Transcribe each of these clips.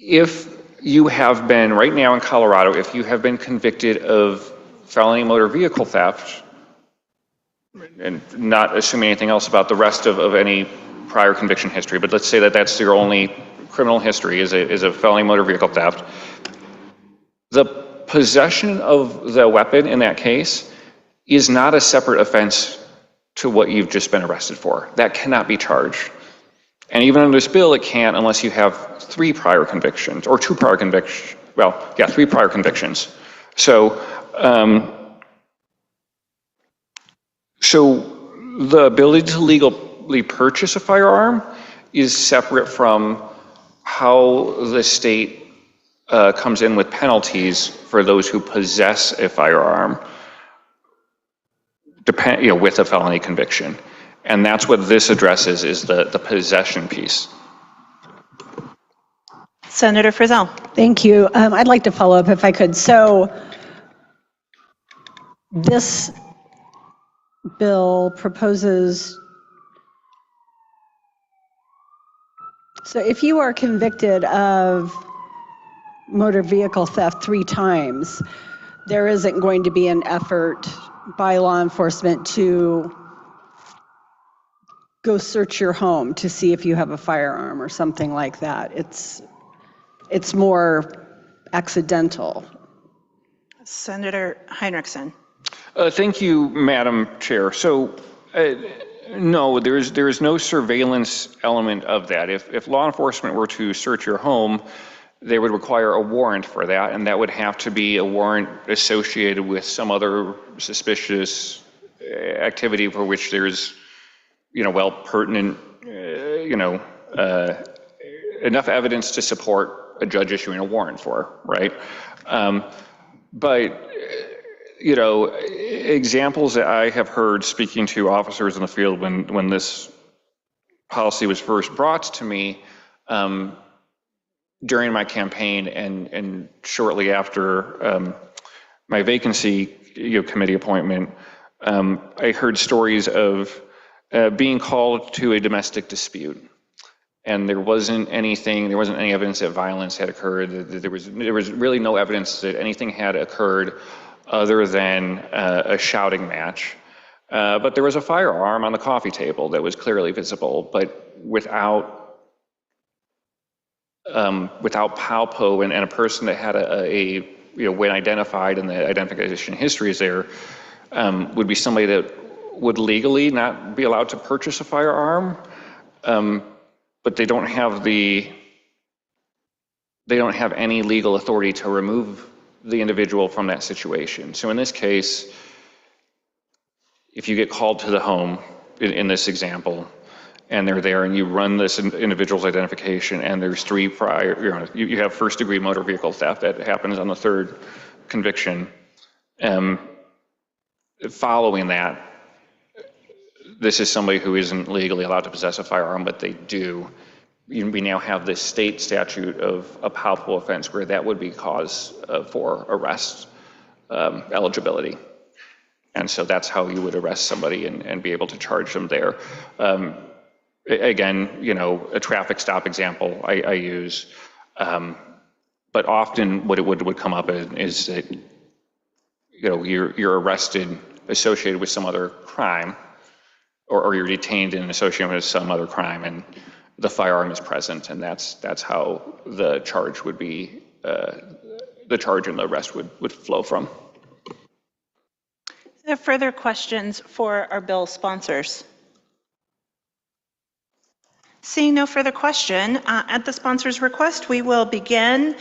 if you have been, right now in Colorado, if you have been convicted of felony motor vehicle theft, and not assuming anything else about the rest of any prior conviction history, but let's say that that's your only criminal history is a felony motor vehicle theft, the possession of the weapon in that case is not a separate offense to what you've just been arrested for. That cannot be charged. And even under this bill, it can't unless you have 3 prior convictions, or 2 prior convictions. Well, yeah, 3 prior convictions. So, the ability to legally purchase a firearm is separate from how the state comes in with penalties for those who possess a firearm, with a felony conviction. And that's what this addresses, is the possession piece. Senator Frizzell. Thank you. I'd like to follow up if I could. So this bill proposes, so if you are convicted of motor vehicle theft 3 times, there isn't going to be an effort by law enforcement to go search your home to see if you have a firearm or something like that. It's more accidental. Senator Heinrichsen. Thank you, Madam Chair. So, no, there is no surveillance element of that. If law enforcement were to search your home, they would require a warrant for that, and that would have to be a warrant associated with some other suspicious activity for which there's, pertinent, enough evidence to support a judge issuing a warrant for, right? But, examples that I have heard speaking to officers in the field when this policy was first brought to me, during my campaign and shortly after my vacancy committee appointment, I heard stories of being called to a domestic dispute, and there wasn't any evidence that violence had occurred. There was really no evidence that anything had occurred other than a shouting match. But there was a firearm on the coffee table that was clearly visible, but without palpo and a person that had when identified and the identification history is there, would be somebody that would legally not be allowed to purchase a firearm, but they don't have any legal authority to remove the individual from that situation. So in this case, if you get called to the home in this example, and they're there and you run this individual's identification and there's 3 prior, you have first degree motor vehicle theft that happens on the 3rd conviction. Following that, this is somebody who isn't legally allowed to possess a firearm, but they do. We now have this state statute of a palpable offense where that would be cause for arrest eligibility. And so that's how you would arrest somebody and be able to charge them there. Again, a traffic stop example I use, but often what it would come up is that you're arrested associated with some other crime, or you're detained and associated with some other crime, and the firearm is present, and that's how the charge would be, the charge and the arrest would flow from. Are there further questions for our bill sponsors? Seeing no further question, at the sponsor's request, we will begin,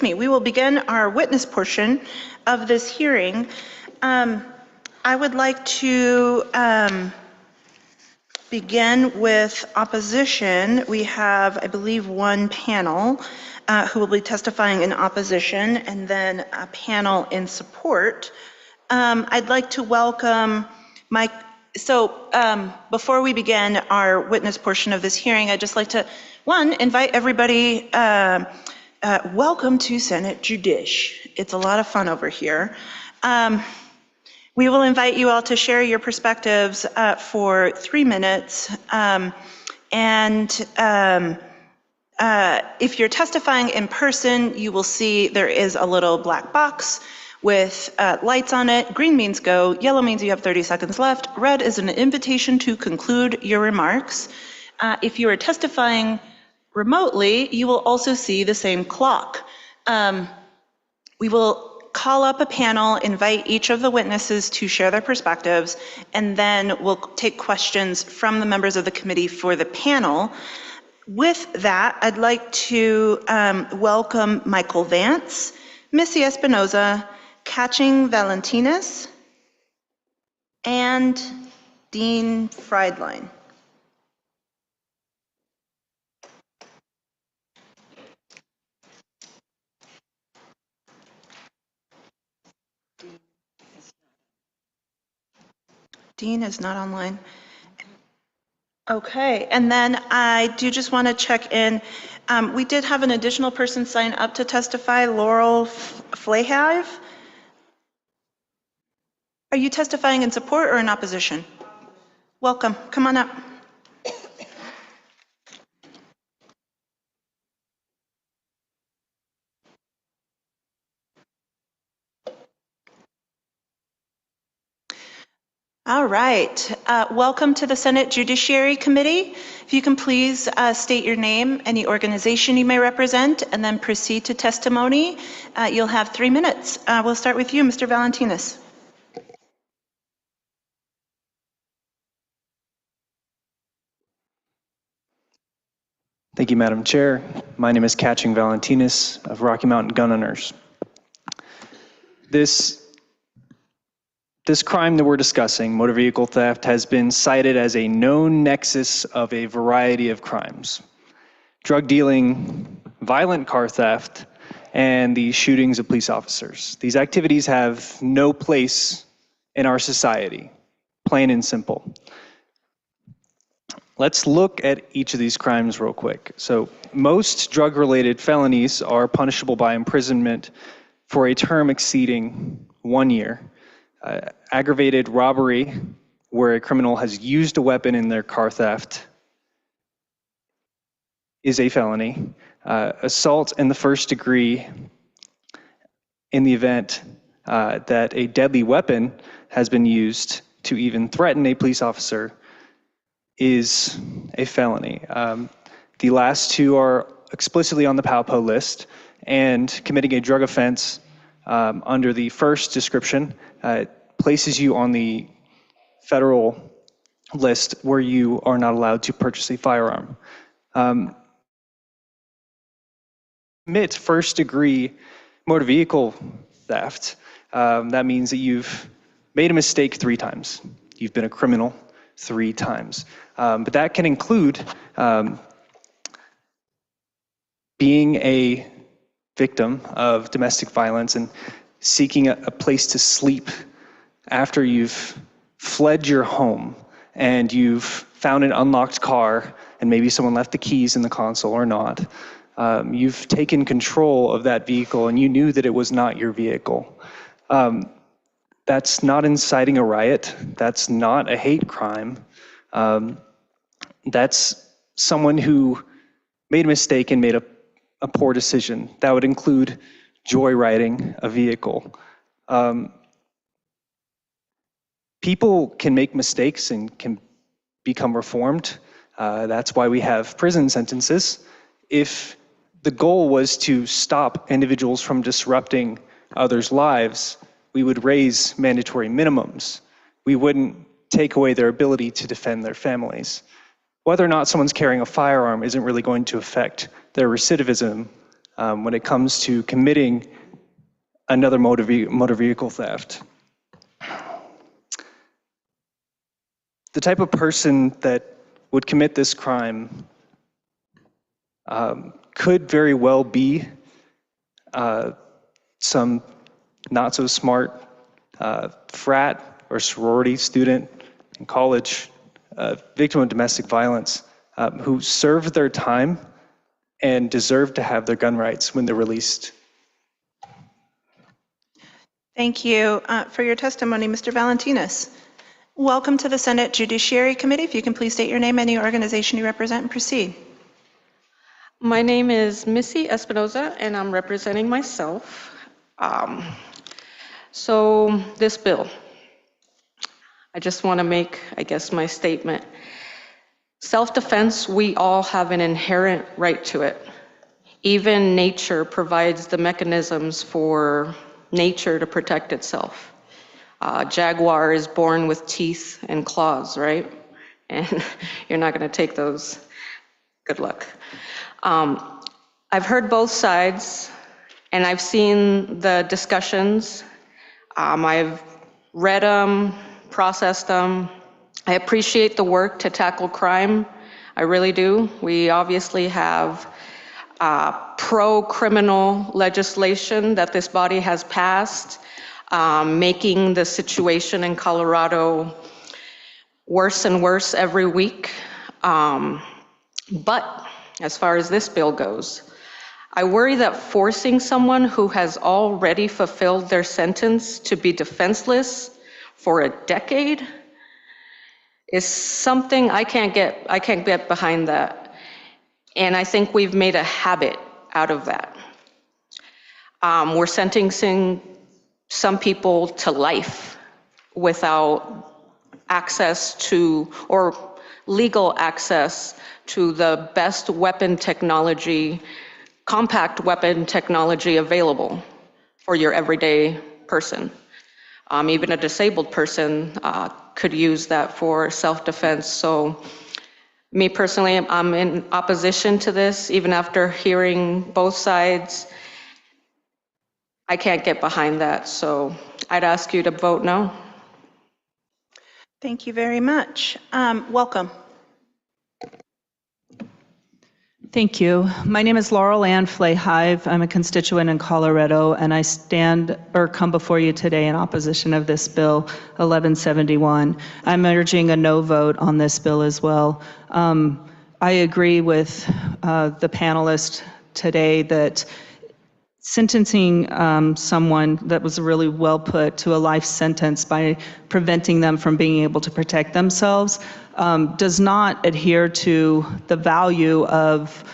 we will begin our witness portion of this hearing. I would like to begin with opposition. We have, I believe, 1 panel who will be testifying in opposition, and then a panel in support. I'd like to welcome Mike. So before we begin our witness portion of this hearing, I'd just like to, invite everybody, welcome to Senate Judiciary. It's a lot of fun over here. We will invite you all to share your perspectives for 3 minutes, and If you're testifying in person, you will see there is a little black box with lights on it. Green means go, yellow means you have 30 seconds left, red is an invitation to conclude your remarks. If you are testifying remotely, you will also see the same clock. We will call up a panel, invite each of the witnesses to share their perspectives, and then we'll take questions from the members of the committee for the panel. With that, I'd like to welcome Michael Vance, Missy Espinoza, Catching Valentinas, and Dean Friedline. Dean is not online. Okay, and then I do just want to check in. We did have an additional person sign up to testify, Laurel Flahive. Are you testifying in support or in opposition? Welcome, come on up. All right, welcome to the Senate Judiciary Committee. If you can please state your name, any organization you may represent, and then proceed to testimony. You'll have 3 minutes. We'll start with you, Mr. Valentinas. Thank you, Madam Chair. My name is Catching Valentinas of Rocky Mountain Gun Owners. This crime that we're discussing, motor vehicle theft, has been cited as a known nexus of a variety of crimes. Drug dealing, violent car theft, and the shootings of police officers. These activities have no place in our society, plain and simple. Let's look at each of these crimes real quick. So most drug-related felonies are punishable by imprisonment for a term exceeding 1 year. Aggravated robbery, where a criminal has used a weapon in their car theft, is a felony. Assault in the first degree, in the event that a deadly weapon has been used to even threaten a police officer, is a felony. The last two are explicitly on the PALPO list, and committing a drug offense under the first description places you on the federal list where you are not allowed to purchase a firearm. Commit first degree motor vehicle theft, that means that you've made a mistake 3 times. You've been a criminal 3 times. But that can include being a victim of domestic violence and seeking a place to sleep after you've fled your home and you've found an unlocked car and maybe someone left the keys in the console or not. You've taken control of that vehicle and you knew that it was not your vehicle. That's not inciting a riot. That's not a hate crime. That's someone who made a mistake and made a poor decision. That would include joyriding a vehicle. People can make mistakes and can become reformed. That's why we have prison sentences. If the goal was to stop individuals from disrupting others' lives, we would raise mandatory minimums. We wouldn't take away their ability to defend their families. Whether or not someone's carrying a firearm isn't really going to affect their recidivism when it comes to committing another motor vehicle theft. The type of person that would commit this crime could very well be some not so smart frat or sorority student in college, victim of domestic violence, who served their time and deserve to have their gun rights when they're released. Thank you for your testimony, Mr. Valentinas. Welcome to the Senate Judiciary Committee. If you can please state your name, any organization you represent, and proceed. My name is Missy Espinoza, and I'm representing myself. So this bill, I just want to make, I guess, my statement. Self-defense, we all have an inherent right to it. Even nature provides the mechanisms for nature to protect itself. Jaguar is born with teeth and claws, right? And you're not going to take those. Good luck. I've heard both sides, and I've seen the discussions. I've read them, processed them. I appreciate the work to tackle crime. I really do. We obviously have pro-criminal legislation that this body has passed, making the situation in Colorado worse and worse every week. But as far as this bill goes, I worry that forcing someone who has already fulfilled their sentence to be defenseless for a decade is something I can't get behind that. And I think we've made a habit out of that. We're sentencing some people to life without access to, or legal access to, the best weapon technology, compact weapon technology available for your everyday person. Even a disabled person could use that for self-defense. So me personally, I'm in opposition to this, even after hearing both sides. I can't get behind that, so I'd ask you to vote no. Thank you very much. Welcome. Thank you. My name is Laurel Ann Flayhive. I'm a constituent in Colorado, and I come before you today in opposition of this bill 1171. I'm urging a no vote on this bill as well. I agree with the panelist today that sentencing someone that was really well put to a life sentence by preventing them from being able to protect themselves does not adhere to the value of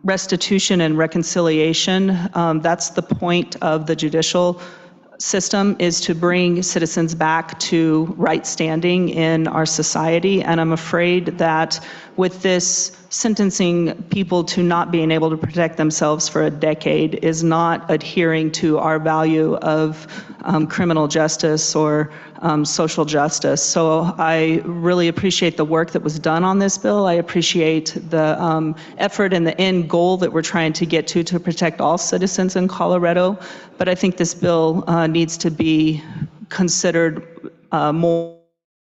restitution and reconciliation. That's the point of the judicial system, is to bring citizens back to right standing in our society. And I'm afraid that with this, sentencing people to not being able to protect themselves for a decade is not adhering to our value of criminal justice or social justice. So I really appreciate the work that was done on this bill. I appreciate the effort and the end goal that we're trying to get to protect all citizens in Colorado. But I think this bill needs to be considered more.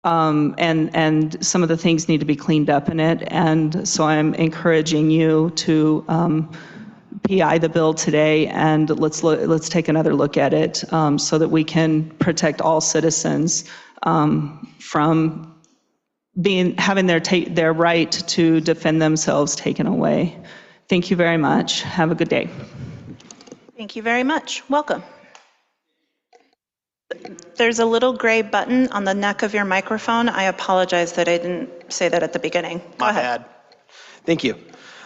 And some of the things need to be cleaned up in it. And so I'm encouraging you to PI the bill today, and let's take another look at it so that we can protect all citizens from having their right to defend themselves taken away. Thank you very much. Have a good day. Thank you very much. Welcome. There's a little gray button on the neck of your microphone. I apologize that I didn't say that at the beginning. Go ahead. My bad. Thank you.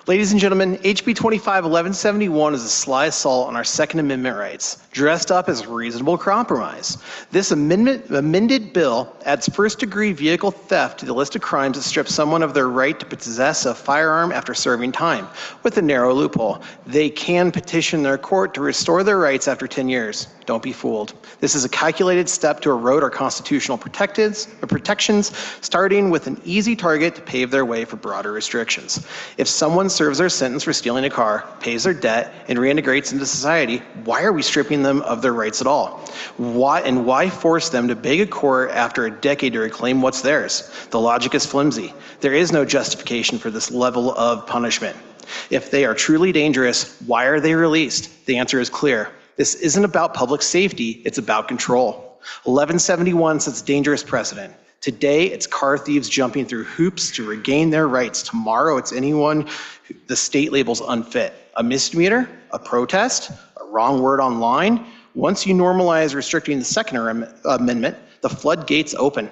Ladies and gentlemen, HB 25-1171 is a sly assault on our Second Amendment rights, dressed up as a reasonable compromise. This amended bill adds first-degree vehicle theft to the list of crimes that strip someone of their right to possess a firearm after serving time, with a narrow loophole. They can petition their court to restore their rights after 10 years. Don't be fooled. This is a calculated step to erode our constitutional protections, starting with an easy target to pave their way for broader restrictions. If someone serves their sentence for stealing a car, pays their debt, and reintegrates into society, why are we stripping them of their rights at all? Why force them to beg a court after a decade to reclaim what's theirs? The logic is flimsy. There is no justification for this level of punishment. If they are truly dangerous, why are they released? The answer is clear. This isn't about public safety, it's about control. 1171 sets dangerous precedent. Today, it's car thieves jumping through hoops to regain their rights. Tomorrow, it's anyone the state labels unfit. A misdemeanor, a protest, a wrong word online. Once you normalize restricting the Second Amendment, the floodgates open.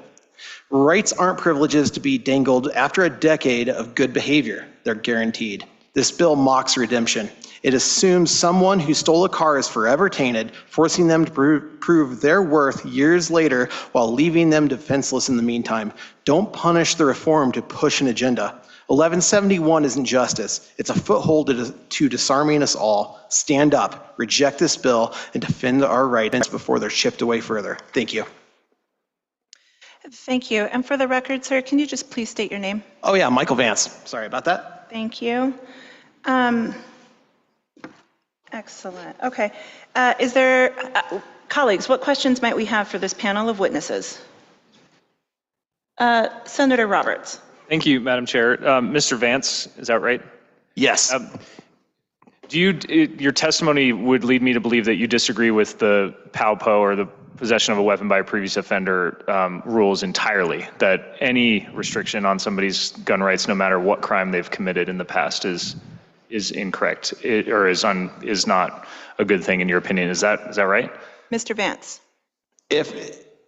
Rights aren't privileges to be dangled after a decade of good behavior. They're guaranteed. This bill mocks redemption. It assumes someone who stole a car is forever tainted, forcing them to prove their worth years later while leaving them defenseless in the meantime. Don't punish the reform to push an agenda. 1171 isn't justice. It's a foothold to disarming us all. Stand up, reject this bill, and defend our rights before they're chipped away further. Thank you. Thank you. And for the record, sir, can you just please state your name? Oh yeah, Michael Vance. Sorry about that. Thank you. Excellent. Okay. Is there, colleagues, what questions might we have for this panel of witnesses? Senator Roberts. Thank you, Madam Chair. Mr. Vance, is that right? Yes. Your testimony would lead me to believe that you disagree with the POW or the possession of a weapon by a previous offender rules entirely, that any restriction on somebody's gun rights, no matter what crime they've committed in the past, is incorrect or is not a good thing in your opinion. Is that right? Mr. Vance.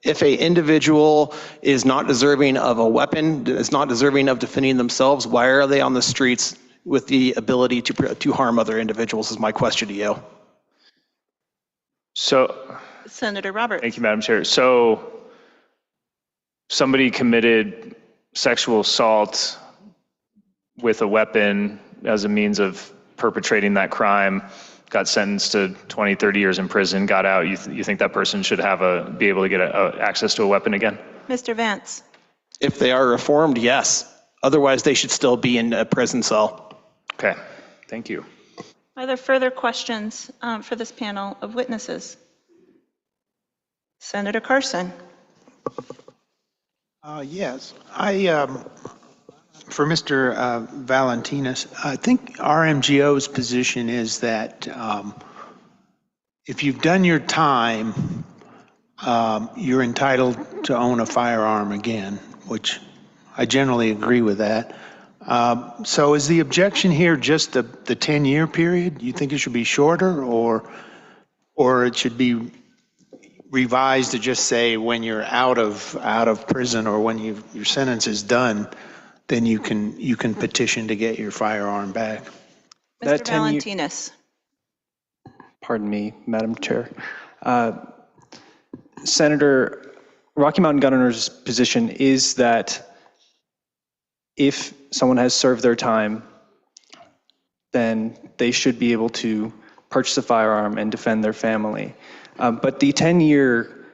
If a individual is not deserving of a weapon, is not deserving of defending themselves, why are they on the streets with the ability to harm other individuals is my question to you. So, Senator Roberts. Thank you, Madam Chair. So somebody committed sexual assault with a weapon as a means of perpetrating that crime, got sentenced to 20, 30 years in prison, got out. You think that person should be able to get access to a weapon again? Mr. Vance. If they are reformed, yes. Otherwise, they should still be in a prison cell. Okay, thank you. Are there further questions for this panel of witnesses? Senator Carson. Yes, for Mr. Valentinas, I think RMGO's position is that if you've done your time, you're entitled to own a firearm again, which I generally agree with that. So is the objection here just the 10-year period? You think it should be shorter, or it should be revised to just say when you're out of prison or when your sentence is done, then you can petition to get your firearm back? Mr. Valentinas. Pardon me, Madam Chair. Senator, Rocky Mountain Gun Owners' position is that if someone has served their time, then they should be able to purchase a firearm and defend their family. But the 10-year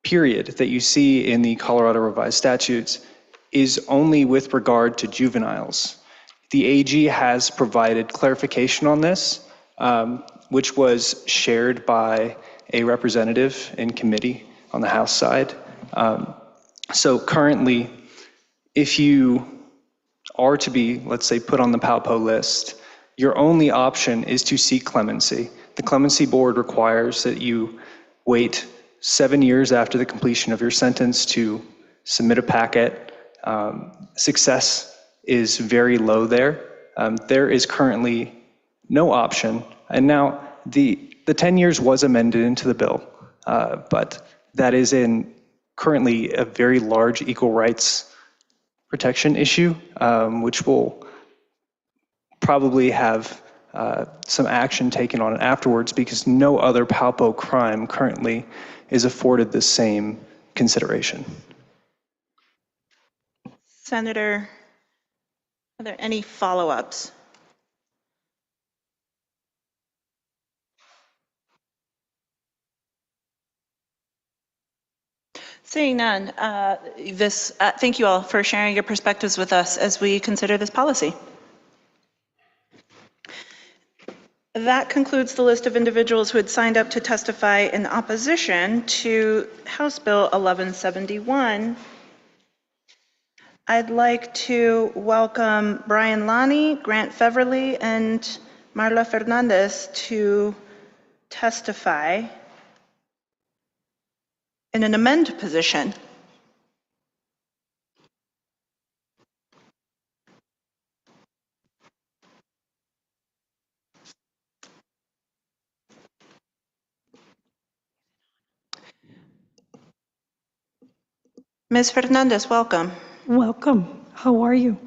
period that you see in the Colorado revised statutes is only with regard to juveniles. The AG has provided clarification on this, which was shared by a representative in committee on the House side. So currently, if you are to be, let's say, put on the PALPO list, your only option is to seek clemency. The Clemency Board requires that you wait 7 years after the completion of your sentence to submit a packet. Success is very low there. There is currently no option. And now the 10 years was amended into the bill, but that is currently a very large equal rights protection issue, which will probably have some action taken on it afterwards because no other PALPO crime currently is afforded the same consideration. Senator, are there any follow-ups? Seeing none, thank you all for sharing your perspectives with us as we consider this policy. That concludes the list of individuals who had signed up to testify in opposition to House Bill 1171. I'd like to welcome Brian Lonnie, Grant Feverly, and Marla Fernandez to testify in an amend position. Ms. Fernandez, welcome. Welcome. How are you?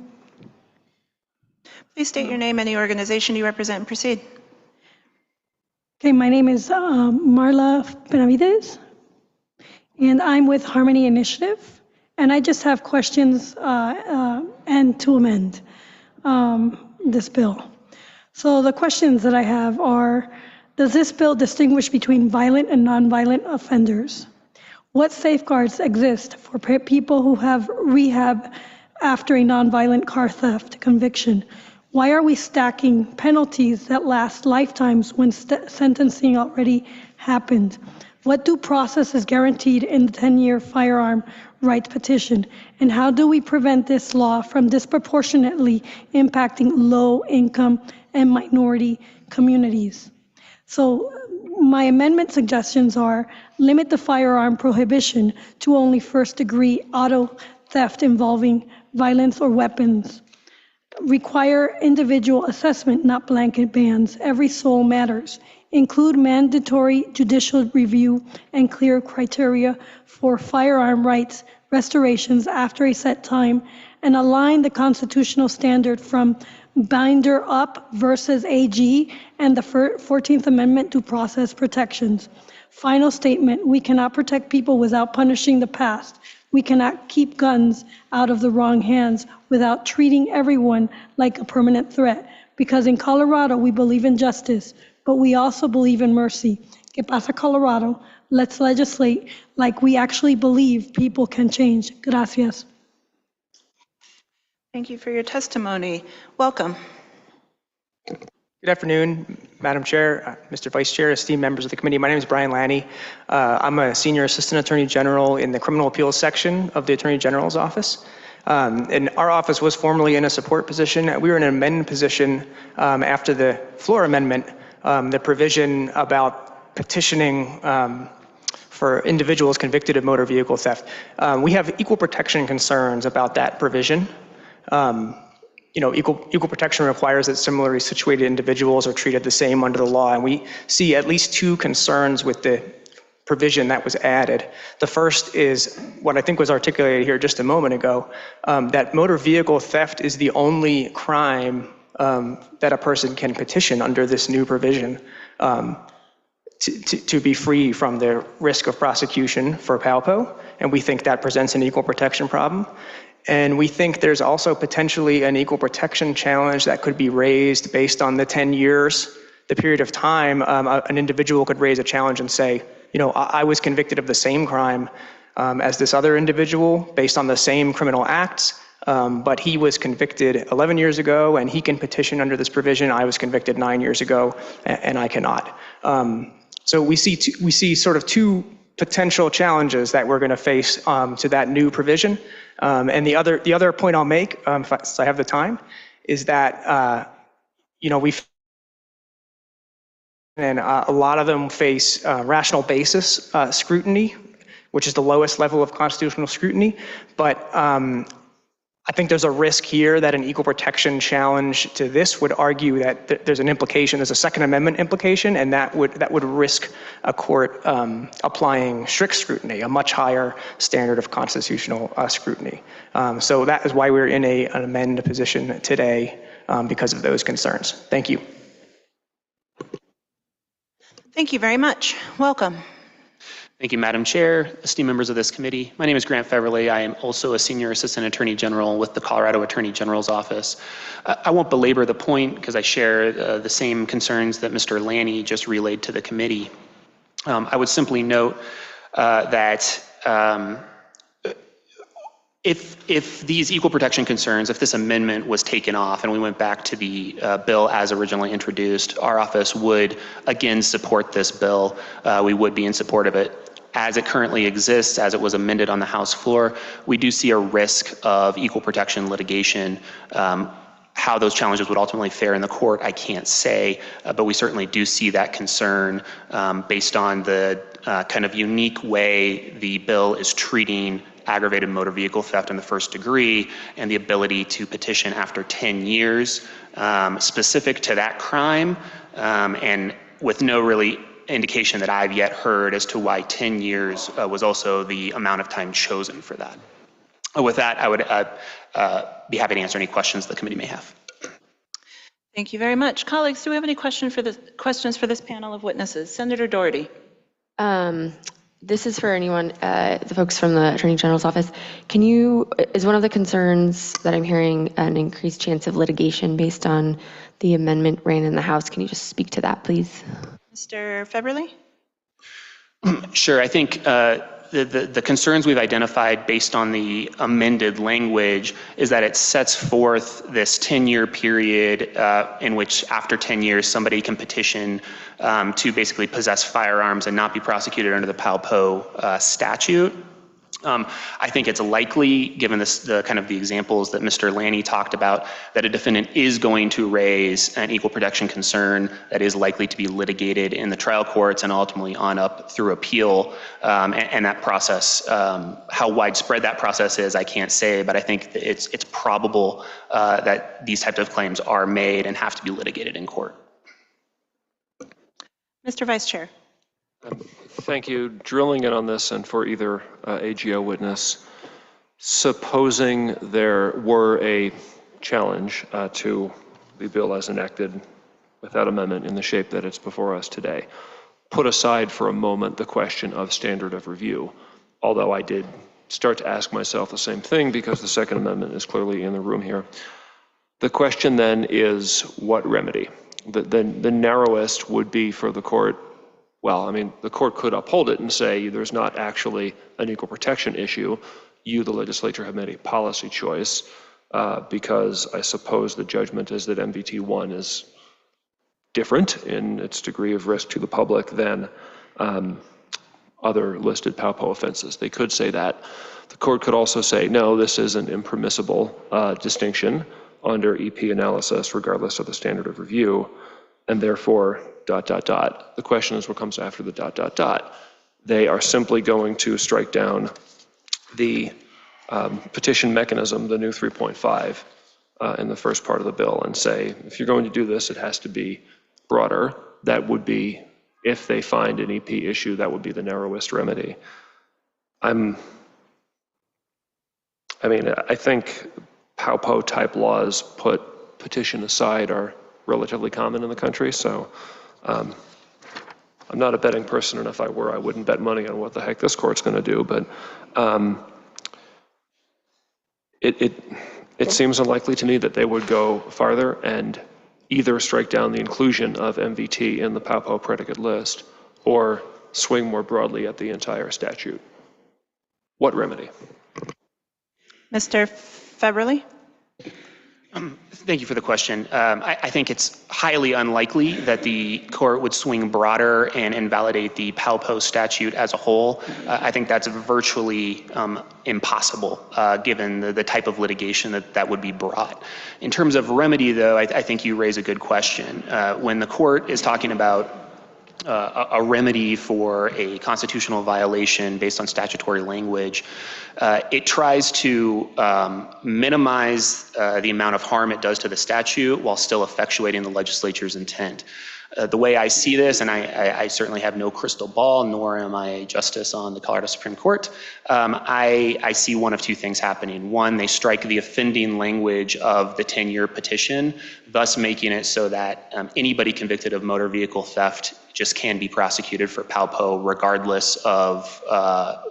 Please state your name and the organization you represent and proceed. Okay, my name is Marla Benavides, and I'm with Harmony Initiative. And I just have questions and to amend this bill. So the questions that I have are, does this bill distinguish between violent and nonviolent offenders? What safeguards exist for people who have rehab after a nonviolent car theft conviction? Why are we stacking penalties that last lifetimes when sentencing already happened? What due process is guaranteed in the 10-year firearm rights petition? And how do we prevent this law from disproportionately impacting low-income and minority communities? So my amendment suggestions are limit the firearm prohibition to only first-degree auto theft involving violence or weapons. Require individual assessment, not blanket bans. Every soul matters. Include mandatory judicial review and clear criteria for firearm rights restorations after a set time, and align the constitutional standard from binder up versus AG and the 14th Amendment due process protections. Final statement, we cannot protect people without punishing the past. We cannot keep guns out of the wrong hands without treating everyone like a permanent threat. Because in Colorado, we believe in justice, but we also believe in mercy. Que pasa, Colorado? Let's legislate like we actually believe people can change. Gracias. Thank you for your testimony. Welcome. Good afternoon, Madam Chair, Mr. Vice Chair, esteemed members of the committee. My name is Brian Lanny. I'm a Senior Assistant Attorney General in the Criminal Appeals Section of the Attorney General's Office. And our office was formerly in a support position. We were in an amendment position after the floor amendment, the provision about petitioning for individuals convicted of motor vehicle theft. We have equal protection concerns about that provision. Equal protection requires that similarly situated individuals are treated the same under the law, and we see at least two concerns with the provision that was added. The first is what I think was articulated here just a moment ago, that motor vehicle theft is the only crime that a person can petition under this new provision to be free from the risk of prosecution for PALPO, and we think that presents an equal protection problem. And we think there's also potentially an equal protection challenge that could be raised based on the 10 years, the period of time. An individual could raise a challenge and say, I was convicted of the same crime as this other individual based on the same criminal acts, but he was convicted 11 years ago and he can petition under this provision. I was convicted 9 years ago and I cannot. So we see sort of two potential challenges that we're going to face to that new provision. And the other point I'll make, if I have the time, is that and a lot of them face rational basis scrutiny, which is the lowest level of constitutional scrutiny. But I think there's a risk here that an equal protection challenge to this would argue that there's a Second Amendment implication, and that would risk a court applying strict scrutiny, a much higher standard of constitutional scrutiny. So that is why we're in an amend position today, because of those concerns. Thank you. Thank you very much. Welcome. Thank you, Madam Chair, esteemed members of this committee. My name is Grant Feverly. I am also a Senior Assistant Attorney General with the Colorado Attorney General's Office. I won't belabor the point because I share the same concerns that Mr. Lanny just relayed to the committee. I would simply note that if these equal protection concerns, if this amendment was taken off and we went back to the bill as originally introduced, our office would again support this bill. We would be in support of it. As it currently exists, as it was amended on the House floor, we do see a risk of equal protection litigation. How those challenges would ultimately fare in the court, I can't say, but we certainly do see that concern based on the kind of unique way the bill is treating aggravated motor vehicle theft in the first degree and the ability to petition after 10 years specific to that crime, and with no really indication that I've yet heard as to why 10 years was also the amount of time chosen for that. With that, I would be happy to answer any questions the committee may have. Thank you very much. Colleagues, do we have any questions for this panel of witnesses? Senator Doherty. This is for anyone, the folks from the Attorney General's office. Is one of the concerns that I'm hearing an increased chance of litigation based on the amendment ran in the House? Can you just speak to that, please? Mr. Feberly? Sure. I think the concerns we've identified based on the amended language is that it sets forth this 10-year period in which after 10 years somebody can petition to basically possess firearms and not be prosecuted under the PALPO statute. I think it's likely, given the kind of the examples that Mr. Lanny talked about, that a defendant is going to raise an equal protection concern that is likely to be litigated in the trial courts and ultimately on up through appeal. And that process, how widespread that process is, I can't say, but I think it's probable that these types of claims are made and have to be litigated in court. Mr. Vice Chair. Thank you. Drilling in on this and for either AGO witness, supposing there were a challenge to the bill as enacted without amendment in the shape that it's before us today, put aside for a moment the question of standard of review, although I did start to ask myself the same thing because the Second Amendment is clearly in the room here. The question then is what remedy? The narrowest would be for the court. Well, I mean, the court could uphold it and say there's not actually an equal protection issue. You, the legislature, have made a policy choice because I suppose the judgment is that MVT1 is different in its degree of risk to the public than other listed PALPO offenses. They could say that. The court could also say, no, this is an impermissible distinction under EP analysis, regardless of the standard of review, and therefore, ... The question is what comes after the ... They are simply going to strike down the petition mechanism, the new 3.5, in the first part of the bill and say, if you're going to do this, it has to be broader. That would be, if they find an EP issue, that would be the narrowest remedy. I think PALPO type laws put petition aside are relatively common in the country, so I'm not a betting person, and if I were, I wouldn't bet money on what the heck this court's going to do, but it seems unlikely to me that they would go farther and either strike down the inclusion of MVT in the PALPO predicate list or swing more broadly at the entire statute. What remedy? Mr. Feberly? Thank you for the question. I think it's highly unlikely that the court would swing broader and invalidate the PALPO statute as a whole. I think that's virtually impossible given the type of litigation that would be brought. In terms of remedy, though, I think you raise a good question. When the court is talking about a remedy for a constitutional violation based on statutory language, it tries to minimize the amount of harm it does to the statute while still effectuating the legislature's intent. The way I see this, and I certainly have no crystal ball, nor am I a justice on the Colorado Supreme Court, I see one of two things happening. One, they strike the offending language of the 10-year petition, thus making it so that anybody convicted of motor vehicle theft just can be prosecuted for PALPO regardless of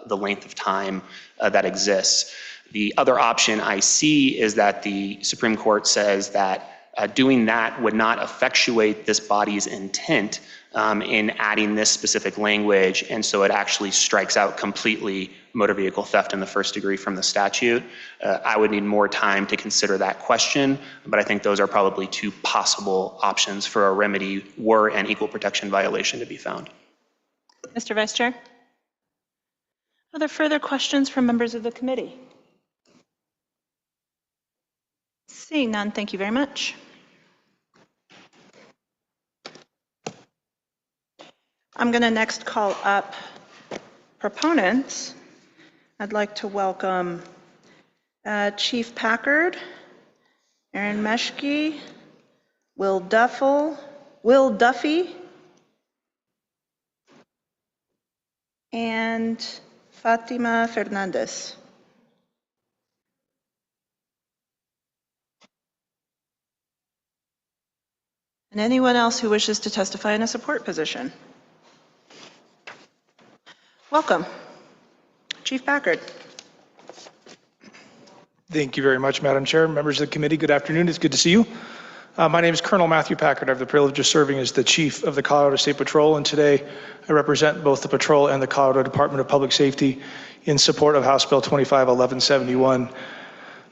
the length of time that exists. The other option I see is that the Supreme Court says that doing that would not effectuate this body's intent in adding this specific language, and so it actually strikes out completely motor vehicle theft in the first degree from the statute. I would need more time to consider that question, but I think those are probably two possible options for a remedy were an equal protection violation to be found. Mr. Vice Chair? Are there further questions from members of the committee? Seeing none, thank you very much. I'm going to next call up proponents. I'd like to welcome Chief Packard, Aaron Meschke, Will Duffy, and Fatima Fernandez. And anyone else who wishes to testify in a support position? Welcome. Chief Packard. Thank you very much, Madam Chair. Members of the committee, good afternoon. It's good to see you. My name is Colonel Matthew Packard. I have the privilege of serving as the Chief of the Colorado State Patrol, and today I represent both the Patrol and the Colorado Department of Public Safety in support of House Bill 25-1171.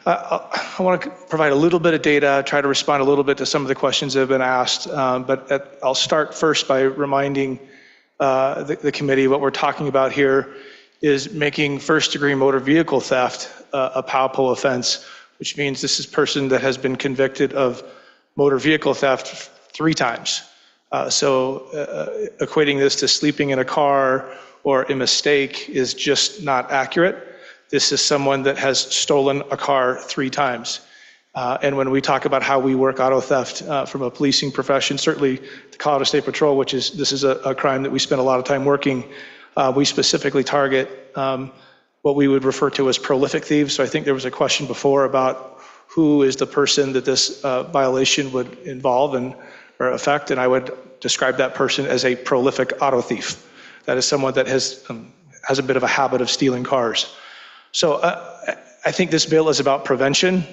I want to provide a little bit of data, try to respond a little bit to some of the questions that have been asked, but I'll start first by reminding the committee what we're talking about here is making first-degree motor vehicle theft a PALPO offense, which means this is a person that has been convicted of motor vehicle theft 3 times. Equating this to sleeping in a car or a mistake is just not accurate. This is someone that has stolen a car 3 times. And when we talk about how we work auto theft from a policing profession, certainly the Colorado State Patrol, this is a crime that we spend a lot of time working, we specifically target what we would refer to as prolific thieves. So I think there was a question before about who is the person that this violation would involve or affect, and I would describe that person as a prolific auto thief. That is someone that has a bit of a habit of stealing cars. So I think this bill is about prevention.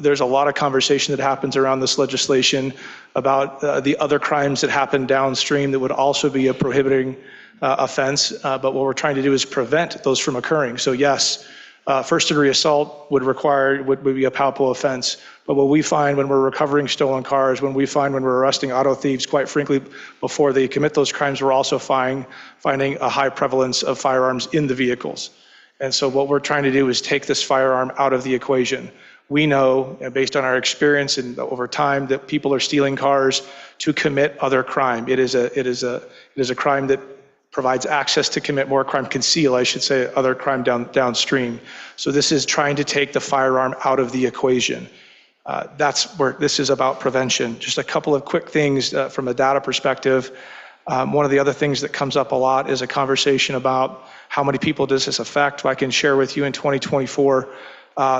There's a lot of conversation that happens around this legislation about the other crimes that happen downstream that would also be a prohibiting offense, but what we're trying to do is prevent those from occurring. So yes, first-degree assault would be a PALPO offense, but what we find when we're recovering stolen cars, when we're arresting auto thieves, quite frankly, before they commit those crimes, we're also finding a high prevalence of firearms in the vehicles. And so what we're trying to do is take this firearm out of the equation. We know, based on our experience and over time, that people are stealing cars to commit other crime. It is a crime that provides access to commit more crime, conceal, I should say, other crime downstream. So this is trying to take the firearm out of the equation. That's where this is about prevention. Just a couple of quick things from a data perspective. One of the other things that comes up a lot is a conversation about how many people does this affect. I can share with you in 2024,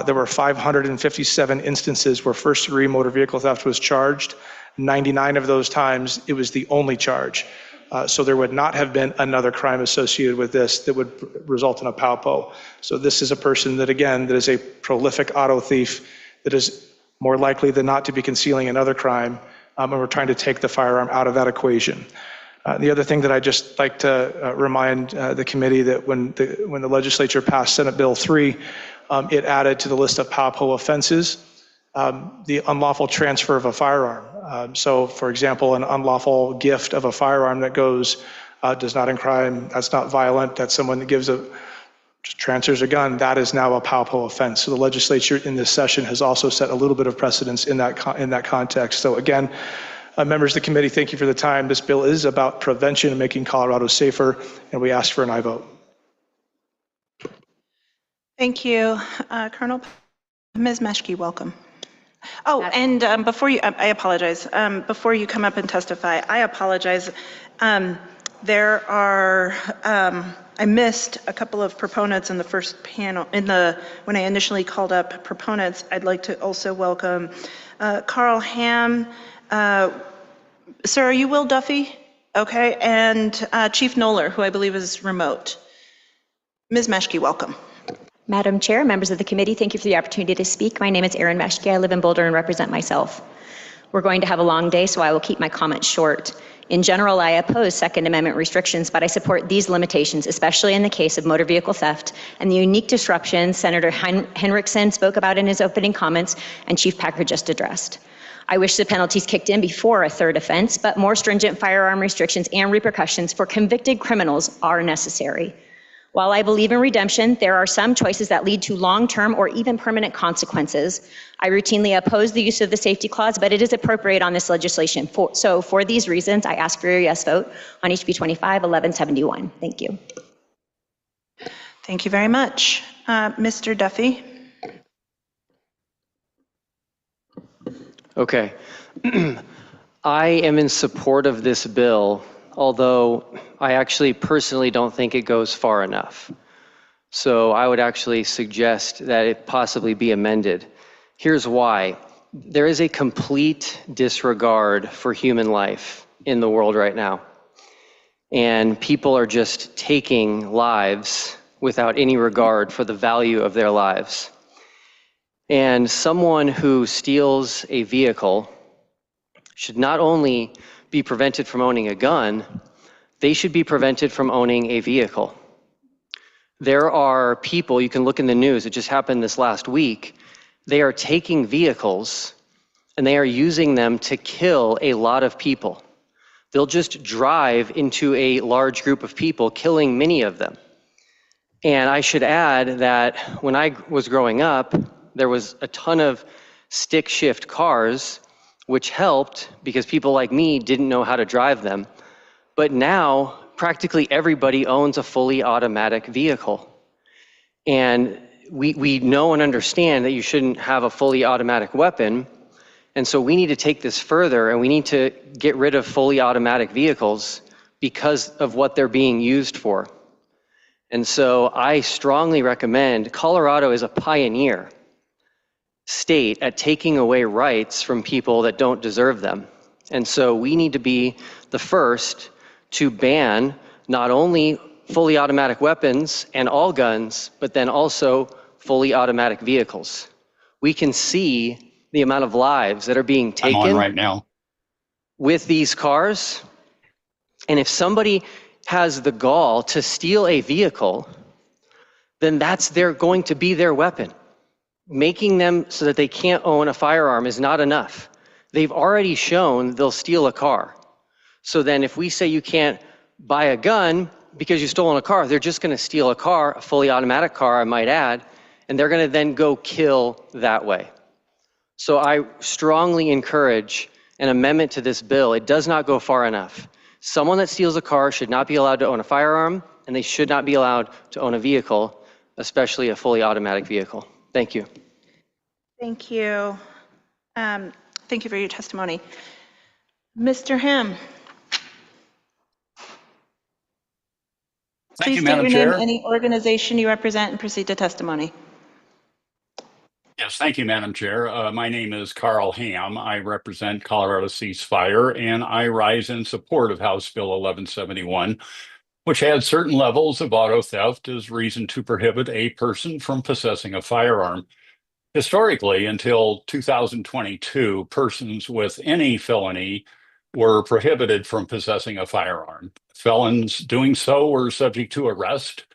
there were 557 instances where first-degree motor vehicle theft was charged. 99 of those times, it was the only charge. So there would not have been another crime associated with this that would result in a PALPO. So this is a person that, again, that is a prolific auto thief that is more likely than not to be concealing another crime, and we're trying to take the firearm out of that equation. The other thing that I'd just like to remind the committee that when the legislature passed Senate Bill 3, it added to the list of PALPO offenses the unlawful transfer of a firearm. So, for example, an unlawful gift of a firearm that does not in crime, that's not violent, that's someone that just transfers a gun, that is now a PALPO offense. So the legislature in this session has also set a little bit of precedence in that context. So again, members of the committee, thank you for the time. This bill is about prevention and making Colorado safer, and we ask for an aye vote. Thank you, Colonel. Ms. Meschke, welcome. Oh, and before you, I apologize. Before you come up and testify, I apologize. There are, I missed a couple of proponents in the first panel. When I initially called up proponents, I'd like to also welcome Carl Ham. Sir, are you Will Duffy? Okay, and Chief Knoller, who I believe is remote. Ms. Meschke, welcome. Madam Chair, members of the committee, thank you for the opportunity to speak. My name is Erin Meschke. I live in Boulder and represent myself. We're going to have a long day, so I will keep my comments short. In general, I oppose Second Amendment restrictions, but I support these limitations, especially in the case of motor vehicle theft and the unique disruption Senator Henriksen spoke about in his opening comments and Chief Packard just addressed. I wish the penalties kicked in before a third offense, but more stringent firearm restrictions and repercussions for convicted criminals are necessary. While I believe in redemption, there are some choices that lead to long-term or even permanent consequences. I routinely oppose the use of the safety clause, but it is appropriate on this legislation. So for these reasons, I ask for your yes vote on HB 25-1171. Thank you. Thank you very much. Mr. Duffy. Okay. I am in support of this bill, although I actually personally don't think it goes far enough. So I would actually suggest that it possibly be amended. Here's why. There is a complete disregard for human life in the world right now. And people are just taking lives without any regard for the value of their lives. And someone who steals a vehicle should not only be prevented from owning a gun, they should be prevented from owning a vehicle. There are people, you can look in the news, it just happened this last week, they are taking vehicles and they are using them to kill a lot of people. They'll just drive into a large group of people, killing many of them. And I should add that when I was growing up, there was a ton of stick shift cars, which helped because people like me didn't know how to drive them. But now, practically everybody owns a fully automatic vehicle. And we know and understand that you shouldn't have a fully automatic weapon. And so we need to take this further, and we need to get rid of fully automatic vehicles because of what they're being used for. And so I strongly recommend, Colorado is a pioneer state at taking away rights from people that don't deserve them. And so we need to be the first to ban not only fully automatic weapons and all guns, but then also fully automatic vehicles. We can see the amount of lives that are being taken I'm on right now with these cars. And if somebody has the gall to steal a vehicle, then that's going to be their weapon. Making them so that they can't own a firearm is not enough. They've already shown they'll steal a car. So then if we say you can't buy a gun because you've stolen a car, they're just going to steal a car, a fully automatic car, I might add, and they're going to then go kill that way. So I strongly encourage an amendment to this bill. It does not go far enough. Someone that steals a car should not be allowed to own a firearm, and they should not be allowed to own a vehicle, especially a fully automatic vehicle. Thank you. Thank you. Thank you for your testimony. Mr. Ham. Thank you, Please state Madam your Chair. name, any organization you represent, and proceed to testimony. Yes, thank you, Madam Chair. My name is Carl Ham. I represent Colorado Ceasefire, and I rise in support of House Bill 1171, which adds certain levels of auto theft as reason to prohibit a person from possessing a firearm. Historically, until 2022, persons with any felony were prohibited from possessing a firearm. Felons doing so were subject to arrest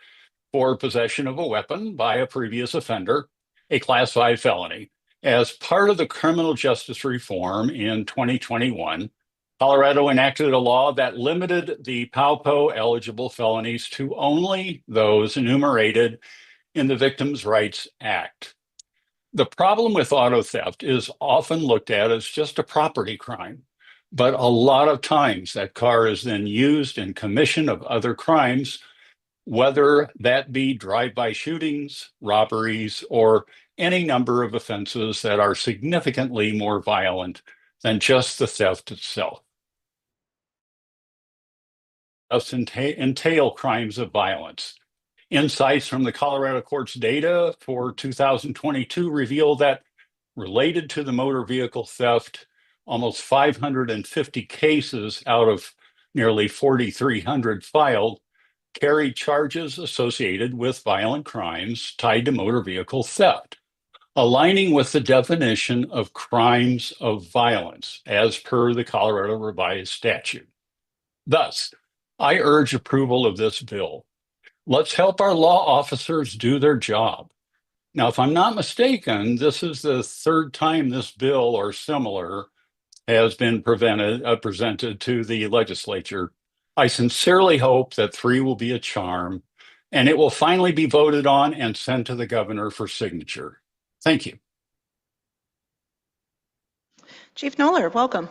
for possession of a weapon by a previous offender, a Class 5 felony. As part of the criminal justice reform in 2021, Colorado enacted a law that limited the PALPO eligible felonies to only those enumerated in the Victims' Rights Act. The problem with auto theft is often looked at as just a property crime, but a lot of times that car is then used in commission of other crimes, whether that be drive-by shootings, robberies, or any number of offenses that are significantly more violent than just the theft itself. Thus entail crimes of violence. Insights from the Colorado court's data for 2022 reveal that related to the motor vehicle theft, almost 550 cases out of nearly 4,300 filed carry charges associated with violent crimes tied to motor vehicle theft, aligning with the definition of crimes of violence as per the Colorado Revised Statute. Thus, I urge approval of this bill. Let's help our law officers do their job. Now, if I'm not mistaken, this is the third time this bill or similar has been presented to the legislature. I sincerely hope that 3 will be a charm and it will finally be voted on and sent to the governor for signature. Thank you. Chief Noller, welcome.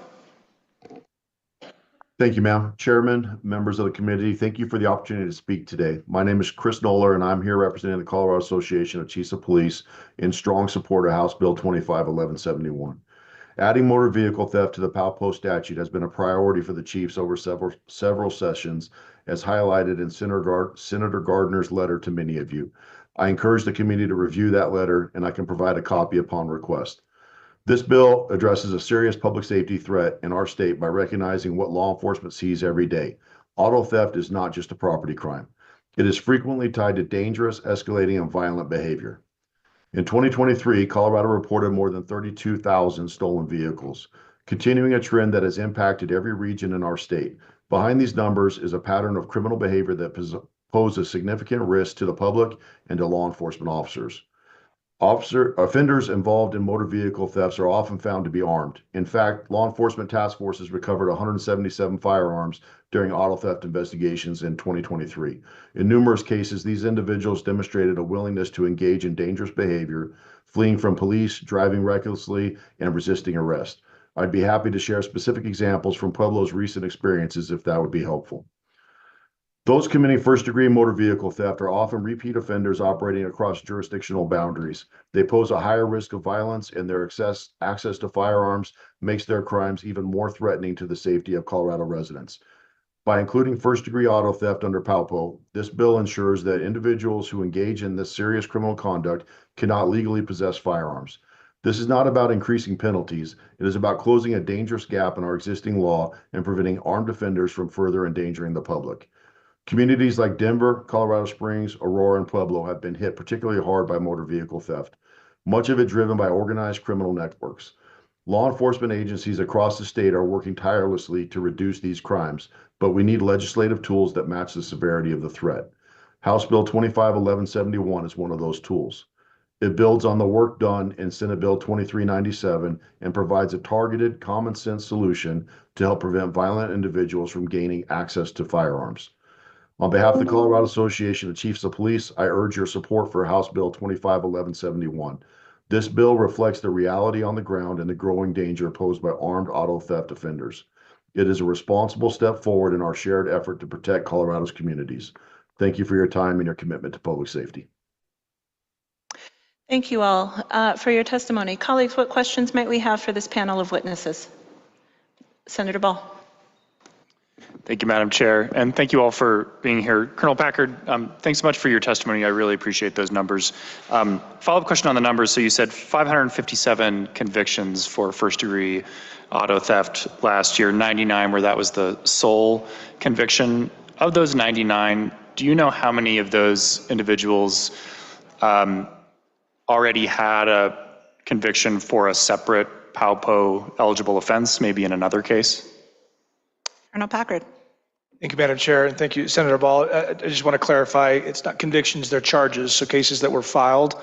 Thank you, ma'am. Chairman, members of the committee, thank you for the opportunity to speak today. My name is Chris Noller, and I'm here representing the Colorado Association of Chiefs of Police in strong support of House Bill 25-1171. Adding motor vehicle theft to the PALPO statute has been a priority for the chiefs over several sessions, as highlighted in Senator Gardner's letter to many of you. I encourage the committee to review that letter, and I can provide a copy upon request. This bill addresses a serious public safety threat in our state by recognizing what law enforcement sees every day. Auto theft is not just a property crime. It is frequently tied to dangerous, escalating, and violent behavior. In 2023, Colorado reported more than 32,000 stolen vehicles, continuing a trend that has impacted every region in our state. Behind these numbers is a pattern of criminal behavior that poses significant risk to the public and to law enforcement officers. Offenders involved in motor vehicle thefts are often found to be armed. In fact, law enforcement task forces recovered 177 firearms during auto theft investigations in 2023. In numerous cases, these individuals demonstrated a willingness to engage in dangerous behavior, fleeing from police, driving recklessly, and resisting arrest. I'd be happy to share specific examples from Pueblo's recent experiences if that would be helpful. Those committing first-degree motor vehicle theft are often repeat offenders operating across jurisdictional boundaries. They pose a higher risk of violence, and their access to firearms makes their crimes even more threatening to the safety of Colorado residents. By including first-degree auto theft under PALPO, this bill ensures that individuals who engage in this serious criminal conduct cannot legally possess firearms. This is not about increasing penalties. It is about closing a dangerous gap in our existing law and preventing armed offenders from further endangering the public. Communities like Denver, Colorado Springs, Aurora, and Pueblo have been hit particularly hard by motor vehicle theft, much of it driven by organized criminal networks. Law enforcement agencies across the state are working tirelessly to reduce these crimes, but we need legislative tools that match the severity of the threat. House Bill 25-1171 is one of those tools. It builds on the work done in Senate Bill 2397 and provides a targeted, common-sense solution to help prevent violent individuals from gaining access to firearms. On behalf of the Colorado Association of Chiefs of Police, I urge your support for House Bill 25-1171. This bill reflects the reality on the ground and the growing danger posed by armed auto theft offenders. It is a responsible step forward in our shared effort to protect Colorado's communities. Thank you for your time and your commitment to public safety. Thank you all for your testimony. Colleagues, what questions might we have for this panel of witnesses? Senator Ball. Thank you, Madam Chair, and thank you all for being here. Colonel Packard, thanks so much for your testimony. I really appreciate those numbers. Follow-up question on the numbers. So you said 557 convictions for first-degree auto theft last year, 99 where that was the sole conviction. Of those 99, do you know how many of those individuals already had a conviction for a separate PALPO eligible offense, maybe in another case? Colonel Packard. Thank you, Madam Chair, and thank you, Senator Ball. I just want to clarify, it's not convictions, they're charges, so cases that were filed.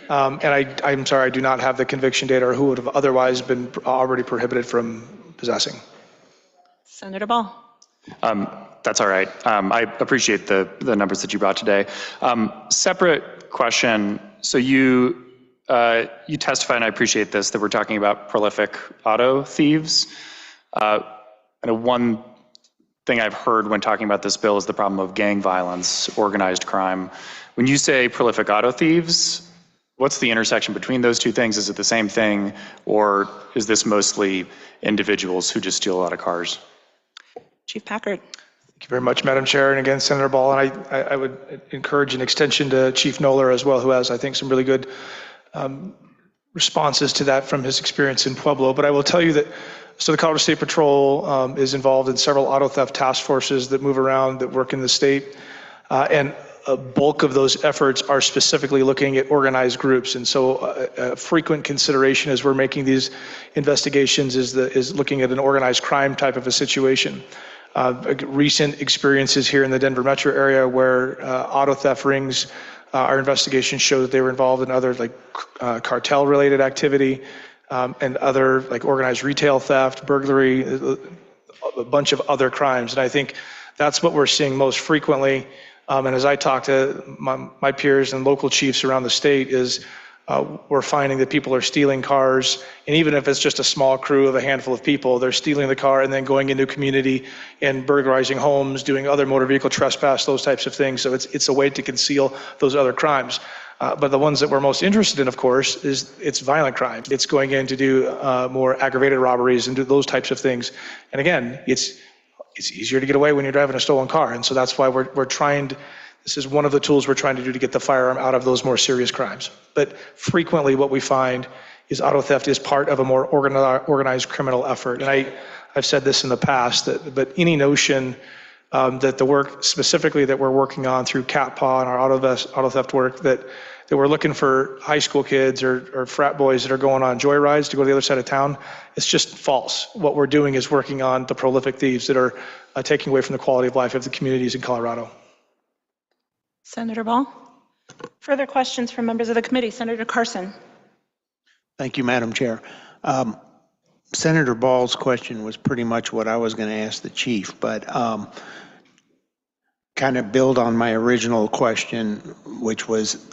And I'm sorry, I do not have the conviction data or who would have otherwise been already prohibited from possessing. Senator Ball. That's all right. I appreciate the numbers that you brought today. Separate question. So you testify, and I appreciate this, that we're talking about prolific auto thieves. And one thing I've heard when talking about this bill is the problem of gang violence, organized crime. When you say prolific auto thieves, what's the intersection between those two things? Is it the same thing, or is this mostly individuals who just steal a lot of cars? Chief Packard. Thank you very much, Madam Chair. And again, Senator Ball, and I would encourage an extension to Chief Noller as well, who has, I think, some really good responses to that from his experience in Pueblo. But I will tell you that, so the Colorado State Patrol is involved in several auto theft task forces that move around, that work in the state. And a bulk of those efforts are specifically looking at organized groups. And so a frequent consideration as we're making these investigations is looking at an organized crime type of a situation. Recent experiences here in the Denver metro area where auto theft rings, our investigation showed that they were involved in other like cartel related activity and other like organized retail theft, burglary, a bunch of other crimes. And I think that's what we're seeing most frequently. And as I talk to my peers and local chiefs around the state is we're finding that people are stealing cars, and even if it's just a small crew of a handful of people, they're stealing the car and then going into a community and burglarizing homes, doing other motor vehicle trespass, those types of things. So it's a way to conceal those other crimes. But the ones that we're most interested in, of course, is it's violent crime. It's going in to do more aggravated robberies and do those types of things. And again, it's easier to get away when you're driving a stolen car. And so that's why we're trying to, this is one of the tools we're trying to do to get the firearm out of those more serious crimes. But frequently what we find is auto theft is part of a more organized criminal effort. And I've said this in the past, but any notion that the work specifically that we're working on through CatPaw and our auto theft work, that we're looking for high school kids or frat boys that are going on joyrides to go to the other side of town, it's just false. What we're doing is working on the prolific thieves that are taking away from the quality of life of the communities in Colorado. Senator Ball. Further questions from members of the committee? Senator Carson. Thank you, Madam Chair. Senator Ball's question was pretty much what I was going to ask the chief, but kind of build on my original question, which was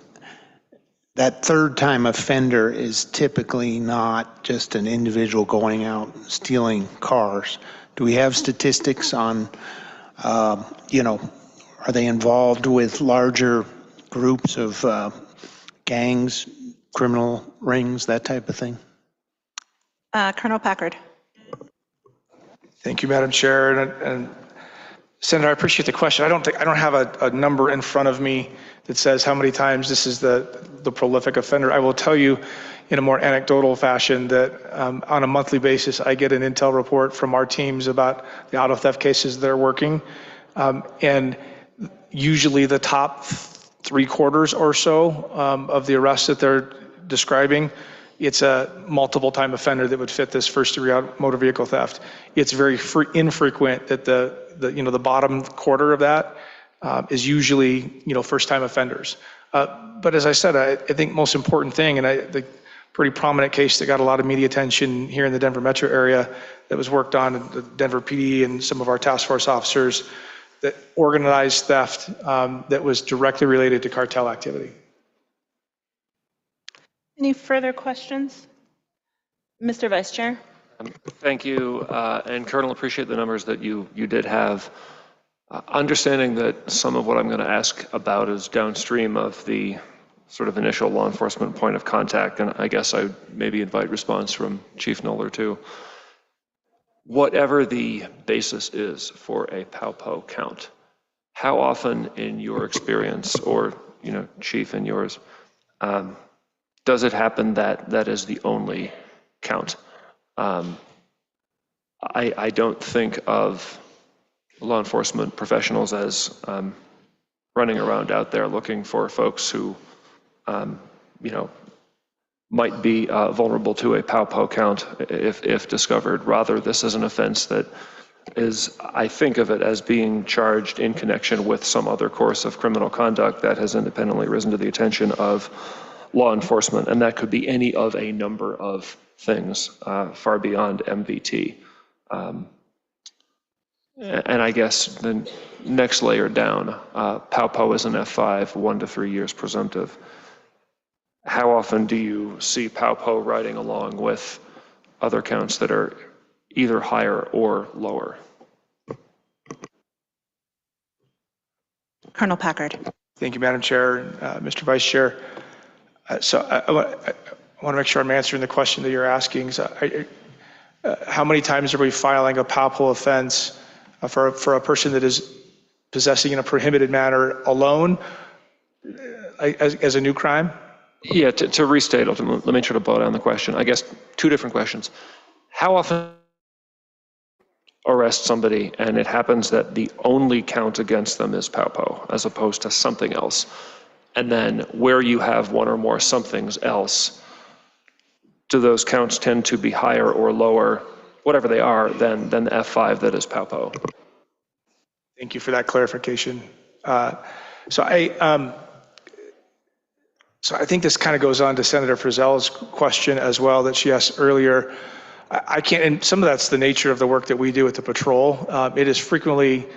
that third-time offender is typically not just an individual going out stealing cars. Do we have statistics on, are they involved with larger groups of gangs, criminal rings, that type of thing? Colonel Packard. Thank you, Madam Chair. And Senator, I appreciate the question. I don't have a number in front of me that says how many times this is the prolific offender. I will tell you in a more anecdotal fashion that on a monthly basis, I get an intel report from our teams about the auto theft cases they're working. And usually the top 3/4 or so of the arrests that they're describing, it's a multiple time offender that would fit this first degree motor vehicle theft. It's very infrequent that the bottom quarter of that is usually first time offenders. But as I said, I think most important thing, and the pretty prominent case that got a lot of media attention here in the Denver metro area that was worked on in the Denver PD and some of our task force officers, that organized theft that was directly related to cartel activity. Any further questions? Mr. Vice Chair. Thank you. And Colonel, appreciate the numbers that you did have. Understanding that some of what I'm going to ask about is downstream of the sort of initial law enforcement point of contact, and I guess I would maybe invite response from Chief Noller too. Whatever the basis is for a POW count, how often in your experience, or Chief in yours, does it happen that is the only count? I don't think of law enforcement professionals as running around out there looking for folks who, might be vulnerable to a POW count if discovered. Rather, this is an offense that is, I think of it as being charged in connection with some other course of criminal conduct that has independently risen to the attention of law enforcement, and that could be any of a number of things far beyond MVT. And I guess the next layer down, POW is an F5, 1 to 3 years presumptive. How often do you see POW riding along with other counts that are either higher or lower? Colonel Packard. Thank you, Madam Chair, Mr. Vice Chair. So I want to make sure I'm answering the question that you're asking. So how many times are we filing a POW offense for a person that is possessing in a prohibited manner alone as a new crime? Yeah, to restate, let me try to boil down the question. I guess two different questions. How often arrest somebody and it happens that the only count against them is POW as opposed to something else? And then where you have one or more somethings else, do those counts tend to be higher or lower, whatever they are, than the F5 that is POW? Thank you for that clarification. So I think this kind of goes on to Senator Frizzell's question as well that she asked earlier. I can't, and some of that's the nature of the work that we do at the patrol. It is frequently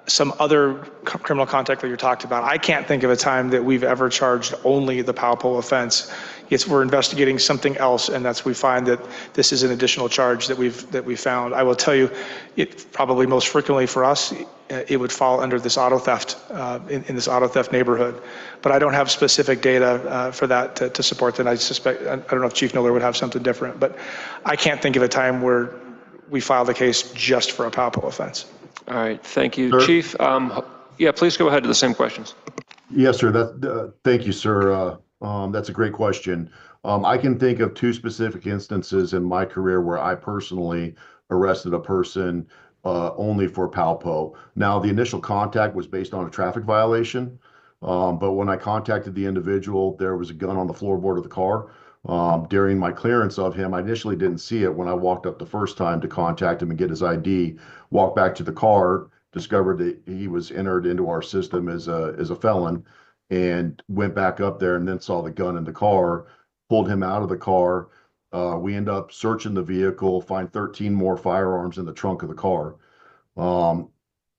some other criminal conduct that you talked about. I can't think of a time that we've ever charged only the POW offense. We're investigating something else, and we find that this is an additional charge that we found. I will tell you, it probably most frequently for us, it would fall under this auto theft in this auto theft neighborhood. But I don't have specific data for that to support that. I don't know if Chief Noller would have something different, but I can't think of a time where we filed a case just for a POW offense. All right, thank you. Sir? Chief, yeah, please go ahead to the same questions. Yes, sir. Thank you, sir. That's a great question. I can think of two specific instances in my career where I personally arrested a person only for palpo. Now, the initial contact was based on a traffic violation, but when I contacted the individual, there was a gun on the floorboard of the car. During my clearance of him, I initially didn't see it when I walked up the first time to contact him and get his ID. Walked back to the car, discovered that he was entered into our system as a felon and went back up there and then saw the gun in the car, pulled him out of the car. We end up searching the vehicle, find 13 more firearms in the trunk of the car. Um,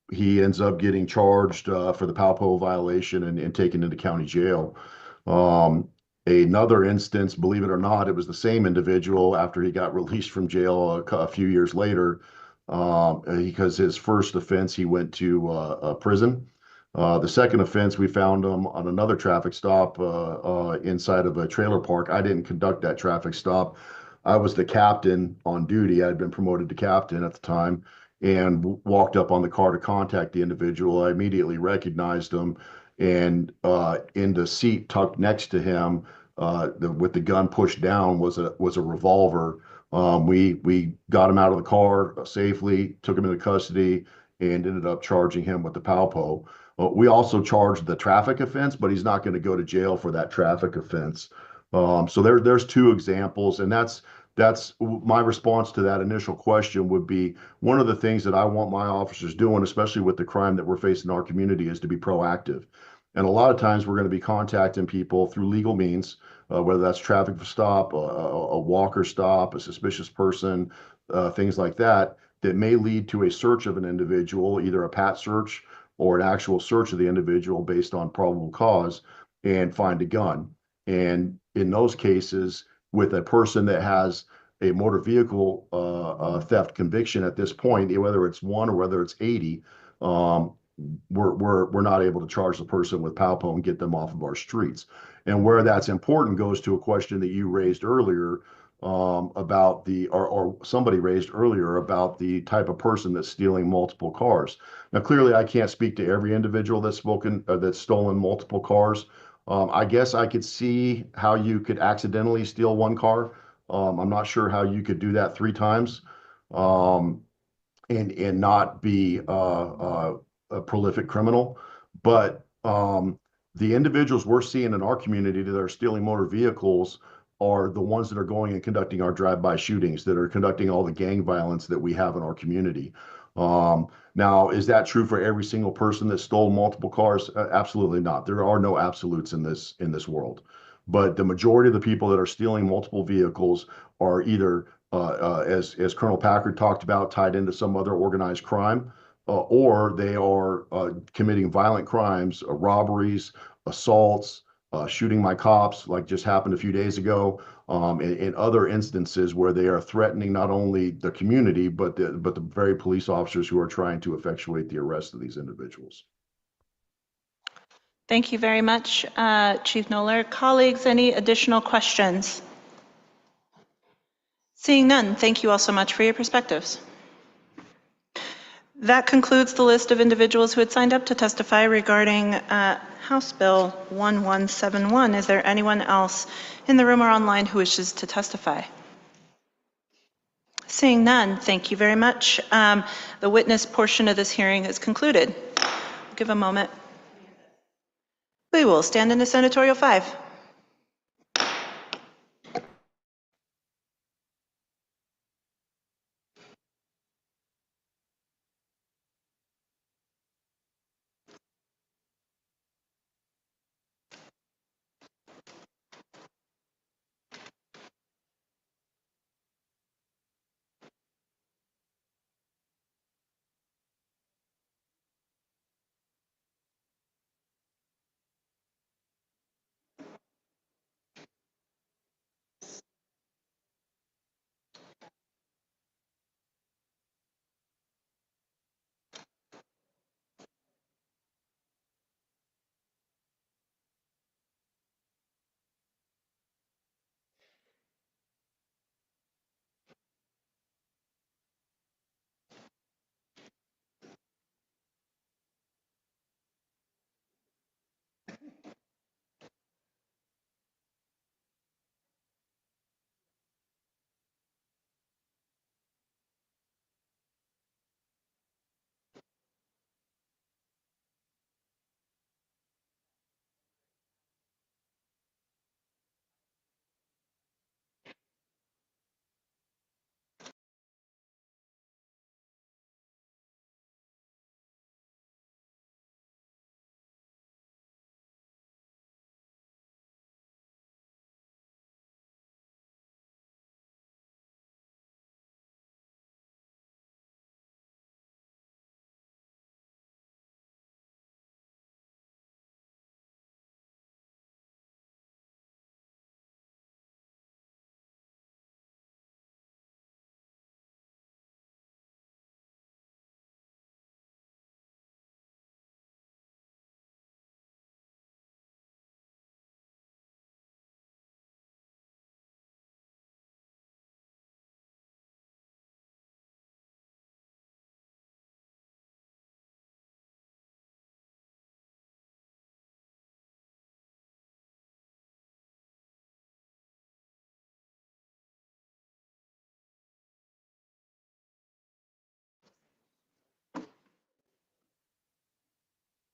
he ends up getting charged for the Palpo violation and taken into county jail. Um, Another instance, believe it or not, it was the same individual after he got released from jail a few years later, because his first offense, he went to prison. The second offense, we found him on another traffic stop inside of a trailer park. I didn't conduct that traffic stop. I was the captain on duty. I had been promoted to captain at the time and walked up on the car to contact the individual. I immediately recognized him, and in the seat tucked next to him, with the gun pushed down, was a revolver. We got him out of the car safely, took him into custody, and ended up charging him with the palpo. We also charged the traffic offense, but he's not going to go to jail for that traffic offense. So there's two examples, and that's my response to that initial question would be one of the things that I want my officers doing, especially with the crime that we're facing in our community, is to be proactive. And a lot of times we're going to be contacting people through legal means, whether that's traffic stop, a walker stop, a suspicious person, things like that, that may lead to a search of an individual, either a pat search or an actual search of the individual based on probable cause, and find a gun. And in those cases, with a person that has a motor vehicle theft conviction at this point, whether it's one or whether it's 80, we're not able to charge the person with palpo and get them off of our streets. And where that's important goes to a question that you raised earlier about or somebody raised earlier about the type of person that's stealing multiple cars. Now, clearly, I can't speak to every individual that's stolen multiple cars. I guess I could see how you could accidentally steal one car. I'm not sure how you could do that 3 times and not be a prolific criminal. But the individuals we're seeing in our community that are stealing motor vehicles are the ones that are going and conducting our drive-by shootings, that are conducting all the gang violence that we have in our community. Now, is that true for every single person that stole multiple cars? Absolutely not. There are no absolutes in this world. But the majority of the people that are stealing multiple vehicles are either, as Colonel Packard talked about, tied into some other organized crime, or they are committing violent crimes, robberies, assaults, shooting my cops, like just happened a few days ago, and other instances where they are threatening not only the community, but the very police officers who are trying to effectuate the arrest of these individuals. Thank you very much, Chief Knoller. Colleagues, any additional questions? Seeing none, thank you all so much for your perspectives. That concludes the list of individuals who had signed up to testify regarding House Bill 1171. Is there anyone else in the room or online who wishes to testify? Seeing none, thank you very much. The witness portion of this hearing is concluded. I'll give a moment. We will stand into senatorial 5.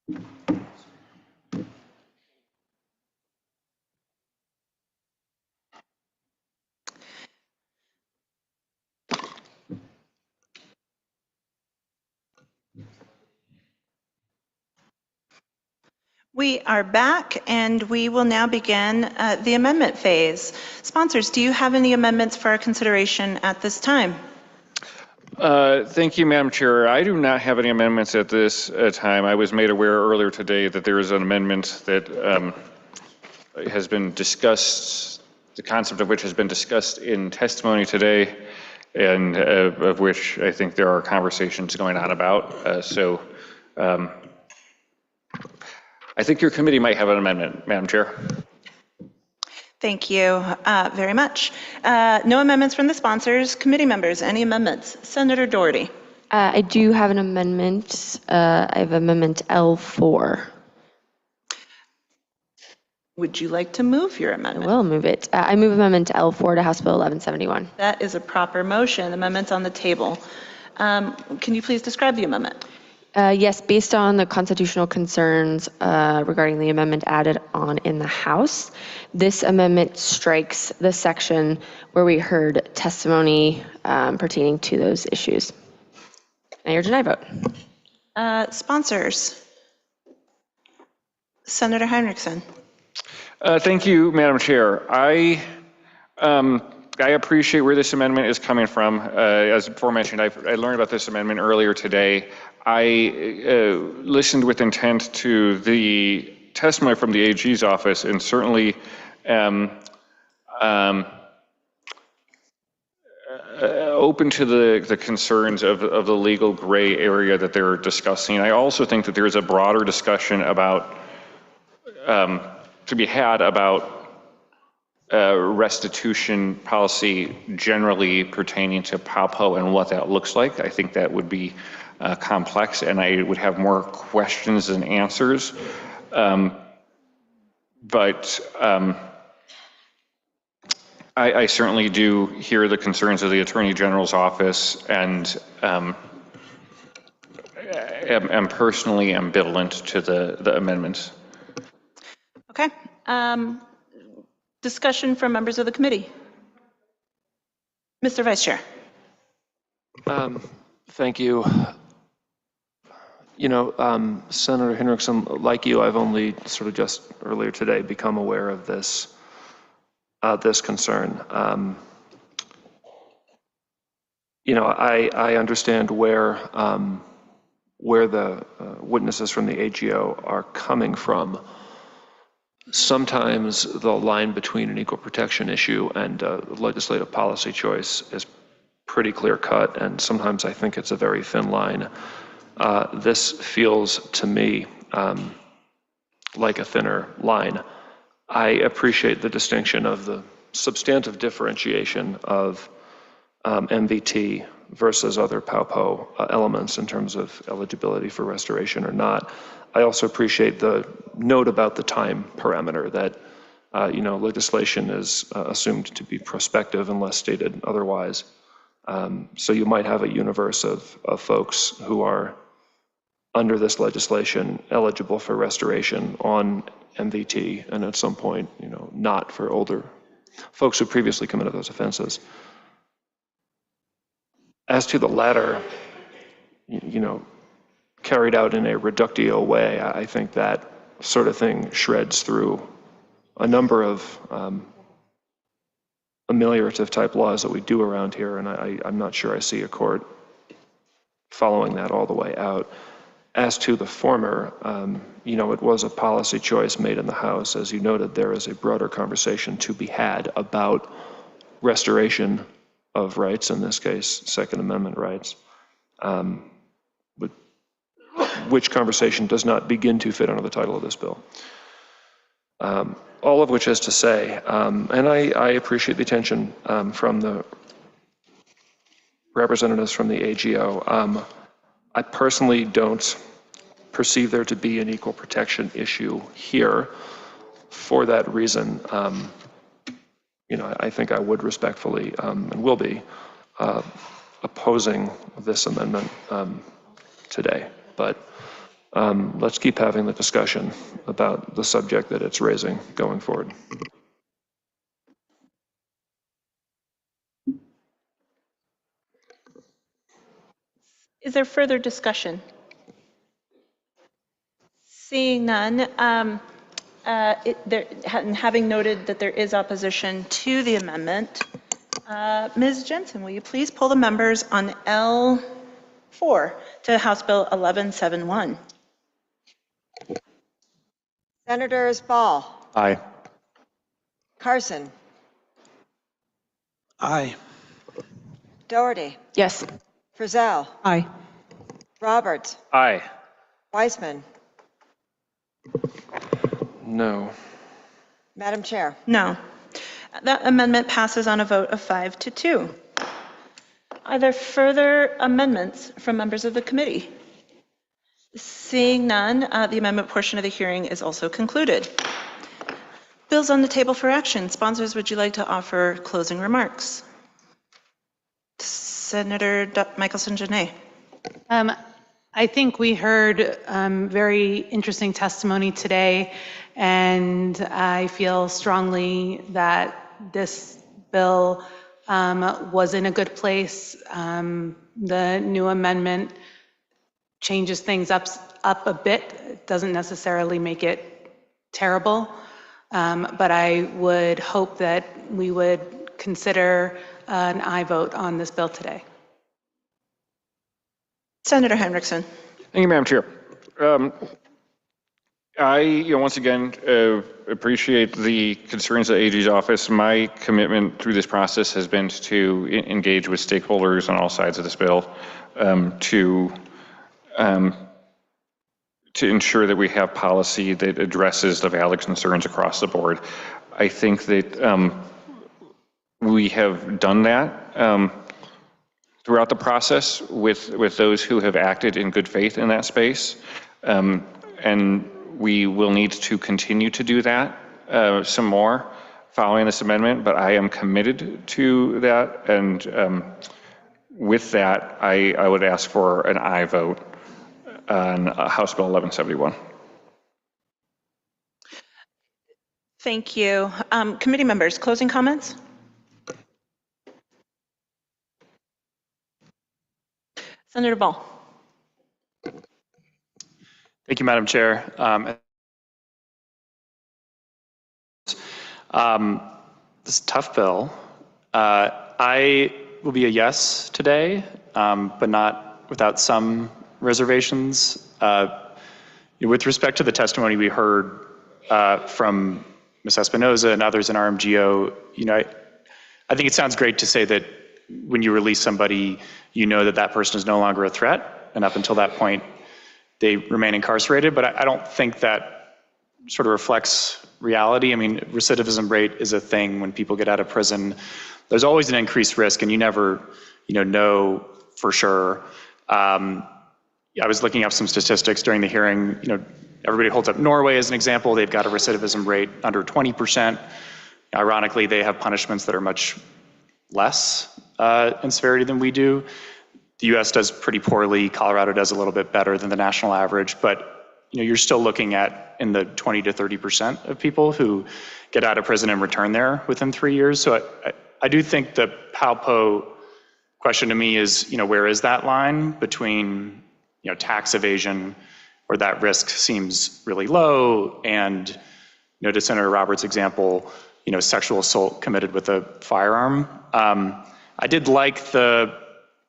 We are back, and we will now begin the amendment phase. Sponsors, do you have any amendments for our consideration at this time? Thank you, Madam Chair. I do not have any amendments at this time. I was made aware earlier today that there is an amendment that has been discussed, the concept of which has been discussed in testimony today, and of which I think there are conversations going on about. I think your committee might have an amendment, Madam Chair. Thank you very much. No amendments from the sponsors. Committee members, any amendments? Senator Doherty. I do have an amendment. I have amendment L4. Would you like to move your amendment? I will move it. I move amendment L4 to House Bill 1171. That is a proper motion. Amendments on the table. Can you please describe the amendment? Yes, based on the constitutional concerns regarding the amendment added on in the House, this amendment strikes the section where we heard testimony pertaining to those issues. I urge an aye vote. Sponsors. Senator Heinrichsen. Thank you, Madam Chair. I appreciate where this amendment is coming from. As aforementioned, I learned about this amendment earlier today. I listened with intent to the testimony from the AG's office, and certainly open to the concerns of the legal gray area that they're discussing. I also think that there's a broader discussion about to be had about restitution policy generally pertaining to PALPO and what that looks like. I think that would be complex, and I would have more questions than answers. I certainly do hear the concerns of the Attorney General's office, and am personally ambivalent to the amendments. Okay. Discussion from members of the committee. Mr. Vice Chair. Thank you. You know, Senator Henriksen, like you, I've only sort of just earlier today become aware of this this concern. You know, I understand where the witnesses from the AGO are coming from. Sometimes the line between an equal protection issue and a legislative policy choice is pretty clear cut, and sometimes I think it's a very thin line. This feels to me like a thinner line. I appreciate the distinction of the substantive differentiation of MVT versus other PALPO elements in terms of eligibility for restoration or not. I also appreciate the note about the time parameter that you know, legislation is assumed to be prospective unless stated otherwise. So you might have a universe of folks who are under this legislation eligible for restoration on MVT, and at some point, you know, not for older folks who previously committed those offenses. As to the latter, you know, carried out in a reductio way, I think that sort of thing shreds through a number of ameliorative type laws that we do around here, and I'm not sure I see a court following that all the way out. As to the former, you know, it was a policy choice made in the House. As you noted, there is a broader conversation to be had about restoration of rights, in this case, Second Amendment rights, which conversation does not begin to fit under the title of this bill. All of which is to say, and I appreciate the attention from the representatives from the AGO. I personally don't perceive there to be an equal protection issue here. For that reason, you know, I think I would respectfully and will be opposing this amendment today. But let's keep having the discussion about the subject that it's raising going forward. Is there further discussion? Seeing none, having noted that there is opposition to the amendment, Ms. Jensen, will you please poll the members on L4 to House Bill 1171? Senators Ball, Aye. Carson, Aye. Doherty, Yes. Frizzell, Aye. Roberts, Aye. Weissman. No. Madam Chair. No. That amendment passes on a vote of 5-2. Are there further amendments from members of the committee? Seeing none, the amendment portion of the hearing is also concluded. Bills on the table for action. Sponsors, would you like to offer closing remarks? Senator Michelson-Jeannet. I think we heard very interesting testimony today, and I feel strongly that this bill was in a good place. The new amendment changes things up a bit. It doesn't necessarily make it terrible, but I would hope that we would consider an aye vote on this bill today. Senator Henriksen. Thank you, Madam Chair. I, once again, appreciate the concerns of the AG's office. My commitment through this process has been to engage with stakeholders on all sides of this bill to ensure that we have policy that addresses the valid concerns across the board. I think that we have done that throughout the process with those who have acted in good faith in that space. And we will need to continue to do that some more following this amendment, but I am committed to that. And with that, I would ask for an aye vote on House Bill 1171. Thank you. Committee members, closing comments? Senator Ball. Thank you, Madam Chair. This is a tough bill. I will be a yes today, but not without some reservations. With respect to the testimony we heard from Ms. Espinoza and others in RMGO, I think it sounds great to say that when you release somebody, you know that that person is no longer a threat, and up until that point, they remain incarcerated. But I don't think that sort of reflects reality. I mean, recidivism rate is a thing when people get out of prison. There's always an increased risk, and you never, know for sure. I was looking up some statistics during the hearing. Everybody holds up Norway as an example. They've got a recidivism rate under 20%. Ironically, they have punishments that are much less in severity than we do. The US does pretty poorly. Colorado does a little bit better than the national average, but you're still looking at in the 20 to 30% of people who get out of prison and return there within 3 years. So I do think the PALPO question to me is, where is that line between, tax evasion, where that risk seems really low, and, to Senator Roberts' example, sexual assault committed with a firearm. I did like the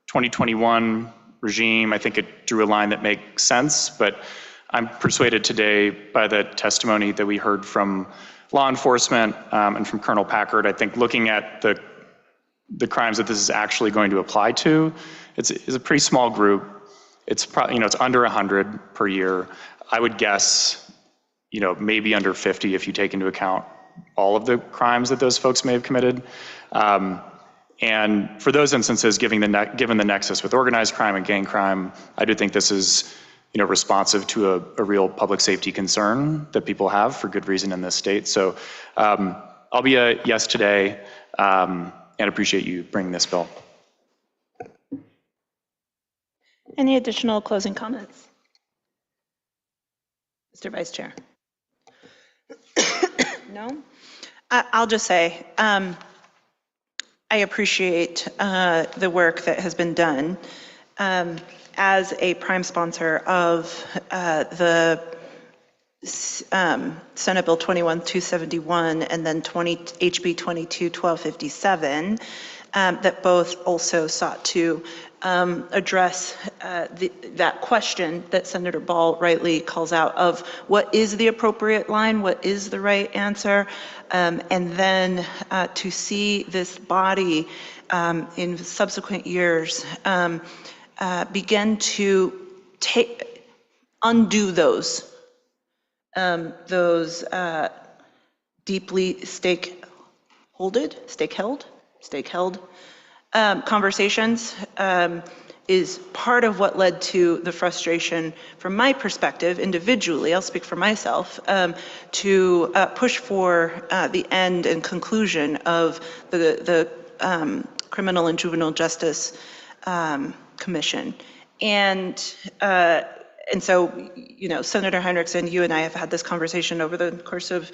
2021 regime. I think it drew a line that makes sense, but I'm persuaded today by the testimony that we heard from law enforcement and from Colonel Packard. I think looking at the crimes that this is actually going to apply to, it's a pretty small group. It's probably, it's under 100 per year. I would guess, maybe under 50 if you take into account all of the crimes that those folks may have committed. And for those instances, given the nexus with organized crime and gang crime, I do think this is, responsive to a real public safety concern that people have for good reason in this state. So I'll be a yes today and appreciate you bringing this bill. Any additional closing comments? Mr. Vice Chair. No? I'll just say, I appreciate the work that has been done. As a prime sponsor of the Senate Bill 21271 and then HB 22-1257, that both also sought to address that question that Senator Ball rightly calls out of what is the appropriate line, what is the right answer, and then to see this body in subsequent years begin to undo those deeply stake-held conversations is part of what led to the frustration from my perspective individually, I'll speak for myself, to push for the end and conclusion of the Criminal and Juvenile Justice Commission. And so, you know, Senator Heinrichsen, you and I have had this conversation over the course of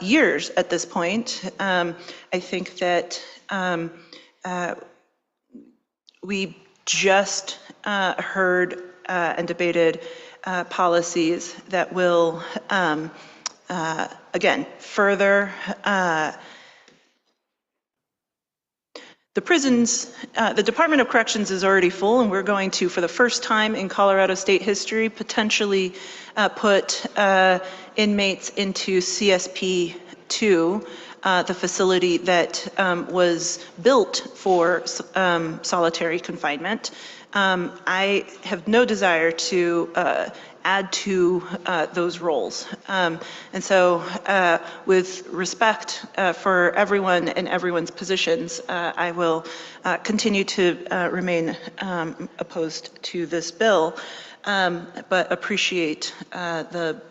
years at this point. I think that we just heard and debated policies that will, again, further the prisons. The Department of Corrections is already full, and we're going to, for the first time in Colorado state history, potentially put inmates into CSP 2, the facility that was built for solitary confinement. I have no desire to add to those roles. And so with respect for everyone and everyone's positions, I will continue to remain opposed to this bill, but appreciate the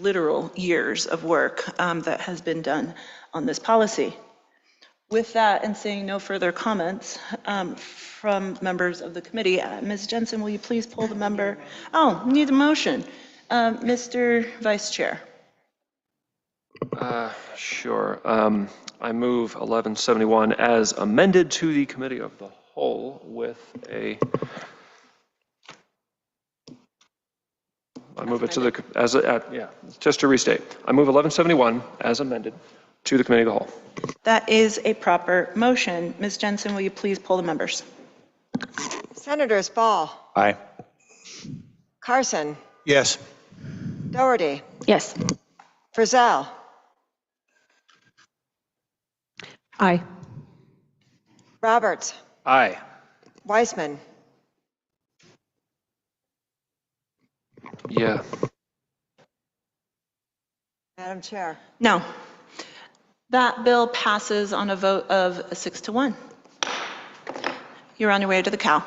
literal years of work that has been done on this policy. With that, and seeing no further comments from members of the committee, Ms. Jensen, will you please pull the member? Oh, need a motion. Mr. Vice Chair. Sure. I move 1171 as amended to the Committee of the Whole with a. I move it to the, just to restate. I move 1171 as amended to the Committee of the Whole. That is a proper motion. Ms. Jensen, will you please pull the members? Senators Ball. Aye. Carson. Yes. Doherty. Yes. Frizzell. Aye. Roberts. Aye. Weissman. Yeah. Madam Chair. No. That bill passes on a vote of 6-1. You're on your way to the cow.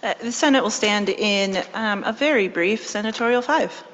The Senate will stand in a very brief senatorial 5.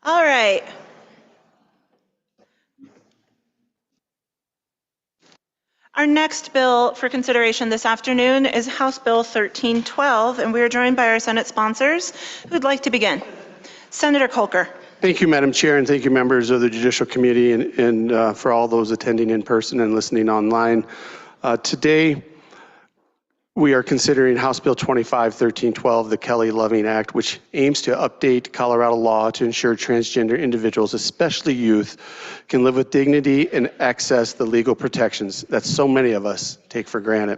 All right. Our next bill for consideration this afternoon is House Bill 1312, and we are joined by our Senate sponsors who'd like to begin. Senator Kolker. Thank you, Madam Chair, and thank you, members of the Judicial Committee, and for all those attending in person and listening online. Today, we are considering House Bill 25-1312, the Kelly-Loving Act, which aims to update Colorado law to ensure transgender individuals, especially youth, can live with dignity and access the legal protections that so many of us take for granted.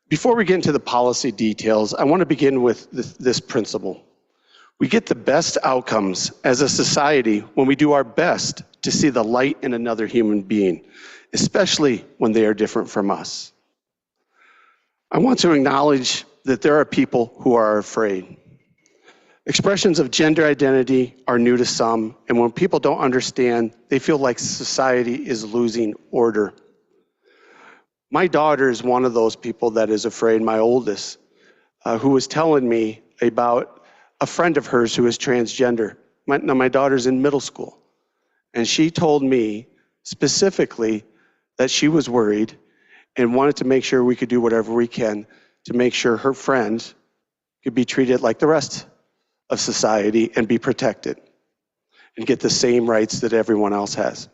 Before we get into the policy details, I want to begin with this principle. We get the best outcomes as a society when we do our best to see the light in another human being, especially when they are different from us. I want to acknowledge that there are people who are afraid. Expressions of gender identity are new to some, and when people don't understand, they feel like society is losing order. My daughter is one of those people that is afraid, my oldest, who was telling me about a friend of hers who is transgender. My daughter's in middle school, and she told me specifically that she was worried and wanted to make sure we could do whatever we can to make sure her friend could be treated like the rest of society and be protected and get the same rights that everyone else has.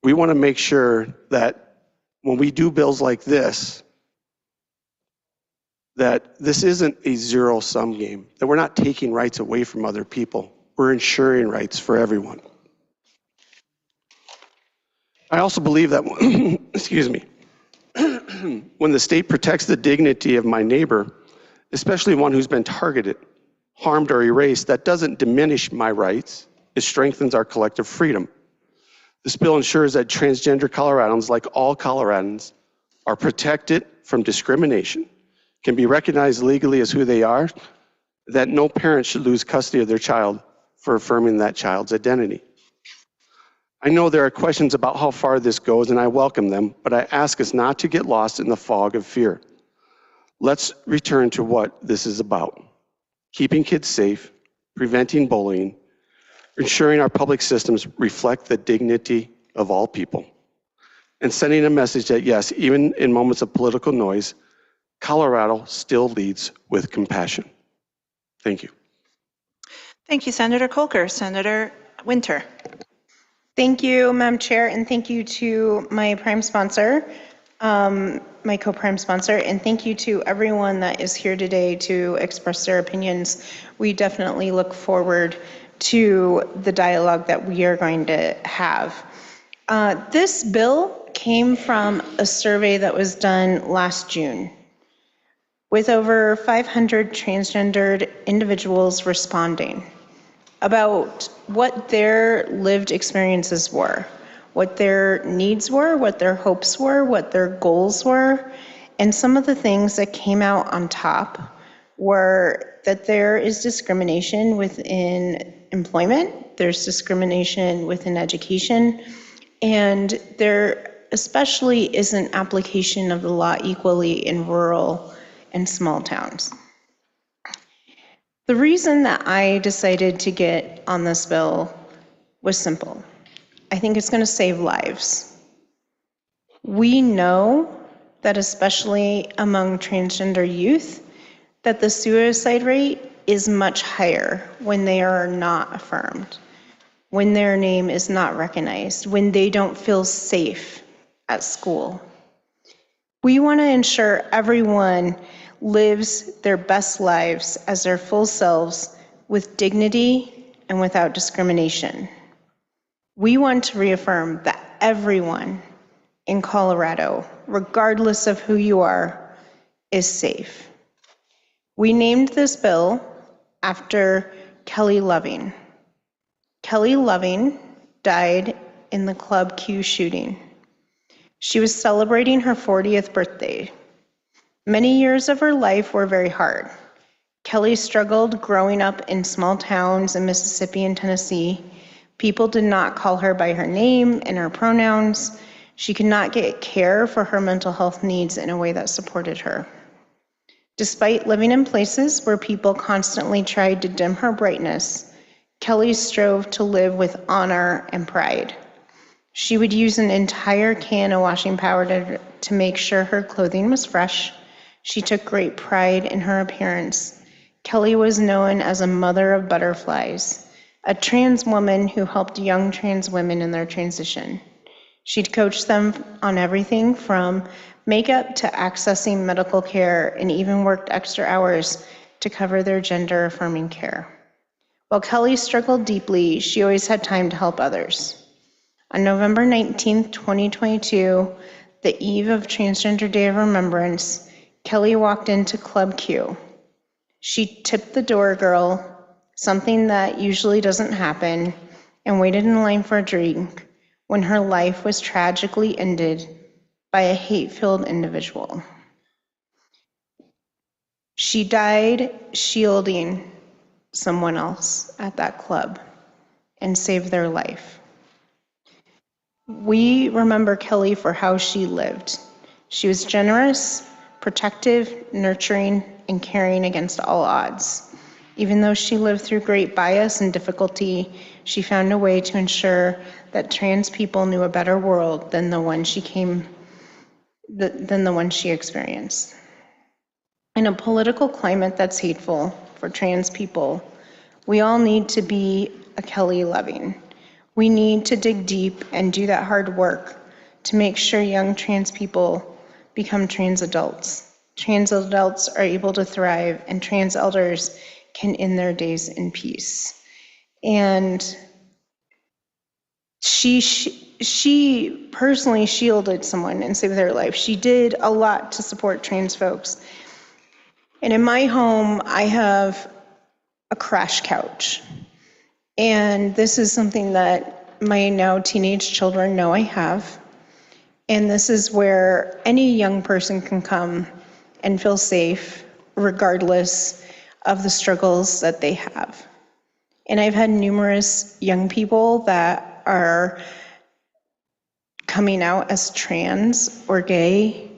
We want to make sure that when we do bills like this, that this isn't a zero-sum game, that we're not taking rights away from other people. We're ensuring rights for everyone. I also believe that, excuse me, when the state protects the dignity of my neighbor, especially one who's been targeted, harmed, or erased, that doesn't diminish my rights. It strengthens our collective freedom. This bill ensures that transgender Coloradans, like all Coloradans, are protected from discrimination, can be recognized legally as who they are, that no parent should lose custody of their child for affirming that child's identity. I know there are questions about how far this goes, and I welcome them, but I ask us not to get lost in the fog of fear. Let's return to what this is about: keeping kids safe, preventing bullying, ensuring our public systems reflect the dignity of all people, and sending a message that, yes, even in moments of political noise, Colorado still leads with compassion. Thank you. Thank you, Senator Kolker. Senator Winter. Thank you, Madam Chair, and thank you to my prime sponsor, my co-prime sponsor, and thank you to everyone that is here today to express their opinions. We definitely look forward to the dialogue that we are going to have. This bill came from a survey that was done last June with over 500 transgendered individuals responding about what their lived experiences were, what their needs were, what their hopes were, what their goals were. And some of the things that came out on top were that there is discrimination within employment, there's discrimination within education, and there especially isn't application of the law equally in rural and small towns. The reason that I decided to get on this bill was simple. I think it's going to save lives. We know that especially among transgender youth, that the suicide rate is much higher when they are not affirmed, when their name is not recognized, when they don't feel safe at school. We want to ensure everyone lives their best lives as their full selves with dignity and without discrimination. We want to reaffirm that everyone in Colorado, regardless of who you are, is safe. We named this bill after Kelly Loving. Kelly Loving died in the Club Q shooting. She was celebrating her 40th birthday. Many years of her life were very hard. Kelly struggled growing up in small towns in Mississippi and Tennessee. People did not call her by her name and her pronouns. She could not get care for her mental health needs in a way that supported her. Despite living in places where people constantly tried to dim her brightness, Kelly strove to live with honor and pride. She would use an entire can of washing powder to make sure her clothing was fresh. She took great pride in her appearance. Kelly was known as a mother of butterflies, a trans woman who helped young trans women in their transition. She'd coach them on everything from makeup to accessing medical care, and even worked extra hours to cover their gender-affirming care. While Kelly struggled deeply, she always had time to help others. On November 19, 2022, the eve of Transgender Day of Remembrance, Kelly walked into Club Q. She tipped the door girl, something that usually doesn't happen, and waited in line for a drink when her life was tragically ended by a hate-filled individual. She died shielding someone else at that club and saved their life. We remember Kelly for how she lived. She was generous, protective, nurturing, and caring against all odds. Even though she lived through great bias and difficulty, she found a way to ensure that trans people knew a better world than the one she experienced. In a political climate that's hateful for trans people, we all need to be a Kelly Loving. We need to dig deep and do that hard work to make sure young trans people become trans adults. Trans adults are able to thrive, and trans elders can end their days in peace. And she personally shielded someone and saved their life. She did a lot to support trans folks. And in my home, I have a crash couch. And this is something that my now teenage children know I have. And this is where any young person can come and feel safe, regardless of the struggles that they have. And I've had numerous young people that are coming out as trans or gay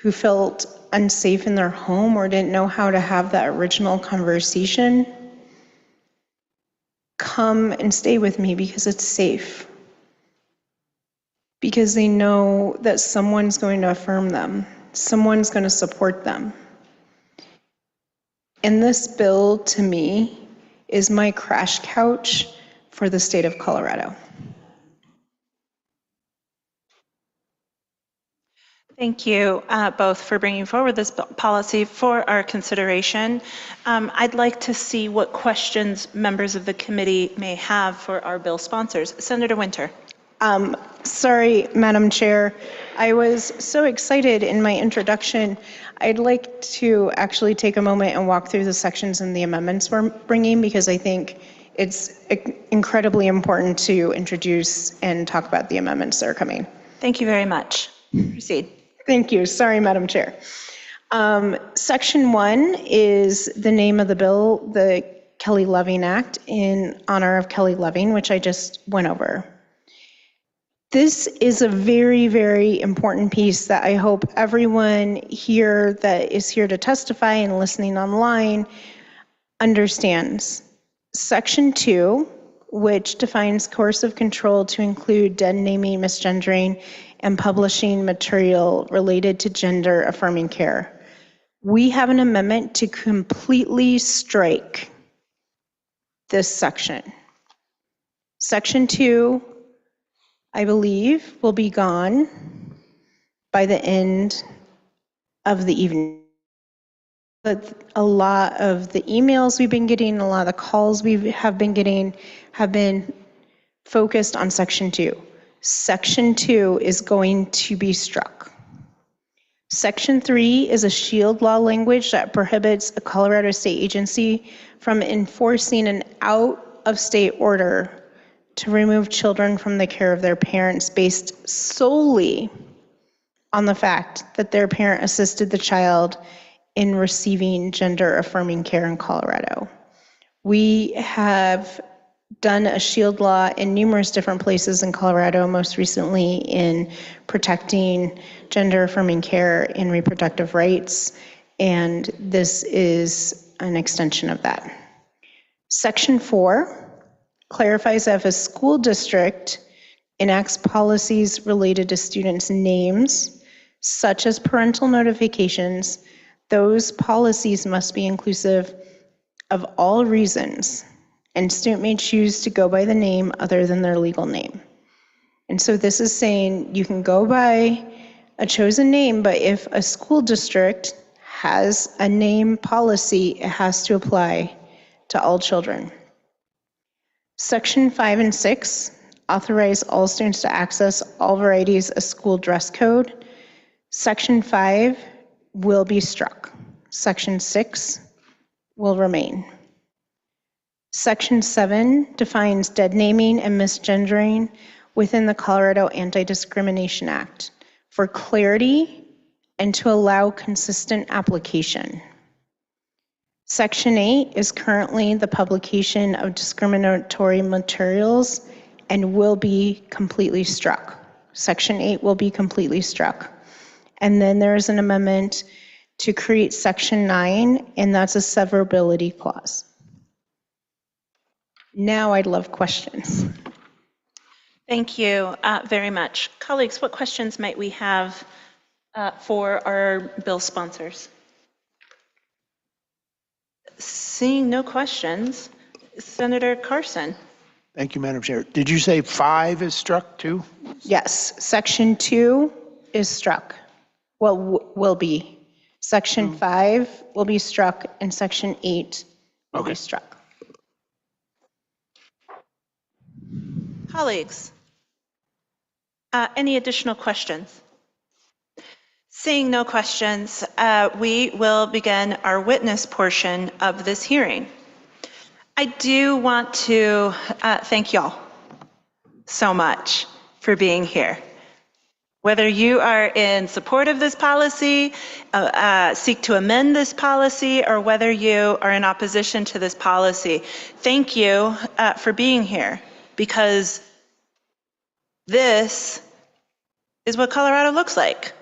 who felt unsafe in their home or didn't know how to have that original conversation come and stay with me because it's safe. Because they know that someone's going to affirm them, someone's going to support them. And this bill, to me, is my crash couch for the state of Colorado. Thank you both for bringing forward this policy for our consideration. I'd like to see what questions members of the committee may have for our bill sponsors. Senator Winter. Sorry, Madam Chair. I was so excited in my introduction. I'd like to actually take a moment and walk through the sections and the amendments we're bringing, because I think it's incredibly important to introduce and talk about the amendments that are coming. Thank you very much. Proceed. Thank you. Sorry, Madam Chair. Section 1 is the name of the bill, the Kelly Loving Act, in honor of Kelly Loving, which I just went over. This is a very, very important piece that I hope everyone here that is here to testify and listening online understands. Section 2, which defines coercive control to include dead naming, misgendering, and publishing material related to gender affirming care. We have an amendment to completely strike this section. Section 2, I believe, will be gone by the end of the evening. But a lot of the emails we've been getting, a lot of the calls we have been getting have been focused on Section 2. Section 2 is going to be struck. Section 3 is a shield law language that prohibits a Colorado state agency from enforcing an out-of-state order to remove children from the care of their parents based solely on the fact that their parent assisted the child in receiving gender affirming care in Colorado. We have done a shield law in numerous different places in Colorado, most recently in protecting gender affirming care in reproductive rights, and this is an extension of that. Section 4 clarifies that if a school district enacts policies related to students' names, such as parental notifications, those policies must be inclusive of all reasons, and student may choose to go by the name other than their legal name. And so this is saying you can go by a chosen name, but if a school district has a name policy, it has to apply to all children. Section 5 and 6 authorize all students to access all varieties of school dress code. Section 5 will be struck. Section 6 will remain. Section 7 defines dead naming and misgendering within the Colorado Anti-Discrimination Act for clarity and to allow consistent application. Section 8 is currently the publication of discriminatory materials and will be completely struck. Section 8 will be completely struck. And then there is an amendment to create Section 9, and that's a severability clause. Now I'd love questions. Thank you very much. Colleagues, what questions might we have for our bill sponsors? Seeing no questions, Senator Carson. Thank you, Madam Chair. Did you say 5 is struck too? Yes, Section 2 is struck. Well, will be. Section 5 will be struck, and Section 8 will be struck. Colleagues, any additional questions? Seeing no questions, we will begin our witness portion of this hearing. I do want to thank y'all so much for being here. Whether you are in support of this policy, seek to amend this policy, or whether you are in opposition to this policy, thank you for being here, because this is what Colorado looks like.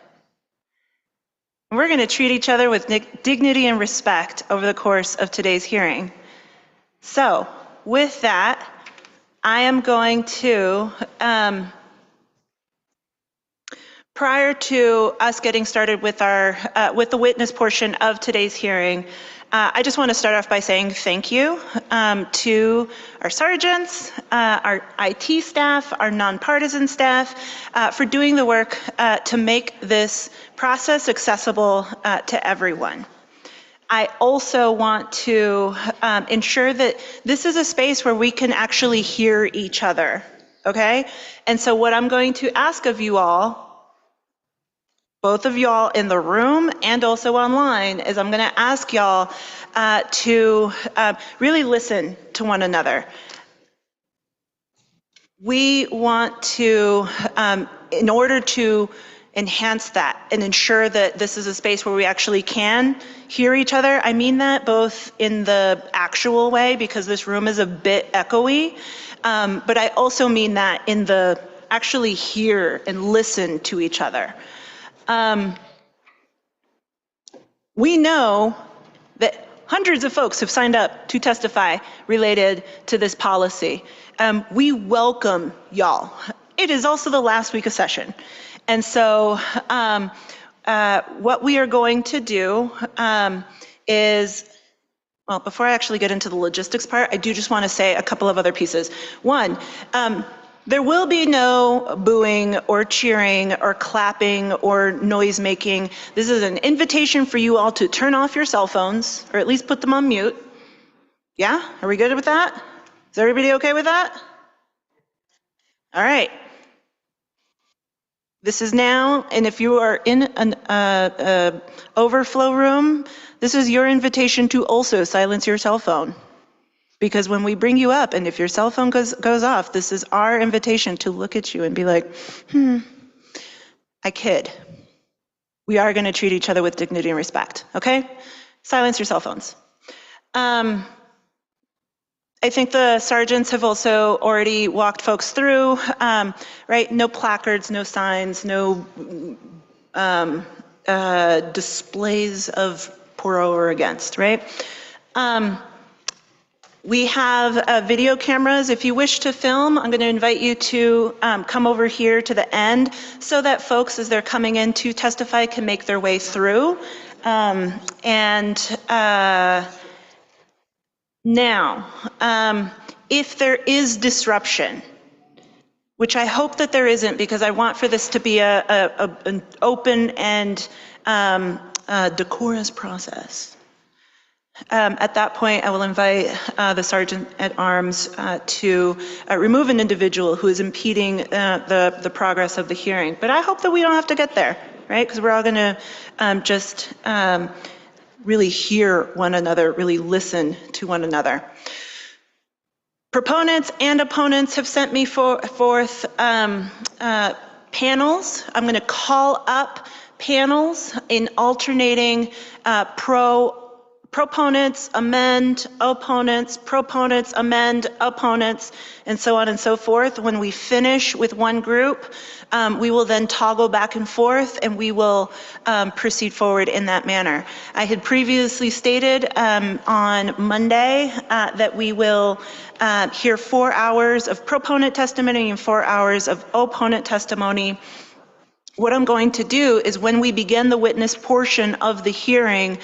We're going to treat each other with dignity and respect over the course of today's hearing. So, with that, I am going to, prior to us getting started with our with the witness portion of today's hearing, I just want to start off by saying thank you to our sergeants, our IT staff, our nonpartisan staff, for doing the work to make this process accessible to everyone. I also want to ensure that this is a space where we can actually hear each other, okay? And so what I'm going to ask of you all, both of y'all in the room and also online, is I'm going to ask y'all to really listen to one another. We want to, in order to enhance that and ensure that this is a space where we actually can hear each other. I mean that both in the actual way, because this room is a bit echoey, but I also mean that in the actually hear and listen to each other. We know that hundreds of folks have signed up to testify related to this policy. We welcome y'all. It is also the last week of session. And so what we are going to do is, well, before I actually get into the logistics part, I do just want to say a couple of other pieces. One, there will be no booing or cheering or clapping or noise making. This is an invitation for you all to turn off your cell phones, or at least put them on mute. Yeah, are we good with that? Is everybody okay with that? All right. This is now, and if you are in an overflow room, this is your invitation to also silence your cell phone. Because when we bring you up, and if your cell phone goes off, this is our invitation to look at you and be like, I kid. We are going to treat each other with dignity and respect, okay? Silence your cell phones. I think the sergeants have also already walked folks through, right? No placards, no signs, no displays of pro or against, right? We have video cameras. If you wish to film, I'm going to invite you to come over here to the end so that folks, as they're coming in to testify, can make their way through. Now, if there is disruption, which I hope that there isn't, because I want for this to be an open and decorous process. At that point, I will invite the Sergeant at Arms to remove an individual who is impeding the progress of the hearing. But I hope that we don't have to get there, right? Because we're all going to just really hear one another, really listen to one another. Proponents and opponents have sent me forth panels. I'm going to call up panels in alternating proponents, amend, opponents, proponents, amend, opponents, and so on and so forth. When we finish with one group, we will then toggle back and forth, and we will proceed forward in that manner. I had previously stated on Monday that we will hear 4 hours of proponent testimony and 4 hours of opponent testimony. What I'm going to do is, when we begin the witness portion of the hearing,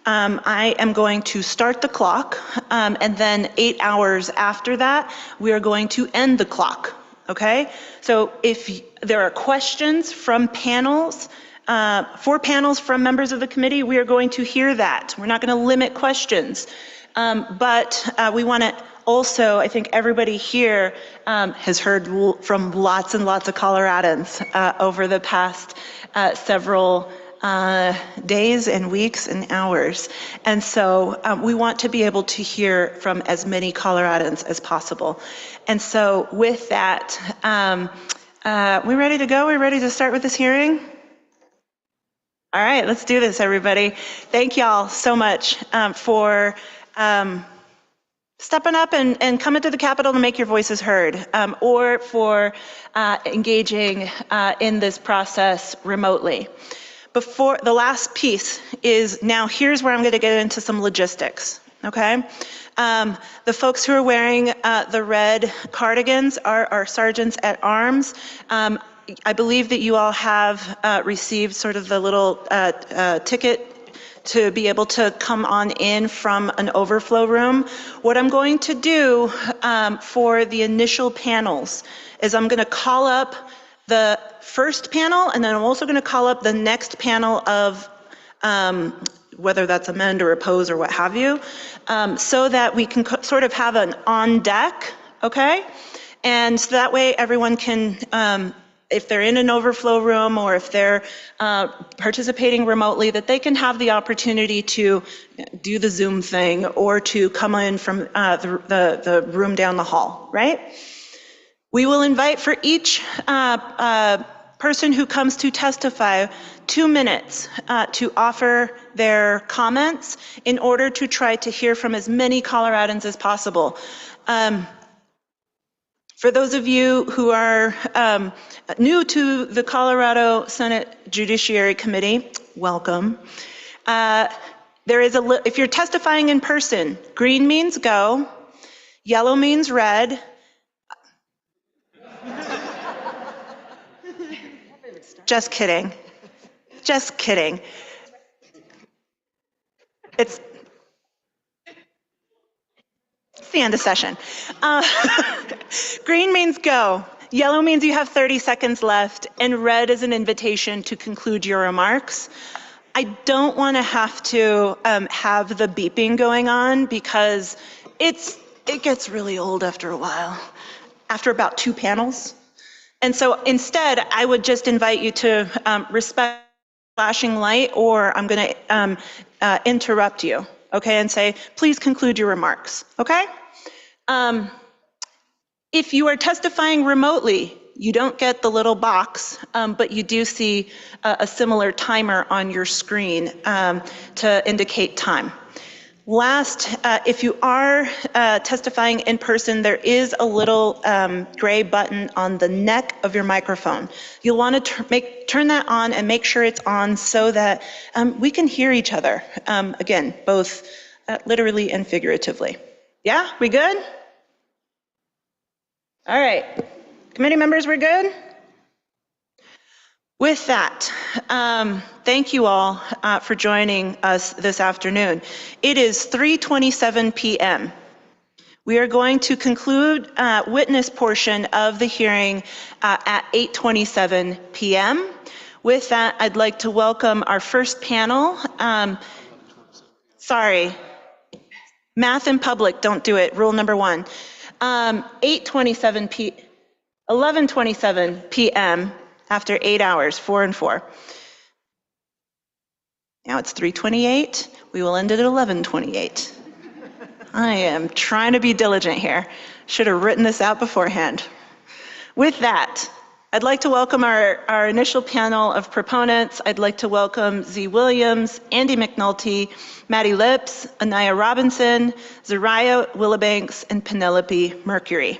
I am going to start the clock, and then 8 hours after that, we are going to end the clock, okay? So if there are questions from panels, 4 panels from members of the committee, we are going to hear that. We're not going to limit questions, but we want to also, I think everybody here has heard from lots and lots of Coloradans over the past several days and weeks and hours. And so we want to be able to hear from as many Coloradans as possible. And so with that, we ready to go? We ready to start with this hearing? All right, let's do this, everybody. Thank y'all so much for stepping up and coming to the Capitol to make your voices heard, or for engaging in this process remotely. Before the last piece is, now here's where I'm going to get into some logistics, okay? The folks who are wearing the red cardigans are our sergeants at arms. I believe that you all have received sort of the little ticket to be able to come on in from an overflow room. What I'm going to do for the initial panels is I'm going to call up the first panel, and then I'm also going to call up the next panel of whether that's amend or oppose or what have you, so that we can sort of have an on deck, okay? And so that way everyone can, if they're in an overflow room or if they're participating remotely, that they can have the opportunity to do the Zoom thing or to come in from the room down the hall, right? We will invite for each person who comes to testify 2 minutes to offer their comments in order to try to hear from as many Coloradans as possible. For those of you who are new to the Colorado Senate Judiciary Committee, welcome. There is if you're testifying in person, green means go, yellow means red. Just kidding. Just kidding. It's the end of session. Green means go. Yellow means you have 30 seconds left, and red is an invitation to conclude your remarks. I don't want to have to have the beeping going on, because it gets really old after a while, after about 2 panels. And so instead, I would just invite you to respect flashing light, or I'm going to interrupt you, okay, and say, please conclude your remarks, okay? If you are testifying remotely, you don't get the little box, but you do see a similar timer on your screen to indicate time. Last, if you are testifying in person, there is a little gray button on the neck of your microphone. You'll want to turn that on and make sure it's on so that we can hear each other, again, both literally and figuratively. Yeah, we good? All right, committee members, we're good? With that, thank you all for joining us this afternoon. It is 3:27 p.m. We are going to conclude witness portion of the hearing at 8:27 p.m. With that, I'd like to welcome our first panel. Sorry, math in public, don't do it, rule number 1. 11:27 p.m. after 8 hours, 4 and 4. Now it's 3:28. We will end it at 11:28. I am trying to be diligent here. Should have written this out beforehand. With that, I'd like to welcome our initial panel of proponents. I'd like to welcome Z. Williams, Andy McNulty, Maddie Lips, Anaya Robinson, Zariah Willibanks, and Penelope Mercury.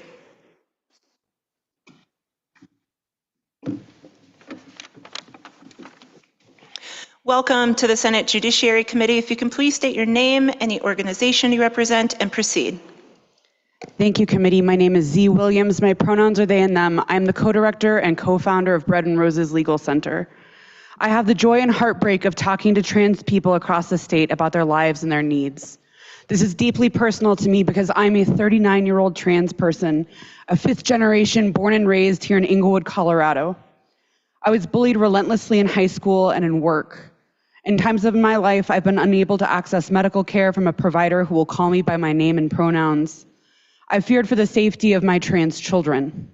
Welcome to the Senate Judiciary Committee. If you can please state your name, any organization you represent, and proceed. Thank you, committee. My name is Z. Williams. My pronouns are they and them. I'm the co-director and co-founder of Bread and Roses Legal Center. I have the joy and heartbreak of talking to trans people across the state about their lives and their needs. This is deeply personal to me because I'm a 39-year-old trans person, a 5th generation born and raised here in Inglewood, Colorado. I was bullied relentlessly in high school and in work. In times of my life, I've been unable to access medical care from a provider who will call me by my name and pronouns. I feared for the safety of my trans children.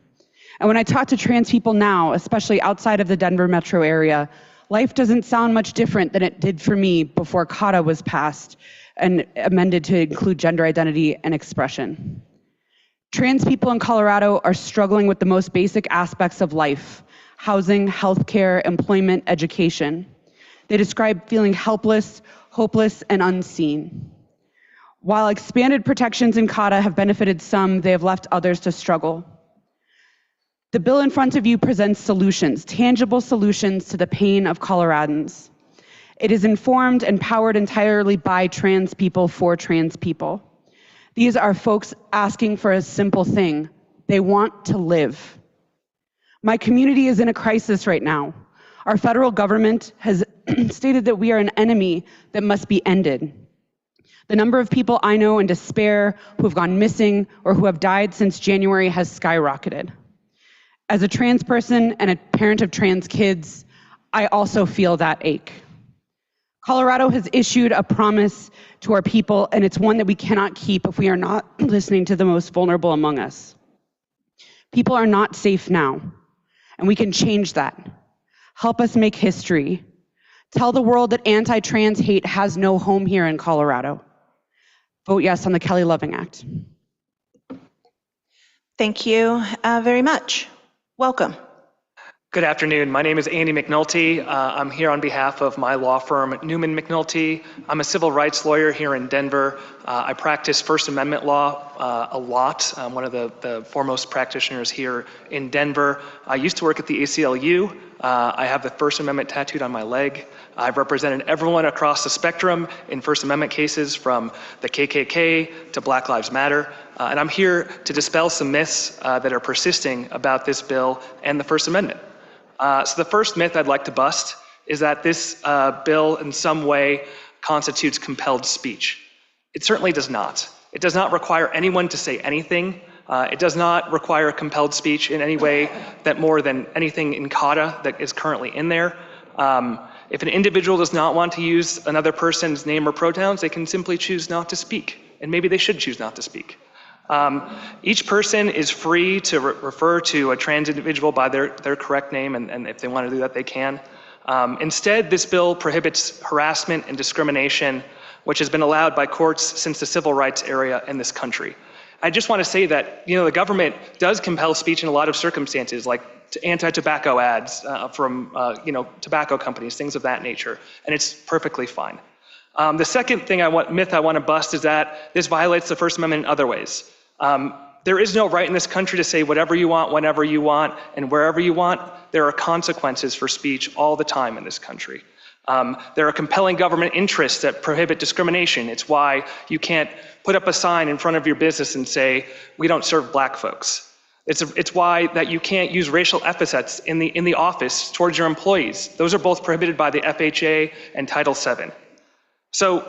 And when I talk to trans people now, especially outside of the Denver metro area, life doesn't sound much different than it did for me before CAUTA was passed and amended to include gender identity and expression. Trans people in Colorado are struggling with the most basic aspects of life: housing, healthcare, employment, education. They describe feeling helpless, hopeless, and unseen. While expanded protections in CAUTA have benefited some, they have left others to struggle. The bill in front of you presents solutions, tangible solutions to the pain of Coloradans. It is informed and powered entirely by trans people for trans people. These are folks asking for a simple thing. They want to live. My community is in a crisis right now. Our federal government has stated that we are an enemy that must be ended. The number of people I know in despair who have gone missing or who have died since January has skyrocketed. As a trans person and a parent of trans kids, I also feel that ache. Colorado has issued a promise to our people, and it's one that we cannot keep if we are not listening to the most vulnerable among us. People are not safe now, and we can change that. Help us make history. Tell the world that anti-trans hate has no home here in Colorado. Vote yes on the Kelly Loving Act. Thank you very much. Welcome. Good afternoon. My name is Andy McNulty. I'm here on behalf of my law firm, Newman McNulty. I'm a civil rights lawyer here in Denver. I practice First Amendment law a lot. I'm one of the foremost practitioners here in Denver. I used to work at the ACLU. I have the First Amendment tattooed on my leg. I've represented everyone across the spectrum in First Amendment cases, from the KKK to Black Lives Matter. And I'm here to dispel some myths that are persisting about this bill and the First Amendment. So the first myth I'd like to bust is that this bill in some way constitutes compelled speech. It certainly does not. It does not require anyone to say anything. It does not require compelled speech in any way that more than anything in CAUTA that is currently in there. If an individual does not want to use another person's name or pronouns, they can simply choose not to speak, and maybe they should choose not to speak. Each person is free to refer to a trans individual by their correct name, and if they want to do that, they can. Instead, this bill prohibits harassment and discrimination which has been allowed by courts since the civil rights era in this country. I just want to say that, the government does compel speech in a lot of circumstances, like anti-tobacco ads from, tobacco companies, things of that nature, and it's perfectly fine. The second myth I want to bust is that this violates the First Amendment in other ways. There is no right in this country to say whatever you want, whenever you want, and wherever you want. There are consequences for speech all the time in this country. There are compelling government interests that prohibit discrimination. It's why you can't put up a sign in front of your business and say, "We don't serve black folks." It's why that you can't use racial epithets in the office towards your employees. Those are both prohibited by the FHA and Title VII. So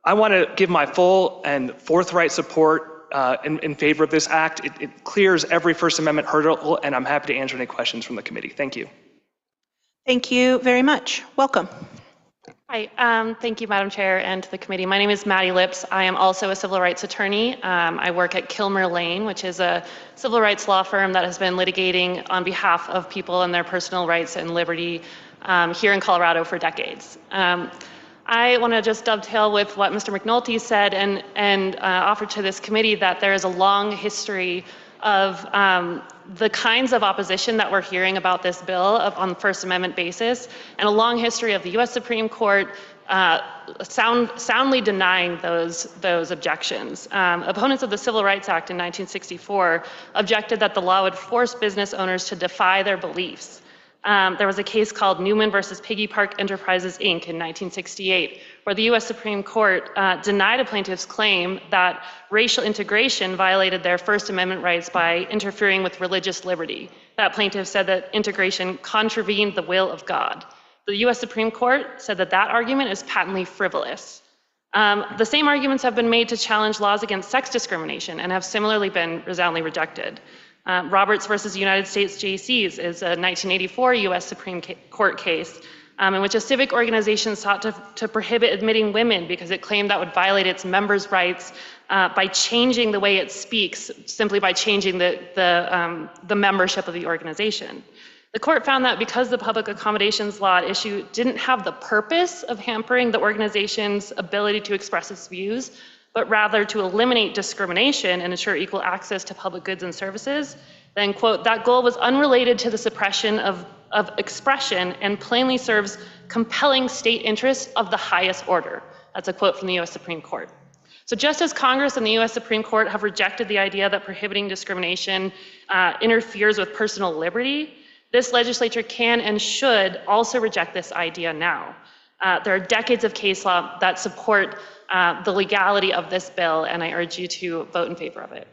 I want to give my full and forthright support in favor of this act. It clears every First Amendment hurdle, and I'm happy to answer any questions from the committee. Thank you. Thank you very much. Welcome. Hi, thank you, Madam Chair, and to the committee. My name is Maddie Lips. I am also a civil rights attorney. I work at Kilmer Lane, which is a civil rights law firm that has been litigating on behalf of people and their personal rights and liberty here in Colorado for decades. I want to just dovetail with what Mr. McNulty said and offer to this committee that there is a long history of the kinds of opposition that we're hearing about this bill on the First Amendment basis, and a long history of the U.S. Supreme Court soundly denying those objections. Opponents of the Civil Rights Act in 1964 objected that the law would force business owners to defy their beliefs. There was a case called Newman versus Piggy Park Enterprises, Inc. in 1968, where the U.S. Supreme Court denied a plaintiff's claim that racial integration violated their First Amendment rights by interfering with religious liberty. That plaintiff said that integration contravened the will of God. The U.S. Supreme Court said that that argument is patently frivolous. The same arguments have been made to challenge laws against sex discrimination and have similarly been resoundingly rejected. Roberts versus United States JCs is a 1984 U.S. Supreme Court case in which a civic organization sought to prohibit admitting women because it claimed that would violate its members' rights by changing the way it speaks, simply by changing the membership of the organization. The court found that because the public accommodations law at issue didn't have the purpose of hampering the organization's ability to express its views, but rather to eliminate discrimination and ensure equal access to public goods and services, then, quote, that goal was unrelated to the suppression of expression and plainly serves compelling state interests of the highest order. That's a quote from the U.S. Supreme Court. So just as Congress and the U.S. Supreme Court have rejected the idea that prohibiting discrimination interferes with personal liberty, this legislature can and should also reject this idea now. There are decades of case law that support the legality of this bill, and I urge you to vote in favor of it.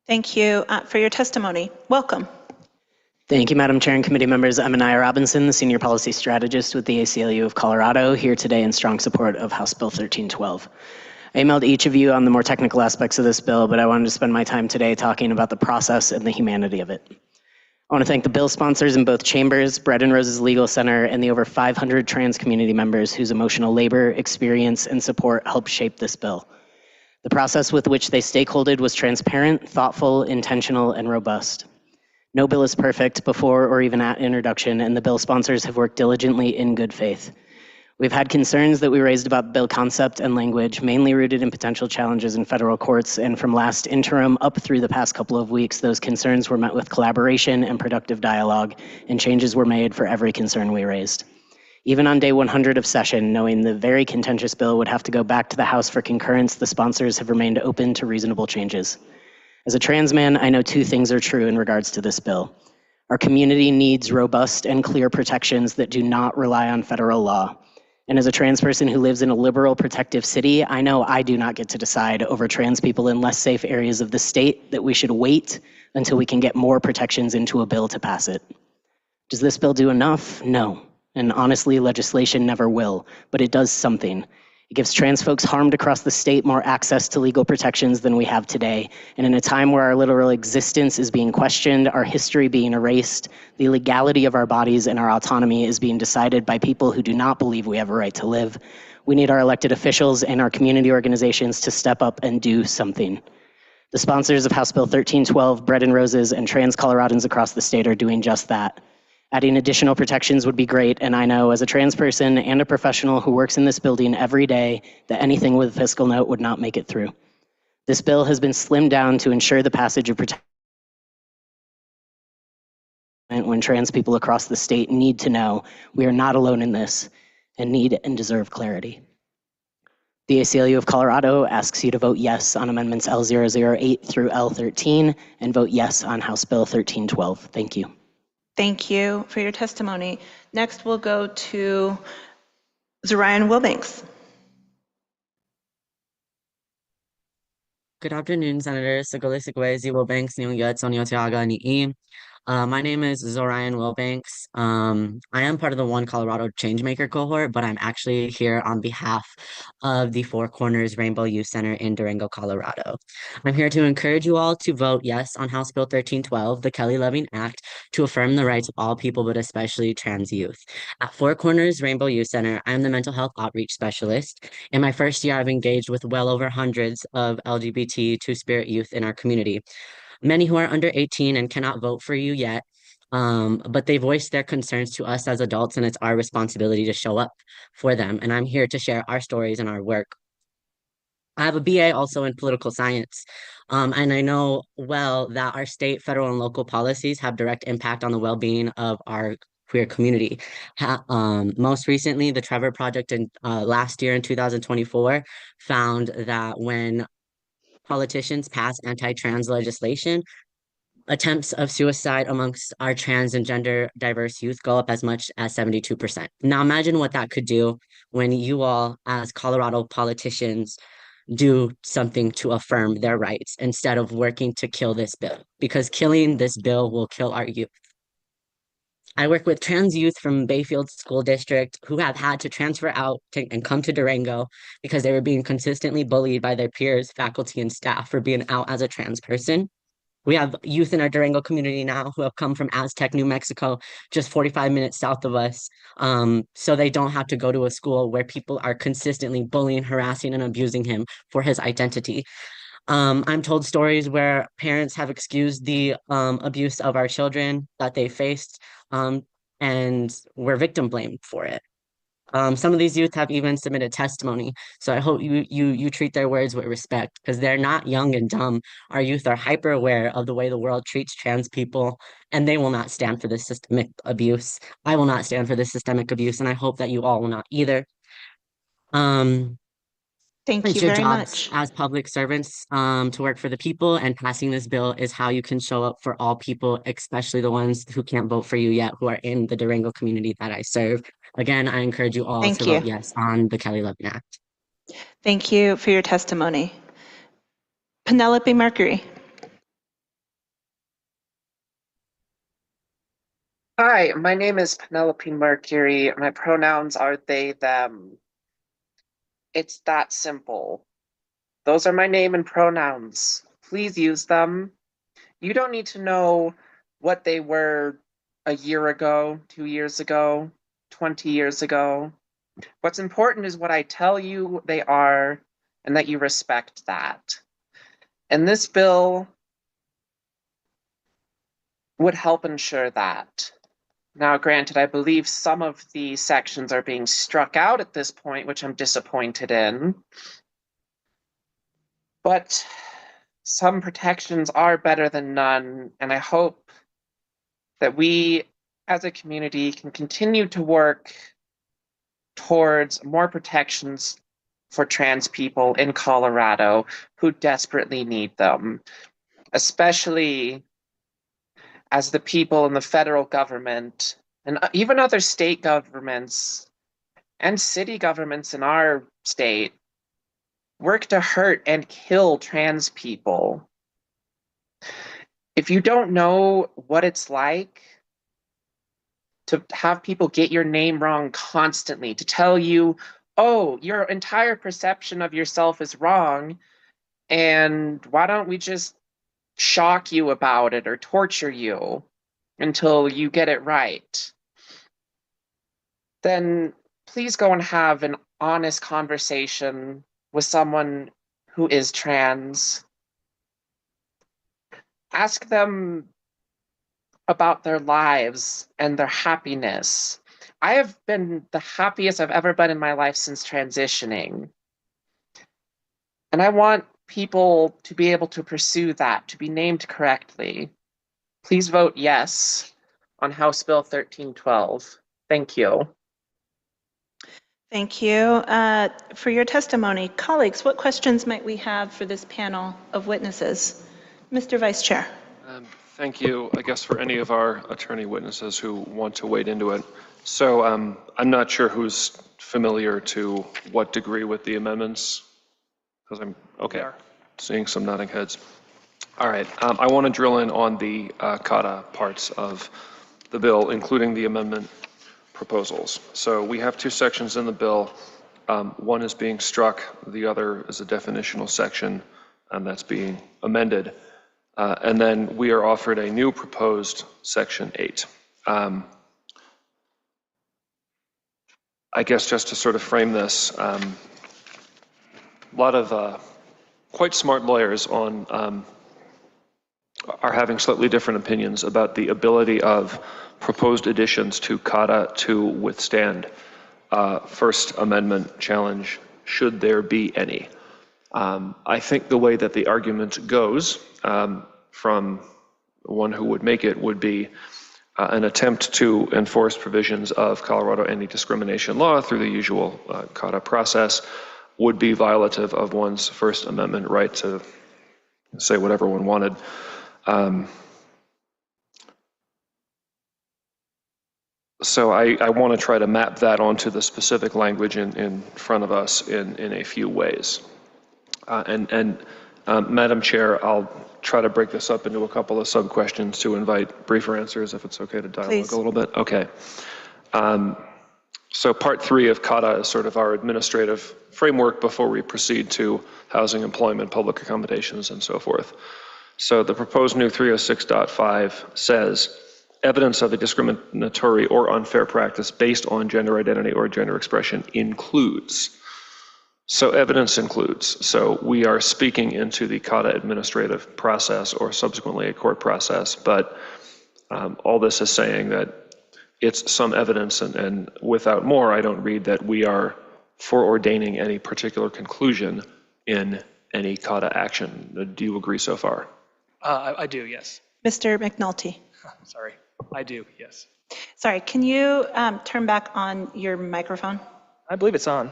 Thank you for your testimony. Welcome. Thank you, Madam Chair and committee members. I'm Anaya Robinson, the Senior Policy Strategist with the ACLU of Colorado, here today in strong support of House Bill 1312. I emailed each of you on the more technical aspects of this bill, but I wanted to spend my time today talking about the process and the humanity of it. I want to thank the bill sponsors in both chambers, Bread and Roses Legal Center, and the over 500 trans community members whose emotional labor, experience, and support helped shape this bill. The process with which they stakeholded was transparent, thoughtful, intentional, and robust. No bill is perfect before or even at introduction, and the bill sponsors have worked diligently in good faith. We've had concerns that we raised about bill concept and language, mainly rooted in potential challenges in federal courts, and from last interim up through the past couple of weeks, those concerns were met with collaboration and productive dialogue, and changes were made for every concern we raised. Even on day 100 of session, knowing the very contentious bill would have to go back to the House for concurrence, the sponsors have remained open to reasonable changes. As a trans man, I know two things are true in regards to this bill. Our community needs robust and clear protections that do not rely on federal law. And as a trans person who lives in a liberal, protective city, I know I do not get to decide over trans people in less safe areas of the state, that we should wait until we can get more protections into a bill to pass it. Does this bill do enough? No. And honestly, legislation never will, but it does something. It gives trans folks harmed across the state more access to legal protections than we have today. And in a time where our literal existence is being questioned, our history being erased, the legality of our bodies and our autonomy is being decided by people who do not believe we have a right to live, we need our elected officials and our community organizations to step up and do something. The sponsors of House Bill 1312, Bread and Roses, and trans Coloradans across the state are doing just that. Adding additional protections would be great, and I know as a trans person and a professional who works in this building every day that anything with a fiscal note would not make it through. This bill has been slimmed down to ensure the passage of protection when trans people across the state need to know we are not alone in this and need and deserve clarity. The ACLU of Colorado asks you to vote yes on amendments L008 through L13 and vote yes on House Bill 1312. Thank you. Thank you for your testimony. Next, we'll go to Zorian Wilbanks. Good afternoon, Senators. Sigolisigwe, Wilbanks, Nyong'yet, Sonia Tiaga, Ni'i. My name is Zorian Wilbanks. I am part of the One Colorado Changemaker cohort, but I'm actually here on behalf of the Four Corners Rainbow Youth Center in Durango, Colorado. I'm here to encourage you all to vote yes on House Bill 1312, the Kelly-Loving Act, to affirm the rights of all people, but especially trans youth. At Four Corners Rainbow Youth Center, I'm the mental health outreach specialist. In my first year, I've engaged with well over hundreds of LGBT Two-Spirit youth in our community. Many who are under 18 and cannot vote for you yet, but they voice their concerns to us as adults, and it's our responsibility to show up for them. And I'm here to share our stories and our work. I have a BA also in political science, and I know well that our state, federal, and local policies have direct impact on the well-being of our queer community. Most recently, the Trevor Project in last year in 2024 found that when politicians pass anti-trans legislation, attempts of suicide amongst our trans and gender diverse youth go up as much as 72%. Now imagine what that could do when you all, as Colorado politicians, do something to affirm their rights instead of working to kill this bill, because killing this bill will kill our youth. I work with trans youth from Bayfield School District who have had to transfer out and come to Durango because they were being consistently bullied by their peers, faculty, and staff for being out as a trans person. We have youth in our Durango community now who have come from Aztec, New Mexico, just 45 minutes south of us, so they don't have to go to a school where people are consistently bullying, harassing, and abusing him for his identity. I'm told stories where parents have excused the abuse of our children that they faced, and were victim blamed for it. Some of these youth have even submitted testimony, so I hope you treat their words with respect, because they're not young and dumb. Our youth are hyper aware of the way the world treats trans people, and they will not stand for this systemic abuse. I will not stand for this systemic abuse, and I hope that you all will not either. Thank It's you your very jobs much. as public servants to work for the people, and passing this bill is how you can show up for all people, especially the ones who can't vote for you yet, who are in the Durango community that I serve. Again, I encourage you all to Thank you. vote yes on the Kelly-Loving Act. Thank you for your testimony. Penelope Mercury. Hi, my name is Penelope Mercury. My pronouns are they, them. It's that simple. Those are my name and pronouns. Please use them. You don't need to know what they were a year ago, 2 years ago, 20 years ago. What's important is what I tell you they are, and that you respect that. And this bill would help ensure that. Now, granted, I believe some of the sections are being struck out at this point, which I'm disappointed in. But some protections are better than none, and I hope that we, as a community, can continue to work towards more protections for trans people in Colorado who desperately need them, especially as the people in the federal government and even other state governments and city governments in our state work to hurt and kill trans people. If you don't know what it's like to have people get your name wrong constantly, to tell you, oh, your entire perception of yourself is wrong, and why don't we just shock you about it or torture you until you get it right, then please go and have an honest conversation with someone who is trans. Ask them about their lives and their happiness. I have been the happiest I've ever been in my life since transitioning. And I want people to be able to pursue that, to be named correctly. Please vote yes on House Bill 1312. Thank you. Thank you for your testimony. Colleagues, what questions might we have for this panel of witnesses? Mr. Vice Chair. Thank you, I guess, for any of our attorney witnesses who want to wade into it. So I'm not sure who's familiar to what degree with the amendments, because I'm, okay, seeing some nodding heads. All right, I want to drill in on the CADA parts of the bill, including the amendment proposals. So we have two sections in the bill. One is being struck, the other is a definitional section, and that's being amended. And then we are offered a new proposed Section 8. I guess just to sort of frame this, a lot of quite smart lawyers are having slightly different opinions about the ability of proposed additions to CADA to withstand First Amendment challenge, should there be any. I think the way that the argument goes from one who would make it would be an attempt to enforce provisions of Colorado anti-discrimination law through the usual CADA process would be violative of one's First Amendment right to say whatever one wanted. So I want to try to map that onto the specific language in front of us in a few ways. Madam Chair, I'll try to break this up into a couple of sub-questions to invite briefer answers, if it's okay to dialogue Please. a little bit. Okay. So part 3 of CADA is sort of our administrative framework before we proceed to housing, employment, public accommodations, and so forth. So the proposed new 306.5 says, evidence of a discriminatory or unfair practice based on gender identity or gender expression includes. So evidence includes. So we are speaking into the CADA administrative process or subsequently a court process, but all this is saying that it's some evidence, and without more, I don't read that we are foreordaining any particular conclusion in any CADA action. Do you agree so far? I do, yes. Mr. McNulty. Sorry, I do, yes. Sorry, can you turn back on your microphone? I believe it's on.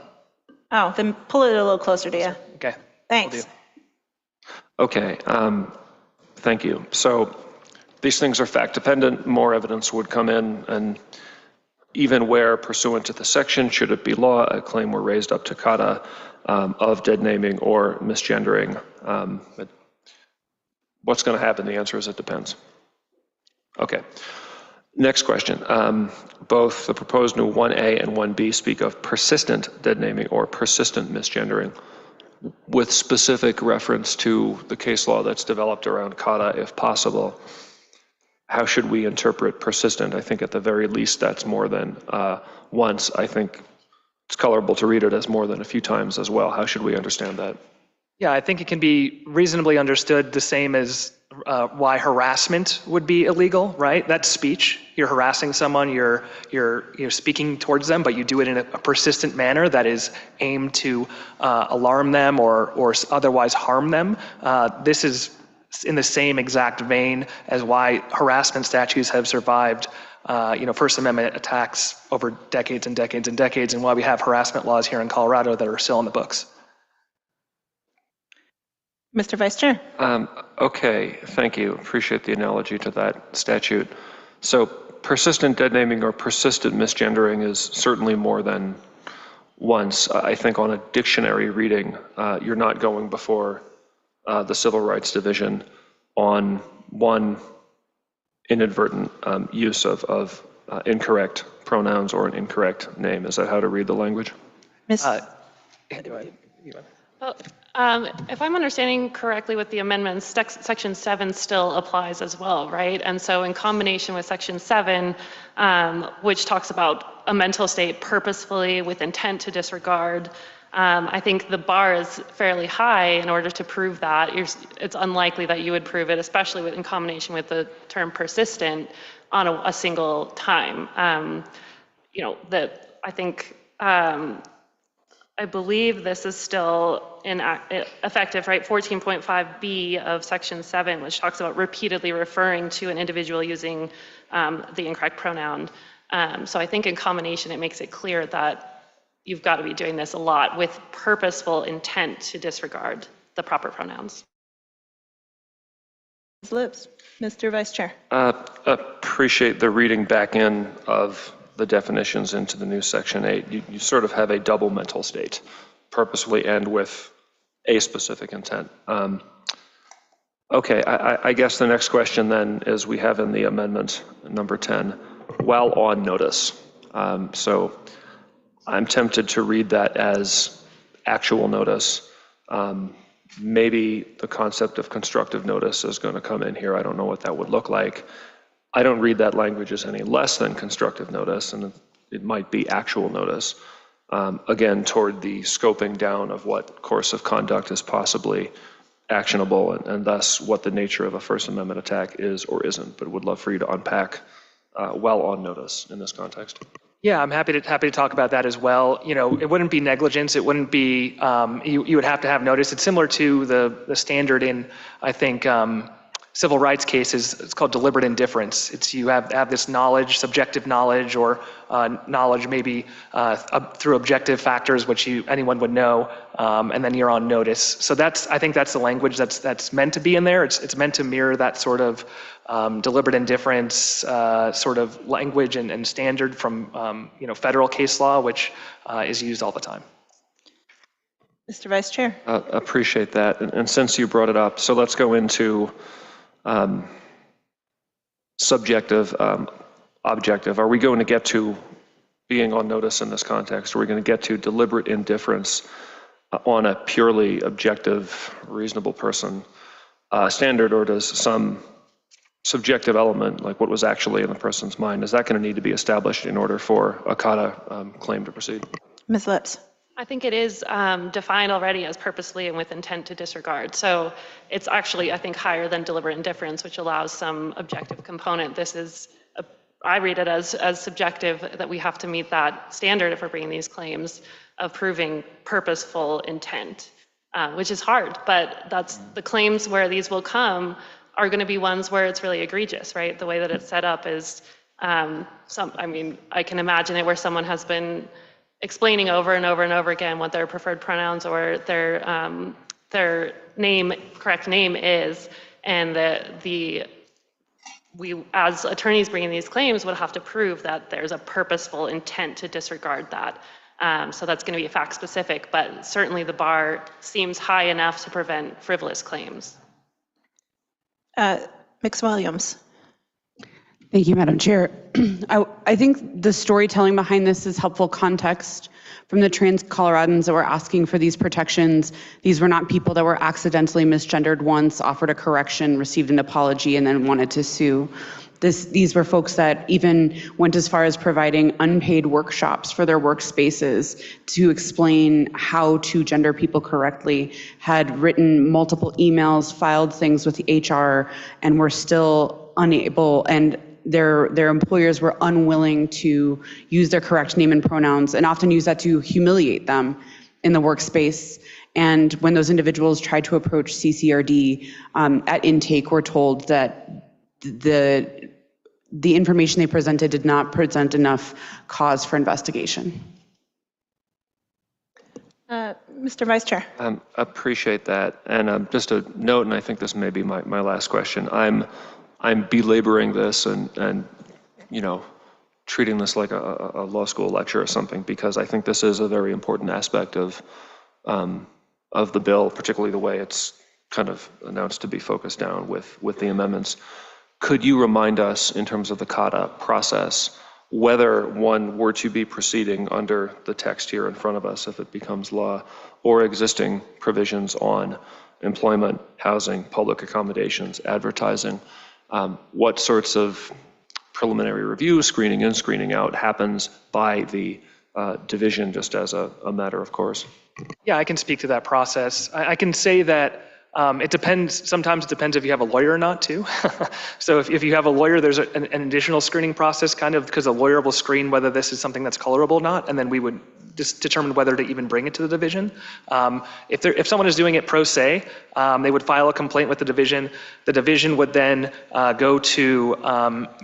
Oh, then pull it a little closer to you. Okay. Thanks. Okay, thank you. So these things are fact dependent. More evidence would come in, and even where pursuant to the section, should it be law, a claim were raised up to CADA of dead naming or misgendering. But what's going to happen? The answer is it depends. Okay. Next question. Both the proposed new 1A and 1B speak of persistent dead naming or persistent misgendering, with specific reference to the case law that's developed around CADA, if possible. How should we interpret persistent? I think at the very least that's more than once. I think it's colorable to read it as more than a few times as well. How should we understand that? Yeah, I think it can be reasonably understood the same as why harassment would be illegal, right? That's speech. You're harassing someone, you're speaking towards them, but you do it in a persistent manner that is aimed to alarm them or otherwise harm them. This is in the same exact vein as why harassment statutes have survived First Amendment attacks over decades and decades and decades, and why we have harassment laws here in Colorado that are still in the books. Mr. Vice Chair. Okay, thank you. Appreciate the analogy to that statute. So persistent dead naming or persistent misgendering is certainly more than once. I think on a dictionary reading, you're not going before the Civil Rights Division on one inadvertent use of incorrect pronouns or an incorrect name. Is that how to read the language? If I'm understanding correctly with the amendments, Section 7 still applies as well, right? And so in combination with Section 7, which talks about a mental state purposefully with intent to disregard, I think the bar is fairly high in order to prove that. It's unlikely that you would prove it, especially in combination with the term persistent on a single time. I think, I believe this is still effective, right? 14.5B of Section 7, which talks about repeatedly referring to an individual using the incorrect pronoun. So I think in combination, it makes it clear that you've got to be doing this a lot with purposeful intent to disregard the proper pronouns. Ms. Lips, Mr. Vice Chair. Appreciate the reading back in of the definitions into the new Section 8. You sort of have a double mental state, purposefully and with a specific intent. Okay, I guess the next question then is we have in the amendment number 10, while on notice. So I'm tempted to read that as actual notice. Maybe the concept of constructive notice is going to come in here. I don't know what that would look like. I don't read that language as any less than constructive notice, and it might be actual notice. Again, toward the scoping down of what course of conduct is possibly actionable, and thus what the nature of a First Amendment attack is or isn't. But would love for you to unpack while on notice in this context. Yeah, I'm happy to talk about that as well. It wouldn't be negligence. It wouldn't be, you would have to have notice. It's similar to the standard in, I think, civil rights cases. It's called deliberate indifference. It's you have this knowledge, subjective knowledge, or knowledge maybe through objective factors, which anyone would know, and then you're on notice. So I think that's the language that's meant to be in there. It's meant to mirror that sort of deliberate indifference sort of language and standard from federal case law, which is used all the time. Mr. Vice Chair. Appreciate that. And since you brought it up, so let's go into subjective, objective. Are we going to get to being on notice in this context? Are we going to get to deliberate indifference on a purely objective, reasonable person standard, or does some subjective element, like what was actually in the person's mind, is that going to need to be established in order for a CADA claim to proceed? Ms. Lips. I think it is defined already as purposely and with intent to disregard. So it's actually, I think, higher than deliberate indifference, which allows some objective component. I read it as subjective, that we have to meet that standard if we're bringing these claims of proving purposeful intent, which is hard, but that's the claims where these will come are going to be ones where it's really egregious, right? The way that it's set up is I can imagine it where someone has been explaining over and over and over again what their preferred pronouns or their correct name is, and we as attorneys bringing these claims would have to prove that there's a purposeful intent to disregard that. So that's going to be fact specific, but certainly the bar seems high enough to prevent frivolous claims. Ms. Williams. Thank you, Madam Chair. I think the storytelling behind this is helpful context from the trans Coloradans that were asking for these protections. These were not people that were accidentally misgendered once, offered a correction, received an apology, and then wanted to sue. These were folks that even went as far as providing unpaid workshops for their workspaces to explain how to gender people correctly, had written multiple emails, filed things with the HR, and were still unable, and their employers were unwilling to use their correct name and pronouns, and often use that to humiliate them in the workspace. And when those individuals tried to approach CCRD at intake, were told that the information they presented did not present enough cause for investigation. Mr. Vice Chair. Appreciate that. And just a note, and I think this may be my last question. I'm belaboring this and treating this like a law school lecture or something, because I think this is a very important aspect of the bill, particularly the way it's kind of announced to be focused down with the amendments. Could you remind us, in terms of the CADA process, whether one were to be proceeding under the text here in front of us, if it becomes law, or existing provisions on employment, housing, public accommodations, advertising, what sorts of preliminary review, screening in, screening out, happens by the division, just as a matter of course? Yeah, I can speak to that process. I can say that it depends. Sometimes it depends if you have a lawyer or not, too. So if you have a lawyer, there's an additional screening process, kind of, because a lawyer will screen whether this is something that's colorable or not, and then we would just determine whether to even bring it to the division. If someone is doing it pro se, they would file a complaint with the division. The division would then go to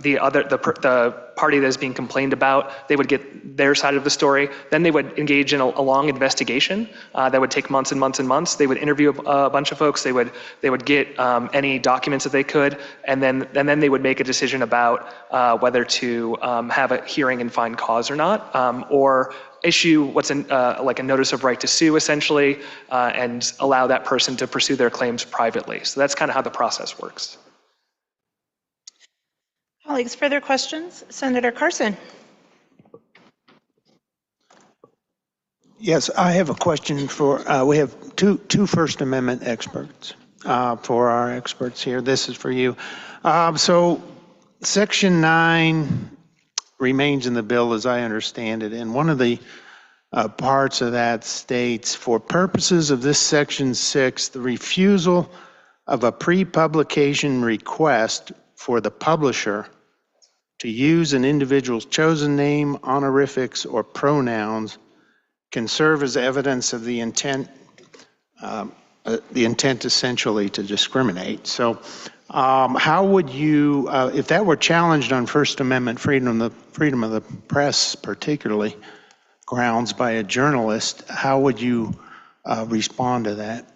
the party that is being complained about. They would get their side of the story. Then they would engage in a long investigation that would take months and months and months. They would interview a bunch of folks. They would get any documents that they could, and then they would make a decision about whether to have a hearing and find cause or not, or issue what's like a notice of right to sue, essentially, and allow that person to pursue their claims privately. So that's kind of how the process works. Colleagues, further questions? Senator Carson. Yes, I have a question for, we have two First Amendment experts for our experts here. This is for you. So Section 9 remains in the bill as I understand it, and one of the parts of that states, for purposes of this Section 6, the refusal of a pre-publication request for the publisher to use an individual's chosen name, honorifics, or pronouns can serve as evidence of the intent essentially to discriminate. So how would you, if that were challenged on First Amendment freedom of the press, particularly grounds by a journalist, how would you respond to that?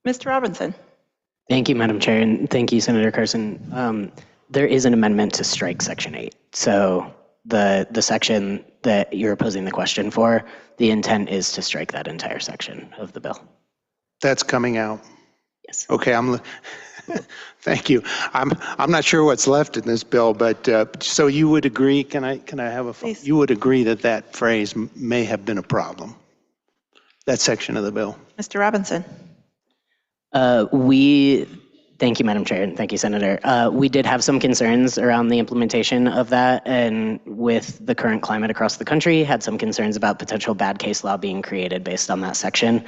Mr. Robinson. Thank you, Madam Chair, and thank you, Senator Carson. There is an amendment to strike Section 8. So the section that you're posing the question for, the intent is to strike that entire section of the bill. That's coming out. Yes. Okay, thank you. I'm not sure what's left in this bill, but so you would agree? Can I have a? Please. You would agree that that phrase may have been a problem? That section of the bill. Mr. Robinson. Thank you, Madam Chair, and thank you, Senator. We did have some concerns around the implementation of that, and with the current climate across the country, had some concerns about potential bad case law being created based on that section.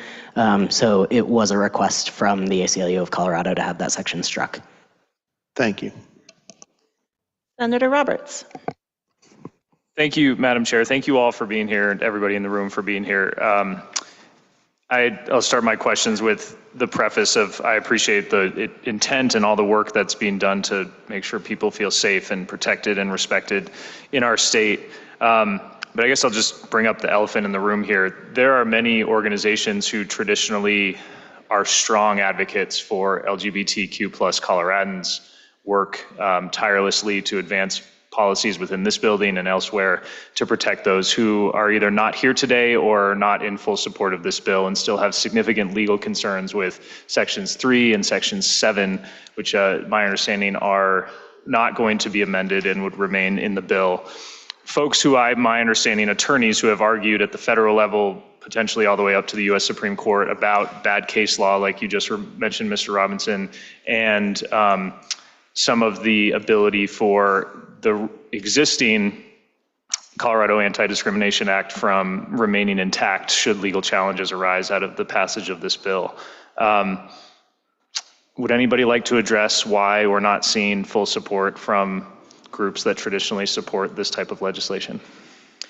So it was a request from the ACLU of Colorado to have that section struck. Thank you. Senator Roberts. Thank you, Madam Chair. Thank you all for being here, and everybody in the room for being here. I'll start my questions with the preface of I appreciate the intent and all the work that's being done to make sure people feel safe and protected and respected in our state. But I guess I'll just bring up the elephant in the room here. There are many organizations who traditionally are strong advocates for LGBTQ plus Coloradans, work tirelessly to advance policies within this building and elsewhere to protect those who are either not here today or not in full support of this bill and still have significant legal concerns with Sections 3 and Section 7, which my understanding are not going to be amended and would remain in the bill. Folks who my understanding, attorneys who have argued at the federal level, potentially all the way up to the US Supreme Court about bad case law, like you just mentioned, Mr. Robinson, and some of the ability for the existing Colorado Anti-Discrimination Act from remaining intact should legal challenges arise out of the passage of this bill. Would anybody like to address why we're not seeing full support from groups that traditionally support this type of legislation?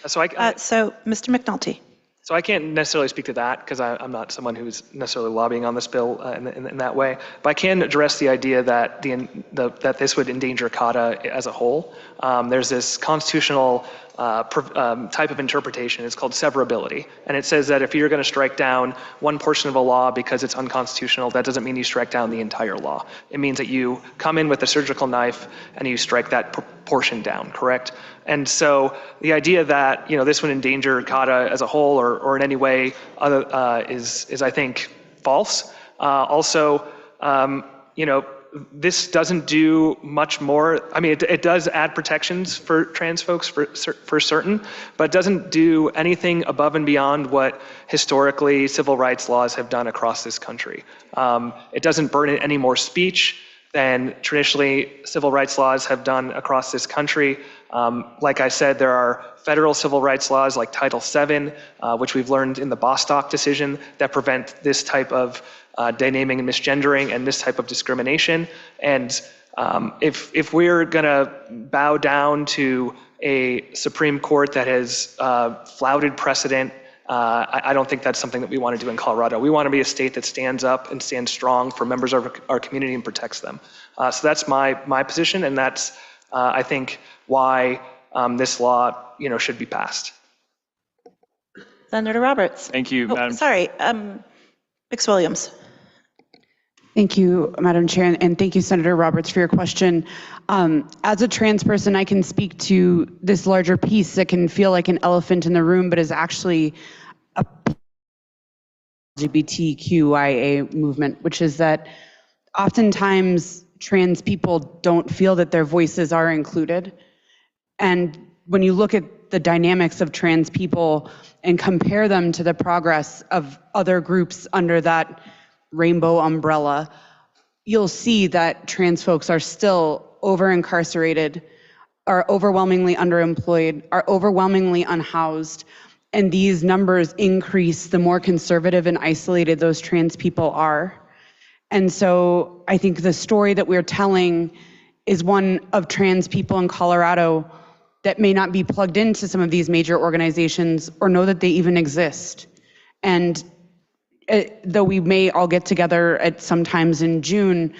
So Mr. McNulty. So I can't necessarily speak to that because I'm not someone who's necessarily lobbying on this bill in that way. But I can address the idea that that this would endanger CADA as a whole. There's this constitutional type of interpretation. It's called severability. And it says that if you're going to strike down one portion of a law because it's unconstitutional, that doesn't mean you strike down the entire law. It means that you come in with a surgical knife and you strike that portion down, correct? And so the idea that this would endanger CADA as a whole or in any way is I think false. Also, this doesn't do much more. I mean, it does add protections for trans folks for certain, but it doesn't do anything above and beyond what historically civil rights laws have done across this country. It doesn't burden any more speech than traditionally civil rights laws have done across this country. Like I said, there are federal civil rights laws like Title VII, which we've learned in the Bostock decision, that prevent this type of denaming and misgendering and this type of discrimination. And if we're gonna bow down to a Supreme Court that has flouted precedent, I don't think that's something that we want to do in Colorado. We want to be a state that stands up and stands strong for members of our community and protects them. So that's my position, and that's I think why this law should be passed. Senator Roberts. Thank you, Madam. Sorry, Bix Williams. Thank you, Madam Chair, and thank you, Senator Roberts, for your question. As a trans person, I can speak to this larger piece that can feel like an elephant in the room, but is actually a LGBTQIA movement, which is that oftentimes trans people don't feel that their voices are included. And when you look at the dynamics of trans people and compare them to the progress of other groups under that rainbow umbrella, you'll see that trans folks are still over-incarcerated, are overwhelmingly underemployed, are overwhelmingly unhoused, and these numbers increase the more conservative and isolated those trans people are. And so I think the story that we're telling is one of trans people in Colorado that may not be plugged into some of these major organizations or know that they even exist. And though we may all get together at sometimes in June,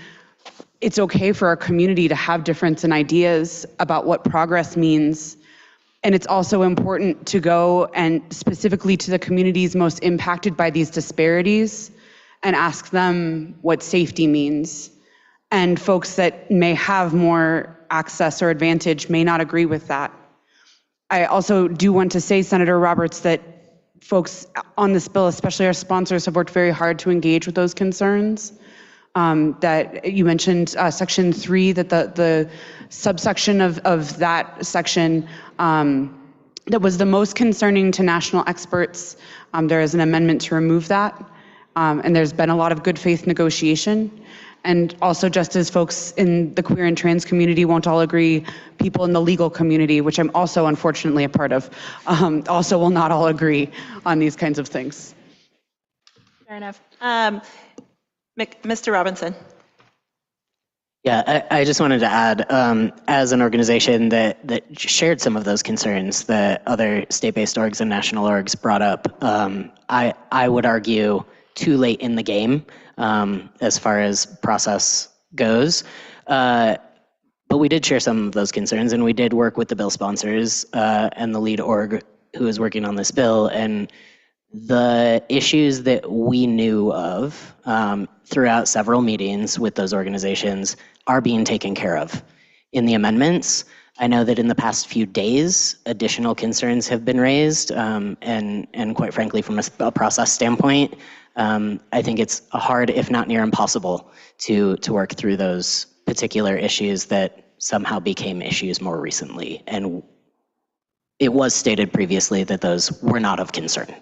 it's okay for our community to have difference in ideas about what progress means. And it's also important to go and specifically to the communities most impacted by these disparities and ask them what safety means. And folks that may have more access or advantage may not agree with that. I also do want to say, Senator Roberts, that folks on this bill, especially our sponsors, have worked very hard to engage with those concerns. That you mentioned Section 3, that the subsection of that section that was the most concerning to national experts, there is an amendment to remove that. And there's been a lot of good faith negotiation. And also, just as folks in the queer and trans community won't all agree, people in the legal community, which I'm also unfortunately a part of, also will not all agree on these kinds of things. Fair enough. Mr. Robinson. Yeah, I just wanted to add, as an organization that shared some of those concerns that other state-based orgs and national orgs brought up, I would argue too late in the game as far as process goes. But we did share some of those concerns, and we did work with the bill sponsors and the lead org who is working on this bill. And the issues that we knew of throughout several meetings with those organizations are being taken care of in the amendments. I know that in the past few days, additional concerns have been raised, and quite frankly, from a process standpoint, I think it's hard, if not near impossible, to work through those particular issues that somehow became issues more recently. And it was stated previously that those were not of concern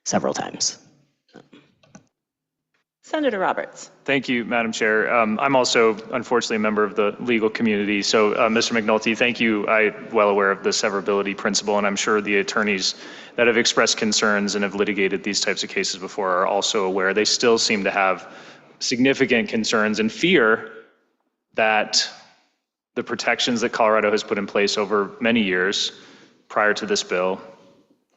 several times. Senator Roberts. Thank you, Madam Chair. I'm also, unfortunately, a member of the legal community. So, Mr. McNulty, thank you. I'm well aware of the severability principle, and I'm sure the attorneys that have expressed concerns and have litigated these types of cases before are also aware. They still seem to have significant concerns and fear that the protections that Colorado has put in place over many years prior to this bill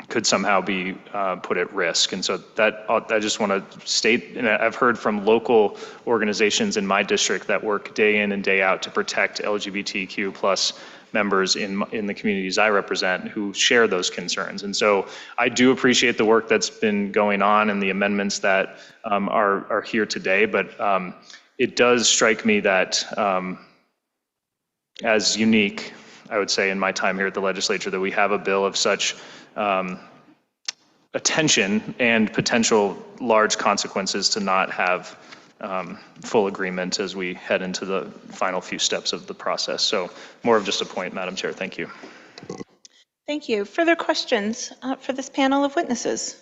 could somehow be put at risk. And so that I just want to state, and I've heard from local organizations in my district that work day in and day out to protect LGBTQ plus members in the communities I represent who share those concerns. And so I do appreciate the work that's been going on and the amendments that are here today, but it does strike me that as unique, I would say, in my time here at the legislature, that we have a bill of such attention and potential large consequences to not have full agreement as we head into the final few steps of the process. So more of just a point, Madam Chair. Thank you. Thank you. Further questions for this panel of witnesses?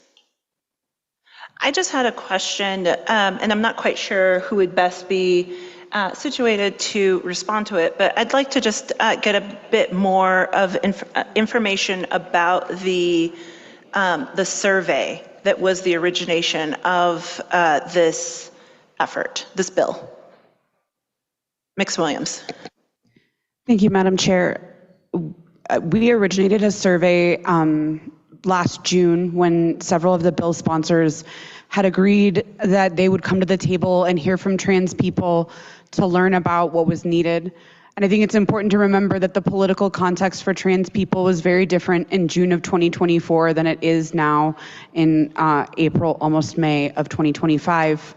I just had a question, and I'm not quite sure who would best be situated to respond to it, but I'd like to just get a bit more of information about the survey that was the origination of this effort, this bill. Mix Williams. Thank you, Madam Chair. We originated a survey last June when several of the bill sponsors had agreed that they would come to the table and hear from trans people to learn about what was needed. And I think it's important to remember that the political context for trans people was very different in June of 2024 than it is now in April, almost May of 2025.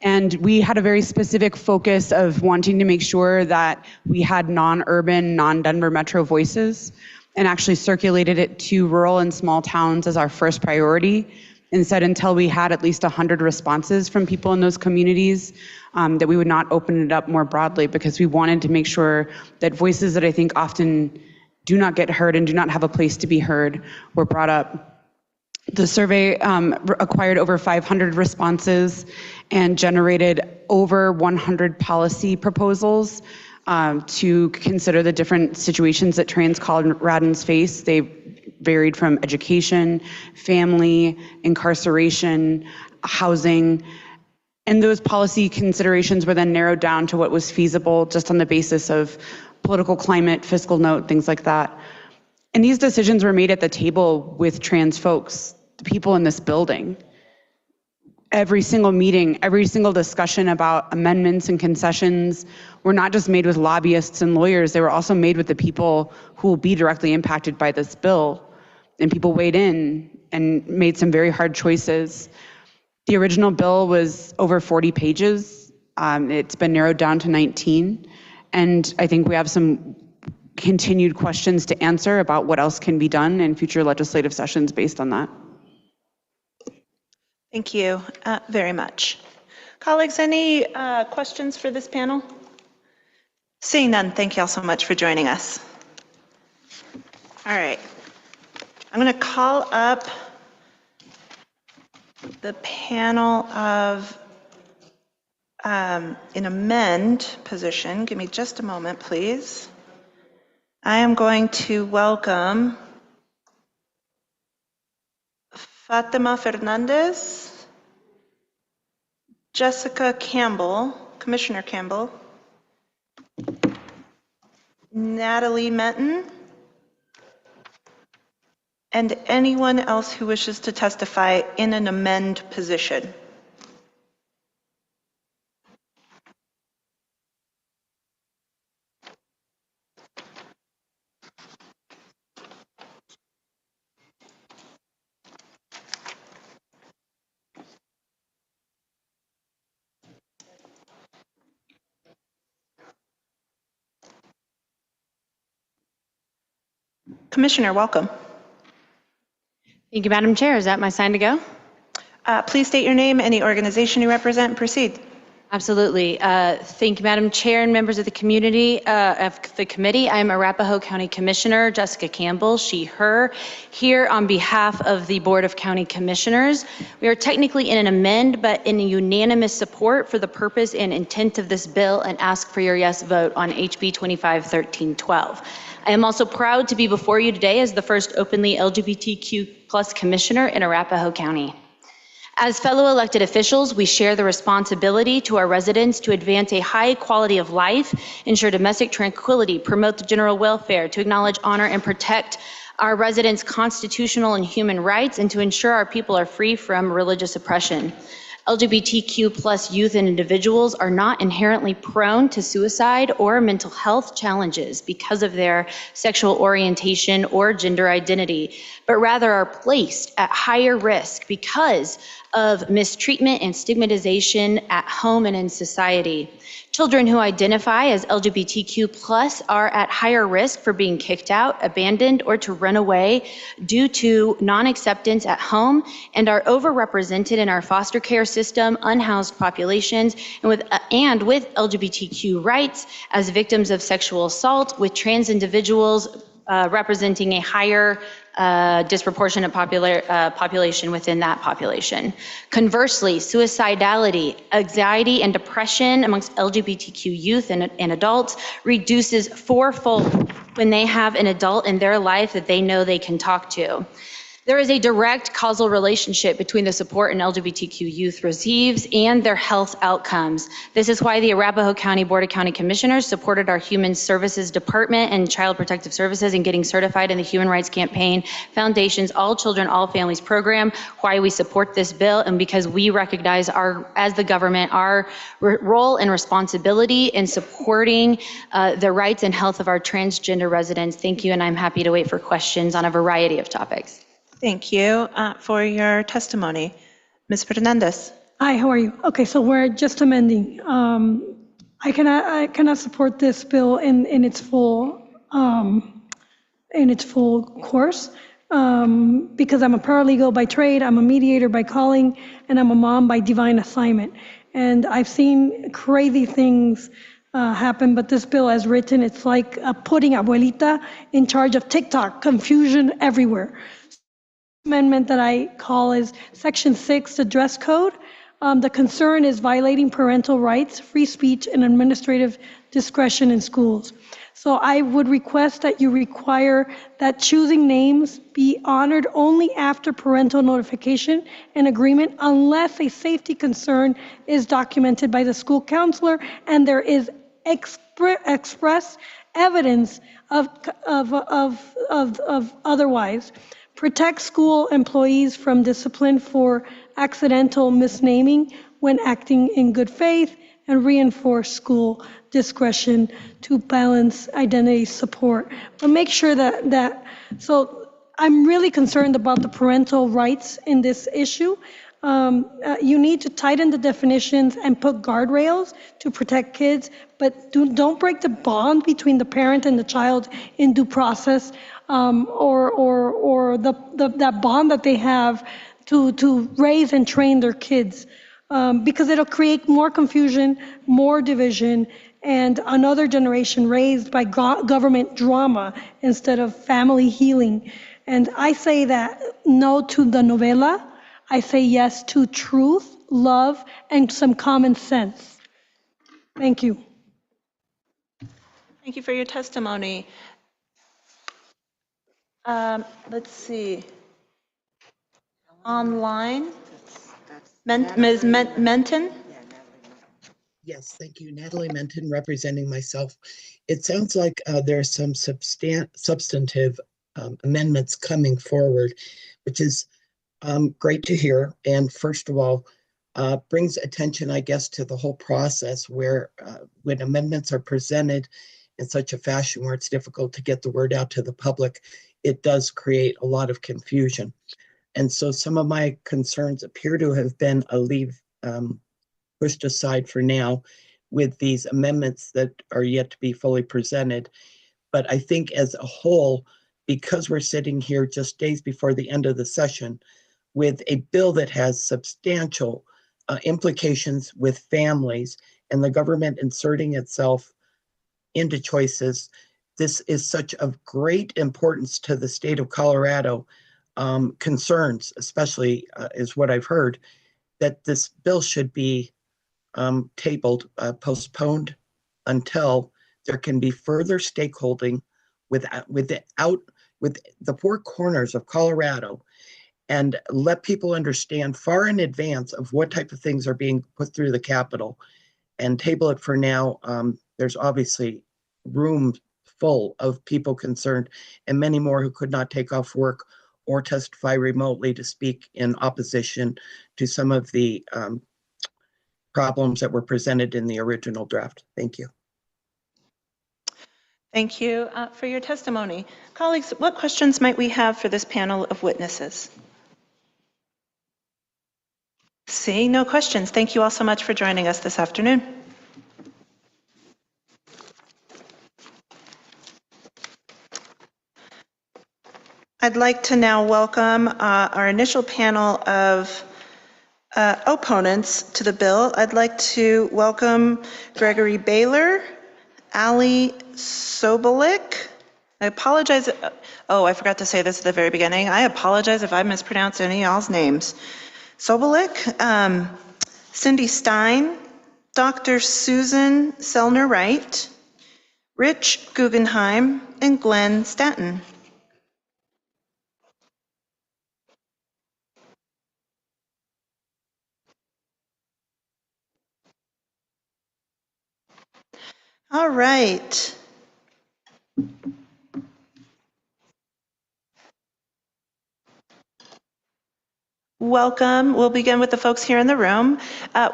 And we had a very specific focus of wanting to make sure that we had non-urban, non-Denver metro voices, and actually circulated it to rural and small towns as our first priority, and said until we had at least 100 responses from people in those communities, that we would not open it up more broadly, because we wanted to make sure that voices that I think often do not get heard and do not have a place to be heard were brought up. The survey acquired over 500 responses and generated over 100 policy proposals to consider the different situations that trans Coloradans face. They varied from education, family, incarceration, housing, and those policy considerations were then narrowed down to what was feasible just on the basis of political climate, fiscal note, things like that. And these decisions were made at the table with trans folks, the people in this building. Every single meeting, every single discussion about amendments and concessions were not just made with lobbyists and lawyers, they were also made with the people who will be directly impacted by this bill. And people weighed in and made some very hard choices. The original bill was over 40 pages. It's been narrowed down to 19. And I think we have some continued questions to answer about what else can be done in future legislative sessions based on that. Thank you very much. Colleagues, any questions for this panel? Seeing none, thank you all so much for joining us. All right, I'm going to call up the panel of an amend position. Give me just a moment, please. I am going to welcome Fatima Fernandez, Jessica Campbell, Commissioner Campbell, Natalie Menton, and anyone else who wishes to testify in an amend position. Commissioner, welcome. Thank you, Madam Chair. Is that my sign to go? Please state your name, any organization you represent, and proceed. Absolutely. Thank you, Madam Chair and members of the community, of the committee. I'm Arapahoe County Commissioner Jessica Campbell, she, her, here on behalf of the Board of County Commissioners. We are technically in an amend, but in a unanimous support for the purpose and intent of this bill, and ask for your yes vote on HB 25-1312. I am also proud to be before you today as the first openly LGBTQ+ commissioner in Arapahoe County. As fellow elected officials, we share the responsibility to our residents to advance a high quality of life, ensure domestic tranquility, promote the general welfare, to acknowledge, honor, and protect our residents' constitutional and human rights, and to ensure our people are free from religious oppression. LGBTQ+ youth and individuals are not inherently prone to suicide or mental health challenges because of their sexual orientation or gender identity, but rather are placed at higher risk because of mistreatment and stigmatization at home and in society. Children who identify as LGBTQ+ are at higher risk for being kicked out, abandoned, or to run away due to non-acceptance at home, and are overrepresented in our foster care system, unhoused populations, and with LGBTQ rights as victims of sexual assault, with trans individuals representing a higher disproportionate population within that population. Conversely, suicidality, anxiety, and depression amongst LGBTQ youth and adults reduces fourfold when they have an adult in their life that they know they can talk to. There is a direct causal relationship between the support an LGBTQ youth receives and their health outcomes. This is why the Arapahoe County Board of County Commissioners supported our Human Services Department and Child Protective Services in getting certified in the Human Rights Campaign Foundation's All Children, All Families program, why we support this bill, and because we recognize as the government, our role and responsibility in supporting the rights and health of our transgender residents. Thank you, and I'm happy to wait for questions on a variety of topics. Thank you for your testimony. Ms. Fernandez. Hi, how are you? Okay, so we're just amending. I cannot support this bill in its full course because I'm a paralegal by trade, I'm a mediator by calling, and I'm a mom by divine assignment. And I've seen crazy things happen, but this bill as written, it's like putting abuelita in charge of TikTok, confusion everywhere. Amendment that I call is Section 6, the dress code. The concern is violating parental rights, free speech, and administrative discretion in schools. So I would request that you require that choosing names be honored only after parental notification and agreement unless a safety concern is documented by the school counselor and there is express evidence of otherwise. Protect school employees from discipline for accidental misnaming when acting in good faith, and reinforce school discretion to balance identity support. But make sure so I'm really concerned about the parental rights in this issue. You need to tighten the definitions and put guardrails to protect kids, but don't break the bond between the parent and the child in due process, or that bond that they have to raise and train their kids, because it'll create more confusion, more division, and another generation raised by government drama instead of family healing. And I say that no to the novela. I say yes to truth, love, and some common sense. Thank you. Thank you for your testimony. Let's see. Online, Ms. Menton? Yes, thank you. Natalie Menton, representing myself. It sounds like there are some substantive amendments coming forward, which is great to hear. And first of all, brings attention, I guess, to the whole process where when amendments are presented in such a fashion where it's difficult to get the word out to the public, it does create a lot of confusion. And so some of my concerns appear to have been pushed aside for now with these amendments that are yet to be fully presented. But I think as a whole, because we're sitting here just days before the end of the session with a bill that has substantial implications with families and the government inserting itself into choices, this is such of great importance to the state of Colorado. Concerns, especially is what I've heard, that this bill should be tabled, postponed until there can be further stakeholding with the four corners of Colorado, and let people understand far in advance of what type of things are being put through the Capitol, and table it for now. There's obviously room full of people concerned and many more who could not take off work or testify remotely to speak in opposition to some of the problems that were presented in the original draft. Thank you. Thank you for your testimony. Colleagues, what questions might we have for this panel of witnesses? Seeing no questions, thank you all so much for joining us this afternoon. I'd like to now welcome our initial panel of opponents to the bill. I'd like to welcome Gregory Baylor, Ali Sobolik, I apologize. Oh, I forgot to say this at the very beginning. I apologize if I mispronounced any of y'all's names. Sobolik, Cindy Stein, Dr. Susan Selner-Wright, Rich Guggenheim, and Glenn Stanton. All right. Welcome. We'll begin with the folks here in the room.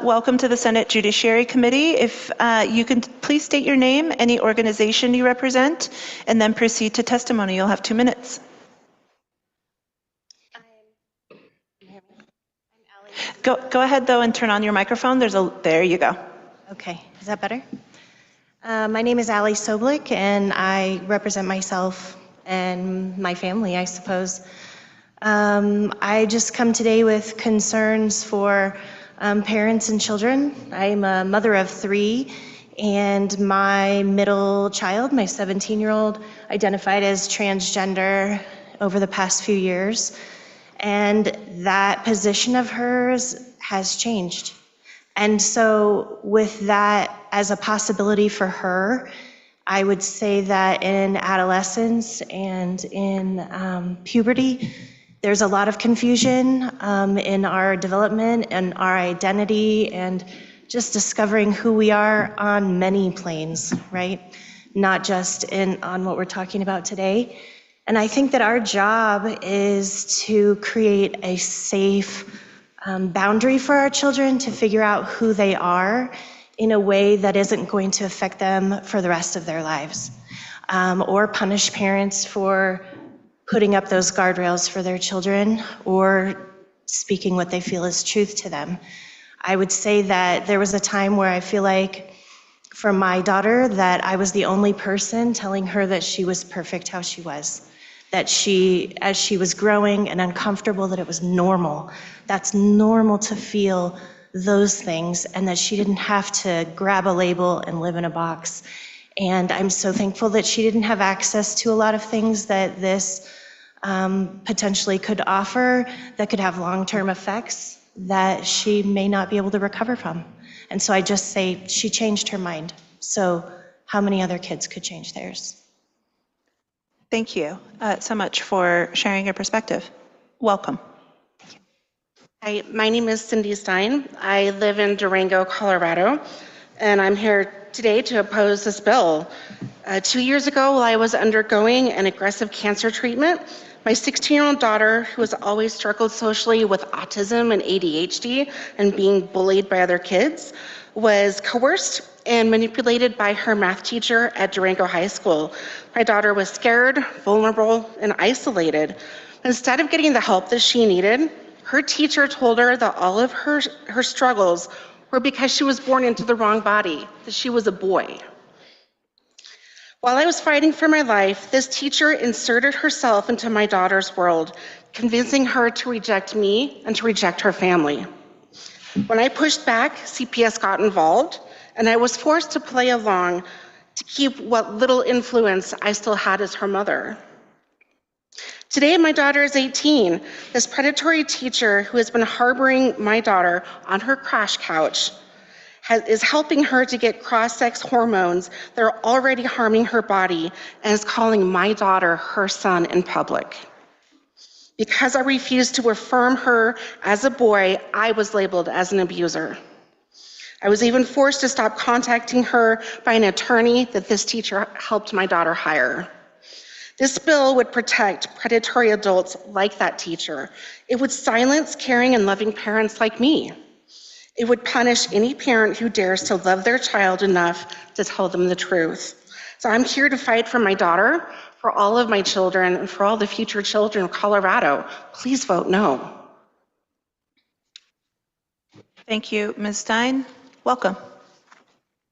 Welcome to the Senate Judiciary Committee. If you can please state your name, any organization you represent, and then proceed to testimony. You'll have 2 minutes. Go ahead though and turn on your microphone. There you go. Okay, is that better? My name is Allie Soblik, and I represent myself and my family, I suppose. I just come today with concerns for parents and children. I'm a mother of 3, and my middle child, my 17-year-old, identified as transgender over the past few years. And that position of hers has changed. And so with that as a possibility for her, I would say that in adolescence and in puberty, there's a lot of confusion in our development and our identity and just discovering who we are on many planes, right? Not just on what we're talking about today. And I think that our job is to create a safe boundary for our children to figure out who they are in a way that isn't going to affect them for the rest of their lives, or punish parents for putting up those guardrails for their children or speaking what they feel is truth to them. I would say that there was a time where I feel like for my daughter that I was the only person telling her that she was perfect how she was. That she, as she was growing and uncomfortable, that it was normal. That's normal to feel those things, and that she didn't have to grab a label and live in a box. And I'm so thankful that she didn't have access to a lot of things that this potentially could offer that could have long-term effects that she may not be able to recover from. And so I just say she changed her mind. So how many other kids could change theirs? Thank you so much for sharing your perspective. Welcome. Hi, my name is Cindy Stein. I live in Durango, Colorado, and I'm here today to oppose this bill. 2 years ago, while I was undergoing an aggressive cancer treatment, my 16-year-old daughter, who has always struggled socially with autism and ADHD and being bullied by other kids, was coerced and manipulated by her math teacher at Durango High School. My daughter was scared, vulnerable, and isolated. Instead of getting the help that she needed, her teacher told her that all of her struggles were because she was born into the wrong body, that she was a boy. While I was fighting for my life, this teacher inserted herself into my daughter's world, convincing her to reject me and to reject her family. When I pushed back, CPS got involved, and I was forced to play along to keep what little influence I still had as her mother. Today, my daughter is 18. This predatory teacher who has been harboring my daughter on her crash couch is helping her to get cross-sex hormones that are already harming her body and is calling my daughter her son in public. Because I refused to affirm her as a boy, I was labeled as an abuser. I was even forced to stop contacting her by an attorney that this teacher helped my daughter hire. This bill would protect predatory adults like that teacher. It would silence caring and loving parents like me. It would punish any parent who dares to love their child enough to tell them the truth. So I'm here to fight for my daughter, for all of my children, and for all the future children of Colorado. Please vote no. Thank you, Ms. Stein. Welcome.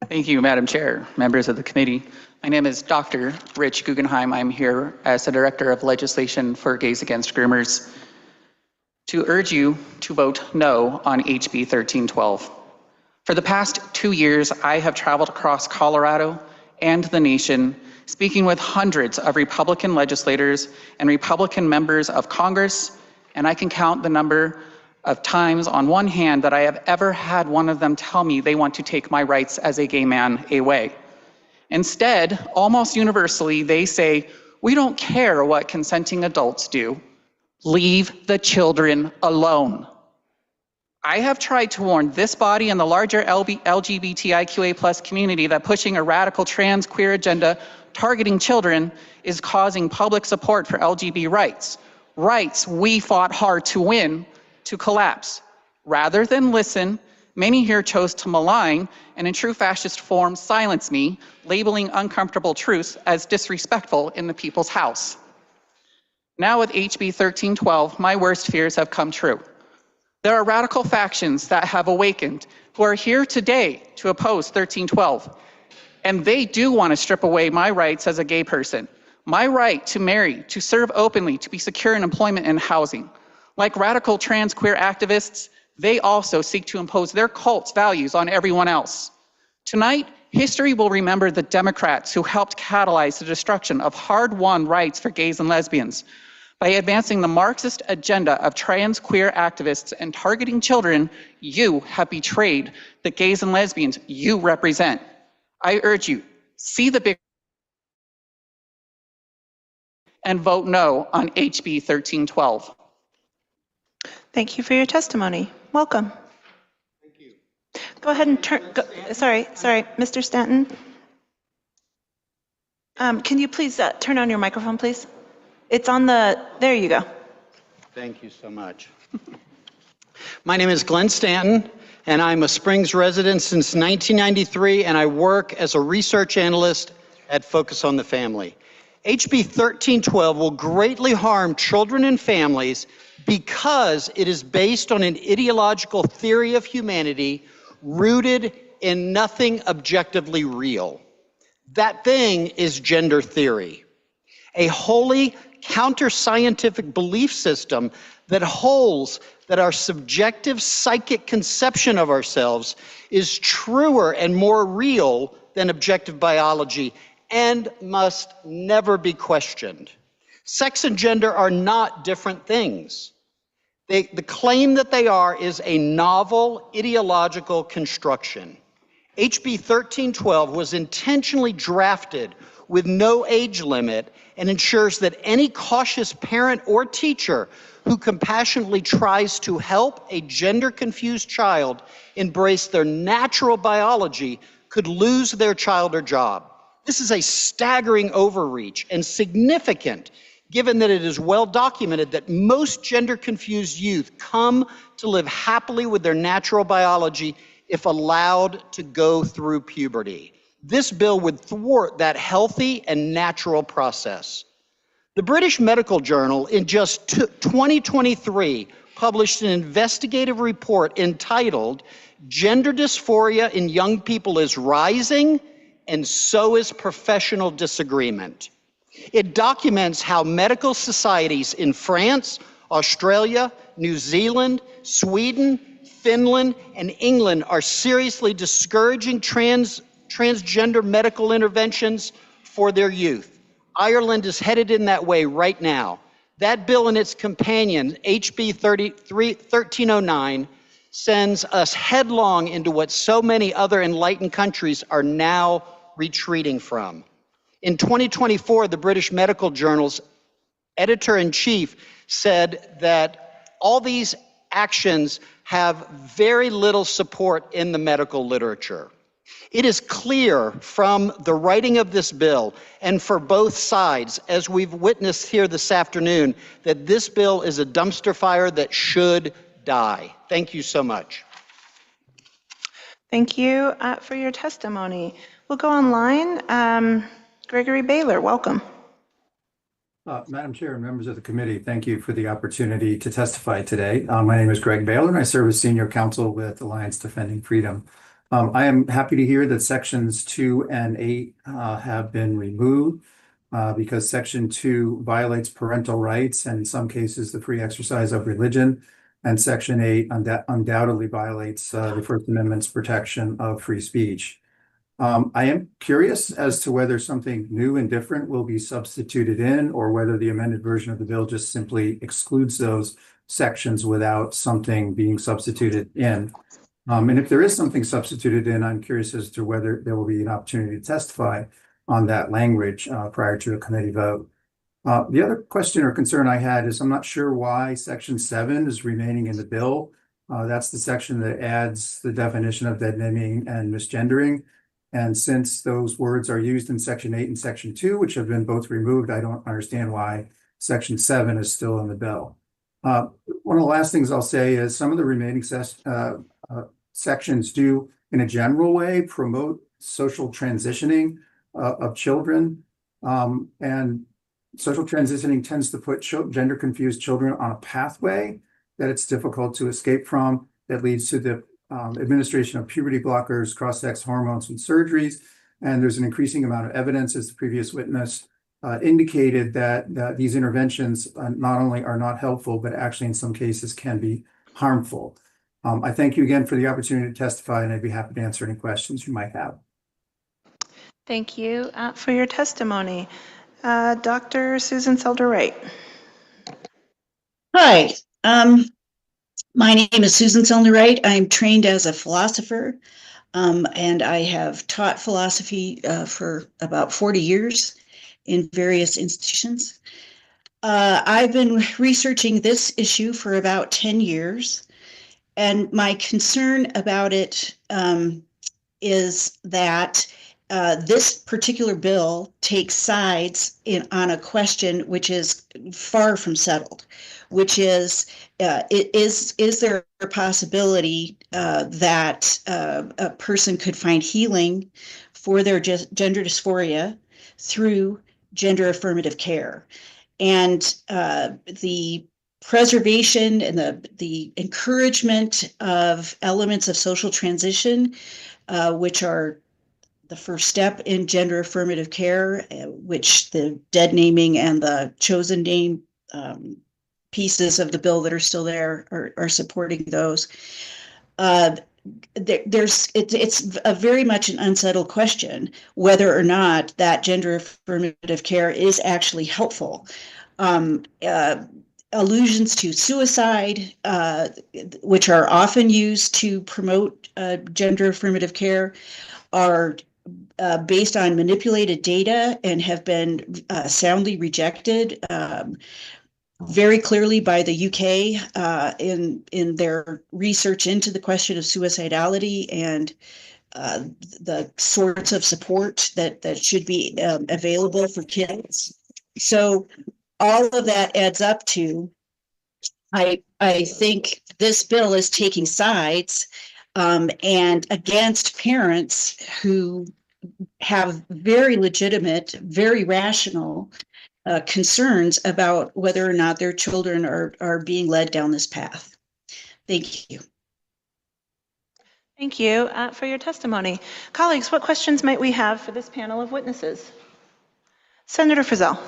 Thank you, Madam Chair, members of the committee. My name is Dr. Rich Guggenheim. I'm here as the Director of Legislation for Gays Against Groomers to urge you to vote no on HB 1312. For the past 2 years, I have traveled across Colorado and the nation speaking with hundreds of Republican legislators and Republican members of Congress, and I can count the number of times on one hand that I have ever had one of them tell me they want to take my rights as a gay man away. Instead, almost universally, they say, we don't care what consenting adults do. Leave the children alone. I have tried to warn this body and the larger LGBTIQA+ community that pushing a radical trans queer agenda targeting children is causing public support for LGBT rights. Rights we fought hard to win to collapse. Rather than listen, many here chose to malign and in true fascist form silence me, labeling uncomfortable truths as disrespectful in the people's house. Now with HB 1312, my worst fears have come true. There are radical factions that have awakened who are here today to oppose 1312. And they do want to strip away my rights as a gay person, my right to marry, to serve openly, to be secure in employment and housing. Like radical trans queer activists, they also seek to impose their cult's values on everyone else. Tonight, history will remember the Democrats who helped catalyze the destruction of hard-won rights for gays and lesbians. By advancing the Marxist agenda of trans queer activists and targeting children, you have betrayed the gays and lesbians you represent. I urge you, see the big and vote no on HB 1312. Thank you for your testimony. Welcome. Thank you. Go ahead and sorry, Mr. Stanton. Can you please turn on your microphone, please? It's on there you go. Thank you so much. My name is Glenn Stanton, and I'm a Springs resident since 1993, and I work as a research analyst at Focus on the Family. HB 1312 will greatly harm children and families because it is based on an ideological theory of humanity rooted in nothing objectively real. That thing is gender theory, a wholly counter-scientific belief system that holds that our subjective psychic conception of ourselves is truer and more real than objective biology and must never be questioned. Sex and gender are not different things. The claim that they are is a novel ideological construction. HB 1312 was intentionally drafted with no age limit and ensures that any cautious parent or teacher who compassionately tries to help a gender-confused child embrace their natural biology could lose their child or job. This is a staggering overreach and significant, given that it is well documented that most gender-confused youth come to live happily with their natural biology if allowed to go through puberty. This bill would thwart that healthy and natural process. The British Medical Journal in just 2023 published an investigative report entitled "Gender Dysphoria in Young People is Rising, and So is Professional Disagreement." It documents how medical societies in France, Australia, New Zealand, Sweden, Finland, and England are seriously discouraging transgender medical interventions for their youth. Ireland is headed in that way right now. That bill and its companion, HB 1309, sends us headlong into what so many other enlightened countries are now retreating from. In 2024, the British Medical Journal's editor-in-chief said that all these actions have very little support in the medical literature. It is clear from the writing of this bill and for both sides, as we've witnessed here this afternoon, that this bill is a dumpster fire that should die. Thank you so much. Thank you for your testimony. We'll go online. Gregory Baylor, welcome. Madam Chair and members of the committee, thank you for the opportunity to testify today. My name is Greg Baylor, and I serve as senior counsel with Alliance Defending Freedom. I am happy to hear that sections 2 and 8 have been removed because section 2 violates parental rights and in some cases the free exercise of religion, and section 8 undoubtedly violates the First Amendment's protection of free speech. I am curious as to whether something new and different will be substituted in, or whether the amended version of the bill just simply excludes those sections without something being substituted in. And if there is something substituted in, I'm curious as to whether there will be an opportunity to testify on that language prior to a committee vote. The other question or concern I had is I'm not sure why Section 7 is remaining in the bill. That's the section that adds the definition of dead naming and misgendering. And since those words are used in Section 8 and Section 2, which have been both removed, I don't understand why Section 7 is still in the bill. One of the last things I'll say is some of the remaining sections do, in a general way, promote social transitioning of children. And social transitioning tends to put gender-confused children on a pathway that it's difficult to escape from, that leads to the administration of puberty blockers, cross-sex hormones, and surgeries. And there's an increasing amount of evidence, as the previous witness indicated, that these interventions not only are not helpful, but actually in some cases can be harmful. I thank you again for the opportunity to testify, and I'd be happy to answer any questions you might have. Thank you for your testimony. Dr. Susan Selder-Wright. Hi, my name is Susan Selder-Wright. I'm trained as a philosopher, and I have taught philosophy for about 40 years in various institutions. I've been researching this issue for about 10 years, and my concern about it is that this particular bill takes sides on a question which is far from settled, which is there a possibility that a person could find healing for their gender dysphoria through gender affirmative care? And the preservation and the encouragement of elements of social transition, which are the first step in gender affirmative care, which the dead naming and the chosen name pieces of the bill that are still there are supporting those. It's a very much an unsettled question whether or not that gender affirmative care is actually helpful. Allusions to suicide, which are often used to promote gender affirmative care, are based on manipulated data and have been soundly rejected very clearly by the UK in their research into the question of suicidality and the sorts of support that should be available for kids. So all of that adds up to, I think this bill is taking sides and against parents who have very legitimate, very rational concerns about whether or not their children are being led down this path. Thank you. Thank you for your testimony. Colleagues, what questions might we have for this panel of witnesses? Senator Frizzell.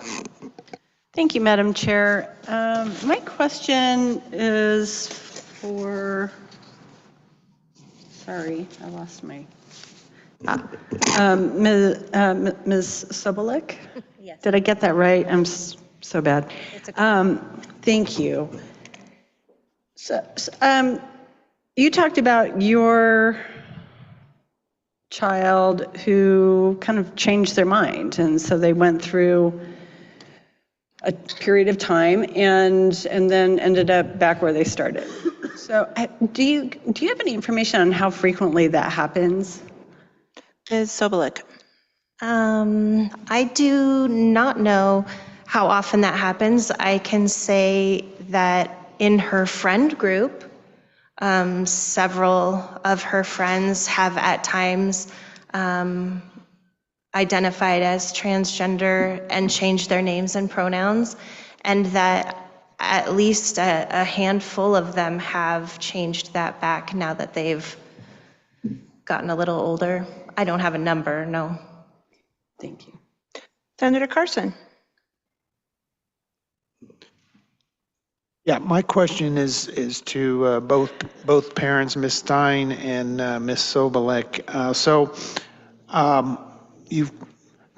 Thank you, Madam Chair. My question is for, sorry, I lost my, Ms. Sobolik? Yes. Did I get that right? I'm so bad. Thank you. So, you talked about your child who kind of changed their mind, and so they went through a period of time and then ended up back where they started. So do you have any information on how frequently that happens? Ms. Sobolik. I do not know how often that happens. I can say that in her friend group, several of her friends have at times identified as transgender and changed their names and pronouns, and that at least a handful of them have changed that back now that they've gotten a little older. I don't have a number, no. Thank you. Senator Carson. Yeah, my question is to both parents, Ms. Stein and Ms. Sobolek. So You've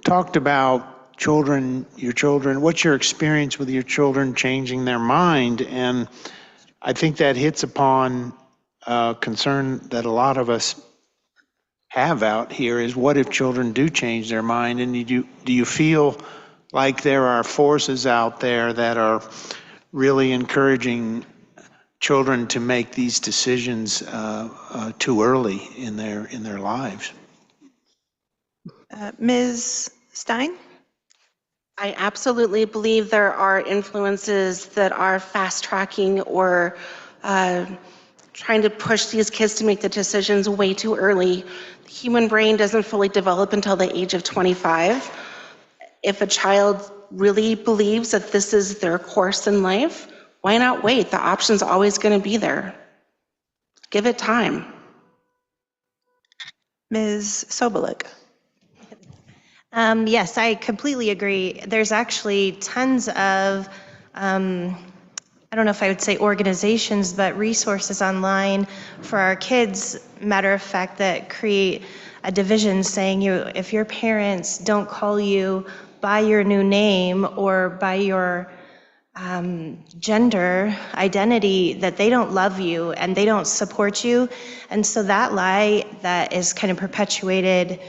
talked about your children, what's your experience with your children changing their mind? And I think that hits upon a concern that a lot of us have out here is what if children do change their mind? And do you feel like there are forces out there that are really encouraging children to make these decisions too early in their lives? Ms. Stein? I absolutely believe there are influences that are fast tracking or trying to push these kids to make the decisions way too early. The human brain doesn't fully develop until the age of 25. If a child really believes that this is their course in life, why not wait? The option's always going to be there. Give it time. Ms. Sobolik? Yes, I completely agree. There's actually tons of, I don't know if I would say organizations, but resources online for our kids, matter of fact, that create a division saying if your parents don't call you by your new name or by your gender identity, that they don't love you and they don't support you. And so that lie that is kind of perpetuated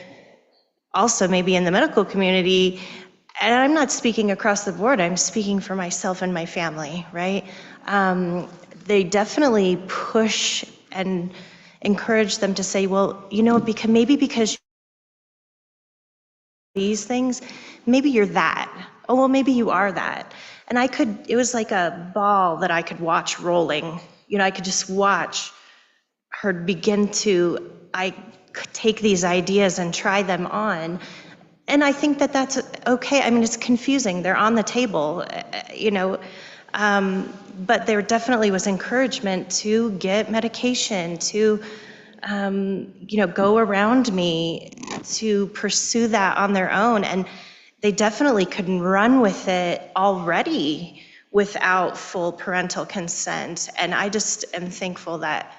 also maybe in the medical community, and I'm not speaking across the board, I'm speaking for myself and my family, right? They definitely push and encourage them to say, well, you know, because these things, maybe you're that. Oh, well, maybe you are that. And it was like a ball that I could watch rolling. You know, I could just watch her begin to, I could take these ideas and try them on. And I think that that's okay. I mean, it's confusing. They're on the table, you know, but there definitely was encouragement to get medication, to, you know, go around me, to pursue that on their own. And they definitely couldn't run with it already without full parental consent. And I just am thankful that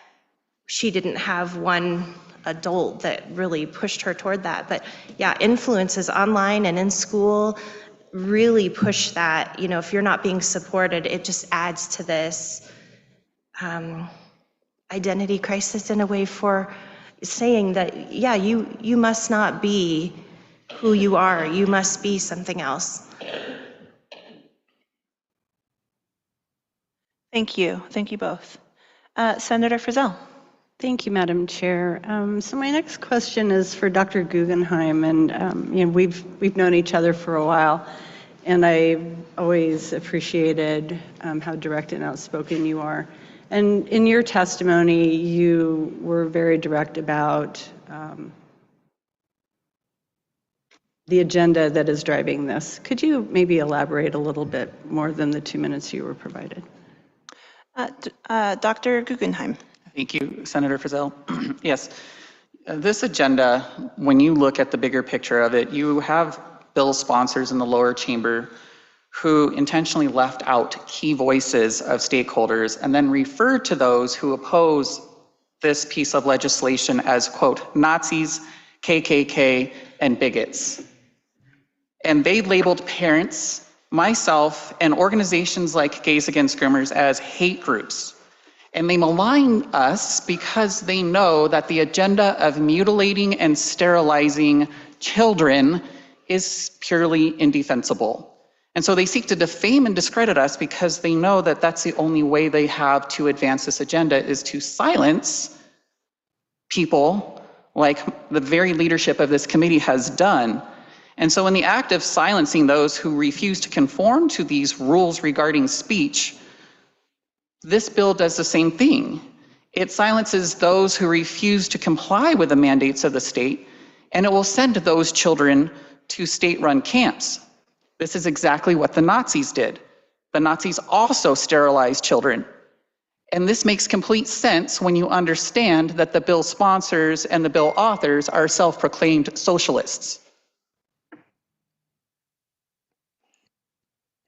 she didn't have one adult that really pushed her toward that. But yeah, influences online and in school really push that. You know, if you're not being supported, it just adds to this identity crisis in a way for saying that, yeah, you must not be who you are. You must be something else. Thank you. Thank you both. Senator Frizzell. Thank you, Madam Chair. So my next question is for Dr. Guggenheim, and you know, we've known each other for a while, and I've always appreciated how direct and outspoken you are. And in your testimony, you were very direct about the agenda that is driving this. Could you maybe elaborate a little bit more than the 2 minutes you were provided? Dr. Guggenheim. Thank you, Senator Frizzell. Yes, this agenda, when you look at the bigger picture of it, you have bill sponsors in the lower chamber who intentionally left out key voices of stakeholders and then referred to those who oppose this piece of legislation as, quote, Nazis, KKK, and bigots. And they labeled parents, myself, and organizations like Gays Against Groomers as hate groups. And they malign us because they know that the agenda of mutilating and sterilizing children is purely indefensible. And so they seek to defame and discredit us because they know that that's the only way they have to advance this agenda, is to silence people like the very leadership of this committee has done. And so in the act of silencing those who refuse to conform to these rules regarding speech, this bill does the same thing. It silences those who refuse to comply with the mandates of the state, and it will send those children to state-run camps. This is exactly what the Nazis did. The Nazis also sterilized children. And this makes complete sense when you understand that the bill sponsors and the bill authors are self-proclaimed socialists.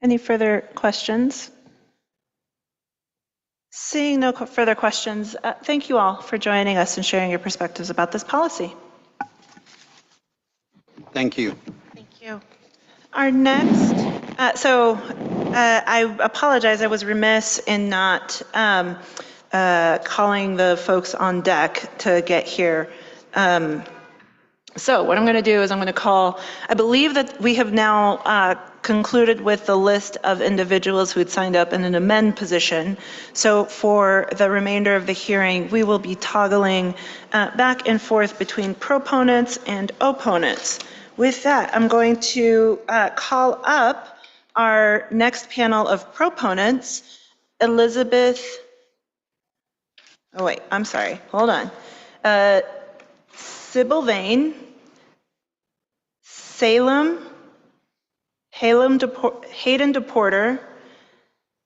Any further questions? Seeing no further questions, thank you all for joining us and sharing your perspectives about this policy. Thank you. Thank you. Our next, I apologize, I was remiss in not calling the folks on deck to get here. So what I'm going to do is I'm going to call, I believe that we have now concluded with the list of individuals who had signed up in an amend position. So for the remainder of the hearing, we will be toggling back and forth between proponents and opponents. With that, I'm going to call up our next panel of proponents, Elizabeth, oh wait, I'm sorry, hold on. Sybil Vane, Hayden DePorter,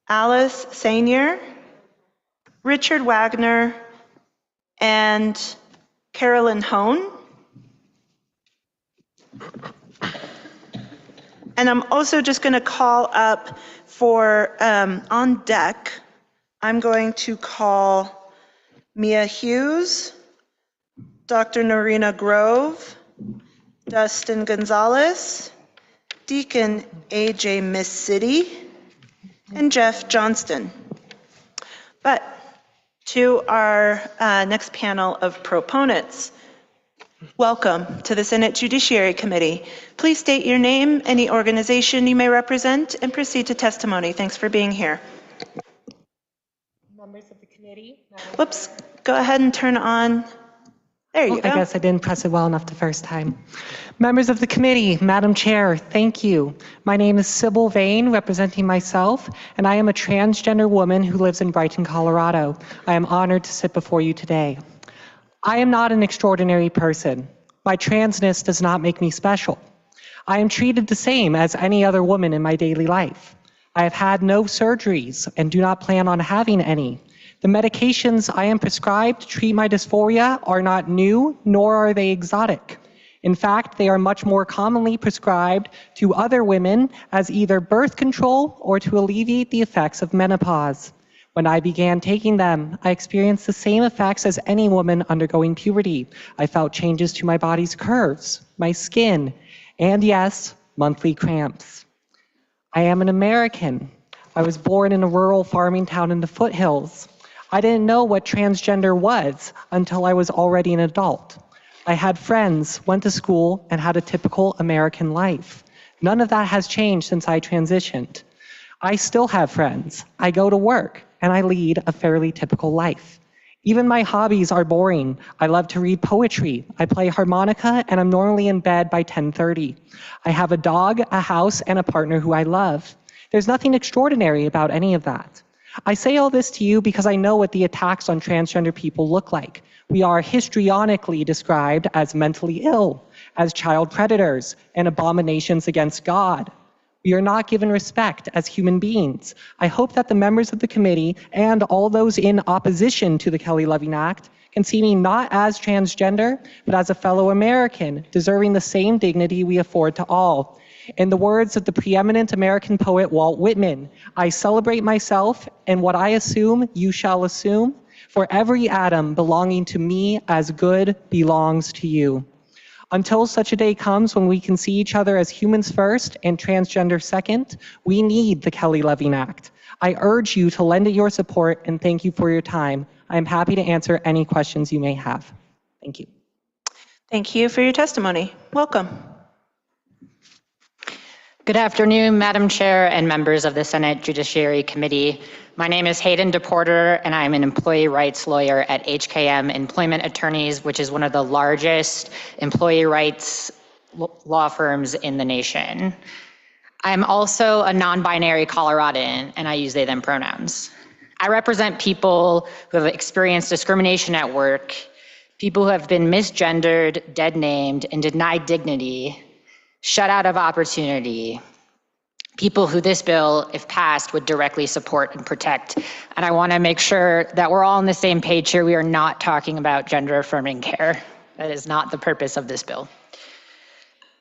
Alice Sainier, Richard Wagner, and Carolyn Hone. And I'm also just going to call up for on deck, I'm going to call Mia Hughes, Dr. Norina Grove, Dustin Gonzalez, Deacon AJ Miss City, and Jeff Johnston. But to our next panel of proponents. Welcome to the Senate Judiciary Committee. Please state your name, any organization you may represent, and proceed to testimony. Thanks for being here. Members of the committee. Whoops, go ahead and turn on. There you go. I guess I didn't press it well enough the first time. Members of the committee, Madam Chair, thank you. My name is Sybil Vane, representing myself, and I am a transgender woman who lives in Brighton, Colorado. I am honored to sit before you today. I am not an extraordinary person. My transness does not make me special. I am treated the same as any other woman in my daily life. I have had no surgeries and do not plan on having any. The medications I am prescribed to treat my dysphoria are not new, nor are they exotic. In fact, they are much more commonly prescribed to other women as either birth control or to alleviate the effects of menopause. When I began taking them, I experienced the same effects as any woman undergoing puberty. I felt changes to my body's curves, my skin, and yes, monthly cramps. I am an American. I was born in a rural farming town in the foothills. I didn't know what transgender was until I was already an adult. I had friends, went to school, and had a typical American life. None of that has changed since I transitioned. I still have friends. I go to work, and I lead a fairly typical life. Even my hobbies are boring. I love to read poetry. I play harmonica, and I'm normally in bed by 10:30. I have a dog, a house, and a partner who I love. There's nothing extraordinary about any of that. I say all this to you because I know what the attacks on transgender people look like. We are histrionically described as mentally ill, as child predators, and abominations against God. We are not given respect as human beings. I hope that the members of the committee and all those in opposition to the Kelly-Loving Act can see me not as transgender, but as a fellow American, deserving the same dignity we afford to all. In the words of the preeminent American poet Walt Whitman, I celebrate myself, and what I assume, you shall assume, for every atom belonging to me as good belongs to you. Until such a day comes when we can see each other as humans first and transgender second, we need the Kelly-Loving Act. I urge you to lend it your support and thank you for your time. I am happy to answer any questions you may have. Thank you. Thank you for your testimony. Welcome. Good afternoon, Madam Chair and members of the Senate Judiciary Committee. My name is Hayden DePorter, and I'm an employee rights lawyer at HKM Employment Attorneys, which is one of the largest employee rights law firms in the nation. I'm also a non-binary Coloradan, and I use they, them pronouns. I represent people who have experienced discrimination at work, people who have been misgendered, dead named, and denied dignity, shut out of opportunity, people who this bill, if passed, would directly support and protect. And I want to make sure that we're all on the same page here. We are not talking about gender affirming care. That is not the purpose of this bill.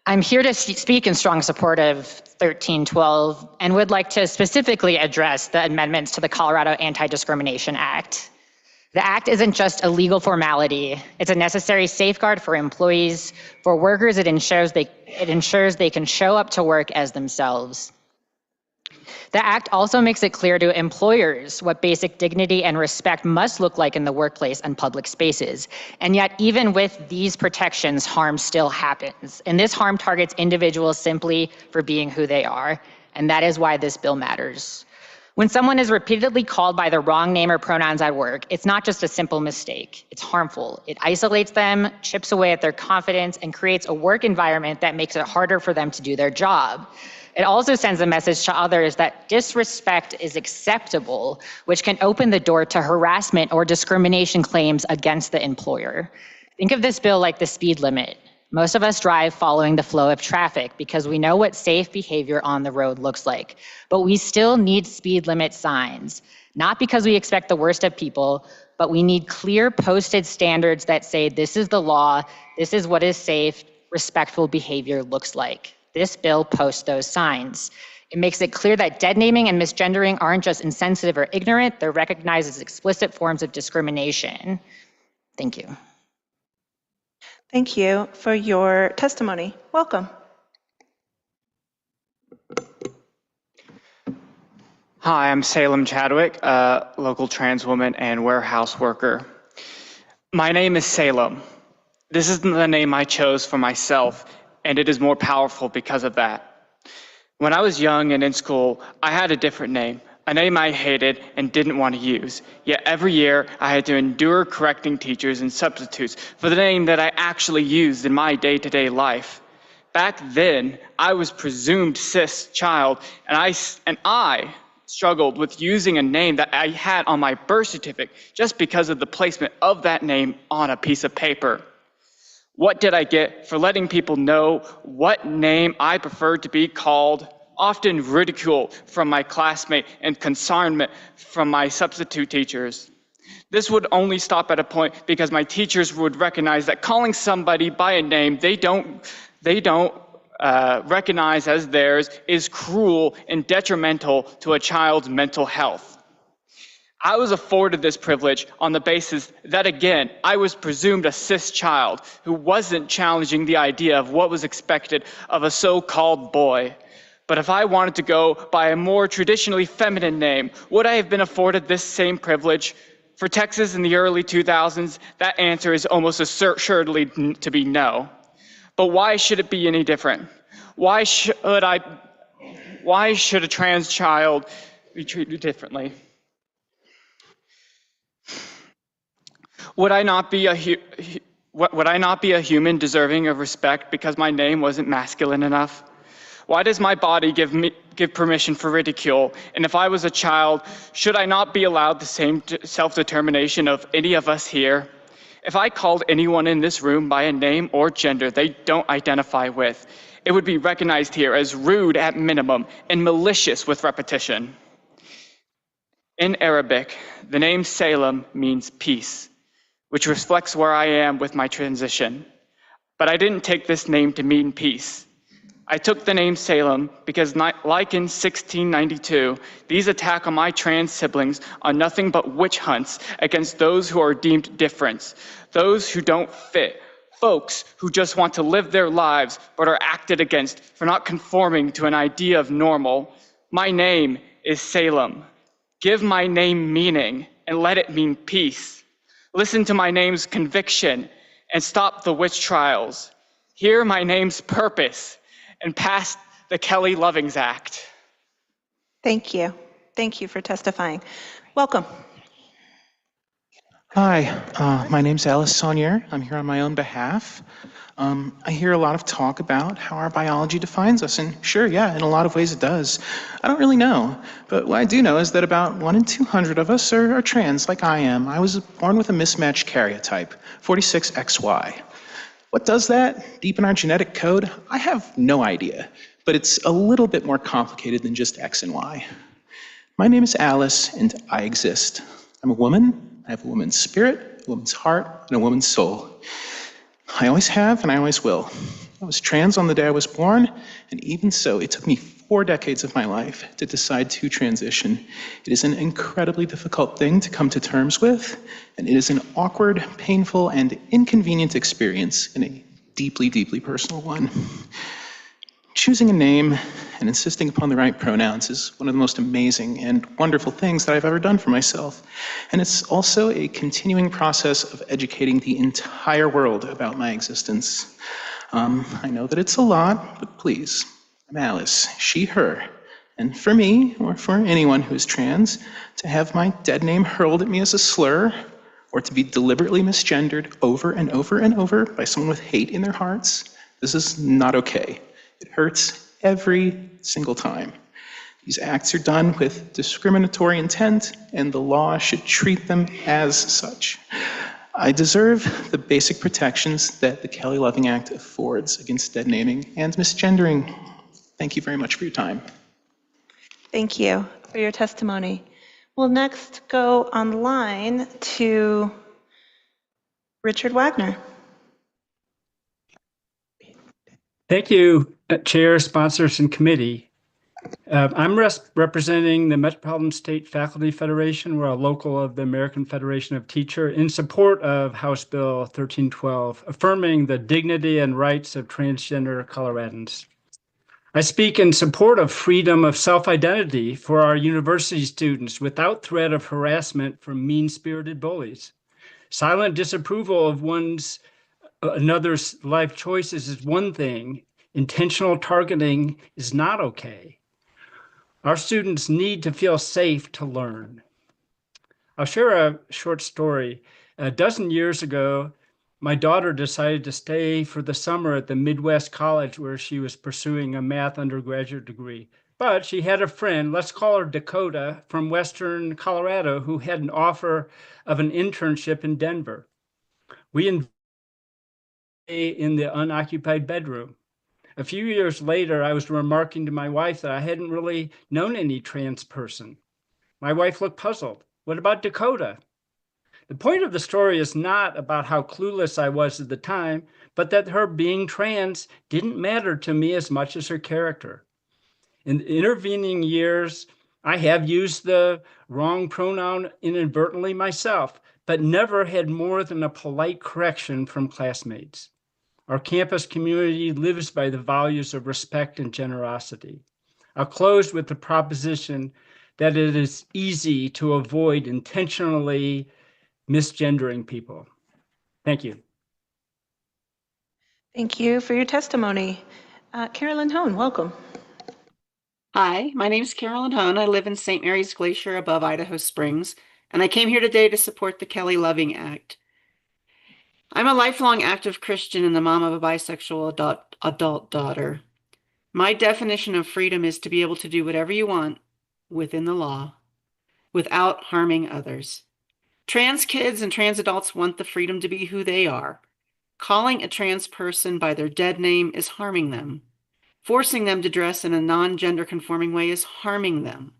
I'm here to speak in strong support of 1312 and would like to specifically address the amendments to the Colorado Anti-Discrimination Act. The act isn't just a legal formality. It's a necessary safeguard for employees. For workers, it ensures they can show up to work as themselves. The act also makes it clear to employers what basic dignity and respect must look like in the workplace and public spaces. And yet, even with these protections, harm still happens. And this harm targets individuals simply for being who they are. And that is why this bill matters. When someone is repeatedly called by the wrong name or pronouns at work, it's not just a simple mistake. It's harmful. It isolates them, chips away at their confidence, and creates a work environment that makes it harder for them to do their job. It also sends a message to others that disrespect is acceptable, which can open the door to harassment or discrimination claims against the employer. Think of this bill like the speed limit. Most of us drive following the flow of traffic because we know what safe behavior on the road looks like. But we still need speed limit signs, not because we expect the worst of people, but we need clear posted standards that say this is the law, this is what is safe, respectful behavior looks like. This bill posts those signs. It makes it clear that dead naming and misgendering aren't just insensitive or ignorant, they're recognized as explicit forms of discrimination. Thank you. Thank you for your testimony. Welcome. Hi, I'm Salem Chadwick, a local trans woman and warehouse worker. My name is Salem. This isn't the name I chose for myself, and it is more powerful because of that. When I was young and in school, I had a different name, a name I hated and didn't want to use. Yet every year, I had to endure correcting teachers and substitutes for the name that I actually used in my day-to-day life. Back then, I was presumed cis child, and I struggled with using a name that I had on my birth certificate just because of the placement of that name on a piece of paper. What did I get for letting people know what name I preferred to be called? Often ridicule from my classmate and concernment from my substitute teachers. This would only stop at a point because my teachers would recognize that calling somebody by a name they don't recognize as theirs is cruel and detrimental to a child's mental health. I was afforded this privilege on the basis that, again, I was presumed a cis child who wasn't challenging the idea of what was expected of a so-called boy. But if I wanted to go by a more traditionally feminine name, would I have been afforded this same privilege? For Texas in the early 2000s, that answer is almost assuredly to be no. But why should it be any different? Why should a trans child be treated differently? Would I not be a human deserving of respect because my name wasn't masculine enough? Why does my body give permission for ridicule? And if I was a child, should I not be allowed the same self-determination of any of us here? If I called anyone in this room by a name or gender they don't identify with, it would be recognized here as rude at minimum and malicious with repetition. In Arabic, the name Salem means peace, which reflects where I am with my transition. But I didn't take this name to mean peace. I took the name Salem because, like in 1692, these attacks on my trans siblings are nothing but witch hunts against those who are deemed different, those who don't fit, folks who just want to live their lives but are acted against for not conforming to an idea of normal. My name is Salem. Give my name meaning and let it mean peace. Listen to my name's conviction and stop the witch trials. Hear my name's purpose and pass the Kelly Lovings Act. Thank you. Thank you for testifying. Welcome. Hi, my name's Alice Saunier. I'm here on my own behalf. I hear a lot of talk about how our biology defines us, and sure, yeah, in a lot of ways it does. I don't really know, but what I do know is that about 1 in 200 of us are trans, like I am. I was born with a mismatched karyotype, 46XY. What does that deep in our genetic code? I have no idea, but it's a little bit more complicated than just X and Y. My name is Alice, and I exist. I'm a woman. I have a woman's spirit, a woman's heart, and a woman's soul. I always have, and I always will. I was trans on the day I was born, and even so, it took me 4 decades of my life to decide to transition. It is an incredibly difficult thing to come to terms with, and it is an awkward, painful, and inconvenient experience, and a deeply, deeply personal one. Choosing a name and insisting upon the right pronouns is one of the most amazing and wonderful things that I've ever done for myself. And it's also a continuing process of educating the entire world about my existence. I know that it's a lot, but please, I'm Alice, she, her. And for me, or for anyone who's trans, to have my dead name hurled at me as a slur, or to be deliberately misgendered over and over and over by someone with hate in their hearts, this is not okay. It hurts every single time. These acts are done with discriminatory intent, and the law should treat them as such. I deserve the basic protections that the Kelly Loving Act affords against dead naming and misgendering. Thank you very much for your time. Thank you for your testimony. We'll next go online to Richard Wagner. Thank you, Chair, sponsors, and committee. I'm representing the Metropolitan State Faculty Federation. We're a local of the American Federation of Teachers in support of House Bill 1312, affirming the dignity and rights of transgender Coloradans. I speak in support of freedom of self-identity for our university students without threat of harassment from mean-spirited bullies. Silent disapproval of another's life choices is one thing. Intentional targeting is not okay. Our students need to feel safe to learn. I'll share a short story. A dozen years ago, my daughter decided to stay for the summer at the Midwest College where she was pursuing a math undergraduate degree. But she had a friend, let's call her Dakota, from Western Colorado, who had an offer of an internship in Denver. We invited her in the unoccupied bedroom. A few years later, I was remarking to my wife that I hadn't really known any trans person. My wife looked puzzled. What about Dakota? The point of the story is not about how clueless I was at the time, but that her being trans didn't matter to me as much as her character. In the intervening years, I have used the wrong pronoun inadvertently myself, but never had more than a polite correction from classmates. Our campus community lives by the values of respect and generosity. I'll close with the proposition that it is easy to avoid intentionally misgendering people. Thank you. Thank you for your testimony. Carolyn Hone, welcome. Hi, my name is Carolyn Hone. I live in St. Mary's Glacier above Idaho Springs, and I came here today to support the Kelly Loving Act. I'm a lifelong active Christian and the mom of a bisexual adult daughter. My definition of freedom is to be able to do whatever you want within the law without harming others. Trans kids and trans adults want the freedom to be who they are. Calling a trans person by their dead name is harming them. Forcing them to dress in a non-gender conforming way is harming them.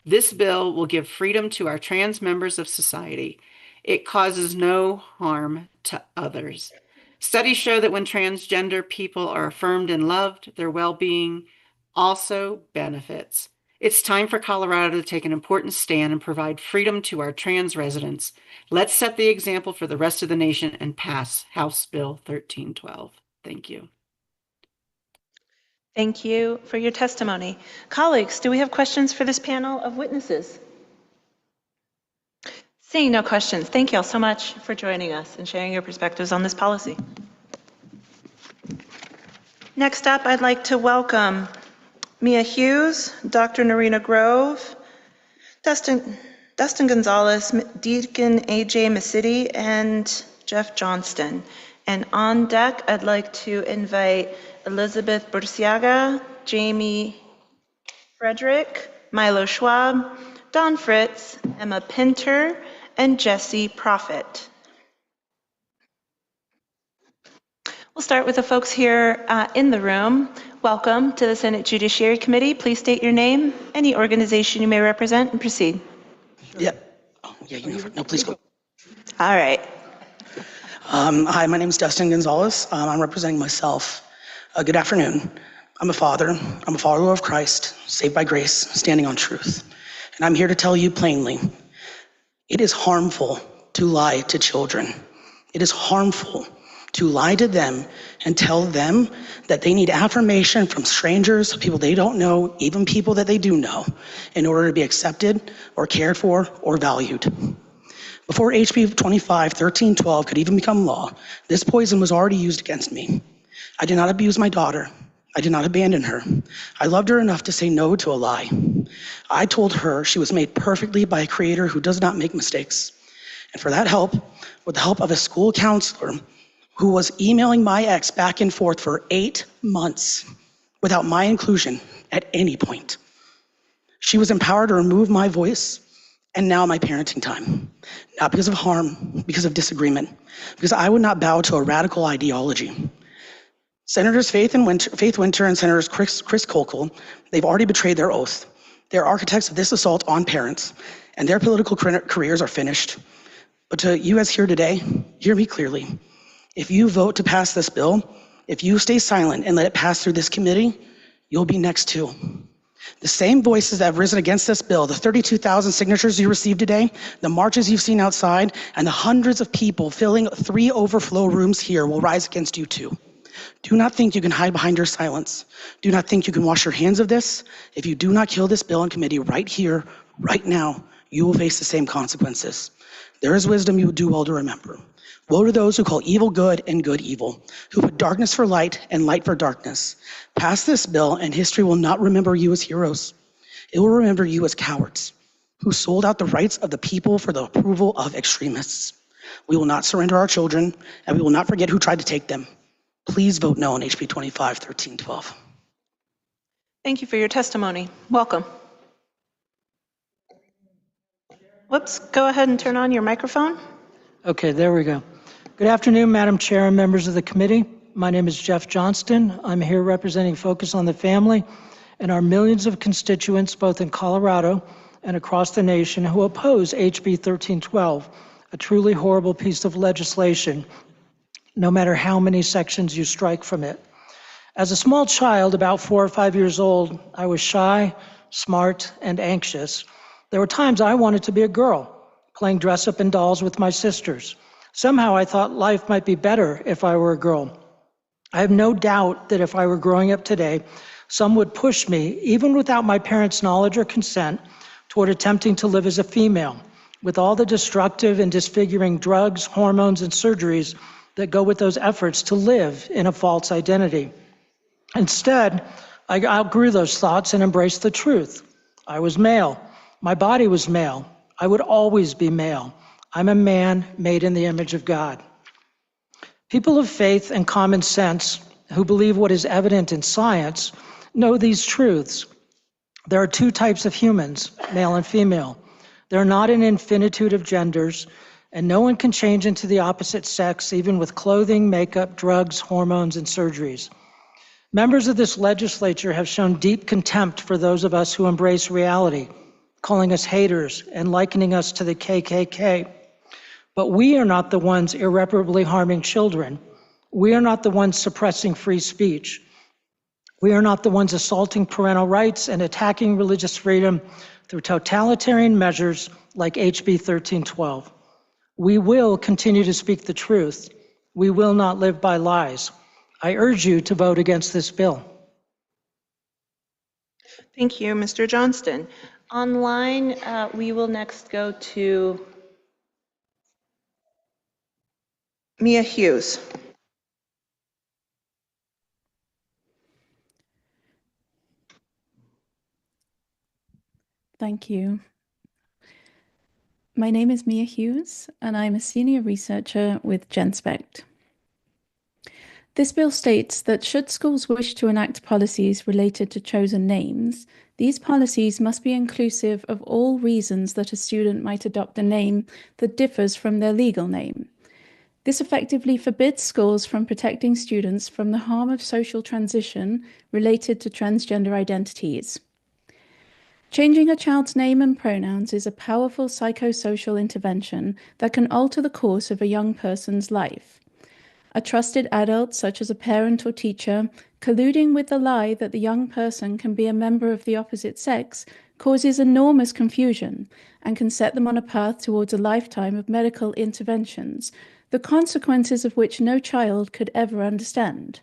This bill will give freedom to our trans members of society. It causes no harm to others. Studies show that when transgender people are affirmed and loved, their well-being also benefits. It's time for Colorado to take an important stand and provide freedom to our trans residents. Let's set the example for the rest of the nation and pass House Bill 1312. Thank you. Thank you for your testimony. Colleagues, do we have questions for this panel of witnesses? Seeing no questions, thank you all so much for joining us and sharing your perspectives on this policy. Next up, I'd like to welcome Mia Hughes, Dr. Narina Grove, Dustin Gonzalez, Deacon AJ Masidi, and Jeff Johnston. And on deck, I'd like to invite Elizabeth Burciaga, Jamie Frederick, Milo Schwab, Don Fritz, Emma Pinter, and Jesse Prophet. We'll start with the folks here in the room. Welcome to the Senate Judiciary Committee. Please state your name, any organization you may represent, and proceed. Yeah. Oh, yeah, you know, no, please go. All right. Hi, my name is Dustin Gonzalez. I'm representing myself. Good afternoon. I'm a father. I'm a follower of Christ, saved by grace, standing on truth. And I'm here to tell you plainly, it is harmful to lie to children. It is harmful to lie to them and tell them that they need affirmation from strangers, people they don't know, even people that they do know, in order to be accepted or cared for or valued. Before HB 25-1312 could even become law, this poison was already used against me. I did not abuse my daughter. I did not abandon her. I loved her enough to say no to a lie. I told her she was made perfectly by a creator who does not make mistakes. And for that help, with the help of a school counselor who was emailing my ex back and forth for 8 months without my inclusion at any point, she was empowered to remove my voice and now my parenting time. Not because of harm, because of disagreement, because I would not bow to a radical ideology. Senators Faith Winter and Senators Chris Kolkel, they've already betrayed their oath. They're architects of this assault on parents, and their political careers are finished. But to you as here today, hear me clearly. If you vote to pass this bill, if you stay silent and let it pass through this committee, you'll be next too. The same voices that have risen against this bill, the 32,000 signatures you received today, the marches you've seen outside, and the hundreds of people filling 3 overflow rooms here will rise against you too. Do not think you can hide behind your silence. Do not think you can wash your hands of this. If you do not kill this bill in committee right here, right now, you will face the same consequences. There is wisdom you would do well to remember. Woe to those who call evil good and good evil, who put darkness for light and light for darkness. Pass this bill and history will not remember you as heroes. It will remember you as cowards, who sold out the rights of the people for the approval of extremists. We will not surrender our children, and we will not forget who tried to take them. Please vote no on HB 25-1312. Thank you for your testimony. Welcome. Whoops, go ahead and turn on your microphone. Okay, there we go. Good afternoon, Madam Chair and members of the committee. My name is Jeff Johnston. I'm here representing Focus on the Family and our millions of constituents, both in Colorado and across the nation, who oppose HB 1312, a truly horrible piece of legislation, no matter how many sections you strike from it. As a small child, about 4 or 5 years old, I was shy, smart, and anxious. There were times I wanted to be a girl, playing dress-up and dolls with my sisters. Somehow I thought life might be better if I were a girl. I have no doubt that if I were growing up today, some would push me, even without my parents' knowledge or consent, toward attempting to live as a female, with all the destructive and disfiguring drugs, hormones, and surgeries that go with those efforts to live in a false identity. Instead, I outgrew those thoughts and embraced the truth. I was male. My body was male. I would always be male. I'm a man made in the image of God. People of faith and common sense who believe what is evident in science know these truths. There are 2 types of humans, male and female. They're not an infinitude of genders, and no one can change into the opposite sex, even with clothing, makeup, drugs, hormones, and surgeries. Members of this legislature have shown deep contempt for those of us who embrace reality, calling us haters and likening us to the KKK. But we are not the ones irreparably harming children. We are not the ones suppressing free speech. We are not the ones assaulting parental rights and attacking religious freedom through totalitarian measures like HB 1312. We will continue to speak the truth. We will not live by lies. I urge you to vote against this bill. Thank you, Mr. Johnston. Online, we will next go to Mia Hughes. Thank you. My name is Mia Hughes, and I'm a senior researcher with GenSpect. This bill states that should schools wish to enact policies related to chosen names, these policies must be inclusive of all reasons that a student might adopt a name that differs from their legal name. This effectively forbids schools from protecting students from the harm of social transition related to transgender identities. Changing a child's name and pronouns is a powerful psychosocial intervention that can alter the course of a young person's life. A trusted adult, such as a parent or teacher, colluding with the lie that the young person can be a member of the opposite sex causes enormous confusion and can set them on a path towards a lifetime of medical interventions, the consequences of which no child could ever understand.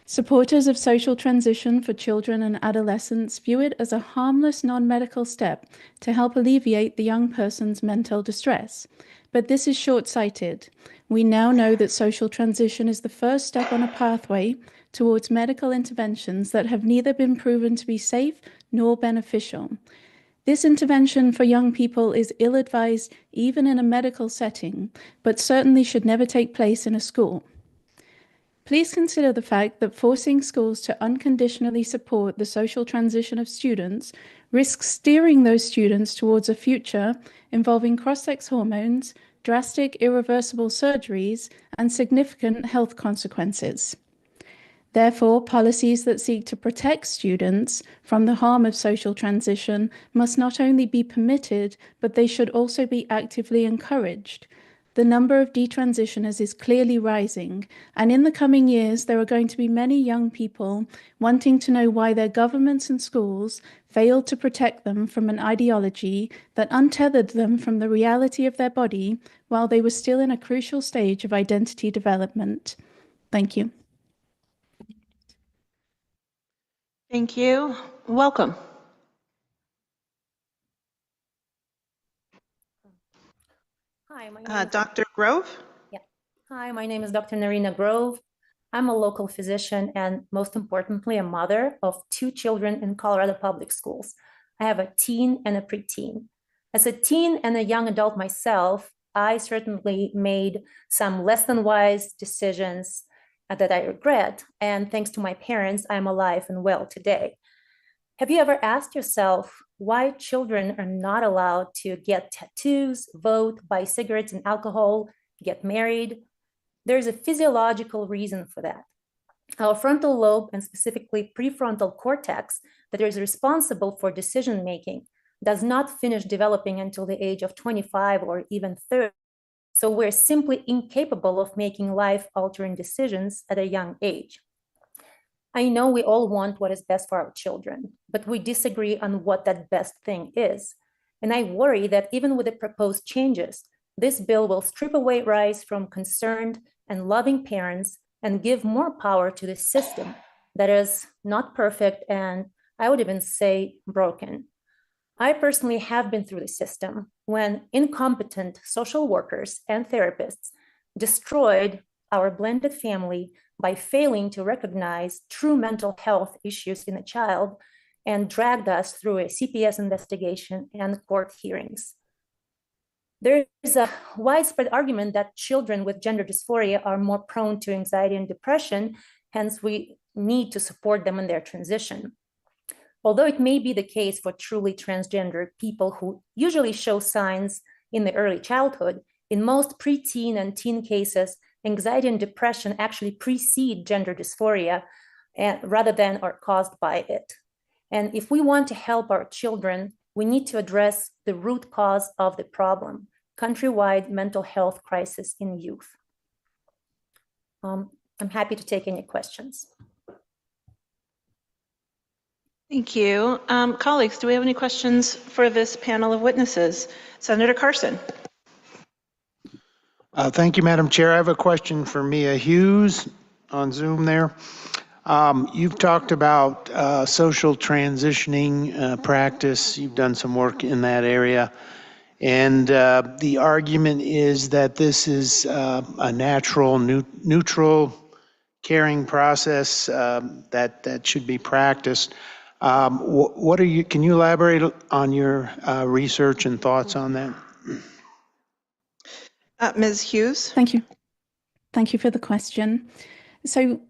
Supporters of social transition for children and adolescents view it as a harmless non-medical step to help alleviate the young person's mental distress. But this is short-sighted. We now know that social transition is the first step on a pathway towards medical interventions that have neither been proven to be safe nor beneficial. This intervention for young people is ill-advised even in a medical setting, but certainly should never take place in a school. Please consider the fact that forcing schools to unconditionally support the social transition of students risks steering those students towards a future involving cross-sex hormones, drastic irreversible surgeries, and significant health consequences. Therefore, policies that seek to protect students from the harm of social transition must not only be permitted, but they should also be actively encouraged. The number of detransitioners is clearly rising, and in the coming years, there are going to be many young people wanting to know why their governments and schools failed to protect them from an ideology that untethered them from the reality of their body while they were still in a crucial stage of identity development. Thank you. Thank you. Welcome. Hi, my name is Dr. Grove? Yeah. Hi, my name is Dr. Narina Grove. I'm a local physician and, most importantly, a mother of 2 children in Colorado public schools. I have a teen and a preteen. As a teen and a young adult myself, I certainly made some less than wise decisions that I regret, and thanks to my parents, I'm alive and well today. Have you ever asked yourself why children are not allowed to get tattoos, vote, buy cigarettes and alcohol, get married? There's a physiological reason for that. Our frontal lobe, and specifically prefrontal cortex, that is responsible for decision-making, does not finish developing until the age of 25 or even 30. So we're simply incapable of making life-altering decisions at a young age. I know we all want what is best for our children, but we disagree on what that best thing is. And I worry that even with the proposed changes, this bill will strip away rights from concerned and loving parents and give more power to the system that is not perfect and, I would even say, broken. I personally have been through the system when incompetent social workers and therapists destroyed our blended family by failing to recognize true mental health issues in a child and dragged us through a CPS investigation and court hearings. There is a widespread argument that children with gender dysphoria are more prone to anxiety and depression, hence we need to support them in their transition. Although it may be the case for truly transgender people who usually show signs in the early childhood, in most preteen and teen cases, anxiety and depression actually precede gender dysphoria rather than are caused by it. And if we want to help our children, we need to address the root cause of the problem, countrywide mental health crisis in youth. I'm happy to take any questions. Thank you. Colleagues, do we have any questions for this panel of witnesses? Senator Carson. Thank you, Madam Chair. I have a question for Mia Hughes on Zoom there. You've talked about social transitioning practice. You've done some work in that area. And the argument is that this is a natural, neutral, caring process that should be practiced. What are you? Can you elaborate on your research and thoughts on that? Ms. Hughes. Thank you. Thank you for the question. So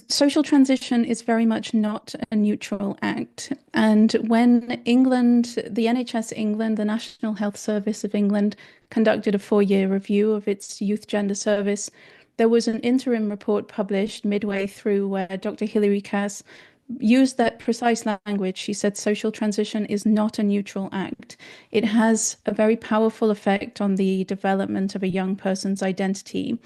social transition is very much not a neutral act. And when England, the NHS England, the National Health Service of England, conducted a 4-year review of its youth gender service, there was an interim report published midway through where Dr. Hilary Cass used that precise language. She said social transition is not a neutral act. It has a very powerful effect on the development of a young person's identity.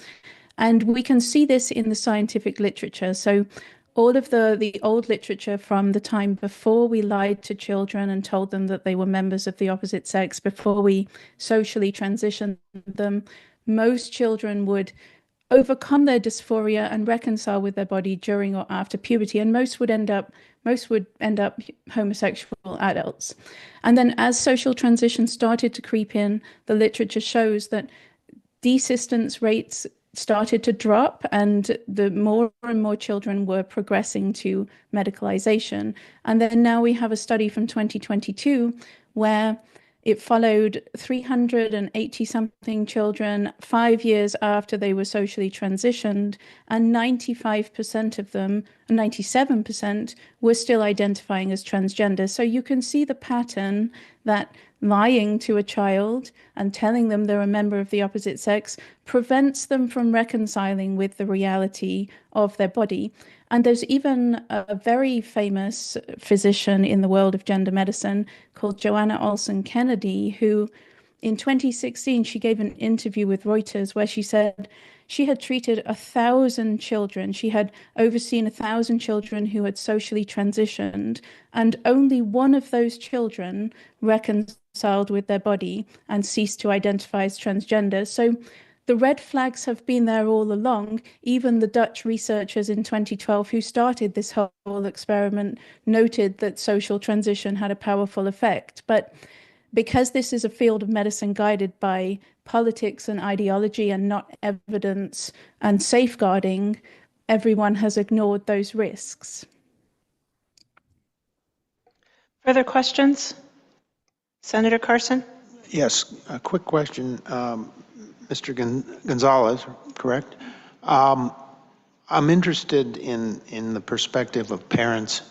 And we can see this in the scientific literature. So all of the old literature from the time before we lied to children and told them that they were members of the opposite sex, before we socially transitioned them, most children would overcome their dysphoria and reconcile with their body during or after puberty, and most would end up homosexual adults. And then as social transition started to creep in, the literature shows that desistance rates started to drop, and the more and more children were progressing to medicalization. And then now we have a study from 2022 where it followed 380-something children 5 years after they were socially transitioned, and 95% of them, 97%, were still identifying as transgender. So you can see the pattern that lying to a child and telling them they're a member of the opposite sex prevents them from reconciling with the reality of their body. And there's even a very famous physician in the world of gender medicine called Joanna Olson Kennedy, who in 2016, she gave an interview with Reuters where she said she had treated 1,000 children. She had overseen 1,000 children who had socially transitioned, and only one of those children reconciled with their body and ceased to identify as transgender. So the red flags have been there all along. Even the Dutch researchers in 2012 who started this whole experiment noted that social transition had a powerful effect. But because this is a field of medicine guided by politics and ideology and not evidence and safeguarding, everyone has ignored those risks. Further questions? Senator Carson? Yes, a quick question. Mr. Gonzalez, correct? I'm interested in the perspective of parents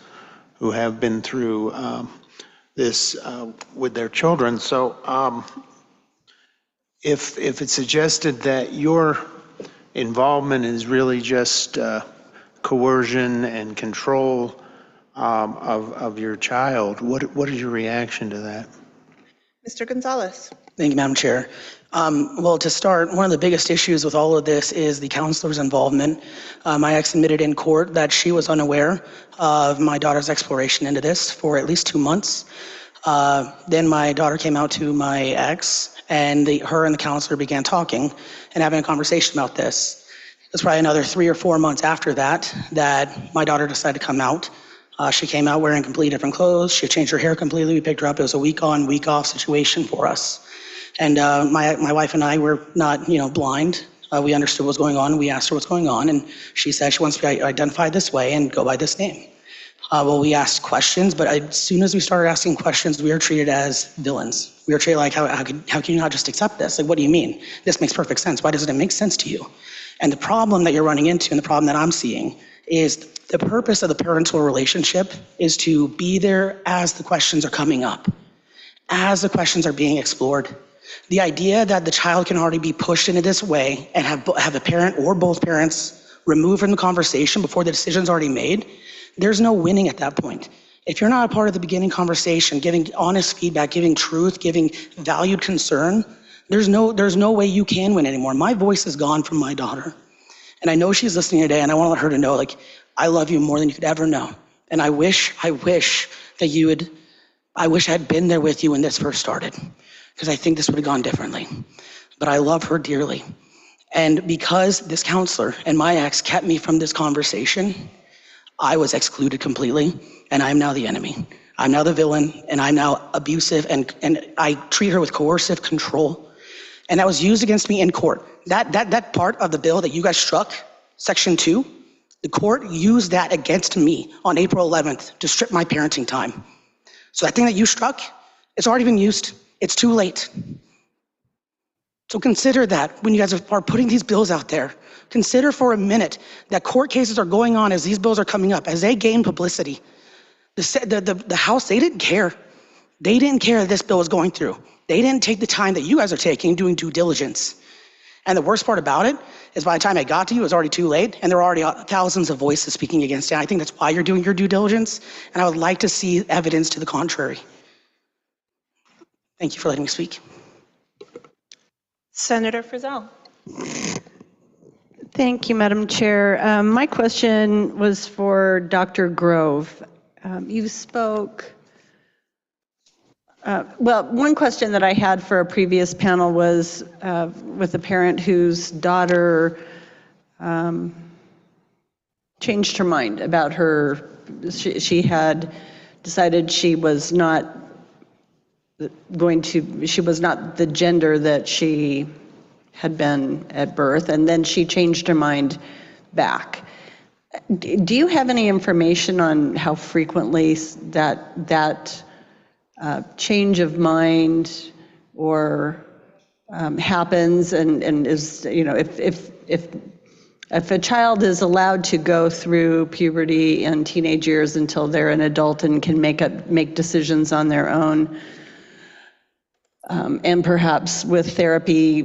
who have been through this with their children. So if it's suggested that your involvement is really just coercion and control of your child, what is your reaction to that? Mr. Gonzalez. Thank you, Madam Chair. Well, to start, one of the biggest issues with all of this is the counselor's involvement. My ex admitted in court that she was unaware of my daughter's exploration into this for at least 2 months. Then my daughter came out to my ex, and her and the counselor began talking and having a conversation about this. It was probably another 3 or 4 months after that my daughter decided to come out. She came out wearing completely different clothes. She changed her hair completely. We picked her up. It was a week on, week off situation for us. And my wife and I were not, blind. We understood what was going on. We asked her what's going on, and she said she wants to be identified this way and go by this name. Well, we asked questions, but as soon as we started asking questions, we were treated as villains. We were treated like, how can you not just accept this? Like, what do you mean? This makes perfect sense. Why doesn't it make sense to you? And the problem that you're running into, and the problem that I'm seeing, is the purpose of the parental relationship is to be there as the questions are coming up, as the questions are being explored. The idea that the child can already be pushed into this way and have a parent or both parents removed from the conversation before the decision's already made, there's no winning at that point. If you're not a part of the beginning conversation, giving honest feedback, giving truth, giving valued concern, there's no way you can win anymore. My voice is gone from my daughter. And I know she's listening today, and I want to let her to know, I love you more than you could ever know. And I wish that I wish I had been there with you when this first started, because I think this would have gone differently. But I love her dearly. And because this counselor and my ex kept me from this conversation, I was excluded completely, and I'm now the enemy. I'm now the villain, and I'm now abusive, and I treat her with coercive control. And that was used against me in court. That part of the bill that you guys struck, Section 2, the court used that against me on April 11th to strip my parenting time. So that thing that you struck, it's already been used. It's too late. So consider that when you guys are putting these bills out there. Consider for a minute that court cases are going on as these bills are coming up, as they gain publicity. The House, they didn't care. They didn't care that this bill was going through. They didn't take the time that you guys are taking doing due diligence. And the worst part about it is by the time I got to you, it was already too late, and there were already thousands of voices speaking against it. I think that's why you're doing your due diligence, and I would like to see evidence to the contrary. Thank you for letting me speak. Senator Frizzell. Thank you, Madam Chair. My question was for Dr. Grove. You spoke, well, one question that I had for a previous panel was with a parent whose daughter changed her mind about her. She had decided she was not the gender that she had been at birth, and then she changed her mind back. Do you have any information on how frequently that change of mind or happens, and is, you know, if a child is allowed to go through puberty and teenage years until they're an adult and can make decisions on their own, and perhaps with therapy,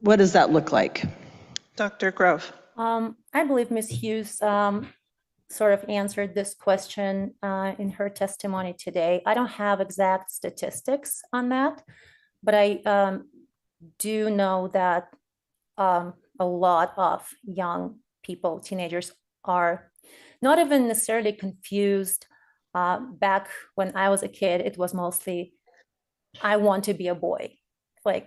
what does that look like? Dr. Grove. I believe Ms. Hughes sort of answered this question in her testimony today. I don't have exact statistics on that, but I do know that a lot of young people, teenagers, are not even necessarily confused. Back when I was a kid, it was mostly, I want to be a boy. Like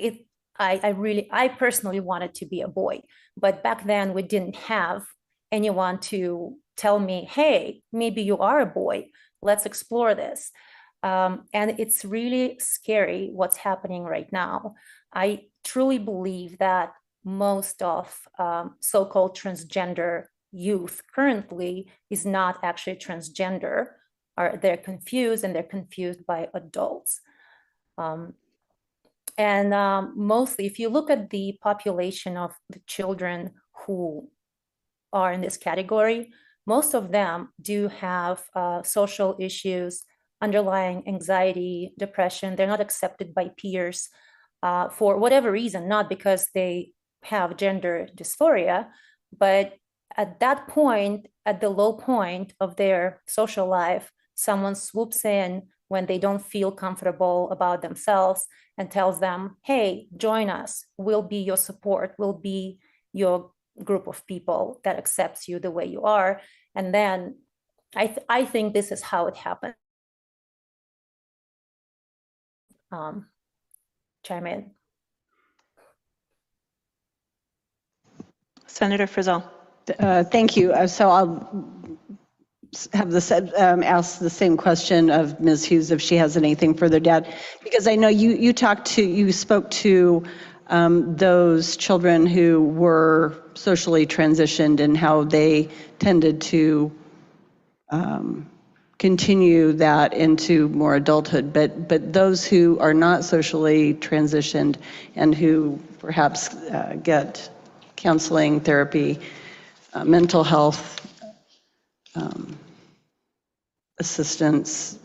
I personally wanted to be a boy, but back then we didn't have anyone to tell me, hey, maybe you are a boy, let's explore this. And it's really scary what's happening right now. I truly believe that most of so-called transgender youth currently is not actually transgender, or they're confused, and they're confused by adults. Mostly, if you look at the population of the children who are in this category, most of them do have social issues, underlying anxiety, depression. They're not accepted by peers for whatever reason, not because they have gender dysphoria, but at that point, at the low point of their social life, someone swoops in when they don't feel comfortable about themselves and tells them, hey, join us, we'll be your support, we'll be your group of people that accepts you the way you are. And then I think this is how it happened. Chime in. Senator Frizzell. Thank you. So I'll have ask the same question of Ms. Hughes if she has anything further to add, because I know you spoke to those children who were socially transitioned and how they tended to continue that into more adulthood, but those who are not socially transitioned and who perhaps get counseling, therapy, mental health assistance,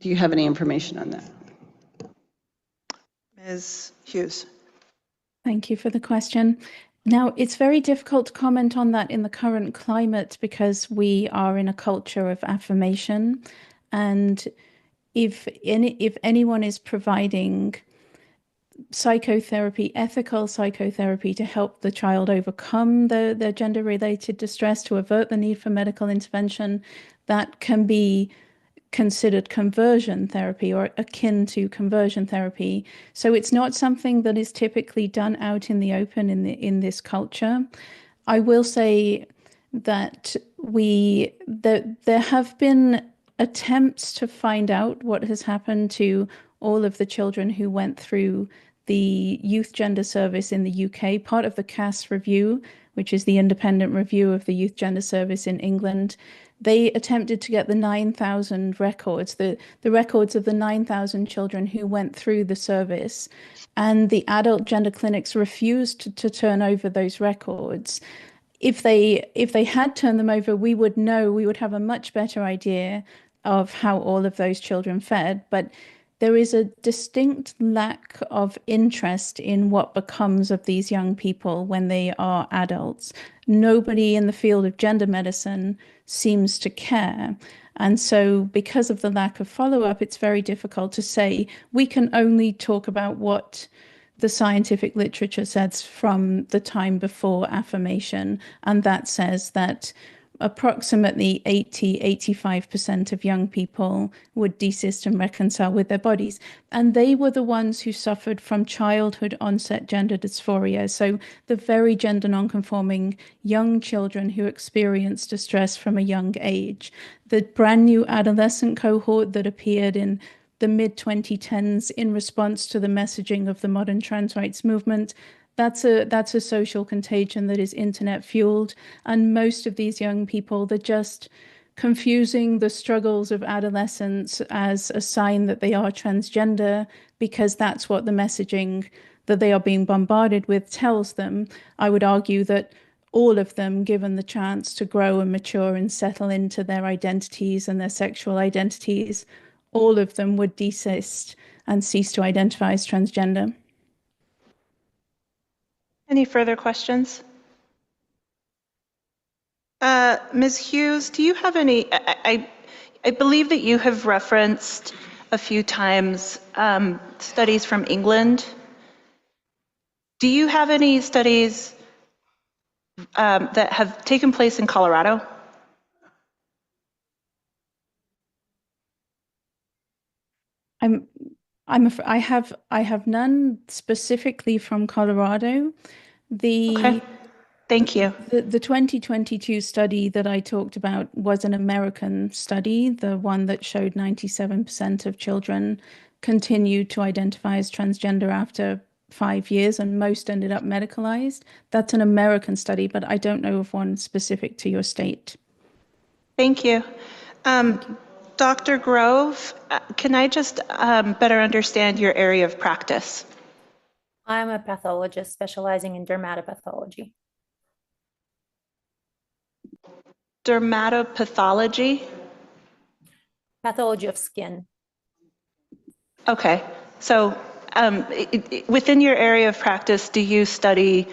do you have any information on that? Ms. Hughes. Thank you for the question. Now, it's very difficult to comment on that in the current climate because we are in a culture of affirmation. And if anyone is providing psychotherapy, ethical psychotherapy, to help the child overcome the gender-related distress, to avert the need for medical intervention, that can be considered conversion therapy or akin to conversion therapy. So it's not something that is typically done out in the open in this culture. I will say that there have been attempts to find out what has happened to all of the children who went through the Youth Gender Service in the UK, part of the CAS review, which is the independent review of the Youth Gender Service in England. They attempted to get the 9,000 records, the records of the 9,000 children who went through the service, and the adult gender clinics refused to turn over those records. If they had turned them over, we would have a much better idea of how all of those children fared. But there is a distinct lack of interest in what becomes of these young people when they are adults. Nobody in the field of gender medicine seems to care. And so because of the lack of follow-up, it's very difficult to say. We can only talk about what the scientific literature says from the time before affirmation, and that says that approximately 85% of young people would desist and reconcile with their bodies. And they were the ones who suffered from childhood onset gender dysphoria. So the very gender nonconforming young children who experience distress from a young age. The brand new adolescent cohort that appeared in the mid-2010s in response to the messaging of the modern trans rights movement, that's a social contagion that is internet fueled. And most of these young people, they're just confusing the struggles of adolescence as a sign that they are transgender, because that's what the messaging that they are being bombarded with tells them. I would argue that all of them, given the chance to grow and mature and settle into their identities and their sexual identities, all of them would desist and cease to identify as transgender. Any further questions? Ms. Hughes, do you have any, I believe that you have referenced a few times studies from England. Do you have any studies that have taken place in Colorado? I have none specifically from Colorado. Okay. Thank you. The 2022 study that I talked about was an American study, the one that showed 97% of children continued to identify as transgender after 5 years, and most ended up medicalized. That's an American study, but I don't know of one specific to your state. Thank you. Dr. Grove, can I just better understand your area of practice? I'm a pathologist specializing in dermatopathology. Dermatopathology? Pathology of skin. Okay. So within your area of practice, do you study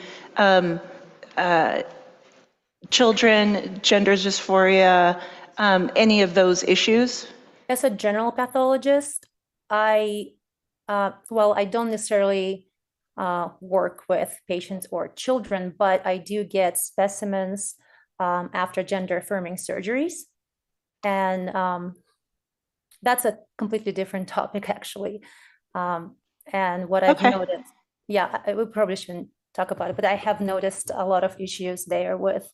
children, gender dysphoria, any of those issues? As a general pathologist, I don't necessarily work with patients or children, but I do get specimens after gender affirming surgeries. And that's a completely different topic, actually. And what I've noticed, we probably shouldn't talk about it, but I have noticed a lot of issues there with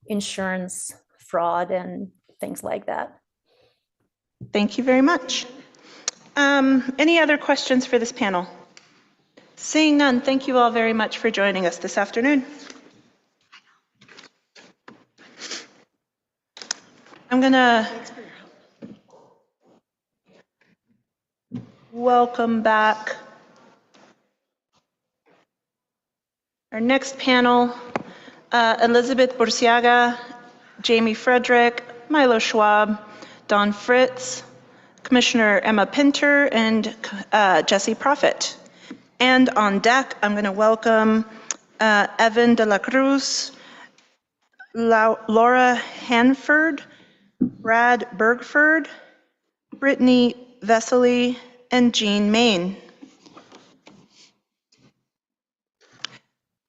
insurance fraud and things like that. Thank you very much. Any other questions for this panel? Seeing none, thank you all very much for joining us this afternoon. I'm gonna welcome back our next panel, Elizabeth Burciaga, Jamie Frederick, Milo Schwab, Don Fritz, Commissioner Emma Pinter, and Jesse Prophet. And on deck, I'm going to welcome Evan de la Cruz, Laura Hanford, Brad Bergford, Brittany Vesely, and Jean Main.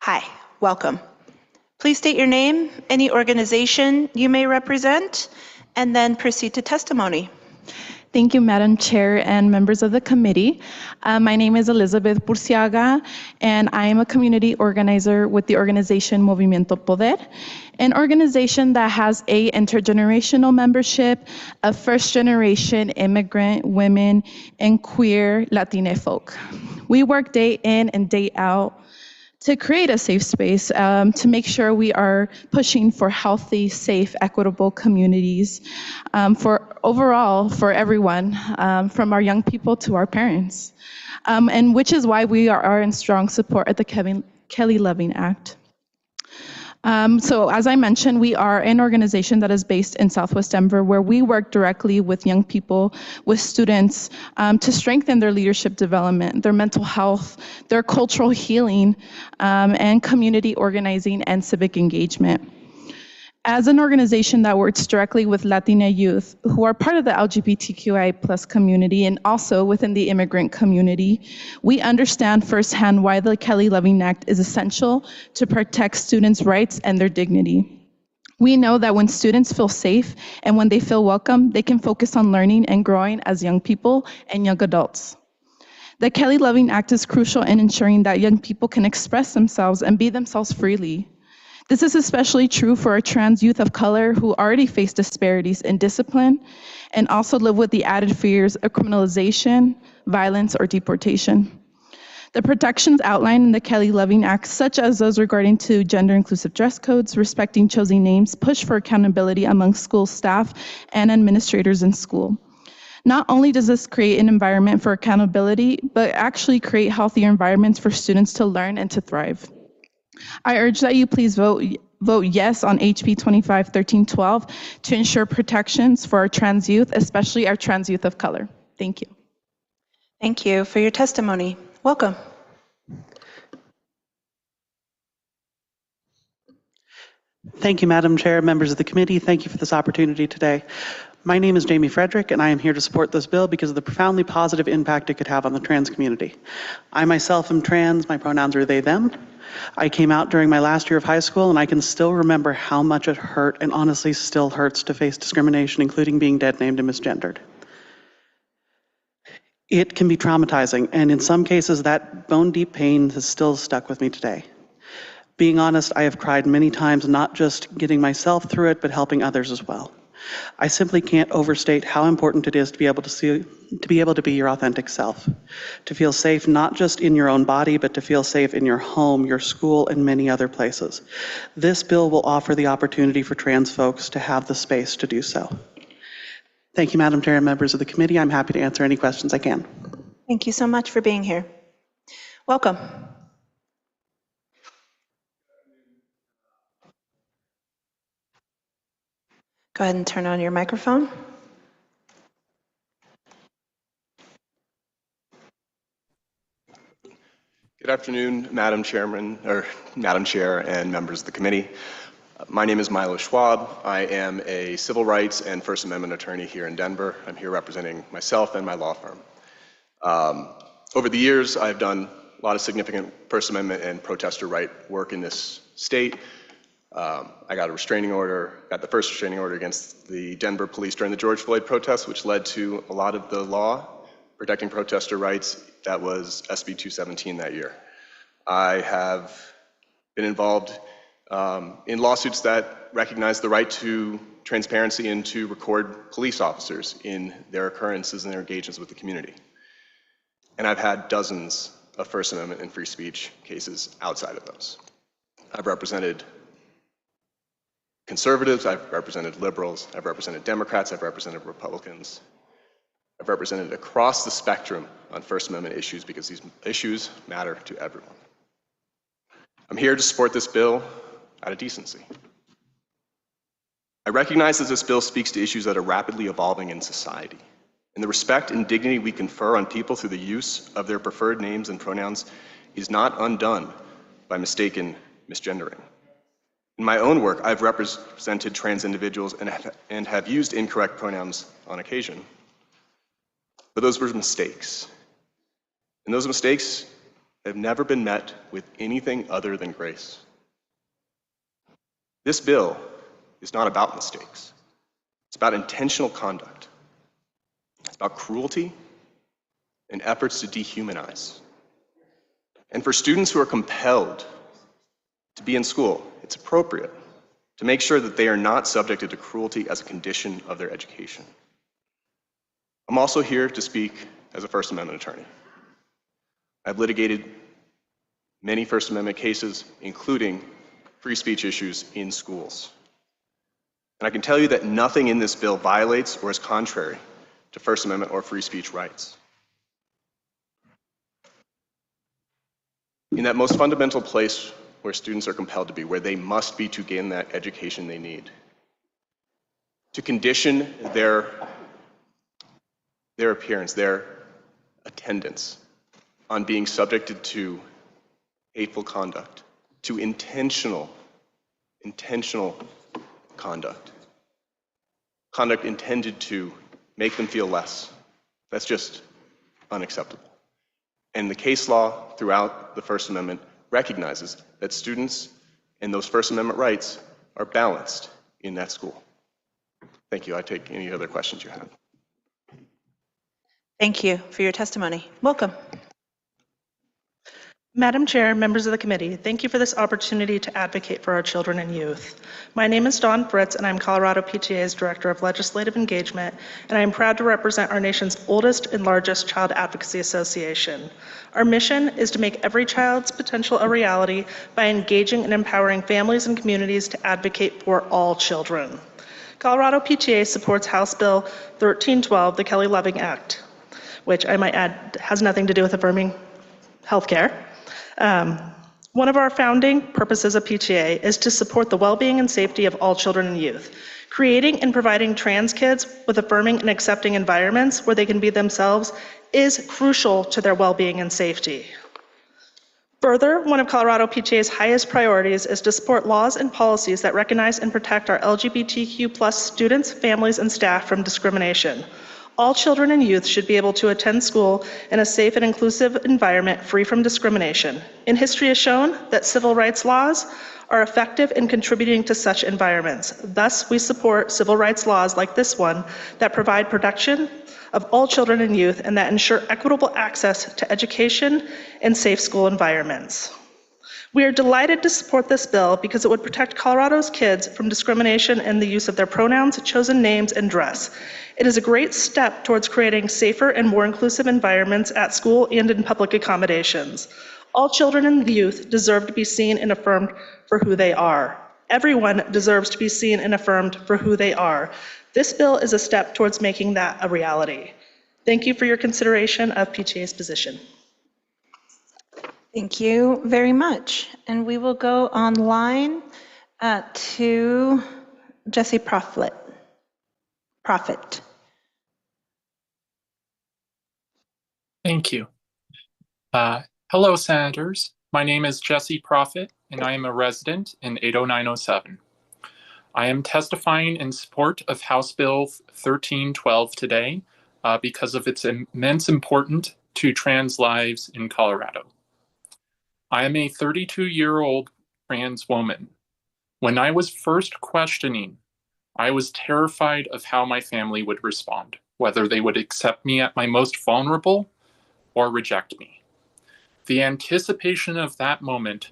Hi, welcome. Please state your name, any organization you may represent, and then proceed to testimony. Thank you, Madam Chair and members of the committee. My name is Elizabeth Burciaga, and I am a community organizer with the organization Movimiento Poder, an organization that has a intergenerational membership of first-generation immigrant women and queer Latina folk. We work day in and day out to create a safe space, to make sure we are pushing for healthy, safe, equitable communities for overall, for everyone, from our young people to our parents. And which is why we are in strong support of the Kelly Loving Act. So as I mentioned, we are an organization that is based in Southwest Denver, where we work directly with young people, with students, to strengthen their leadership development, their mental health, their cultural healing, and community organizing and civic engagement. As an organization that works directly with Latina youth who are part of the LGBTQI+ community and also within the immigrant community, we understand firsthand why the Kelly Loving Act is essential to protect students' rights and their dignity. We know that when students feel safe and when they feel welcome, they can focus on learning and growing as young people and young adults. The Kelly Loving Act is crucial in ensuring that young people can express themselves and be themselves freely. This is especially true for our trans youth of color who already face disparities in discipline and also live with the added fears of criminalization, violence, or deportation. The protections outlined in the Kelly Loving Act, such as those regarding to gender-inclusive dress codes, respecting chosen names, push for accountability among school staff and administrators in school. Not only does this create an environment for accountability, but actually create healthier environments for students to learn and to thrive. I urge that you please vote yes on HB 25-1312 to ensure protections for our trans youth, especially our trans youth of color. Thank you. Thank you for your testimony. Welcome. Thank you, Madam Chair, members of the committee. Thank you for this opportunity today. My name is Jamie Frederick, and I am here to support this bill because of the profoundly positive impact it could have on the trans community. I myself am trans. My pronouns are they, them. I came out during my last year of high school, and I can still remember how much it hurt and honestly still hurts to face discrimination, including being dead named and misgendered. It can be traumatizing, and in some cases, that bone-deep pain has still stuck with me today. Being honest, I have cried many times, not just getting myself through it, but helping others as well. I simply can't overstate how important it is to be able to be your authentic self, to feel safe not just in your own body, but to feel safe in your home, your school, and many other places. This bill will offer the opportunity for trans folks to have the space to do so. Thank you, Madam Chair and members of the committee. I'm happy to answer any questions I can. Thank you so much for being here. Welcome. Go ahead and turn on your microphone. Good afternoon, Madam Chairman, or Madam Chair and members of the committee. My name is Milo Schwab. I am a civil rights and First Amendment attorney here in Denver. I'm here representing myself and my law firm. Over the years, I've done a lot of significant First Amendment and protester right work in this state. I got the first restraining order against the Denver police during the George Floyd protests, which led to a lot of the law protecting protester rights. That was SB 217 that year. I have been involved in lawsuits that recognize the right to transparency and to record police officers in their occurrences and their engagements with the community. And I've had dozens of First Amendment and free speech cases outside of those. I've represented conservatives, I've represented liberals, I've represented Democrats, I've represented Republicans. I've represented across the spectrum on First Amendment issues because these issues matter to everyone. I'm here to support this bill out of decency. I recognize that this bill speaks to issues that are rapidly evolving in society, and the respect and dignity we confer on people through the use of their preferred names and pronouns is not undone by mistaken misgendering. In my own work, I've represented trans individuals and have used incorrect pronouns on occasion. But those were mistakes. And those mistakes have never been met with anything other than grace. This bill is not about mistakes. It's about intentional conduct. It's about cruelty and efforts to dehumanize. And for students who are compelled to be in school, it's appropriate to make sure that they are not subjected to cruelty as a condition of their education. I'm also here to speak as a First Amendment attorney. I've litigated many First Amendment cases, including free speech issues in schools. And I can tell you that nothing in this bill violates or is contrary to First Amendment or free speech rights. In that most fundamental place where students are compelled to be, where they must be to gain that education they need, to condition their appearance, their attendance on being subjected to hateful conduct, to intentional conduct. Conduct intended to make them feel less. That's just unacceptable. And the case law throughout the First Amendment recognizes that students and those First Amendment rights are balanced in that school. Thank you. I take any other questions you have. Thank you for your testimony. Welcome. Madam Chair, members of the committee, thank you for this opportunity to advocate for our children and youth. My name is Dawn Fritz, and I'm Colorado PTA's Director of Legislative Engagement, and I am proud to represent our nation's oldest and largest child advocacy association. Our mission is to make every child's potential a reality by engaging and empowering families and communities to advocate for all children. Colorado PTA supports House Bill 1312, the Kelly Loving Act, which I might add has nothing to do with affirming healthcare. One of our founding purposes of PTA is to support the well-being and safety of all children and youth. Creating and providing trans kids with affirming and accepting environments where they can be themselves is crucial to their well-being and safety. Further, one of Colorado PTA's highest priorities is to support laws and policies that recognize and protect our LGBTQ+ students, families, and staff from discrimination. All children and youth should be able to attend school in a safe and inclusive environment free from discrimination. And history has shown that civil rights laws are effective in contributing to such environments. Thus, we support civil rights laws like this one that provide protection of all children and youth and that ensure equitable access to education and safe school environments. We are delighted to support this bill because it would protect Colorado's kids from discrimination in the use of their pronouns, chosen names, and dress. It is a great step towards creating safer and more inclusive environments at school and in public accommodations. All children and youth deserve to be seen and affirmed for who they are. Everyone deserves to be seen and affirmed for who they are. This bill is a step towards making that a reality. Thank you for your consideration of PTA's position. Thank you very much. And we will go online to Jesse Prophet. Thank you. Hello, Senators. My name is Jesse Prophet, and I am a resident in 80907. I am testifying in support of House Bill 1312 today because of its immense importance to trans lives in Colorado. I am a 32-year-old trans woman. When I was first questioning, I was terrified of how my family would respond, whether they would accept me at my most vulnerable or reject me. The anticipation of that moment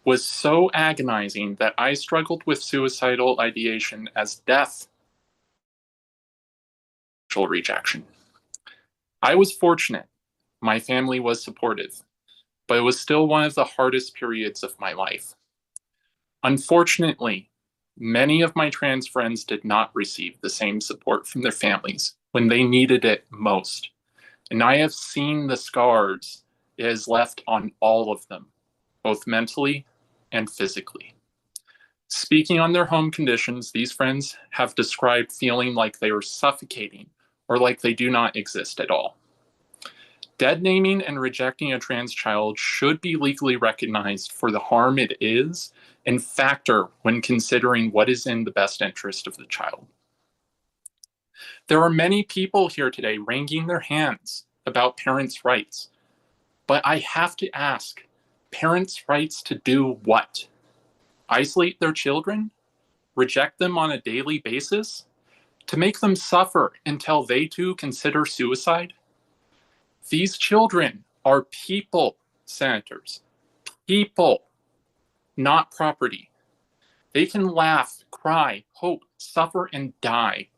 was so agonizing that I struggled with suicidal ideation as death, rejection. I was fortunate. My family was supportive, but it was still one of the hardest periods of my life. Unfortunately, many of my trans friends did not receive the same support from their families when they needed it most. And I have seen the scars it has left on all of them, both mentally and physically. Speaking on their home conditions, these friends have described feeling like they are suffocating or like they do not exist at all. Dead naming and rejecting a trans child should be legally recognized for the harm it is and factor when considering what is in the best interest of the child. There are many people here today wringing their hands about parents' rights, but I have to ask, parents' rights to do what? Isolate their children? Reject them on a daily basis? To make them suffer until they too consider suicide? These children are people, Senators. People, not property. They can laugh, cry, hope, suffer, and die.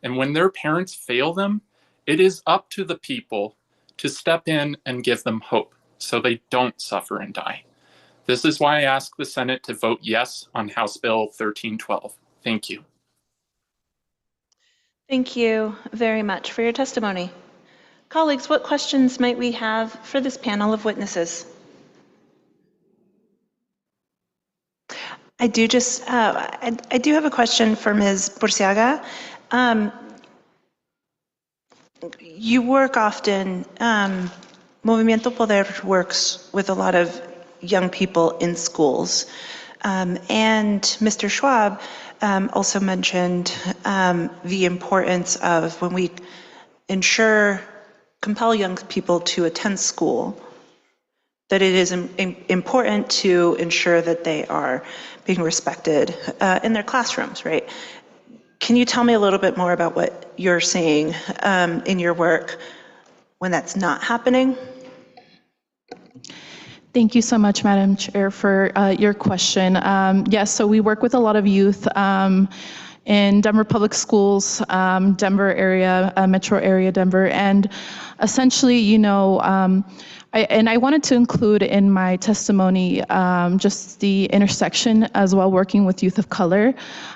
And when their parents fail them, it is up to the people to step in and give them hope so they don't suffer and die. This is why I ask the Senate to vote yes on House Bill 1312. Thank you. Thank you very much for your testimony. Colleagues, what questions might we have for this panel of witnesses? I do have a question for Ms. Burciaga. You work often, Movimiento Poder works with a lot of young people in schools. And Mr. Schwab, also mentioned the importance of when we compel young people to attend school, that it is important to ensure that they are being respected in their classrooms, right? Can you tell me a little bit more about what you're seeing in your work when that's not happening? Thank you so much, Madam Chair, for your question. Yes, so we work with a lot of youth in Denver Public Schools, Denver area, metro area Denver, and essentially, you know, I wanted to include in my testimony just the intersection as well, working with youth of color.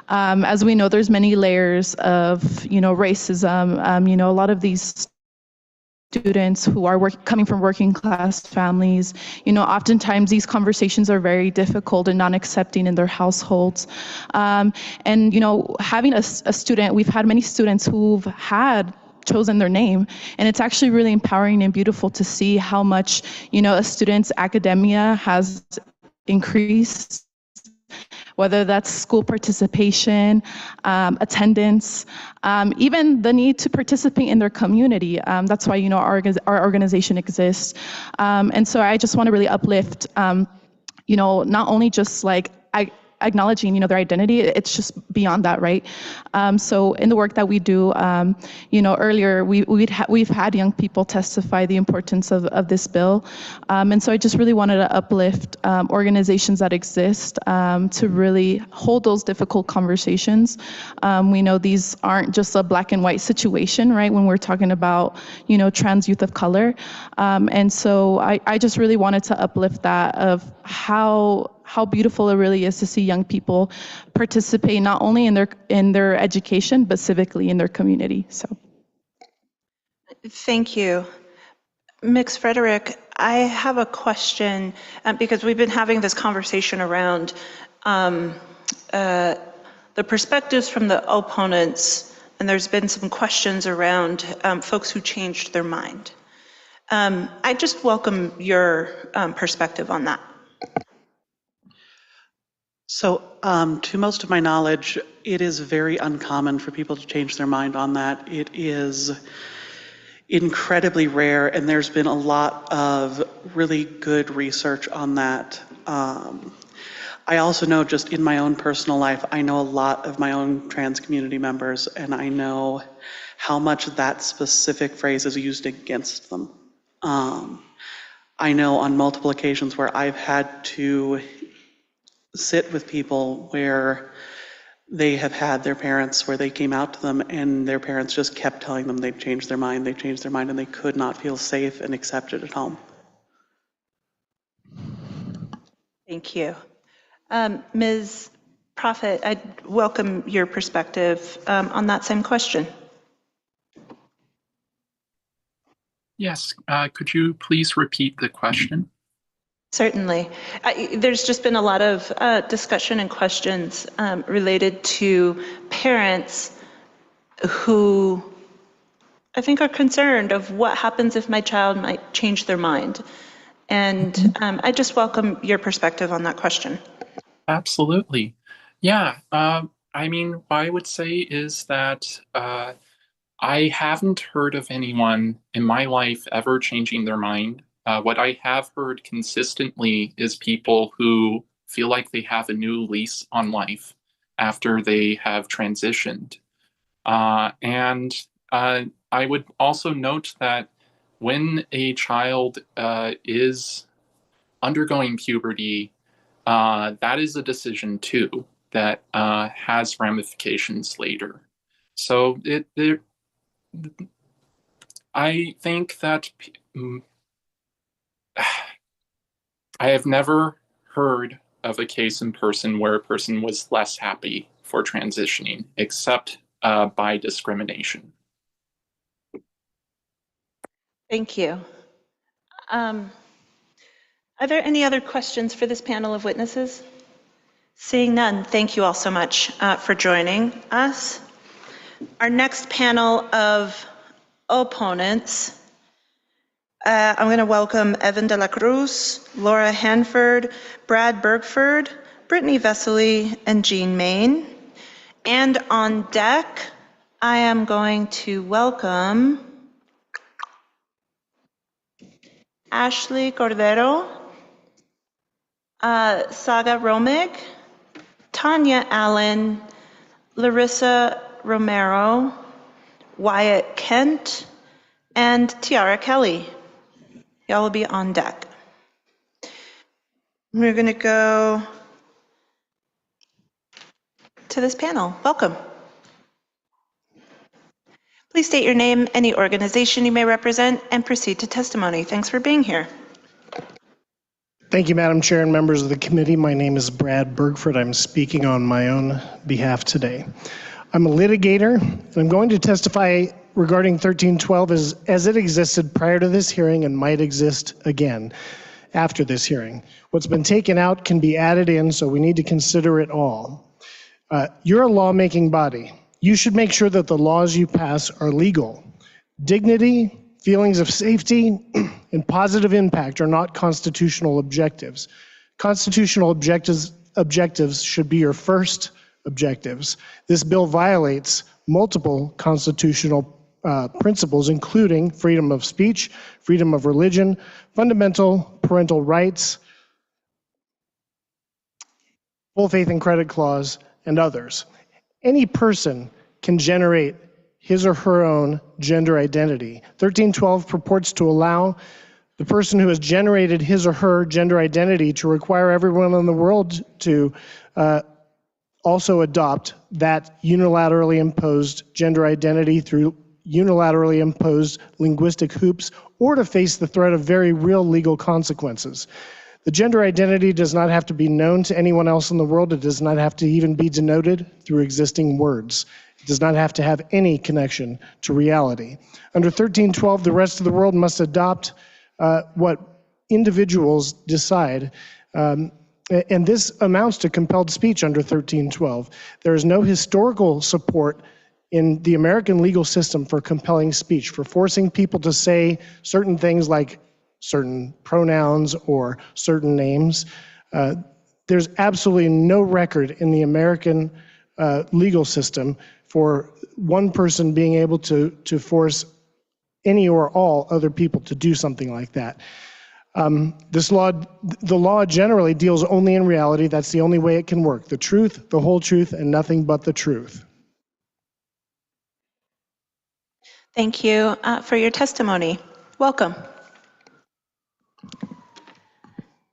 As we know, there's many layers of, you know, racism. You know, a lot of these students who are coming from working class families, you know, oftentimes these conversations are very difficult and non-accepting in their households. And, you know, having a student, we've had many students who've had chosen their name, and it's actually really empowering and beautiful to see how much, you know, a student's academia has increased, whether that's school participation, attendance, even the need to participate in their community. That's why, you know, our organization exists. And so I just want to really uplift, you know, not only just like acknowledging, you know, their identity, it's just beyond that, right? So in the work that we do, you know, earlier we've had young people testify the importance of this bill. And so I just really wanted to uplift organizations that exist to really hold those difficult conversations. We know these aren't just a black and white situation, right? When we're talking about, you know, trans youth of color. And so I just really wanted to uplift that of how beautiful it really is to see young people participate not only in their education, but civically in their community. So, thank you. Mix Frederick, I have a question because we've been having this conversation around the perspectives from the opponents, and there's been some questions around folks who changed their mind. I just welcome your perspective on that. So to most of my knowledge, it is very uncommon for people to change their mind on that. It is incredibly rare, and there's been a lot of really good research on that. I also know just in my own personal life, I know a lot of my own trans community members, and I know how much that specific phrase is used against them. I know on multiple occasions where I've had to sit with people where they have had their parents where they came out to them and their parents just kept telling them they've changed their mind, and they could not feel safe and accepted at home. Thank you. Ms. Prophet, I'd welcome your perspective on that same question. Yes, could you please repeat the question? Certainly. There's just been a lot of discussion and questions related to parents who I think are concerned of what happens if my child might change their mind. And I just welcome your perspective on that question. Absolutely. Yeah, I mean, what I would say is that I haven't heard of anyone in my life ever changing their mind. What I have heard consistently is people who feel like they have a new lease on life after they have transitioned. And I would also note that when a child is undergoing puberty, that is a decision too that has ramifications later. So I think that I have never heard of a case in person where a person was less happy for transitioning, except by discrimination. Thank you. Are there any other questions for this panel of witnesses? Seeing none, thank you all so much for joining us. Our next panel of opponents, I'm going to welcome Evan de la Cruz, Laura Hanford, Brad Bergford, Brittany Vesely, and Jean Main. And on deck, I am going to welcome Ashley Cordero, Saga Romig, Tanya Allen, Larissa Romero, Wyatt Kent, and Tiara Kelly. Y'all will be on deck. We're going to go to this panel. Welcome. Please state your name, any organization you may represent, and proceed to testimony. Thanks for being here. Thank you, Madam Chair and members of the committee. My name is Brad Bergford. I'm speaking on my own behalf today. I'm a litigator, and I'm going to testify regarding 1312 as it existed prior to this hearing and might exist again after this hearing. What's been taken out can be added in, so we need to consider it all. You're a lawmaking body. You should make sure that the laws you pass are legal. Dignity, feelings of safety, and positive impact are not constitutional objectives. Constitutional objectives should be your first objectives. This bill violates multiple constitutional principles, including freedom of speech, freedom of religion, fundamental parental rights, full faith and credit clause, and others. Any person can generate his or her own gender identity. 1312 purports to allow the person who has generated his or her gender identity to require everyone in the world to also adopt that unilaterally imposed gender identity through unilaterally imposed linguistic hoops, or to face the threat of very real legal consequences. The gender identity does not have to be known to anyone else in the world. It does not have to even be denoted through existing words. It does not have to have any connection to reality. Under 1312, the rest of the world must adopt what individuals decide, and this amounts to compelled speech under 1312. There is no historical support in the American legal system for compelling speech, for forcing people to say certain things like certain pronouns or certain names. There's absolutely no record in the American legal system for one person being able to force any or all other people to do something like that. The law generally deals only in reality. That's the only way it can work. The truth, the whole truth, and nothing but the truth. Thank you for your testimony. Welcome.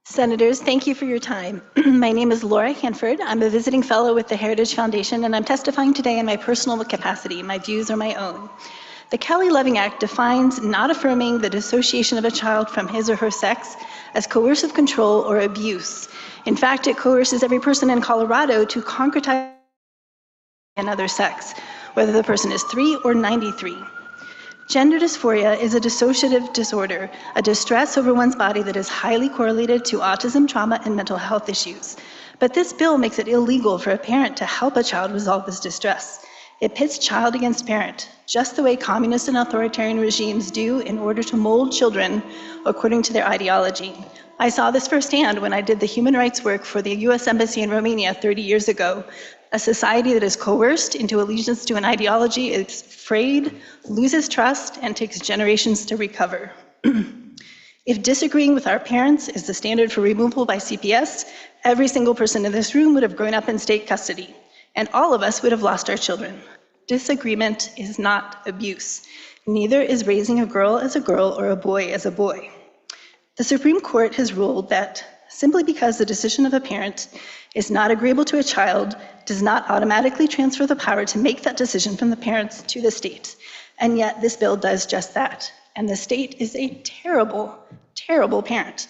Senators, thank you for your time. My name is Laura Hanford. I'm a visiting fellow with the Heritage Foundation, and I'm testifying today in my personal capacity. My views are my own. The Kelly Loving Act defines not affirming the dissociation of a child from his or her sex as coercive control or abuse. In fact, it coerces every person in Colorado to concretize another sex, whether the person is 3 or 93. Gender dysphoria is a dissociative disorder, a distress over one's body that is highly correlated to autism, trauma, and mental health issues. But this bill makes it illegal for a parent to help a child resolve this distress. It pits child against parent, just the way communist and authoritarian regimes do in order to mold children according to their ideology. I saw this firsthand when I did the human rights work for the US Embassy in Romania 30 years ago. A society that is coerced into allegiance to an ideology is afraid, loses trust, and takes generations to recover. If disagreeing with our parents is the standard for removal by CPS, every single person in this room would have grown up in state custody, and all of us would have lost our children. Disagreement is not abuse. Neither is raising a girl as a girl or a boy as a boy. The Supreme Court has ruled that simply because the decision of a parent is not agreeable to a child does not automatically transfer the power to make that decision from the parents to the state. And yet this bill does just that. And the state is a terrible, terrible parent.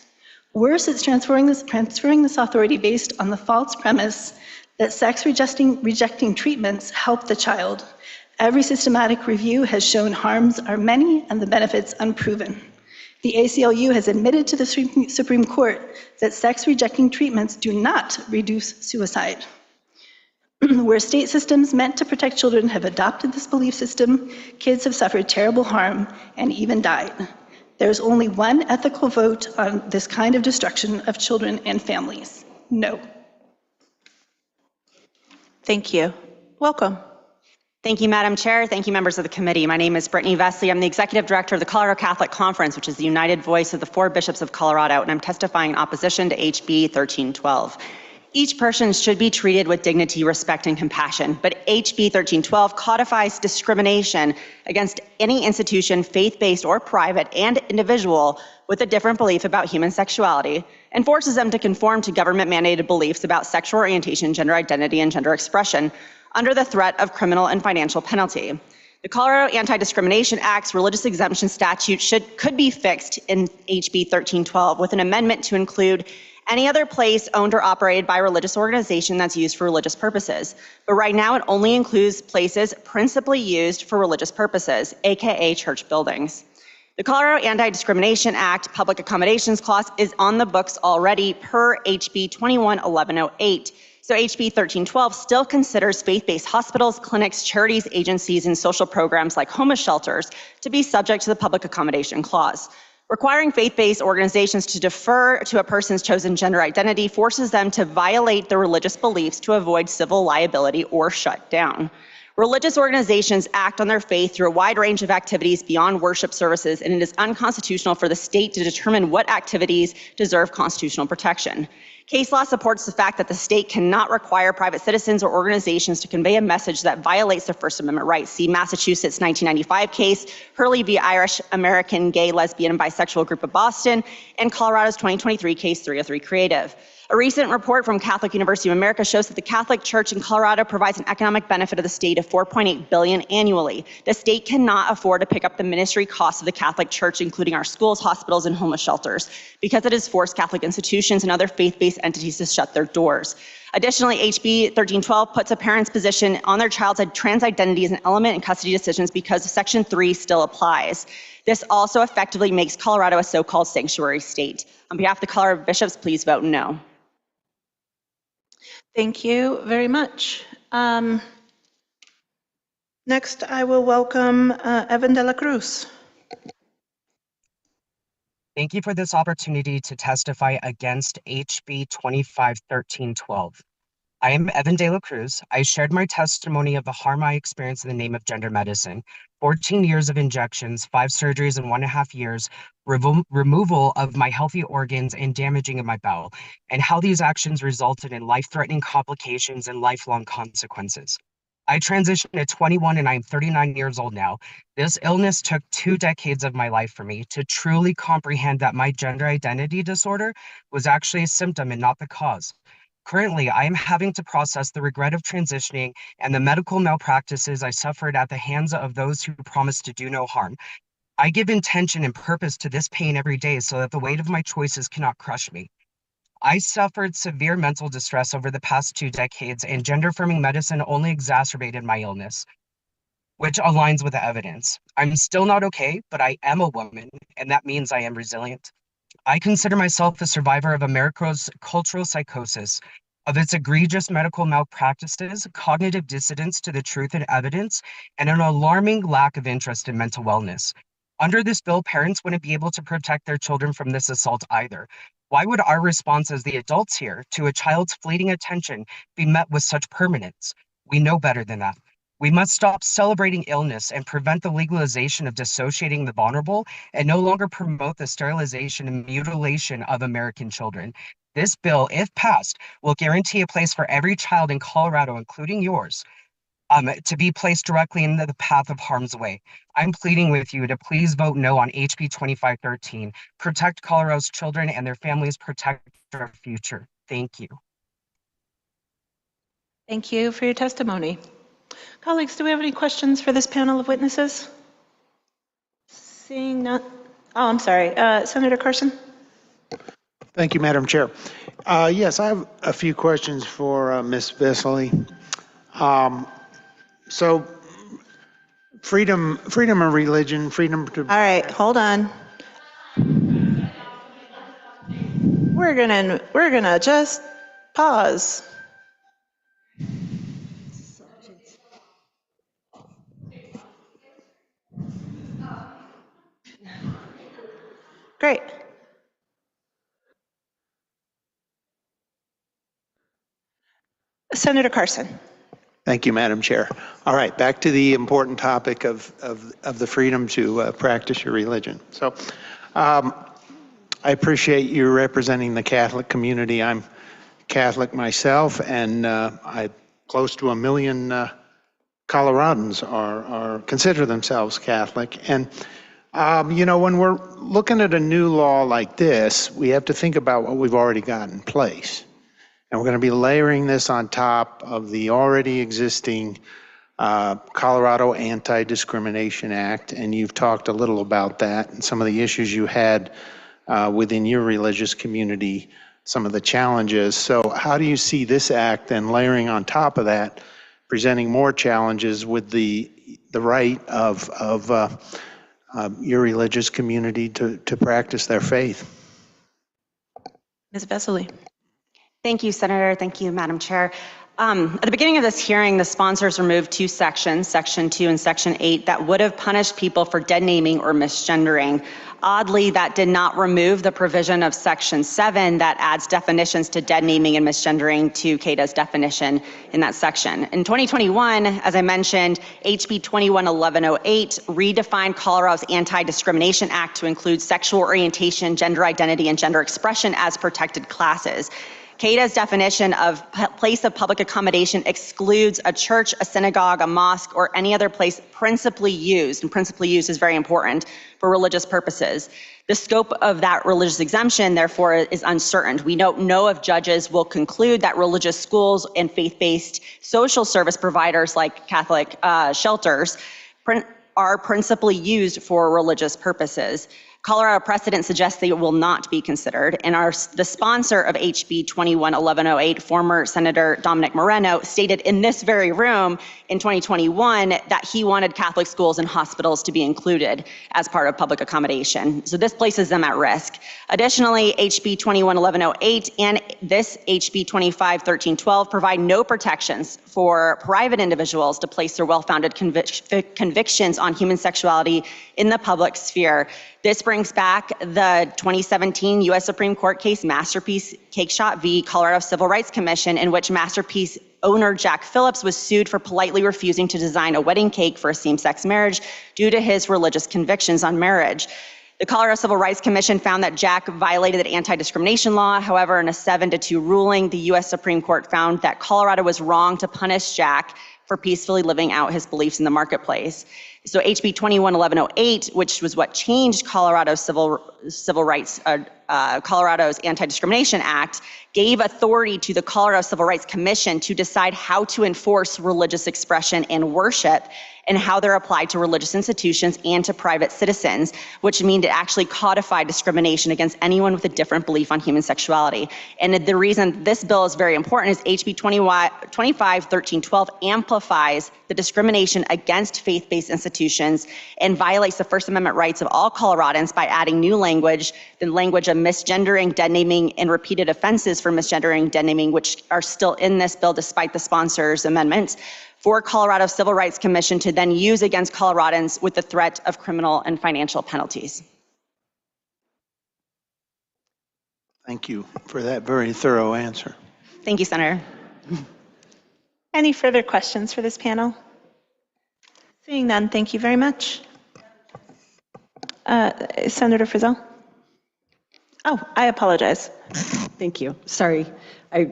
Worse, it's transferring this authority based on the false premise that sex-rejecting treatments help the child. Every systematic review has shown harms are many and the benefits unproven. The ACLU has admitted to the Supreme Court that sex-rejecting treatments do not reduce suicide. Where state systems meant to protect children have adopted this belief system, kids have suffered terrible harm and even died. There's only one ethical vote on this kind of destruction of children and families: no. Thank you. Welcome. Thank you, Madam Chair. Thank you, members of the committee. My name is Brittany Vesely. I'm the Executive Director of the Colorado Catholic Conference, which is the united voice of the 4 bishops of Colorado, and I'm testifying in opposition to HB 1312. Each person should be treated with dignity, respect, and compassion, but HB 1312 codifies discrimination against any institution, faith-based or private, and individual with a different belief about human sexuality, and forces them to conform to government-mandated beliefs about sexual orientation, gender identity, and gender expression, under the threat of criminal and financial penalty. The Colorado Anti-Discrimination Act's religious exemption statute could be fixed in HB 1312 with an amendment to include any other place owned or operated by a religious organization that's used for religious purposes. But right now it only includes places principally used for religious purposes, aka church buildings. The Colorado Anti-Discrimination Act Public Accommodations Clause is on the books already per HB 21-1108. So HB 1312 still considers faith-based hospitals, clinics, charities, agencies, and social programs like homeless shelters to be subject to the Public Accommodation Clause. Requiring faith-based organizations to defer to a person's chosen gender identity forces them to violate their religious beliefs to avoid civil liability or shut down. Religious organizations act on their faith through a wide range of activities beyond worship services, and it is unconstitutional for the state to determine what activities deserve constitutional protection. Case law supports the fact that the state cannot require private citizens or organizations to convey a message that violates their First Amendment rights. See Massachusetts 1995 case, Hurley v. Irish American Gay, Lesbian, and Bisexual Group of Boston, and Colorado's 2023 case 303 Creative. A recent report from Catholic University of America shows that the Catholic Church in Colorado provides an economic benefit of the state of $4.8 billion annually. The state cannot afford to pick up the ministry costs of the Catholic Church, including our schools, hospitals, and homeless shelters, because it has forced Catholic institutions and other faith-based entities to shut their doors. Additionally, HB 1312 puts a parent's position on their child's trans identity as an element in custody decisions because Section 3 still applies. This also effectively makes Colorado a so-called sanctuary state. On behalf of the Colorado bishops, please vote no. Thank you very much. Next, I will welcome Evan de la Cruz. Thank you for this opportunity to testify against HB 25-1312. I am Evan de la Cruz. I shared my testimony of the harm I experienced in the name of gender medicine. 14 years of injections, 5 surgeries in 1.5 years, removal of my healthy organs and damaging of my bowel, and how these actions resulted in life-threatening complications and lifelong consequences. I transitioned at 21 and I'm 39 years old now. This illness took 2 decades of my life for me to truly comprehend that my gender identity disorder was actually a symptom and not the cause. Currently, I am having to process the regret of transitioning and the medical malpractices I suffered at the hands of those who promised to do no harm. I give intention and purpose to this pain every day so that the weight of my choices cannot crush me. I suffered severe mental distress over the past 2 decades, and gender-affirming medicine only exacerbated my illness, which aligns with the evidence. I'm still not okay, but I am a woman, and that means I am resilient. I consider myself a survivor of America's cultural psychosis, of its egregious medical malpractices, cognitive dissidence to the truth and evidence, and an alarming lack of interest in mental wellness. Under this bill, parents wouldn't be able to protect their children from this assault either. Why would our response as the adults here to a child's fleeting attention be met with such permanence? We know better than that. We must stop celebrating illness and prevent the legalization of dissociating the vulnerable and no longer promote the sterilization and mutilation of American children. This bill, if passed, will guarantee a place for every child in Colorado, including yours, to be placed directly in the path of harm's way. I'm pleading with you to please vote no on HB 2513. Protect Colorado's children and their families, protect our future. Thank you. Thank you for your testimony. Colleagues, do we have any questions for this panel of witnesses? Seeing none. Oh, I'm sorry. Senator Carson. Thank you, Madam Chair. Yes, I have a few questions for Ms. Vesely. So, freedom of religion, freedom to... All right, hold on. We're gonna just pause. Great. Senator Carson. Thank you, Madam Chair. All right, back to the important topic of the freedom to practice your religion. So I appreciate you representing the Catholic community. I'm Catholic myself, and close to 1 million Coloradans are consider themselves Catholic. And you know, when we're looking at a new law like this, we have to think about what we've already got in place. And we're going to be layering this on top of the already existing Colorado Anti-Discrimination Act. And you've talked a little about that and some of the issues you had within your religious community, some of the challenges. So how do you see this act then layering on top of that, presenting more challenges with the right of your religious community to practice their faith? Ms. Vesely. Thank you, Senator. Thank you, Madam Chair. At the beginning of this hearing, the sponsors removed 2 sections, Section 2 and Section 8, that would have punished people for dead naming or misgendering. Oddly, that did not remove the provision of Section 7 that adds definitions to dead naming and misgendering to CADA's definition in that section. In 2021, as I mentioned, HB 21-1108 redefined Colorado's Anti-Discrimination Act to include sexual orientation, gender identity, and gender expression as protected classes. CADA's definition of place of public accommodation excludes a church, a synagogue, a mosque, or any other place principally used, and principally used is very important, for religious purposes. The scope of that religious exemption, therefore, is uncertain. We don't know if judges will conclude that religious schools and faith-based social service providers like Catholic shelters are principally used for religious purposes. Colorado precedent suggests they will not be considered, and the sponsor of HB 21-1108, former Senator Dominic Moreno, stated in this very room in 2021 that he wanted Catholic schools and hospitals to be included as part of public accommodation. So this places them at risk. Additionally, HB 21-1108 and this HB 25-1312 provide no protections for private individuals to place their well-founded convictions on human sexuality in the public sphere. This brings back the 2017 U.S. Supreme Court case Masterpiece Cake Shop v. Colorado Civil Rights Commission, in which Masterpiece owner Jack Phillips was sued for politely refusing to design a wedding cake for a same-sex marriage due to his religious convictions on marriage. The Colorado Civil Rights Commission found that Jack violated the anti-discrimination law. However, in a 7-2 ruling, the U.S. Supreme Court found that Colorado was wrong to punish Jack for peacefully living out his beliefs in the marketplace. So HB 21-1108, which was what changed Colorado's civil rights, Colorado's Anti-Discrimination Act, gave authority to the Colorado Civil Rights Commission to decide how to enforce religious expression and worship and how they're applied to religious institutions and to private citizens, which means it actually codified discrimination against anyone with a different belief on human sexuality. And the reason this bill is very important is HB 25-1312 amplifies the discrimination against faith-based institutions and violates the First Amendment rights of all Coloradans by adding new language, the language of misgendering, dead naming, and repeated offenses for misgendering, dead naming, which are still in this bill despite the sponsor's amendments, for Colorado Civil Rights Commission to then use against Coloradans with the threat of criminal and financial penalties. Thank you for that very thorough answer. Thank you, Senator. Any further questions for this panel? Seeing none, thank you very much. Senator Frizzell? Oh, I apologize. Thank you. Sorry, I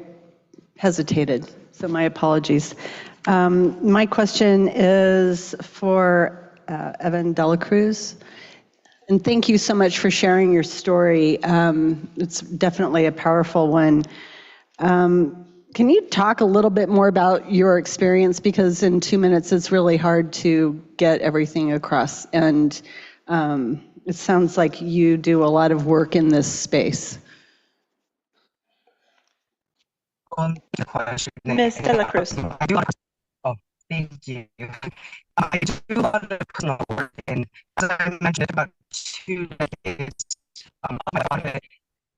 hesitated, so my apologies. My question is for Evan Dela Cruz. And thank you so much for sharing your story. It's definitely a powerful one. Can you talk a little bit more about your experience? Because in 2 minutes, it's really hard to get everything across. And it sounds like you do a lot of work in this space. Ms. Dela Cruz. Oh, thank you. I do a lot of personal work, and as I mentioned, about 2 decades about it,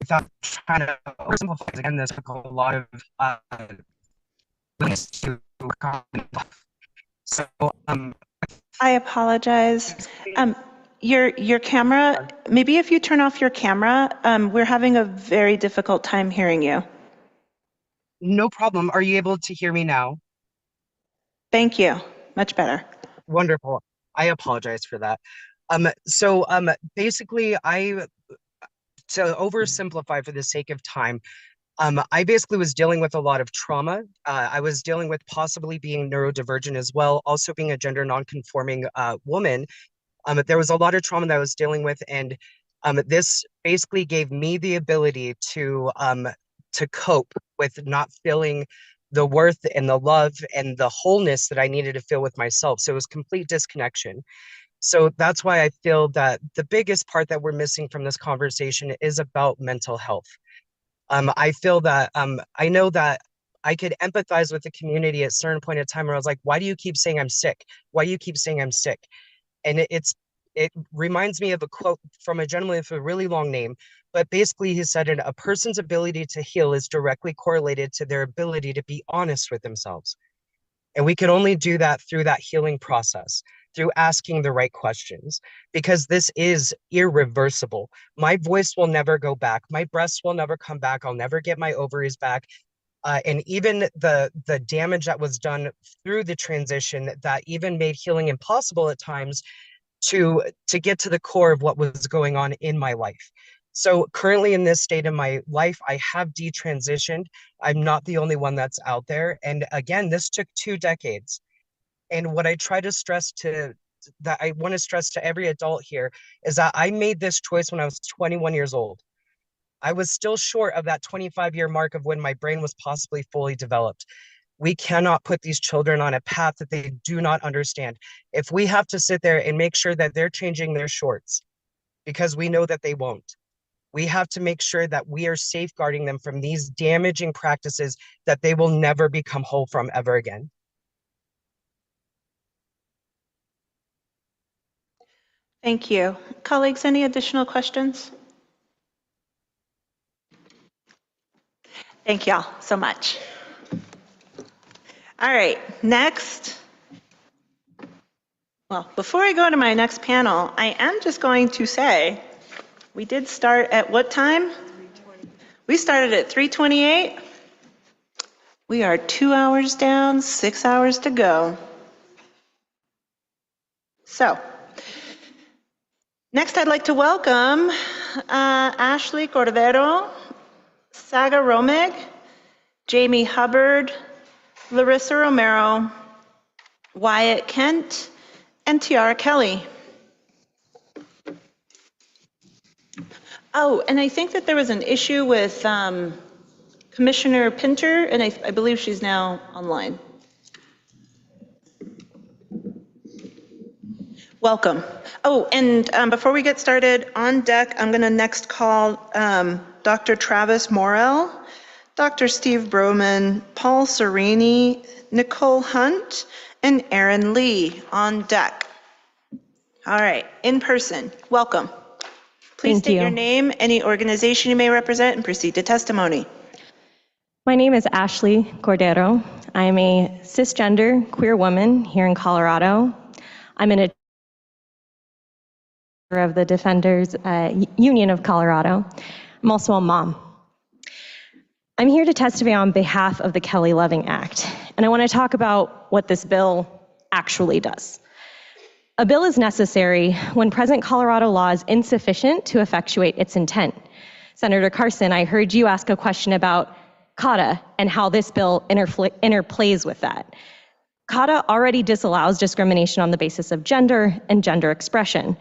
without trying to oversimplify it, again, there's a lot of links to so I apologize. Your camera, maybe if you turn off your camera, we're having a very difficult time hearing you. No problem. Are you able to hear me now? Thank you. Much better. Wonderful. I apologize for that. Basically, to oversimplify for the sake of time, I basically was dealing with a lot of trauma. I was dealing with possibly being neurodivergent as well, also being a gender nonconforming woman. There was a lot of trauma that I was dealing with, and this basically gave me the ability to cope with not feeling the worth and the love and the wholeness that I needed to feel with myself. So it was complete disconnection. So that's why I feel that the biggest part that we're missing from this conversation is about mental health. I feel that I know that I could empathize with the community at a certain point in time where I was like, why do you keep saying I'm sick? Why do you keep saying I'm sick? And it reminds me of a quote from a gentleman with a really long name, but basically he said, a person's ability to heal is directly correlated to their ability to be honest with themselves. And we can only do that through that healing process, through asking the right questions, because this is irreversible. My voice will never go back. My breasts will never come back. I'll never get my ovaries back. And even the damage that was done through the transition that even made healing impossible at times to get to the core of what was going on in my life. So currently in this state of my life, I have detransitioned. I'm not the only one that's out there. And again, this took 2 decades. And what I try to stress that I want to stress to every adult here is that I made this choice when I was 21 years old. I was still short of that 25-year mark of when my brain was possibly fully developed. We cannot put these children on a path that they do not understand. If we have to sit there and make sure that they're changing their shorts, because we know that they won't, we have to make sure that we are safeguarding them from these damaging practices that they will never become whole from ever again. Thank you. Colleagues, any additional questions? Thank y'all so much. All right, next. Well, before I go to my next panel, I am just going to say, we did start at what time? 3:20. We started at 3:28. We are 2 hours down, 6 hours to go. So, next I'd like to welcome Ashley Cordero, Saga Romig, Jamie Hubbard, Larissa Romero, Wyatt Kent, and Tiara Kelly. Oh, and I think that there was an issue with Commissioner Pinter, and I believe she's now online. Welcome. Oh, and before we get started, on deck, I'm going to next call Dr. Travis Morrell, Dr. Steve Broman, Paul Serini, Nicole Hunt, and Aaron Lee on deck. All right, in person, welcome. Please state your name, any organization you may represent, and proceed to testimony. My name is Ashley Cordero. I am a cisgender queer woman here in Colorado. I'm an of the Defenders Union of Colorado. I'm also a mom. I'm here to testify on behalf of the Kelly Loving Act, and I want to talk about what this bill actually does. A bill is necessary when present Colorado law is insufficient to effectuate its intent. Senator Carson, I heard you ask a question about CADA and how this bill interplays with that. CADA already disallows discrimination on the basis of gender and gender expression.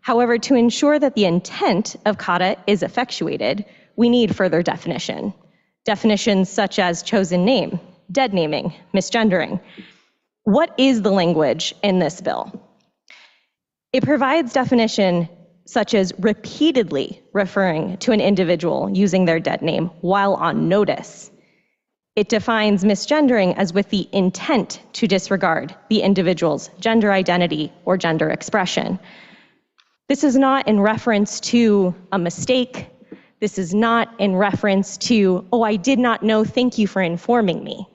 However, to ensure that the intent of CADA is effectuated, we need further definition. Definitions such as chosen name, dead naming, misgendering. What is the language in this bill? It provides definition such as repeatedly referring to an individual using their dead name while on notice. It defines misgendering as with the intent to disregard the individual's gender identity or gender expression. This is not in reference to a mistake. This is not in reference to, oh, I did not know, thank you for informing me.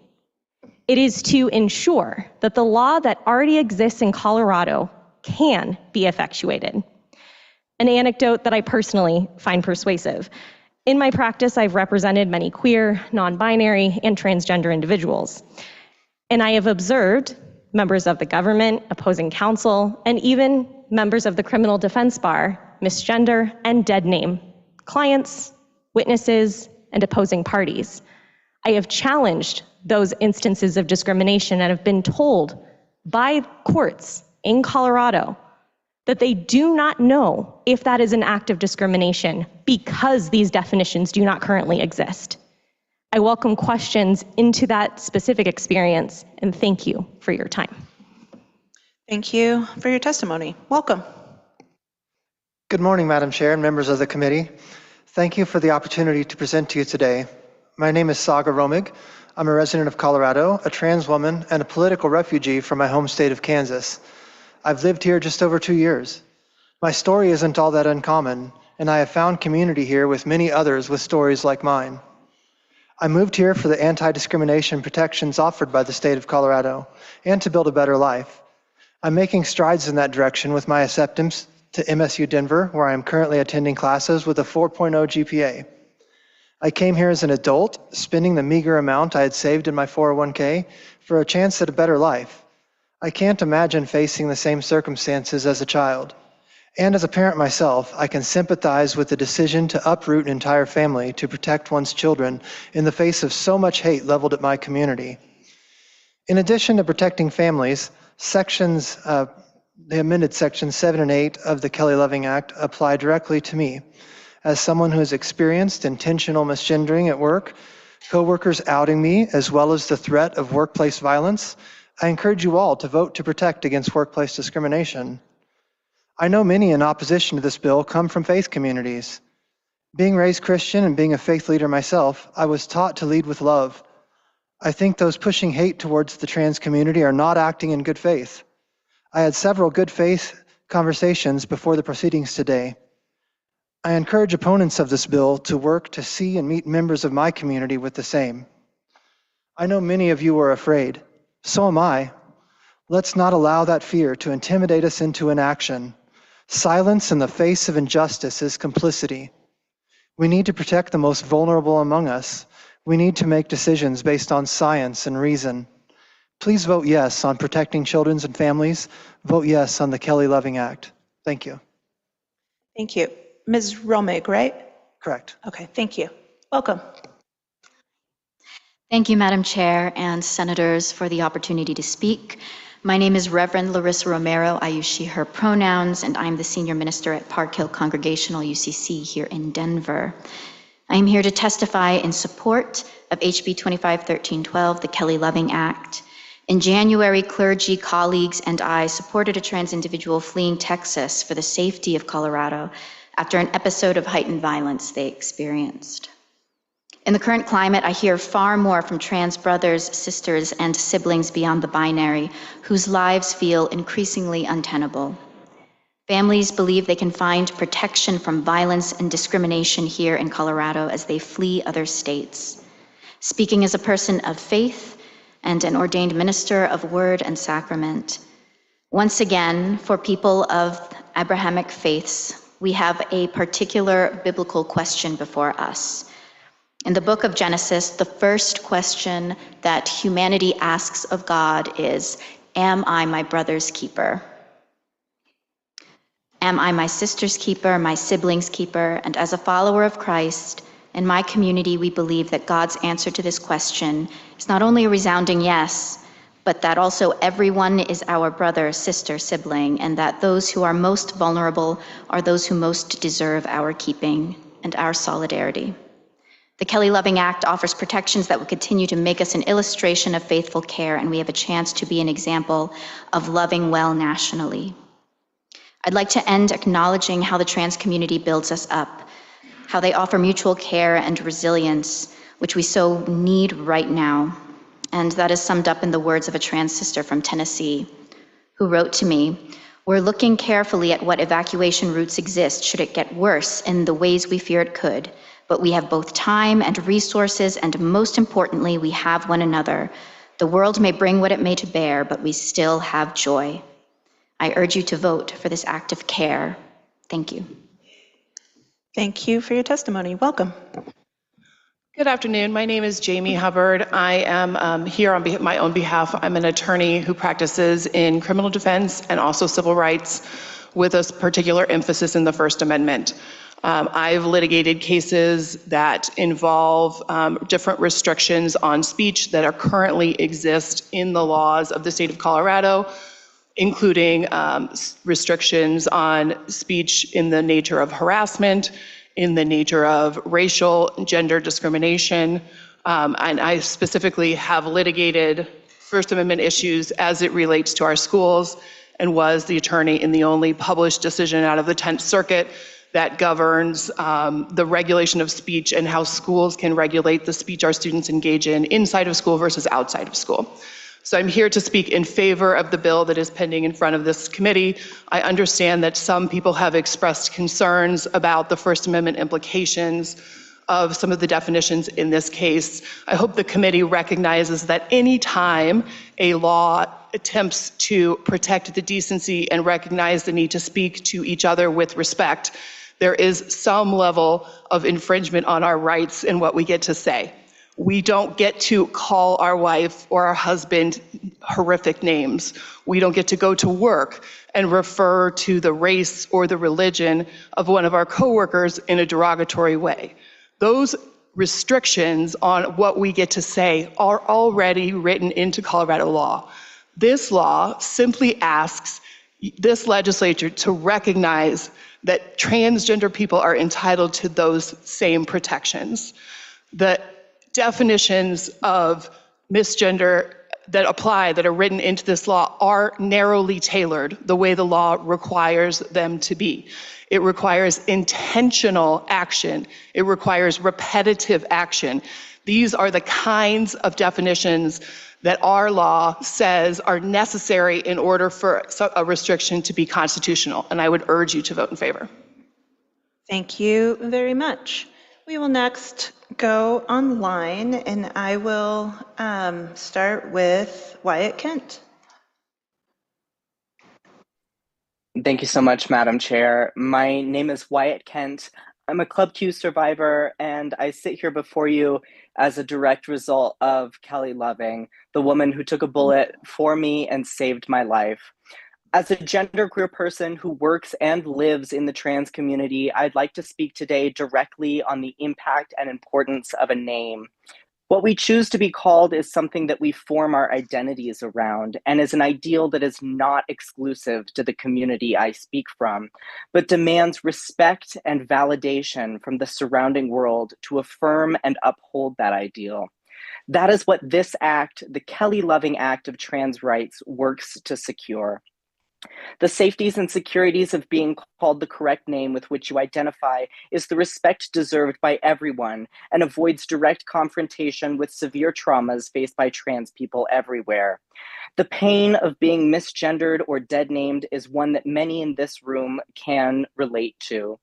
It is to ensure that the law that already exists in Colorado can be effectuated. An anecdote that I personally find persuasive. In my practice, I've represented many queer, non-binary, and transgender individuals. And I have observed members of the government, opposing counsel, and even members of the criminal defense bar misgender and dead name clients, witnesses, and opposing parties. I have challenged those instances of discrimination and have been told by courts in Colorado that they do not know if that is an act of discrimination because these definitions do not currently exist. I welcome questions into that specific experience, and thank you for your time. Thank you for your testimony. Welcome. Good morning, Madam Chair and members of the committee. Thank you for the opportunity to present to you today. My name is Saga Romig. I'm a resident of Colorado, a trans woman, and a political refugee from my home state of Kansas. I've lived here just over 2 years. My story isn't all that uncommon, and I have found community here with many others with stories like mine. I moved here for the anti-discrimination protections offered by the state of Colorado and to build a better life. I'm making strides in that direction with my acceptance to MSU Denver, where I am currently attending classes with a 4.0 GPA. I came here as an adult, spending the meager amount I had saved in my 401k for a chance at a better life. I can't imagine facing the same circumstances as a child. And as a parent myself, I can sympathize with the decision to uproot an entire family to protect one's children in the face of so much hate leveled at my community. In addition to protecting families, the amended sections 7 and 8 of the Kelly Loving Act apply directly to me. As someone who has experienced intentional misgendering at work, coworkers outing me, as well as the threat of workplace violence, I encourage you all to vote to protect against workplace discrimination. I know many in opposition to this bill come from faith communities. Being raised Christian and being a faith leader myself, I was taught to lead with love. I think those pushing hate towards the trans community are not acting in good faith. I had several good faith conversations before the proceedings today. I encourage opponents of this bill to work to see and meet members of my community with the same. I know many of you are afraid. So am I. Let's not allow that fear to intimidate us into inaction. Silence in the face of injustice is complicity. We need to protect the most vulnerable among us. We need to make decisions based on science and reason. Please vote yes on protecting children and families. Vote yes on the Kelly Loving Act. Thank you. Thank you. Ms. Romig, right? Correct. Okay, thank you. Welcome. Thank you, Madam Chair and Senators, for the opportunity to speak. My name is Reverend Larissa Romero. I use she, her pronouns, and I'm the Senior Minister at Park Hill Congregational UCC here in Denver. I am here to testify in support of HB 25-1312, the Kelly Loving Act. In January, clergy, colleagues, and I supported a trans individual fleeing Texas for the safety of Colorado after an episode of heightened violence they experienced. In the current climate, I hear far more from trans brothers, sisters, and siblings beyond the binary whose lives feel increasingly untenable. Families believe they can find protection from violence and discrimination here in Colorado as they flee other states. Speaking as a person of faith and an ordained minister of word and sacrament, once again, for people of Abrahamic faiths, we have a particular biblical question before us. In the book of Genesis, the first question that humanity asks of God is, am I my brother's keeper? Am I my sister's keeper, my sibling's keeper? And as a follower of Christ, in my community, we believe that God's answer to this question is not only a resounding yes, but that also everyone is our brother, sister, sibling, and that those who are most vulnerable are those who most deserve our keeping and our solidarity. The Kelly Loving Act offers protections that will continue to make us an illustration of faithful care, and we have a chance to be an example of loving well nationally. I'd like to end acknowledging how the trans community builds us up, how they offer mutual care and resilience, which we so need right now. And that is summed up in the words of a trans sister from Tennessee, who wrote to me, "We're looking carefully at what evacuation routes exist should it get worse in the ways we fear it could. But we have both time and resources, and most importantly, we have one another. The world may bring what it may to bear, but we still have joy." I urge you to vote for this act of care. Thank you. Thank you for your testimony. Welcome. Good afternoon. My name is Jamie Hubbard. I am here on my own behalf. I'm an attorney who practices in criminal defense and also civil rights with a particular emphasis in the First Amendment. I've litigated cases that involve different restrictions on speech that are currently exist in the laws of the state of Colorado, including restrictions on speech in the nature of harassment, in the nature of racial and gender discrimination. And I specifically have litigated First Amendment issues as it relates to our schools and was the attorney in the only published decision out of the 10th Circuit that governs the regulation of speech and how schools can regulate the speech our students engage in inside of school versus outside of school. So I'm here to speak in favor of the bill that is pending in front of this committee. I understand that some people have expressed concerns about the First Amendment implications of some of the definitions in this case. I hope the committee recognizes that any time a law attempts to protect the decency and recognize the need to speak to each other with respect, there is some level of infringement on our rights in what we get to say. We don't get to call our wife or our husband horrific names. We don't get to go to work and refer to the race or the religion of one of our coworkers in a derogatory way. Those restrictions on what we get to say are already written into Colorado law. This law simply asks this legislature to recognize that transgender people are entitled to those same protections. The definitions of misgender that apply, that are written into this law, are narrowly tailored the way the law requires them to be. It requires intentional action. It requires repetitive action. These are the kinds of definitions that our law says are necessary in order for a restriction to be constitutional, and I would urge you to vote in favor. Thank you very much. We will next go online, and I will start with Wyatt Kent. Thank you so much, Madam Chair. My name is Wyatt Kent. I'm a Club Q survivor, and I sit here before you as a direct result of Kelly Loving, the woman who took a bullet for me and saved my life. As a genderqueer person who works and lives in the trans community, I'd like to speak today directly on the impact and importance of a name. What we choose to be called is something that we form our identities around, and is an ideal that is not exclusive to the community I speak from, but demands respect and validation from the surrounding world to affirm and uphold that ideal. That is what this act, the Kelly Loving Act of Trans Rights, works to secure. The safeties and securities of being called the correct name with which you identify is the respect deserved by everyone and avoids direct confrontation with severe traumas faced by trans people everywhere. The pain of being misgendered or dead named is one that many in this room can relate to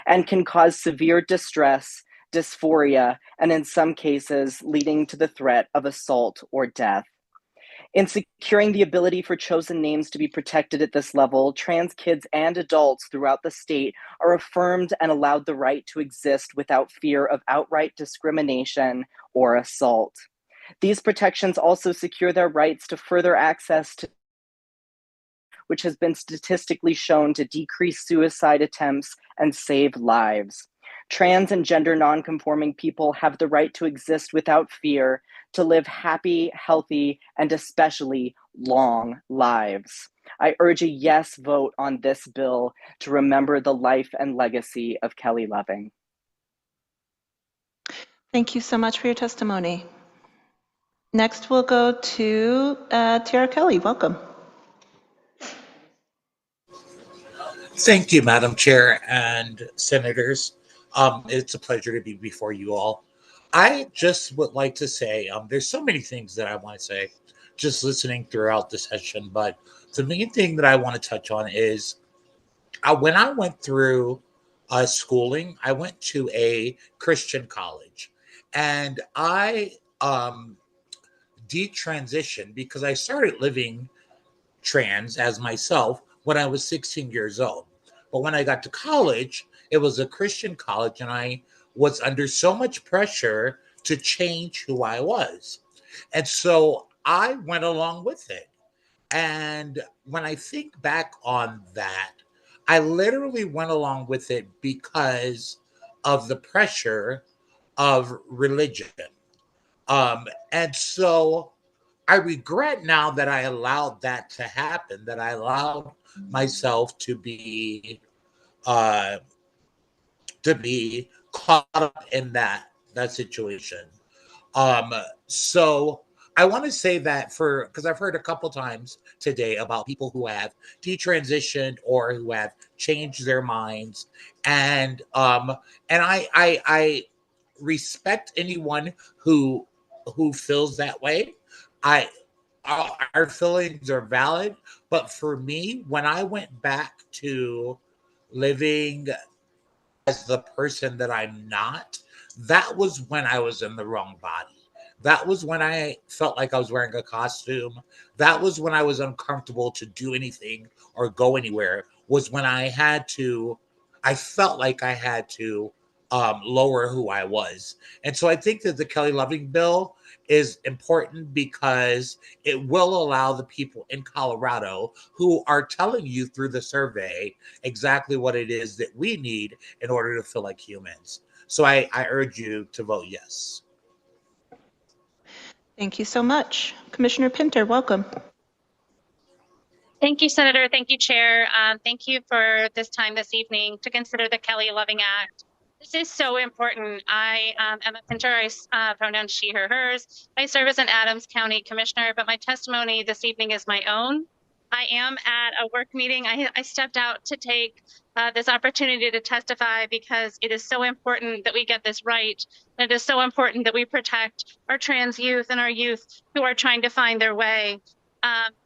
and can cause severe distress, dysphoria, and in some cases leading to the threat of assault or death. In securing the ability for chosen names to be protected at this level, trans kids and adults throughout the state are affirmed and allowed the right to exist without fear of outright discrimination or assault. These protections also secure their rights to further access to, which has been statistically shown to decrease suicide attempts and save lives. Trans and gender nonconforming people have the right to exist without fear, to live happy, healthy, and especially long lives. I urge a yes vote on this bill to remember the life and legacy of Kelly Loving. Thank you so much for your testimony. Next, we'll go to Tara Kelly. Welcome. Thank you, Madam Chair and Senators. It's a pleasure to be before you all. I just would like to say, there's so many things that I want to say just listening throughout the session, but the main thing that I want to touch on is when I went through schooling, I went to a Christian college, and I detransitioned because I started living trans as myself when I was 16 years old. But when I got to college, it was a Christian college, and I was under so much pressure to change who I was. And so I went along with it. And when I think back on that, I literally went along with it because of the pressure of religion. And so I regret now that I allowed that to happen, that I allowed myself to be caught up in that situation. So I want to say that because I've heard a couple times today about people who have detransitioned or who have changed their minds, and I respect anyone who feels that way. Our feelings are valid, but for me, when I went back to living as the person that I'm not, that was when I was in the wrong body. That was when I felt like I was wearing a costume. That was when I was uncomfortable to do anything or go anywhere, was when I felt like I had to lower who I was. And so I think that the Kelly Loving bill is important because it will allow the people in Colorado who are telling you through the survey exactly what it is that we need in order to feel like humans. So I urge you to vote yes. Thank you so much. Commissioner Pinter, welcome. Thank you, Senator. Thank you, Chair. Thank you for this time this evening to consider the Kelly Loving Act. This is so important. I am a Pinter, pronouns she, her, hers. I serve as an Adams County Commissioner, but my testimony this evening is my own. I am at a work meeting. I stepped out to take this opportunity to testify because it is so important that we get this right. And it is so important that we protect our trans youth and our youth who are trying to find their way.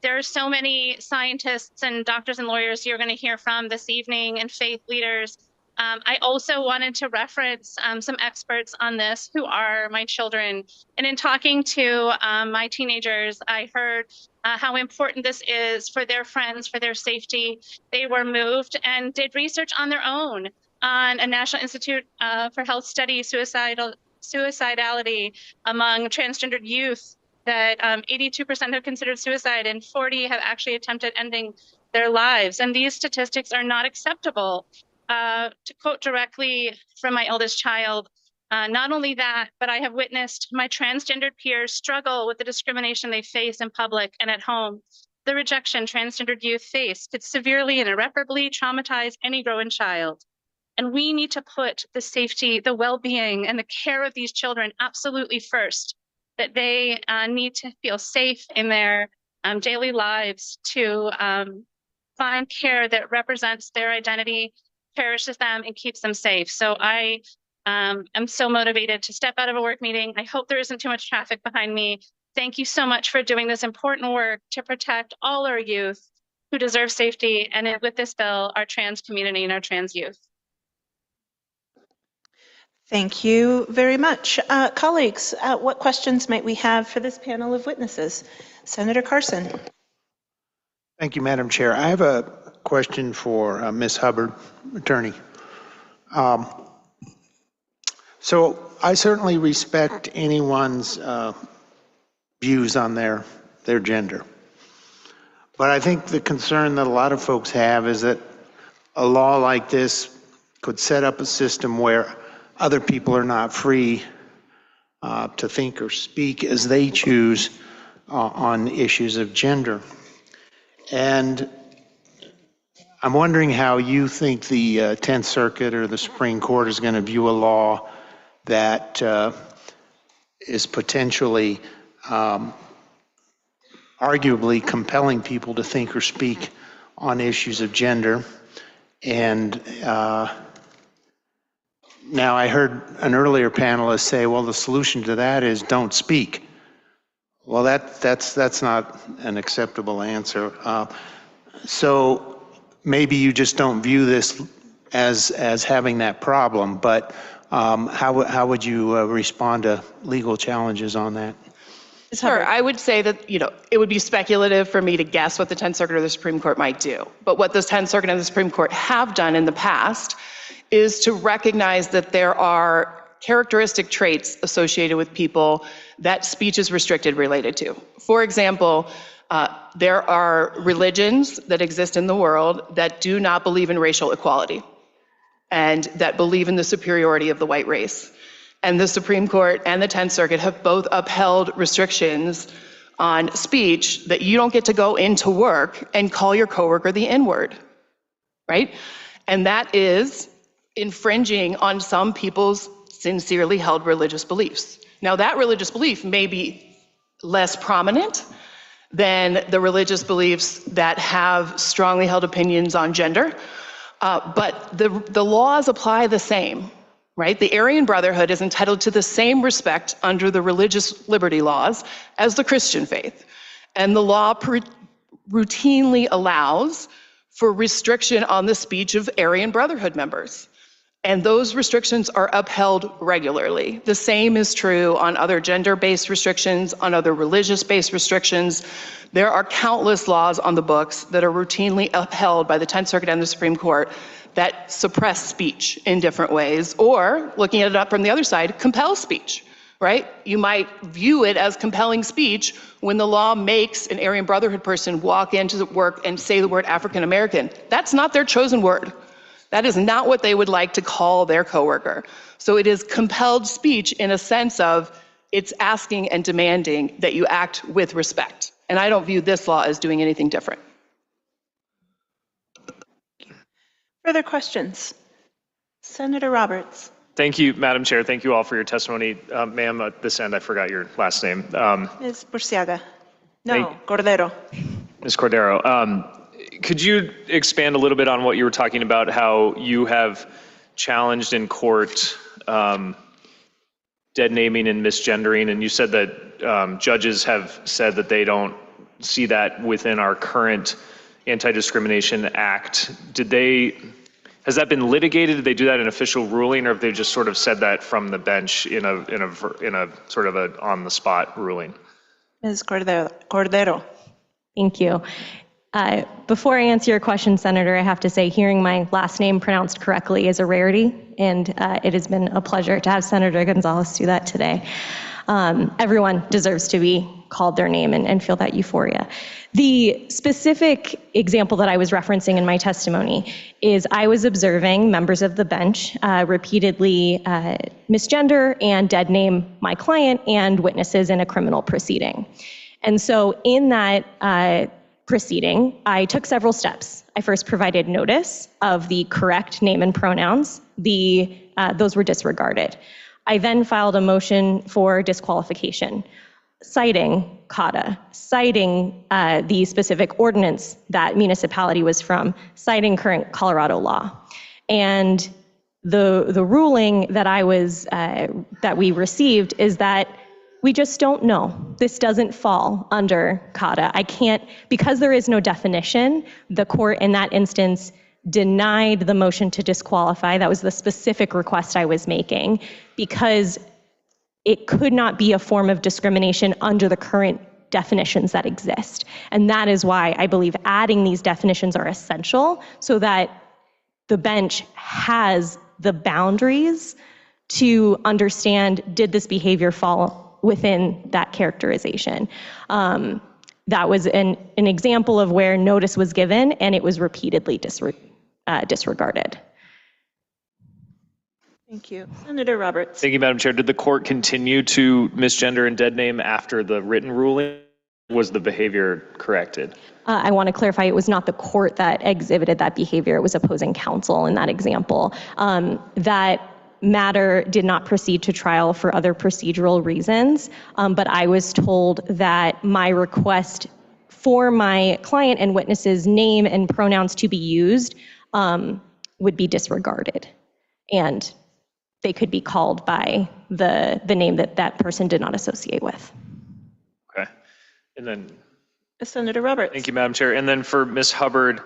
There are so many scientists and doctors and lawyers you're going to hear from this evening, and faith leaders. I also wanted to reference some experts on this who are my children. And in talking to my teenagers, I heard how important this is for their friends, for their safety. They were moved and did research on their own on a National Institute for Health study, suicidality among transgendered youth, that 82% have considered suicide and 40 have actually attempted ending their lives. And these statistics are not acceptable. To quote directly from my eldest child, not only that, but I have witnessed my transgendered peers struggle with the discrimination they face in public and at home. The rejection transgendered youth face could severely and irreparably traumatize any growing child. And we need to put the safety, the well-being, and the care of these children absolutely first, that they need to feel safe in their daily lives to find care that represents their identity, cherishes them, and keeps them safe. So I am so motivated to step out of a work meeting. I hope there isn't too much traffic behind me. Thank you so much for doing this important work to protect all our youth who deserve safety, and with this bill, our trans community and our trans youth. Thank you very much. Colleagues, what questions might we have for this panel of witnesses? Senator Carson. Thank you, Madam Chair. I have a question for Ms. Hubbard, attorney. So I certainly respect anyone's views on their gender. But I think the concern that a lot of folks have is that a law like this could set up a system where other people are not free to think or speak as they choose on issues of gender. And I'm wondering how you think the 10th Circuit or the Supreme Court is going to view a law that is potentially arguably compelling people to think or speak on issues of gender. And now I heard an earlier panelist say, well, the solution to that is don't speak. Well, that's not an acceptable answer. So maybe you just don't view this as having that problem, but how would you respond to legal challenges on that? Sure, I would say that, it would be speculative for me to guess what the 10th Circuit or the Supreme Court might do. But what the 10th Circuit and the Supreme Court have done in the past is to recognize that there are characteristic traits associated with people that speech is restricted related to. For example, there are religions that exist in the world that do not believe in racial equality and that believe in the superiority of the white race. And the Supreme Court and the 10th Circuit have both upheld restrictions on speech that you don't get to go into work and call your coworker the N-word, right? And that is infringing on some people's sincerely held religious beliefs. Now, that religious belief may be less prominent than the religious beliefs that have strongly held opinions on gender, but the laws apply the same, right? The Aryan Brotherhood is entitled to the same respect under the religious liberty laws as the Christian faith. And the law routinely allows for restriction on the speech of Aryan Brotherhood members. And those restrictions are upheld regularly. The same is true on other gender-based restrictions, on other religious-based restrictions. There are countless laws on the books that are routinely upheld by the 10th Circuit and the Supreme Court that suppress speech in different ways, or, looking at it up from the other side, compel speech, right? You might view it as compelling speech when the law makes an Aryan Brotherhood person walk into work and say the word African American. That's not their chosen word. That is not what they would like to call their coworker. So it is compelled speech in a sense of it's asking and demanding that you act with respect. And I don't view this law as doing anything different. Further questions? Senator Roberts. Thank you, Madam Chair. Thank you all for your testimony. Ma'am, at this end, I forgot your last name. Ms. Burciaga. No, Cordero. Ms. Cordero. Could you expand a little bit on what you were talking about, how you have challenged in court dead naming and misgendering, and you said that judges have said that they don't see that within our current Anti-Discrimination Act. Has that been litigated? Did they do that in official ruling, or have they just sort of said that from the bench in a sort of a on-the-spot ruling? Ms. Cordero. Thank you. Before I answer your question, Senator, I have to say hearing my last name pronounced correctly is a rarity, and it has been a pleasure to have Senator Gonzalez do that today. Everyone deserves to be called their name and feel that euphoria. The specific example that I was referencing in my testimony is I was observing members of the bench repeatedly misgender and dead name my client and witnesses in a criminal proceeding. And so in that proceeding, I took several steps. I first provided notice of the correct name and pronouns. Those were disregarded. I then filed a motion for disqualification, citing CADA, citing the specific ordinance that municipality was from, citing current Colorado law. And the ruling that we received is that we just don't know. This doesn't fall under CADA. Because there is no definition, the court in that instance denied the motion to disqualify. That was the specific request I was making, because it could not be a form of discrimination under the current definitions that exist. And that is why I believe adding these definitions are essential, so that the bench has the boundaries to understand, did this behavior fall within that characterization. That was an example of where notice was given and it was repeatedly disregarded. Thank you. Senator Roberts. Thank you, Madam Chair. Did the court continue to misgender and dead name after the written ruling? Was the behavior corrected? I want to clarify, it was not the court that exhibited that behavior, it was opposing counsel in that example. That matter did not proceed to trial for other procedural reasons, but I was told that my request for my client and witnesses' name and pronouns to be used would be disregarded, and they could be called by the name that that person did not associate with. Okay, and then Senator Roberts. Thank you, Madam Chair. And then for Ms. Hubbard,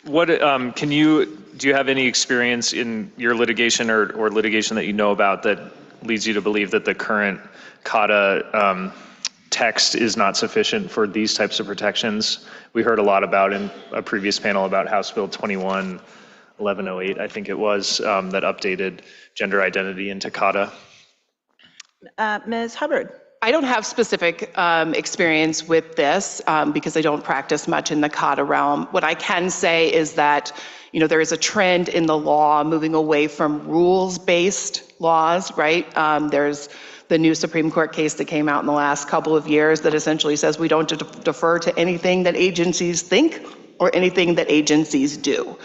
what do you have any experience in your litigation or litigation that you know about that leads you to believe that the current CADA text is not sufficient for these types of protections? We heard a lot about in a previous panel about House Bill 21 1108, I think it was, that updated gender identity into CADA. Ms. Hubbard. I don't have specific experience with this because I don't practice much in the CADA realm. What I can say is that, you know, there is a trend in the law moving away from rules-based laws, right? There's the new Supreme Court case that came out in the last couple of years that essentially says we don't defer to anything that agencies think or anything that agencies do.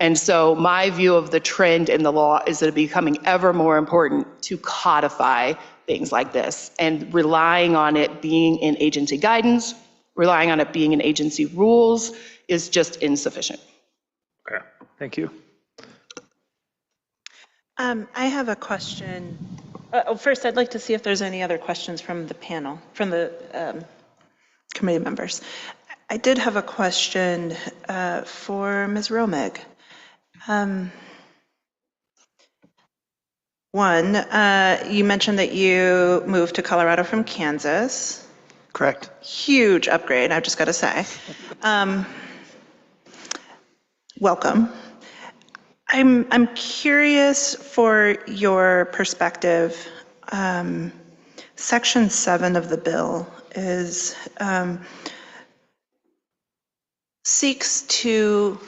And so my view of the trend in the law is that it's becoming ever more important to codify things like this, and relying on it being in agency guidance, relying on it being in agency rules is just insufficient. Okay, thank you. I have a question. First, I'd like to see if there's any other questions from the panel, from the committee members. I did have a question for Ms. Romig. One, you mentioned that you moved to Colorado from Kansas. Correct. Huge upgrade, I've just got to say. Welcome. I'm curious for your perspective. Section 7 of the bill is seeks to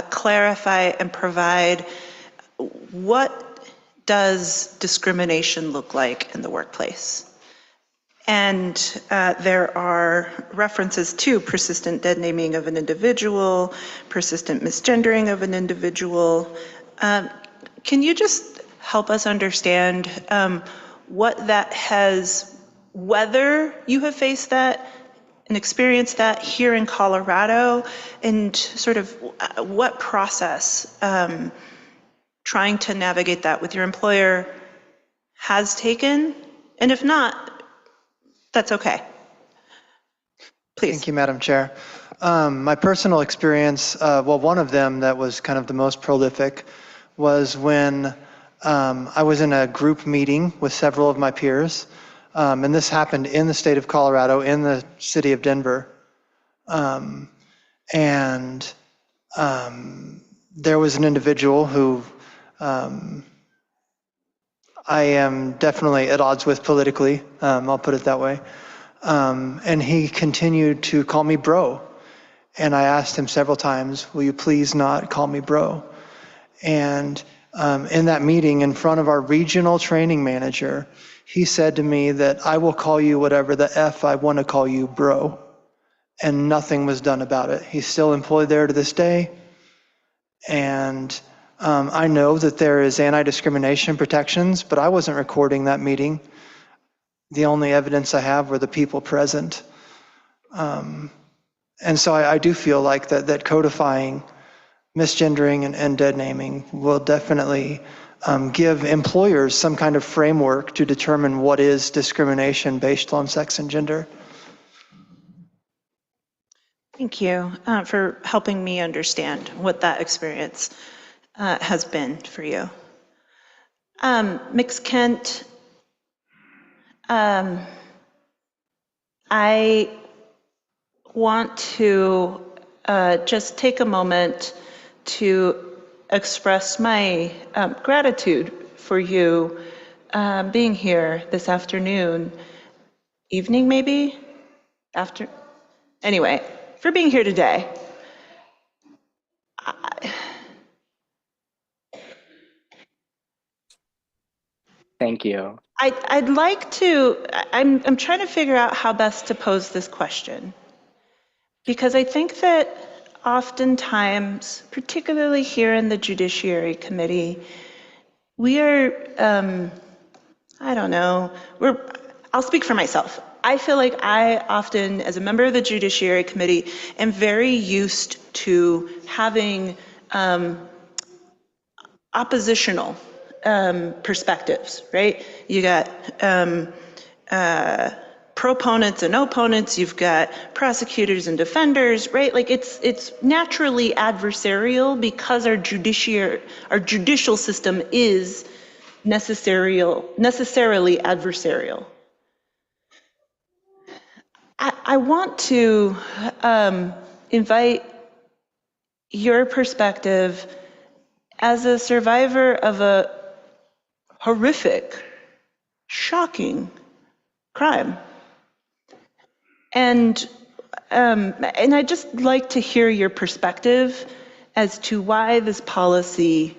clarify and provide what does discrimination look like in the workplace. And there are references to persistent dead naming of an individual, persistent misgendering of an individual. Can you just help us understand what that has, whether you have faced that and experienced that here in Colorado, and sort of what process trying to navigate that with your employer has taken? And if not, that's okay. Please. Thank you, Madam Chair. My personal experience, well, one of them that was kind of the most prolific was when I was in a group meeting with several of my peers, and this happened in the state of Colorado, in the city of Denver. And there was an individual who I am definitely at odds with politically, I'll put it that way. And he continued to call me bro. And I asked him several times, will you please not call me bro? And in that meeting in front of our regional training manager, he said to me that I will call you whatever the F I want to call you, bro. And nothing was done about it. He's still employed there to this day. And I know that there is anti-discrimination protections, but I wasn't recording that meeting. The only evidence I have were the people present. And so I do feel like that codifying misgendering and dead naming will definitely give employers some kind of framework to determine what is discrimination based on sex and gender. Thank you for helping me understand what that experience has been for you. Ms. Kent, I want to just take a moment to express my gratitude for you being here this afternoon, evening maybe, after, anyway, for being here today. Thank you. I'd like to, I'm trying to figure out how best to pose this question, because I think that oftentimes, particularly here in the Judiciary Committee, we are, I don't know, I'll speak for myself. I feel like I often, as a member of the Judiciary Committee, am very used to having oppositional perspectives, right? You got proponents and opponents, you've got prosecutors and defenders, right? Like it's naturally adversarial because our judicial system is necessarily adversarial. I want to invite your perspective as a survivor of a horrific, shocking crime. And I'd just like to hear your perspective as to why this policy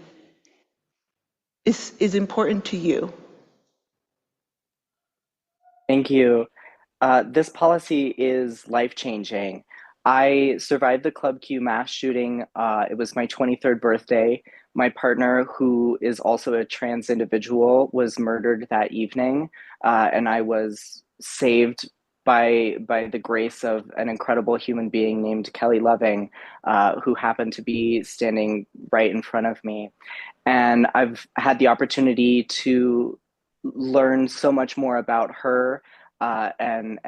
is important to you. Thank you. This policy is life-changing. I survived the Club Q mass shooting. It was my 23rd birthday. My partner, who is also a trans individual, was murdered that evening, and I was saved by the grace of an incredible human being named Kelly Loving, who happened to be standing right in front of me. And I've had the opportunity to learn so much more about her and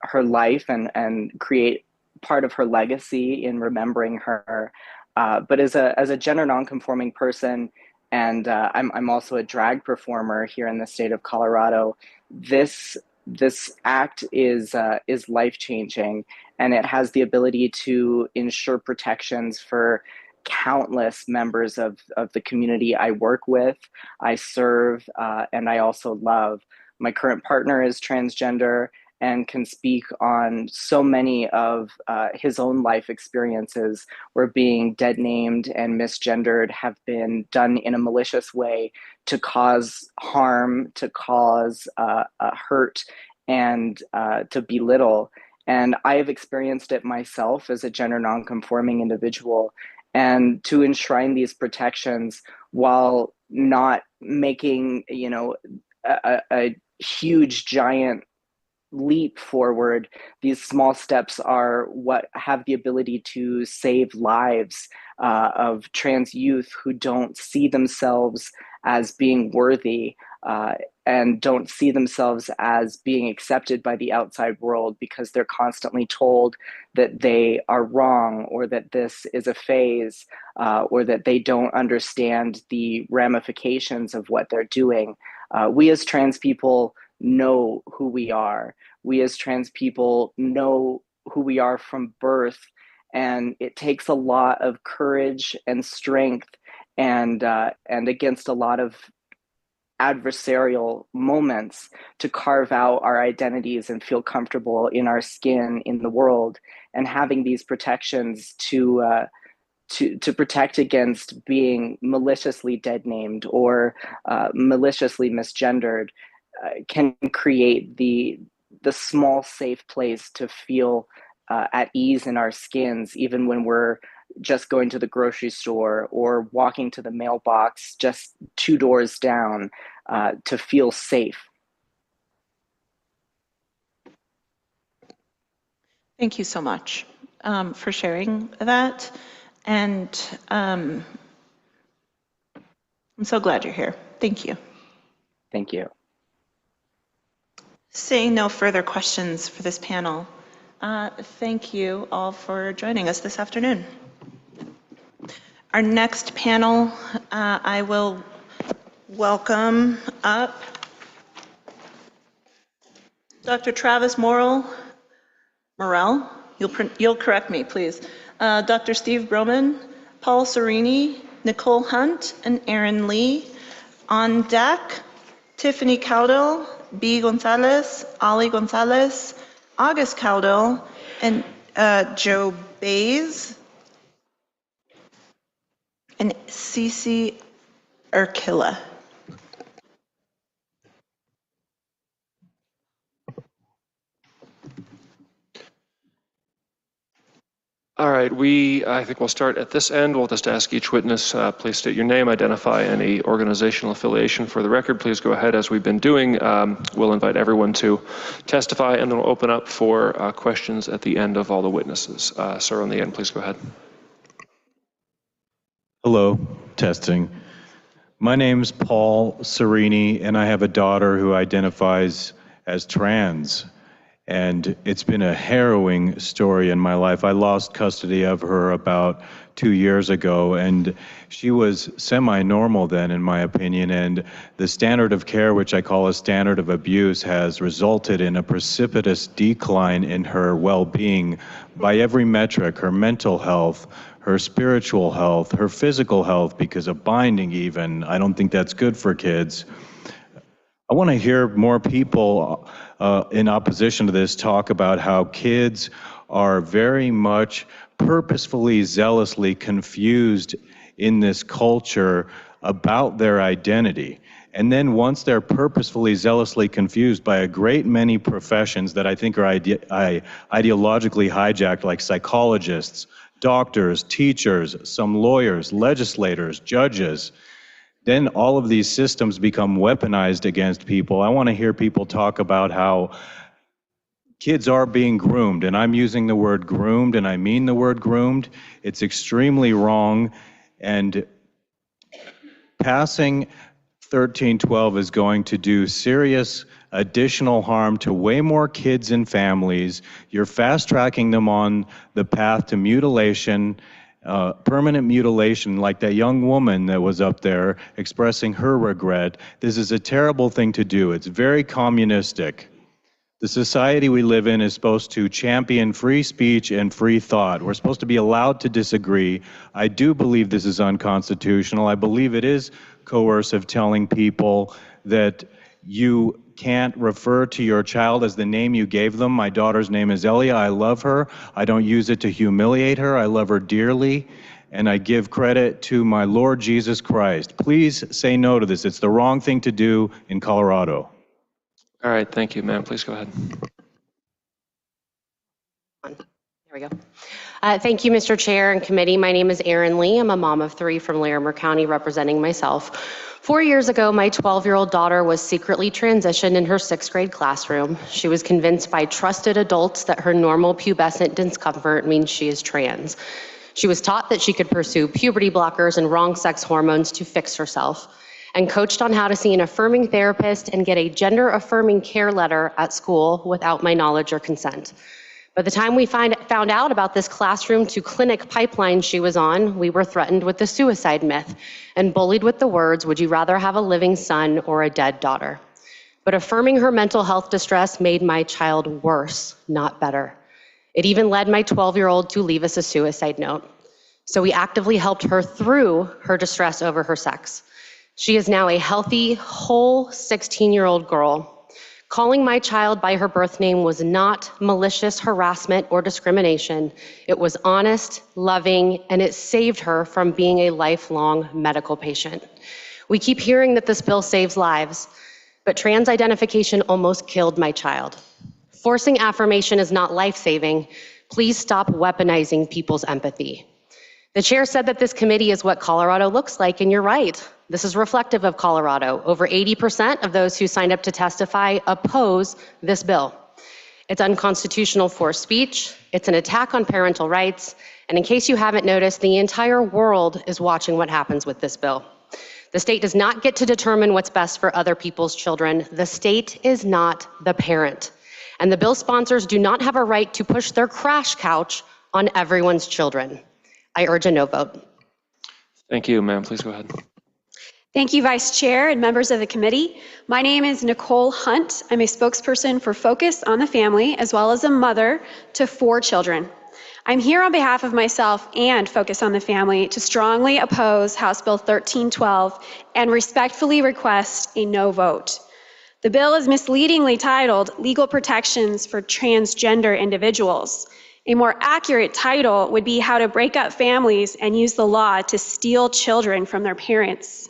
her life and create part of her legacy in remembering her. But as a gender nonconforming person, and I'm also a drag performer here in the state of Colorado, this act is life changing, and it has the ability to ensure protections for countless members of the community I work with, I serve, and I also love. My current partner is transgender and can speak on so many of his own life experiences where being dead named and misgendered have been done in a malicious way to cause harm, to cause hurt, and to belittle. And I have experienced it myself as a gender nonconforming individual. And to enshrine these protections while not making, a huge, giant leap forward, these small steps are what have the ability to save lives of trans youth who don't see themselves as being worthy and don't see themselves as being accepted by the outside world because they're constantly told that they are wrong or that this is a phase or that they don't understand the ramifications of what they're doing. We as trans people know who we are. We as trans people know who we are from birth, and it takes a lot of courage and strength and against a lot of adversarial moments to carve out our identities and feel comfortable in our skin in the world. And having these protections to protect against being maliciously dead named or maliciously misgendered can create the small safe place to feel at ease in our skins, even when we're just going to the grocery store or walking to the mailbox just 2 doors down, to feel safe. Thank you so much for sharing that. And I'm so glad you're here. Thank you. Thank you. Seeing no further questions for this panel, thank you all for joining us this afternoon. Our next panel, I will welcome up Dr. Travis Morrell, you'll correct me, please. Dr. Steve Broman, Paul Serini, Nicole Hunt, and Aaron Lee. On deck, Tiffany Cowdell, B. Gonzalez, Ali Gonzalez, August Cowdell, and Joe Bays, and Cece Urquilla. All right, I think we'll start at this end. We'll just ask each witness, please state your name, identify any organizational affiliation for the record. Please go ahead as we've been doing. We'll invite everyone to testify and then we'll open up for questions at the end of all the witnesses. Sir, on the end, please go ahead. Hello, testing. My name's Paul Serini and I have a daughter who identifies as trans. And it's been a harrowing story in my life. I lost custody of her about 2 years ago, and she was semi-normal then, in my opinion, and the standard of care, which I call a standard of abuse, has resulted in a precipitous decline in her well-being by every metric: her mental health, her spiritual health, her physical health because of binding even. I don't think that's good for kids. I want to hear more people in opposition to this talk about how kids are very much purposefully, zealously confused in this culture about their identity. And then once they're purposefully, zealously confused by a great many professions that I think are ideologically hijacked, like psychologists, doctors, teachers, some lawyers, legislators, judges, then all of these systems become weaponized against people. I want to hear people talk about how kids are being groomed, and I'm using the word groomed, and I mean the word groomed. It's extremely wrong, and passing 1312 is going to do serious additional harm to way more kids and families. You're fast-tracking them on the path to mutilation, permanent mutilation, like that young woman that was up there expressing her regret. This is a terrible thing to do. It's very communistic. The society we live in is supposed to champion free speech and free thought. We're supposed to be allowed to disagree. I do believe this is unconstitutional. I believe it is coercive, telling people that you can't refer to your child as the name you gave them. My daughter's name is Elia. I love her. I don't use it to humiliate her. I love her dearly, and I give credit to my Lord Jesus Christ. Please say no to this. It's the wrong thing to do in Colorado. All right, thank you, ma'am. Please go ahead. There we go. Thank you, Mr. Chair and committee. My name is Erin Lee. I'm a mom of 3 from Larimer County, representing myself. 4 years ago, my 12-year-old daughter was secretly transitioned in her 6th grade classroom. She was convinced by trusted adults that her normal pubescent discomfort means she is trans. She was taught that she could pursue puberty blockers and wrong sex hormones to fix herself, and coached on how to see an affirming therapist and get a gender-affirming care letter at school without my knowledge or consent. By the time we found out about this classroom to clinic pipeline she was on, we were threatened with the suicide myth and bullied with the words, "Would you rather have a living son or a dead daughter?" But affirming her mental health distress made my child worse, not better. It even led my 12-year-old to leave us a suicide note. So we actively helped her through her distress over her sex. She is now a healthy, whole 16-year-old girl. Calling my child by her birth name was not malicious harassment or discrimination. It was honest, loving, and it saved her from being a lifelong medical patient. We keep hearing that this bill saves lives, but trans identification almost killed my child. Forcing affirmation is not life-saving. Please stop weaponizing people's empathy. The chair said that this committee is what Colorado looks like, and you're right. This is reflective of Colorado. Over 80% of those who signed up to testify oppose this bill. It's unconstitutional for speech, it's an attack on parental rights, and in case you haven't noticed, the entire world is watching what happens with this bill. The state does not get to determine what's best for other people's children. The state is not the parent. And the bill sponsors do not have a right to push their crash couch on everyone's children. I urge a no vote. Thank you, ma'am. Please go ahead. Thank you, Vice Chair and members of the committee. My name is Nicole Hunt. I'm a spokesperson for Focus on the Family, as well as a mother to 4 children. I'm here on behalf of myself and Focus on the Family to strongly oppose House Bill 1312 and respectfully request a no vote. The bill is misleadingly titled Legal Protections for Transgender Individuals. A more accurate title would be How to Break Up Families and Use the Law to Steal Children from Their Parents.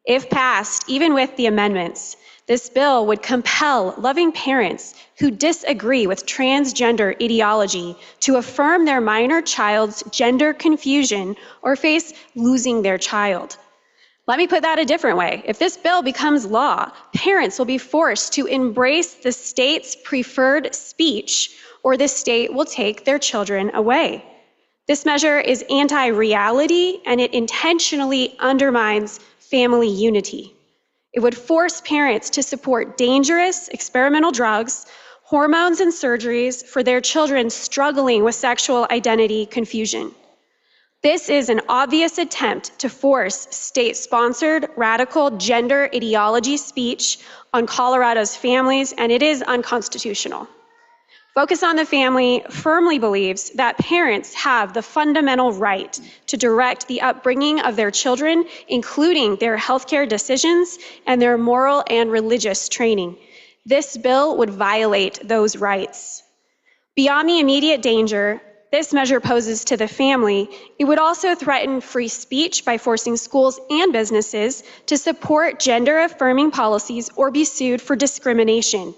If passed, even with the amendments, this bill would compel loving parents who disagree with transgender ideology to affirm their minor child's gender confusion or face losing their child. Let me put that a different way. If this bill becomes law, parents will be forced to embrace the state's preferred speech, or the state will take their children away. This measure is anti-reality, and it intentionally undermines family unity. It would force parents to support dangerous experimental drugs, hormones, and surgeries for their children struggling with sexual identity confusion. This is an obvious attempt to force state-sponsored radical gender ideology speech on Colorado's families, and it is unconstitutional. Focus on the Family firmly believes that parents have the fundamental right to direct the upbringing of their children, including their healthcare decisions and their moral and religious training. This bill would violate those rights. Beyond the immediate danger this measure poses to the family, it would also threaten free speech by forcing schools and businesses to support gender-affirming policies or be sued for discrimination.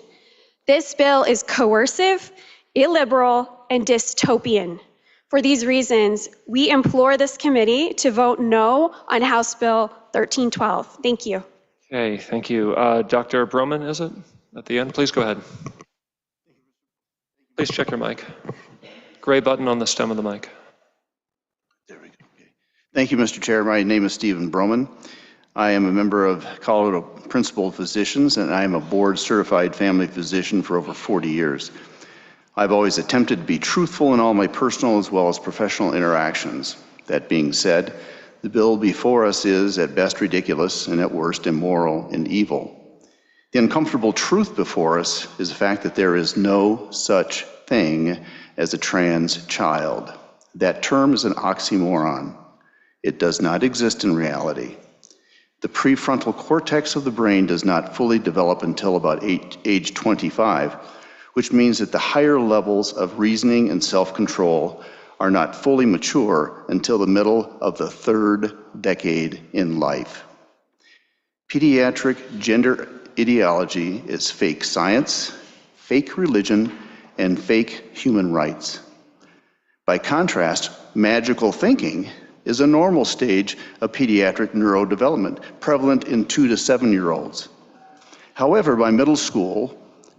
This bill is coercive, illiberal, and dystopian. For these reasons, we implore this committee to vote no on House Bill 1312. Thank you. Okay, thank you. Dr. Broman, is it? At the end, please go ahead. Please check your mic. Gray button on the stem of the mic. There we go. Okay. Thank you, Mr. Chair. My name is Stephen Broman. I am a member of Colorado Principal of Physicians, and I am a board certified family physician for over 40 years. I've always attempted to be truthful in all my personal as well as professional interactions. That being said, the bill before us is at best ridiculous and at worst immoral and evil. The uncomfortable truth before us is the fact that there is no such thing as a trans child. That term is an oxymoron. It does not exist in reality. The prefrontal cortex of the brain does not fully develop until about age 25, which means that the higher levels of reasoning and self-control are not fully mature until the middle of the third decade in life. Pediatric gender ideology is fake science, fake religion, and fake human rights. By contrast, magical thinking is a normal stage of pediatric neurodevelopment, prevalent in 2 to 7-year-olds. However, by middle school,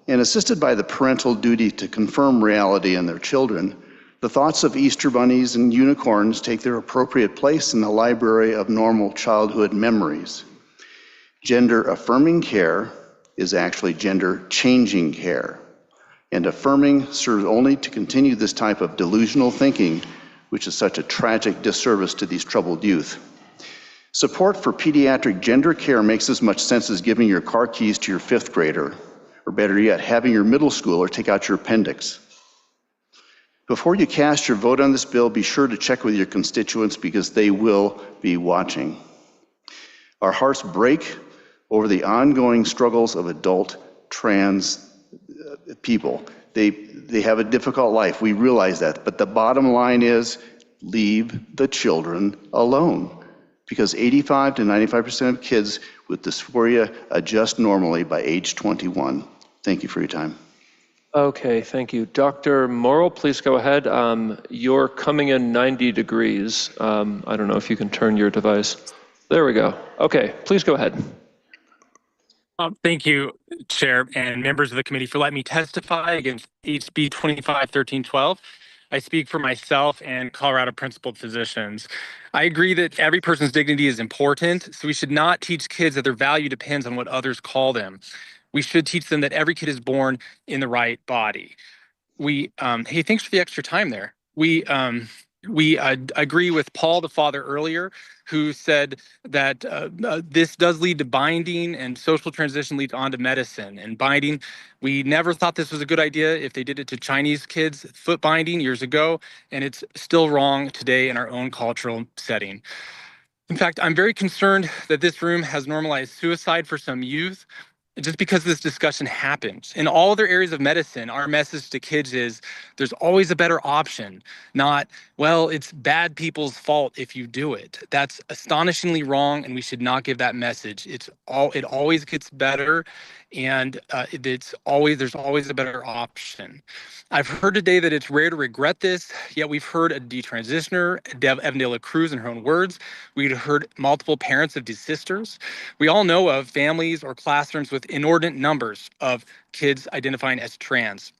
and assisted by the parental duty to confirm reality in their children, the thoughts of Easter bunnies and unicorns take their appropriate place in the library of normal childhood memories. Gender-affirming care is actually gender-changing care. And affirming serves only to continue this type of delusional thinking, which is such a tragic disservice to these troubled youth. Support for pediatric gender care makes as much sense as giving your car keys to your 5th grader, or better yet, having your middle schooler take out your appendix. Before you cast your vote on this bill, be sure to check with your constituents because they will be watching. Our hearts break over the ongoing struggles of adult trans people. They have a difficult life. We realize that. But the bottom line is leave the children alone, because 85 to 95% of kids with dysphoria adjust normally by age 21. Thank you for your time. Okay, thank you. Dr. Morrill, please go ahead. You're coming in 90 degrees. I don't know if you can turn your device. There we go. Okay, please go ahead. Thank you, Chair and members of the committee, for letting me testify against HB 25-1312. I speak for myself and Colorado Principal Physicians. I agree that every person's dignity is important, so we should not teach kids that their value depends on what others call them. We should teach them that every kid is born in the right body. Hey, thanks for the extra time there. We agree with Paul, the father earlier, who said that this does lead to binding and social transition leads on to medicine. And binding, we never thought this was a good idea if they did it to Chinese kids, foot binding years ago, and it's still wrong today in our own cultural setting. In fact, I'm very concerned that this room has normalized suicide for some youth just because this discussion happens. In all other areas of medicine, our message to kids is there's always a better option, not, well, it's bad people's fault if you do it. That's astonishingly wrong, and we should not give that message. It always gets better, and there's always a better option. I've heard today that it's rare to regret this, yet we've heard a detransitioner, Evan De La Cruz, in her own words. We've heard multiple parents of these sisters. We all know of families or classrooms with inordinate numbers of kids identifying as trans.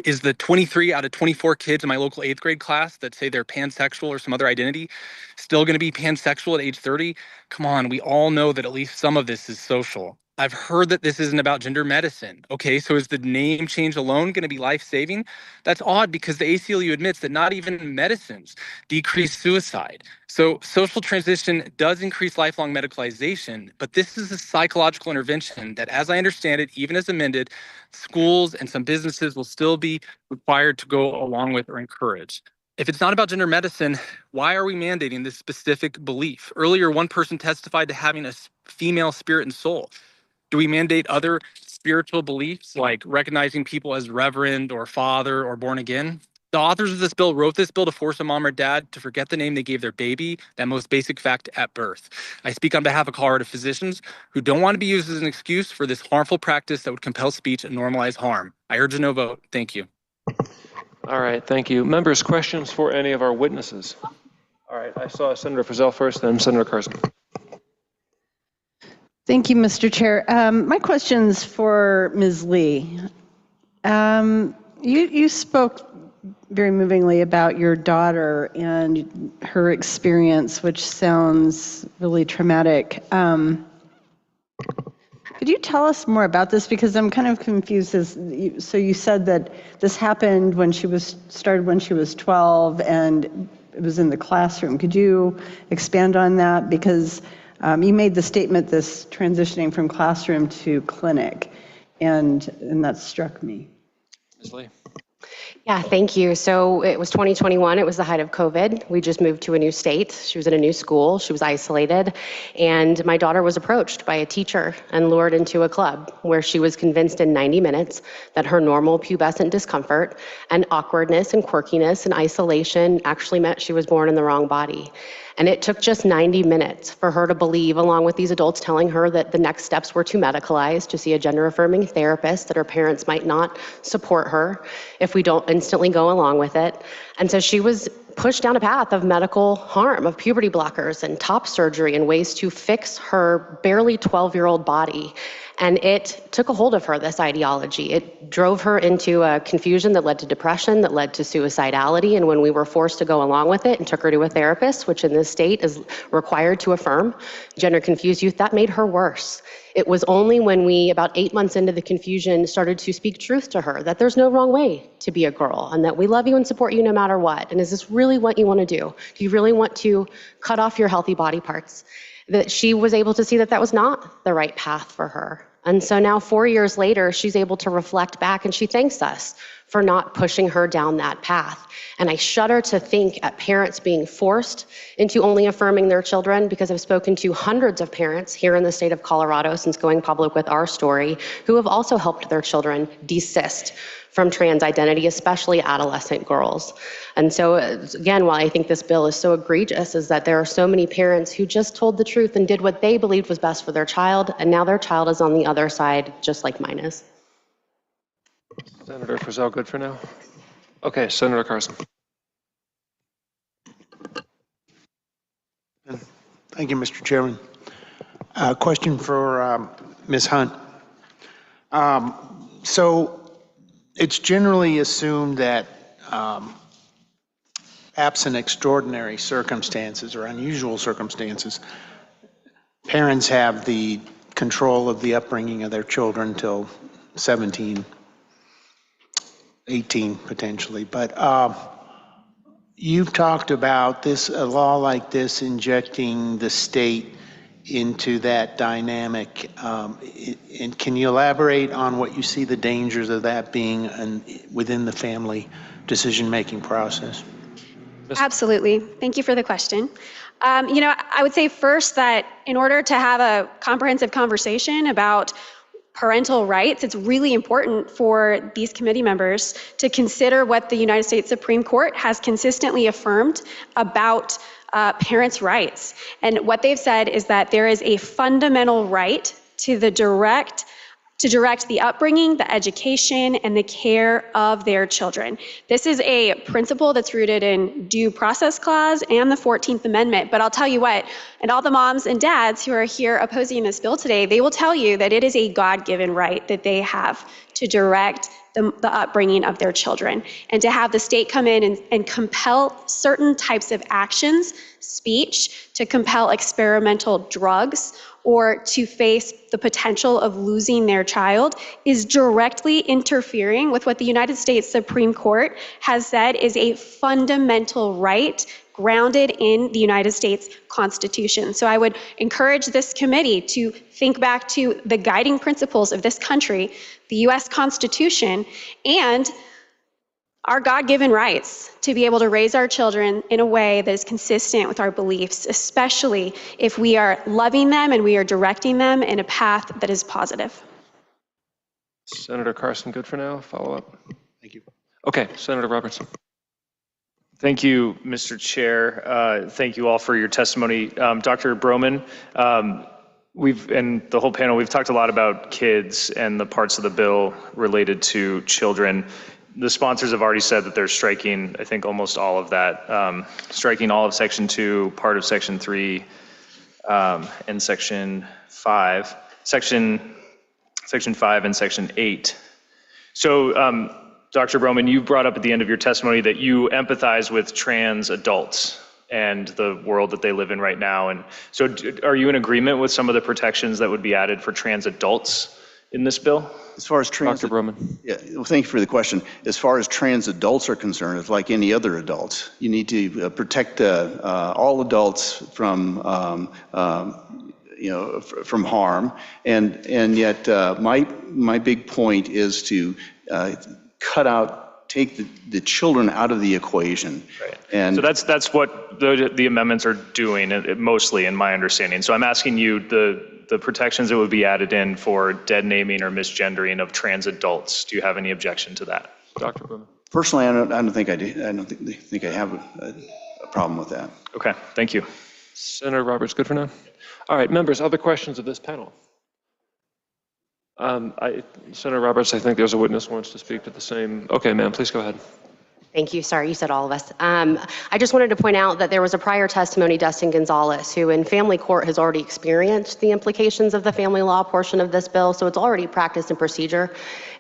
Is the 23 out of 24 kids in my local 8th grade class that say they're pansexual or some other identity still going to be pansexual at age 30? Come on, we all know that at least some of this is social. I've heard that this isn't about gender medicine. Okay, so is the name change alone going to be life-saving? That's odd because the ACLU admits that not even medicines decrease suicide. So social transition does increase lifelong medicalization, but this is a psychological intervention that, as I understand it, even as amended, schools and some businesses will still be required to go along with or encourage. If it's not about gender medicine, why are we mandating this specific belief? Earlier, one person testified to having a female spirit and soul. Do we mandate other spiritual beliefs like recognizing people as reverend or father or born again? The authors of this bill wrote this bill to force a mom or dad to forget the name they gave their baby, that most basic fact at birth. I speak on behalf of Colorado physicians who don't want to be used as an excuse for this harmful practice that would compel speech and normalize harm. I urge a no vote. Thank you. All right, thank you. Members, questions for any of our witnesses? All right, I saw Senator Frizzell first, then Senator Carson. Thank you, Mr. Chair. My question's for Ms. Lee. You spoke very movingly about your daughter and her experience, which sounds really traumatic. Could you tell us more about this? Because I'm kind of confused. So you said that this happened when she was 12 and it was in the classroom. Could you expand on that? Because you made the statement, this transitioning from classroom to clinic, and that struck me. Ms. Lee. Yeah, thank you. So it was 2021. It was the height of COVID. We just moved to a new state. She was in a new school. She was isolated. And my daughter was approached by a teacher and lured into a club where she was convinced in 90 minutes that her normal pubescent discomfort and awkwardness and quirkiness and isolation actually meant she was born in the wrong body. And it took just 90 minutes for her to believe, along with these adults telling her that the next steps were to medicalize, to see a gender-affirming therapist, that her parents might not support her if we don't instantly go along with it. And so she was pushed down a path of medical harm, of puberty blockers and top surgery and ways to fix her barely 12-year-old body. And it took a hold of her, this ideology. It drove her into a confusion that led to depression, that led to suicidality. And when we were forced to go along with it and took her to a therapist, which in this state is required to affirm gender-confused youth, that made her worse. It was only when we, about 8 months into the confusion, started to speak truth to her, that there's no wrong way to be a girl, and that we love you and support you no matter what. And is this really what you want to do? Do you really want to cut off your healthy body parts? That she was able to see that that was not the right path for her. And so now 4 years later, she's able to reflect back and she thanks us for not pushing her down that path. And I shudder to think at parents being forced into only affirming their children, because I've spoken to hundreds of parents here in the state of Colorado since going public with our story, who have also helped their children desist from trans identity, especially adolescent girls. And so again, while I think this bill is so egregious, is that there are so many parents who just told the truth and did what they believed was best for their child, and now their child is on the other side, just like mine is. Senator Frizzell, good for now? Okay, Senator Carson. Thank you, Mr. Chairman. Question for Ms. Hunt. So it's generally assumed that absent extraordinary circumstances or unusual circumstances, parents have the control of the upbringing of their children till 17, 18 potentially. But you've talked about this, a law like this injecting the state into that dynamic. And can you elaborate on what you see the dangers of that being within the family decision-making process? Absolutely. Thank you for the question. I would say first that in order to have a comprehensive conversation about parental rights, it's really important for these committee members to consider what the United States Supreme Court has consistently affirmed about parents' rights. And what they've said is that there is a fundamental right to direct the upbringing, the education, and the care of their children. This is a principle that's rooted in due process clause and the 14th Amendment. But I'll tell you what, and all the moms and dads who are here opposing this bill today, they will tell you that it is a God-given right that they have to direct the upbringing of their children, and to have the state come in and compel certain types of actions, speech, to compel experimental drugs or to face the potential of losing their child is directly interfering with what the United States Supreme Court has said is a fundamental right grounded in the United States Constitution. So I would encourage this committee to think back to the guiding principles of this country, the US Constitution, and our God-given rights to be able to raise our children in a way that is consistent with our beliefs, especially if we are loving them and we are directing them in a path that is positive. Senator Carson, good for now. Follow up. Thank you. Okay, Senator Robertson. Thank you, Mr. Chair. Thank you all for your testimony. Dr. Broman, and the whole panel, we've talked a lot about kids and the parts of the bill related to children. The sponsors have already said that they're striking, I think, almost all of that, striking all of Section 2, part of Section 3, and Section 5. Section 5 and Section 8. So, Dr. Broman, you brought up at the end of your testimony that you empathize with trans adults and the world that they live in right now. And so are you in agreement with some of the protections that would be added for trans adults in this bill? As far as trans, Dr. Broman. Yeah, well, thank you for the question. As far as trans adults are concerned, it's like any other adults. You need to protect all adults from from harm, and yet my big point is to take the children out of the equation. Right. And so that's what the amendments are doing, mostly, in my understanding. So I'm asking you the protections that would be added in for dead naming or misgendering of trans adults. Do you have any objection to that, Dr. Broman? Personally, I don't think I do. I don't think I have a problem with that. Okay, thank you. Senator Roberts, good for now. All right, members, other questions of this panel? Senator Roberts, I think there's a witness who wants to speak to the same. Okay, ma'am, please go ahead. Thank you. Sorry, you said all of us. I just wanted to point out that there was a prior testimony, Dustin Gonzalez, who in family court has already experienced the implications of the family law portion of this bill. So it's already practice and procedure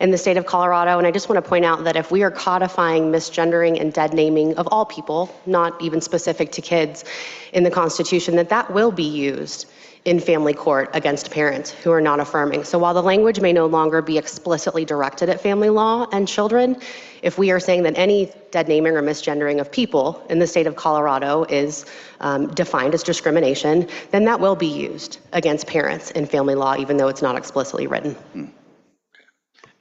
in the state of Colorado. And I just want to point out that if we are codifying misgendering and dead naming of all people, not even specific to kids, in the Constitution, that will be used in family court against parents who are not affirming. So while the language may no longer be explicitly directed at family law and children, if we are saying that any dead naming or misgendering of people in the state of Colorado is defined as discrimination, then that will be used against parents in family law, even though it's not explicitly written.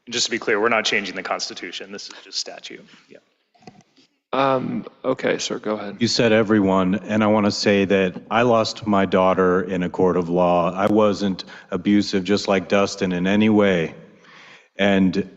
Just to be clear, we're not changing the Constitution. This is just statute. Yeah. Okay, sir, go ahead. You said everyone, and I want to say that I lost my daughter in a court of law. I wasn't abusive, just like Dustin, in any way. And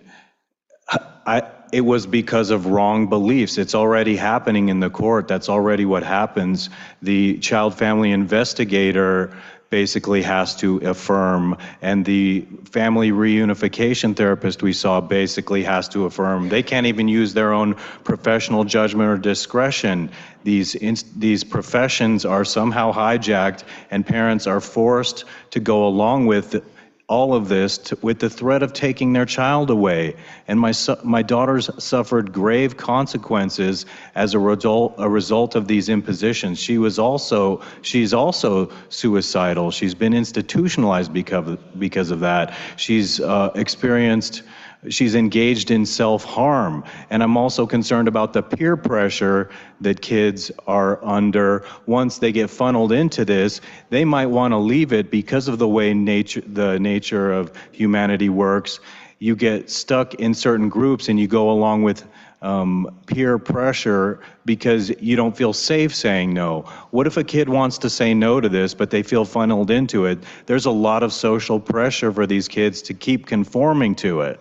it was because of wrong beliefs. It's already happening in the court. That's already what happens. The child family investigator basically has to affirm, and the family reunification therapist we saw basically has to affirm. They can't even use their own professional judgment or discretion. These professions are somehow hijacked, and parents are forced to go along with all of this with the threat of taking their child away. And my daughter's suffered grave consequences as a result of these impositions. She's also suicidal. She's been institutionalized because of that. She's engaged in self-harm. And I'm also concerned about the peer pressure that kids are under. Once they get funneled into this, they might want to leave it because of the way the nature of humanity works. You get stuck in certain groups and you go along with peer pressure because you don't feel safe saying no. What if a kid wants to say no to this, but they feel funneled into it? There's a lot of social pressure for these kids to keep conforming to it.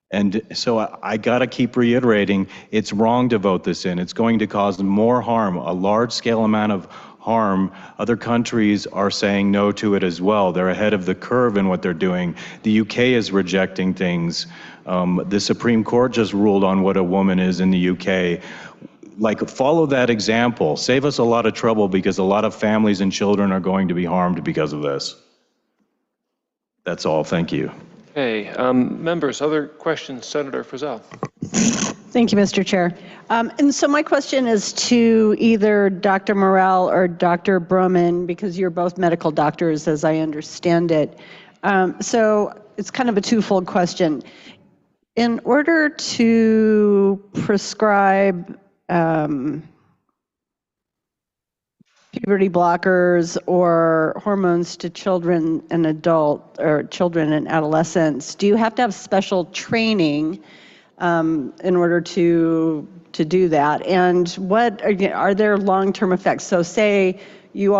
And so I got to keep reiterating, it's wrong to vote this in. It's going to cause more harm, a large-scale amount of harm. Other countries are saying no to it as well. They're ahead of the curve in what they're doing. The UK is rejecting things. The Supreme Court just ruled on what a woman is in the UK. Like, follow that example. Save us a lot of trouble, because a lot of families and children are going to be harmed because of this. That's all. Thank you. Okay, members, other questions? Senator Frizzell. Thank you, Mr. Chair. And so my question is to either Dr. Morrell or Dr. Broman, because you're both medical doctors, as I understand it. So it's kind of a twofold question. In order to prescribe puberty blockers or hormones to children and children and adolescents, do you have to have special training in order to do that? And what are there long-term effects? So say you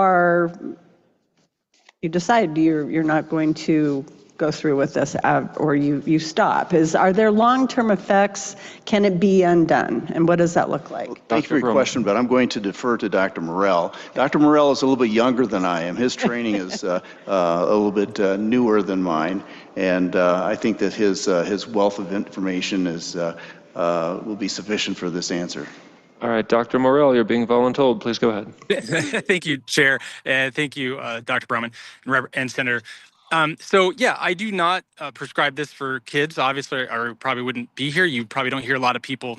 decide you're not going to go through with this or you stop. Are there long-term effects? Can it be undone? And what does that look like? Thank you for your question, but I'm going to defer to Dr. Morrell. Dr. Morrell is a little bit younger than I am. His training is a little bit newer than mine, and I think that his wealth of information will be sufficient for this answer. All right, Dr. Morrell, you're being voluntold. Please go ahead. Thank you, Chair, and thank you, Dr. Broman and Senator. So yeah, I do not prescribe this for kids, obviously, or probably wouldn't be here. You probably don't hear a lot of people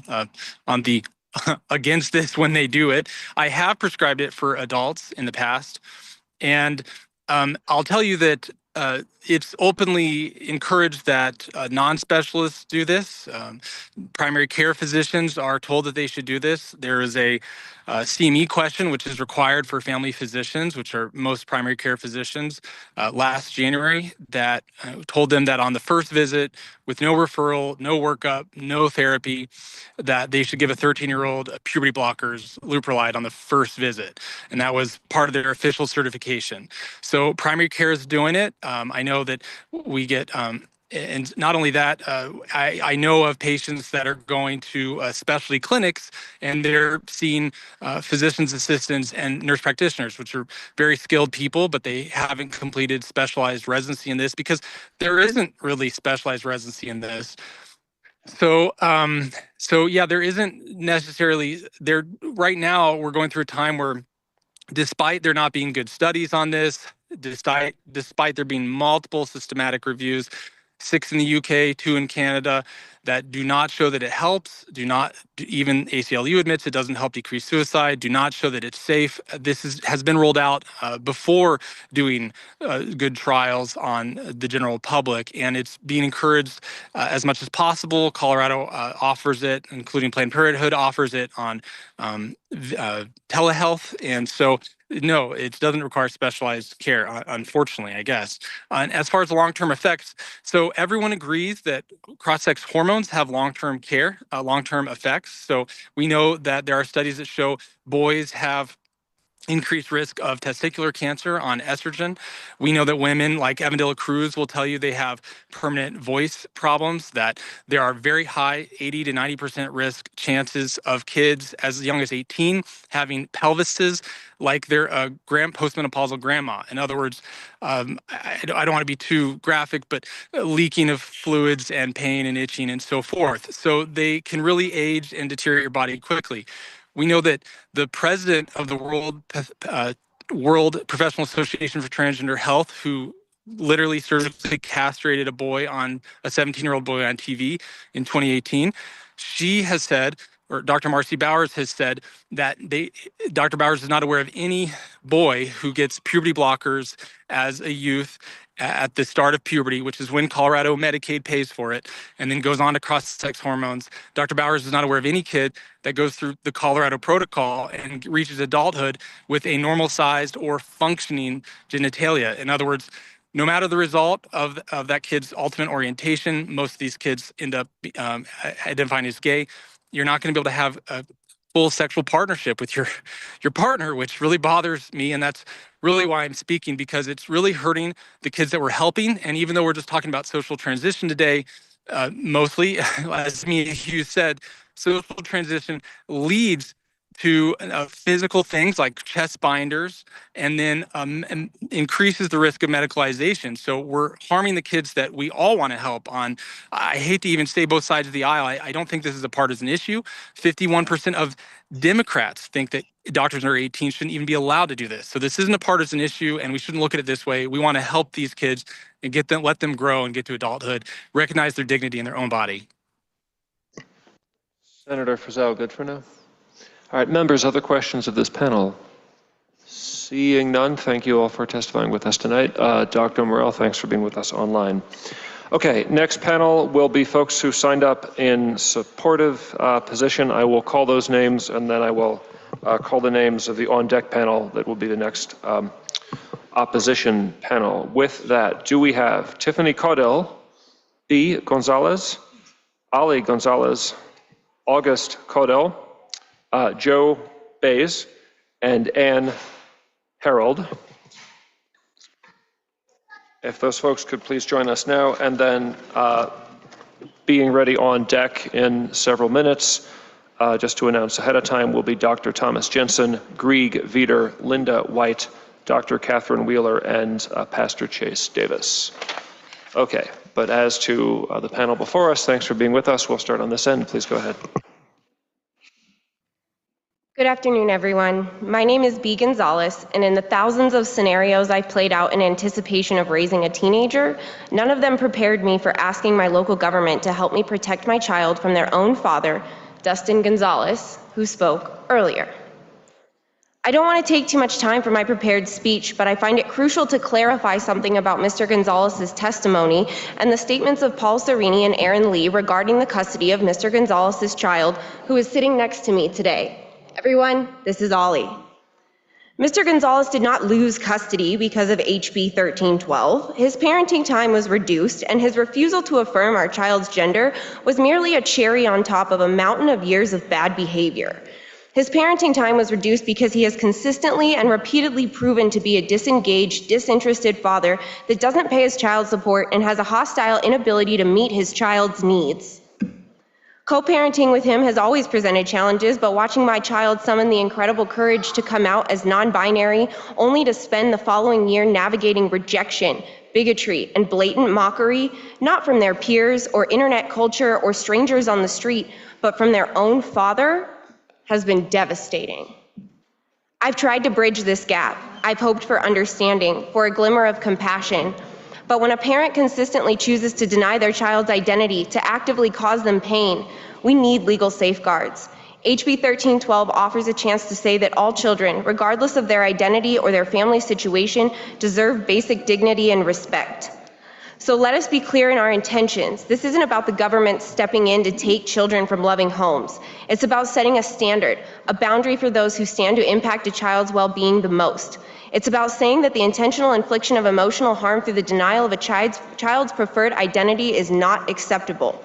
on the against this when they do it. I have prescribed it for adults in the past, and I'll tell you that it's openly encouraged that non-specialists do this. Primary care physicians are told that they should do this. There is a CME question, which is required for family physicians, which are most primary care physicians, last January, that told them that on the first visit, with no referral, no workup, no therapy, that they should give a 13-year-old puberty blockers, Leuprolide, on the first visit. And that was part of their official certification. So primary care is doing it. I know that we get, and not only that, I know of patients that are going to specialty clinics and they're seeing physician's assistants and nurse practitioners, which are very skilled people, but they haven't completed specialized residency in this because there isn't really specialized residency in this. So, so yeah, there isn't necessarily there right now. We're going through a time where, despite there not being good studies on this, despite there being multiple systematic reviews, 6 in the UK, 2 in Canada, that do not show that it helps, even ACLU admits it doesn't help decrease suicide, do not show that it's safe. This has been rolled out before doing good trials on the general public, and it's being encouraged as much as possible. Colorado offers it, including Planned Parenthood offers it on telehealth, and so no, it doesn't require specialized care, unfortunately, I guess. And as far as the long-term effects, so everyone agrees that cross-sex hormones have long-term care, long-term effects. So we know that there are studies that show boys have increased risk of testicular cancer on estrogen. We know that women like Evan De La Cruz will tell you they have permanent voice problems, that there are very high 80 to 90% risk chances of kids as young as 18 having pelvises like their postmenopausal grandma. In other words, I don't want to be too graphic, but leaking of fluids and pain and itching and so forth. So they can really age and deteriorate your body quickly. We know that the president of the World Professional Association for Transgender Health, who literally surgically castrated a 17-year-old boy on TV in 2018, she has said, or Dr. Marcy Bowers has said, that Dr. Bowers is not aware of any boy who gets puberty blockers as a youth at the start of puberty, which is when Colorado Medicaid pays for it, and then goes on to cross-sex hormones. Dr. Bowers is not aware of any kid that goes through the Colorado protocol and reaches adulthood with a normal-sized or functioning genitalia. In other words, no matter the result of that kid's ultimate orientation, most of these kids end up identifying as gay. You're not going to be able to have a full sexual partnership with your partner, which really bothers me. And that's really why I'm speaking, because it's really hurting the kids that we're helping. And even though we're just talking about social transition today, mostly, as Mia Hughes said, social transition leads to physical things like chest binders, and then increases the risk of medicalization. So we're harming the kids that we all want to help on. I hate to even say both sides of the aisle. I don't think this is a partisan issue. 51% of Democrats think that doctors under 18 shouldn't even be allowed to do this. So this isn't a partisan issue, and we shouldn't look at it this way. We want to help these kids and let them grow and get to adulthood, recognize their dignity in their own body. Senator Frizzell, good for now? All right, members, other questions of this panel? Seeing none, thank you all for testifying with us tonight. Dr. Morell, thanks for being with us online. Okay, next panel will be folks who signed up in supportive position. I will call those names, and then I will call the names of the on-deck panel that will be the next opposition panel. With that, do we have Tiffany Caudell, B. Gonzalez, Ali Gonzalez, August Caudell, Joe Bays, and Ann Harold. If those folks could please join us now, and then being ready on deck in several minutes, just to announce ahead of time, will be Dr. Thomas Jensen, Grieg Veeder, Linda White, Dr. Catherine Wheeler, and Pastor Chase Davis. Okay, but as to the panel before us, thanks for being with us. We'll start on this end. Please go ahead. Good afternoon, everyone. My name is B. Gonzalez, and in the thousands of scenarios I've played out in anticipation of raising a teenager, none of them prepared me for asking my local government to help me protect my child from their own father, Dustin Gonzalez, who spoke earlier. I don't want to take too much time for my prepared speech, but I find it crucial to clarify something about Mr. Gonzalez's testimony and the statements of Paul Serini and Aaron Lee regarding the custody of Mr. Gonzalez's child, who is sitting next to me today. Everyone, this is Ollie. Mr. Gonzalez did not lose custody because of HB 1312. His parenting time was reduced, and his refusal to affirm our child's gender was merely a cherry on top of a mountain of years of bad behavior. His parenting time was reduced because he has consistently and repeatedly proven to be a disengaged, disinterested father that doesn't pay his child support and has a hostile inability to meet his child's needs. Co-parenting with him has always presented challenges, but watching my child summon the incredible courage to come out as non-binary, only to spend the following year navigating rejection, bigotry, and blatant mockery, not from their peers or internet culture or strangers on the street, but from their own father, has been devastating. I've tried to bridge this gap. I've hoped for understanding, for a glimmer of compassion. But when a parent consistently chooses to deny their child's identity, to actively cause them pain, we need legal safeguards. HB 1312 offers a chance to say that all children, regardless of their identity or their family situation, deserve basic dignity and respect. So let us be clear in our intentions. This isn't about the government stepping in to take children from loving homes. It's about setting a standard, a boundary for those who stand to impact a child's well-being the most. It's about saying that the intentional infliction of emotional harm through the denial of a child's preferred identity is not acceptable.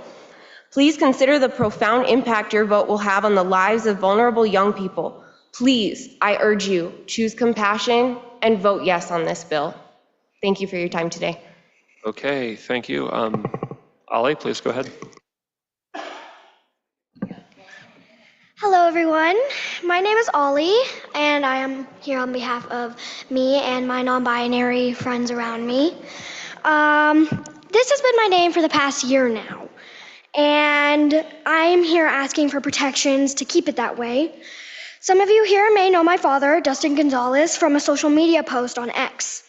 Please consider the profound impact your vote will have on the lives of vulnerable young people. Please, I urge you, choose compassion and vote yes on this bill. Thank you for your time today. Okay, thank you. Ali, please go ahead. Hello, everyone. My name is Ollie, and I am here on behalf of me and my non-binary friends around me. This has been my name for the past year now, and I'm here asking for protections to keep it that way. Some of you here may know my father, Dustin Gonzalez, from a social media post on X.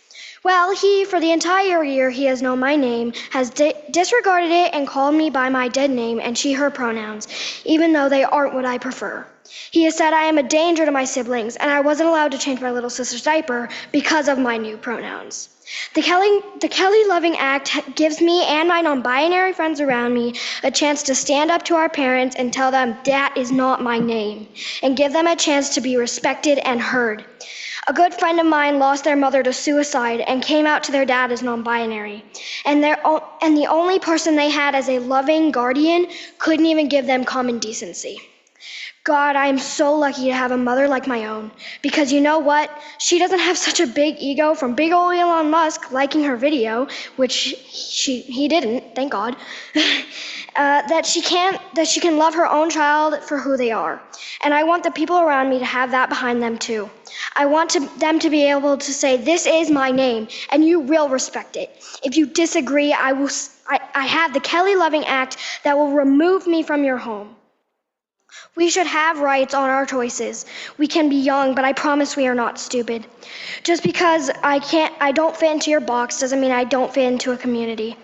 Well, he, for the entire year he has known my name, has disregarded it and called me by my dead name and she/her pronouns, even though they aren't what I prefer. He has said I am a danger to my siblings, and I wasn't allowed to change my little sister's diaper because of my new pronouns. The Kelly Loving Act gives me and my non-binary friends around me a chance to stand up to our parents and tell them that is not my name, and give them a chance to be respected and heard. A good friend of mine lost their mother to suicide and came out to their dad as non-binary. And the only person they had as a loving guardian couldn't even give them common decency. God, I am so lucky to have a mother like my own. Because you know what? She doesn't have such a big ego from big ol' Elon Musk liking her video, which he didn't, thank God. That she can love her own child for who they are. And I want the people around me to have that behind them too. I want them to be able to say, this is my name, and you will respect it. If you disagree, I have the Kelly Loving Act that will remove me from your home. We should have rights on our choices. We can be young, but I promise we are not stupid. Just because I don't fit into your box doesn't mean I don't fit into a community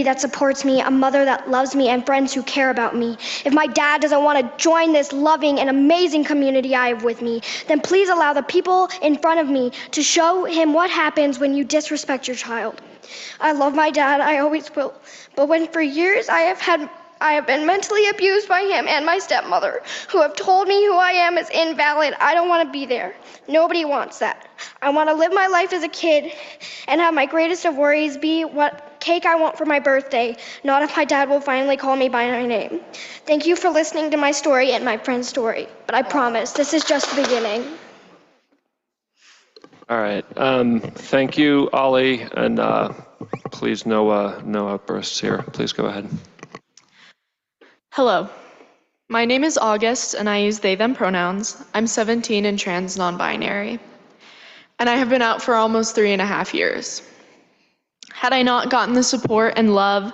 that supports me, a mother that loves me, and friends who care about me. If my dad doesn't want to join this loving and amazing community I have with me, then please allow the people in front of me to show him what happens when you disrespect your child. I love my dad, I always will, but when for years I have been mentally abused by him and my stepmother, who have told me who I am is invalid. I don't want to be there. Nobody wants that. I want to live my life as a kid and have my greatest of worries be what cake I want for my birthday, not if my dad will finally call me by my name. Thank you for listening to my story and my friend's story, but I promise this is just the beginning. All right. Thank you, Ollie, and please no outbursts here. Please go ahead. Hello, my name is August and I use they, them pronouns. I'm 17 and trans non-binary. And I have been out for almost 3.5 years. Had I not gotten the support and love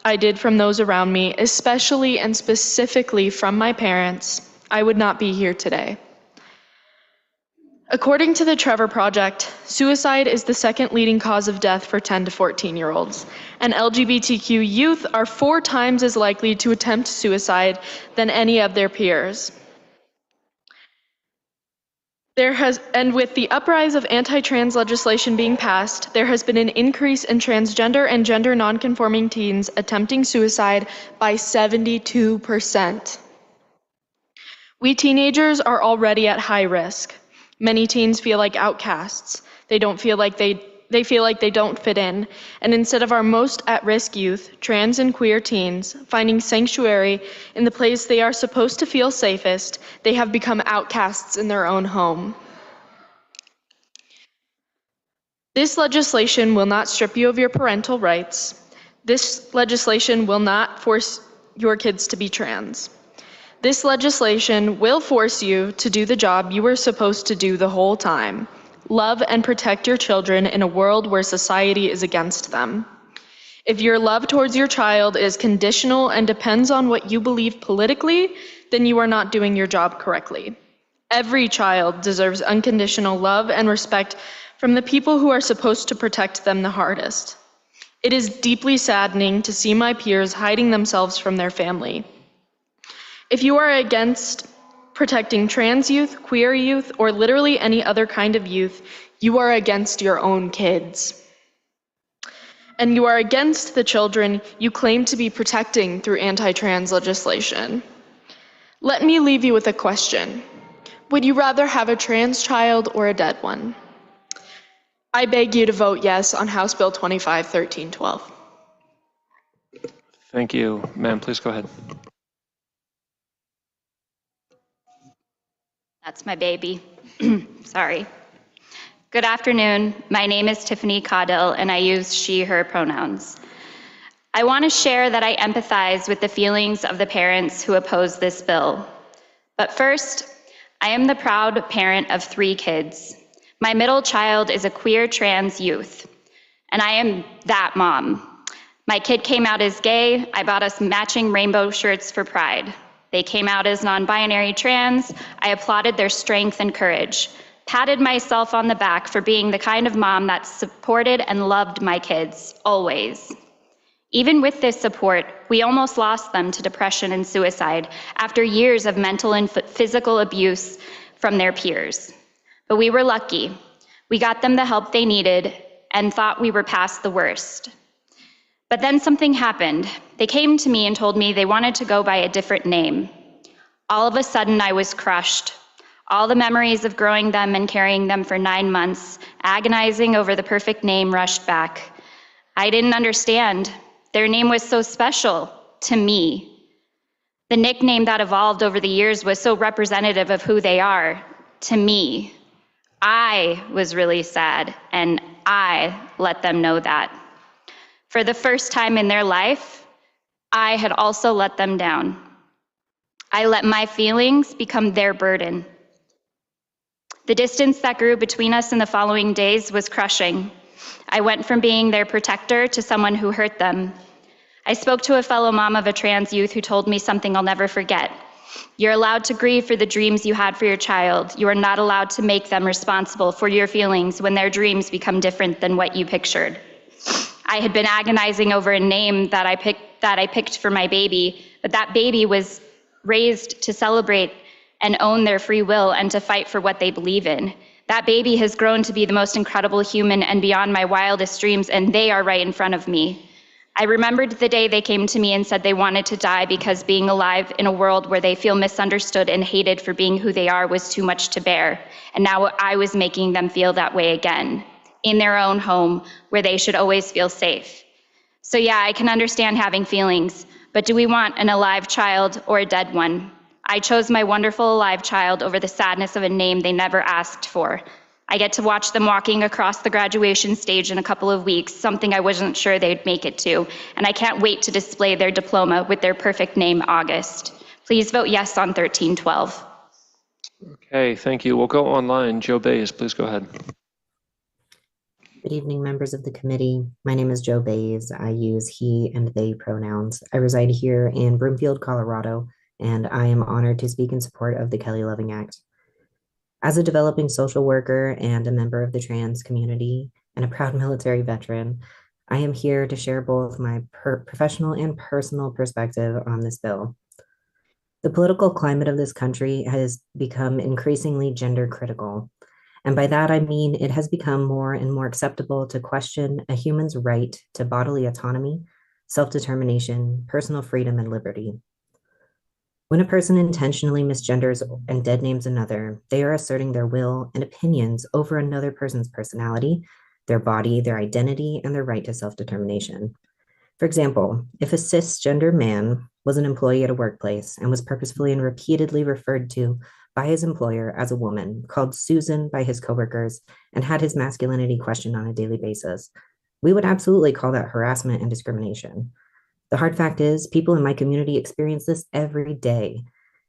I did from those around me, especially and specifically from my parents, I would not be here today. According to the Trevor Project, suicide is the second leading cause of death for 10 to 14-year-olds, and LGBTQ youth are 4 times as likely to attempt suicide than any of their peers. And with the uprise of anti-trans legislation being passed, there has been an increase in transgender and gender nonconforming teens attempting suicide by 72%. We teenagers are already at high risk. Many teens feel like outcasts. They feel like they don't fit in. And instead of our most at-risk youth, trans and queer teens, finding sanctuary in the place they are supposed to feel safest, they have become outcasts in their own home. This legislation will not strip you of your parental rights. This legislation will not force your kids to be trans. This legislation will force you to do the job you were supposed to do the whole time. Love and protect your children in a world where society is against them. If your love towards your child is conditional and depends on what you believe politically, then you are not doing your job correctly. Every child deserves unconditional love and respect from the people who are supposed to protect them the hardest. It is deeply saddening to see my peers hiding themselves from their family. If you are against protecting trans youth, queer youth, or literally any other kind of youth, you are against your own kids. And you are against the children you claim to be protecting through anti-trans legislation. Let me leave you with a question. Would you rather have a trans child or a dead one? I beg you to vote yes on House Bill 25-1312. Thank you. Ma'am, please go ahead. That's my baby. Sorry. Good afternoon. My name is Tiffany Caudill, and I use she, her pronouns. I want to share that I empathize with the feelings of the parents who oppose this bill. But first, I am the proud parent of 3 kids. My middle child is a queer trans youth, and I am that mom. My kid came out as gay. I bought us matching rainbow shirts for Pride. They came out as non-binary trans. I applauded their strength and courage, patted myself on the back for being the kind of mom that supported and loved my kids, always. Even with this support, we almost lost them to depression and suicide after years of mental and physical abuse from their peers. But we were lucky. We got them the help they needed and thought we were past the worst. But then something happened. They came to me and told me they wanted to go by a different name. All of a sudden, I was crushed. All the memories of growing them and carrying them for 9 months, agonizing over the perfect name, rushed back. I didn't understand. Their name was so special to me. The nickname that evolved over the years was so representative of who they are to me. I was really sad, and I let them know that. For the first time in their life, I had also let them down. I let my feelings become their burden. The distance that grew between us in the following days was crushing. I went from being their protector to someone who hurt them. I spoke to a fellow mom of a trans youth who told me something I'll never forget. You're allowed to grieve for the dreams you had for your child. You are not allowed to make them responsible for your feelings when their dreams become different than what you pictured. I had been agonizing over a name that I picked for my baby, but that baby was raised to celebrate and own their free will and to fight for what they believe in. That baby has grown to be the most incredible human and beyond my wildest dreams, and they are right in front of me. I remembered the day they came to me and said they wanted to die because being alive in a world where they feel misunderstood and hated for being who they are was too much to bear. And now I was making them feel that way again, in their own home, where they should always feel safe. So yeah, I can understand having feelings, but do we want an alive child or a dead one? I chose my wonderful alive child over the sadness of a name they never asked for. I get to watch them walking across the graduation stage in a couple of weeks, something I wasn't sure they'd make it to, and I can't wait to display their diploma with their perfect name, August. Please vote yes on 1312. Okay, thank you. We'll go online. Joe Bays, please go ahead. Good evening, members of the committee. My name is Joe Bays. I use he and they pronouns. I reside here in Broomfield, Colorado, and I am honored to speak in support of the Kelly Loving Act. As a developing social worker and a member of the trans community and a proud military veteran, I am here to share both my professional and personal perspective on this bill. The political climate of this country has become increasingly gender critical. And by that, I mean it has become more and more acceptable to question a human's right to bodily autonomy, self-determination, personal freedom, and liberty. When a person intentionally misgenders and dead names another, they are asserting their will and opinions over another person's personality, their body, their identity, and their right to self-determination. For example, if a cisgender man was an employee at a workplace and was purposefully and repeatedly referred to by his employer as a woman, called Susan by his coworkers, and had his masculinity questioned on a daily basis, we would absolutely call that harassment and discrimination. The hard fact is, people in my community experience this every day,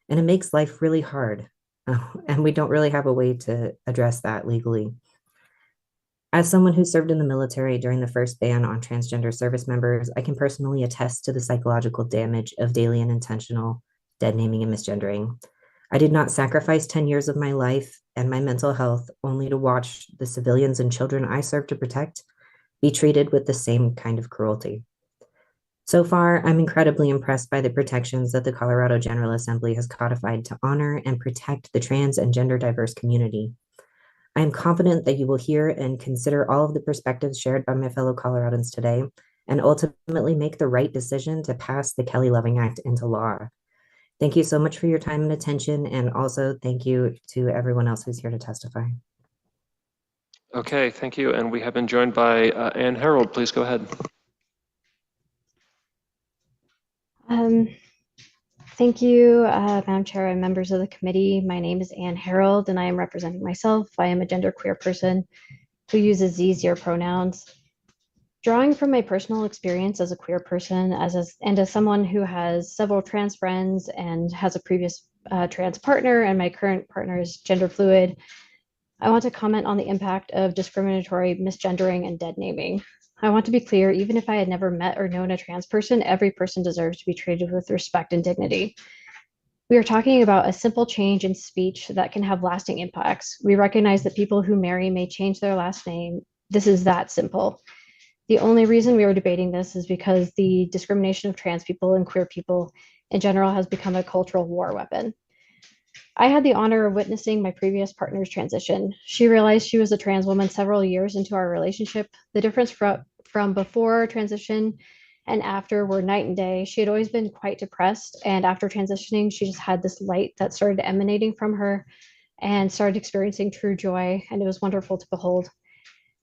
and it makes life really hard, and we don't really have a way to address that legally. As someone who served in the military during the first ban on transgender service members, I can personally attest to the psychological damage of daily and intentional dead naming and misgendering. I did not sacrifice 10 years of my life and my mental health only to watch the civilians and children I served to protect be treated with the same kind of cruelty. So far, I'm incredibly impressed by the protections that the Colorado General Assembly has codified to honor and protect the trans and gender diverse community. I am confident that you will hear and consider all of the perspectives shared by my fellow Coloradans today and ultimately make the right decision to pass the Kelly Loving Act into law. Thank you so much for your time and attention, and also thank you to everyone else who's here to testify. Okay, thank you. And we have been joined by Ann Harold. Please go ahead. Thank you, Madam Chair and members of the committee. My name is Ann Harold, and I am representing myself. I am a genderqueer person who uses these/your pronouns. Drawing from my personal experience as a queer person, and as someone who has several trans friends and has a previous trans partner, and my current partner is gender fluid, I want to comment on the impact of discriminatory misgendering and dead naming. I want to be clear, even if I had never met or known a trans person, every person deserves to be treated with respect and dignity. We are talking about a simple change in speech that can have lasting impacts. We recognize that people who marry may change their last name. This is that simple. The only reason we are debating this is because the discrimination of trans people and queer people in general has become a cultural war weapon. I had the honor of witnessing my previous partner's transition. She realized she was a trans woman several years into our relationship. The difference from before transition and after were night and day. She had always been quite depressed, and after transitioning, she just had this light that started emanating from her and started experiencing true joy, and it was wonderful to behold.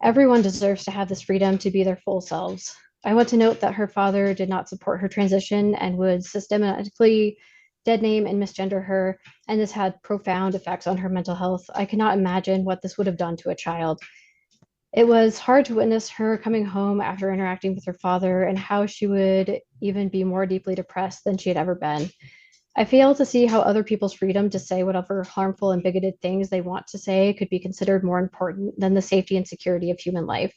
Everyone deserves to have this freedom to be their full selves. I want to note that her father did not support her transition and would systematically dead name and misgender her, and this had profound effects on her mental health. I cannot imagine what this would have done to a child. It was hard to witness her coming home after interacting with her father and how she would even be more deeply depressed than she had ever been. I fail to see how other people's freedom to say whatever harmful and bigoted things they want to say could be considered more important than the safety and security of human life.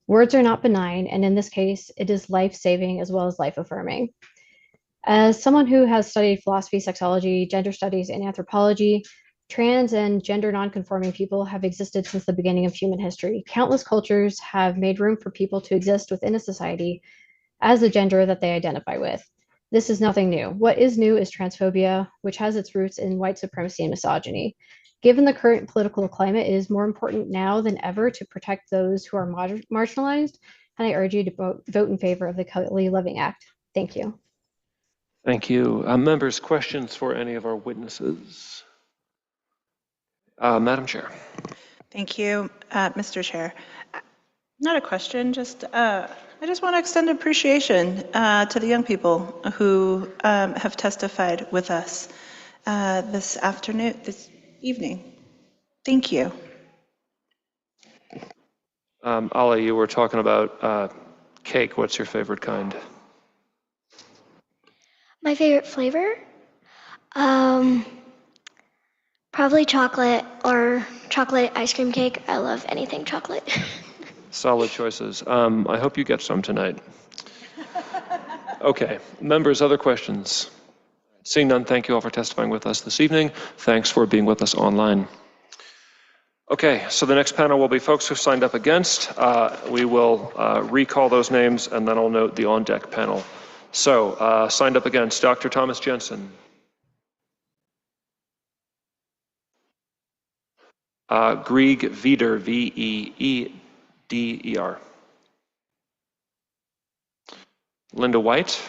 Words are not benign, and in this case, it is life-saving as well as life-affirming. As someone who has studied philosophy, sexology, gender studies, and anthropology, trans and gender nonconforming people have existed since the beginning of human history. Countless cultures have made room for people to exist within a society as the gender that they identify with. This is nothing new. What is new is transphobia, which has its roots in white supremacy and misogyny. Given the current political climate, it is more important now than ever to protect those who are marginalized, and I urge you to vote in favor of the Kelly Loving Act. Thank you. Thank you. Members, questions for any of our witnesses? Madam Chair. Thank you, Mr. Chair. Not a question, I just want to extend appreciation to the young people who have testified with us this evening. Thank you. Ali, you were talking about cake. What's your favorite kind? My favorite flavor? Probably chocolate or chocolate ice cream cake. I love anything chocolate. Solid choices. I hope you get some tonight. Okay, members, other questions? Seeing none, thank you all for testifying with us this evening. Thanks for being with us online. Okay, so the next panel will be folks who signed up against. We will recall those names and then I'll note the on-deck panel. So, signed up against Dr. Thomas Jensen. Grieg Veeder, V-E-E-D-E-R. Linda White.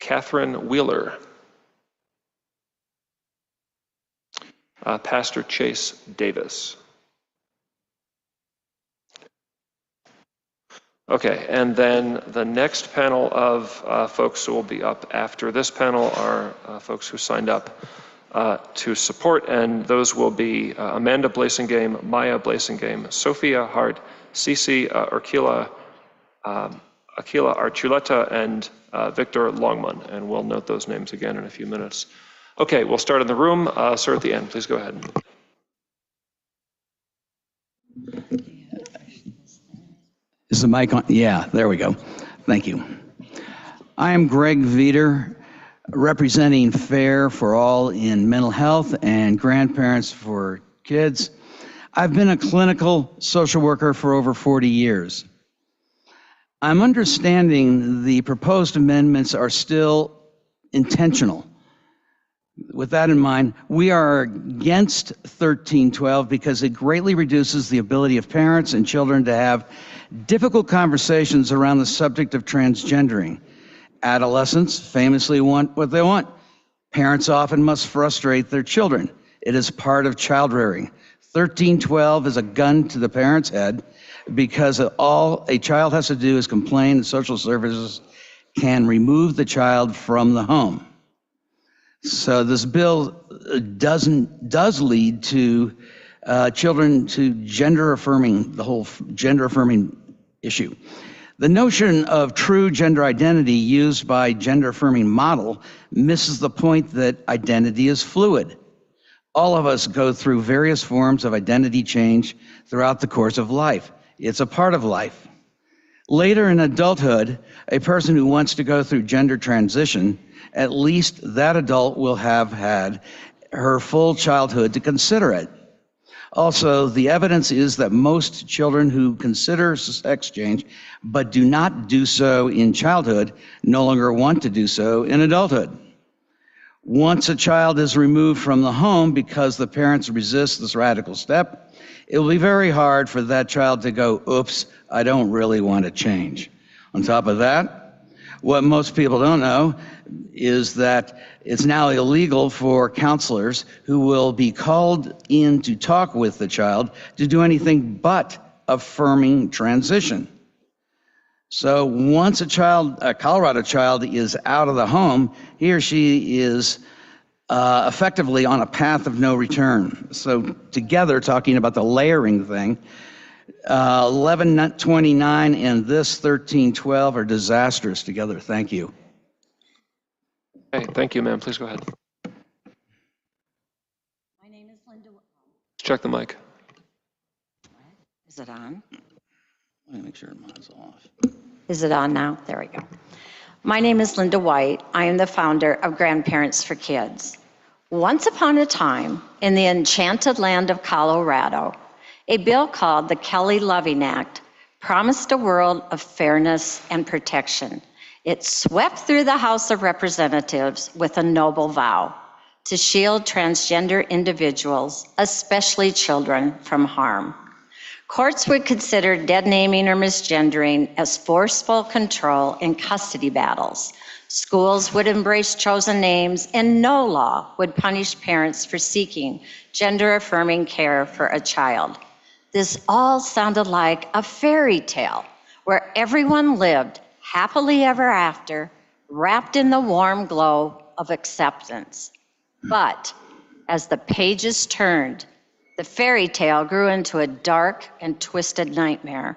Catherine Wheeler. Pastor Chase Davis. Okay, and then the next panel of folks who will be up after this panel are folks who signed up to support, and those will be Amanda Blasingame, Maya Blasingame, Sophia Hart, Cece Akila Archuleta, and Victor Longman, and we'll note those names again in a few minutes. Okay, we'll start in the room. Sir, at the end, please go ahead. Is the mic on? Yeah, there we go. Thank you. I am Greg Veeder, representing FAIR for All in mental health and grandparents for kids. I've been a clinical social worker for over 40 years. I'm understanding the proposed amendments are still intentional. With that in mind, we are against 1312 because it greatly reduces the ability of parents and children to have difficult conversations around the subject of transgendering. Adolescents famously want what they want. Parents often must frustrate their children. It is part of child rearing. 1312 is a gun to the parent's head because all a child has to do is complain, and social services can remove the child from the home. So this bill does lead to children to gender affirming, the whole gender affirming issue. The notion of true gender identity used by gender affirming model misses the point that identity is fluid. All of us go through various forms of identity change throughout the course of life. It's a part of life. Later in adulthood, a person who wants to go through gender transition, at least that adult will have had her full childhood to consider it. Also, the evidence is that most children who consider sex change but do not do so in childhood no longer want to do so in adulthood. Once a child is removed from the home because the parents resist this radical step, it will be very hard for that child to go, oops, I don't really want to change. On top of that, what most people don't know is that it's now illegal for counselors who will be called in to talk with the child to do anything but affirming transition. So once a Colorado child is out of the home, he or she is effectively on a path of no return. So together, talking about the layering thing, 1129 and this 1312 are disastrous together. Thank you. Okay, thank you, ma'am. Please go ahead. My name is Linda. Check the mic. Is it on? Let me make sure mine's off. Is it on now? There we go. My name is Linda White. I am the founder of Grandparents for Kids. Once upon a time, in the enchanted land of Colorado, a bill called the Kelly Loving Act promised a world of fairness and protection. It swept through the House of Representatives with a noble vow to shield transgender individuals, especially children, from harm. Courts would consider dead naming or misgendering as forceful control in custody battles. Schools would embrace chosen names, and no law would punish parents for seeking gender-affirming care for a child. This all sounded like a fairy tale where everyone lived happily ever after, wrapped in the warm glow of acceptance. But as the pages turned, the fairy tale grew into a dark and twisted nightmare.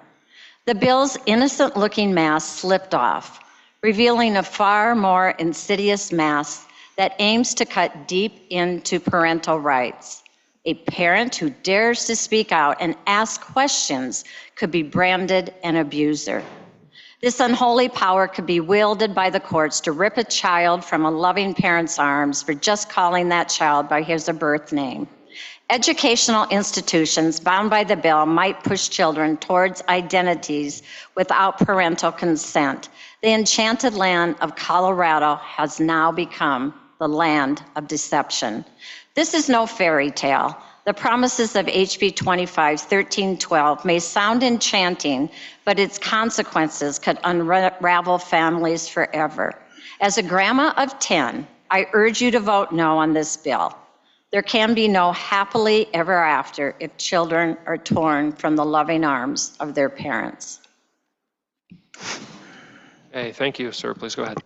The bill's innocent-looking mask slipped off, revealing a far more insidious mask that aims to cut deep into parental rights. A parent who dares to speak out and ask questions could be branded an abuser. This unholy power could be wielded by the courts to rip a child from a loving parent's arms for just calling that child by his or birth name. Educational institutions bound by the bill might push children towards identities without parental consent. The enchanted land of Colorado has now become the land of deception. This is no fairy tale. The promises of HB 25-1312 may sound enchanting, but its consequences could unravel families forever. As a grandma of 10, I urge you to vote no on this bill. There can be no happily ever after if children are torn from the loving arms of their parents. Hey, thank you, sir. Please go ahead.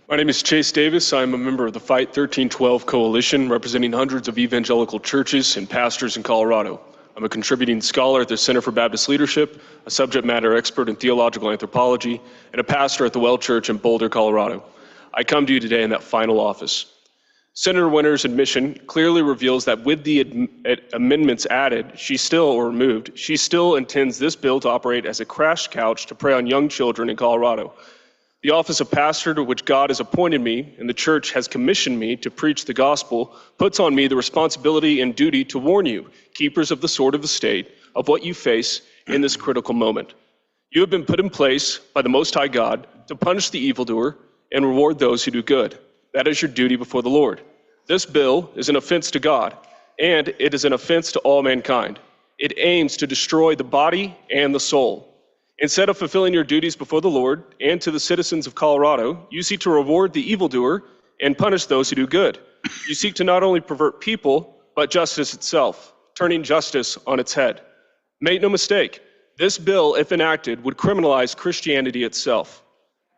My name is Chase Davis. I'm a member of the Fight 1312 Coalition, representing hundreds of evangelical churches and pastors in Colorado. I'm a contributing scholar at the Center for Baptist Leadership, a subject matter expert in theological anthropology, and a pastor at the Well Church in Boulder, Colorado. I come to you today in that final office. Senator Winter's admission clearly reveals that with the amendments added, she still intends this bill to operate as a crash couch to prey on young children in Colorado. The office of pastor, to which God has appointed me and the church has commissioned me to preach the gospel, puts on me the responsibility and duty to warn you, keepers of the sword of the state, of what you face in this critical moment. You have been put in place by the Most High God to punish the evildoer and reward those who do good. That is your duty before the Lord. This bill is an offense to God, and it is an offense to all mankind. It aims to destroy the body and the soul. Instead of fulfilling your duties before the Lord and to the citizens of Colorado, you seek to reward the evildoer and punish those who do good. You seek to not only pervert people, but justice itself, turning justice on its head. Make no mistake, this bill, if enacted, would criminalize Christianity itself.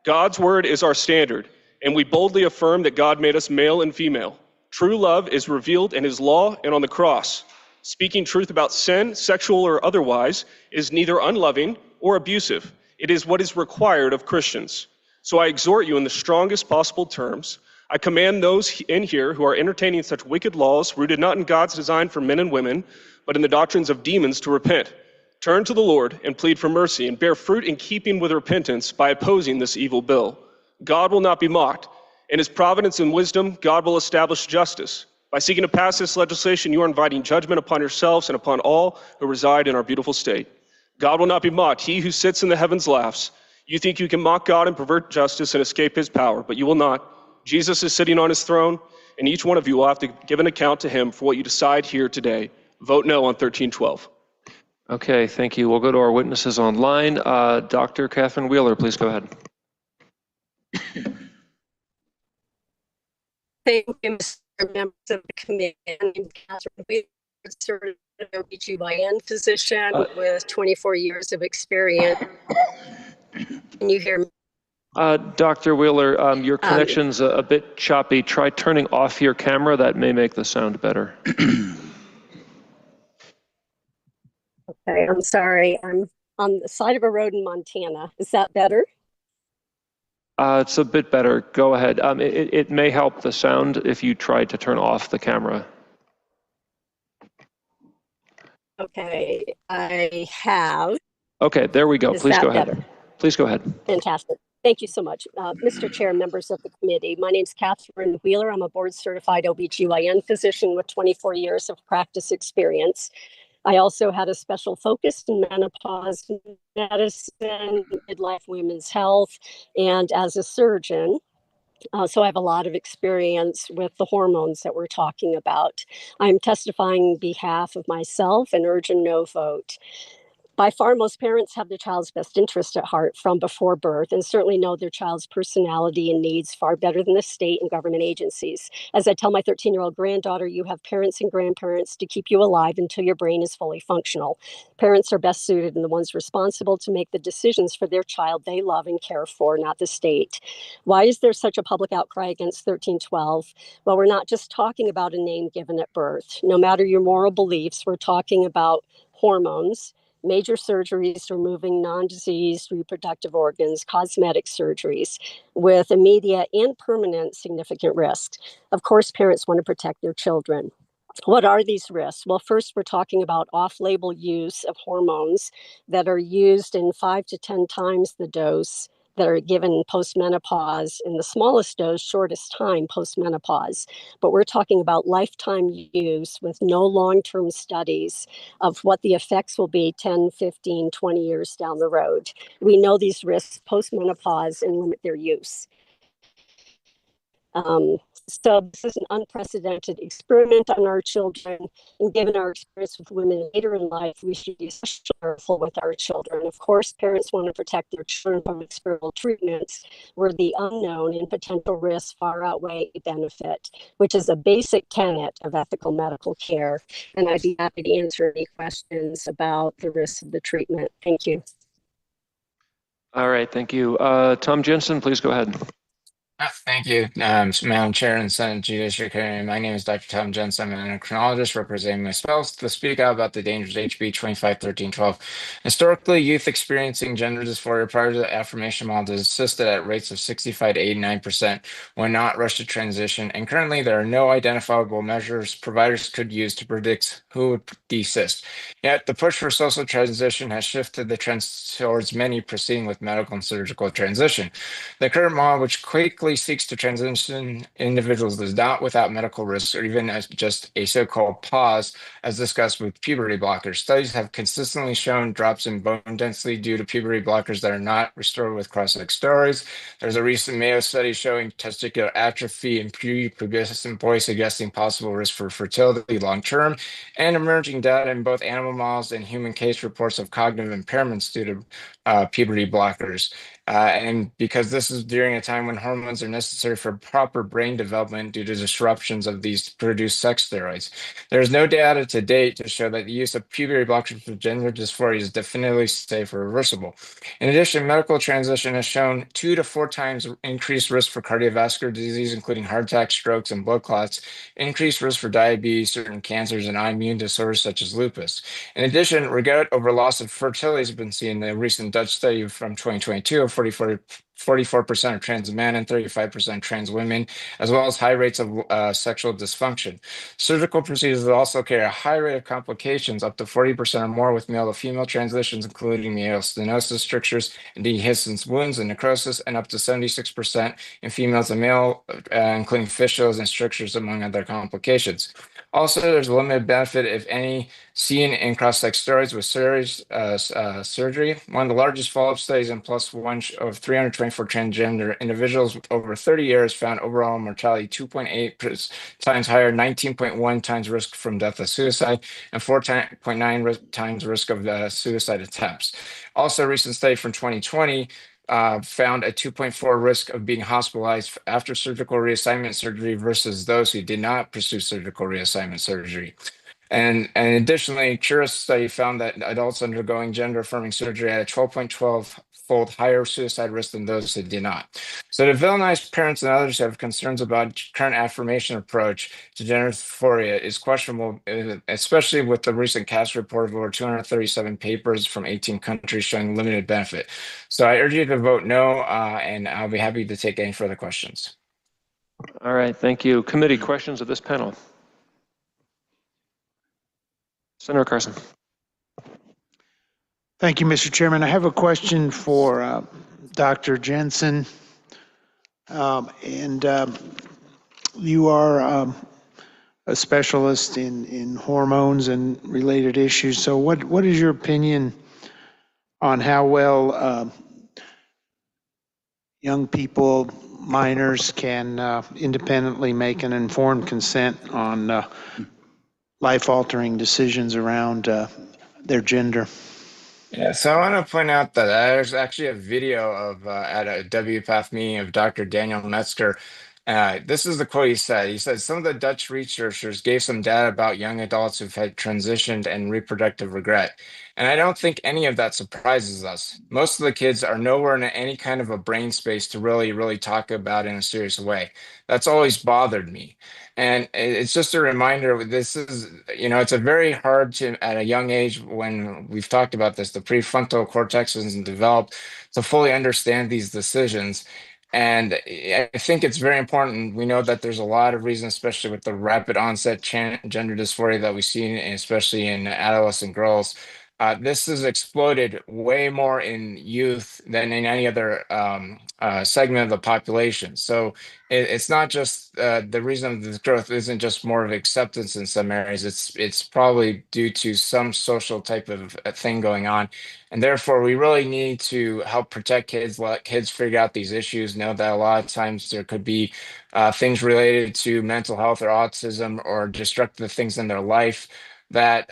God's word is our standard, and we boldly affirm that God made us male and female. True love is revealed in his law and on the cross. Speaking truth about sin, sexual or otherwise, is neither unloving or abusive. It is what is required of Christians. So I exhort you in the strongest possible terms. I command those in here who are entertaining such wicked laws, rooted not in God's design for men and women, but in the doctrines of demons, to repent. Turn to the Lord and plead for mercy, and bear fruit in keeping with repentance by opposing this evil bill. God will not be mocked. In his providence and wisdom, God will establish justice. By seeking to pass this legislation, you are inviting judgment upon yourselves and upon all who reside in our beautiful state. God will not be mocked. He who sits in the heavens laughs. You think you can mock God and pervert justice and escape his power, but you will not. Jesus is sitting on his throne, and each one of you will have to give an account to him for what you decide here today. Vote no on 1312. Okay, thank you. We'll go to our witnesses online. Dr. Catherine Wheeler, please go ahead. Thank you, Mr. Members of the committee. My name is Catherine Wheeler, OBGYN physician with 24 years of experience. Can you hear me? Dr. Wheeler, your connection's a bit choppy. Try turning off your camera. That may make the sound better. Okay, I'm sorry. I'm on the side of a road in Montana. Is that better? It's a bit better. Go ahead. It may help the sound if you try to turn off the camera. Okay, I have. Okay, there we go. Is Please that go ahead. better? Please go ahead. Fantastic. Thank you so much. Mr. Chair, members of the committee, my name is Catherine Wheeler. I'm a board certified OBGYN physician with 24 years of practice experience. I also had a special focus in menopause medicine, midlife women's health, and as a surgeon. So I have a lot of experience with the hormones that we're talking about. I'm testifying on behalf of myself and urge a no vote. By far, most parents have their child's best interest at heart from before birth and certainly know their child's personality and needs far better than the state and government agencies. As I tell my 13-year-old granddaughter, you have parents and grandparents to keep you alive until your brain is fully functional. Parents are best suited and the ones responsible to make the decisions for their child they love and care for, not the state. Why is there such a public outcry against 1312? Well, we're not just talking about a name given at birth. No matter your moral beliefs, we're talking about hormones, major surgeries removing non-diseased reproductive organs, cosmetic surgeries with immediate and permanent significant risks. Of course, parents want to protect their children. What are these risks? Well, first, we're talking about off-label use of hormones that are used in 5 to 10 times the dose that are given postmenopause, in the smallest dose, shortest time postmenopause. But we're talking about lifetime use with no long-term studies of what the effects will be 10, 15, 20 years down the road. We know these risks postmenopause and limit their use. So this is an unprecedented experiment on our children, and given our experience with women later in life, we should be especially careful with our children. Of course, parents want to protect their children from experimental treatments where the unknown and potential risks far outweigh benefit, which is a basic tenet of ethical medical care. And I'd be happy to answer any questions about the risks of the treatment. Thank you. All right, thank you. Tom Jensen, please go ahead. Thank you, Madam Chair and Senate Judiciary Committee. My name is Dr. Tom Jensen. I'm an endocrinologist representing my spouse to speak out about the dangers of HB25-1312. Historically, youth experiencing gender dysphoria prior to the affirmation model is assisted at rates of 65 to 89% when not rushed to transition. And currently, there are no identifiable measures providers could use to predict who would desist. Yet, the push for social transition has shifted the trend towards many proceeding with medical and surgical transition. The current model, which quickly seeks to transition individuals, is not without medical risks or even as just a so-called pause, as discussed with puberty blockers. Studies have consistently shown drops in bone density due to puberty blockers that are not restored with cross-sex steroids. There's a recent Mayo study showing testicular atrophy in prepubescent boys, suggesting possible risk for fertility long-term, and emerging data in both animal models and human case reports of cognitive impairments due to puberty blockers. And because this is during a time when hormones are necessary for proper brain development due to disruptions of these produced sex steroids. There is no data to date to show that the use of puberty blockers for gender dysphoria is definitively safe or reversible. In addition, medical transition has shown 2 to 4 times increased risk for cardiovascular disease, including heart attacks, strokes, and blood clots, increased risk for diabetes, certain cancers, and autoimmune disorders such as lupus. In addition, regret over loss of fertility has been seen in a recent Dutch study from 2022 of 44% of trans men and 35% trans women, as well as high rates of sexual dysfunction. Surgical procedures also carry a high rate of complications, up to 40% or more with male to female transitions, including meatal stenosis, strictures, and dehiscence wounds and necrosis, and up to 76% in females and male, including fistulas and strictures, among other complications. Also, there's a limited benefit, if any, seen in cross-sex steroids with surgery. One of the largest follow-up studies in +1 of 324 transgender individuals with over 30 years found overall mortality 2.8 times higher, 19.1 times risk from death or suicide, and 4.9 times risk of suicide attempts. Also, a recent study from 2020 found a 2.4 risk of being hospitalized after surgical reassignment surgery versus those who did not pursue surgical reassignment surgery. And additionally, a curious study found that adults undergoing gender-affirming surgery had a 12.12-fold higher suicide risk than those who did not. So to villainize parents and others who have concerns about current affirmation approach to gender dysphoria is questionable, especially with the recent CAS report of over 237 papers from 18 countries showing limited benefit. So I urge you to vote no, and I'll be happy to take any further questions. All right, thank you. Committee questions of this panel. Senator Carson. Thank you, Mr. Chairman. I have a question for Dr. Jensen. You are a specialist in hormones and related issues. So what is your opinion on how well young people, minors, can independently make an informed consent on life-altering decisions around their gender? Yeah, so I want to point out that there's actually a video of at a WPATH meeting of Dr. Daniel Metzger. This is the quote he said. He said, some of the Dutch researchers gave some data about young adults who've had transitioned and reproductive regret. And I don't think any of that surprises us. Most of the kids are nowhere in any kind of a brain space to really talk about in a serious way. That's always bothered me. And it's just a reminder, this is, it's a very hard to, at a young age, when we've talked about this, the prefrontal cortex isn't developed to fully understand these decisions. And I think it's very important. We know that there's a lot of reasons, especially with the rapid onset gender dysphoria that we see, especially in adolescent girls. This has exploded way more in youth than in any other segment of the population. So it's not just the reason of this growth isn't just more of acceptance in some areas. It's probably due to some social type of thing going on. And therefore, we really need to help protect kids, let kids figure out these issues, know that a lot of times there could be things related to mental health or autism or destructive things in their life that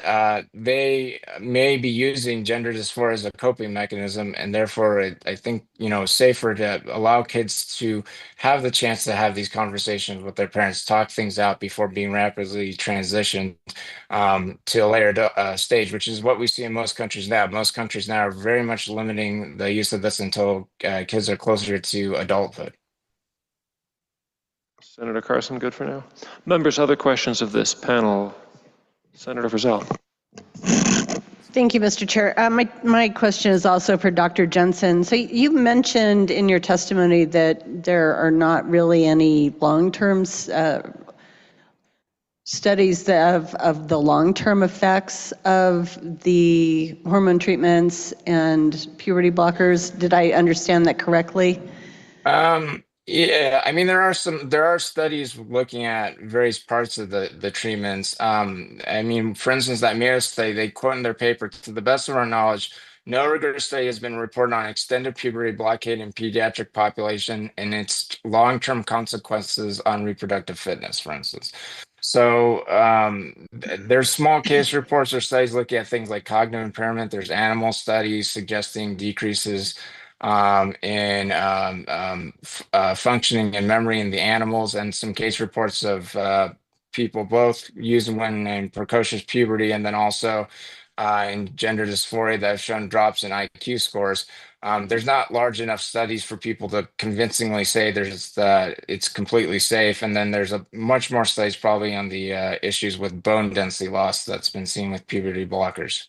they may be using gender dysphoria as a coping mechanism. And therefore, I think, safer to allow kids to have the chance to have these conversations with their parents, talk things out before being rapidly transitioned to a later stage, which is what we see in most countries now. Most countries now are very much limiting the use of this until kids are closer to adulthood. Senator Carson, good for now. Members, other questions of this panel? Senator Frizzell. Thank you, Mr. Chair. My question is also for Dr. Jensen. So you mentioned in your testimony that there are not really any long-term studies of the long-term effects of the hormone treatments and puberty blockers. Did I understand that correctly? Yeah, I mean, there are studies looking at various parts of the treatments. I mean, for instance, that Mayo study, they quote in their paper, to the best of our knowledge, no rigorous study has been reported on extended puberty blockade in pediatric population and its long-term consequences on reproductive fitness, for instance. So there's small case reports or studies looking at things like cognitive impairment. There's animal studies suggesting decreases in functioning and memory in the animals, and some case reports of people both using when in precocious puberty and then also in gender dysphoria that have shown drops in IQ scores. There's not large enough studies for people to convincingly say it's completely safe. And then there's a much more studies probably on the issues with bone density loss that's been seen with puberty blockers.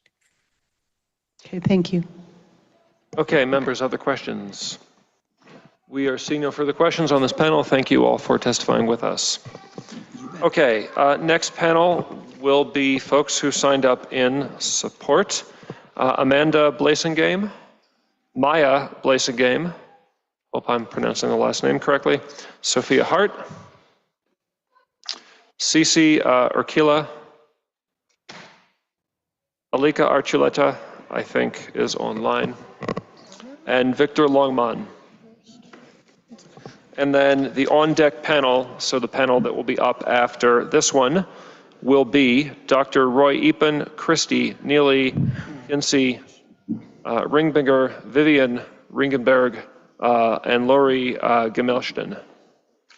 Okay, thank you. Okay, members, other questions? We are seeing no further questions on this panel. Thank you all for testifying with us. Okay, next panel will be folks who signed up in support. Amanda Blasingame, Maya Blasingame, hope I'm pronouncing the last name correctly, Sophia Hart, Cece Urquilla, Alika Archuleta, I think, is online, and Victor Longman. And then the on-deck panel, so the panel that will be up after this one, will be Dr. Roy Epen, Christy Neely, Yancy Ringbinger, Vivian Ringenberg, and Lori Gemelston.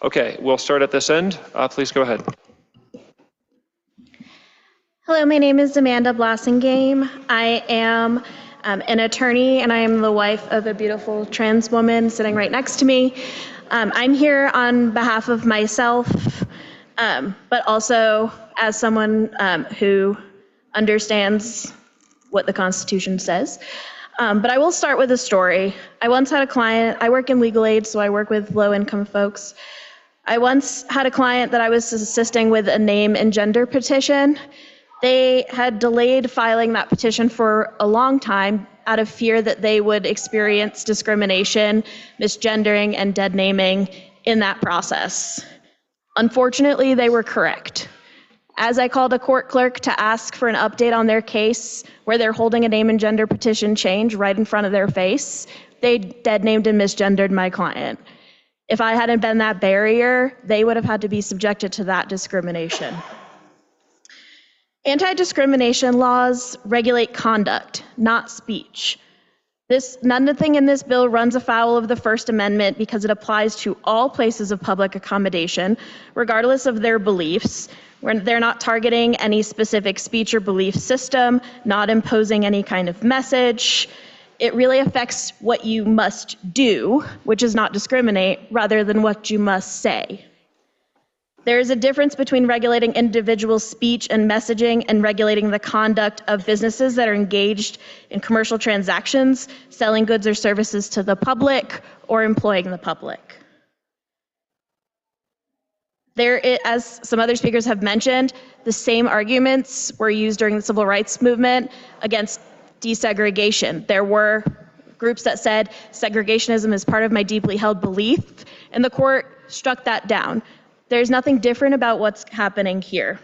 Okay, we'll start at this end. Please go ahead. Hello, my name is Amanda Blassingame. I am an attorney, and I am the wife of a beautiful trans woman sitting right next to me. I'm here on behalf of myself, but also as someone who understands what the Constitution says. But I will start with a story. I once had a client, I work in legal aid, so I work with low-income folks. I once had a client that I was assisting with a name and gender petition. They had delayed filing that petition for a long time out of fear that they would experience discrimination, misgendering, and dead naming in that process. Unfortunately, they were correct. As I called a court clerk to ask for an update on their case where they're holding a name and gender petition change right in front of their face, they dead named and misgendered my client. If I hadn't been that barrier, they would have had to be subjected to that discrimination. Anti-discrimination laws regulate conduct, not speech. Nothing in this bill runs afoul of the First Amendment because it applies to all places of public accommodation, regardless of their beliefs. They're not targeting any specific speech or belief system, not imposing any kind of message. It really affects what you must do, which is not discriminate, rather than what you must say. There is a difference between regulating individual speech and messaging and regulating the conduct of businesses that are engaged in commercial transactions, selling goods or services to the public, or employing the public. As some other speakers have mentioned, the same arguments were used during the civil rights movement against desegregation. There were groups that said segregationism is part of my deeply held belief, and the court struck that down. There's nothing different about what's happening here.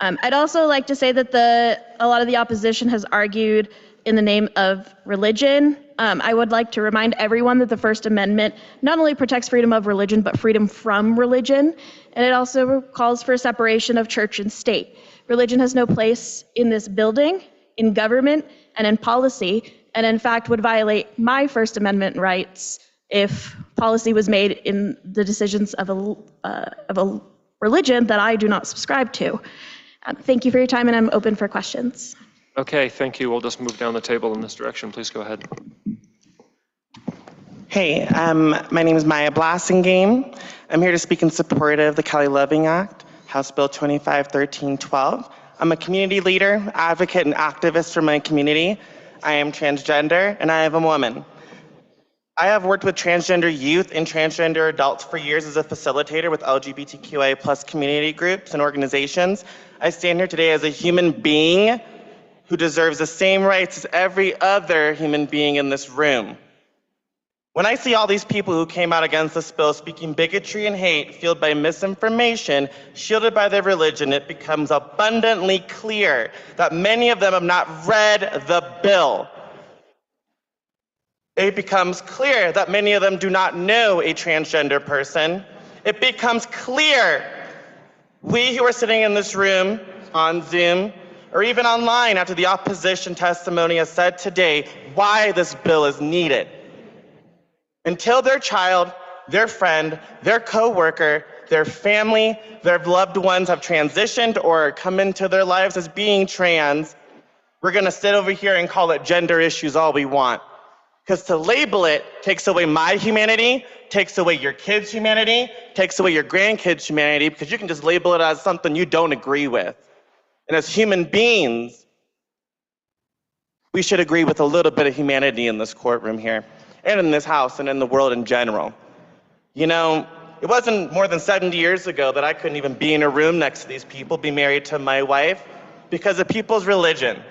I'd also like to say that a lot of the opposition has argued in the name of religion. I would like to remind everyone that the First Amendment not only protects freedom of religion, but freedom from religion, and it also calls for separation of church and state. Religion has no place in this building, in government, and in policy, and in fact would violate my First Amendment rights if policy was made in the decisions of a religion that I do not subscribe to. Thank you for your time, and I'm open for questions. Okay, thank you. We'll just move down the table in this direction. Please go ahead. Hey, my name is Maya Blassingame. I'm here to speak in support of the Kelly Loving Act, House Bill 25-1312. I'm a community leader, advocate, and activist for my community. I am transgender, and I am a woman. I have worked with transgender youth and transgender adults for years as a facilitator with LGBTQIA+ community groups and organizations. I stand here today as a human being who deserves the same rights as every other human being in this room. When I see all these people who came out against this bill speaking bigotry and hate, fueled by misinformation, shielded by their religion, it becomes abundantly clear that many of them have not read the bill. It becomes clear that many of them do not know a transgender person. It becomes clear we who are sitting in this room on Zoom or even online after the opposition testimony has said today why this bill is needed. Until their child, their friend, their coworker, their family, their loved ones have transitioned or come into their lives as being trans, we're gonna sit over here and call it gender issues all we want. Because to label it takes away my humanity, takes away your kids' humanity, takes away your grandkids' humanity, because you can just label it as something you don't agree with. And as human beings, we should agree with a little bit of humanity in this courtroom here, and in this house, and in the world in general. You know, it wasn't more than 70 years ago that I couldn't even be in a room next to these people, be married to my wife, because of people's religion.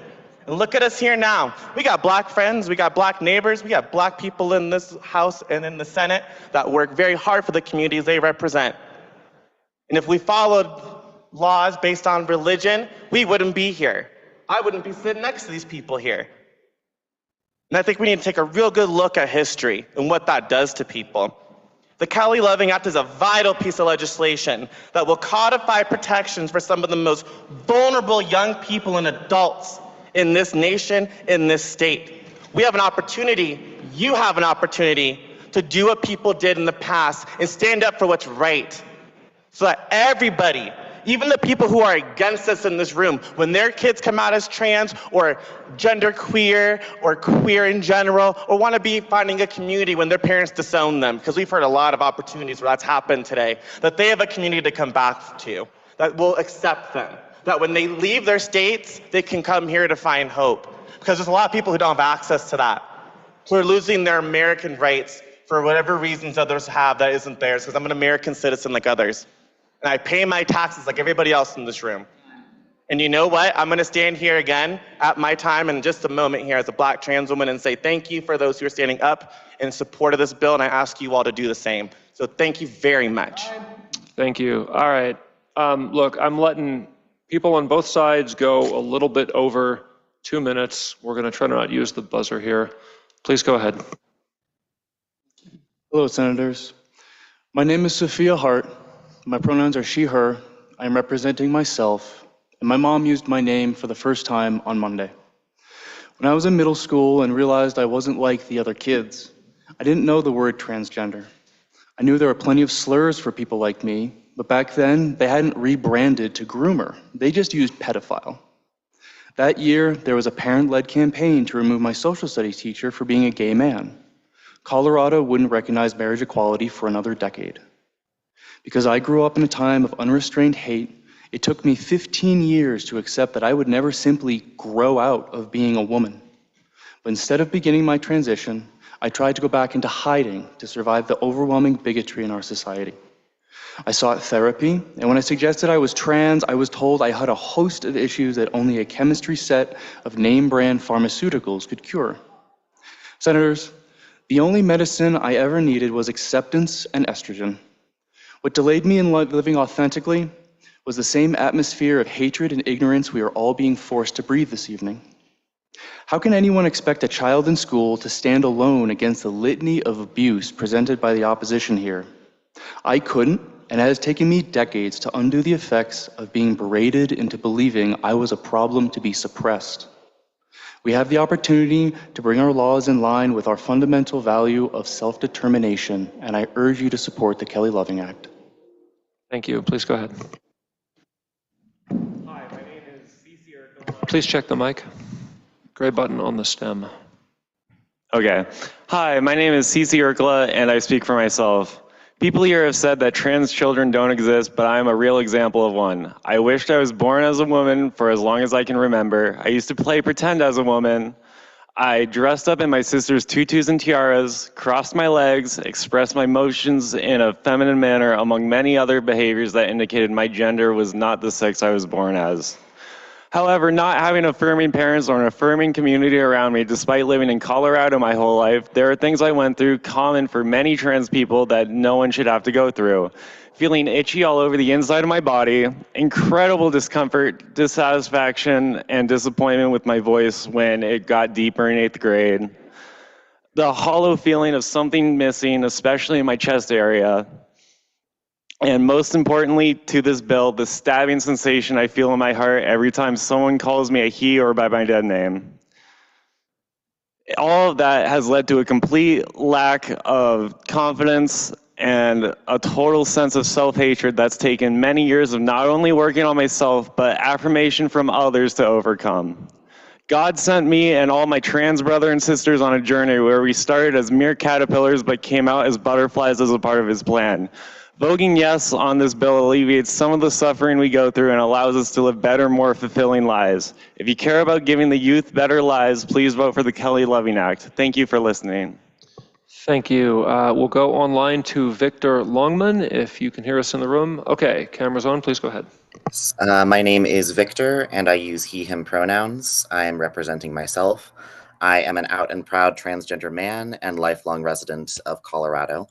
And look at us here now. We got black friends, we got black neighbors, we got black people in this House and in the Senate that work very hard for the communities they represent. And if we followed laws based on religion, we wouldn't be here. I wouldn't be sitting next to these people here. And I think we need to take a real good look at history and what that does to people. The Kelly Loving Act is a vital piece of legislation that will codify protections for some of the most vulnerable young people and adults in this nation, in this state. We have an opportunity, you have an opportunity to do what people did in the past and stand up for what's right so that everybody, even the people who are against us in this room, when their kids come out as trans or genderqueer or queer in general, or want to be finding a community when their parents disown them, because we've heard a lot of opportunities where that's happened today, that they have a community to come back to that will accept them, that when they leave their states, they can come here to find hope. Because there's a lot of people who don't have access to that, who are losing their American rights for whatever reasons others have that isn't theirs, because I'm an American citizen like others. And I pay my taxes like everybody else in this room. And you know what? I'm gonna stand here again at my time in just a moment here as a Black trans woman and say thank you for those who are standing up in support of this bill, and I ask you all to do the same. So thank you very much. Thank you. All right. Look, I'm letting people on both sides go a little bit over 2 minutes. We're gonna try to not use the buzzer here. Please go ahead. Hello, Senators. My name is Sophia Hart. My pronouns are she, her. I am representing myself, and my mom used my name for the first time on Monday. When I was in middle school and realized I wasn't like the other kids, I didn't know the word transgender. I knew there were plenty of slurs for people like me, but back then, they hadn't rebranded to groomer. They just used pedophile. That year, there was a parent-led campaign to remove my social studies teacher for being a gay man. Colorado wouldn't recognize marriage equality for another decade. Because I grew up in a time of unrestrained hate, it took me 15 years to accept that I would never simply grow out of being a woman. But instead of beginning my transition, I tried to go back into hiding to survive the overwhelming bigotry in our society. I sought therapy, and when I suggested I was trans, I was told I had a host of issues that only a chemistry set of name-brand pharmaceuticals could cure. Senators, the only medicine I ever needed was acceptance and estrogen. What delayed me in living authentically was the same atmosphere of hatred and ignorance we are all being forced to breathe this evening. How can anyone expect a child in school to stand alone against the litany of abuse presented by the opposition here? I couldn't, and it has taken me decades to undo the effects of being berated into believing I was a problem to be suppressed. We have the opportunity to bring our laws in line with our fundamental value of self-determination, and I urge you to support the Kelly Loving Act. Thank you. Please go ahead. Hi, my name is C.C. Please check the mic. Gray button on the stem. Okay. Hi, my name is Cece Urkla, and I speak for myself. People here have said that trans children don't exist, but I am a real example of one. I wished I was born as a woman for as long as I can remember. I used to play pretend as a woman. I dressed up in my sister's tutus and tiaras, crossed my legs, expressed my emotions in a feminine manner, among many other behaviors that indicated my gender was not the sex I was born as. However, not having affirming parents or an affirming community around me, despite living in Colorado my whole life, there are things I went through common for many trans people that no one should have to go through. Feeling itchy all over the inside of my body, incredible discomfort, dissatisfaction, and disappointment with my voice when it got deeper in 8th grade. The hollow feeling of something missing, especially in my chest area. And most importantly to this bill, the stabbing sensation I feel in my heart every time someone calls me a he or by my dead name. All of that has led to a complete lack of confidence and a total sense of self-hatred that's taken many years of not only working on myself, but affirmation from others to overcome. God sent me and all my trans brother and sisters on a journey where we started as mere caterpillars but came out as butterflies as a part of his plan. Voting yes on this bill alleviates some of the suffering we go through and allows us to live better, more fulfilling lives. If you care about giving the youth better lives, please vote for the Kelly Loving Act. Thank you for listening. Thank you. We'll go online to Victor Longman, if you can hear us in the room. Okay, camera's on, please go ahead. My name is Victor, and I use he, him pronouns. I am representing myself. I am an out and proud transgender man and lifelong resident of Colorado.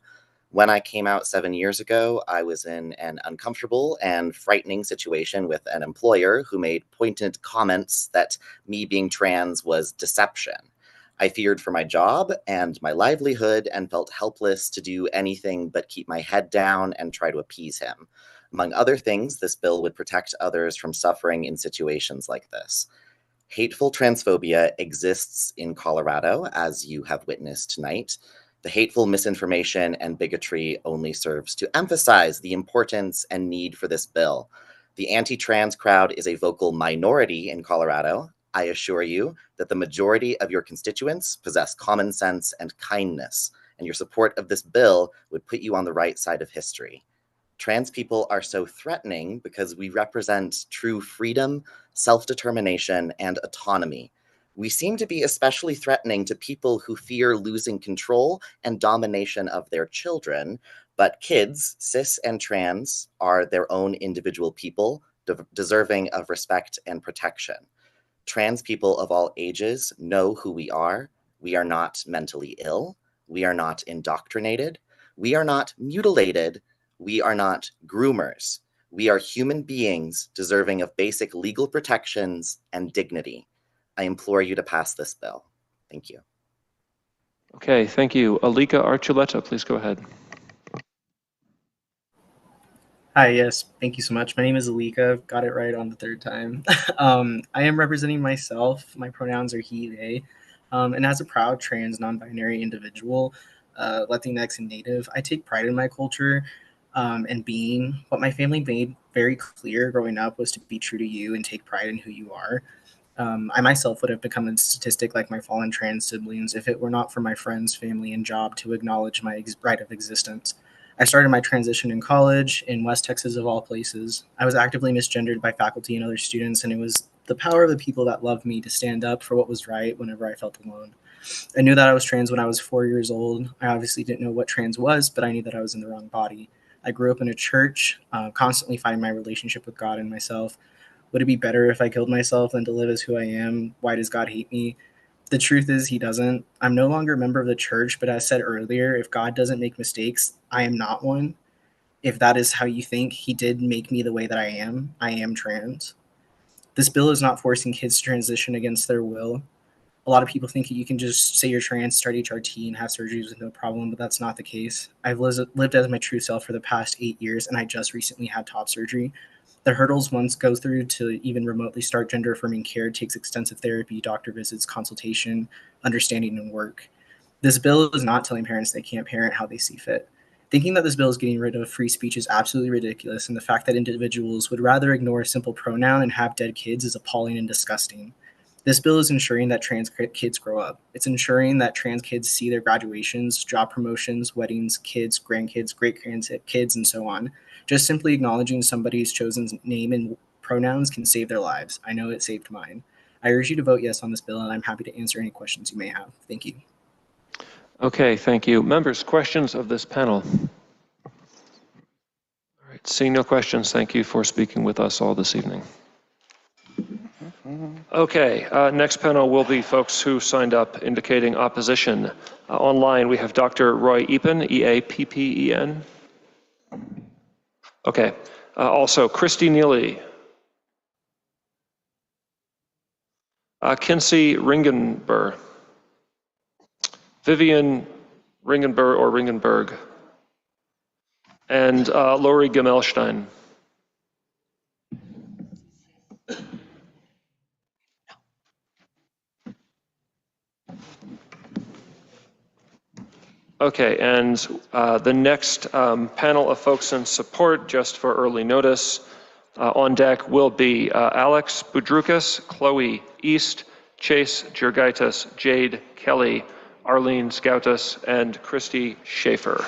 When I came out 7 years ago, I was in an uncomfortable and frightening situation with an employer who made pointed comments that me being trans was deception. I feared for my job and my livelihood and felt helpless to do anything but keep my head down and try to appease him. Among other things, this bill would protect others from suffering in situations like this. Hateful transphobia exists in Colorado, as you have witnessed tonight. The hateful misinformation and bigotry only serves to emphasize the importance and need for this bill. The anti-trans crowd is a vocal minority in Colorado. I assure you that the majority of your constituents possess common sense and kindness, and your support of this bill would put you on the right side of history. Trans people are so threatening because we represent true freedom, self-determination, and autonomy. We seem to be especially threatening to people who fear losing control and domination of their children, but kids, cis and trans, are their own individual people, deserving of respect and protection. Trans people of all ages know who we are. We are not mentally ill. We are not indoctrinated. We are not mutilated. We are not groomers. We are human beings deserving of basic legal protections and dignity. I implore you to pass this bill. Thank you. Okay, thank you. Alika Archuleta, please go ahead. Hi, yes, thank you so much. My name is Alika. Got it right on the third time. I am representing myself. My pronouns are he, they. And as a proud trans, non-binary individual, Latinx and Native, I take pride in my culture and being. What my family made very clear growing up was to be true to you and take pride in who you are. I myself would have become a statistic like my fallen trans siblings if it were not for my friends, family, and job to acknowledge my right of existence. I started my transition in college in West Texas, of all places. I was actively misgendered by faculty and other students, and it was the power of the people that loved me to stand up for what was right whenever I felt alone. I knew that I was trans when I was 4 years old. I obviously didn't know what trans was, but I knew that I was in the wrong body. I grew up in a church, constantly fighting my relationship with God and myself. Would it be better if I killed myself than to live as who I am? Why does God hate me? The truth is he doesn't. I'm no longer a member of the church, but as said earlier, if God doesn't make mistakes, I am not one. If that is how you think, he did make me the way that I am. I am trans. This bill is not forcing kids to transition against their will. A lot of people think that you can just say you're trans, start HRT, and have surgeries with no problem, but that's not the case. I've lived as my true self for the past 8 years, and I just recently had top surgery. The hurdles one goes through to even remotely start gender-affirming care takes extensive therapy, doctor visits, consultation, understanding, and work. This bill is not telling parents they can't parent how they see fit. Thinking that this bill is getting rid of free speech is absolutely ridiculous, and the fact that individuals would rather ignore a simple pronoun and have dead kids is appalling and disgusting. This bill is ensuring that trans kids grow up. It's ensuring that trans kids see their graduations, job promotions, weddings, kids, grandkids, great-grandkids, and so on. Just simply acknowledging somebody's chosen name and pronouns can save their lives. I know it saved mine. I urge you to vote yes on this bill, and I'm happy to answer any questions you may have. Thank you. Okay, thank you. Members, questions of this panel? All right, seeing no questions, thank you for speaking with us all this evening. Okay, next panel will be folks who signed up indicating opposition. Online, we have Dr. Roy Eapen, E-A-P-P-E-N. Okay, also Christy Neely, Kinsey Ringenberg, Vivian Ringenberg or Ringenberg, and Lori Gemelstein. Okay, and the next panel of folks in support, just for early notice, on deck will be Alex Budrukas, Chloe East, Chase Jurgaitis, Jade Kelly, Arlene Scoutus, and Christy Schaefer.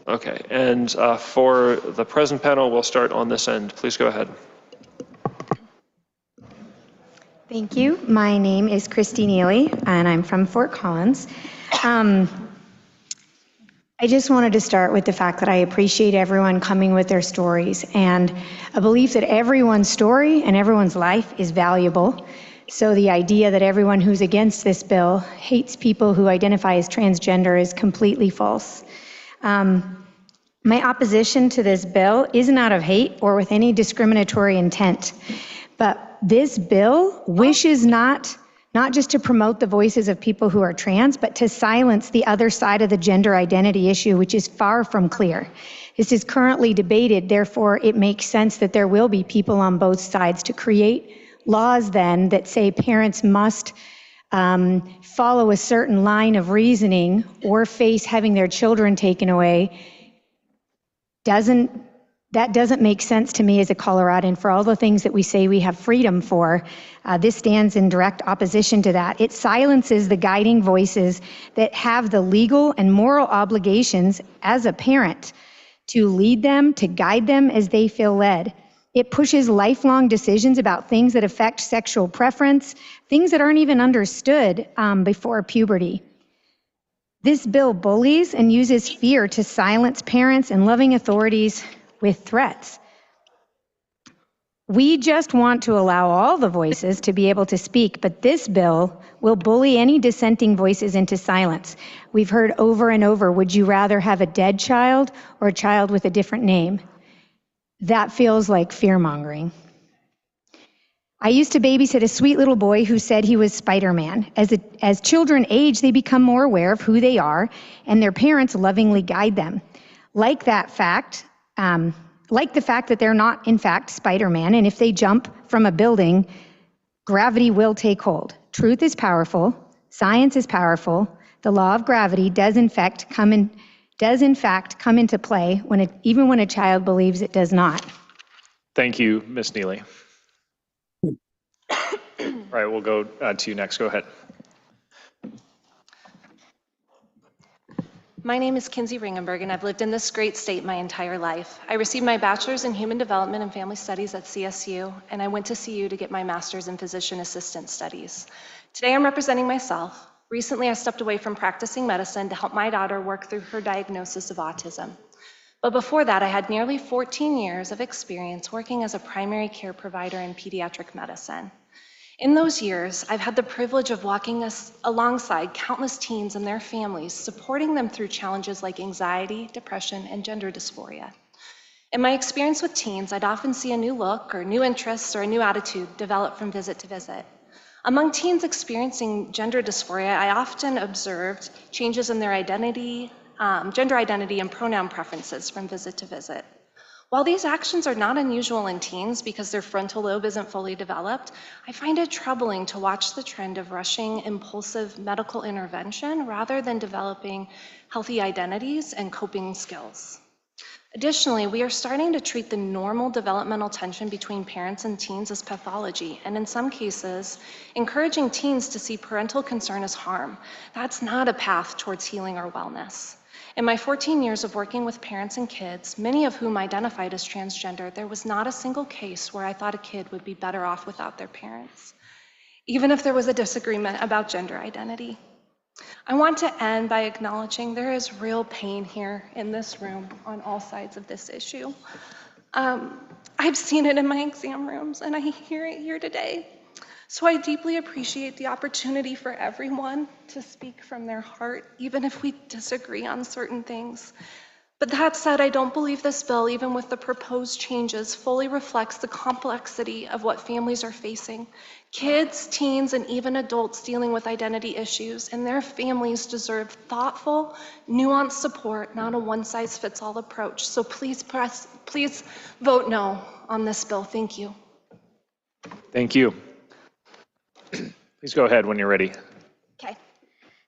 Okay, and for the present panel, we'll start on this end. Please go ahead. Thank you. My name is Christy Neely, and I'm from Fort Collins. I just wanted to start with the fact that I appreciate everyone coming with their stories, and a belief that everyone's story and everyone's life is valuable. So the idea that everyone who's against this bill hates people who identify as transgender is completely false. My opposition to this bill isn't out of hate or with any discriminatory intent, but this bill wishes not just to promote the voices of people who are trans, but to silence the other side of the gender identity issue, which is far from clear. This is currently debated, therefore it makes sense that there will be people on both sides to create laws then that say parents must follow a certain line of reasoning or face having their children taken away that doesn't make sense to me as a Coloradan. For all the things that we say we have freedom for, this stands in direct opposition to that. It silences the guiding voices that have the legal and moral obligations as a parent to lead them, to guide them as they feel led. It pushes lifelong decisions about things that affect sexual preference, things that aren't even understood before puberty. This bill bullies and uses fear to silence parents and loving authorities with threats. We just want to allow all the voices to be able to speak, but this bill will bully any dissenting voices into silence. We've heard over and over, would you rather have a dead child or a child with a different name? That feels like fear-mongering. I used to babysit a sweet little boy who said he was Spider-Man. As children age, they become more aware of who they are, and their parents lovingly guide them. Like the fact that they're not, in fact, Spider-Man, and if they jump from a building, gravity will take hold. Truth is powerful. Science is powerful. The law of gravity does in fact come into play even when a child believes it does not. Thank you, Ms. Neely. All right, we'll go to you next. Go ahead. My name is Kinsey Ringenberg, and I've lived in this great state my entire life. I received my bachelor's in human development and family studies at CSU, and I went to CU to get my master's in physician assistant studies. Today I'm representing myself. Recently I stepped away from practicing medicine to help my daughter work through her diagnosis of autism. But before that, I had nearly 14 years of experience working as a primary care provider in pediatric medicine. In those years, I've had the privilege of walking alongside countless teens and their families, supporting them through challenges like anxiety, depression, and gender dysphoria. In my experience with teens, I'd often see a new look or new interests or a new attitude develop from visit to visit. Among teens experiencing gender dysphoria, I often observed changes in their identity, gender identity, and pronoun preferences from visit to visit. While these actions are not unusual in teens because their frontal lobe isn't fully developed, I find it troubling to watch the trend of rushing impulsive medical intervention rather than developing healthy identities and coping skills. Additionally, we are starting to treat the normal developmental tension between parents and teens as pathology, and in some cases, encouraging teens to see parental concern as harm. That's not a path towards healing or wellness. In my 14 years of working with parents and kids, many of whom identified as transgender, there was not a single case where I thought a kid would be better off without their parents, even if there was a disagreement about gender identity. I want to end by acknowledging there is real pain here in this room on all sides of this issue. I've seen it in my exam rooms, and I hear it here today. So I deeply appreciate the opportunity for everyone to speak from their heart, even if we disagree on certain things. But that said, I don't believe this bill, even with the proposed changes, fully reflects the complexity of what families are facing. Kids, teens, and even adults dealing with identity issues and their families deserve thoughtful, nuanced support, not a one-size-fits-all approach. So please vote no on this bill. Thank you. Thank you. Please go ahead when you're ready. Okay.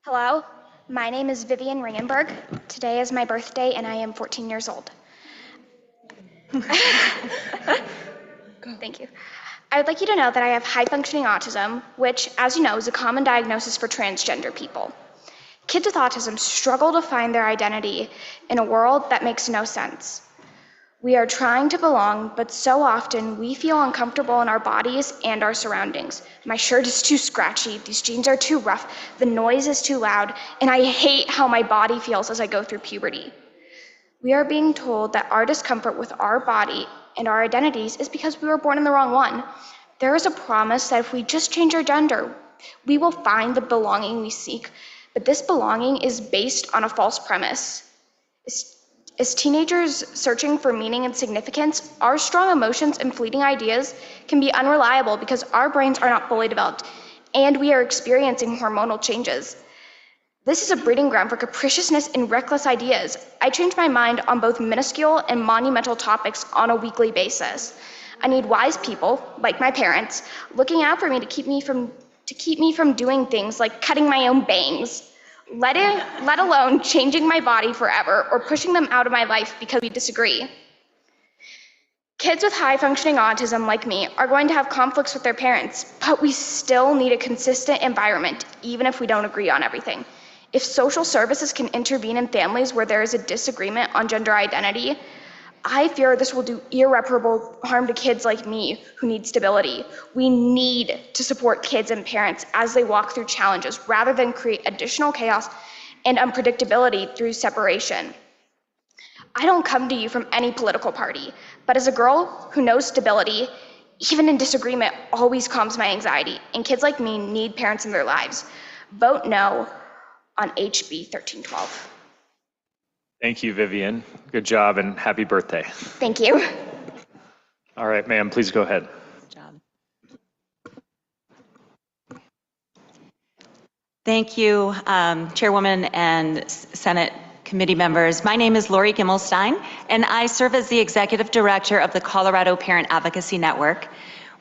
Hello, my name is Vivian Ringenberg. Today is my birthday and I am 14 years old. Thank you. I would like you to know that I have high-functioning autism, which, as you know, is a common diagnosis for transgender people. Kids with autism struggle to find their identity in a world that makes no sense. We are trying to belong, but so often we feel uncomfortable in our bodies and our surroundings. My shirt is too scratchy, these jeans are too rough, the noise is too loud, and I hate how my body feels as I go through puberty. We are being told that our discomfort with our body and our identities is because we were born in the wrong one. There is a promise that if we just change our gender, we will find the belonging we seek, but this belonging is based on a false premise. As teenagers searching for meaning and significance, our strong emotions and fleeting ideas can be unreliable because our brains are not fully developed and we are experiencing hormonal changes. This is a breeding ground for capriciousness and reckless ideas. I change my mind on both minuscule and monumental topics on a weekly basis. I need wise people, like my parents, looking out for me to keep me from to keep me from doing things like cutting my own bangs, let alone changing my body forever or pushing them out of my life because we disagree. Kids with high functioning autism like me are going to have conflicts with their parents, but we still need a consistent environment, even if we don't agree on everything. If social services can intervene in families where there is a disagreement on gender identity, I fear this will do irreparable harm to kids like me who need stability. We need to support kids and parents as they walk through challenges rather than create additional chaos and unpredictability through separation. I don't come to you from any political party, but as a girl who knows stability, even in disagreement always calms my anxiety, and kids like me need parents in their lives. Vote no on HB 1312. Thank you, Vivian. Good job and happy birthday. Thank you. All right, ma'am, please go ahead. Thank you, Chairwoman and Senate committee members. My name is Lori Gimmelstein, and I serve as the Executive Director of the Colorado Parent Advocacy Network.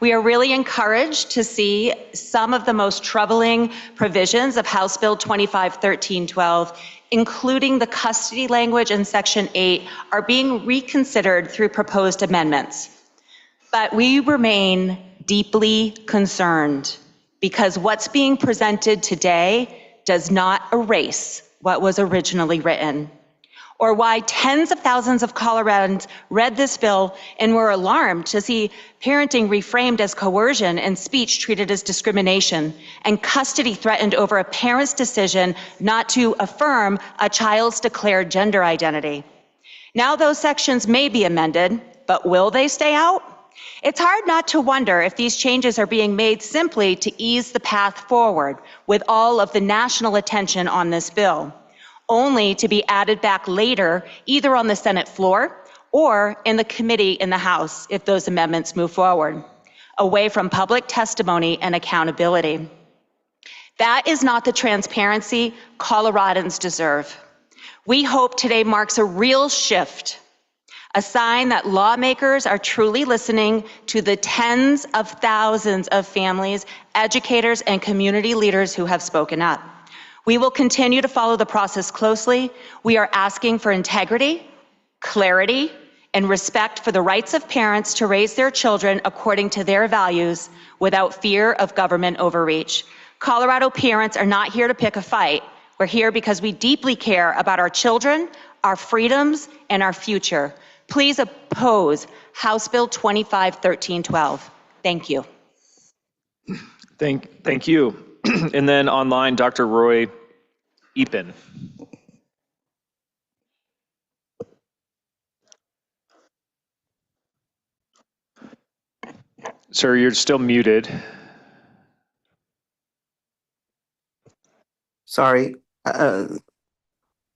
We are really encouraged to see some of the most troubling provisions of House Bill 25-1312, including the custody language in Section 8, are being reconsidered through proposed amendments. But we remain deeply concerned because what's being presented today does not erase what was originally written, or why tens of thousands of Coloradans read this bill and were alarmed to see parenting reframed as coercion and speech treated as discrimination, and custody threatened over a parent's decision not to affirm a child's declared gender identity. Now those sections may be amended, but will they stay out? It's hard not to wonder if these changes are being made simply to ease the path forward with all of the national attention on this bill, only to be added back later, either on the Senate floor or in the committee in the House if those amendments move forward, away from public testimony and accountability. That is not the transparency Coloradans deserve. We hope today marks a real shift, a sign that lawmakers are truly listening to the tens of thousands of families, educators, and community leaders who have spoken up. We will continue to follow the process closely. We are asking for integrity, clarity, and respect for the rights of parents to raise their children according to their values without fear of government overreach. Colorado parents are not here to pick a fight. We're here because we deeply care about our children, our freedoms, and our future. Please oppose House Bill 25-1312. Thank you. Thank you. And then online, Dr. Roy Epen. Sir, you're still muted. Sorry.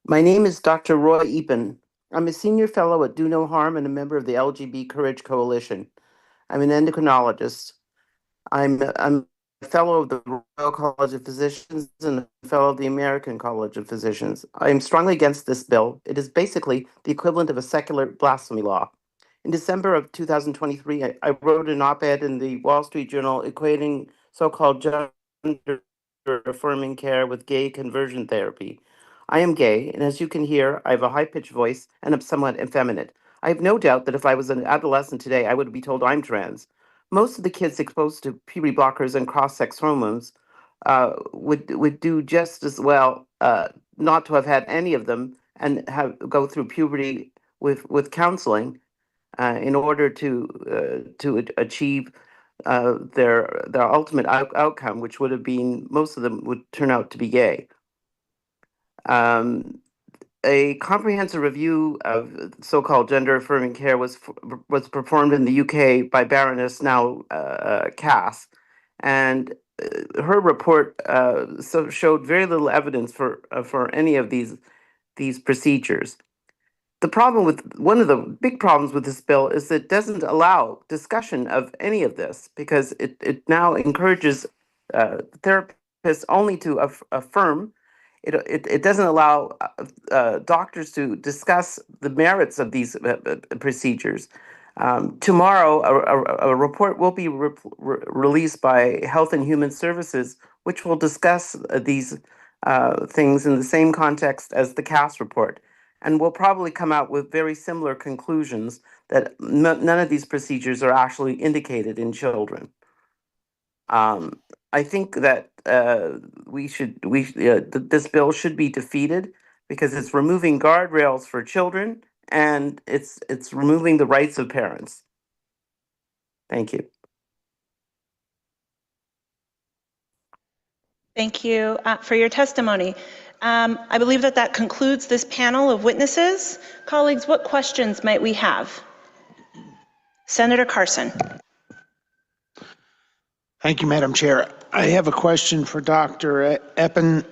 My name is Dr. Roy Epen. I'm a senior fellow at Do No Harm and a member of the LGB Courage Coalition. I'm an endocrinologist. I'm a fellow of the Royal College of Physicians and a fellow of the American College of Physicians. I am strongly against this bill. It is basically the equivalent of a secular blasphemy law. In December of 2023, I wrote an op-ed in the Wall Street Journal equating so-called gender-affirming care with gay conversion therapy. I am gay, and as you can hear, I have a high-pitched voice and am somewhat effeminate. I have no doubt that if I was an adolescent today, I would be told I'm trans. Most of the kids exposed to puberty blockers and cross-sex hormones would do just as well not to have had any of them and go through puberty with counseling in order to achieve their ultimate outcome, which would have been most of them would turn out to be gay. A comprehensive review of so-called gender-affirming care was performed in the UK by Baroness now Cass, and her report showed very little evidence for any of these procedures. The problem with one of the big problems with this bill is that it doesn't allow discussion of any of this because it now encourages therapists only to affirm. It doesn't allow doctors to discuss the merits of these procedures. Tomorrow, a report will be released by Health and Human Services, which will discuss these things in the same context as the CAS report. And will probably come out with very similar conclusions that none of these procedures are actually indicated in children. I think that this bill should be defeated because it's removing guardrails for children and it's removing the rights of parents. Thank you. Thank you for your testimony. I believe that concludes this panel of witnesses. Colleagues, what questions might we have? Senator Carson. Thank you, Madam Chair. I have a question for Dr. Eppen.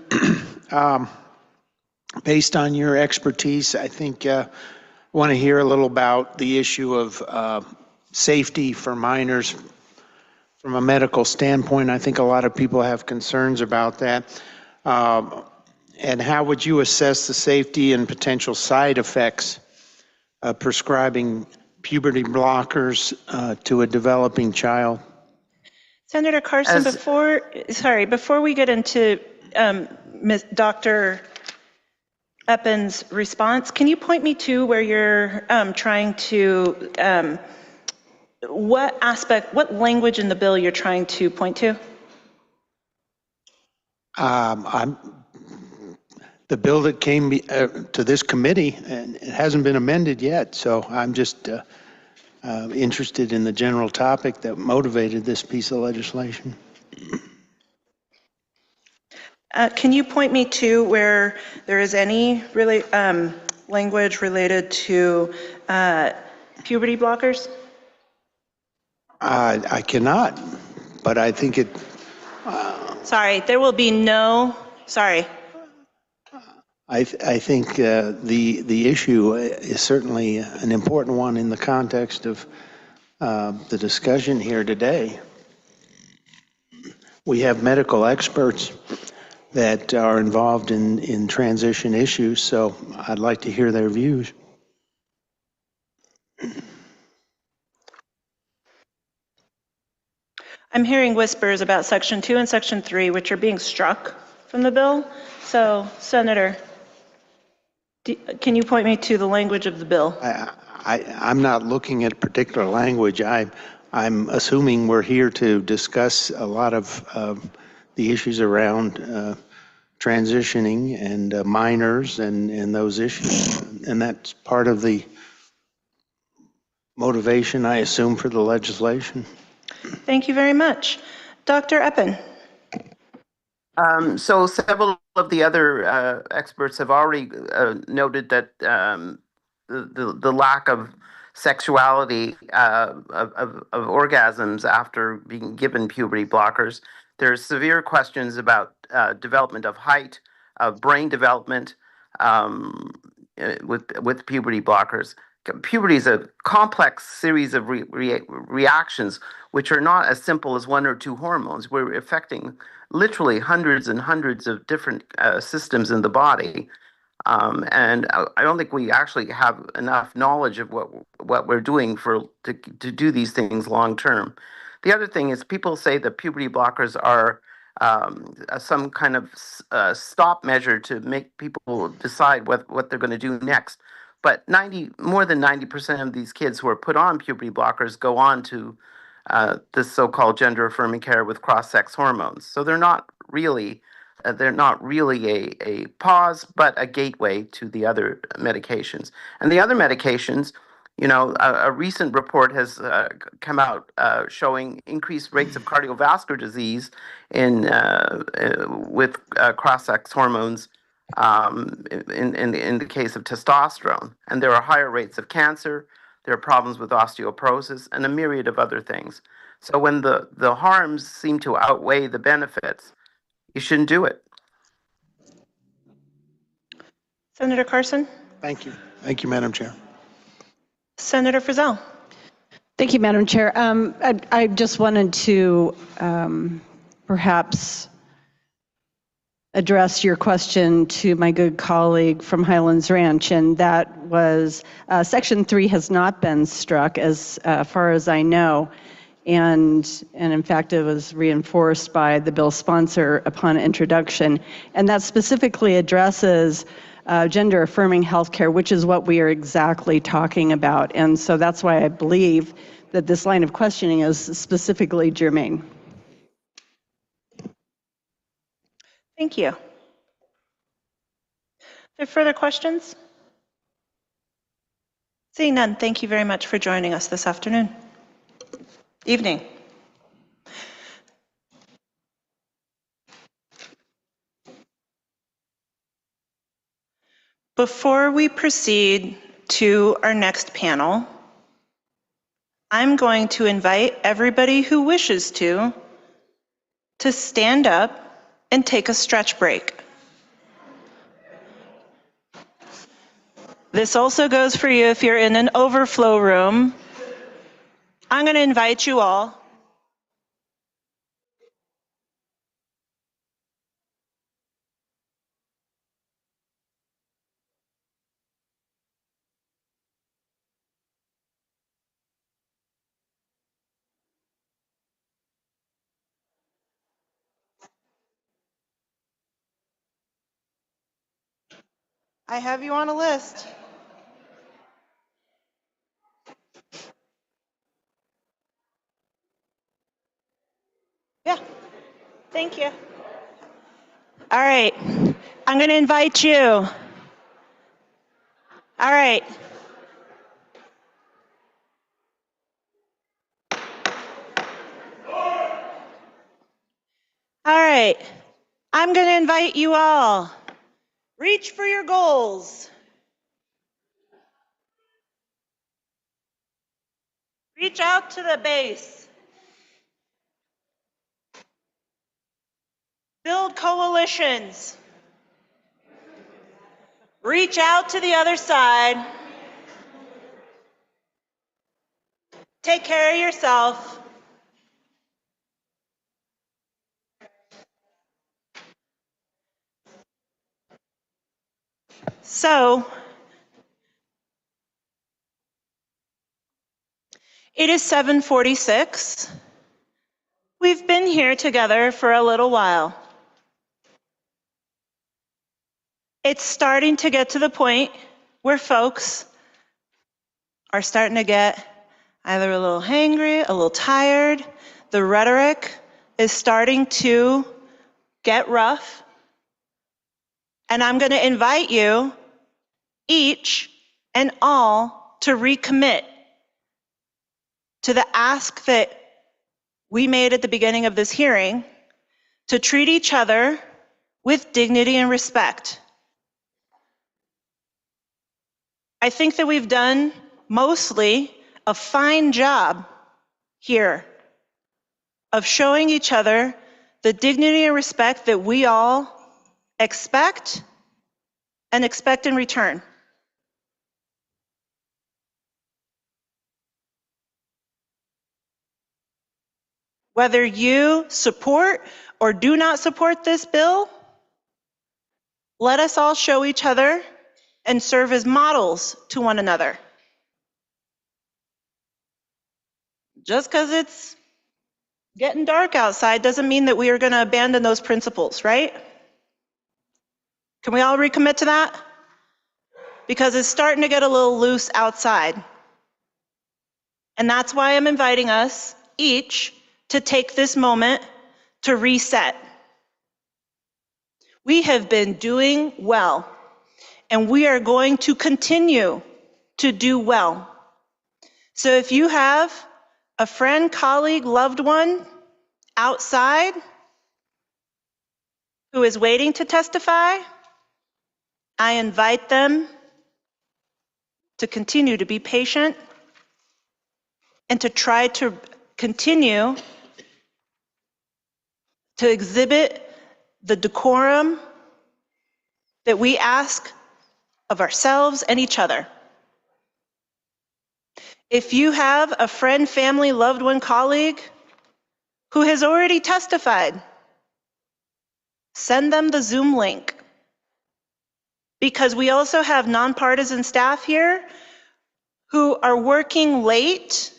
Based on your expertise, I think I want to hear a little about the issue of safety for minors from a medical standpoint. I think a lot of people have concerns about that. And how would you assess the safety and potential side effects of prescribing puberty blockers to a developing child? Senator Carson, before we get into Dr. Eppen's response, can you point me to where you're trying to, what language in the bill you're trying to point to? The bill that came to this committee, and it hasn't been amended yet, so I'm just interested in the general topic that motivated this piece of legislation. Can you point me to where there is any language related to puberty blockers? I cannot, but I think it... Sorry, there will be no... Sorry. I think the issue is certainly an important one in the context of the discussion here today. We have medical experts that are involved in transition issues, so I'd like to hear their views. I'm hearing whispers about Section 2 and Section 3, which are being struck from the bill. So, Senator, can you point me to the language of the bill? I'm not looking at particular language. I'm assuming we're here to discuss a lot of the issues around transitioning and minors and those issues. And that's part of the motivation, I assume, for the legislation. Thank you very much. Dr. Eppen. So several of the other experts have already noted that the lack of sexuality of orgasms after being given puberty blockers. There's severe questions about development of height, of brain development with puberty blockers. Puberty is a complex series of reactions which are not as simple as one or two hormones. We're affecting literally hundreds and hundreds of different systems in the body. And I don't think we actually have enough knowledge of what we're doing to do these things long term. The other thing is people say that puberty blockers are some kind of stop measure to make people decide what they're going to do next. But more than 90% of these kids who are put on puberty blockers go on to this so-called gender-affirming care with cross-sex hormones. So they're not really a pause, but a gateway to the other medications. And the other medications, a recent report has come out showing increased rates of cardiovascular disease with cross-sex hormones in the case of testosterone. And there are higher rates of cancer, there are problems with osteoporosis, and a myriad of other things. So when the harms seem to outweigh the benefits, you shouldn't do it. Senator Carson? Thank you. Thank you, Madam Chair. Senator Frizzell? Thank you, Madam Chair. I just wanted to perhaps address your question to my good colleague from Highlands Ranch, and that was Section 3 has not been struck as far as I know. And in fact, it was reinforced by the bill sponsor upon introduction. And that specifically addresses gender affirming healthcare, which is what we are exactly talking about. And so that's why I believe that this line of questioning is specifically germane. Thank you. Are there further questions? Seeing none, thank you very much for joining us this afternoon. Evening. Before we proceed to our next panel, I'm going to invite everybody who wishes to stand up and take a stretch break. This also goes for you if you're in an overflow room. I'm going to invite you all I have you on a list. Yeah, thank you. All right, I'm going to invite you. All right. All right, I'm going to invite you all. Reach for your goals. Reach out to the base. Build coalitions. Reach out to the other side. Take care of yourself. So, it is 7:46. We've been here together for a little while. It's starting to get to the point where folks are starting to get either a little hangry, a little tired. The rhetoric is starting to get rough. And I'm going to invite you, each and all, to recommit to the ask that we made at the beginning of this hearing, to treat each other with dignity and respect. I think that we've done mostly a fine job here of showing each other the dignity and respect that we all expect and expect in return. Whether you support or do not support this bill, let us all show each other and serve as models to one another. Just because it's getting dark outside doesn't mean that we are going to abandon those principles, right? Can we all recommit to that? Because it's starting to get a little loose outside. And that's why I'm inviting us each to take this moment to reset. We have been doing well, and we are going to continue to do well. So if you have a friend, colleague, loved one outside who is waiting to testify, I invite them to continue to be patient and to try to continue to exhibit the decorum that we ask of ourselves and each other. If you have a friend, family, loved one, colleague who has already testified, Send them the Zoom link. Because we also have nonpartisan staff here who are working late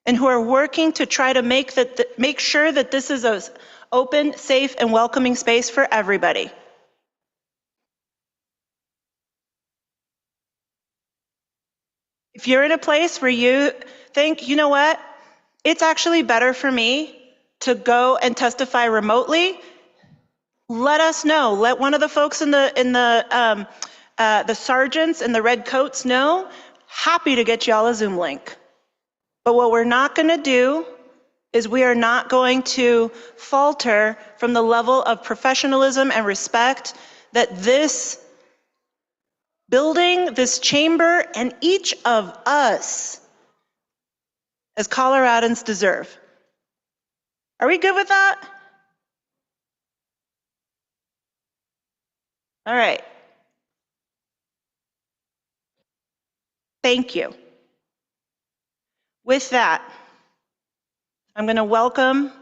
and who are working to try to make sure that this is an open, safe, and welcoming space for everybody. If you're in a place where you think, you know what, it's actually better for me to go and testify remotely, let us know. Let one of the folks in the sergeants in the red coats know. Happy to get y'all a Zoom link. But what we're not going to do is we are not going to falter from the level of professionalism and respect that this building, this chamber, and each of us as Coloradans deserve. Are we good with that? All right. Thank you. With that, I'm going to welcome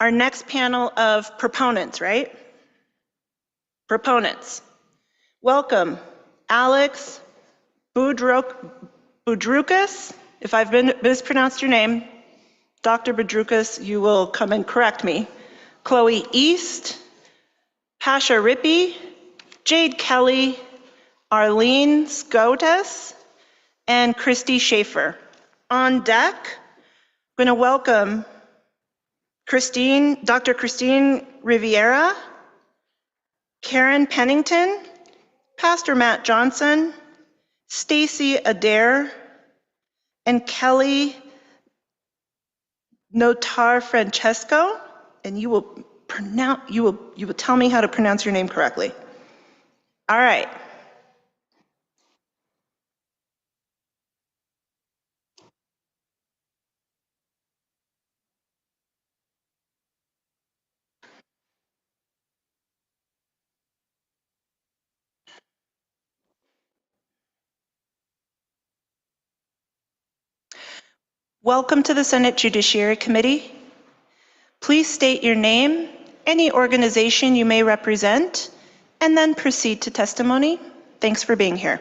our next panel of proponents, right? Proponents. Welcome, Alex Boudroukas. If I've mispronounced your name, Dr. Boudroukas, you will come and correct me. Chloe East, Pasha Rippey, Jade Kelly, Arlene Scotus, and Christy Schaefer. On deck, I'm going to welcome Dr. Christine Riviera, Karen Pennington, Pastor Matt Johnson, Stacy Adair, and Kelly Notar Francesco, and you will tell me how to pronounce your name correctly. All right. Welcome to the Senate Judiciary Committee. Please state your name, any organization you may represent, and then proceed to testimony. Thanks for being here.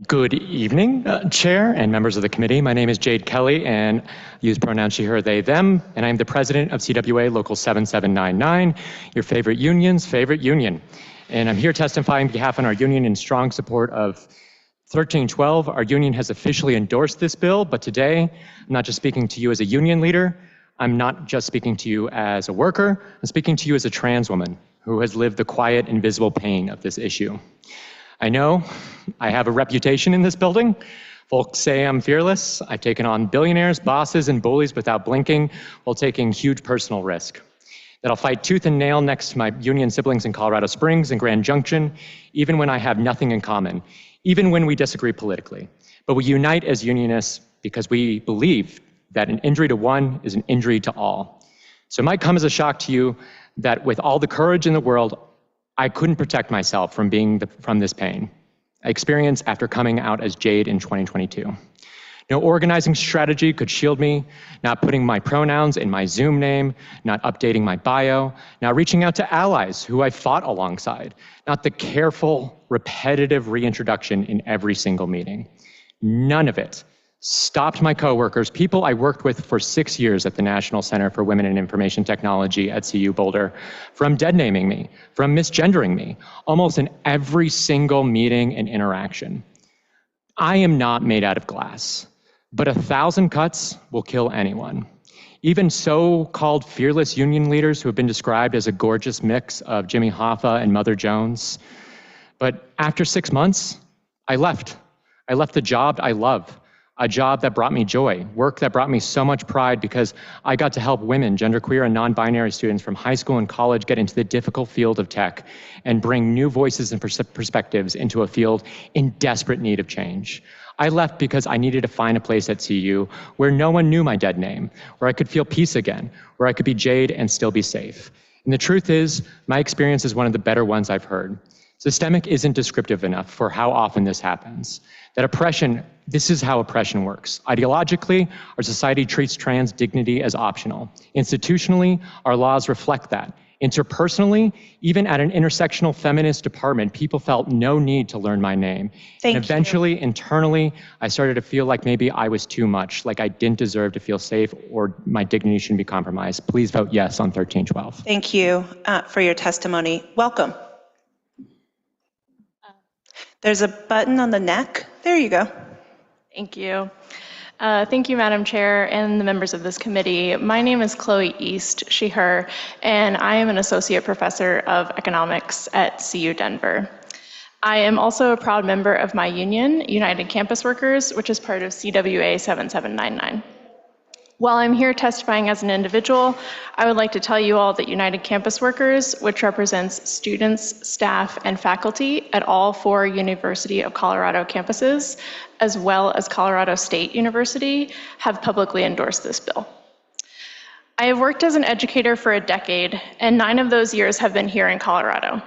Good evening, Chair and members of the committee. My name is Jade Kelly and use pronouns she, her, they, them, and I'm the president of CWA Local 7799, your favorite union's favorite union. And I'm here testifying on behalf of our union in strong support of 1312. Our union has officially endorsed this bill, but today, I'm not just speaking to you as a union leader, I'm not just speaking to you as a worker, I'm speaking to you as a trans woman who has lived the quiet, invisible pain of this issue. I know I have a reputation in this building. Folks say I'm fearless. I've taken on billionaires, bosses, and bullies without blinking while taking huge personal risk. That I'll fight tooth and nail next to my union siblings in Colorado Springs and Grand Junction, even when I have nothing in common, even when we disagree politically. But we unite as unionists because we believe that an injury to one is an injury to all. So it might come as a shock to you that with all the courage in the world, I couldn't protect myself from from this pain I experienced after coming out as Jade in 2022. No organizing strategy could shield me, not putting my pronouns in my Zoom name, not updating my bio, not reaching out to allies who I fought alongside, not the careful, repetitive reintroduction in every single meeting. None of it stopped my coworkers, people I worked with for 6 years at the National Center for Women in Information Technology at CU Boulder, from dead naming me, from misgendering me, almost in every single meeting and interaction. I am not made out of glass, but 1,000 cuts will kill anyone. Even so-called fearless union leaders who have been described as a gorgeous mix of Jimmy Hoffa and Mother Jones. But after 6 months, I left. I left the job I love, a job that brought me joy, work that brought me so much pride because I got to help women, genderqueer and non-binary students from high school and college get into the difficult field of tech and bring new voices and perspectives into a field in desperate need of change. I left because I needed to find a place at CU where no one knew my dead name, where I could feel peace again, where I could be Jade and still be safe. And the truth is, my experience is one of the better ones I've heard. Systemic isn't descriptive enough for how often this happens. That oppression, this is how oppression works. Ideologically, our society treats trans dignity as optional. Institutionally, our laws reflect that. Interpersonally, even at an intersectional feminist department, people felt no need to learn my name. Thank and eventually, internally, I started to feel like maybe I was too much, like I didn't deserve to feel safe or my dignity shouldn't be compromised. Please vote yes on 1312. Thank you for your testimony. Welcome. There's a button on the neck. There you go. Thank you. Thank you, Madam Chair and the members of this committee. My name is Chloe East, she, her, and I am an associate professor of economics at CU Denver. I am also a proud member of my union, United Campus Workers, which is part of CWA 7799. While I'm here testifying as an individual, I would like to tell you all that United Campus Workers, which represents students, staff, and faculty at all 4 University of Colorado campuses, as well as Colorado State University, have publicly endorsed this bill. I have worked as an educator for a decade, and 9 of those years have been here in Colorado.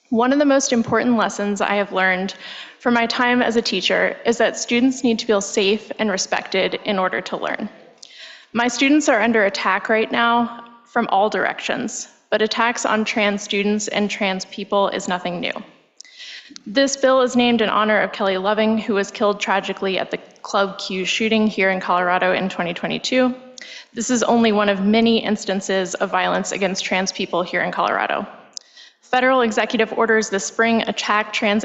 One of the most important lessons I have learned from my time as a teacher is that students need to feel safe and respected in order to learn. My students are under attack right now from all directions, but attacks on trans students and trans people is nothing new. This bill is named in honor of Kelly Loving, who was killed tragically at the Club Q shooting here in Colorado in 2022. This is only one of many instances of violence against trans people here in Colorado. Federal executive orders this spring attack trans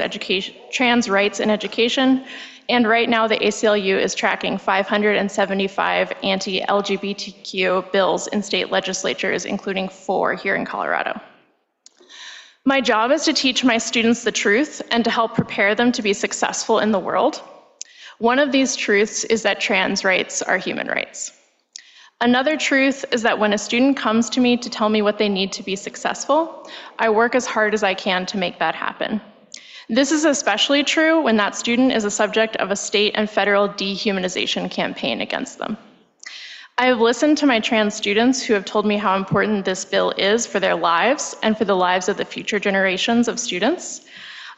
rights in education, and right now the ACLU is tracking 575 anti-LGBTQ bills in state legislatures, including 4 here in Colorado. My job is to teach my students the truth and to help prepare them to be successful in the world. One of these truths is that trans rights are human rights. Another truth is that when a student comes to me to tell me what they need to be successful, I work as hard as I can to make that happen. This is especially true when that student is a subject of a state and federal dehumanization campaign against them. I have listened to my trans students who have told me how important this bill is for their lives and for the lives of the future generations of students.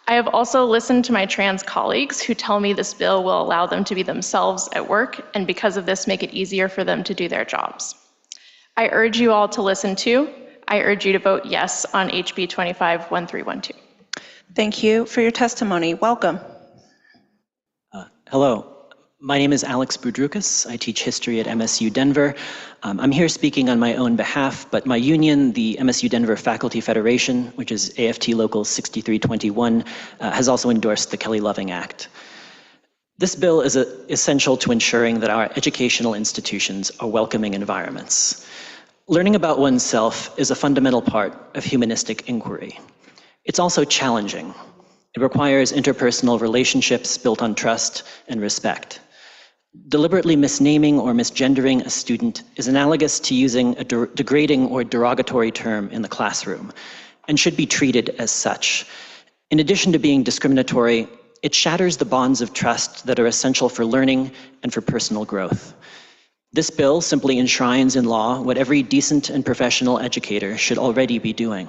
I have also listened to my trans colleagues who tell me this bill will allow them to be themselves at work and because of this make it easier for them to do their jobs. I urge you all to listen too. I urge you to vote yes on HB 25-1312. Thank you for your testimony. Welcome. Hello, my name is Alex Boudroukas. I teach history at MSU Denver. I'm here speaking on my own behalf, but my union, the MSU Denver Faculty Federation, which is AFT Local 6321, has also endorsed the Kelly Loving Act. This bill is essential to ensuring that our educational institutions are welcoming environments. Learning about oneself is a fundamental part of humanistic inquiry. It's also challenging. It requires interpersonal relationships built on trust and respect. Deliberately misnaming or misgendering a student is analogous to using a degrading or derogatory term in the classroom and should be treated as such. In addition to being discriminatory, it shatters the bonds of trust that are essential for learning and for personal growth. This bill simply enshrines in law what every decent and professional educator should already be doing.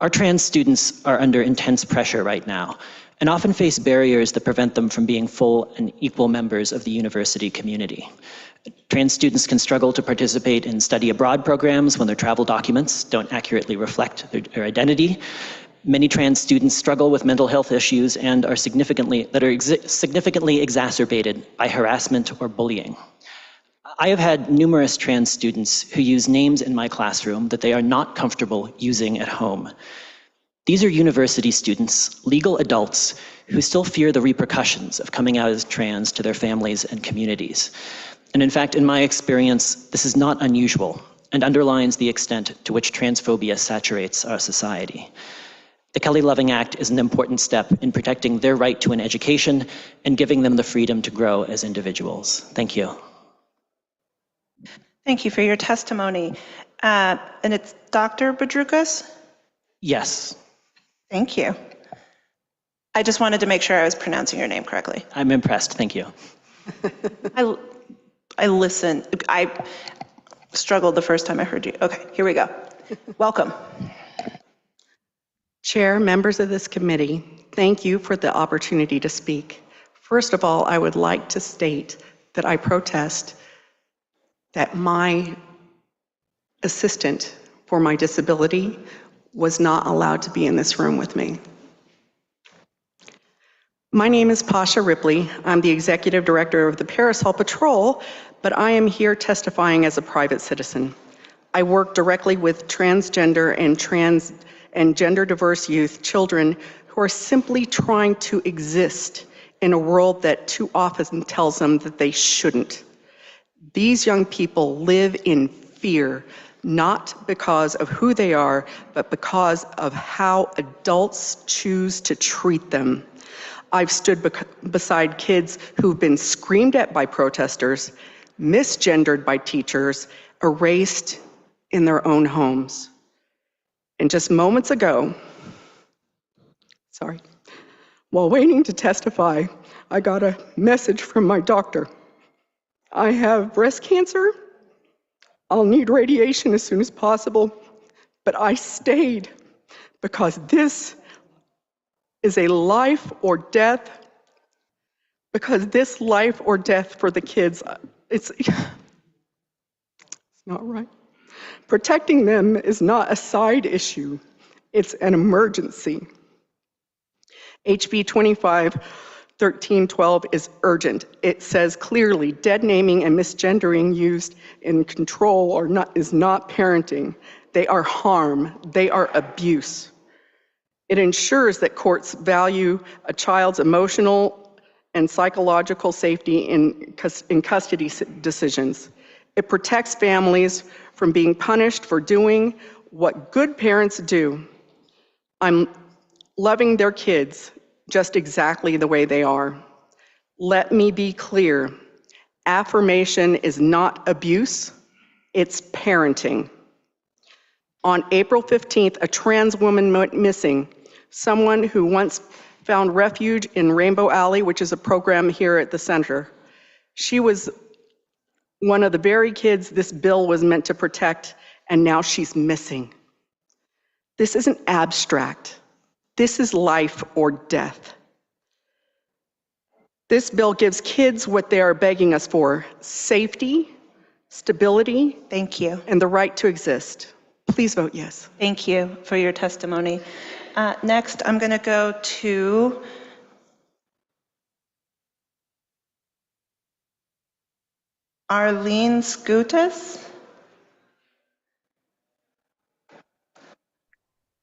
Our trans students are under intense pressure right now and often face barriers that prevent them from being full and equal members of the university community. Trans students can struggle to participate in study abroad programs when their travel documents don't accurately reflect their identity. Many trans students struggle with mental health issues and are significantly exacerbated by harassment or bullying. I have had numerous trans students who use names in my classroom that they are not comfortable using at home. These are university students, legal adults, who still fear the repercussions of coming out as trans to their families and communities. And in fact, in my experience, this is not unusual and underlines the extent to which transphobia saturates our society. The Kelly Loving Act is an important step in protecting their right to an education and giving them the freedom to grow as individuals. Thank you. Thank you for your testimony. And it's Dr. Boudroukas? Yes. Thank you. I just wanted to make sure I was pronouncing your name correctly. I'm impressed, thank you. I listened. I struggled the first time I heard you. Okay, here we go. Welcome. Chair, members of this committee, thank you for the opportunity to speak. First of all, I would like to state that I protest that my assistant for my disability was not allowed to be in this room with me. My name is Pasha Ripley. I'm the executive director of the Parasol Patrol, but I am here testifying as a private citizen. I work directly with transgender and gender diverse youth, children who are simply trying to exist in a world that too often tells them that they shouldn't. These young people live in fear, not because of who they are, but because of how adults choose to treat them. I've stood beside kids who've been screamed at by protesters, misgendered by teachers, erased in their own homes. And just moments ago, while waiting to testify, I got a message from my doctor. I have breast cancer. I'll need radiation as soon as possible, but I stayed because this is a life or death, because this life or death for the kids, it's not right. Protecting them is not a side issue, it's an emergency. HB 25-1312 is urgent. It says clearly dead naming and misgendering used in control is not parenting. They are harm, they are abuse. It ensures that courts value a child's emotional and psychological safety in custody decisions. It protects families from being punished for doing what good parents do. I'm loving their kids just exactly the way they are. Let me be clear, affirmation is not abuse, it's parenting. On April 15th, a trans woman went missing, someone who once found refuge in Rainbow Alley, which is a program here at the center. She was one of the very kids this bill was meant to protect, and now she's missing. This isn't abstract. This is life or death. This bill gives kids what they are begging us for: safety, stability, thank you, and the right to exist. Please vote yes. Thank you for your testimony. Next, I'm going to go to Arlene Skutas.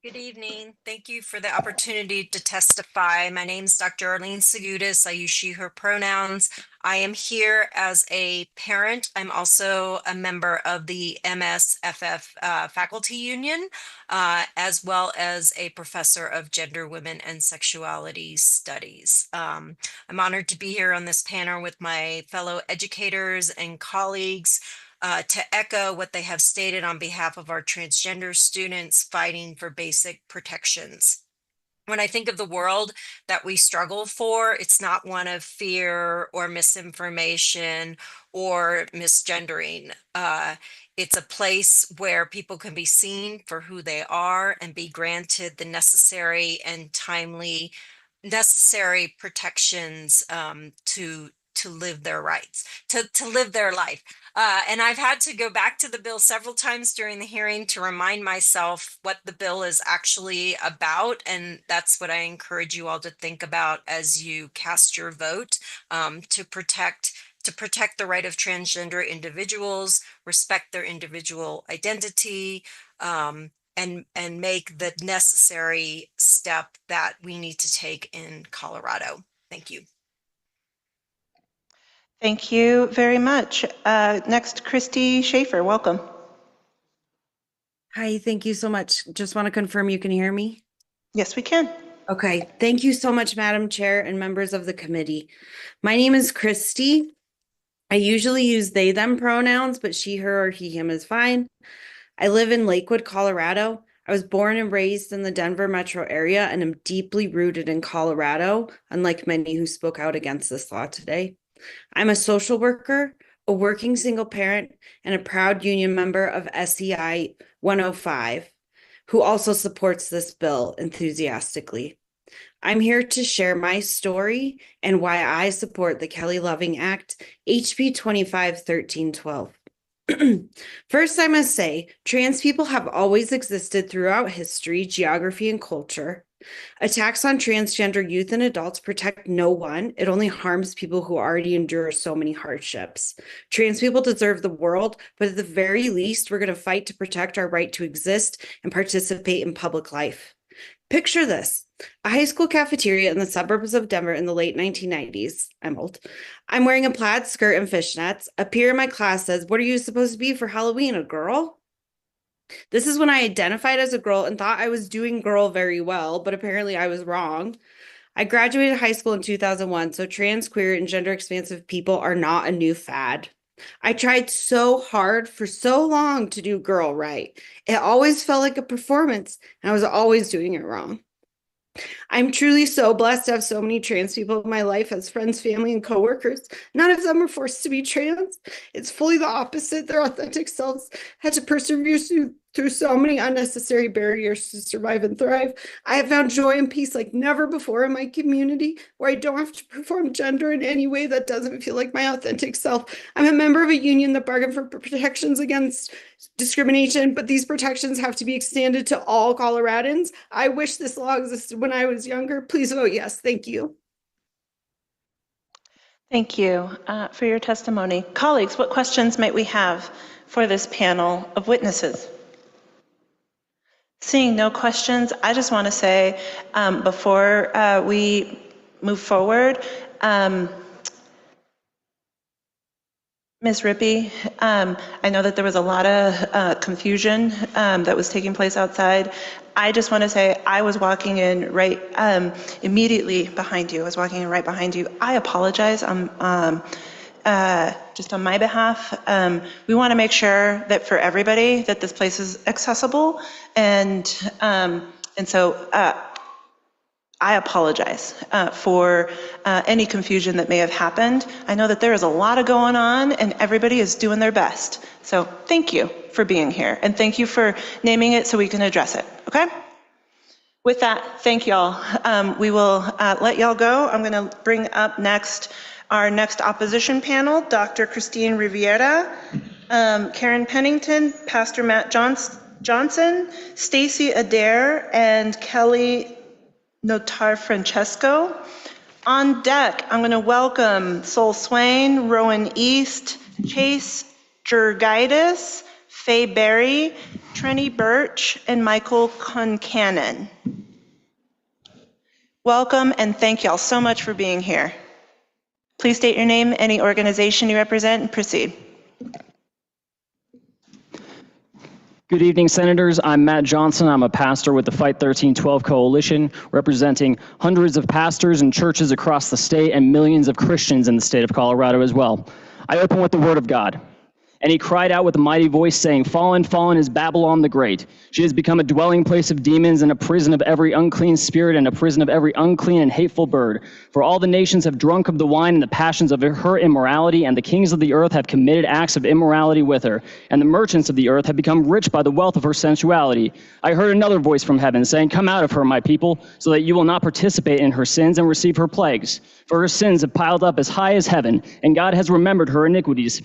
Good evening. Thank you for the opportunity to testify. My name is Dr. Arlene Segutis. I use she, her pronouns. I am here as a parent. I'm also a member of the MSFF Faculty Union, as well as a professor of gender, women, and sexuality studies. I'm honored to be here on this panel with my fellow educators and colleagues. To echo what they have stated on behalf of our transgender students fighting for basic protections. When I think of the world that we struggle for, it's not one of fear or misinformation or misgendering. It's a place where people can be seen for who they are and be granted the necessary and timely necessary protections to live their rights, to live their life. And I've had to go back to the bill several times during the hearing to remind myself what the bill is actually about. And that's what I encourage you all to think about as you cast your vote, to protect the right of transgender individuals, respect their individual identity, and make the necessary step that we need to take in Colorado. Thank you. Thank you very much. Next, Christy Schaefer, welcome. Hi, thank you so much. Just want to confirm you can hear me? Yes, we can. Okay, thank you so much, Madam Chair and members of the committee. My name is Christy. I usually use they, them pronouns, but she, her, or he, him is fine. I live in Lakewood, Colorado. I was born and raised in the Denver metro area and am deeply rooted in Colorado, unlike many who spoke out against this law today. I'm a social worker, a working single parent, and a proud union member of SEI 105, who also supports this bill enthusiastically. I'm here to share my story and why I support the Kelly Loving Act, HB 25-1312. First, I must say, trans people have always existed throughout history, geography, and culture. Attacks on transgender youth and adults protect no one. It only harms people who already endure so many hardships. Trans people deserve the world, but at the very least, we're going to fight to protect our right to exist and participate in public life. Picture this: a high school cafeteria in the suburbs of Denver in the late 1990s. I'm old. I'm wearing a plaid skirt and fishnets. A peer in my class says, "What are you supposed to be for Halloween, a girl?" This is when I identified as a girl and thought I was doing girl very well, but apparently I was wrong. I graduated high school in 2001, so trans, queer, and gender expansive people are not a new fad. I tried so hard for so long to do girl right. It always felt like a performance, and I was always doing it wrong. I'm truly so blessed to have so many trans people in my life as friends, family, and coworkers. None of them were forced to be trans. It's fully the opposite. Their authentic selves had to persevere through so many unnecessary barriers to survive and thrive. I have found joy and peace like never before in my community, where I don't have to perform gender in any way that doesn't feel like my authentic self. I'm a member of a union that bargained for protections against discrimination, but these protections have to be extended to all Coloradans. I wish this law existed when I was younger. Please vote yes. Thank you. Thank you for your testimony. Colleagues, what questions might we have for this panel of witnesses? Seeing no questions, I just want to say before we move forward, Ms. Rippey, I know that there was a lot of confusion that was taking place outside. I just want to say I was walking in right immediately behind you. I was walking in right behind you. I apologize. Just on my behalf, we want to make sure that for everybody that this place is accessible, and so I apologize for any confusion that may have happened. I know that there is a lot going on, and everybody is doing their best. So thank you for being here, and thank you for naming it so we can address it. Okay. With that, thank y'all. We will let y'all go. I'm going to bring up next our next opposition panel, Dr. Christine Riviera, Karen Pennington, Pastor Matt Johnson, Stacy Adair, and Kelly Notar Francesco. On deck, I'm going to welcome Sol Swain, Rowan East, Chase Jurgaitis, Faye Berry, Trenny Birch, and Michael Concannon. Welcome, and thank y'all so much for being here. Please state your name, any organization you represent, and proceed. Good evening, Senators. I'm Matt Johnson. I'm a pastor with the Fight 1312 Coalition, representing hundreds of pastors and churches across the state and millions of Christians in the state of Colorado as well. I open with the word of God. And he cried out with a mighty voice, saying, "Fallen, fallen is Babylon the Great. She has become a dwelling place of demons and a prison of every unclean spirit and a prison of every unclean and hateful bird. For all the nations have drunk of the wine and the passions of her immorality, and the kings of the earth have committed acts of immorality with her. And the merchants of the earth have become rich by the wealth of her sensuality. I heard another voice from heaven saying, 'Come out of her, my people, so that you will not participate in her sins and receive her plagues. For her sins have piled up as high as heaven, and God has remembered her iniquities.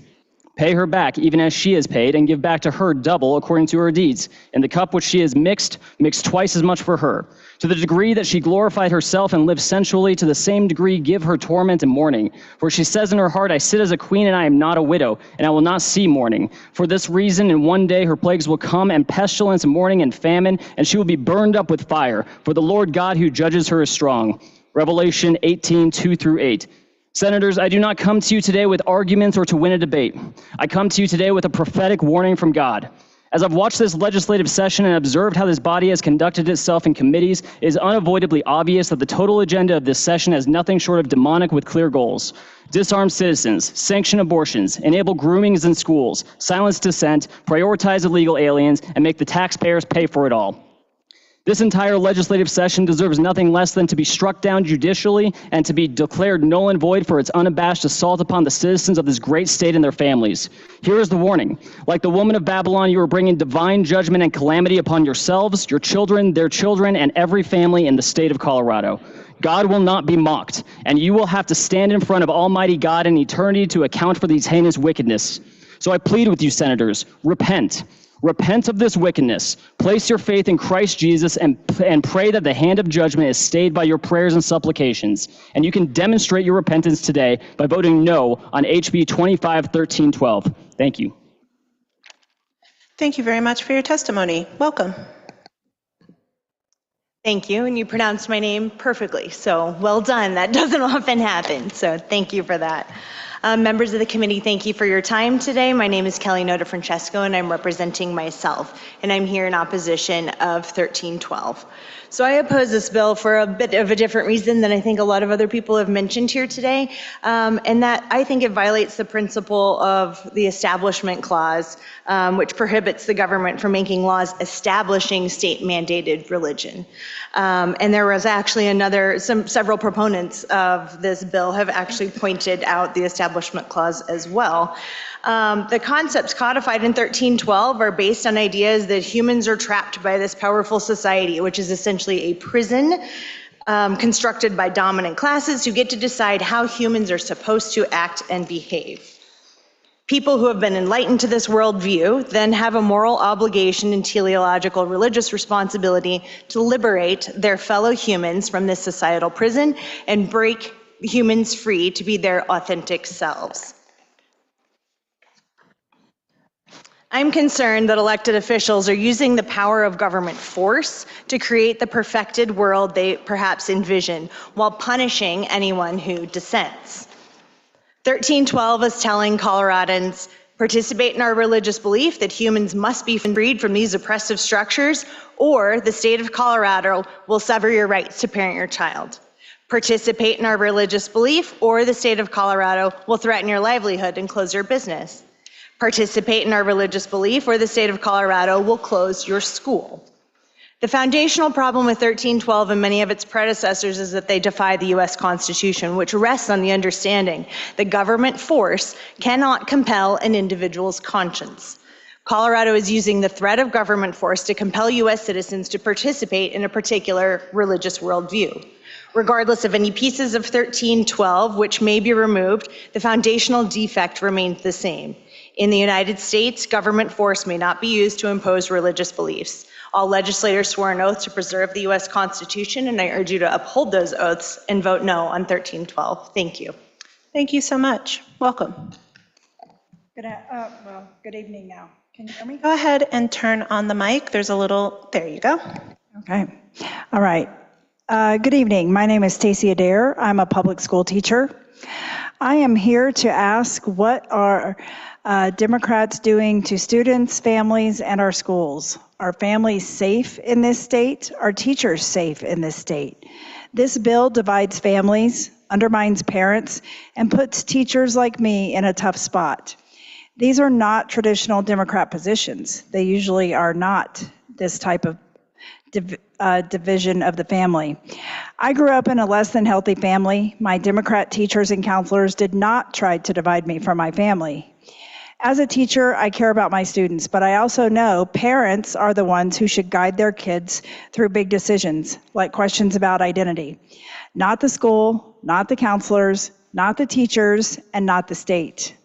Pay her back, even as she has paid, and give back to her double according to her deeds. In the cup which she has mix twice as much for her. To the degree that she glorified herself and lived sensually, to the same degree give her torment and mourning. For she says in her heart, I sit as a queen and I am not a widow, and I will not see mourning. For this reason, in one day her plagues will come, and pestilence, and mourning, and famine, and she will be burned up with fire. For the Lord God who judges her is strong.'" Revelation 18:2-8. Senators, I do not come to you today with arguments or to win a debate. I come to you today with a prophetic warning from God. As I've watched this legislative session and observed how this body has conducted itself in committees, it is unavoidably obvious that the total agenda of this session has nothing short of demonic with clear goals. Disarm citizens, sanction abortions, enable groomings in schools, silence dissent, prioritize illegal aliens, and make the taxpayers pay for it all. This entire legislative session deserves nothing less than to be struck down judicially and to be declared null and void for its unabashed assault upon the citizens of this great state and their families. Here is the warning. Like the woman of Babylon, you are bringing divine judgment and calamity upon yourselves, your children, their children, and every family in the state of Colorado. God will not be mocked, and you will have to stand in front of Almighty God in eternity to account for these heinous wickedness. So I plead with you, senators, repent. Repent of this wickedness. Place your faith in Christ Jesus and pray that the hand of judgment is stayed by your prayers and supplications. And you can demonstrate your repentance today by voting no on HB 25-1312. Thank you. Thank you very much for your testimony. Welcome. Thank you, and you pronounced my name perfectly, so well done. That doesn't often happen, so thank you for that. Members of the committee, thank you for your time today. My name is Kelly Noda Francesco, and I'm representing myself, and I'm here in opposition of 1312. So I oppose this bill for a bit of a different reason than I think a lot of other people have mentioned here today, and that I think it violates the principle of the Establishment Clause, which prohibits the government from making laws establishing state-mandated religion. And there was actually several proponents of this bill have actually pointed out the Establishment Clause as well. The concepts codified in 1312 are based on ideas that humans are trapped by this powerful society, which is essentially a prison constructed by dominant classes who get to decide how humans are supposed to act and behave. People who have been enlightened to this worldview then have a moral obligation and teleological religious responsibility to liberate their fellow humans from this societal prison and break humans free to be their authentic selves. I'm concerned that elected officials are using the power of government force to create the perfected world they perhaps envision, while punishing anyone who dissents. 1312 is telling Coloradans, participate in our religious belief that humans must be freed from these oppressive structures, or the state of Colorado will sever your rights to parent your child. Participate in our religious belief, or the state of Colorado will threaten your livelihood and close your business. Participate in our religious belief, or the state of Colorado will close your school. The foundational problem with 1312 and many of its predecessors is that they defy the US Constitution, which rests on the understanding that government force cannot compel an individual's conscience. Colorado is using the threat of government force to compel US citizens to participate in a particular religious worldview. Regardless of any pieces of 1312 which may be removed, the foundational defect remains the same. In the United States, government force may not be used to impose religious beliefs. All legislators swore an oath to preserve the US Constitution, and I urge you to uphold those oaths and vote no on 1312. Thank you. Thank you so much. Welcome. Good evening now. Can you hear me? Go ahead and turn on the mic. There you go. Okay. All right. Good evening. My name is Stacey Adair. I'm a public school teacher. I am here to ask, what are Democrats doing to students, families, and our schools? Are families safe in this state? Are teachers safe in this state? This bill divides families, undermines parents, and puts teachers like me in a tough spot. These are not traditional Democrat positions. They usually are not this type of division of the family. I grew up in a less than healthy family. My Democrat teachers and counselors did not try to divide me from my family. As a teacher, I care about my students, but I also know parents are the ones who should guide their kids through big decisions, like questions about identity. Not the school, not the counselors, not the teachers, and not the state.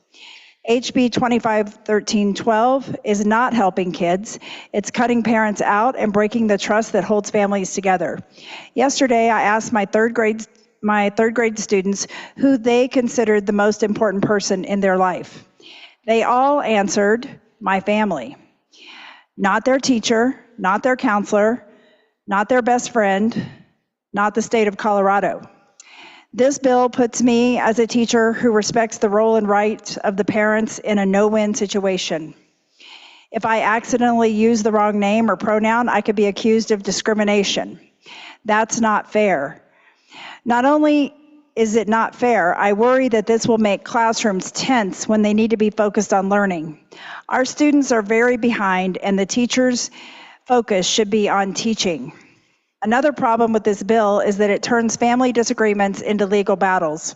HB 25-1312 is not helping kids. It's cutting parents out and breaking the trust that holds families together. Yesterday, I asked my third grade students who they considered the most important person in their life. They all answered, my family. Not their teacher, not their counselor, not their best friend, not the state of Colorado. This bill puts me as a teacher who respects the role and rights of the parents in a no-win situation. If I accidentally use the wrong name or pronoun, I could be accused of discrimination. That's not fair. Not only is it not fair, I worry that this will make classrooms tense when they need to be focused on learning. Our students are very behind, and the teachers' focus should be on teaching. Another problem with this bill is that it turns family disagreements into legal battles.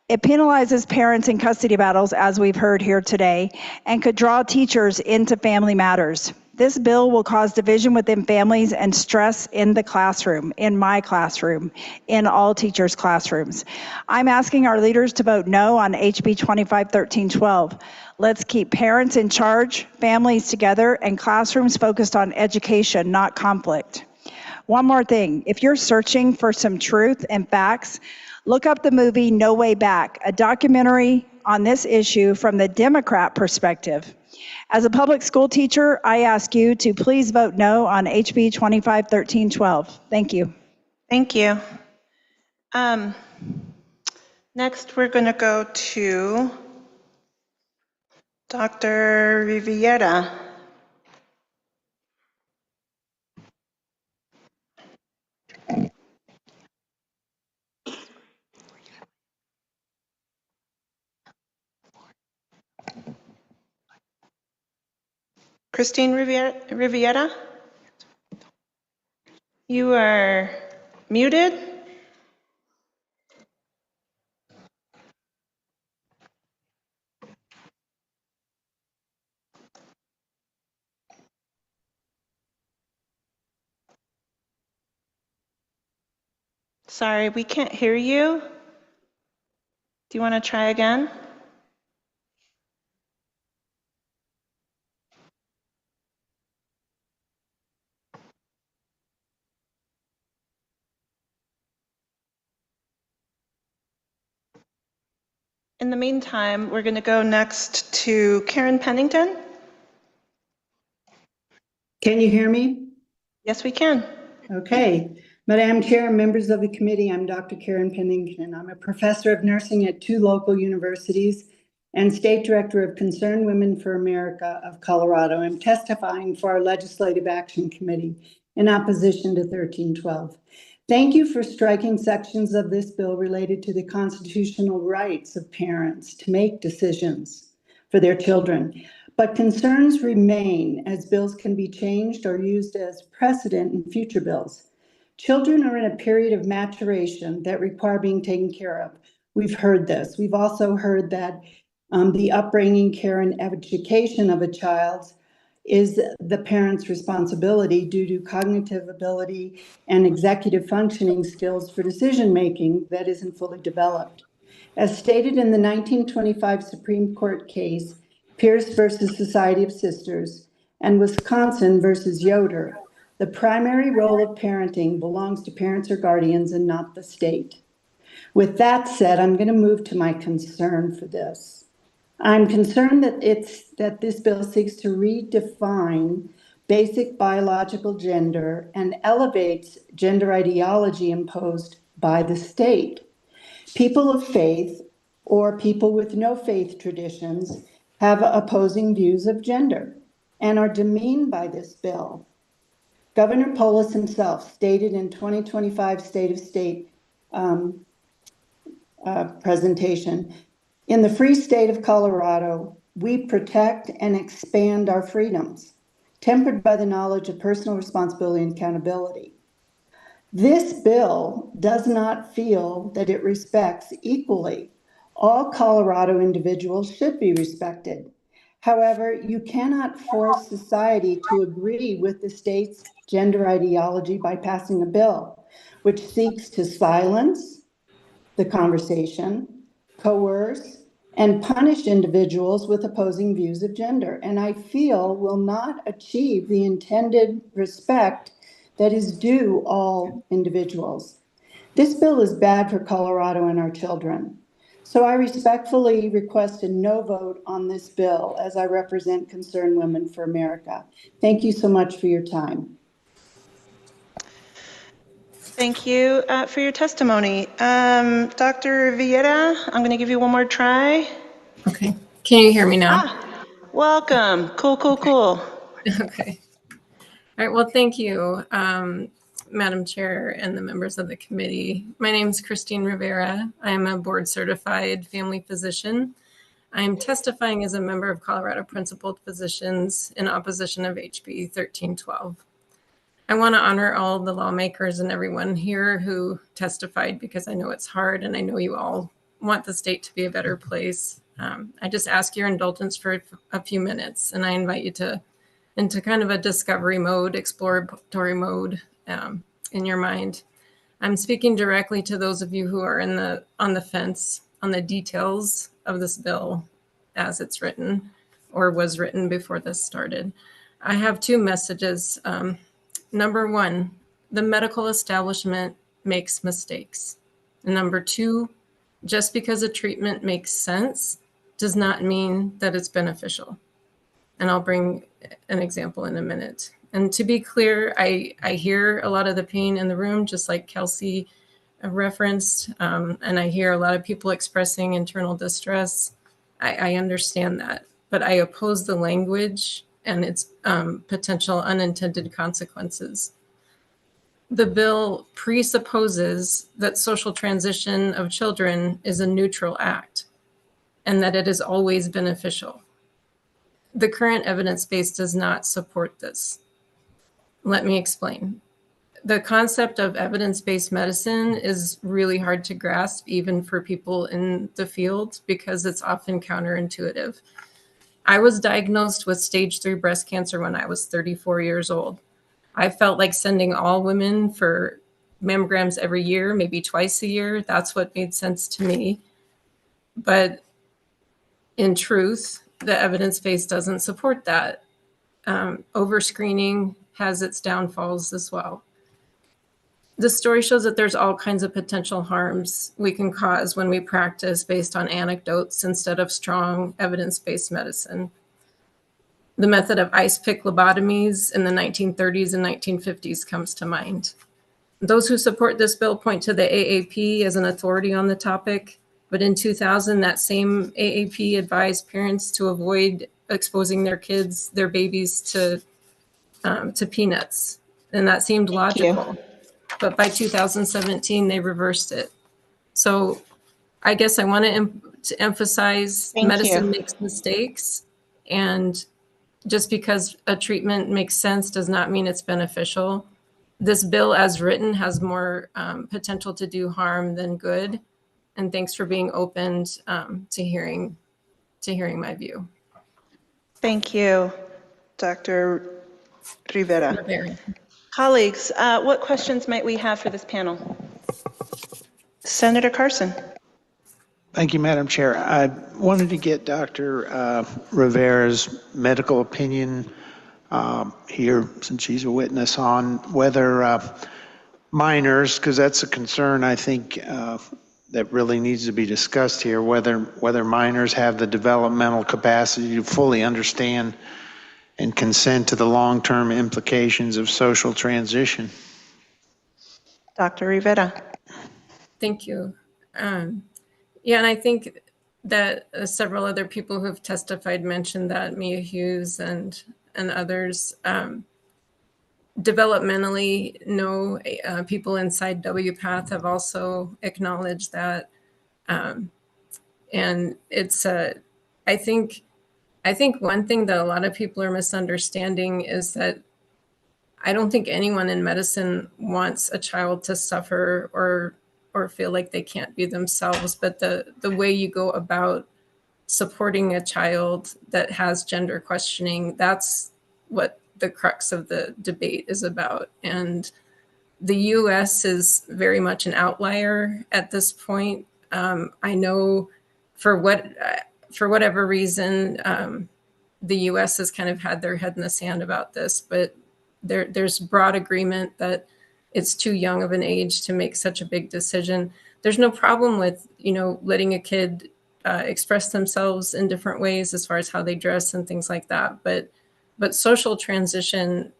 It penalizes parents in custody battles, as we've heard here today, and could draw teachers into family matters. This bill will cause division within families and stress in the classroom, in my classroom, in all teachers' classrooms. I'm asking our leaders to vote no on HB 25-1312. Let's keep parents in charge, families together, and classrooms focused on education, not conflict. One more thing, if you're searching for some truth and facts, look up the movie No Way Back, a documentary on this issue from the Democrat perspective. As a public school teacher, I ask you to please vote no on HB 25-1312. Thank you. Thank you. Next, we're going to go to Dr. Riviera. Christine Riviera? You are muted. Sorry, we can't hear you. Do you want to try again? In the meantime, we're going to go next to Karen Pennington. Can you hear me? Yes, we can. Okay. Madam Chair, members of the committee, I'm Dr. Karen Pennington. I'm a professor of nursing at 2 local universities and state director of Concerned Women for America of Colorado. I'm testifying for our Legislative Action Committee in opposition to 1312. Thank you for striking sections of this bill related to the constitutional rights of parents to make decisions for their children. But concerns remain as bills can be changed or used as precedent in future bills. Children are in a period of maturation that require being taken care of. We've heard this. We've also heard that the upbringing, care, and education of a child is the parent's responsibility due to cognitive ability and executive functioning skills for decision-making that isn't fully developed. As stated in the 1925 Supreme Court case, Pierce versus Society of Sisters, and Wisconsin versus Yoder, the primary role of parenting belongs to parents or guardians and not the state. With that said, I'm going to move to my concern for this. I'm concerned that this bill seeks to redefine basic biological gender and elevates gender ideology imposed by the state. People of faith or people with no faith traditions have opposing views of gender and are demeaned by this bill. Governor Polis himself stated in 2025 State of State presentation, in the free state of Colorado, we protect and expand our freedoms, tempered by the knowledge of personal responsibility and accountability. This bill does not feel that it respects equally. All Colorado individuals should be respected. However, you cannot force society to agree with the state's gender ideology by passing a bill which seeks to silence the conversation, coerce, and punish individuals with opposing views of gender, and I feel will not achieve the intended respect that is due all individuals. This bill is bad for Colorado and our children. So I respectfully request a no vote on this bill as I represent Concerned Women for America. Thank you so much for your time. Thank you for your testimony. Dr. Vieira, I'm going to give you one more try. Okay. Can you hear me now? Welcome. Cool. Okay. All right. Well, thank you, Madam Chair and the members of the committee. My name is Christine Rivera. I am a board certified family physician. I am testifying as a member of Colorado Principled Physicians in opposition of HB 1312. I want to honor all the lawmakers and everyone here who testified, because I know it's hard and I know you all want the state to be a better place. I just ask your indulgence for a few minutes, and I invite you to into kind of a discovery mode, exploratory mode in your mind. I'm speaking directly to those of you who are on the fence on the details of this bill as it's written or was written before this started. I have two messages. Number one, the medical establishment makes mistakes. And number two, just because a treatment makes sense does not mean that it's beneficial. And I'll bring an example in a minute. And to be clear, I hear a lot of the pain in the room, just like Kelsey referenced, and I hear a lot of people expressing internal distress. I understand that, but I oppose the language and its potential unintended consequences. The bill presupposes that social transition of children is a neutral act and that it is always beneficial. The current evidence base does not support this. Let me explain. The concept of evidence-based medicine is really hard to grasp, even for people in the field, because it's often counterintuitive. I was diagnosed with stage 3 breast cancer when I was 34 years old. I felt like sending all women for mammograms every year, maybe twice a year. That's what made sense to me. But in truth, the evidence base doesn't support that. Overscreening has its downfalls as well. The story shows that there's all kinds of potential harms we can cause when we practice based on anecdotes instead of strong evidence-based medicine. The method of ice pick lobotomies in the 1930s and 1950s comes to mind. Those who support this bill point to the AAP as an authority on the topic, but in 2000, that same AAP advised parents to avoid exposing their kids, their babies, to peanuts, and that seemed logical. But by 2017, they reversed it. So I guess I want to emphasize medicine makes mistakes, and just because a treatment makes sense does not mean it's beneficial. This bill as written has more potential to do harm than good. And thanks for being open to hearing my view. Thank you, Dr. Rivera. Colleagues, what questions might we have for this panel? Senator Carson. Thank you, Madam Chair. I wanted to get Dr. Rivera's medical opinion here, since she's a witness, on whether minors, because that's a concern I think that really needs to be discussed here, whether minors have the developmental capacity to fully understand and consent to the long-term implications of social transition. Dr. Rivera. Thank you. Yeah, and I think that several other who have testified mentioned that, Mia Hughes and others. Developmentally, no, people inside WPATH have also acknowledged that. And it's, I think one thing that a lot of people are misunderstanding is that I don't think anyone in medicine wants a child to suffer or feel like they can't be themselves, but the way you go about supporting a child that has gender questioning, that's what the crux of the debate is about. And the US is very much an outlier at this point. I know for whatever reason, the US has kind of had their head in the sand about this, but there's broad agreement that it's too young of an age to make such a big decision. There's no problem with, letting a kid express themselves in different ways as far as how they dress and things like that. But social transition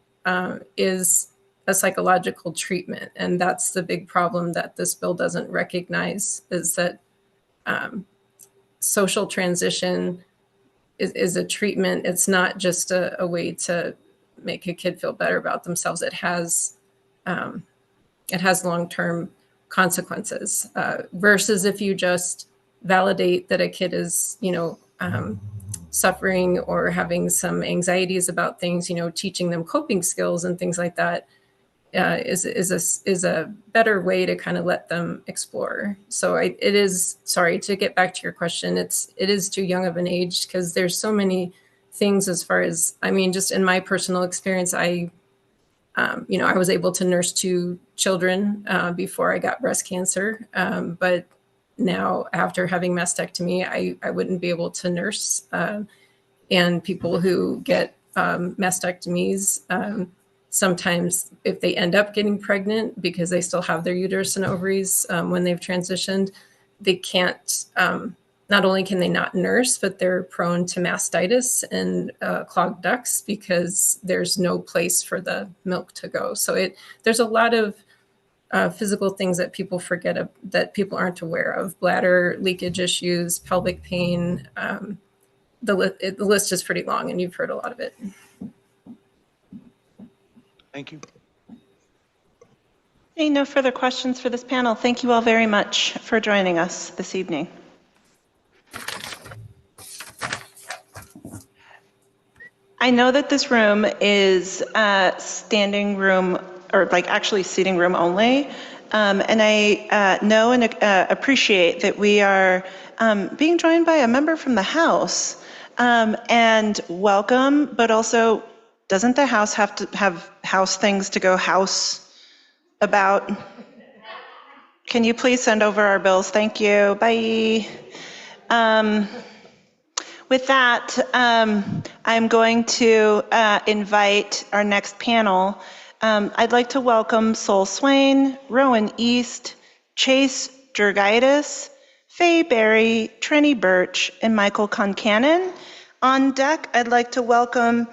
is a psychological treatment. And that's the big problem that this bill doesn't recognize, is that social transition is a treatment. It's not just a way to make a kid feel better about themselves. It has long-term consequences versus if you just validate that a kid is, suffering or having some anxieties about things, teaching them coping skills and things like that. is a better way to kind of let them explore. So it is, sorry, to get back to your question, it is too young of an age because there's so many things as far as, I mean, just in my personal experience, I was able to nurse 2 children before I got breast cancer. But now after having mastectomy, I wouldn't be able to nurse. And people who get mastectomies, sometimes if they end up getting pregnant because they still have their uterus and ovaries when they've transitioned, they can't, not only can they not nurse, but they're prone to mastitis and clogged ducts because there's no place for the milk to go. So there's a lot of physical things that people forget that people aren't aware of: bladder leakage issues, pelvic pain. The list is pretty long, and you've heard a lot of it. Thank you. Hey, no further questions for this panel. Thank you all very much for joining us this evening. I know that this room is standing room, or like actually seating room only. And I know and appreciate that we are being joined by a member from the House. And welcome, but also, doesn't the House have to have House things to go House about? Can you please send over our bills? Thank you. Bye. With that, I'm going to invite our next panel. I'd like to welcome Sol Swain, Rowan East, Chase Jurgaitis, Faye Berry, Trini Birch, and Michael Concannon. On deck, I'd like to welcome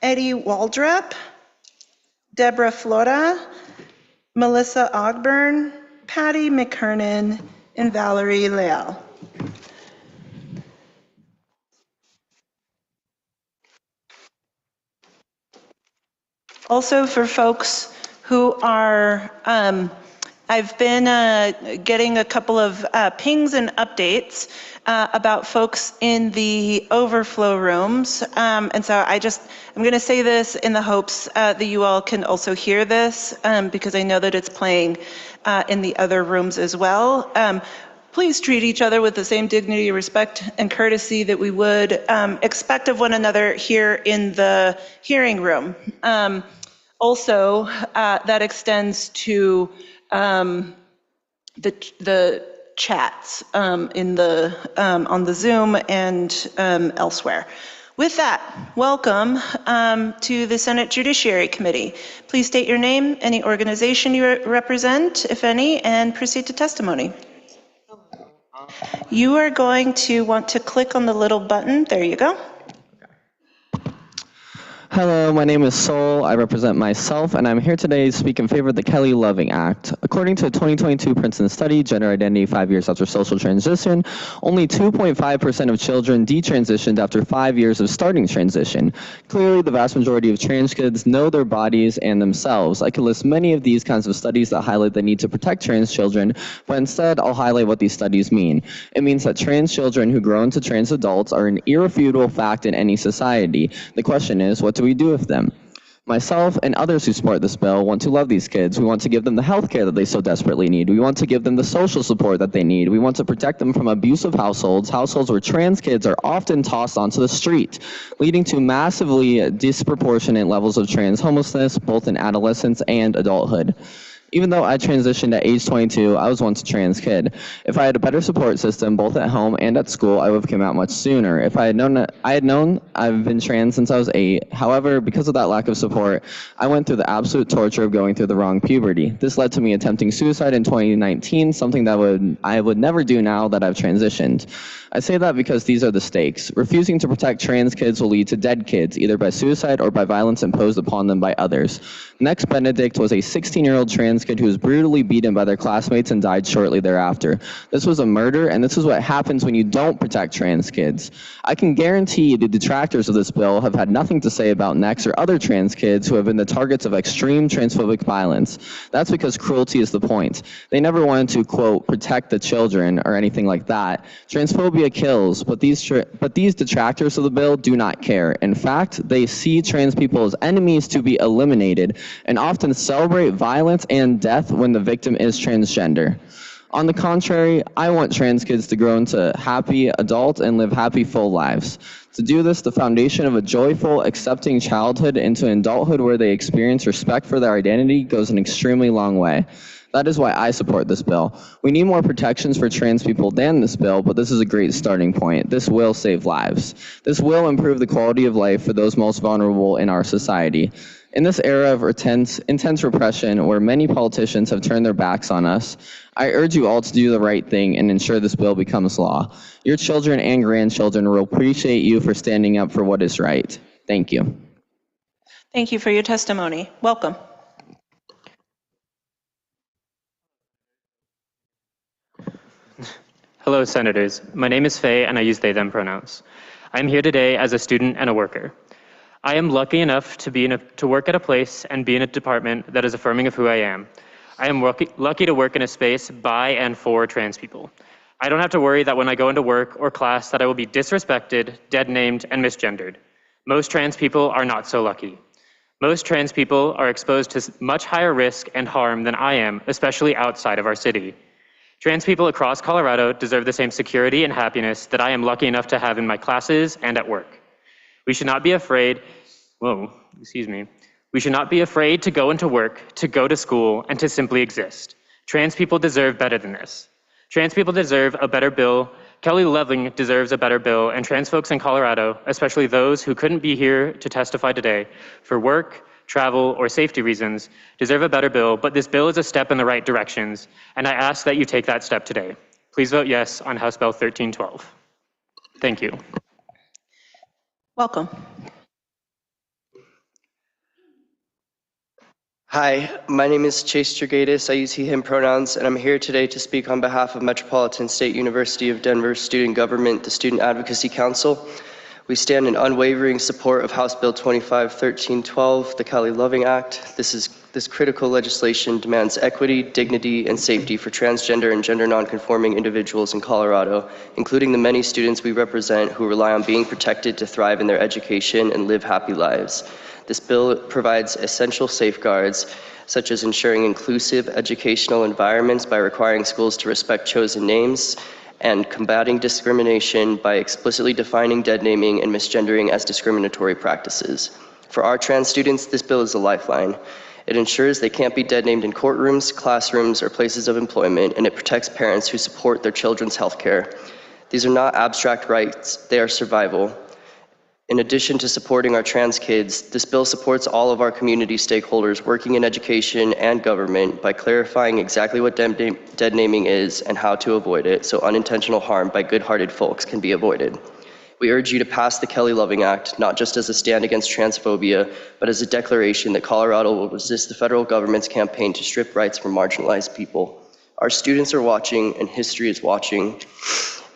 Eddie Waldrop, Deborah Flora, Melissa Ogburn, Patty McKernan, and Valerie Leal. Also, for folks who are, I've been getting a couple of pings and updates about folks in the overflow rooms. And so I'm going to say this in the hopes that you all can also hear this, because I know that it's playing in the other rooms as well. Please treat each other with the same dignity, respect, and courtesy that we would expect of one another here in the hearing room. Also, that extends to the chats in on the Zoom and elsewhere. With that, welcome to the Senate Judiciary Committee. Please state your name, any organization you represent, if any, and proceed to testimony. You are going to want to click on the little button. There you go. Hello, my name is Sol. I represent myself, and I'm here today to speak in favor of the Kelly-Loving Act. According to a 2022 Princeton study, Gender Identity 5 years after social transition, only 2.5% of children detransitioned after 5 years of starting transition. Clearly, the vast majority of trans kids know their bodies and themselves. I could list many of these kinds of studies that highlight the need to protect trans children, but instead, I'll highlight what these studies mean. It means that trans children who grow into trans adults are an irrefutable fact in any society. The question is, what do we do with them? Myself and others who support this bill want to love these kids. We want to give them the health care that they so desperately need. We want to give them the social support that they need. We want to protect them from abusive households where trans kids are often tossed onto the street, leading to massively disproportionate levels of trans homelessness, both in adolescence and adulthood. Even though I transitioned at age 22, I was once a trans kid. If I had a better support system, both at home and at school, I would have come out much sooner. If I had known I've been trans since I was 8. However, because of that lack of support, I went through the absolute torture of going through the wrong puberty. This led to me attempting suicide in 2019, something that I would never do now that I've transitioned. I say that because these are the stakes. Refusing to protect trans kids will lead to dead kids, either by suicide or by violence imposed upon them by others. Next Benedict was a 16-year-old trans trans kid who was brutally beaten by their classmates and died shortly thereafter. This was a murder, and this is what happens when you don't protect trans kids. I can guarantee the detractors of this bill have had nothing to say about Nex or other trans kids who have been the targets of extreme transphobic violence. That's because cruelty is the point. They never wanted to, quote, protect the children or anything like that. Transphobia kills, but these detractors of the bill do not care. In fact, they see trans people as enemies to be eliminated and often celebrate violence and death when the victim is transgender. On the contrary, I want trans kids to grow into happy adults and live happy, full lives. To do this, the foundation of a joyful, accepting childhood into an adulthood where they experience respect for their identity goes an extremely long way. That is why I support this bill. We need more protections for trans people than this bill, but this is a great starting point. This will save lives. This will improve the quality of life for those most vulnerable in our society. In this era of intense repression where many politicians have turned their backs on us, I urge you all to do the right thing and ensure this bill becomes law. Your children and grandchildren will appreciate you for standing up for what is right. Thank you. Thank you for your testimony. Welcome. Hello, Senators. My name is Faye, and I use they, them pronouns. I'm here today as a student and a worker. I am lucky enough to work at a place and be in a department that is affirming of who I am. I am lucky to work in a space by and for trans people. I don't have to worry that when I go into work or class that I will be disrespected, dead named, and misgendered. Most trans people are not so lucky. Most trans people are exposed to much higher risk and harm than I am, especially outside of our city. Trans people across Colorado deserve the same security and happiness that I am lucky enough to have in my classes and at work. We should not be afraid, We should not be afraid to go into work, to go to school, and to simply exist. Trans people deserve better than this. Trans people deserve a better bill. Kelly Loving deserves a better bill, and trans folks in Colorado, especially those who couldn't be here to testify today for work, travel, or safety reasons, deserve a better bill, but this bill is a step in the right directions, and I ask that you take that step today. Please vote yes on House Bill 1312. Thank you. Welcome. Hi, my name is Chase Dragatis. I use he, him pronouns, and I'm here today to speak on behalf of Metropolitan State University of Denver Student Government, the Student Advocacy Council. We stand in unwavering support of House Bill 25-1312, the Kelly Loving Act. This critical legislation demands equity, dignity, and safety for transgender and gender nonconforming individuals in Colorado, including the many students we represent who rely on being protected to thrive in their education and live happy lives. This bill provides essential safeguards, such as ensuring inclusive educational environments by requiring schools to respect chosen names, and combating discrimination by explicitly defining dead naming and misgendering as discriminatory practices. For our trans students, this bill is a lifeline. It ensures they can't be dead named in courtrooms, classrooms, or places of employment, and it protects parents who support their children's health care. These are not abstract rights, they are survival. In addition to supporting our trans kids, this bill supports all of our community stakeholders working in education and government by clarifying exactly what dead naming is and how to avoid it, so unintentional harm by good-hearted folks can be avoided. We urge you to pass the Kelly Loving Act, not just as a stand against transphobia, but as a declaration that Colorado will resist the federal government's campaign to strip rights from marginalized people. Our students are watching, and history is watching.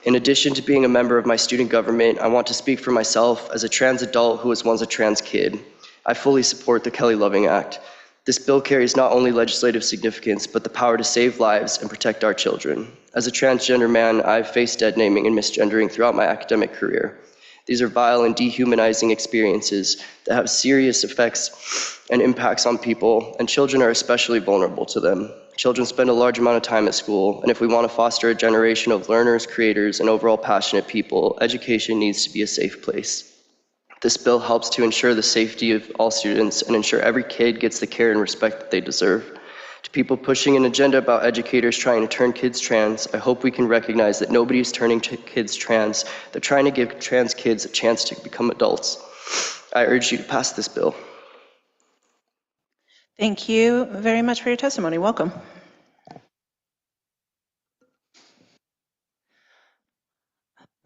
In addition to being a member of my student government, I want to speak for myself as a trans adult who was once a trans kid. I fully support the Kelly Loving Act. This bill carries not only legislative significance, but the power to save lives and protect our children. As a transgender man, I've faced dead naming and misgendering throughout my academic career. These are vile and dehumanizing experiences that have serious effects and impacts on people, and children are especially vulnerable to them. Children spend a large amount of time at school, and if we want to foster a generation of learners, creators, and overall passionate people, education needs to be a safe place. This bill helps to ensure the safety of all students and ensure every kid gets the care and respect that they deserve. To people pushing an agenda about educators trying to turn kids trans, I hope we can recognize that nobody is turning kids trans. They're trying to give trans kids a chance to become adults. I urge you to pass this bill. Thank you very much for your testimony. Welcome.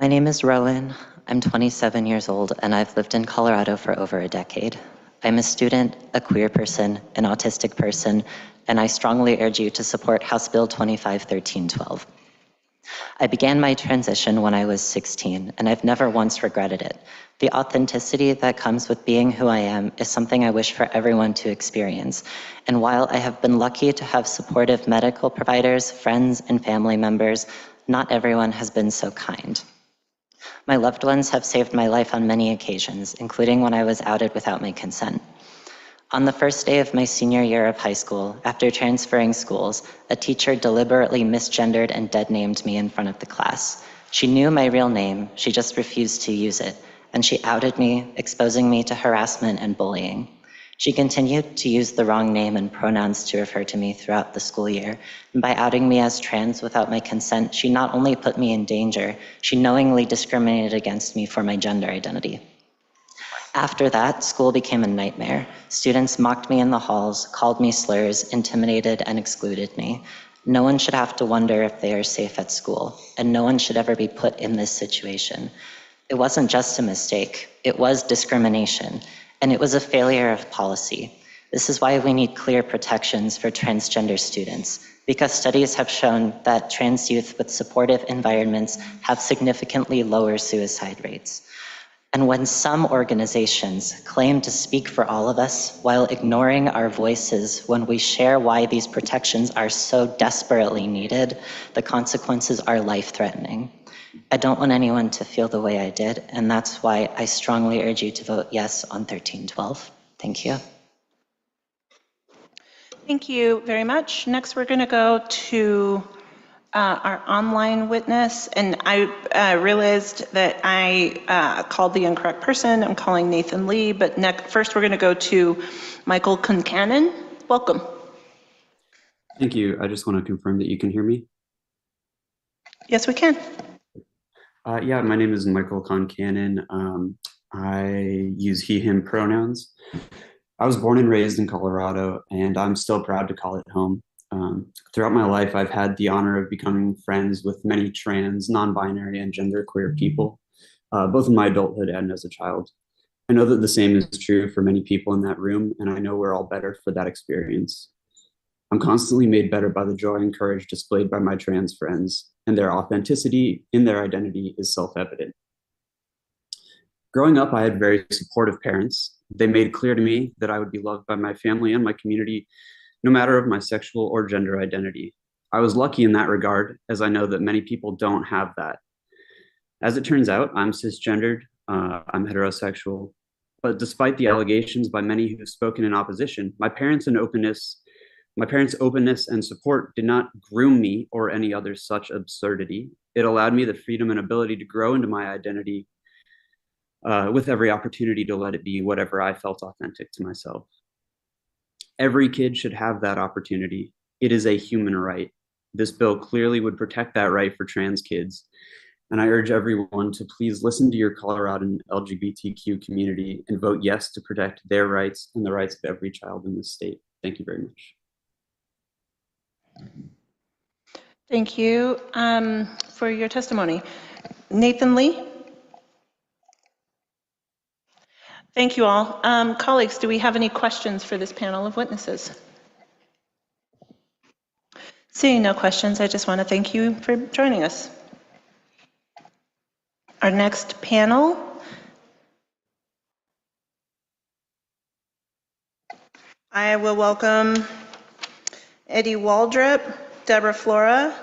My name is Rowan. I'm 27 years old, and I've lived in Colorado for over a decade. I'm a student, a queer person, an autistic person, and I strongly urge you to support House Bill 25-1312. I began my transition when I was 16, and I've never once regretted it. The authenticity that comes with being who I am is something I wish for everyone to experience. And while I have been lucky to have supportive medical providers, friends, and family members, not everyone has been so kind. My loved ones have saved my life on many occasions, including when I was outed without my consent. On the first day of my senior year of high school, after transferring schools, a teacher deliberately misgendered and dead-named me in front of the class. She knew my real name, she just refused to use it, and she outed me, exposing me to harassment and bullying. She continued to use the wrong name and pronouns to refer to me throughout the school year, and by outing me as trans without my consent, she not only put me in danger, she knowingly discriminated against me for my gender identity. After that, school became a nightmare. Students mocked me in the halls, called me slurs, intimidated, and excluded me. No one should have to wonder if they are safe at school, and no one should ever be put in this situation. It wasn't just a mistake, it was discrimination, and it was a failure of policy. This is why we need clear protections for transgender students, because studies have shown that trans youth with supportive environments have significantly lower suicide rates. And when some organizations claim to speak for all of us while ignoring our voices when we share why these protections are so desperately needed, the consequences are life-threatening. I don't want anyone to feel the way I did, and that's why I strongly urge you to vote yes on 1312. Thank you. Thank you very much. Next, we're going to go to our online witness, and I realized that I called the incorrect person. I'm calling Nathan Lee, but first we're going to go to Michael Concanon. Welcome. Thank you. I just want to confirm that you can hear me. Yes, we can. Yeah, my name is Michael Concanon. I use he, him pronouns. I was born and raised in Colorado, and I'm still proud to call it home. Throughout my life, I've had the honor of becoming friends with many trans, non-binary, and genderqueer people, both in my adulthood and as a child. I know that the same is true for many people in that room, and I know we're all better for that experience. I'm constantly made better by the joy and courage displayed by my trans friends, and their authenticity in their identity is self-evident. Growing up, I had very supportive parents. They made clear to me that I would be loved by my family and my community, no matter of my sexual or gender identity. I was lucky in that regard, as I know that many people don't have that. As it turns out, I'm cisgendered, I'm heterosexual, but despite the allegations by many who've spoken in opposition, my parents' openness and support did not groom me or any other such absurdity. It allowed me the freedom and ability to grow into my identity with every opportunity to let it be whatever I felt authentic to myself. Every kid should have that opportunity. It is a human right. This bill clearly would protect that right for trans kids. And I urge everyone to please listen to your Coloradan LGBTQ community and vote yes to protect their rights and the rights of every child in this state. Thank you very much. Thank you for your testimony. Nathan Lee? Thank you all. Colleagues, do we have any questions for this panel of witnesses? Seeing no questions, I just want to thank you for joining us. Our next panel I will welcome Eddie Waldrop, Deborah Flora,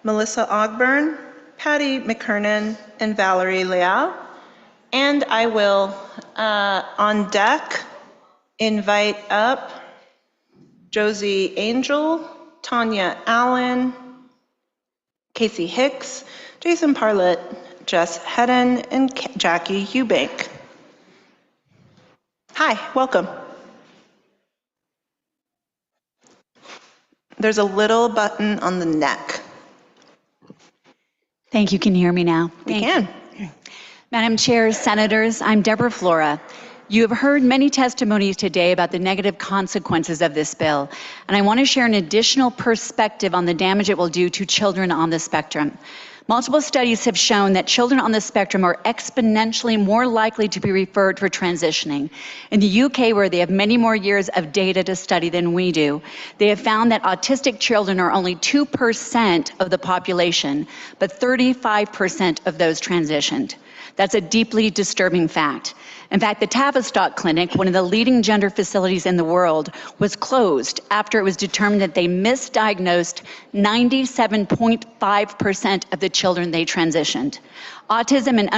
Melissa Ogburn, Patty McKernan, and Valerie Leal. And I will, on deck, invite up Josie Angel, Tanya Allen, Casey Hicks, Jason Parlett, Jess Hedden, and Jackie Eubank. Hi, welcome. There's a little button on the neck. Thank you. Can you hear me now? We can. Madam Chair, Senators, I'm Deborah Flora. You have heard many testimonies today about the negative consequences of this bill, and I want to share an additional perspective on the damage it will do to children on the spectrum. Multiple studies have shown that children on the spectrum are exponentially more likely to be referred for transitioning. In the UK, where they have many more years of data to study than we do, they have found that autistic children are only 2% of the population, but 35% of those transitioned. That's a deeply disturbing fact. In fact, the Tavistock Clinic, one of the leading gender facilities in the world, was closed after it was determined that they misdiagnosed 97.5% of the children they transitioned. Autism and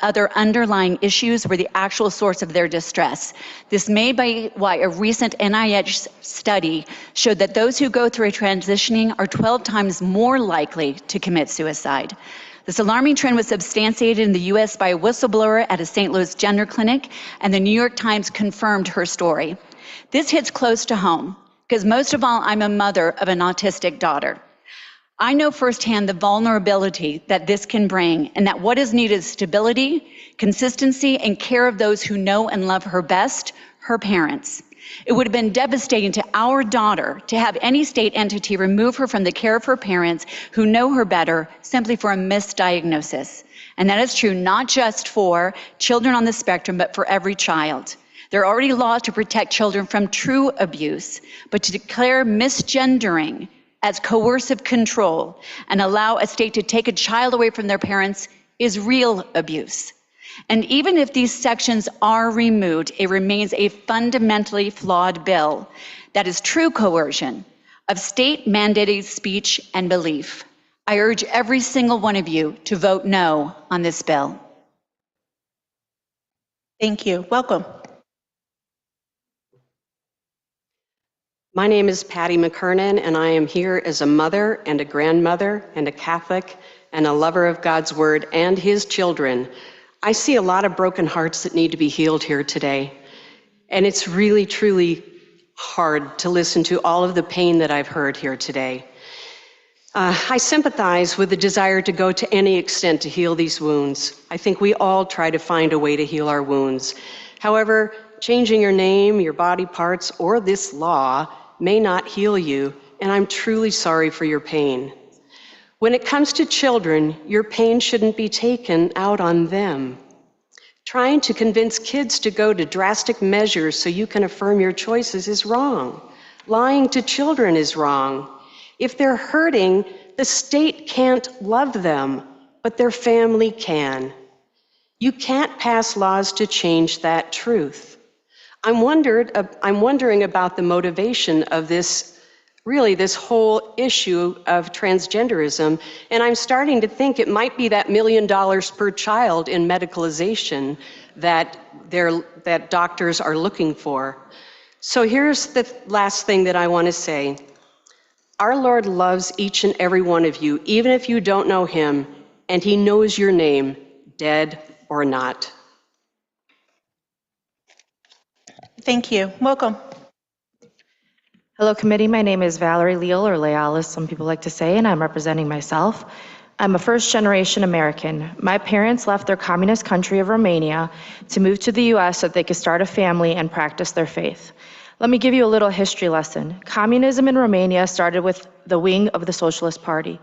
other underlying issues were the actual source of their distress. This may be why a recent NIH study showed that those who go through a transitioning are 12 times more likely to commit suicide. This alarming trend was substantiated in the US by a whistleblower at a St. Louis gender clinic, and the New York Times confirmed her story. This hits close to home, because most of all, I'm a mother of an autistic daughter. I know firsthand the vulnerability that this can bring, and that what is needed is stability, consistency, and care of those who know and love her best, her parents. It would have been devastating to our daughter to have any state entity remove her from the care of her parents who know her better simply for a misdiagnosis. And that is true not just for children on the spectrum, but for every child. There are already laws to protect children from true abuse, but to declare misgendering as coercive control and allow a state to take a child away from their parents is real abuse. And even if these sections are removed, it remains a fundamentally flawed bill that is true coercion of state-mandated speech and belief. I urge every single one of you to vote no on this bill. Thank you. Welcome. My name is Patty McKernan, and I am here as a mother and a grandmother and a Catholic and a lover of God's Word and His children. I see a lot of broken hearts that need to be healed here today. And it's really, truly hard to listen to all of the pain that I've heard here today. I sympathize with the desire to go to any extent to heal these wounds. I think we all try to find a way to heal our wounds. However, changing your name, your body parts, or this law may not heal you, and I'm truly sorry for your pain. When it comes to children, your pain shouldn't be taken out on them. Trying to convince kids to go to drastic measures so you can affirm your choices is wrong. Lying to children is wrong. If they're hurting, the state can't love them, but their family can. You can't pass laws to change that truth. I'm wondering about the motivation of this whole issue of transgenderism, and I'm starting to think it might be that $1 million per child in medicalization that doctors are looking for. So here's the last thing that I want to say. Our Lord loves each and every one of you, even if you don't know Him, and He knows your name, dead or not. Thank you. Welcome. Hello, committee. My name is Valerie Leal, or Leal, as some people like to say, and I'm representing myself. I'm a first-generation American. My parents left their communist country of Romania to move to the US so that they could start a family and practice their faith. Let me give you a little history lesson. Communism in Romania started with the wing of the Socialist Party.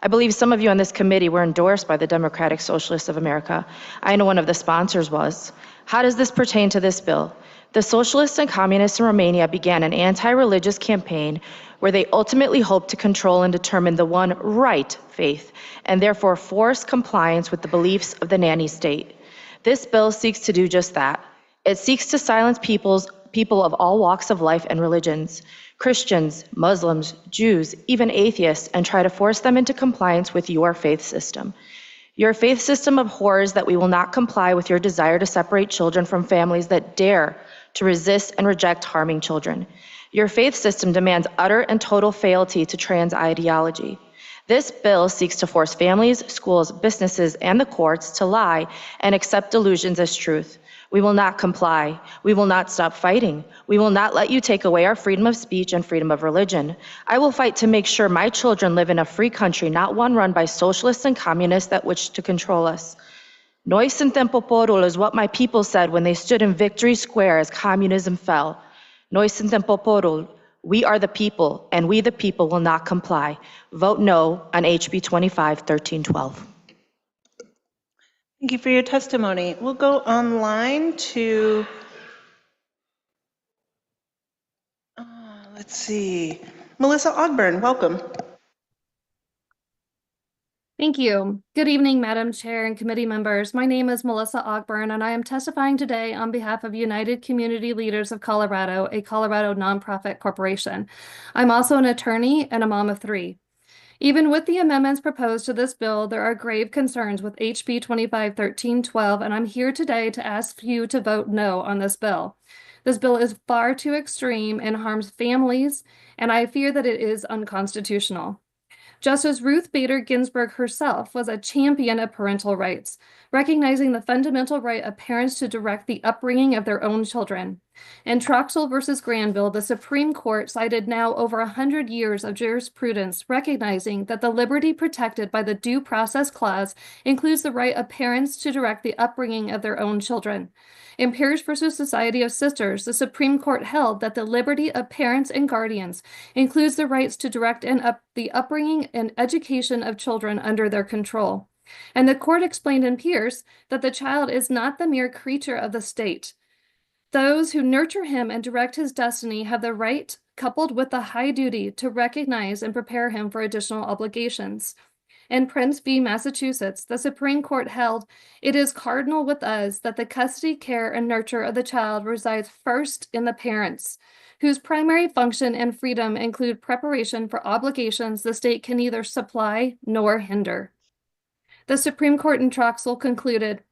I believe some of you on this committee were endorsed by the Democratic Socialists of America. I know one of the sponsors was. How does this pertain to this bill? The socialists and communists in Romania began an anti-religious campaign where they ultimately hoped to control and determine the one right faith, and therefore force compliance with the beliefs of the nanny state. This bill seeks to do just that. It seeks to silence people of all walks of life and religions, Christians, Muslims, Jews, even atheists, and try to force them into compliance with your faith system. Your faith system abhors that we will not comply with your desire to separate children from families that dare to resist and reject harming children. Your faith system demands utter and total fealty to trans ideology. This bill seeks to force families, schools, businesses, and the courts to lie and accept delusions as truth. We will not comply. We will not stop fighting. We will not let you take away our freedom of speech and freedom of religion. I will fight to make sure my children live in a free country, not one run by socialists and communists that wish to control us. Noi suntem poporul is what my people said when they stood in Victory Square as communism fell. Noi suntem poporul. We are the people, and we the people will not comply. Vote no on HB 25-1312. Thank you for your testimony. We'll go online to, let's see, Melissa Ogburn, welcome. Thank you. Good evening, Madam Chair and committee members. My name is Melissa Ogburn, and I am testifying today on behalf of United Community Leaders of Colorado, a Colorado nonprofit corporation. I'm also an attorney and a mom of 3. Even with the amendments proposed to this bill, there are grave concerns with HB 25-1312, and I'm here today to ask you to vote no on this bill. This bill is far too extreme and harms families, and I fear that it is unconstitutional. Justice Ruth Bader Ginsburg herself was a champion of parental rights, recognizing the fundamental right of parents to direct the upbringing of their own children. In Troxel versus Granville, the Supreme Court cited now over 100 years of jurisprudence recognizing that the liberty protected by the Due Process Clause includes the right of parents to direct the upbringing of their own children. In Parrish versus Society of Sisters, the Supreme Court held that the liberty of parents and guardians includes the rights to direct the upbringing and education of children under their control. And the court explained in Pierce that the child is not the mere creature of the state. Those who nurture him and direct his destiny have the right, coupled with the high duty, to recognize and prepare him for additional obligations. In Prince v. Massachusetts, the Supreme Court held, it is cardinal with us that the custody, care, and nurture of the child resides first in the parents, whose primary function and freedom include preparation for obligations the state can neither supply nor hinder. The Supreme Court in Troxel concluded,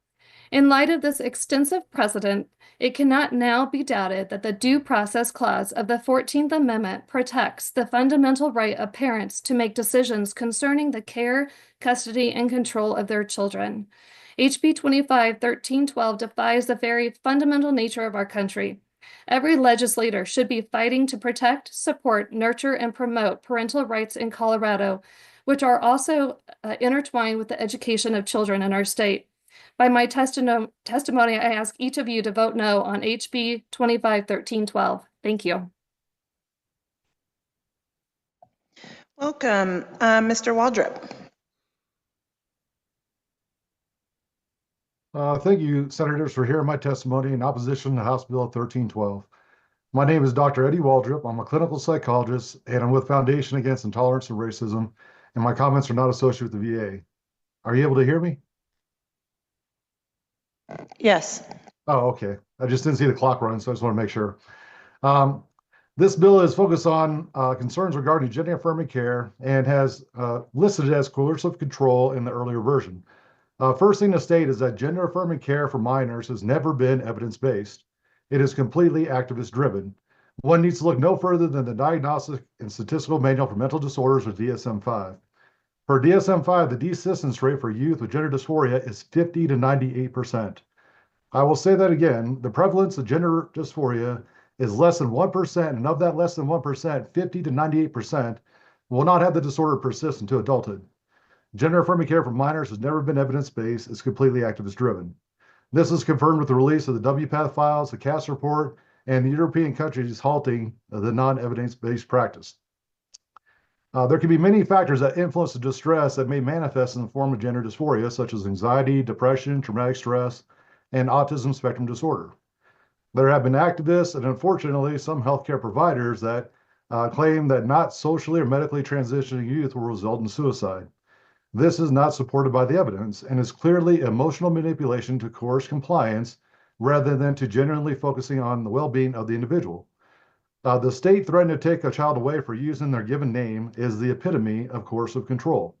in light of this extensive precedent, it cannot now be doubted that the Due Process Clause of the 14th Amendment protects the fundamental right of parents to make decisions concerning the care, custody, and control of their children. HB 25-1312 defies the very fundamental nature of our country. Every legislator should be fighting to protect, support, nurture, and promote parental rights in Colorado, which are also intertwined with the education of children in our state. By my testimony, I ask each of you to vote no on HB 25-1312. Thank you. Welcome, Mr. Waldrop. Thank you, Senators, for hearing my testimony in opposition to House Bill 1312. My name is Dr. Eddie Waldrop. I'm a clinical psychologist, and I'm with Foundation Against Intolerance and Racism, and my comments are not associated with the VA. Are you able to hear me? Yes. Oh, okay. I just didn't see the clock run, so I just want to make sure. This bill is focused on concerns regarding gender-affirming care and has listed it as coercive control in the earlier version. First thing to state is that gender-affirming care for minors has never been evidence-based. It is completely activist-driven. One needs to look no further than the Diagnostic and Statistical Manual for Mental Disorders, or DSM-5. For DSM-5, the desistance rate for youth with gender dysphoria is 50 to 98%. I will say that again, the prevalence of gender dysphoria is less than 1%, and of that less than 1%, 50 to 98% will not have the disorder persist into adulthood. Gender-affirming care for minors has never been evidence-based. It's completely activist-driven. This is confirmed with the release of the WPATH files, the CAS report, and the European countries halting the non-evidence-based practice. There can be many factors that influence the distress that may manifest in the form of gender dysphoria, such as anxiety, depression, traumatic stress, and autism spectrum disorder. There have been activists and unfortunately some healthcare providers that claim that not socially or medically transitioning youth will result in suicide. This is not supported by the evidence and is clearly emotional manipulation to coerce compliance rather than to genuinely focusing on the well-being of the individual. The state threatening to take a child away for using their given name is the epitome of coercive control.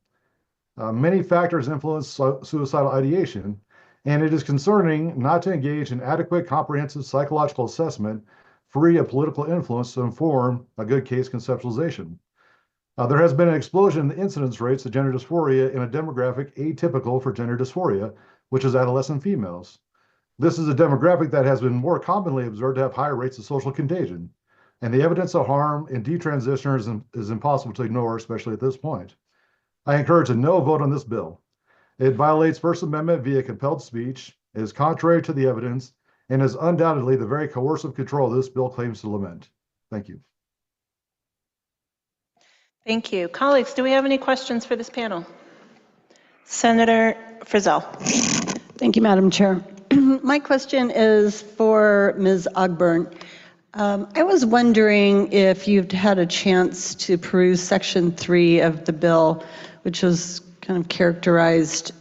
Many factors influence suicidal ideation, and it is concerning not to engage in adequate comprehensive psychological assessment free of political influence to inform a good case conceptualization. There has been an explosion in the incidence rates of gender dysphoria in a demographic atypical for gender dysphoria, which is adolescent females. This is a demographic that has been more commonly observed to have higher rates of social contagion, and the evidence of harm in detransitioners is impossible to ignore, especially at this point. I encourage a no vote on this bill. It violates First Amendment via compelled speech, is contrary to the evidence, and is undoubtedly the very coercive control this bill claims to lament. Thank you. Thank you. Colleagues, do we have any questions for this panel? Senator Frizzell. Thank you, Madam Chair. My question is for Ms. Ogburn. I was wondering if you've had a chance to peruse Section 3 of the bill, which was kind of characterized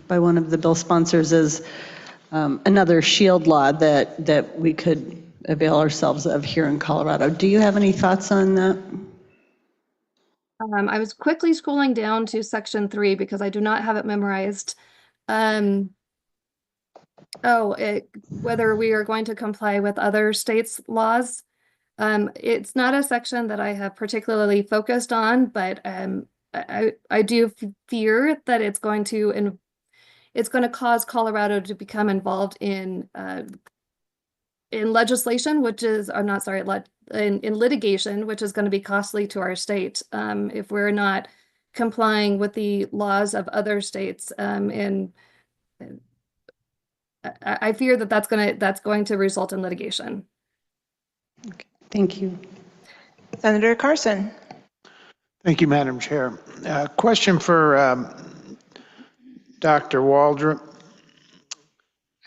by one of the bill sponsors as another shield law that we could avail ourselves of here in Colorado. Do you have any thoughts on that? I was quickly scrolling down to Section 3 because I do not have it memorized. Whether we are going to comply with other states' laws. It's not a section that I have particularly focused on, but I do fear that it's going to cause Colorado to become involved in legislation, which is, I'm not sorry, in litigation, which is going to be costly to our state if we're not complying with the laws of other states. I fear that that's going to result in litigation. Okay, thank you. Senator Carson. Thank you, Madam Chair. Question for Dr. Waldrop.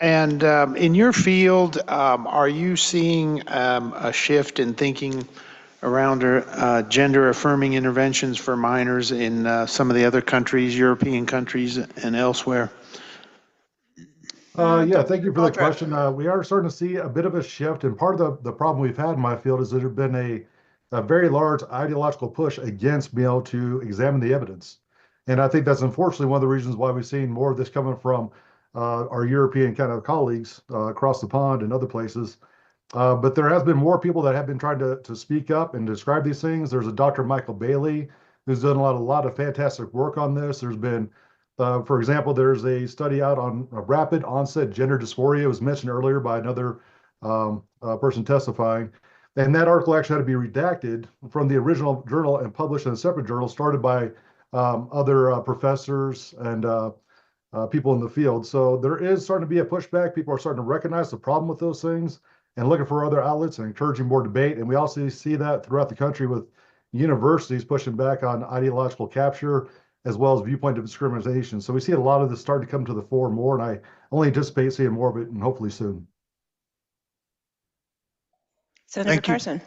And in your field, are you seeing a shift in thinking around gender-affirming interventions for minors in some of the other countries, European countries, and elsewhere? Yeah, thank you for the question. We are starting to see a bit of a shift, and part of the problem we've had in my field is there's been a very large ideological push against being able to examine the evidence. And I think that's unfortunately one of the reasons why we've seen more of this coming from our European kind of colleagues across the pond and other places. But there has been more people that have been trying to speak up and describe these things. There's a Dr. Michael Bailey who's done a lot of fantastic work on this. There's been, for example, there's a study out on rapid onset gender dysphoria. It was mentioned earlier by another person testifying. And that article actually had to be redacted from the original journal and published in a separate journal started by other professors and people in the field. So there is starting to be a pushback. People are starting to recognize the problem with those things and looking for other outlets and encouraging more debate. And we also see that throughout the country with universities pushing back on ideological capture as well as viewpoint discrimination. So we see a lot of this starting to come to the fore more, and I only anticipate seeing more of it, and hopefully soon. Senator Carson.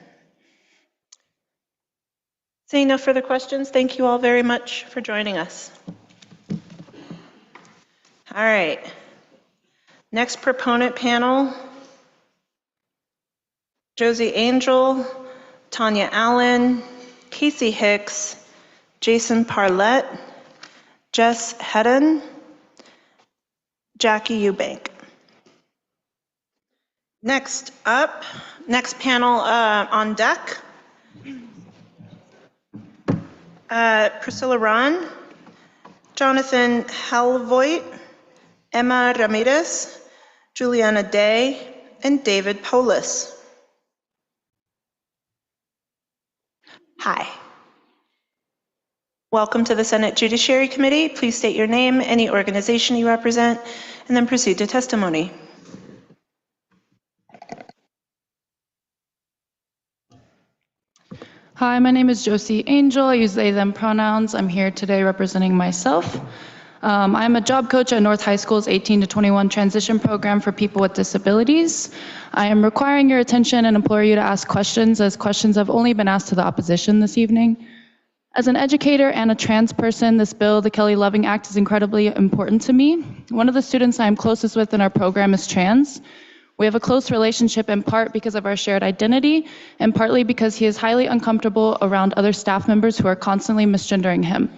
Seeing no further questions, thank you all very much for joining us. All right. Next proponent panel, Josie Angel, Tanya Allen, Casey Hicks, Jason Parlett, Jess Hedden, Jackie Eubank. Next panel on deck, Priscilla Rahn, Jonathan Halvoit, Emma Ramirez, Juliana Day, and David Polis. Hi. Welcome to the Senate Judiciary Committee. Please state your name, any organization you represent, and then proceed to testimony. Hi, my name is Josie Angel. I use they, them pronouns. I'm here today representing myself. I'm a job coach at North High School's 18 to 21 transition program for people with disabilities. I am requiring your attention and implore you to ask questions, as questions have only been asked to the opposition this evening. As an educator and a trans person, this bill, the Kelly Loving Act, is incredibly important to me. One of the students I am closest with in our program is trans. We have a close relationship in part because of our shared identity and partly because he is highly uncomfortable around other staff members who are constantly misgendering him.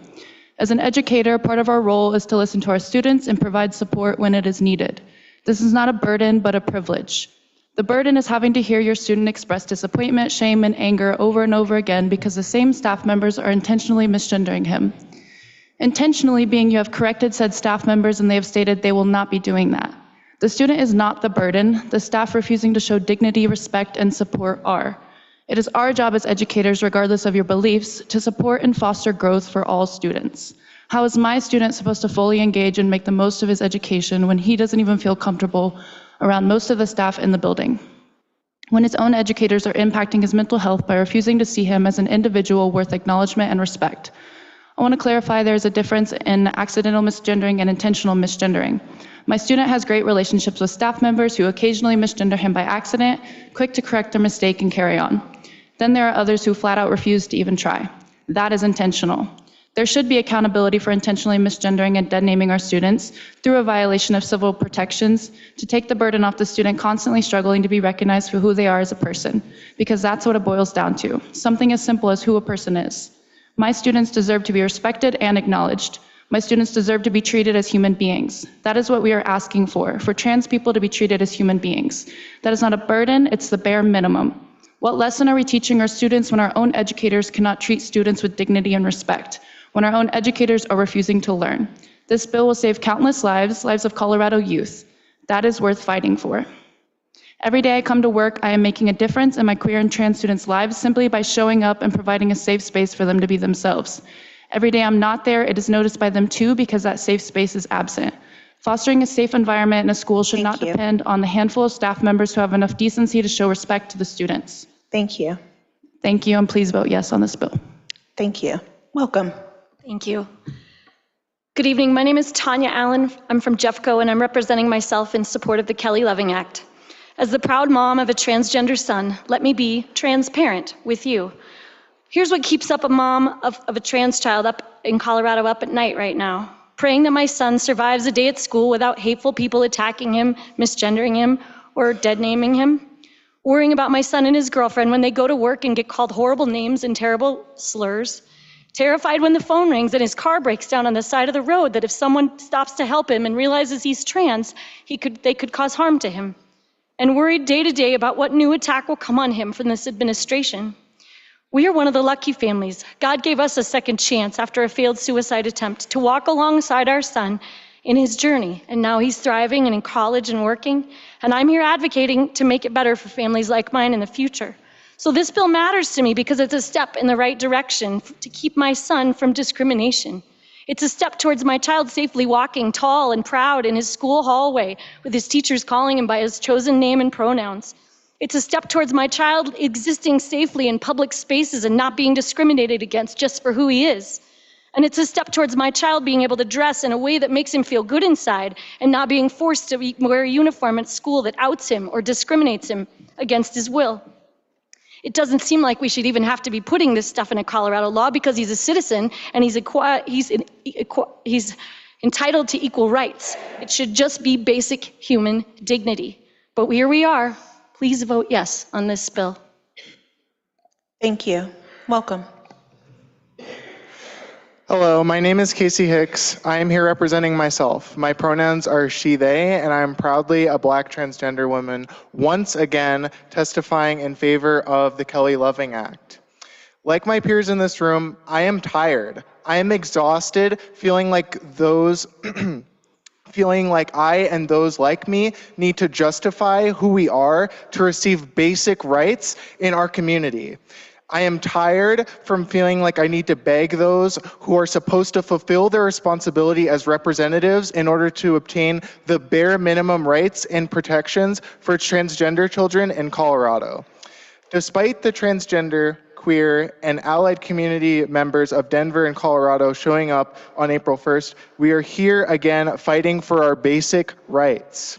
As an educator, part of our role is to listen to our students and provide support when it is needed. This is not a burden, but a privilege. The burden is having to hear your student express disappointment, shame, and anger over and over again because the same staff members are intentionally misgendering him. Intentionally being you have corrected said staff members and they have stated they will not be doing that. The student is not the burden. The staff refusing to show dignity, respect, and support are. It is our job as educators, regardless of your beliefs, to support and foster growth for all students. How is my student supposed to fully engage and make the most of his education when he doesn't even feel comfortable around most of the staff in the building? when his own educators are impacting his mental health by refusing to see him as an individual worth acknowledgement and respect. I want to clarify there's a difference in accidental misgendering and intentional misgendering. My student has great relationships with staff members who occasionally misgender him by accident, quick to correct their mistake and carry on. Then there are others who flat out refuse to even try. That is intentional. There should be accountability for intentionally misgendering and dead naming our students through a violation of civil protections to take the burden off the student constantly struggling to be recognized for who they are as a person, because that's what it boils down to, something as simple as who a person is. My students deserve to be respected and acknowledged. My students deserve to be treated as human beings. That is what we are asking for trans people to be treated as human beings. That is not a burden, it's the bare minimum. What lesson are we teaching our students when our own educators cannot treat students with dignity and respect? When our own educators are refusing to learn? This bill will save countless lives of Colorado youth. That is worth fighting for. Every day I come to work, I am making a difference in my queer and trans students' lives simply by showing up and providing a safe space for them to be themselves. Every day I'm not there, it is noticed by them too because that safe space is absent. Fostering a safe environment in a school should not depend on the handful of staff members who have enough decency to show respect to the students. Thank you. Thank you, and please vote yes on this bill. Thank you. Welcome. Thank you. Good evening. My name is Tanya Allen. I'm from Jeffco, and I'm representing myself in support of the Kelly Loving Act. As the proud mom of a transgender son, let me be transparent with you. Here's what keeps up a mom of a trans child up in Colorado up at night right now. Praying that my son survives a day at school without hateful people attacking him, misgendering him, or dead naming him. Worrying about my son and his girlfriend when they go to work and get called horrible names and terrible slurs. Terrified when the phone rings and his car breaks down on the side of the road that if someone stops to help him and realizes he's trans, they could cause harm to him. And worried day to day about what new attack will come on him from this administration. We are one of the lucky families. God gave us a second chance after a failed suicide attempt to walk alongside our son in his journey. And now he's thriving and in college and working. And I'm here advocating to make it better for families like mine in the future. So this bill matters to me because it's a step in the right direction to keep my son from discrimination. It's a step towards my child safely walking tall and proud in his school hallway with his teachers calling him by his chosen name and pronouns. It's a step towards my child existing safely in public spaces and not being discriminated against just for who he is. And it's a step towards my child being able to dress in a way that makes him feel good inside and not being forced to wear a uniform at school that outs him or discriminates him against his will. It doesn't seem like we should even have to be putting this stuff in a Colorado law because he's a citizen and he's entitled to equal rights. It should just be basic human dignity. But here we are. Please vote yes on this bill. Thank you. Welcome. Hello, my name is Casey Hicks. I am here representing myself. My pronouns are she, they, and I am proudly a Black transgender woman, once again testifying in favor of the Kelly Loving Act. Like my peers in this room, I am tired. I am exhausted, feeling like I and those like me need to justify who we are to receive basic rights in our community. I am tired from feeling like I need to beg those who are supposed to fulfill their responsibility as representatives in order to obtain the bare minimum rights and protections for transgender children in Colorado. Despite the transgender, queer, and allied community members of Denver and Colorado showing up on April 1st, we are here again fighting for our basic rights.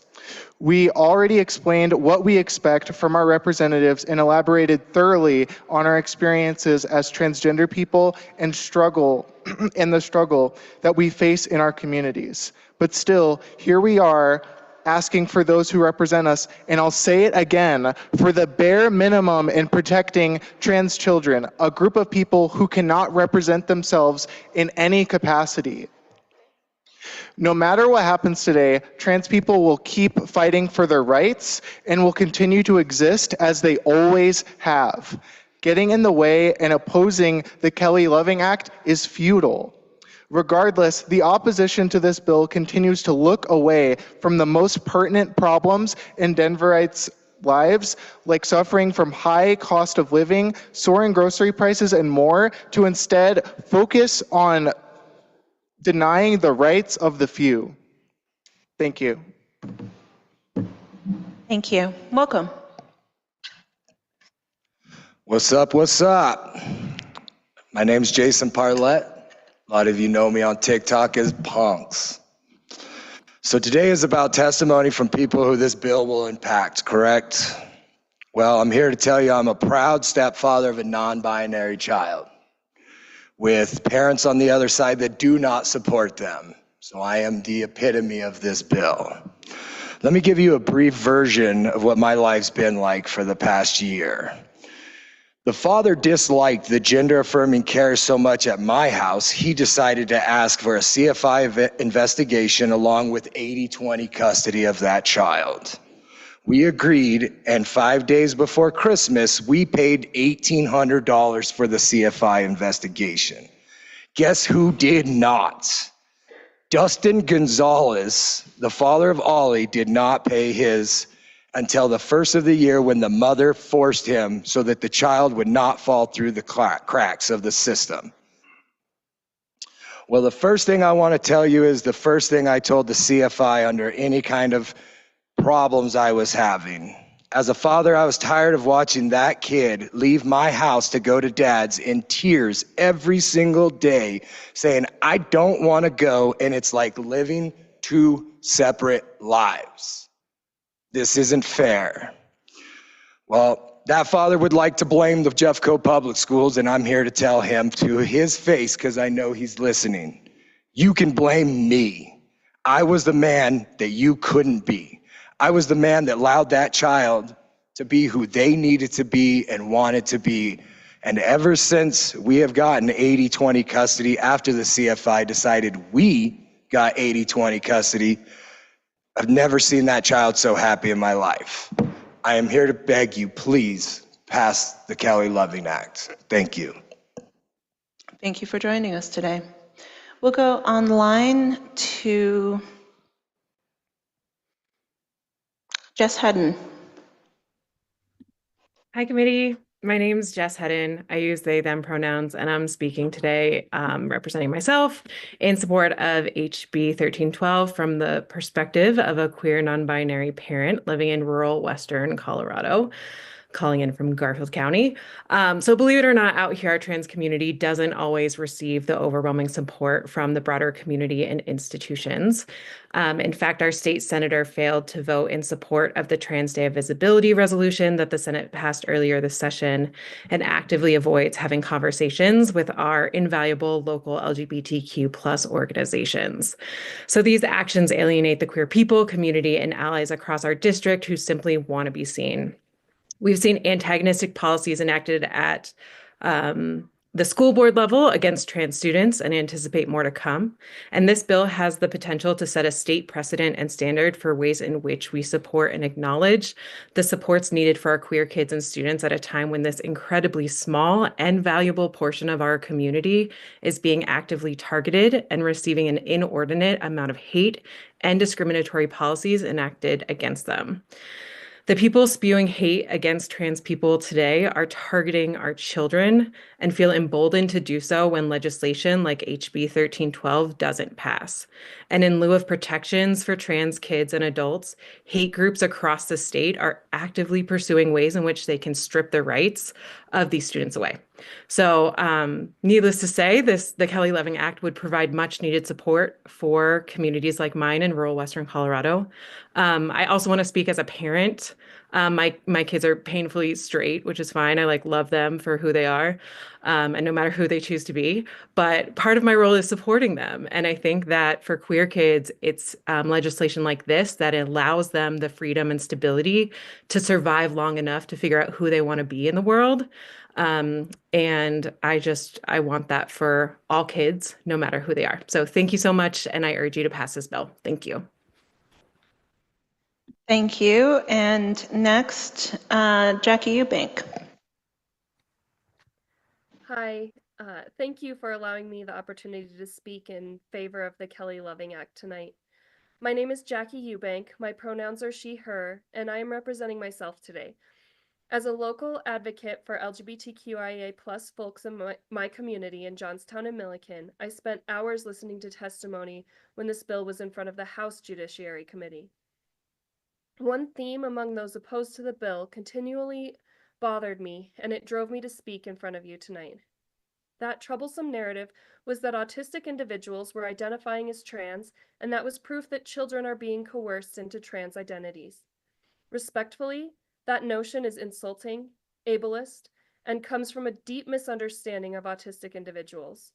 We already explained what we expect from our representatives and elaborated thoroughly on our experiences as transgender people and the struggle that we face in our communities. But still, here we are asking for those who represent us, and I'll say it again, for the bare minimum in protecting trans children, a group of people who cannot represent themselves in any capacity. No matter what happens today, trans people will keep fighting for their rights and will continue to exist as they always have. Getting in the way and opposing the Kelly Loving Act is futile. Regardless, the opposition to this bill continues to look away from the most pertinent problems in Denverites' lives, like suffering from high cost of living, soaring grocery prices, and more, to instead focus on denying the rights of the few. Thank you. Thank you. Welcome. What's up? What's up? My name's Jason Parlett. A lot of you know me on TikTok as Punks. So today is about testimony from people who this bill will impact, correct? Well, I'm here to tell you I'm a proud stepfather of a non-binary child with parents on the other side that do not support them. So I am the epitome of this bill. Let me give you a brief version of what my life's been like for the past year. The father disliked the gender-affirming care so much at my house, he decided to ask for a CFI investigation along with 80-20 custody of that child. We agreed, and 5 days before Christmas, we paid $1,800 for the CFI investigation. Guess who did not? Dustin Gonzalez, the father of Ollie, did not pay his until the first of the year when the mother forced him so that the child would not fall through the cracks of the system. Well, the first thing I want to tell you is the first thing I told the CFI under any kind of problems I was having. As a father, I was tired of watching that kid leave my house to go to dad's in tears every single day, saying, I don't want to go, and it's like living two separate lives. This isn't fair. Well, that father would like to blame the Jeffco Public Schools, and I'm here to tell him to his face, because I know he's listening. You can blame me. I was the man that you couldn't be. I was the man that allowed that child to be who they needed to be and wanted to be. And ever since we have gotten 80-20 custody, after the CFI decided we got 80-20 custody, I've never seen that child so happy in my life. I am here to beg you, please pass the Kelly Loving Act. Thank you. Thank you for joining us today. We'll go online to Jess Hedden. Hi, committee. My name is Jess Hedden. I use they, them pronouns, and I'm speaking today representing myself in support of HB 1312 from the perspective of a queer non-binary parent living in rural Western Colorado, calling in from Garfield County. So believe it or not, out here, our trans community doesn't always receive the overwhelming support from the broader community and institutions. In fact, our state senator failed to vote in support of the Trans Day of Visibility resolution that the Senate passed earlier this session and actively avoids having conversations with our invaluable local LGBTQ+ organizations. So these actions alienate the queer people, community, and allies across our district who simply want to be seen. We've seen antagonistic policies enacted at the school board level against trans students and anticipate more to come. And this bill has the potential to set a state precedent and standard for ways in which we support and acknowledge the supports needed for our queer kids and students at a time when this incredibly small and valuable portion of our community is being actively targeted and receiving an inordinate amount of hate and discriminatory policies enacted against them. The people spewing hate against trans people today are targeting our children and feel emboldened to do so when legislation like HB 1312 doesn't pass. And in lieu of protections for trans kids and adults, hate groups across the state are actively pursuing ways in which they can strip the rights of these students away. So needless to say, the Kelly Loving Act would provide much needed support for communities like mine in rural Western Colorado. I also want to speak as a parent. My kids are painfully straight, which is fine. I love them for who they are, and no matter who they choose to be. But part of my role is supporting them. And I think that for queer kids, it's legislation like this that allows them the freedom and stability to survive long enough to figure out who they want to be in the world. And I want that for all kids, no matter who they are. So thank you so much. And I urge you to pass this bill. Thank you. Thank you. And next, Jackie Eubank. Hi. Thank you for allowing me the opportunity to speak in favor of the Kelly Loving Act tonight. My name is Jackie Eubank. My pronouns are she, her, and I am representing myself today. As a local advocate for LGBTQIA+ folks in my community in Johnstown and Milliken, I spent hours listening to testimony when this bill was in front of the House Judiciary Committee. One theme among those opposed to the bill continually bothered me, and it drove me to speak in front of you tonight. That troublesome narrative was that autistic individuals were identifying as trans, and that was proof that children are being coerced into trans identities. Respectfully, that notion is insulting, ableist, and comes from a deep misunderstanding of autistic individuals.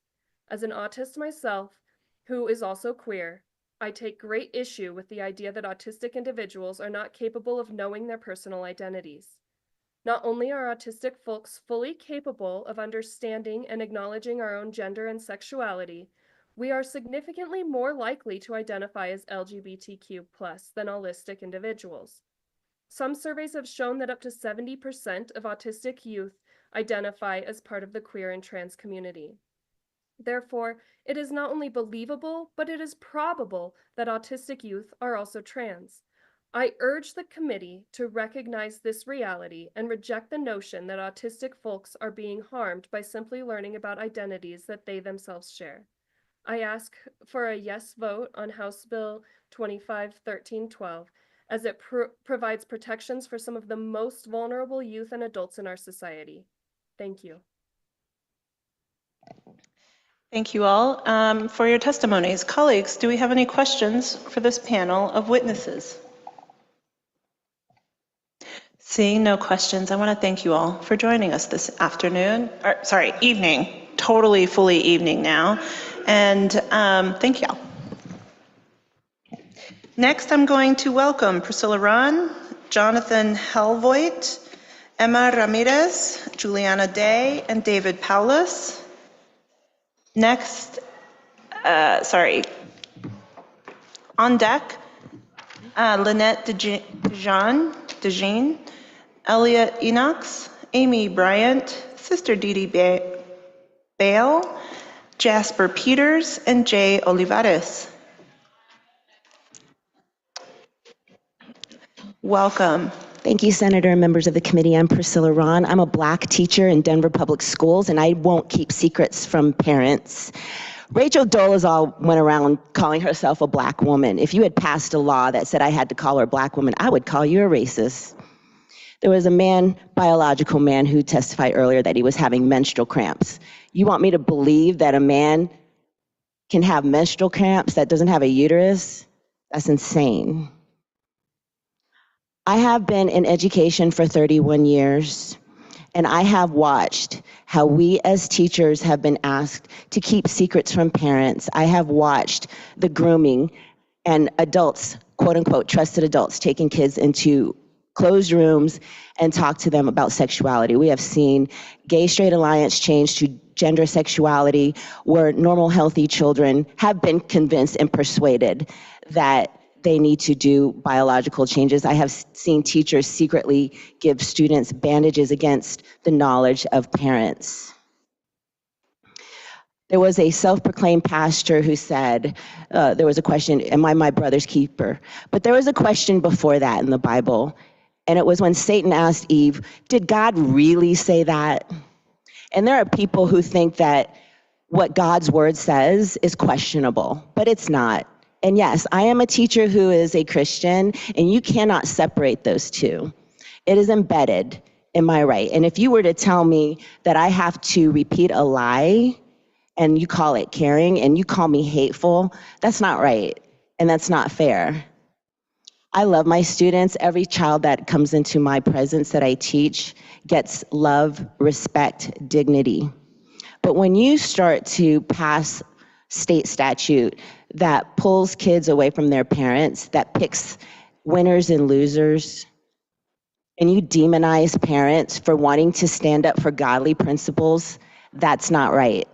As an autist myself, who is also queer, I take great issue with the idea that autistic individuals are not capable of knowing their personal identities. Not only are autistic folks fully capable of understanding and acknowledging our own gender and sexuality, we are significantly more likely to identify as LGBTQ+ than allistic individuals. Some surveys have shown that up to 70% of autistic youth identify as part of the queer and trans community. Therefore, it is not only believable, but it is probable that autistic youth are also trans. I urge the committee to recognize this reality and reject the notion that autistic folks are being harmed by simply learning about identities that they themselves share. I ask for a yes vote on House Bill 25-1312, as it provides protections for some of the most vulnerable youth and adults in our society. Thank you. Thank you all for your testimonies. Colleagues, do we have any questions for this panel of witnesses? Seeing no questions, I want to thank you all for joining us this evening, totally fully evening now. And thank you all. Next, I'm going to welcome Priscilla Rahn, Jonathan Helvoit, Emma Ramirez, Juliana Day, and David Paulus. Next, on deck, Lynette DeJean, Elliot Enox, Amy Bryant, Sister Dee Dee Bale, Jasper Peters, and Jay Olivares. Welcome. Thank you, Senator and members of the committee. I'm Priscilla Rahn. I'm a Black teacher in Denver Public Schools, and I won't keep secrets from parents. Rachel Dolezal went around calling herself a Black woman. If you had passed a law that said I had to call her a Black woman, I would call you a racist. There was a biological man, who testified earlier that he was having menstrual cramps. You want me to believe that a man can have menstrual cramps that doesn't have a uterus? That's insane. I have been in education for 31 years, and I have watched how we as teachers have been asked to keep secrets from parents. I have watched the grooming and adults, quote unquote, trusted adults, taking kids into closed rooms and talk to them about sexuality. We have seen gay straight alliance change to gender sexuality, where normal healthy children have been convinced and persuaded that they need to do biological changes. I have seen teachers secretly give students bandages against the knowledge of parents. There was a self-proclaimed pastor who said, there was a question, am I my brother's keeper? But there was a question before that in the Bible, and it was when Satan asked Eve, did God really say that? And there are people who think that what God's word says is questionable, but it's not. And yes, I am a teacher who is a Christian, and you cannot separate those two. It is embedded in my right. And if you were to tell me that I have to repeat a lie, and you call it caring, and you call me hateful, that's not right, and that's not fair. I love my students. Every child that comes into my presence that I teach gets love, respect, dignity. But when you start to pass state statute that pulls kids away from their parents, that picks winners and losers, and you demonize parents for wanting to stand up for godly principles, that's not right.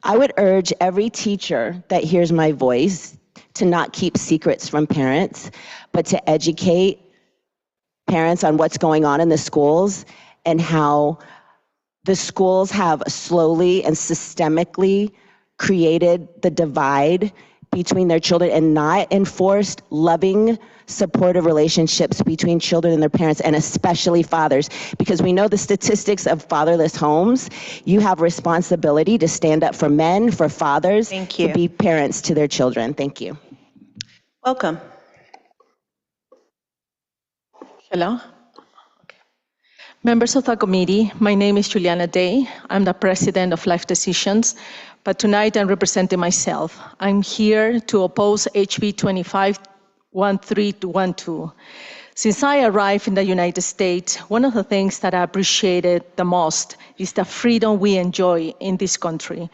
I would urge every teacher that hears my voice to not keep secrets from parents, but to educate parents on what's going on in the schools and how the schools have slowly and systemically created the divide between their children and not enforced loving, supportive relationships between children and their parents, and especially fathers. Because we know the statistics of fatherless homes. You have responsibility to stand up for men, for fathers, to be parents to their children. Thank you. Welcome. Hello. Okay. Members of the committee, my name is Juliana Day. I'm the president of Life Decisions, but tonight I'm representing myself. I'm here to oppose HB 25-1312. Since I arrived in the United States, one of the things that I appreciated the most is the freedom we enjoy in this country.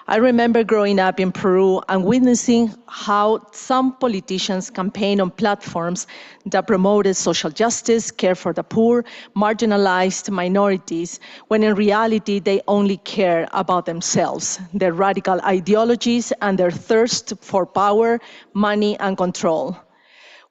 I remember growing up in Peru and witnessing how some politicians campaign on platforms that promoted social justice, care for the poor, marginalized minorities, when in reality they only care about themselves, their radical ideologies, and their thirst for power, money, and control.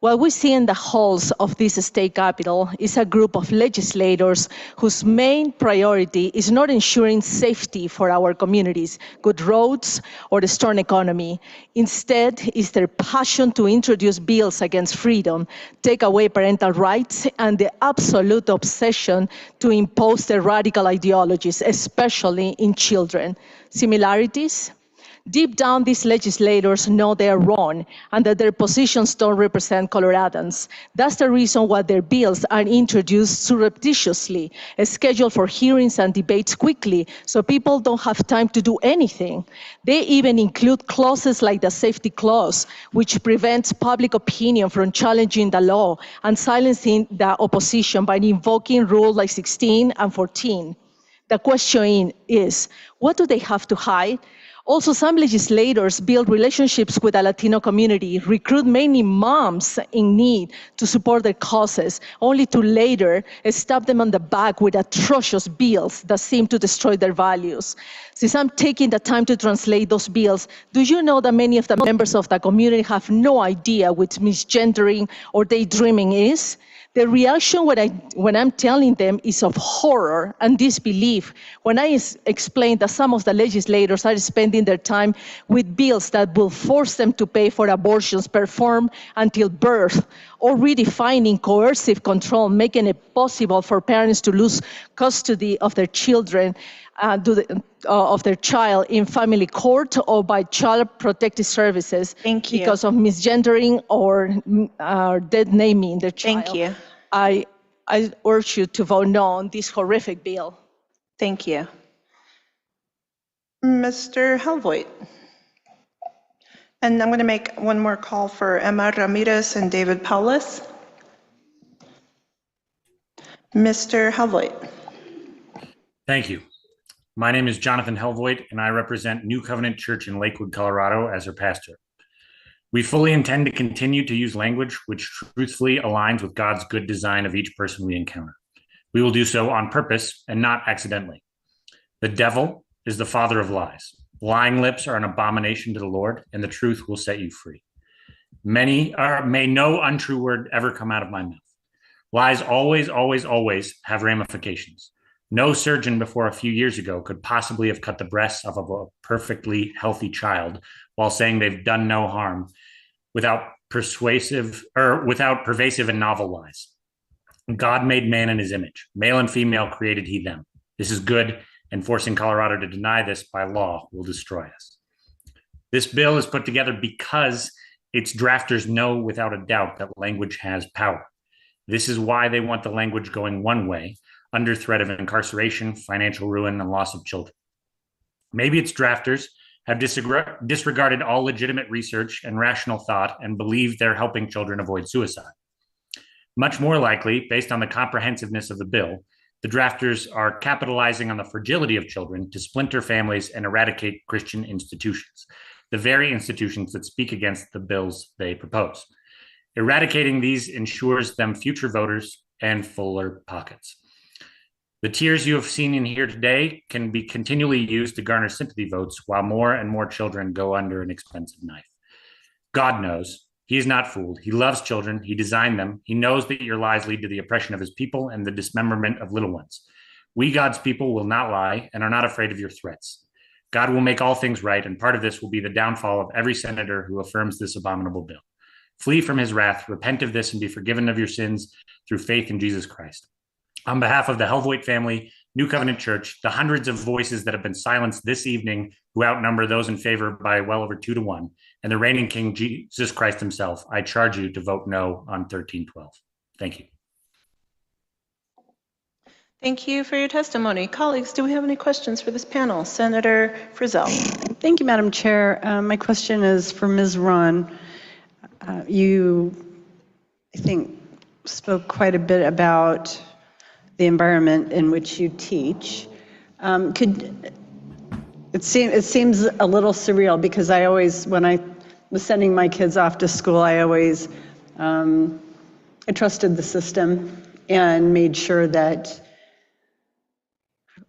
What we see in the halls of this state capitol is a group of legislators whose main priority is not ensuring safety for our communities, good roads, or the strong economy. Instead, is their passion to introduce bills against freedom, take away parental rights, and the absolute obsession to impose their radical ideologies, especially in children. Similarities? Deep down, these legislators know they are wrong and that their positions don't represent Coloradans. That's the reason why their bills are introduced surreptitiously, scheduled for hearings and debates quickly, so people don't have time to do anything. They even include clauses like the safety clause, which prevents public opinion from challenging the law and silencing the opposition by invoking rules like 16 and 14. The question is, what do they have to hide? Also, some legislators build relationships with the Latino community, recruit mainly moms in need to support their causes, only to later stab them on the back with atrocious bills that seem to destroy their values. Since I'm taking the time to translate those bills, do you know that many of the members of the community have no idea what misgendering or daydreaming is? The reaction when I'm telling them is of horror and disbelief when I explain that some of the legislators are spending their time with bills that will force them to pay for abortions performed until birth, or redefining coercive control, making it possible for parents to lose custody of their children, of their child in family court or by child protective services because of misgendering or dead naming their child. Thank you. I urge you to vote no on this horrific bill. Thank you. Mr. Helvoet. And I'm going to make one more call for Emma Ramirez and David Paulus. Mr. Helvoet. Thank you. My name is Jonathan Helvoet, and I represent New Covenant Church in Lakewood, Colorado as her pastor. We fully intend to continue to use language which truthfully aligns with God's good design of each person we encounter. We will do so on purpose and not accidentally. The devil is the father of lies. Lying lips are an abomination to the Lord, and the truth will set you free. May no untrue word ever come out of my mouth. Lies always, always, always have ramifications. No surgeon before a few years ago could possibly have cut the breasts of a perfectly healthy child while saying they've done no harm without pervasive and novel lies. God made man in his image. Male and female created he them. This is good, and forcing Colorado to deny this by law will destroy us. This bill is put together because its drafters know without a doubt that language has power. This is why they want the language going one way, under threat of incarceration, financial ruin, and loss of children. Maybe its drafters have disregarded all legitimate research and rational thought and believe they're helping children avoid suicide. Much more likely, based on the comprehensiveness of the bill, the drafters are capitalizing on the fragility of children to splinter families and eradicate Christian institutions, the very institutions that speak against the bills they propose. Eradicating these ensures them future voters and fuller pockets. The tears you have seen in here today can be continually used to garner sympathy votes while more and more children go under an expensive knife. God knows. He is not fooled. He loves children. He designed them. He knows that your lies lead to the oppression of his people and the dismemberment of little ones. We, God's people, will not lie and are not afraid of your threats. God will make all things right, and part of this will be the downfall of every senator who affirms this abominable bill. Flee from his wrath, repent of this, and be forgiven of your sins through faith in Jesus Christ. On behalf of the Helvoet family, New Covenant Church, the hundreds of voices that have been silenced this evening, who outnumber those in favor by well over 2-1, and the reigning King Jesus Christ himself, I charge you to vote no on 1312. Thank you. Thank you for your testimony. Colleagues, do we have any questions for this panel? Senator Frizzell. Thank you, Madam Chair. My question is for Ms. Ron. You, I think, spoke quite a bit about the environment in which you teach. It seems a little surreal because I always, when I was sending my kids off to school, I always I trusted the system and made sure that,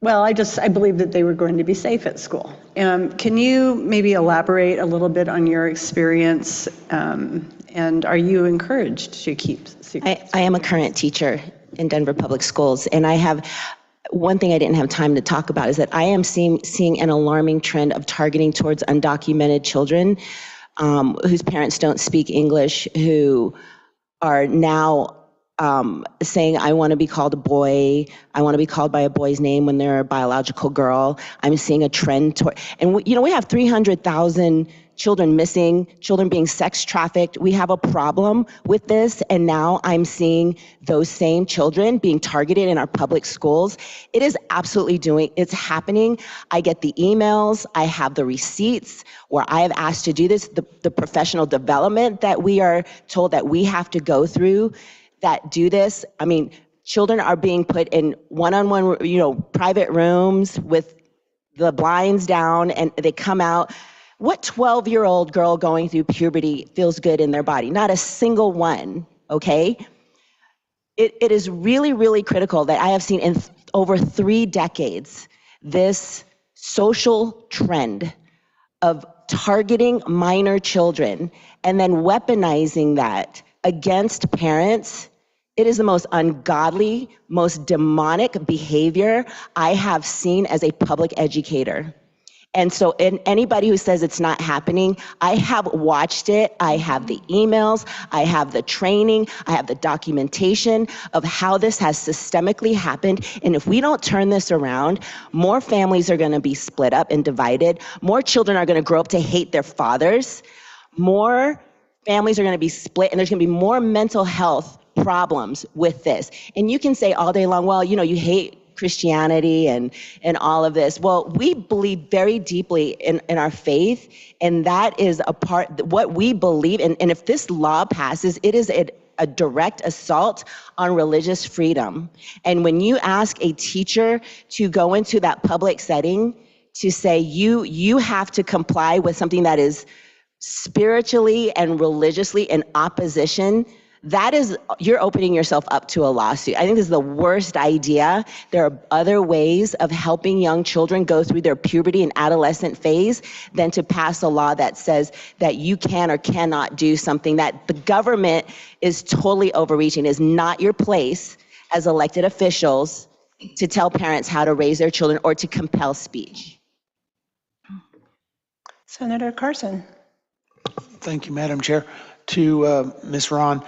well, I believed that they were going to be safe at school. Can you maybe elaborate a little bit on your experience, and are you encouraged to keep secrets? I am a current teacher in Denver Public Schools, and I have one thing I didn't have time to talk about is that I am seeing an alarming trend of targeting towards undocumented children whose parents don't speak English, who are now saying, I want to be called a boy, I want to be called by a boy's name when they're a biological girl. I'm seeing a trend toward, and we have 300,000 children missing, children being sex trafficked. We have a problem with this, and now I'm seeing those same children being targeted in our public schools. It is absolutely it's happening. I get the emails, I have the receipts where I have asked to do this, the professional development that we are told that we have to go through that do this. I mean, children are being put in one-on-one, private rooms with the blinds down, and they come out. What 12-year-old girl going through puberty feels good in their body? Not a single one, okay? It is really, really critical that I have seen in over 3 decades this social trend of targeting minor children and then weaponizing that against parents. It is the most ungodly, most demonic behavior I have seen as a public educator. And so anybody who says it's not happening, I have watched it. I have the emails, I have the training, I have the documentation of how this has systemically happened. And if we don't turn this around, more families are going to be split up and divided. More children are going to grow up to hate their fathers. More families are going to be split, and there's going to be more mental health problems with this. And you can say all day long, well, you hate Christianity and all of this. Well, we believe very deeply in our faith, and that is a part, what we believe in. And if this law passes, it is a direct assault on religious freedom. And when you ask a teacher to go into that public setting to say, you have to comply with something that is spiritually and religiously in opposition, you're opening yourself up to a lawsuit. I think this is the worst idea. There are other ways of helping young children go through their puberty and adolescent phase than to pass a law that says that you can or cannot do something that the government is totally overreaching. It is not your place as elected officials to tell parents how to raise their children or to compel speech. Senator Carson. Thank you, Madam Chair. To Ms. Ron,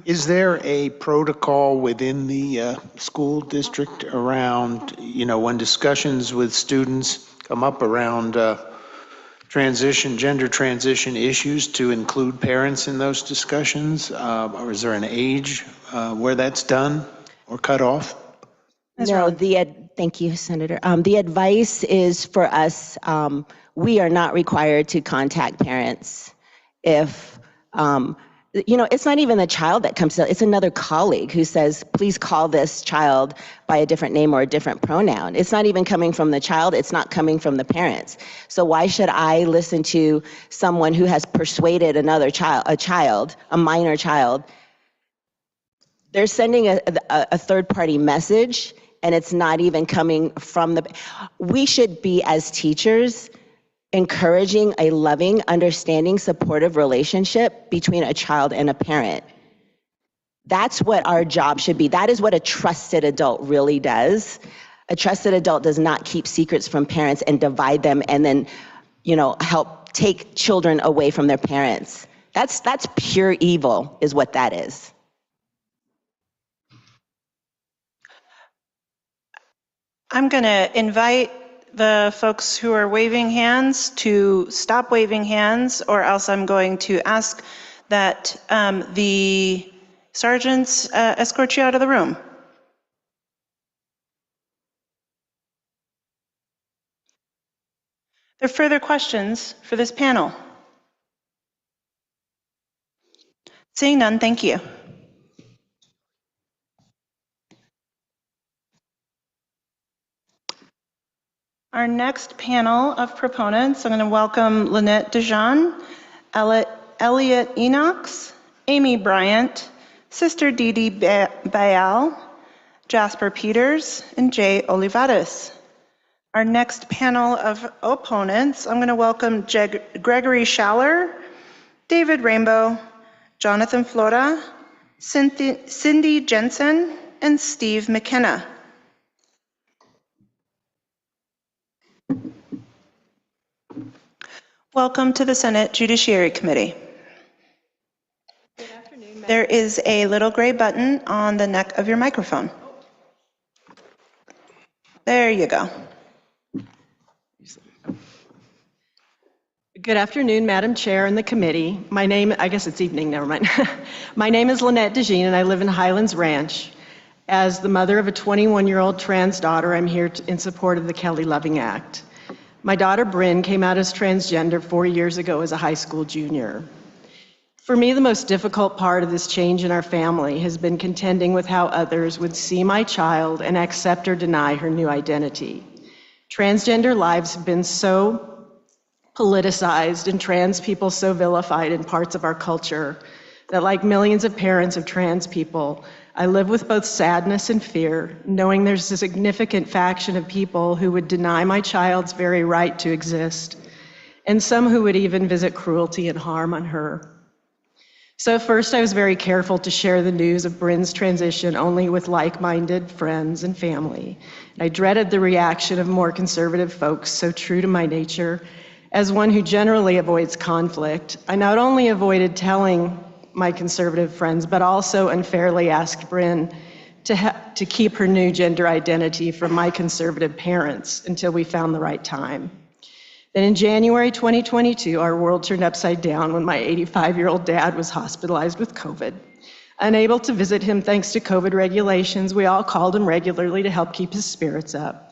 is there a protocol within the school district around, when discussions with students come up around gender transition issues to include parents in those discussions? Or is there an age where that's done or cut off? No, thank you, Senator. The advice is for us, we are not required to contact parents if it's not even the child that comes to, it's another colleague who says, please call this child by a different name or a different pronoun. It's not even coming from the child, it's not coming from the parents. So why should I listen to someone who has persuaded another child, a minor child? They're sending a third-party message, and it's not even coming from we should be, as teachers, encouraging a loving, understanding, supportive relationship between a child and a parent. That's what our job should be. That is what a trusted adult really does. A trusted adult does not keep secrets from parents and divide them and then, help take children away from their parents. That's pure evil, is what that is. I'm going to invite the folks who are waving hands to stop waving hands, or else I'm going to ask that the sergeants escort you out of the room. Are there further questions for this panel? Seeing none, thank you. Our next panel of proponents, I'm going to welcome Lynette DeJean, Elliot Enox, Amy Bryant, Sister Dee Dee Bayal, Jasper Peters, and Jay Olivares. Our next panel of opponents, I'm going to welcome Gregory Schaller, David Rainbow, Jonathan Flora, Cindy Jensen, and Steve McKenna. Welcome to the Senate Judiciary Committee. Good afternoon. There is a little gray button on the neck of your microphone. There you go. Good afternoon, Madam Chair and the committee. I guess it's evening, never mind. My name is Lynette DeJean and I live in Highlands Ranch. As the mother of a 21-year-old trans daughter, I'm here in support of the Kelly Loving Act. My daughter Bryn came out as transgender 4 years ago as a high school junior. For me, the most difficult part of this change in our family has been contending with how others would see my child and accept or deny her new identity. Transgender lives have been so politicized and trans people so vilified in parts of our culture that, like millions of parents of trans people, I live with both sadness and fear, knowing there's a significant faction of people who would deny my child's very right to exist, and some who would even visit cruelty and harm on her. So first, I was very careful to share the news of Bryn's transition only with like-minded friends and family. I dreaded the reaction of more conservative folks, so true to my nature. As one who generally avoids conflict, I not only avoided telling my conservative friends, but also unfairly asked Bryn to keep her new gender identity from my conservative parents until we found the right time. Then in January 2022, our world turned upside down when my 85-year-old dad was hospitalized with COVID. Unable to visit him thanks to COVID regulations, we all called him regularly to help keep his spirits up.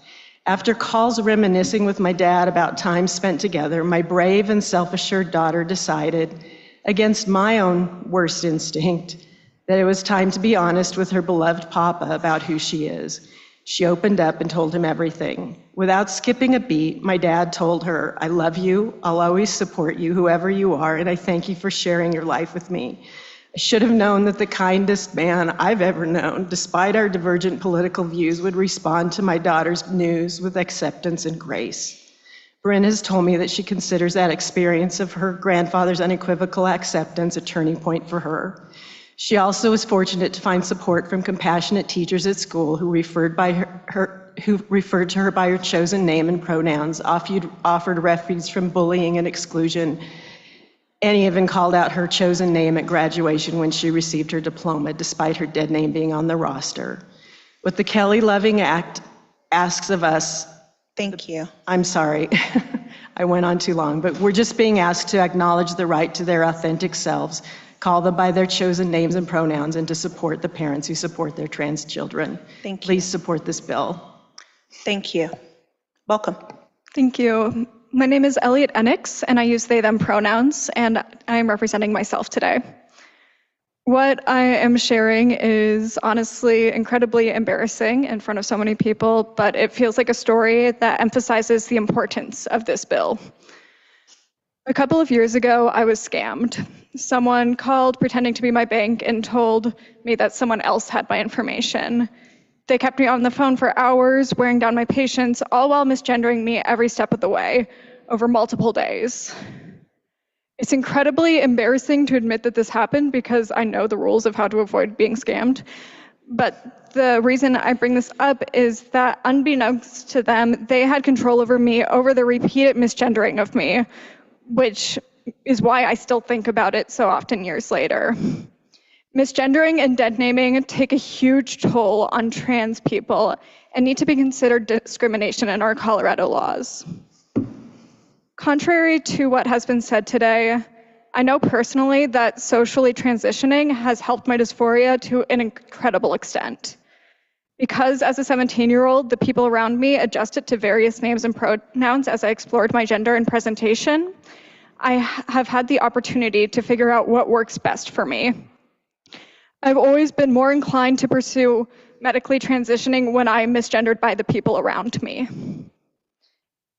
After calls reminiscing with my dad about time spent together, my brave and self-assured daughter decided, against my own worst instinct, that it was time to be honest with her beloved papa about who she is. She opened up and told him everything. Without skipping a beat, my dad told her, "I love you, I'll always support you, whoever you are, and I thank you for sharing your life with me." I should have known that the kindest man I've ever known, despite our divergent political views, would respond to my daughter's news with acceptance and grace. Bryn has told me that she considers that experience of her grandfather's unequivocal acceptance a turning point for her. She also was fortunate to find support from compassionate teachers at school who referred to her by her chosen name and pronouns, offered refuge from bullying and exclusion, and even called out her chosen name at graduation when she received her diploma, despite her dead name being on the roster. What the Kelly Loving Act asks of us. Thank you. I'm sorry, I went on too long, but we're just being asked to acknowledge the right to their authentic selves, call them by their chosen names and pronouns, and to support the parents who support their trans children. Thank you. Please support this bill. Thank you. Welcome. Thank you. My name is Elliot Enox, and I use they, them pronouns, and I am representing myself today. What I am sharing is honestly incredibly embarrassing in front of so many people, but it feels like a story that emphasizes the importance of this bill. A couple of years ago, I was scammed. Someone called pretending to be my bank and told me that someone else had my information. They kept me on the phone for hours, wearing down my patience, all while misgendering me every step of the way over multiple days. It's incredibly embarrassing to admit that this happened because I know the rules of how to avoid being scammed. But the reason I bring this up is that unbeknownst to them, they had control over me over the repeated misgendering of me, which is why I still think about it so often years later. Misgendering and dead naming take a huge toll on trans people and need to be considered discrimination in our Colorado laws. Contrary to what has been said today, I know personally that socially transitioning has helped my dysphoria to an incredible extent. Because as a 17-year-old, the people around me adjusted to various names and pronouns as I explored my gender and presentation, I have had the opportunity to figure out what works best for me. I've always been more inclined to pursue medically transitioning when I'm misgendered by the people around me.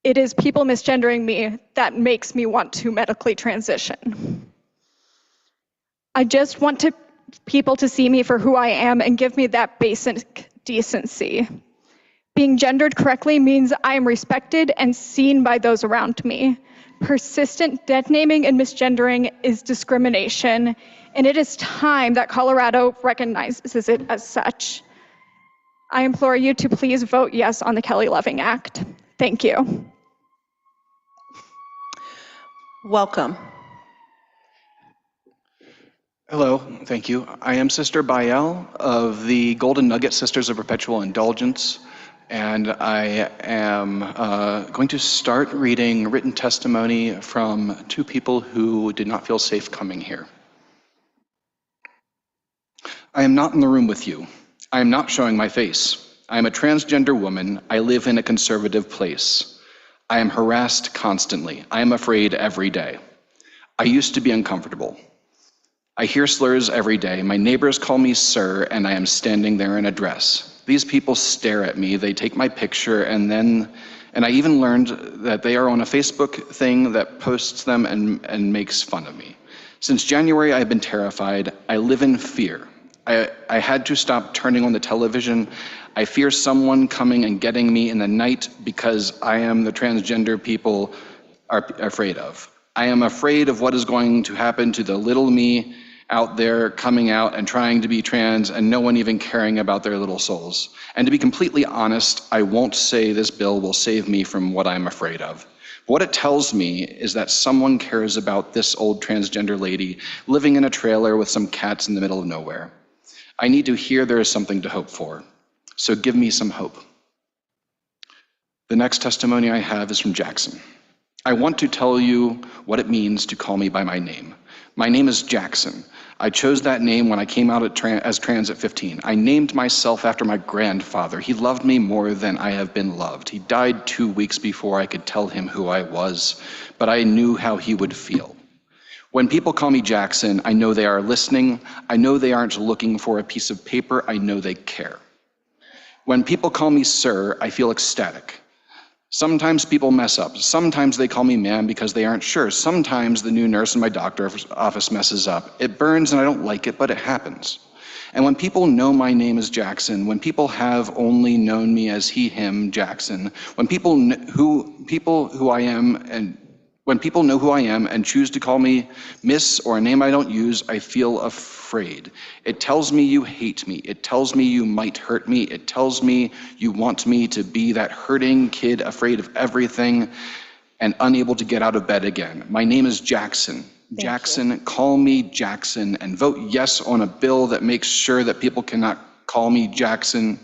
It is people misgendering me that makes me want to medically transition. I just want people to see me for who I am and give me that basic decency. Being gendered correctly means I am respected and seen by those around me. Persistent dead naming and misgendering is discrimination, and it is time that Colorado recognizes it as such. I implore you to please vote yes on the Kelly Loving Act. Thank you. Welcome. Hello, thank you. I am Sister Bael of the Golden Nugget Sisters of Perpetual Indulgence, and I am going to start reading written testimony from two people who did not feel safe coming here. I am not in the room with you. I am not showing my face. I am a transgender woman. I live in a conservative place. I am harassed constantly. I am afraid every day. I used to be uncomfortable. I hear slurs every day. My neighbors call me sir, and I am standing there in a dress. These people stare at me. They take my picture, and I even learned that they are on a Facebook thing that posts them and makes fun of me. Since January, I've been terrified. I live in fear. I had to stop turning on the television. I fear someone coming and getting me in the night because I am the transgender people are afraid of. I am afraid of what is going to happen to the little me out there coming out and trying to be trans and no one even caring about their little souls. And to be completely honest, I won't say this bill will save me from what I'm afraid of. What it tells me is that someone cares about this old transgender lady living in a trailer with some cats in the middle of nowhere. I need to hear there is something to hope for. So give me some hope. The next testimony I have is from Jackson. I want to tell you what it means to call me by my name. My name is Jackson. I chose that name when I came out as trans at 15. I named myself after my grandfather. He loved me more than I have been loved. He died 2 weeks before I could tell him who I was, but I knew how he would feel. When people call me Jackson, I know they are listening. I know they aren't looking for a piece of paper. I know they care. When people call me sir, I feel ecstatic. Sometimes people mess up. Sometimes they call me ma'am because they aren't sure. Sometimes the new nurse in my doctor's office messes up. It burns and I don't like it, but it happens. And when people know my name is Jackson, when people have only known me as he, him, Jackson, when people know who I am and choose to call me Miss or a name I don't use, I feel afraid. It tells me you hate me. It tells me you might hurt me. It tells me you want me to be that hurting kid afraid of everything and unable to get out of bed again. My name is Jackson. Jackson, call me Jackson and vote yes on a bill that makes sure that people cannot call me Jackson.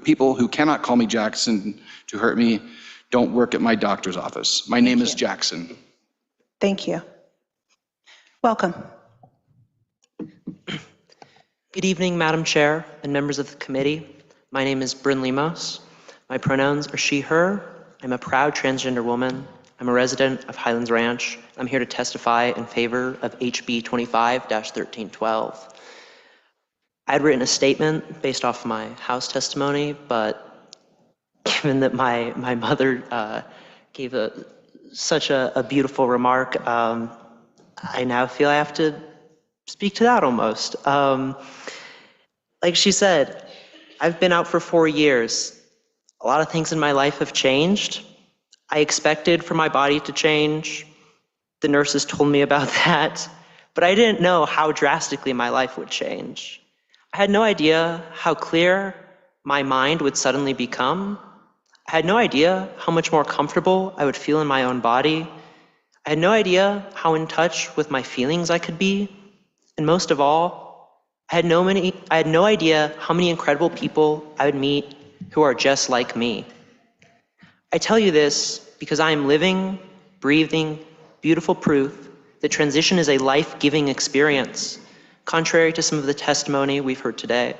People who cannot call me Jackson to hurt me don't work at my doctor's office. My name is Jackson. Thank you. Welcome. Good evening, Madam Chair and members of the committee. My name is Bryn Lemos. My pronouns are she, her. I'm a proud transgender woman. I'm a resident of Highlands Ranch. I'm here to testify in favor of HB 25-1312. I had written a statement based off my house testimony, but given that my mother gave such a beautiful remark, I now feel I have to speak to that almost. Like she said, I've been out for 4 years. A lot of things in my life have changed. I expected for my body to change. The nurses told me about that, but I didn't know how drastically my life would change. I had no idea how clear my mind would suddenly become. I had no idea how much more comfortable I would feel in my own body. I had no idea how in touch with my feelings I could be. And most of all, I had no idea how many incredible people I would meet who are just like me. I tell you this because I am living, breathing, beautiful proof that transition is a life-giving experience, contrary to some of the testimony we've heard today.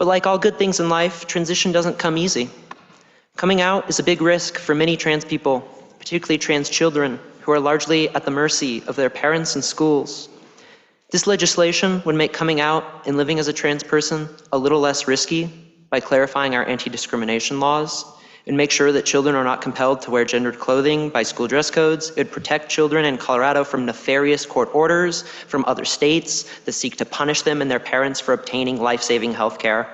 But like all good things in life, transition doesn't come easy. Coming out is a big risk for many trans people, particularly trans children, who are largely at the mercy of their parents and schools. This legislation would make coming out and living as a trans person a little less risky by clarifying our anti-discrimination laws and make sure that children are not compelled to wear gendered clothing by school dress codes. It would protect children in Colorado from nefarious court orders from other states that seek to punish them and their parents for obtaining life-saving health care.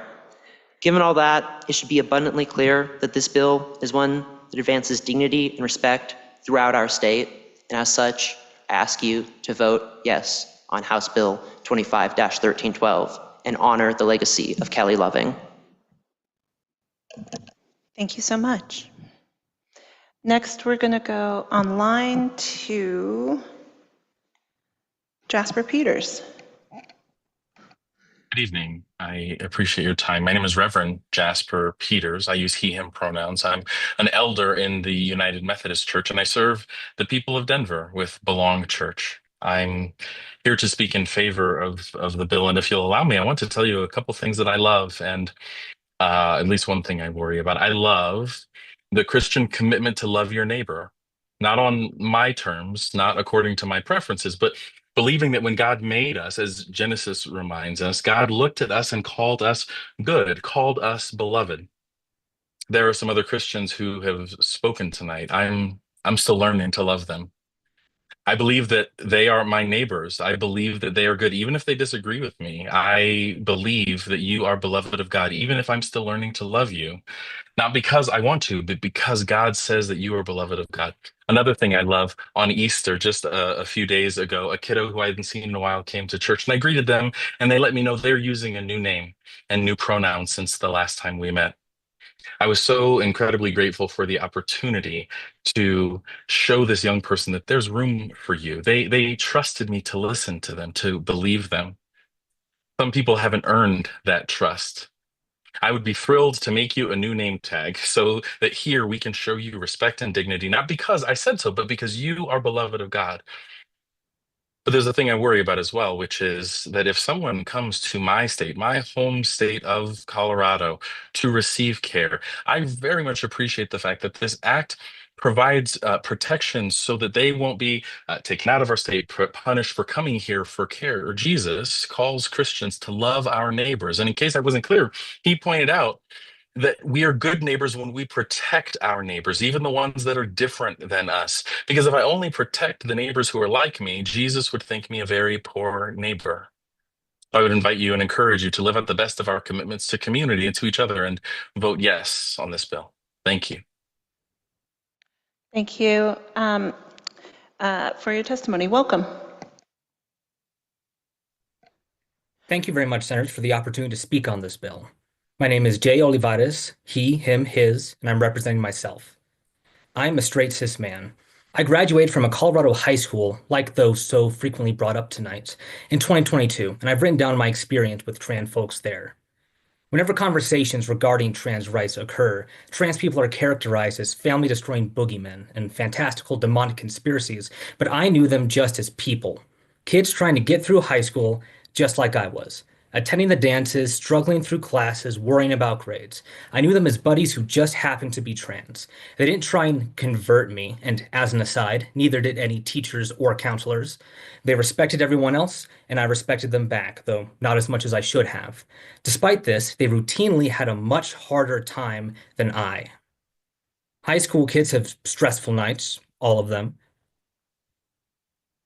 Given all that, it should be abundantly clear that this bill is one that advances dignity and respect throughout our state, and as such, I ask you to vote yes on House Bill 25-1312 and honor the legacy of Kelly Loving. Thank you so much. Next, we're going to go online to Jasper Peters. Good evening. I appreciate your time. My name is Reverend Jasper Peters. I use he, him pronouns. I'm an elder in the United Methodist Church, and I serve the people of Denver with Belong Church. I'm here to speak in favor of the bill, and if you'll allow me, I want to tell you a couple things that I love, and at least one thing I worry about. I love the Christian commitment to love your neighbor, not on my terms, not according to my preferences, but believing that when God made us, as Genesis reminds us, God looked at us and called us good, called us beloved. There are some other Christians who have spoken tonight. I'm still learning to love them. I believe that they are my neighbors. I believe that they are good, even if they disagree with me. I believe that you are beloved of God, even if I'm still learning to love you. Not because I want to, but because God says that you are beloved of God. Another thing I love, on Easter, just a few days ago, a kiddo who I hadn't seen in a while came to church, and I greeted them, and they let me know they're using a new name and new pronouns since the last time we met. I was so incredibly grateful for the opportunity to show this young person that there's room for you. They trusted me to listen to them, to believe them. Some people haven't earned that trust. I would be thrilled to make you a new name tag so that here we can show you respect and dignity, not because I said so, but because you are beloved of God. But there's a thing I worry about as well, which is that if someone comes to my state, my home state of Colorado, to receive care, I very much appreciate the fact that this act provides protections so that they won't be taken out of our state, punished for coming here for care. Jesus calls Christians to love our neighbors. And in case I wasn't clear, he pointed out that we are good neighbors when we protect our neighbors, even the ones that are different than us. Because if I only protect the neighbors who are like me, Jesus would think me a very poor neighbor. I would invite you and encourage you to live out the best of our commitments to community and to each other and vote yes on this bill. Thank you. Thank you for your testimony. Welcome. Thank you very much, Senators, for the opportunity to speak on this bill. My name is Jay Olivares, he, him, his, and I'm representing myself. I'm a straight cis man. I graduated from a Colorado high school, like those so frequently brought up tonight, in 2022, and I've written down my experience with trans folks there. Whenever conversations regarding trans rights occur, trans people are characterized as family-destroying boogeymen and fantastical demonic conspiracies, but I knew them just as people. Kids trying to get through high school just like I was. Attending the dances, struggling through classes, worrying about grades. I knew them as buddies who just happened to be trans. They didn't try and convert me, and as an aside, neither did any teachers or counselors. They respected everyone else, and I respected them back, though not as much as I should have. Despite this, they routinely had a much harder time than I. High school kids have stressful nights, all of them.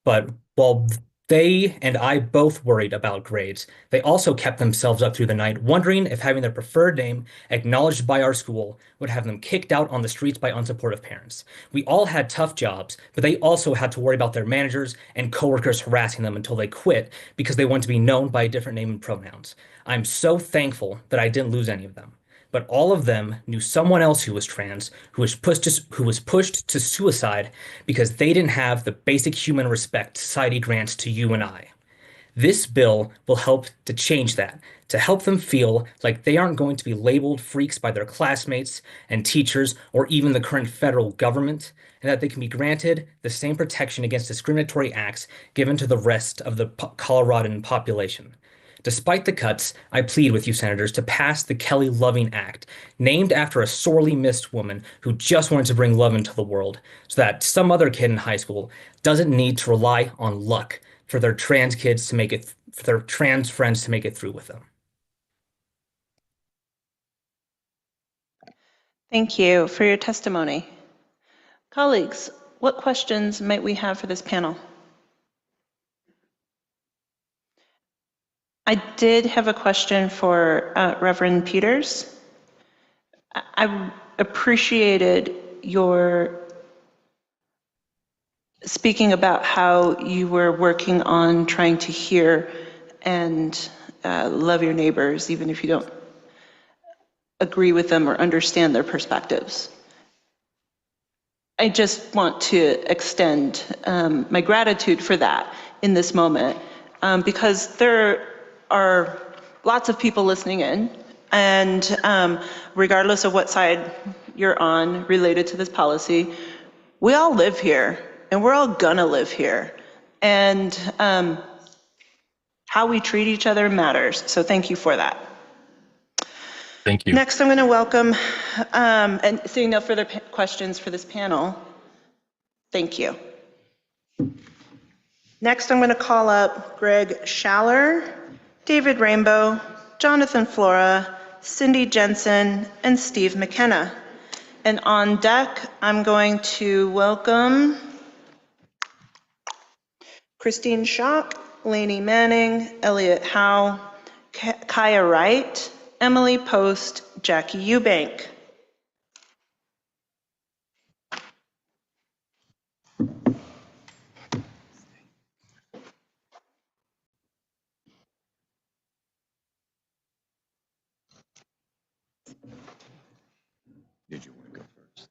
But while they and I both worried about grades, they also kept themselves up through the night, wondering if having their preferred name acknowledged by our school would have them kicked out on the streets by unsupportive parents. We all had tough jobs, but they also had to worry about their managers and coworkers harassing them until they quit because they wanted to be known by a different name and pronouns. I'm so thankful that I didn't lose any of them. But all of them knew someone else who was trans, who was pushed to suicide because they didn't have the basic human respect society grants to you and I. This bill will help to change that, to help them feel like they aren't going to be labeled freaks by their classmates and teachers or even the current federal government, and that they can be granted the same protection against discriminatory acts given to the rest of the Coloradan population. Despite the cuts, I plead with you, senators, to pass the Kelly Loving Act, named after a sorely missed woman who just wanted to bring love into the world, so that some other kid in high school doesn't need to rely on luck for their trans kids to make it, for their trans friends to make it through with them. Thank you for your testimony. Colleagues, what questions might we have for this panel? I did have a question for Reverend Peters. I appreciated your speaking about how you were working on trying to hear and love your neighbors, even if you don't agree with them or understand their perspectives. I just want to extend my gratitude for that in this moment, because there are lots of people listening in, and regardless of what side you're on related to this policy, we all live here, and we're all gonna live here. And how we treat each other matters, so thank you for that. Thank you. Next, I'm going to welcome, and seeing no further questions for this panel, thank you. Next, I'm going to call up Greg Schaller, David Rainbow, Jonathan Flora, Cindy Jensen, and Steve McKenna. And on deck, I'm going to welcome Christine Schock, Lainey Manning, Elliot Howe, Kaya Wright, Emily Post, Jackie Eubank. Did you want to go first?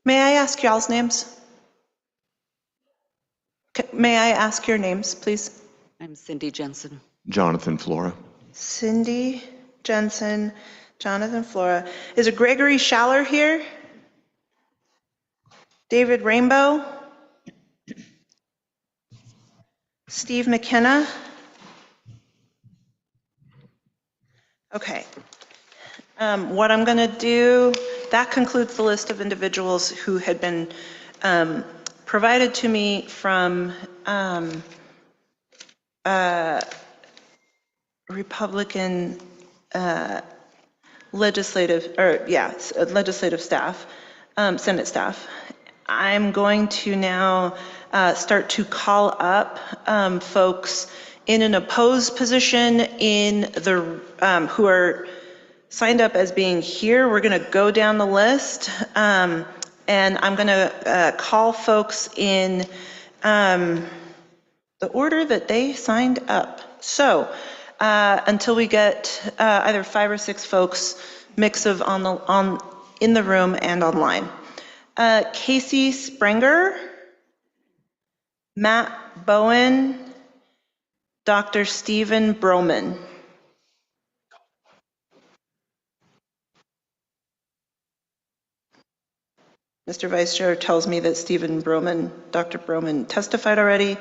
May I ask y'all's names? May I ask your names, please? I'm Cindy Jensen. Jonathan Flora. Cindy Jensen, Jonathan Flora. Is it Gregory Schaller here? David Rainbow? Steve McKenna? Okay. What I'm going to do, that concludes the list of individuals who had been provided to me from Republican legislative staff, Senate staff. I'm going to now start to call up folks in an opposed position in the who are signed up as being here. We're going to go down the list, and I'm going to call folks in the order that they signed up. So until we get either 5 or 6 folks, mix of in the room and online. Casey Sprenger, Matt Bowen, Dr. Stephen Broman. Mr. Vice Chair tells me that Stephen Broman, Dr. Broman testified already.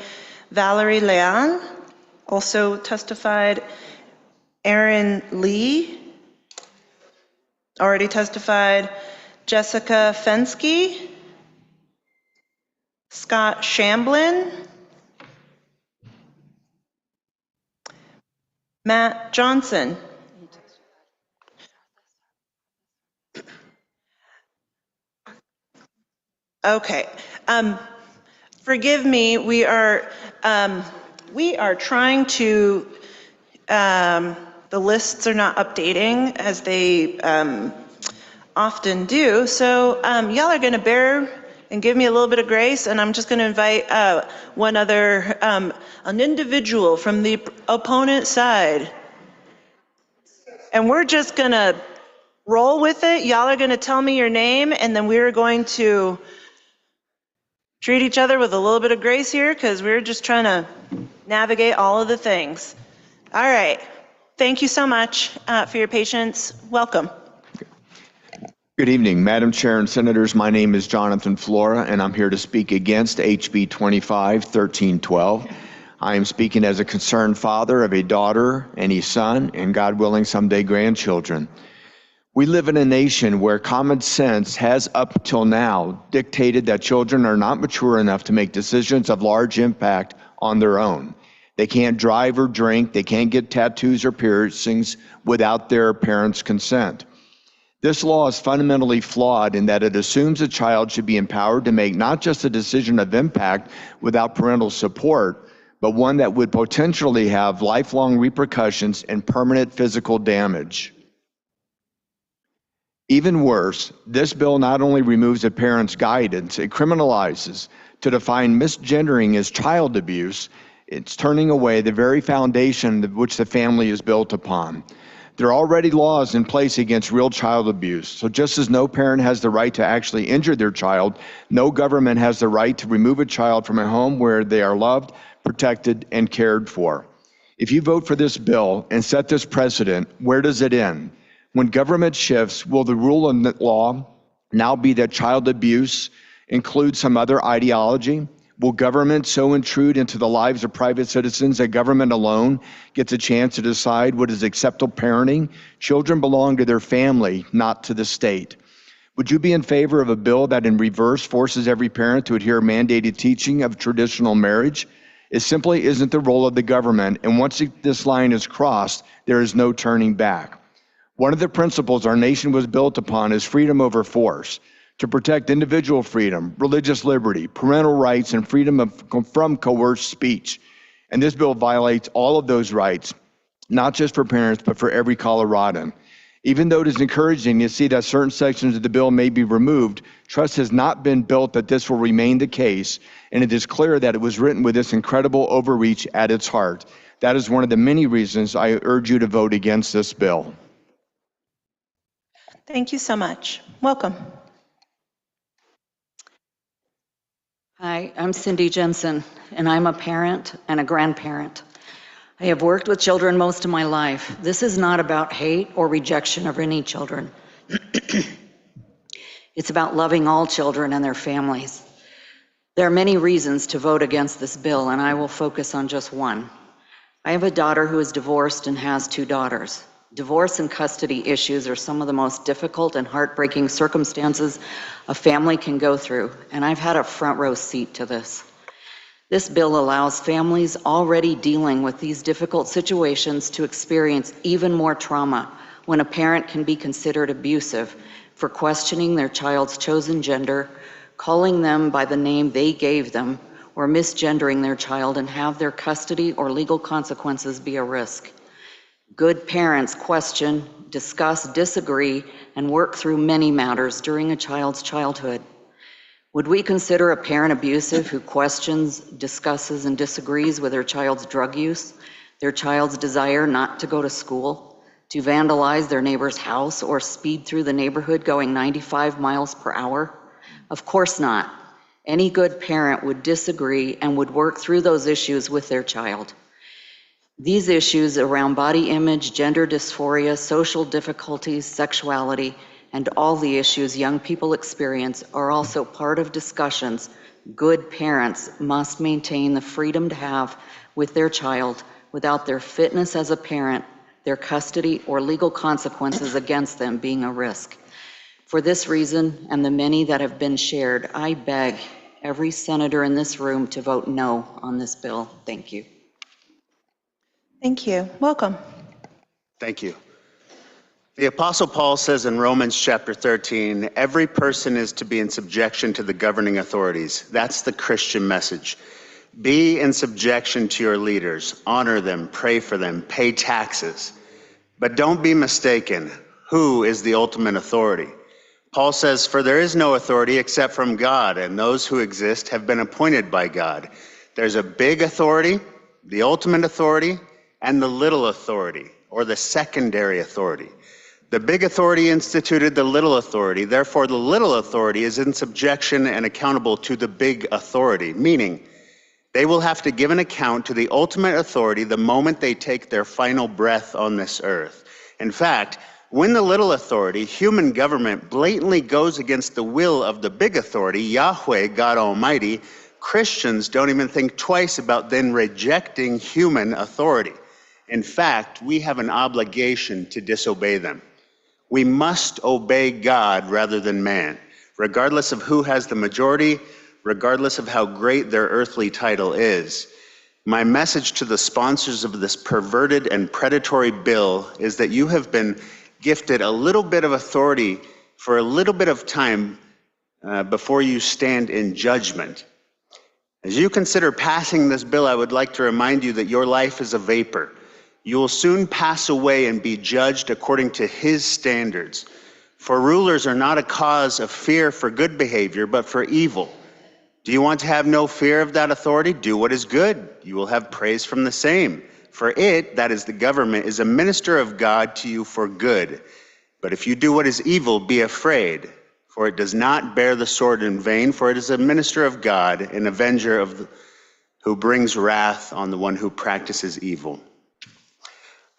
Valerie Leon also testified. Aaron Lee already testified. Jessica Fensky. Scott Shamblin. Matt Johnson. Okay. Forgive me, we are trying to, the lists are not updating as they often do. So y'all are gonna bear and give me a little bit of grace, and I'm just gonna invite one other, an individual from the opponent side. And we're just gonna roll with it. Y'all are gonna tell me your name, and then we're going to treat each other with a little bit of grace here, because we're just trying to navigate all of the things. All right. Thank you so much for your patience. Welcome. Good evening, Madam Chair and Senators. My name is Jonathan Flora, and I'm here to speak against HB 25-1312. I am speaking as a concerned father of a daughter and a son, and God willing, someday grandchildren. We live in a nation where common sense has up till now dictated that children are not mature enough to make decisions of large impact on their own. They can't drive or drink, they can't get tattoos or piercings without their parents' consent. This law is fundamentally flawed in that it assumes a child should be empowered to make not just a decision of impact without parental support, but one that would potentially have lifelong repercussions and permanent physical damage. Even worse, this bill not only removes a parent's guidance, it criminalizes. To define misgendering as child abuse, it's turning away the very foundation which the family is built upon. There are already laws in place against real child abuse. So just as no parent has the right to actually injure their child, no government has the right to remove a child from a home where they are loved, protected, and cared for. If you vote for this bill and set this precedent, where does it end? When government shifts, will the rule of law now be that child abuse includes some other ideology? Will government so intrude into the lives of private citizens that government alone gets a chance to decide what is acceptable parenting? Children belong to their family, not to the state. Would you be in favor of a bill that in reverse forces every parent to adhere mandated teaching of traditional marriage? It simply isn't the role of the government, and once this line is crossed, there is no turning back. One of the principles our nation was built upon is freedom over force. To protect individual freedom, religious liberty, parental rights, and freedom from coerced speech. And this bill violates all of those rights, not just for parents, but for every Coloradan. Even though it is encouraging to see that certain sections of the bill may be removed, trust has not been built that this will remain the case, and it is clear that it was written with this incredible overreach at its heart. That is one of the many reasons I urge you to vote against this bill. Thank you so much. Welcome. Hi, I'm Cindy Jensen, and I'm a parent and a grandparent. I have worked with children most of my life. This is not about hate or rejection of any children. It's about loving all children and their families. There are many reasons to vote against this bill, and I will focus on just one. I have a daughter who is divorced and has 2 daughters. Divorce and custody issues are some of the most difficult and heartbreaking circumstances a family can go through, and I've had a front row seat to this. This bill allows families already dealing with these difficult situations to experience even more trauma when a parent can be considered abusive for questioning their child's chosen gender, calling them by the name they gave them, or misgendering their child and have their custody or legal consequences be a risk. Good parents question, discuss, disagree, and work through many matters during a child's childhood. Would we consider a parent abusive who questions, discusses, and disagrees with their child's drug use, their child's desire not to go to school, to vandalize their neighbor's house, or speed through the neighborhood going 95 miles per hour? Of course not. Any good parent would disagree and would work through those issues with their child. These issues around body image, gender dysphoria, social difficulties, sexuality, and all the issues young people experience are also part of discussions good parents must maintain the freedom to have with their child without their fitness as a parent, their custody, or legal consequences against them being a risk. For this reason, and the many that have been shared, I beg every senator in this room to vote no on this bill. Thank you. Thank you. Welcome. Thank you. The Apostle Paul says in Romans chapter 13, every person is to be in subjection to the governing authorities. That's the Christian message. Be in subjection to your leaders. Honor them, pray for them, pay taxes. But don't be mistaken. Who is the ultimate authority? Paul says, for there is no authority except from God, and those who exist have been appointed by God. There's a big authority, the ultimate authority, and the little authority, or the secondary authority. The big authority instituted the little authority. Therefore, the little authority is in subjection and accountable to the big authority, meaning They will have to give an account to the ultimate authority the moment they take their final breath on this earth. In fact, when the little authority, human government, blatantly goes against the will of the big authority, Yahweh, God Almighty, Christians don't even think twice about then rejecting human authority. In fact, we have an obligation to disobey them. We must obey God rather than man, regardless of who has the majority, regardless of how great their earthly title is. My message to the sponsors of this perverted and predatory bill is that you have been gifted a little bit of authority for a little bit of time before you stand in judgment. As you consider passing this bill, I would like to remind you that your life is a vapor. You will soon pass away and be judged according to his standards. For rulers are not a cause of fear for good behavior, but for evil. Do you want to have no fear of that authority? Do what is good. You will have praise from the same. For it, that is the government, is a minister of God to you for good. But if you do what is evil, be afraid, for it does not bear the sword in vain, for it is a minister of God, an avenger of who brings wrath on the one who practices evil.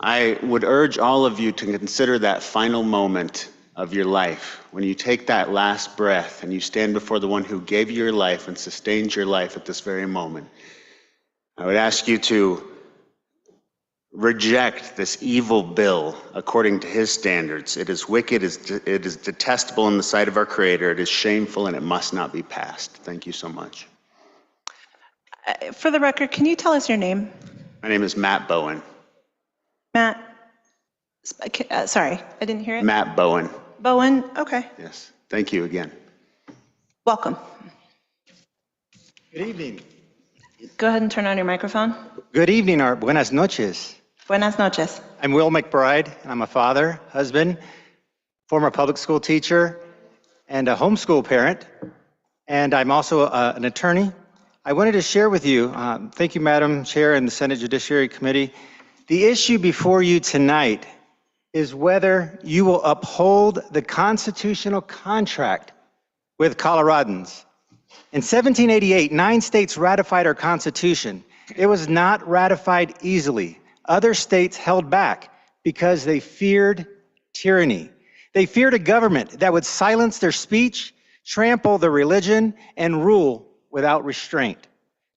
I would urge all of you to consider that final moment of your life, when you take that last breath and you stand before the one who gave you your life and sustains your life at this very moment. I would ask you to reject this evil bill according to his standards. It is wicked, it is detestable in the sight of our Creator, it is shameful, and it must not be passed. Thank you so much. For the record, can you tell us your name? My name is Matt Bowen. Matt, sorry, I didn't hear it. Matt Bowen. Bowen, okay. Yes, thank you again. Welcome. Good evening. Go ahead and turn on your microphone. Good evening, or buenas noches. Buenas noches. I'm Will McBride, and I'm a father, husband, former public school teacher, and a homeschool parent, and I'm also an attorney. I wanted to share with you, thank you, Madam Chair and the Senate Judiciary Committee, the issue before you tonight is whether you will uphold the constitutional contract with Coloradans. In 1788, 9 states ratified our Constitution. It was not ratified easily. Other states held back because they feared tyranny. They feared a government that would silence their speech, trample their religion, and rule without restraint.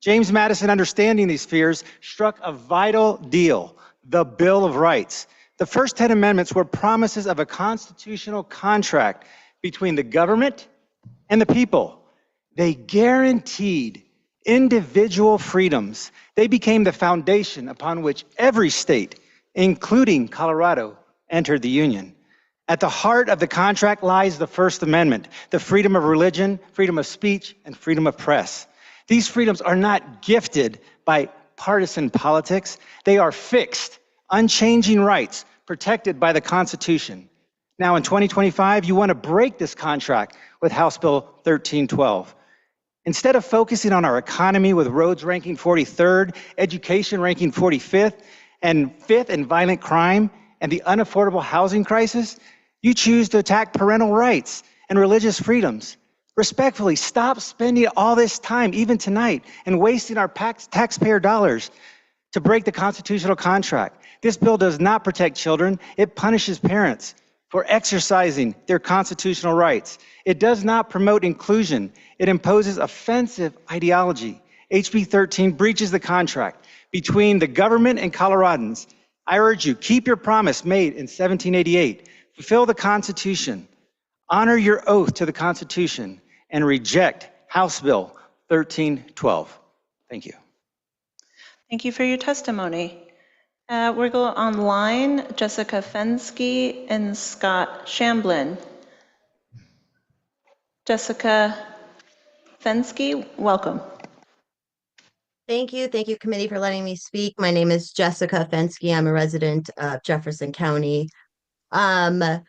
James Madison, understanding these fears, struck a vital deal, the Bill of Rights. The first 10 amendments were promises of a constitutional contract between the government and the people. They guaranteed individual freedoms. They became the foundation upon which every state, including Colorado, entered the Union. At the heart of the contract lies the First Amendment, the freedom of religion, freedom of speech, and freedom of press. These freedoms are not gifted by partisan politics. They are fixed, unchanging rights protected by the Constitution. Now in 2025, you want to break this contract with House Bill 1312. Instead of focusing on our economy with roads ranking 43rd, education ranking 45th, and 5th in violent crime, and the unaffordable housing crisis, you choose to attack parental rights and religious freedoms. Respectfully, stop spending all this time, even tonight, and wasting our taxpayer dollars to break the constitutional contract. This bill does not protect children. It punishes parents for exercising their constitutional rights. It does not promote inclusion. It imposes offensive ideology. HB 13 breaches the contract between the government and Coloradans. I urge you, keep your promise made in 1788. Fulfill the Constitution. Honor your oath to the Constitution and reject House Bill 1312. Thank you. Thank you for your testimony. We're going online, Jessica Fensky and Scott Shamblin. Jessica Fensky, welcome. Thank you. Thank you, committee, for letting me speak. My name is Jessica Fensky. I'm a resident of Jefferson County. I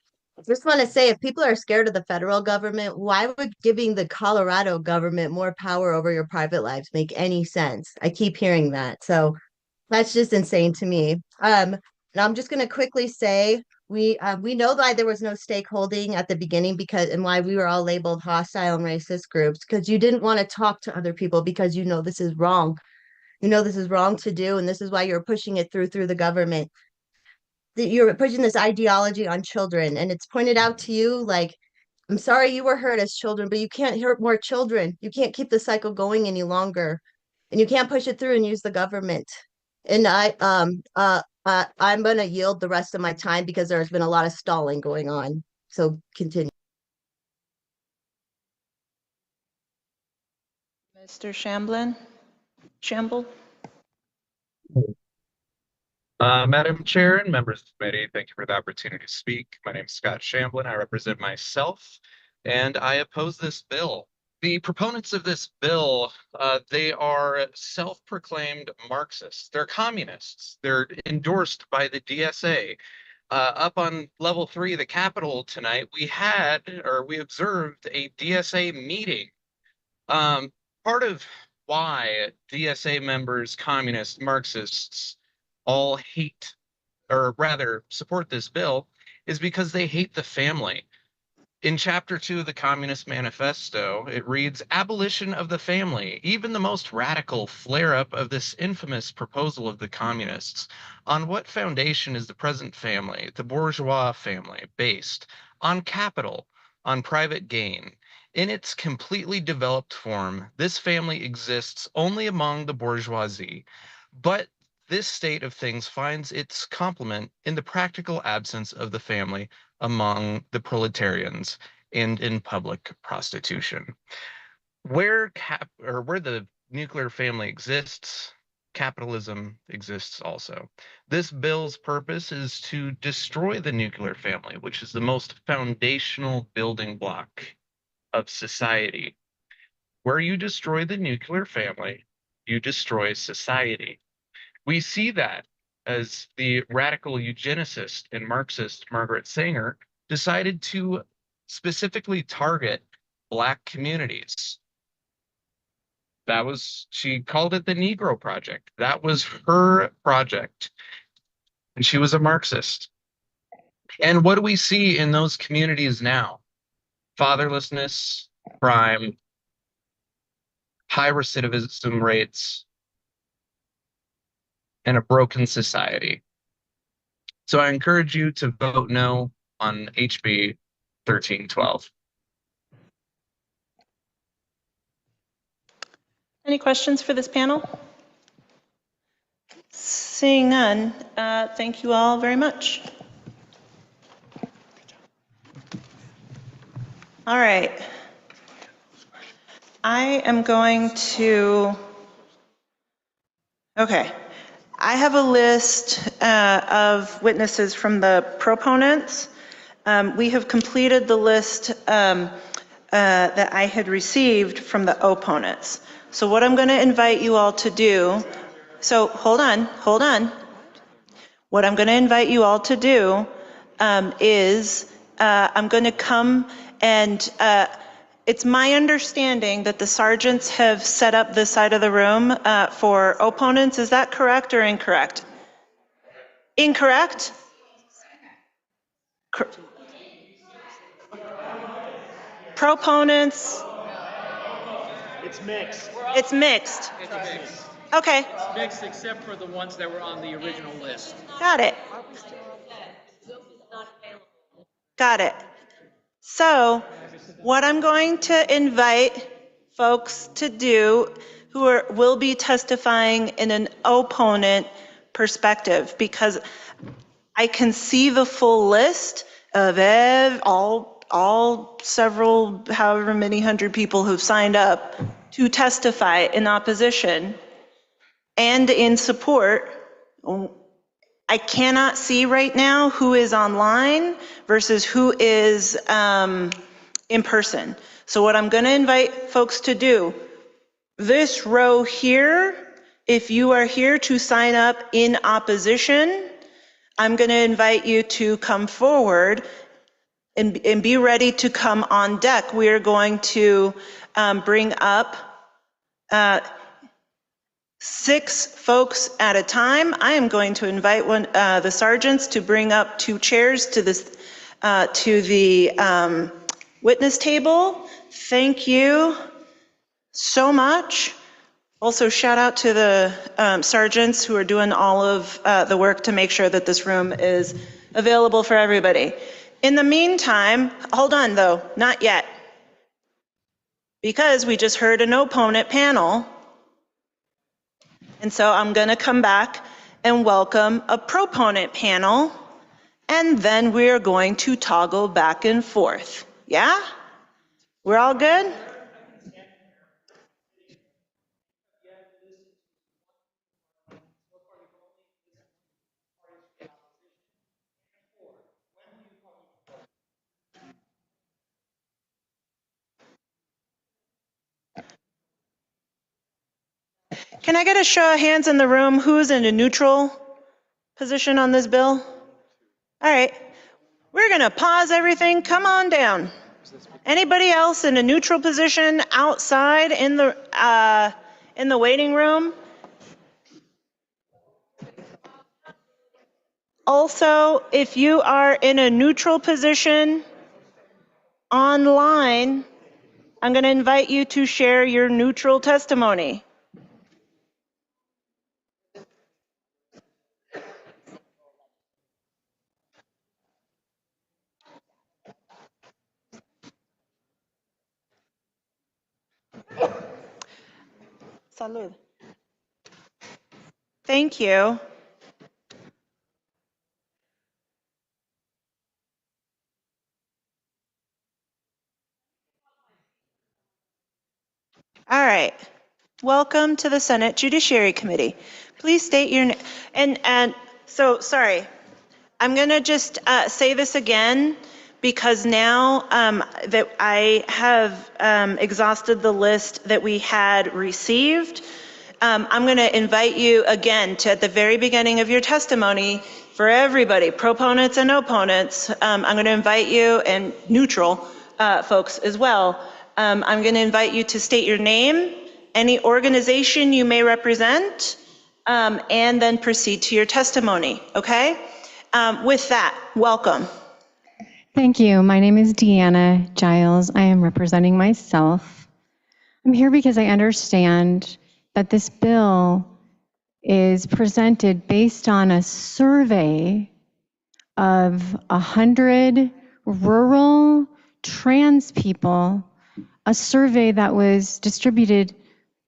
just want to say, if people are scared of the federal government, why would giving the Colorado government more power over your private lives make any sense? I keep hearing that. So that's just insane to me. And I'm just going to quickly say, we know why there was no stakeholding at the beginning and why we were all labeled hostile and racist groups, because you didn't want to talk to other people because you know this is wrong. You know this is wrong to do, and this is why you're pushing it through the government. That you're pushing this ideology on children, and it's pointed out to you like, I'm sorry you were hurt as children, but you can't hurt more children. You can't keep the cycle going any longer, and you can't push it through and use the government. And I'm going to yield the rest of my time because there's been a lot of stalling going on. So continue. Mr. Shamble? Madam Chair and members of the committee, thank you for the opportunity to speak. My name is Scott Shamblin. I represent myself, and I oppose this bill. The proponents of this bill, they are self-proclaimed Marxists. They're communists. They're endorsed by the DSA. Up on level 3 of the Capitol tonight, we observed a DSA meeting. Part of why DSA members, communists, Marxists, all hate, or rather support this bill, is because they hate the family. In Chapter 2 of the Communist Manifesto, it reads, "Abolition of the family, even the most radical flare-up of this infamous proposal of the communists. On what foundation is the present family, the bourgeois family, based? On capital, on private gain. In its completely developed form, this family exists only among the bourgeoisie. But this state of things finds its complement in the practical absence of the family among the proletarians and in public prostitution." Where the nuclear family exists, capitalism exists also. This bill's purpose is to destroy the nuclear family, which is the most foundational building block of society. Where you destroy the nuclear family, you destroy society. We see that as the radical eugenicist and Marxist Margaret Sanger decided to specifically target Black communities. She called it the Negro Project. That was her project. And she was a Marxist. And what do we see in those communities now? Fatherlessness, crime, high recidivism rates, and a broken society. So I encourage you to vote no on HB 1312. Any questions for this panel? Seeing none, thank you all very much. All right. I am going to, okay. I have a list of witnesses from the proponents. We have completed the list that I had received from the opponents. So what I'm going to invite you all to do, so hold on. What I'm going to invite you all to do is I'm going to come and it's my understanding that the sergeants have set up this side of the room for opponents. Is that correct or incorrect? Incorrect? Proponents? It's mixed. It's mixed. Okay. It's mixed except for the ones that were on the original list. Got it. Got it. So what I'm going to invite folks to do who will be testifying in an opponent perspective, because I can see the full list of all several, however many hundred people who've signed up to testify in opposition and in support. I cannot see right now who is online versus who is in person. So what I'm going to invite folks to do, this row here, if you are here to sign up in opposition, I'm going to invite you to come forward and be ready to come on deck. We are going to bring up 6 folks at a time. I am going to invite the sergeants to bring up 2 chairs to this to the witness table. Thank you so much Also, shout out to the sergeants who are doing all of the work to make sure that this room is available for everybody. In the meantime, hold on though, not yet. Because we just heard an opponent panel. And so I'm going to come back and welcome a proponent panel. And then we're going to toggle back and forth. Yeah? We're all good? Can I get a show of hands in the room who's in a neutral position on this bill? All right, we're gonna pause everything, come on down. Anybody else in a neutral position outside in the waiting room? Also, if you are in a neutral position online, I'm gonna invite you to share your neutral testimony. Salud. Thank you. All right. Welcome to the Senate Judiciary Committee. Please state your name. And so, sorry, I'm going to just say this again because now that I have exhausted the list that we had received, I'm going to invite you again to at the very beginning of your testimony for everybody, proponents and opponents. I'm going to invite you and neutral folks as well. I'm going to invite you to state your name, any organization you may represent, and then proceed to your testimony, okay? With that, welcome. Thank you. My name is Deanna Giles. I am representing myself. I'm here because I understand that this bill is presented based on a survey of 100 rural trans people, a survey that was distributed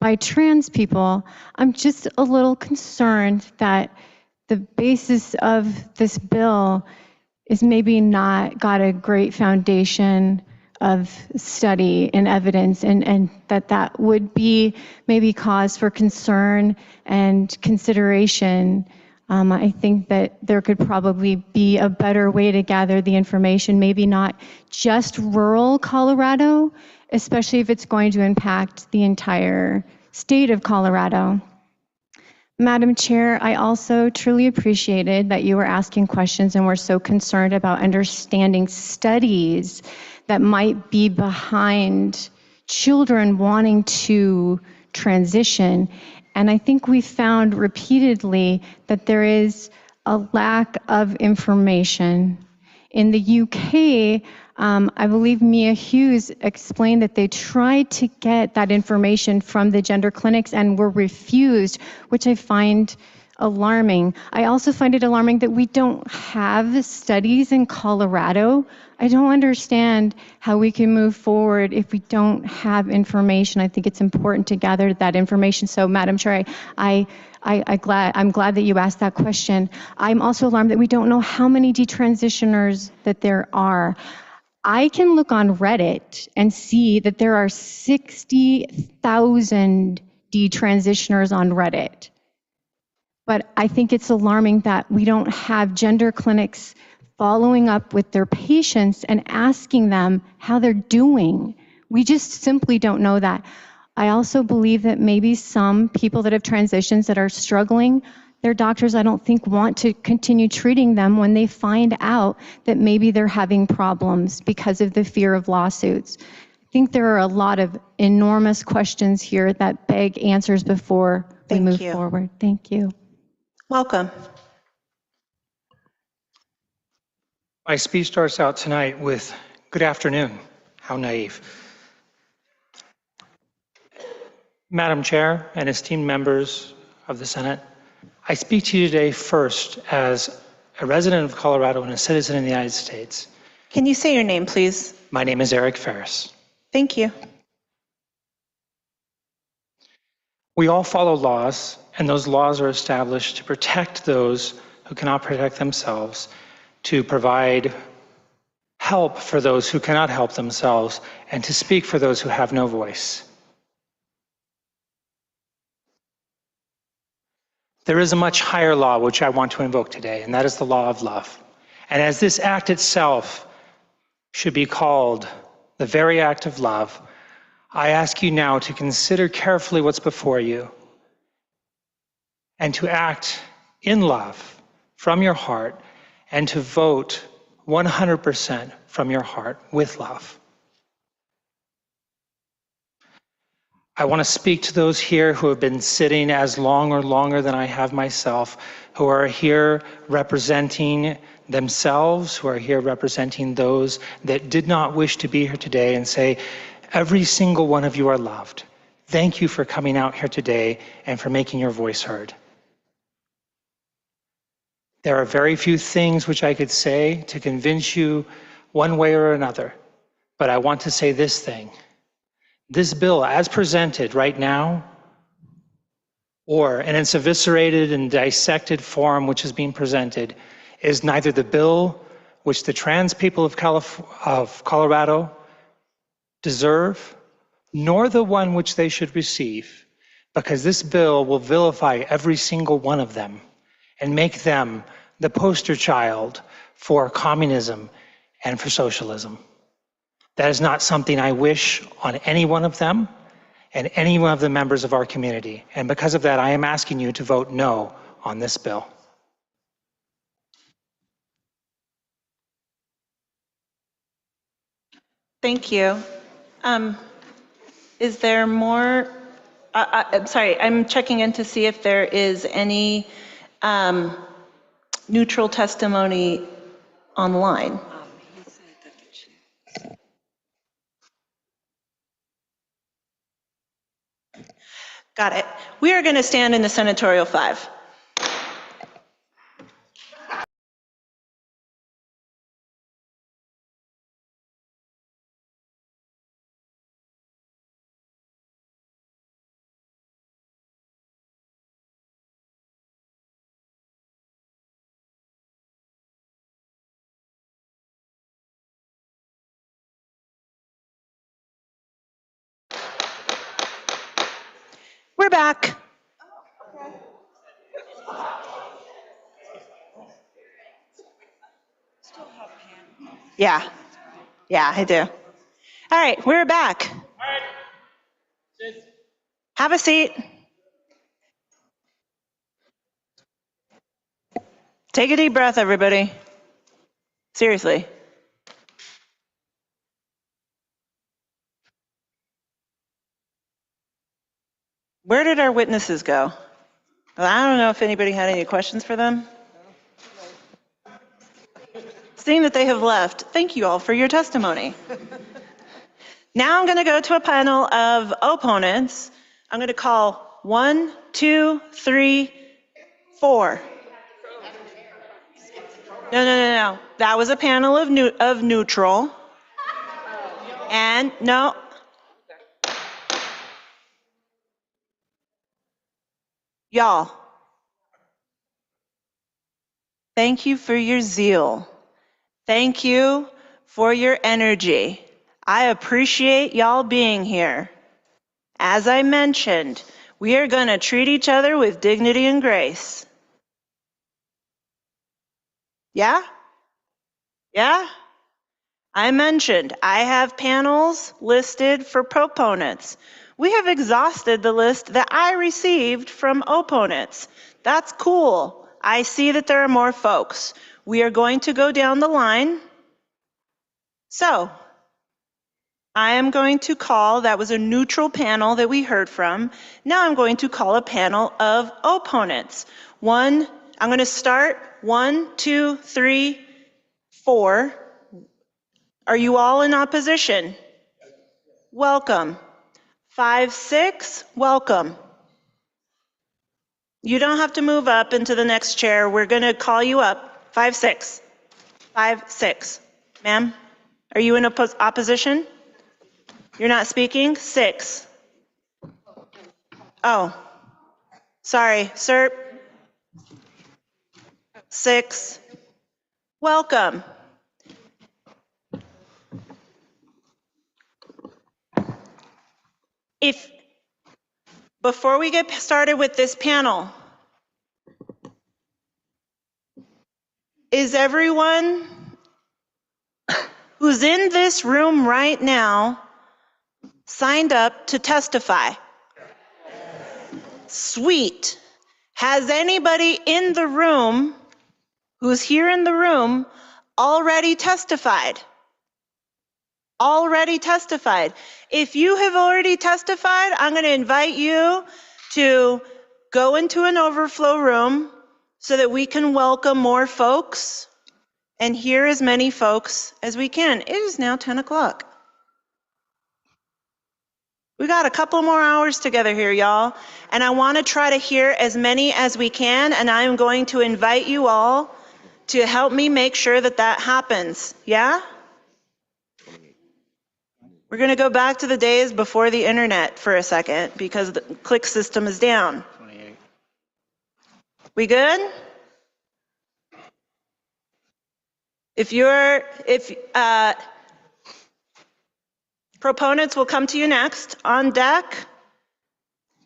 by trans people. I'm just a little concerned that the basis of this bill is maybe not got a great foundation of study and evidence, and that would be maybe cause for concern and consideration. I think that there could probably be a better way to gather the information, maybe not just rural Colorado, especially if it's going to impact the entire state of Colorado. Madam Chair, I also truly appreciated that you were asking questions and were so concerned about understanding studies that might be behind children wanting to transition. And I think we found repeatedly that there is a lack of information. In the UK, I believe Mia Hughes explained that they tried to get that information from the gender clinics and were refused, which I find alarming. I also find it alarming that we don't have studies in Colorado. I don't understand how we can move forward if we don't have information. I think it's important to gather that information. So, Madam Chair, I'm glad that you asked that question. I'm also alarmed that we don't know how many detransitioners that there are. I can look on Reddit and see that there are 60,000 detransitioners on Reddit. But I think it's alarming that we don't have gender clinics following up with their patients and asking them how they're doing. We just simply don't know that. I also believe that maybe some people that have transitions that are struggling, their doctors, I don't think, want to continue treating them when they find out that maybe they're having problems because of the fear of lawsuits. I think there are a lot of enormous questions here that beg answers before we move forward. Thank you. Welcome. My speech starts out tonight with, good afternoon. How naive. Madam Chair and esteemed members of the Senate, I speak to you today first as a resident of Colorado and a citizen in the United States. Can you say your name, please? My name is Eric Ferris. Thank you. We all follow laws, and those laws are established to protect those who cannot protect themselves, to provide help for those who cannot help themselves, and to speak for those who have no voice. There is a much higher law which I want to invoke today, and that is the law of love. And as this act itself should be called the very act of love, I ask you now to consider carefully what's before you and to act in love from your heart and to vote 100% from your heart with love. I want to speak to those here who have been sitting as long or longer than I have myself, who are here representing themselves, who are here representing those that did not wish to be here today, and say, every single one of you are loved. Thank you for coming out here today and for making your voice heard. There are very few things which I could say to convince you one way or another, but I want to say this thing. This bill, as presented right now, or in its eviscerated and dissected form which is being presented, is neither the bill which the trans people of Colorado deserve, nor the one which they should receive, because this bill will vilify every single one of them and make them the poster child for communism and for socialism. That is not something I wish on any one of them and any one of the members of our community. And because of that, I am asking you to vote no on this bill. Thank you. Is there more? I'm sorry, I'm checking in to see if there is any neutral testimony online. Got it. We are going to stand in the senatorial 5. We're back. Yeah, I do. All right, we're back. Have a seat. Take a deep breath, everybody. Seriously. Where did our witnesses go? Well, I don't know if anybody had any questions for them. Seeing that they have left, thank you all for your testimony. Now I'm going to go to a panel of opponents. I'm going to call 1, 2, 3, 4. No. That was a panel of neutral. And no. Y'all, thank you for your zeal. Thank you for your energy. I appreciate y'all being here. As I mentioned, we are going to treat each other with dignity and grace. Yeah? I mentioned I have panels listed for proponents. We have exhausted the list that I received from opponents. That's cool. I see that there are more folks. We are going to go down the line. So, I am going to call, that was a neutral panel that we heard from. Now I'm going to call a panel of opponents. I'm going to start 1, 2, 3, 4. Are you all in opposition? Welcome. 5-6, welcome. You don't have to move up into the next chair. We're going to call you up. 5-6. 5-6. Ma'am, are you in opposition? You're not speaking? 6. Oh, sorry, sir. 6. Welcome. Before we get started with this panel, is everyone who's in this room right now signed up to testify? Sweet. Has anybody in the room who's here in the room already testified? Already testified. If you have already testified, I'm going to invite you to go into an overflow room so that we can welcome more folks and hear as many folks as we can. It is now 10 o'clock. We got a couple more hours together here, y'all, and I want to try to hear as many as we can, and I am going to invite you all to help me make sure that that happens. Yeah? We're going to go back to the days before the internet for a second because the click system is down. 28. We good? Proponents will come to you next. On deck,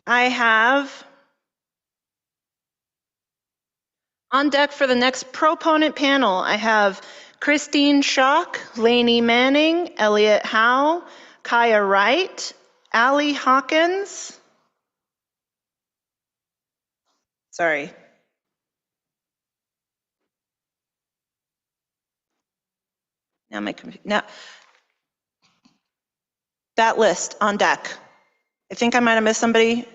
on deck for the next proponent panel, I have Christine Schock, Lainey Manning, Elliot Howe, Kaya Wright, Allie Hawkins. Sorry. Now, that list on deck. I think I might have missed somebody,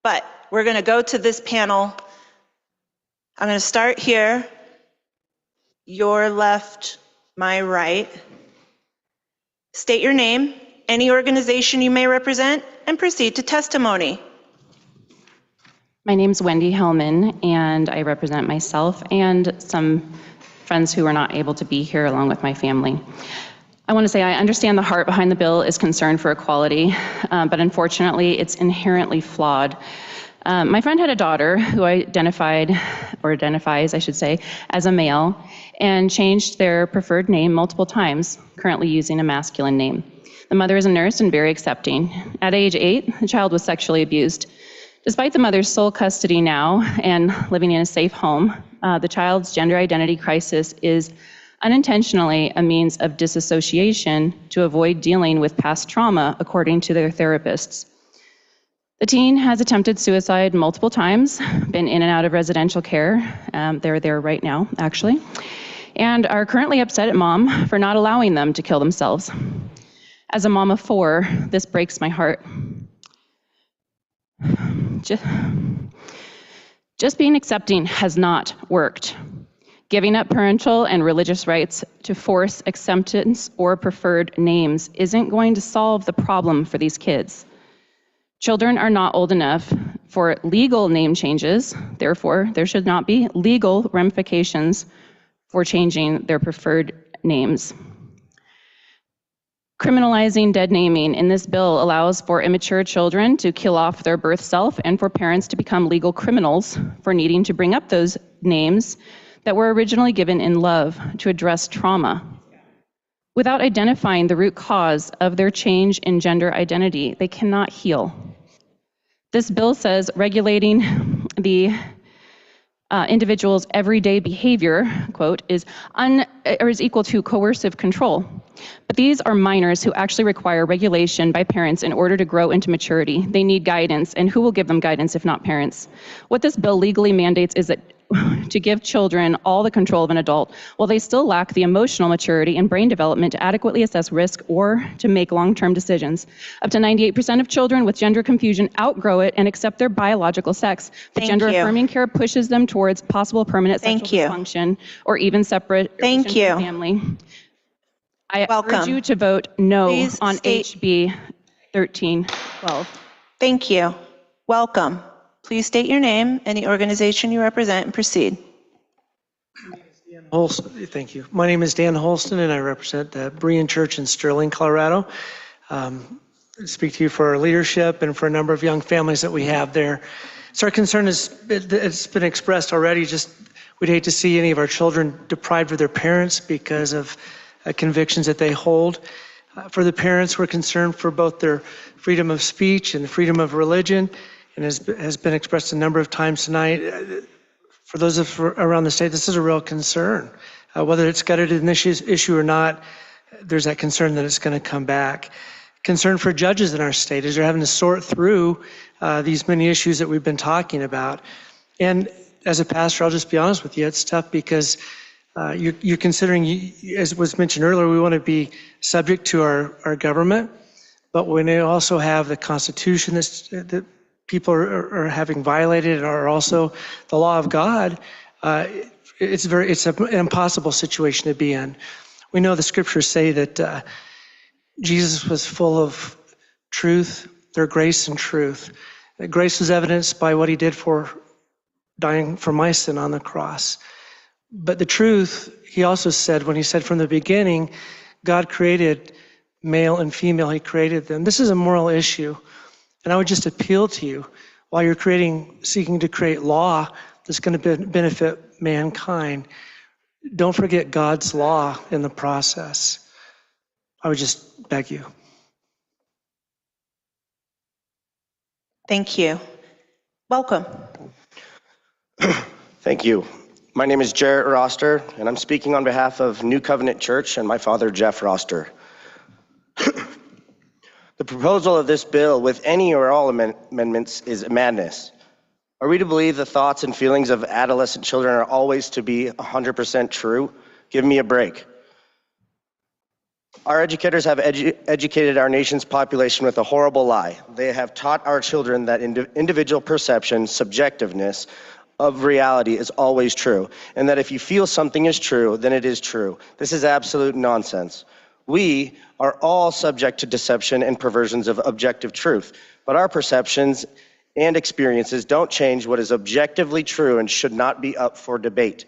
but we're going to go to this panel. I'm going to start here. Your left, my right. State your name, any organization you may represent, and proceed to testimony. My name's Wendy Hellman, and I represent myself and some friends who are not able to be here along with my family. I want to say I understand the heart behind the bill is concern for equality, but unfortunately it's inherently flawed. My friend had a daughter who identifies, I should say, as a male and changed their preferred name multiple times, currently using a masculine name. The mother is a nurse and very accepting. At age 8, the child was sexually abused. Despite the mother's sole custody now and living in a safe home, the child's gender identity crisis is unintentionally a means of disassociation to avoid dealing with past trauma, according to their therapists. The teen has attempted suicide multiple times, been in and out of residential care. They're there right now, actually, and are currently upset at mom for not allowing them to kill themselves. As a mom of 4, this breaks my heart. Just being accepting has not worked. Giving up parental and religious rights to force acceptance or preferred names isn't going to solve the problem for these kids. Children are not old enough for legal name changes, therefore there should not be legal ramifications for changing their preferred names. Criminalizing dead naming in this bill allows for immature children to kill off their birth self and for parents to become legal criminals for needing to bring up those names that were originally given in love to address trauma. Without identifying the root cause of their change in gender identity, they cannot heal. This bill says regulating the individual's everyday behavior, quote, is equal to coercive control. But these are minors who actually require regulation by parents in order to grow into maturity. They need guidance, and who will give them guidance if not parents? What this bill legally mandates is that to give children all the control of an adult, while they still lack the emotional maturity and brain development to adequately assess risk or to make long-term decisions. Up to 98% of children with gender confusion outgrow it and accept their biological sex. But gender-affirming care pushes them towards possible permanent sexual dysfunction or even separation from family. I urge you to vote no on HB HB25-1312. Thank you. Welcome. Please state your name and the organization you represent and proceed. Thank you. My name is Dan Holston, and I represent the Berean Church in Sterling, Colorado. I speak to you for our leadership and for a number of young families that we have there. So our concern it's been expressed already. Just we'd hate to see any of our children deprived of their parents because of convictions that they hold. For the parents, we're concerned for both their freedom of speech and the freedom of religion, and has been expressed a number of times tonight. For those around the state, this is a real concern. Whether it's gutted in this issue or not, there's that concern that it's going to come back. Concern for judges in our state as they're having to sort through these many issues that we've been talking about. And as a pastor, I'll just be honest with you, it's tough because you're considering, as was mentioned earlier, we want to be subject to our government, but when they also have the Constitution that people are having violated and are also the law of God, it's an impossible situation to be in. We know the scriptures say that Jesus was full of truth, their grace and truth. That grace was evidenced by what he did for dying for my sin on the cross. But the truth, he also said, when he said from the beginning, God created male and female, he created them. This is a moral issue. And I would just appeal to you, while you're seeking to create law that's going to benefit mankind, don't forget God's law in the process. I would just beg you. Thank you. Welcome. Thank you. My name is Jarrett Roster, and I'm speaking on behalf of New Covenant Church and my father, Jeff Roster. The proposal of this bill with any or all amendments is madness. Are we to believe the thoughts and feelings of adolescent children are always to be 100% true? Give me a break. Our educators have educated our nation's population with a horrible lie. They have taught our children that individual perception, subjectiveness of reality is always true, and that if you feel something is true, then it is true. This is absolute nonsense. We are all subject to deception and perversions of objective truth, but our perceptions and experiences don't change what is objectively true and should not be up for debate.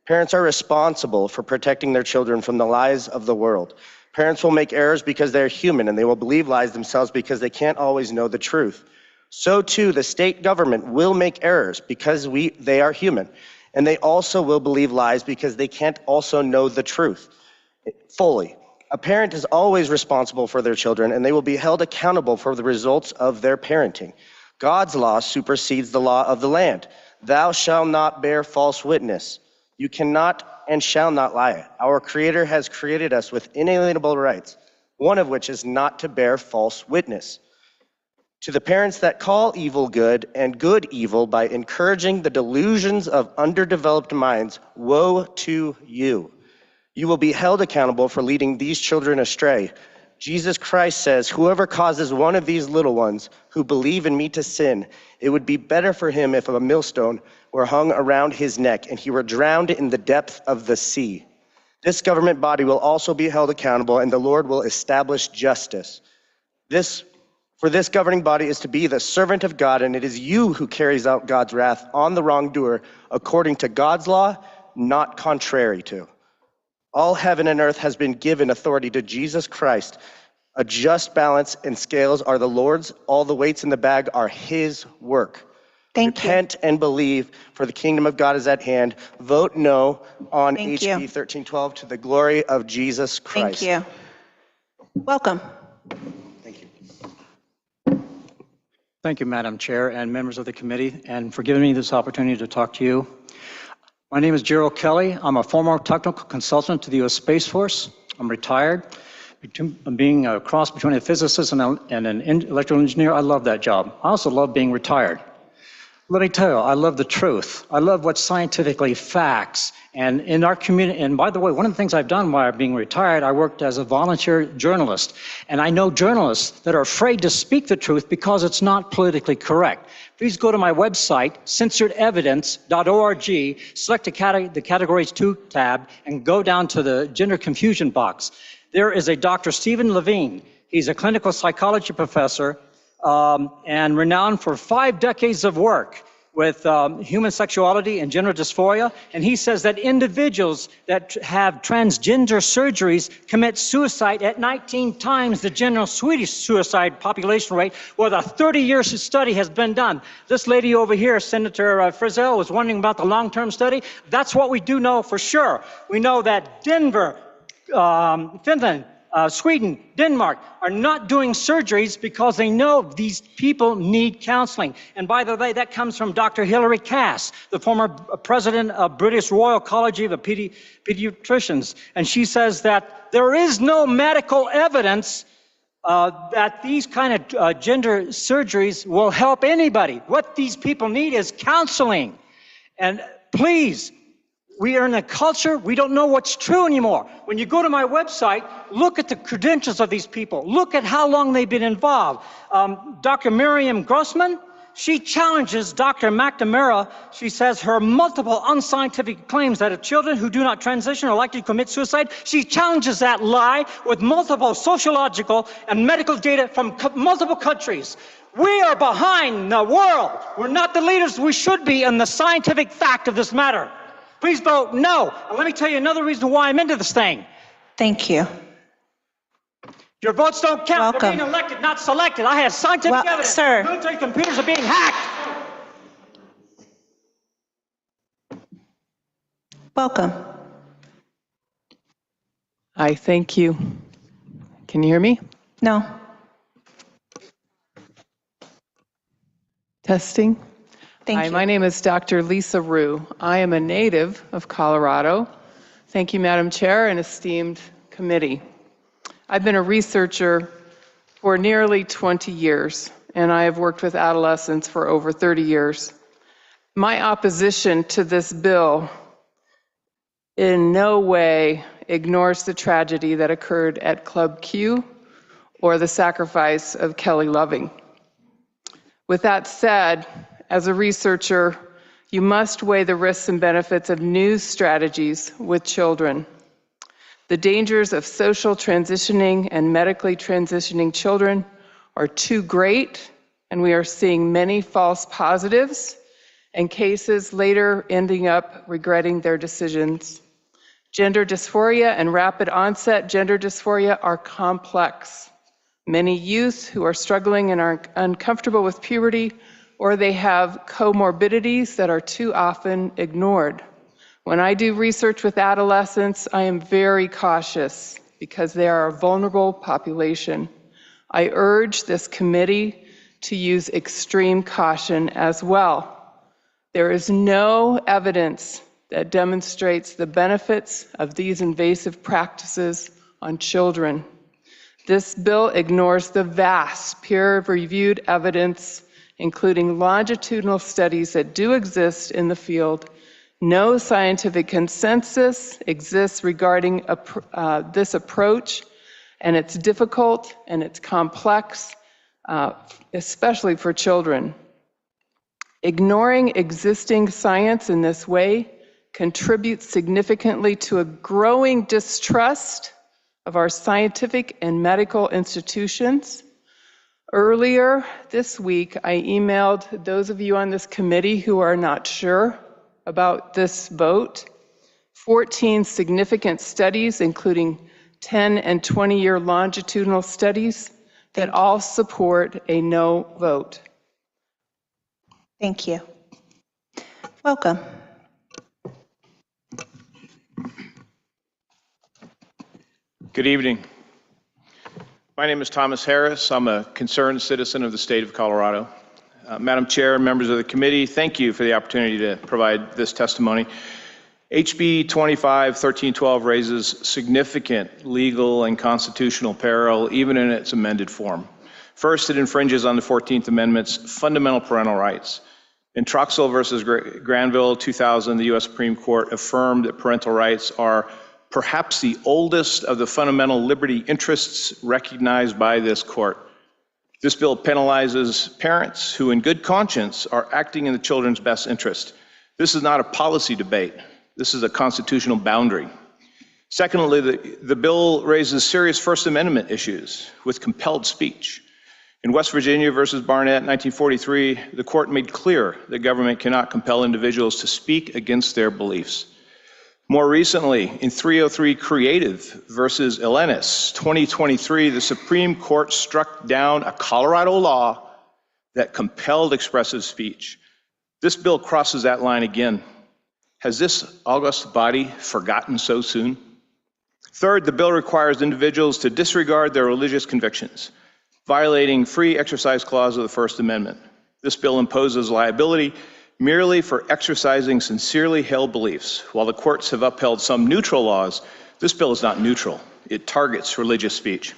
Parents are responsible for protecting their children from the lies of the world. Parents will make errors because they're human, and they will believe lies themselves because they can't always know the truth. So too, the state government will make errors because they are human, and they also will believe lies because they can't also know the truth fully. A parent is always responsible for their children, and they will be held accountable for the results of their parenting. God's law supersedes the law of the land. Thou shalt not bear false witness. You cannot and shall not lie. Our Creator has created us with inalienable rights, one of which is not to bear false witness. To the parents that call evil good and good evil by encouraging the delusions of underdeveloped minds, woe to you. You will be held accountable for leading these children astray. Jesus Christ says, whoever causes one of these little ones who believe in me to sin, it would be better for him if a millstone were hung around his neck and he were drowned in the depth of the sea. This government body will also be held accountable, and the Lord will establish justice. For this governing body is to be the servant of God, and it is you who carries out God's wrath on the wrongdoer according to God's law, not contrary to. All heaven and earth has been given authority to Jesus Christ. A just balance and scales are the Lord's. All the weights in the bag are his work. Repent and believe, for the kingdom of God is at hand. Vote no on HB 1312 to the glory of Jesus Christ. Thank you. Welcome. Thank you, Madam Chair and members of the committee, and for giving me this opportunity to talk to you. My name is Gerald Kelly. I'm a former technical consultant to the U.S. Space Force. I'm retired. Being a cross between a physicist and an electrical engineer, I love that job. I also love being retired. Let me tell you, I love the truth. I love what's scientifically facts. And in our community, and by the way, one of the things I've done while being retired, I worked as a volunteer journalist. And I know journalists that are afraid to speak the truth because it's not politically correct. Please go to my website, censoredevidence.org, select the Categories 2 tab, and go down to the gender confusion box. There is a Dr. Stephen Levine. He's a clinical psychology professor and renowned for 5 decades of work with human sexuality and gender dysphoria. And he says that individuals that have transgender surgeries commit suicide at 19 times the general Swedish suicide population rate, where a 30-year study has been done. This lady over here, Senator Frizzell, was wondering about the long-term study. That's what we do know for sure. We know that Denver, Finland, Sweden, Denmark are not doing surgeries because they know these people need counseling. And by the way, that comes from Dr. Hilary Cass, the former president of British Royal College of Pediatricians. And she says that there is no medical evidence that these kind of gender surgeries will help anybody. What these people need is counseling. And please, we are in a culture, we don't know what's true anymore. When you go to my website, look at the credentials of these people. Look at how long they've been involved. Dr. Miriam Grossman, she challenges Dr. McNamara. She says her multiple unscientific claims that children who do not transition are likely to commit suicide. She challenges that lie with multiple sociological and medical data from multiple countries. We are behind the world. We're not the leaders we should be in the scientific fact of this matter. Please vote no. And let me tell you another reason why I'm into this thing. Thank you. Your votes don't count. Welcome. They're being elected, not selected. I have scientific evidence. Sir. Military computers are being hacked. Welcome. I thank you. Can you hear me? No. Testing. Thank Hi, you. my name is Dr. Lisa Rue. I am a native of Colorado. Thank you, Madam Chair and esteemed committee. I've been a researcher for nearly 20 years, and I have worked with adolescents for over 30 years. My opposition to this bill in no way ignores the tragedy that occurred at Club Q or the sacrifice of Kelly Loving. With that said, as a researcher, you must weigh the risks and benefits of new strategies with children. The dangers of social transitioning and medically transitioning children are too great, and we are seeing many false positives and cases later ending up regretting their decisions. Gender dysphoria and rapid onset gender dysphoria are complex. Many youth who are struggling and are uncomfortable with puberty, or they have comorbidities that are too often ignored. When I do research with adolescents, I am very cautious because they are a vulnerable population. I urge this committee to use extreme caution as well. There is no evidence that demonstrates the benefits of these invasive practices on children. This bill ignores the vast peer-reviewed evidence, including longitudinal studies that do exist in the field. No scientific consensus exists regarding this approach, and it's difficult and it's complex, especially for children. Ignoring existing science in this way contributes significantly to a growing distrust of our scientific and medical institutions. Earlier this week, I emailed those of you on this committee who are not sure about this vote 14 significant studies, including 10 and 20-year longitudinal studies that all support a no vote. Thank you. Welcome. Good evening. My name is Thomas Harris. I'm a concerned citizen of the state of Colorado. Madam Chair, members of the committee, thank you for the opportunity to provide this testimony. HB 25-1312 raises significant legal and constitutional peril, even in its amended form. First, it infringes on the 14th Amendment's fundamental parental rights. In Troxel versus Granville 2000, the U.S. Supreme Court affirmed that parental rights are perhaps the oldest of the fundamental liberty interests recognized by this court. This bill penalizes parents who, in good conscience, are acting in the children's best interest. This is not a policy debate. This is a constitutional boundary. Secondly, the bill raises serious First Amendment issues with compelled speech. In West Virginia versus Barnett, 1943, the court made clear that government cannot compel individuals to speak against their beliefs. More recently, in 303 Creative versus Elenis, 2023, the Supreme Court struck down a Colorado law that compelled expressive speech. This bill crosses that line again. Has this august body forgotten so soon? Third, the bill requires individuals to disregard their religious convictions, violating free exercise clause of the First Amendment. This bill imposes liability merely for exercising sincerely held beliefs. While the courts have upheld some neutral laws, this bill is not neutral. It targets religious speech.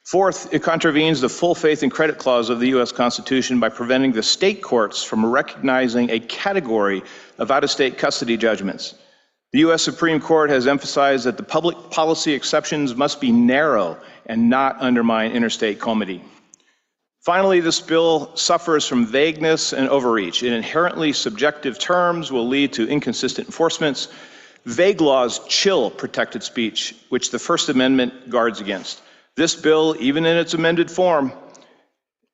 Fourth, it contravenes the full faith and credit clause of the U.S. Constitution by preventing the state courts from recognizing a category of out-of-state custody judgments. The U.S. Supreme Court has emphasized that the public policy exceptions must be narrow and not undermine interstate comity. Finally, this bill suffers from vagueness and overreach. In inherently subjective terms will lead to inconsistent enforcements. Vague laws chill protected speech, which the First Amendment guards against. This bill, even in its amended form,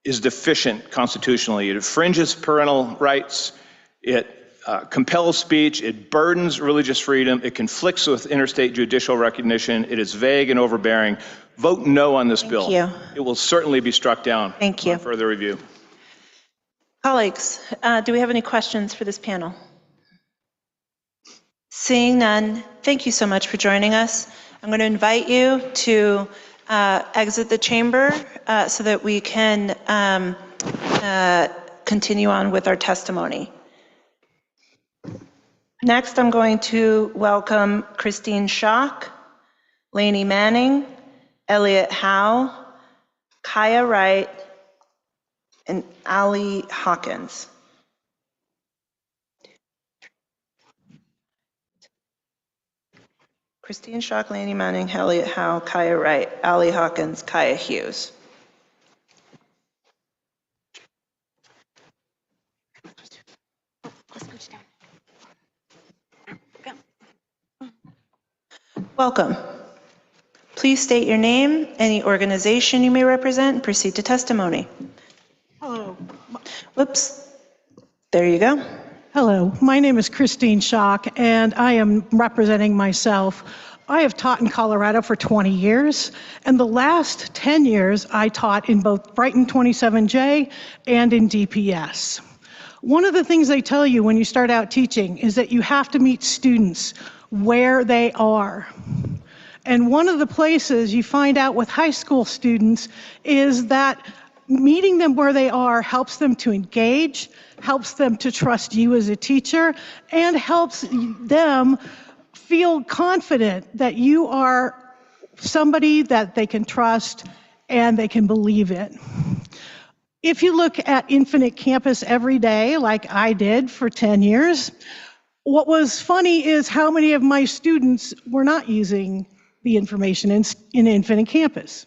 is deficient constitutionally. It infringes parental rights, it compels speech, it burdens religious freedom, it conflicts with interstate judicial recognition, it is vague and overbearing. Vote no on this bill. Thank you. It will certainly be struck down. Thank you. On further review. Colleagues, do we have any questions for this panel? Seeing none, thank you so much for joining us. I'm going to invite you to exit the chamber so that we can continue on with our testimony. Next, I'm going to welcome Christine Schock, Lainey Manning, Elliot Howe, Kaya Wright, and Ali Hawkins. Christine Schock, Lainey Manning, Elliot Howe, Kaya Wright, Ali Hawkins, Kaya Hughes. Welcome. Please state your name, any organization you may represent, and proceed to testimony. Hello. Whoops. There you go. Hello. My name is Christine Schock, and I am representing myself. I have taught in Colorado for 20 years, and the last 10 years I taught in both Brighton 27J and in DPS. One of the things they tell you when you start out teaching is that you have to meet students where they are. And one of the places you find out with high school students is that meeting them where they are helps them to engage, helps them to trust you as a teacher, and helps them feel confident that you are somebody that they can trust and they can believe in. If you look at Infinite Campus every day, like I did for 10 years, what was funny is how many of my students were not using the information in Infinite Campus.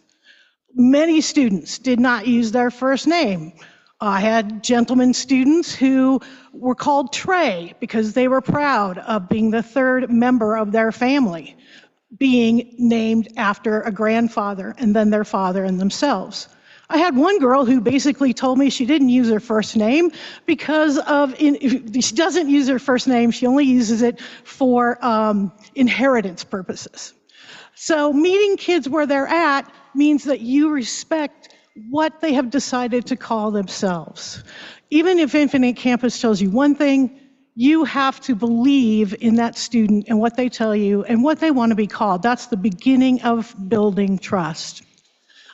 Many students did not use their first name. I had gentlemen students who were called Trey because they were proud of being the third member of their family, being named after a grandfather and then their father and themselves. I had one girl who basically told me she didn't use her first name because she doesn't use her first name, she only uses it for inheritance purposes. So meeting kids where they're at means that you respect what they have decided to call themselves. Even if Infinite Campus tells you one thing, you have to believe in that student and what they tell you and what they want to be called. That's the beginning of building trust.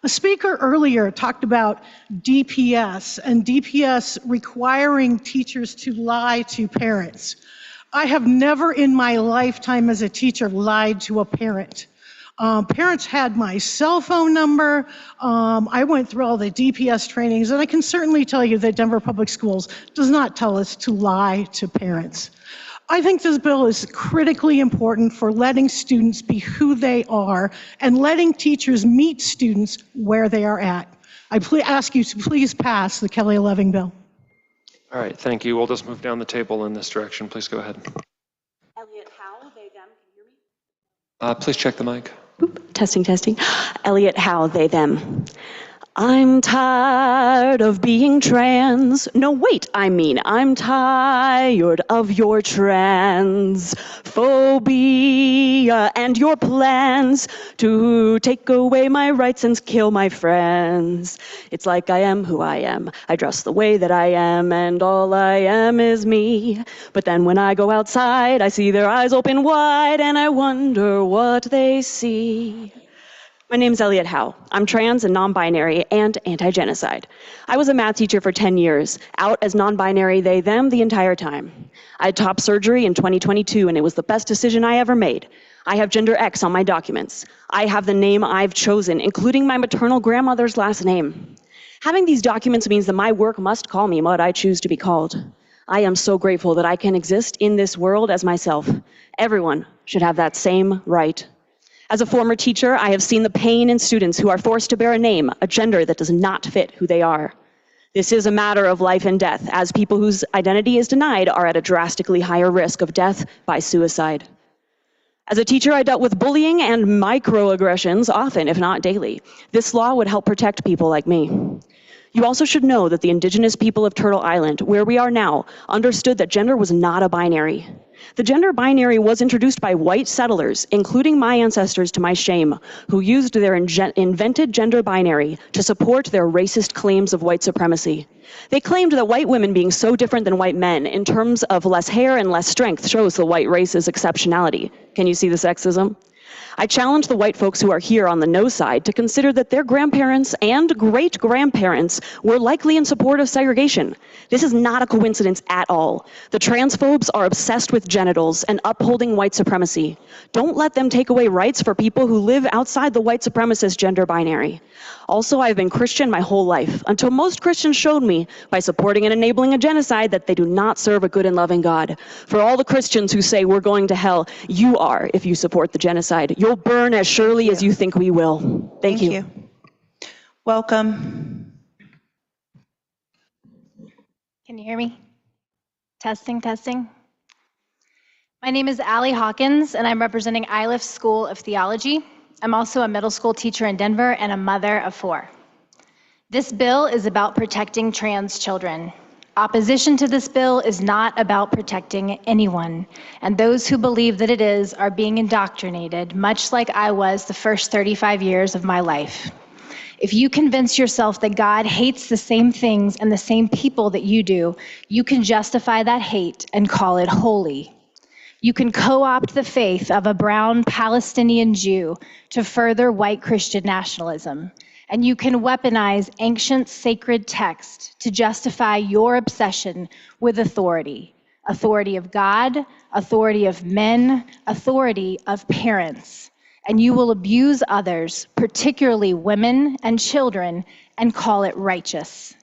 A speaker earlier talked about DPS and DPS requiring teachers to lie to parents. I have never in my lifetime as a teacher lied to a parent. Parents had my cell phone number. I went through all the DPS trainings, and I can certainly tell you that Denver Public Schools does not tell us to lie to parents. I think this bill is critically important for letting students be who they are and letting teachers meet students where they are at. I ask you to please pass the Kelly-Loving bill. All right, thank you. We'll just move down the table in this direction. Please go ahead. Elliot Howe, they, them, can you hear me? Please check the mic. Testing, testing. Elliot Howe, they, them. I'm tired of being trans. No, wait, I'm tired of your transphobia and your plans to take away my rights and kill my friends. It's like I am who I am. I dress the way that I am, and all I am is me. But then when I go outside, I see their eyes open wide, and I wonder what they see. My name's Elliot Howe. I'm trans and non-binary and anti-genocide. I was a math teacher for 10 years, out as non-binary they, them the entire time. I had top surgery in 2022 and it was the best decision I ever made. I have gender X on my documents. I have the name I've chosen, including my maternal grandmother's last name. Having these documents means that my work must call me what I choose to be called. I am so grateful that I can exist in this world as myself. Everyone should have that same right. As a former teacher, I have seen the pain in students who are forced to bear a name, a gender that does not fit who they are. This is a matter of life and death, as people whose identity is denied are at a drastically higher risk of death by suicide. As a teacher, I dealt with bullying and microaggressions often, if not daily. This law would help protect people like me. You also should know that the indigenous people of Turtle Island, where we are now, understood that gender was not a binary. The gender binary was introduced by white settlers, including my ancestors to my shame, who used their invented gender binary to support their racist claims of white supremacy. They claimed that white women being so different than white men in terms of less hair and less strength shows the white race's exceptionality. Can you see the sexism? I challenge the white folks who are here on the no side to consider that their grandparents and great-grandparents were likely in support of segregation. This is not a coincidence at all. The transphobes are obsessed with genitals and upholding white supremacy. Don't let them take away rights for people who live outside the white supremacist gender binary. Also, I've been Christian my whole life, until most Christians showed me, by supporting and enabling a genocide, that they do not serve a good and loving God. For all the Christians who say we're going to hell, you are if you support the genocide. You'll burn as surely as you think we will. Thank you. Welcome. Can you hear me? Testing, testing. My name is Allie Hawkins, and I'm representing Iliff School of Theology. I'm also a middle school teacher in Denver and a mother of 4. This bill is about protecting trans children. Opposition to this bill is not about protecting anyone, and those who believe that it is are being indoctrinated, much like I was the first 35 years of my life. If you convince yourself that God hates the same things and the same people that you do, you can justify that hate and call it holy. You can co-opt the faith of a brown Palestinian Jew to further white Christian nationalism. And you can weaponize ancient sacred text to justify your obsession with authority. Authority of God, authority of men, authority of parents. And you will abuse others, particularly women and children, and call it righteous.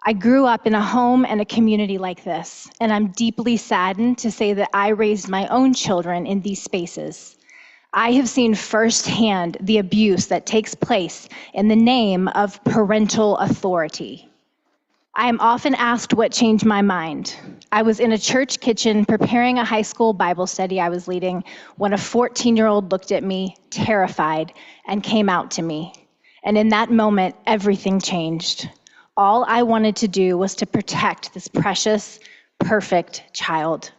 I grew up in a home and a community like this, and I'm deeply saddened to say that I raised my own children in these spaces. I have seen firsthand the abuse that takes place in the name of parental authority. I am often asked what changed my mind. I was in a church kitchen preparing a high school Bible study I was leading when a 14-year-old looked at me, terrified, and came out to me. And in that moment, everything changed. All I wanted to do was to protect this precious, perfect child.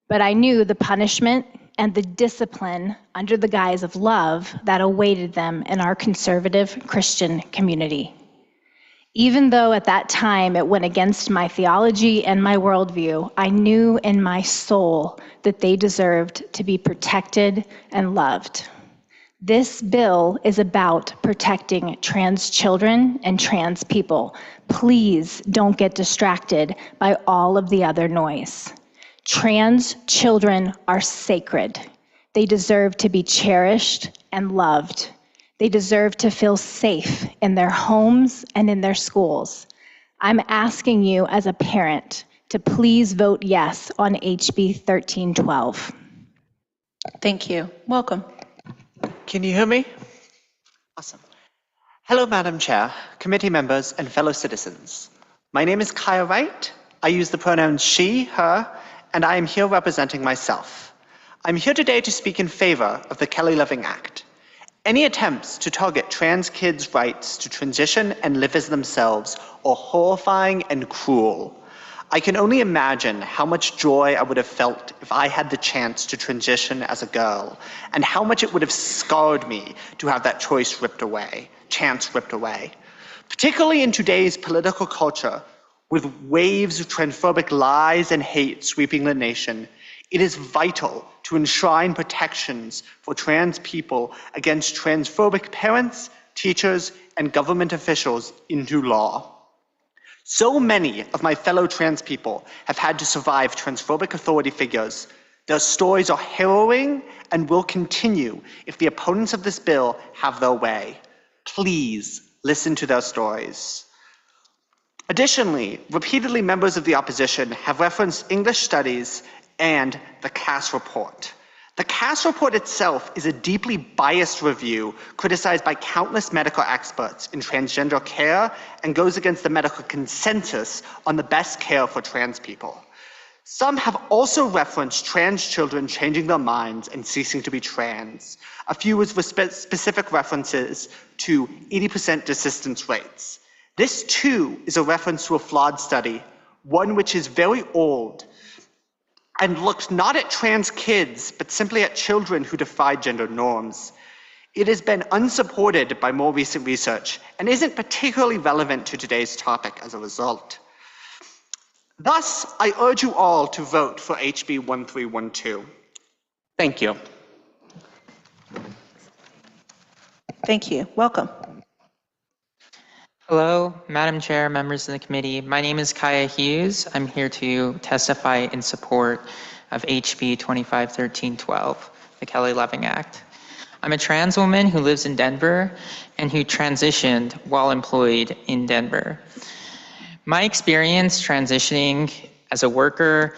But I knew the punishment and the discipline under the guise of love that awaited them in our conservative Christian community. Even though at that time it went against my theology and my worldview, I knew in my soul that they deserved to be protected and loved. This bill is about protecting trans children and trans people. Please don't get distracted by all of the other noise. Trans children are sacred. They deserve to be cherished and loved. They deserve to feel safe in their homes and in their schools. I'm asking you as a parent to please vote yes on HB 1312. Thank you. Welcome. Can you hear me? Awesome. Hello, Madam Chair, committee members, and fellow citizens. My name is Kaya Wright. I use the pronouns she, her, and I am here representing myself. I'm here today to speak in favor of the Kelly Loving Act. Any attempts to target trans kids' rights to transition and live as themselves are horrifying and cruel. I can only imagine how much joy I would have felt if I had the chance to transition as a girl, and how much it would have scarred me to have that chance ripped away. Particularly in today's political culture, with waves of transphobic lies and hate sweeping the nation, it is vital to enshrine protections for trans people against transphobic parents, teachers, and government officials into law. So many of my fellow trans people have had to survive transphobic authority figures. Their stories are harrowing and will continue if the opponents of this bill have their way. Please listen to their stories. Additionally, repeatedly members of the opposition have referenced English studies and the Cass report. The Cass report itself is a deeply biased review criticized by countless medical experts in transgender care and goes against the medical consensus on the best care for trans people. Some have also referenced trans children changing their minds and ceasing to be trans, a few with specific references to 80% desistance rates. This too is a reference to a flawed study, one which is very old, and looked not at trans kids, but simply at children who defied gender norms. It has been unsupported by more recent research and isn't particularly relevant to today's topic as a result. Thus, I urge you all to vote for HB 1312. Thank you. Thank you. Welcome. Hello, Madam Chair, members of the committee. My name is Kaya Hughes. I'm here to testify in support of HB 25-1312, the Kelly Loving Act. I'm a trans woman who lives in Denver and who transitioned while employed in Denver. My experience transitioning as a worker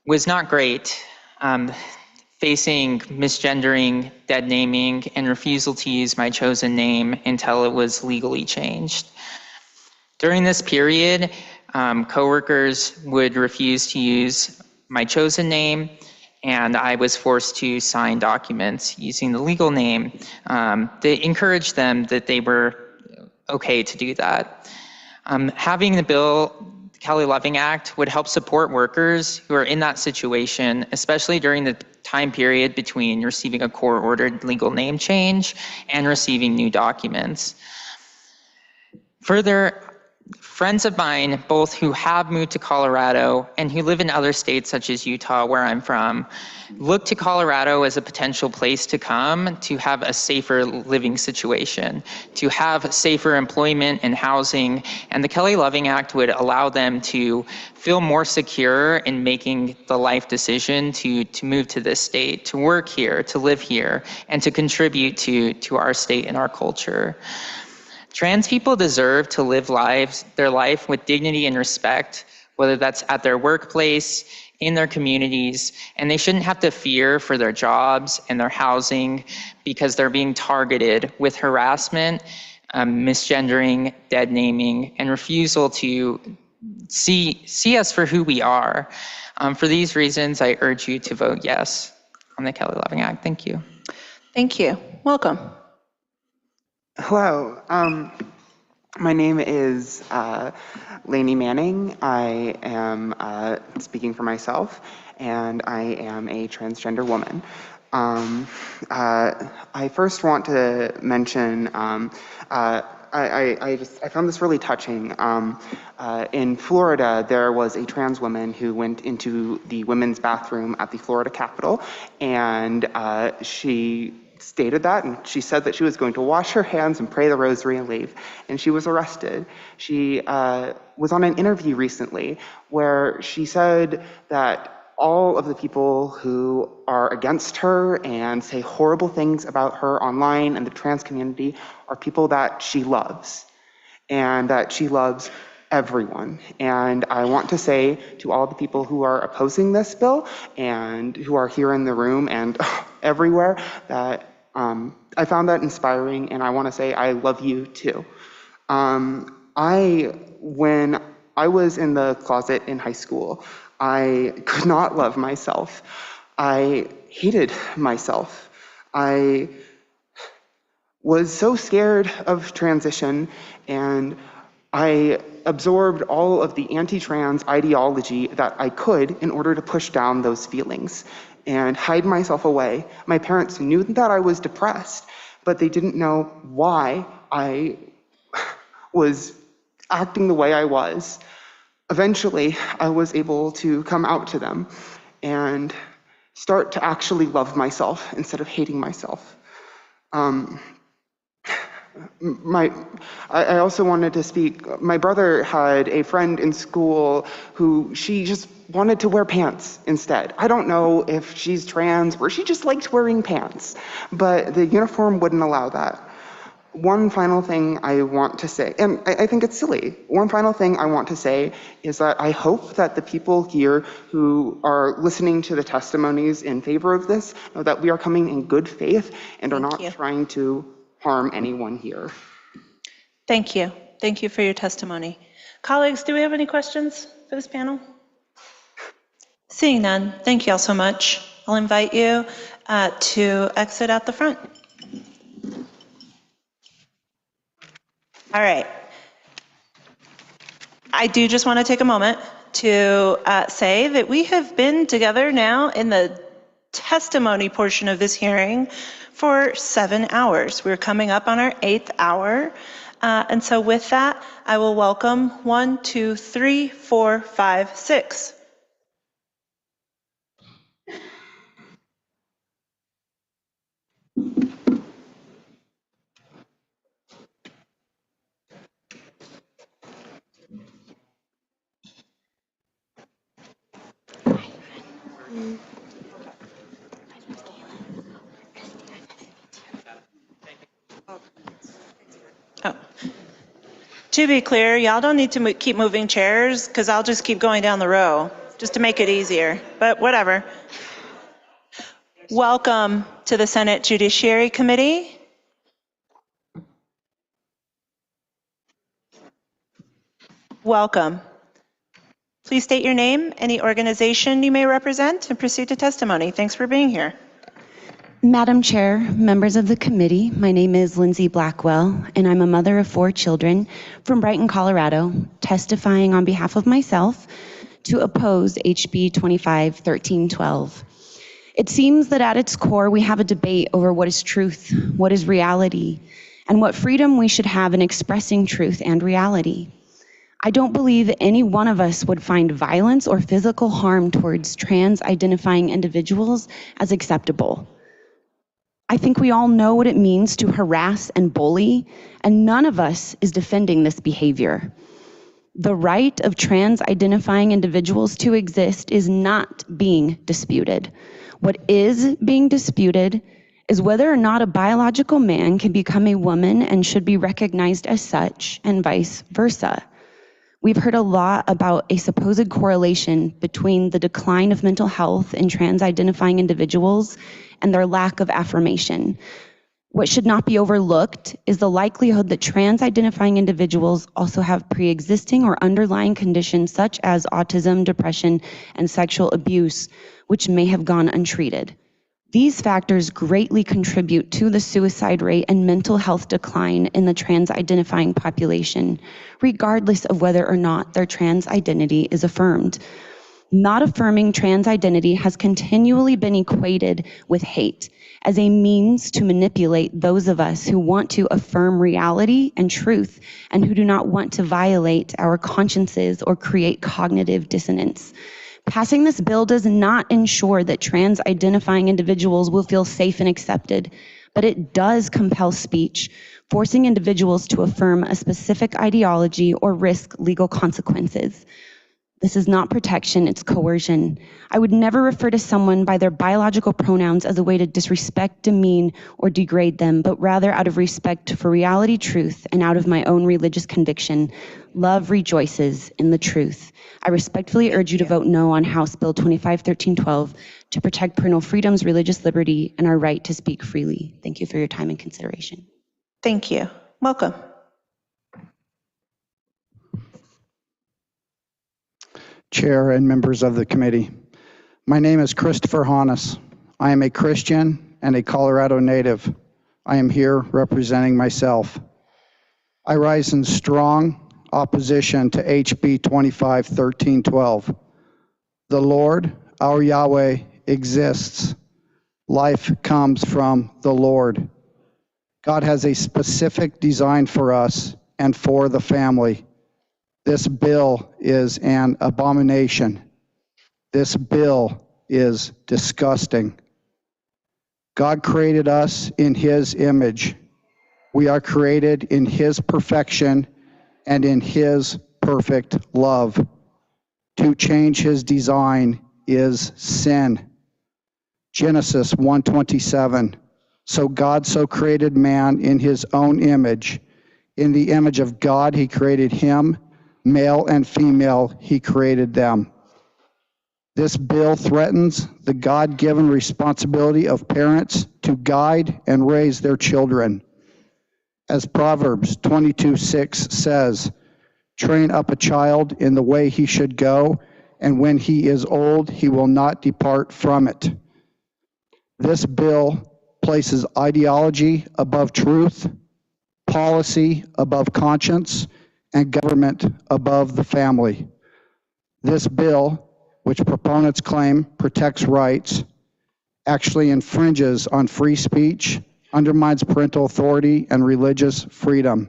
was not great. Facing misgendering, dead naming, and refusal to use my chosen name until it was legally changed. During this period, coworkers would refuse to use my chosen name, and I was forced to sign documents using the legal name. They encouraged them that they were okay to do that. Having the bill, Kelly Loving Act, would help support workers who are in that situation, especially during the time period between receiving a court-ordered legal name change and receiving new documents. Further, friends of mine, both who have moved to Colorado and who live in other states such as Utah, where I'm from, look to Colorado as a potential place to come to have a safer living situation, to have safer employment and housing, and the Kelly Loving Act would allow them to feel more secure in making the life decision to move to this state, to work here, to live here, and to contribute to our state and our culture. Trans people deserve to live their life with dignity and respect, whether that's at their workplace, in their communities, and they shouldn't have to fear for their jobs and their housing because they're being targeted with harassment, misgendering, dead naming, and refusal to see us for who we are. For these reasons, I urge you to vote yes on the Kelly Loving Act. Thank you. Thank you. Welcome. Hello, my name is Lainey Manning. I am speaking for myself, and I am a transgender woman. I first want to mention, I found this really touching. In Florida, there was a trans woman who went into the women's bathroom at the Florida Capitol, and she stated that, and she said that she was going to wash her hands and pray the rosary and leave, and she was arrested. She was on an interview recently where she said that all of the people who are against her and say horrible things about her online and the trans community are people that she loves, and that she loves everyone. And I want to say to all the people who are opposing this bill and who are here in the room and everywhere that I found that inspiring, and I want to say I love you too. When I was in the closet in high school, I could not love myself. I hated myself. I was so scared of transition, and I absorbed all of the anti-trans ideology that I could in order to push down those feelings and hide myself away. My parents knew that I was depressed, but they didn't know why I was acting the way I was. Eventually, I was able to come out to them and start to actually love myself instead of hating myself. I also wanted to speak. My brother had a friend in school who she just wanted to wear pants instead. I don't know if she's trans or she just liked wearing pants, but the uniform wouldn't allow that. One final thing I want to say, and I think it's silly, one final thing I want to say is that I hope that the people here who are listening to the testimonies in favor of this know that we are coming in good faith and are not trying to harm anyone here. Thank you. Thank you for your testimony. Colleagues, do we have any questions for this panel? Seeing none, thank you all so much. I'll invite you to exit out the front. All right. I do just want to take a moment to say that we have been together now in the testimony portion of this hearing for 7 hours. We're coming up on our 8th hour. And so with that, I will welcome 1, 2, 3, 4, 5, 6. Oh. To be clear, y'all don't need to keep moving chairs because I'll just keep going down the row just to make it easier, but whatever. Welcome to the Senate Judiciary Committee. Welcome. Please state your name, any organization you may represent, and proceed to testimony. Thanks for being here. Madam Chair, members of the committee, my name is Lindsay Blackwell, and I'm a mother of 4 children from Brighton, Colorado, testifying on behalf of myself to oppose HB 25-1312. It seems that at its core, we have a debate over what is truth, what is reality, and what freedom we should have in expressing truth and reality. I don't believe any one of us would find violence or physical harm towards trans-identifying individuals as acceptable. I think we all know what it means to harass and bully, and none of us is defending this behavior. The right of trans-identifying individuals to exist is not being disputed. What is being disputed is whether or not a biological man can become a woman and should be recognized as such, and vice versa. We've heard a lot about a supposed correlation between the decline of mental health in trans-identifying individuals and their lack of affirmation. What should not be overlooked is the likelihood that trans-identifying individuals also have pre-existing or underlying conditions such as autism, depression, and sexual abuse, which may have gone untreated. These factors greatly contribute to the suicide rate and mental health decline in the trans-identifying population, regardless of whether or not their trans identity is affirmed. Not affirming trans identity has continually been equated with hate as a means to manipulate those of us who want to affirm reality and truth and who do not want to violate our consciences or create cognitive dissonance. Passing this bill does not ensure that trans-identifying individuals will feel safe and accepted, but it does compel speech, forcing individuals to affirm a specific ideology or risk legal consequences. This is not protection, it's coercion. I would never refer to someone by their biological pronouns as a way to disrespect, demean, or degrade them, but rather out of respect for reality, truth, and out of my own religious conviction. Love rejoices in the truth. I respectfully urge you to vote no on House Bill 25-1312 to protect parental freedoms, religious liberty, and our right to speak freely. Thank you for your time and consideration. Thank you. Welcome. Chair and members of the committee. My name is Christopher Hannes. I am a Christian and a Colorado native. I am here representing myself. I rise in strong opposition to HB 25-1312. The Lord, our Yahweh, exists. Life comes from the Lord. God has a specific design for us and for the family. This bill is an abomination. This bill is disgusting. God created us in His image. We are created in His perfection and in His perfect love. To change His design is sin. Genesis 1:27. So God so created man in His own image. In the image of God He created him, male and female He created them. This bill threatens the God-given responsibility of parents to guide and raise their children. As Proverbs 22:6 says, train up a child in the way he should go, and when he is old, he will not depart from it. This bill places ideology above truth, policy above conscience, and government above the family. This bill, which proponents claim protects rights, actually infringes on free speech, undermines parental authority and religious freedom.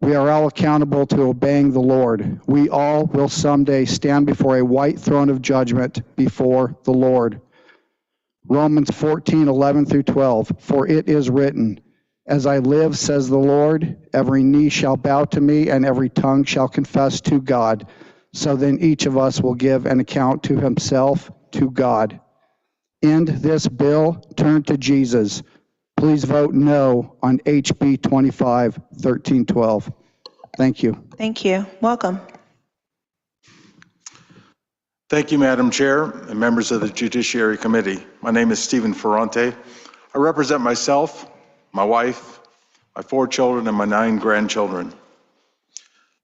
We are all accountable to obeying the Lord. We all will someday stand before a white throne of judgment before the Lord. Romans 14:11-12, for it is written, as I live, says the Lord, every knee shall bow to me and every tongue shall confess to God. So then each of us will give an account to himself, to God. End this bill, turn to Jesus. Please vote no on HB 25-1312. Thank you. Thank you. Welcome. Thank you, Madam Chair and members of the Judiciary Committee. My name is Stephen Ferrante. I represent myself, my wife, my 4 children, and my 9 grandchildren.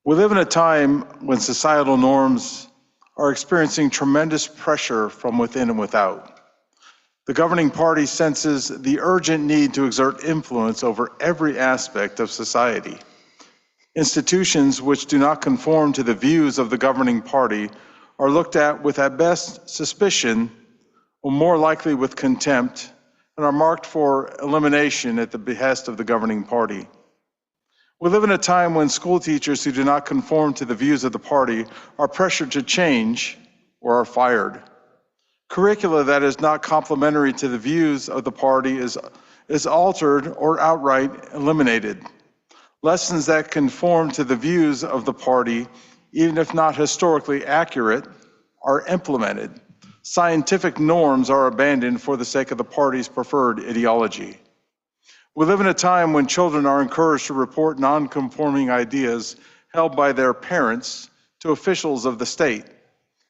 We live in a time when societal norms are experiencing tremendous pressure from within and without. The governing party senses the urgent need to exert influence over every aspect of society. Institutions which do not conform to the views of the governing party are looked at with at best suspicion, or more likely with contempt, and are marked for elimination at the behest of the governing party. We live in a time when school teachers who do not conform to the views of the party are pressured to change or are fired. Curricula that is not complementary to the views of the party is altered or outright eliminated. Lessons that conform to the views of the party, even if not historically accurate, are implemented. Scientific norms are abandoned for the sake of the party's preferred ideology. We live in a time when children are encouraged to report non-conforming ideas held by their parents to officials of the state.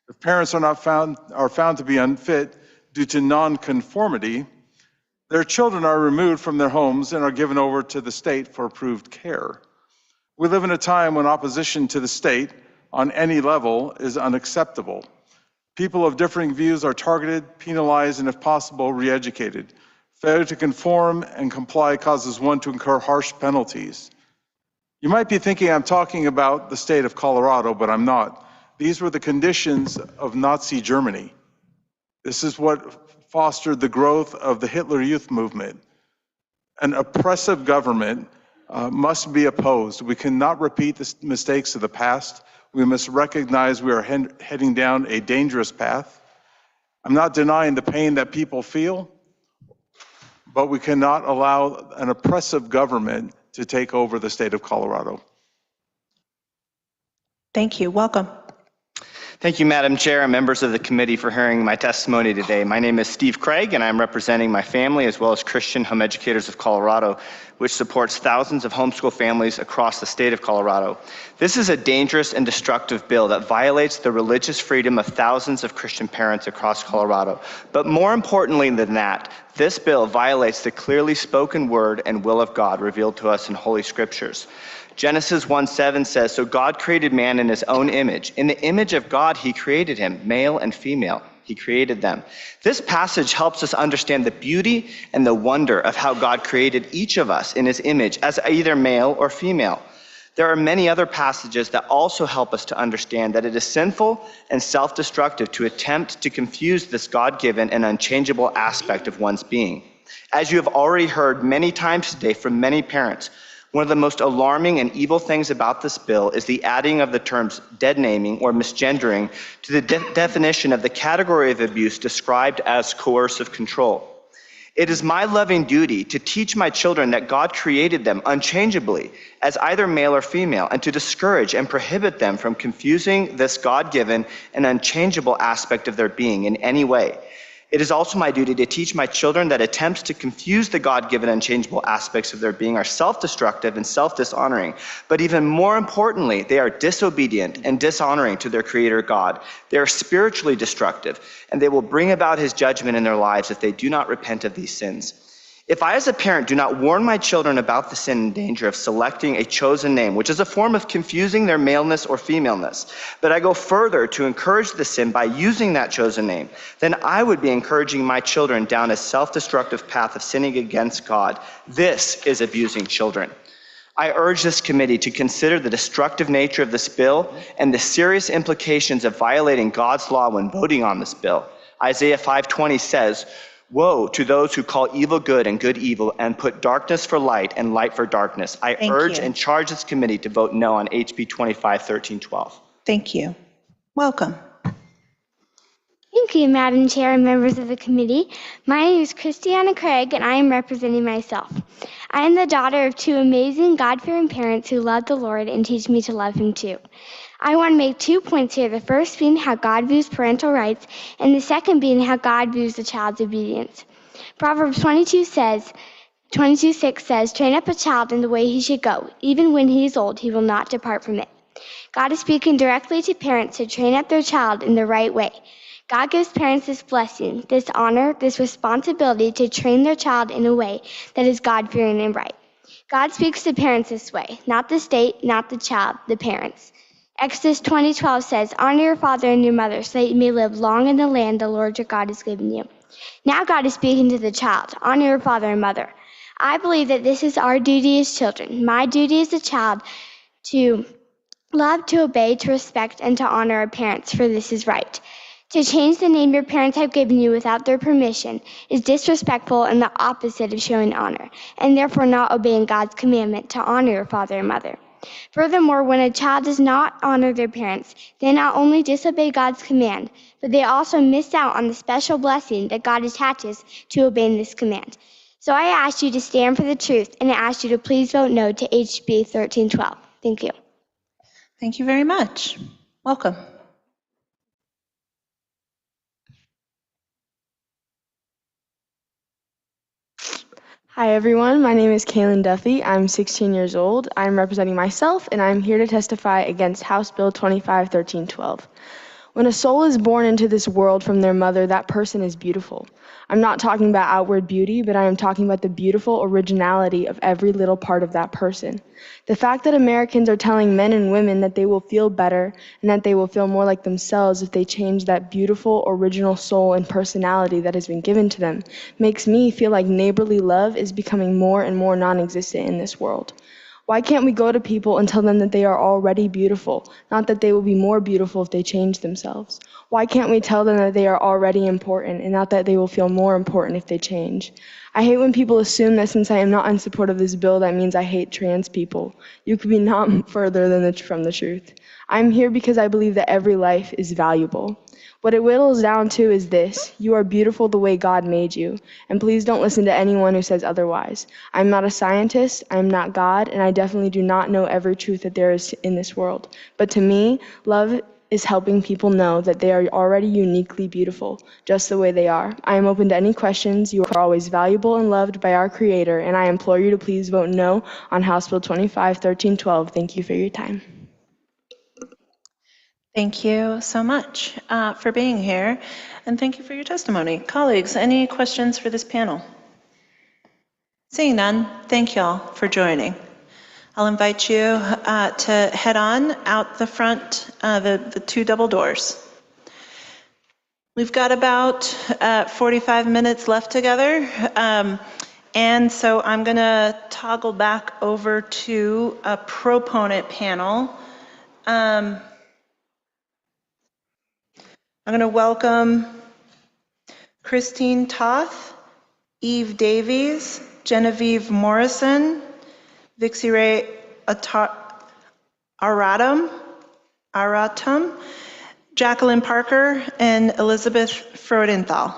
If parents are found to be unfit due to non-conformity, their children are removed from their homes and are given over to the state for approved care. We live in a time when opposition to the state on any level is unacceptable. People of differing views are targeted, penalized, and if possible, re-educated. Failure to conform and comply causes one to incur harsh penalties. You might be thinking I'm talking about the state of Colorado, but I'm not. These were the conditions of Nazi Germany. This is what fostered the growth of the Hitler Youth movement. An oppressive government must be opposed. We cannot repeat the mistakes of the past. We must recognize we are heading down a dangerous path. I'm not denying the pain that people feel, but we cannot allow an oppressive government to take over the state of Colorado. Thank you. Welcome. Thank you, Madam Chair and members of the committee for hearing my testimony today. My name is Steve Craig, and I'm representing my family as well as Christian Home Educators of Colorado, which supports thousands of homeschool families across the state of Colorado. This is a dangerous and destructive bill that violates the religious freedom of thousands of Christian parents across Colorado. But more importantly than that, this bill violates the clearly spoken word and will of God revealed to us in Holy Scriptures. Genesis 1:7 says, so God created man in his own image. In the image of God, he created him, male and female. He created them. This passage helps us understand the beauty and the wonder of how God created each of us in his image as either male or female. There are many other passages that also help us to understand that it is sinful and self-destructive to attempt to confuse this God-given and unchangeable aspect of one's being. As you have already heard many times today from many parents, one of the most alarming and evil things about this bill is the adding of the terms dead naming or misgendering to the definition of the category of abuse described as coercive control. It is my loving duty to teach my children that God created them unchangeably as either male or female, and to discourage and prohibit them from confusing this God-given and unchangeable aspect of their being in any way. It is also my duty to teach my children that attempts to confuse the God-given unchangeable aspects of their being are self-destructive and self-dishonoring. But even more importantly, they are disobedient and dishonoring to their Creator God. They are spiritually destructive, and they will bring about his judgment in their lives if they do not repent of these sins. If I as a parent do not warn my children about the sin and danger of selecting a chosen name, which is a form of confusing their maleness or femaleness, but I go further to encourage the sin by using that chosen name, then I would be encouraging my children down a self-destructive path of sinning against God. This is abusing children. I urge this committee to consider the destructive nature of this bill and the serious implications of violating God's law when voting on this bill. Isaiah 5:20 says, "Woe to those who call evil good and good evil and put darkness for light and light for darkness." I urge and charge this committee to vote no on HB 25-1312. Thank you. Welcome. Thank you, Madam Chair and members of the committee. My name is Christiana Craig, and I am representing myself. I am the daughter of two amazing God-fearing parents who love the Lord and teach me to love him too. I want to make 2 points here, the first being how God views parental rights, and the second being how God views the child's obedience. Proverbs 22:6 says, "Train up a child in the way he should go. Even when he is old, he will not depart from it." God is speaking directly to parents to train up their child in the right way. God gives parents this blessing, this honor, this responsibility to train their child in a way that is God-fearing and right. God speaks to parents this way, not the state, not the child, the parents. Exodus 20:12 says, "Honor your father and your mother so that you may live long in the land the Lord your God has given you." Now God is speaking to the child, honor your father and mother. I believe that this is our duty as children. My duty as a child to love, to obey, to respect, and to honor our parents, for this is right. To change the name your parents have given you without their permission is disrespectful and the opposite of showing honor, and therefore not obeying God's commandment to honor your father and mother. Furthermore, when a child does not honor their parents, they not only disobey God's command, but they also miss out on the special blessing that God attaches to obeying this command. So I ask you to stand for the truth, and I ask you to please vote no to HB 1312. Thank you. Thank you very much. Welcome. Hi everyone, my name is Kaylin Duffy. I'm 16 years old. I'm representing myself and I'm here to testify against House Bill 25-1312. When a soul is born into this world from their mother, that person is beautiful. I'm not talking about outward beauty, but I am talking about the beautiful originality of every little part of that person. The fact that Americans are telling men and women that they will feel better and that they will feel more like themselves if they change that beautiful original soul and personality that has been given to them makes me feel like neighborly love is becoming more and more non-existent in this world. Why can't we go to people and tell them that they are already beautiful, not that they will be more beautiful if they change themselves? Why can't we tell them that they are already important and not that they will feel more important if they change? I hate when people assume that since I am not in support of this bill, that means I hate trans people. You could be not further than from the truth. I'm here because I believe that every life is valuable. What it whittles down to is this: you are beautiful the way God made you, and please don't listen to anyone who says otherwise. I'm not a scientist, I'm not God, and I definitely do not know every truth that there is in this world. But to me, love is helping people know that they are already uniquely beautiful, just the way they are. I am open to any questions. You are always valuable and loved by our Creator, and I implore you to please vote no on House Bill 25-1312. Thank you for your time. Thank you so much for being here, and thank you for your testimony. Colleagues, any questions for this panel? Seeing none, thank you all for joining. I'll invite you to head on out the front, the two double doors. We've got about 45 minutes left together. And so I'm going to toggle back over to a proponent panel. I'm going to welcome Christine Toth, Eve Davies, Genevieve Morrison, Vixie Ray Aratum, Jacqueline Parker, and Elizabeth Freudenthal.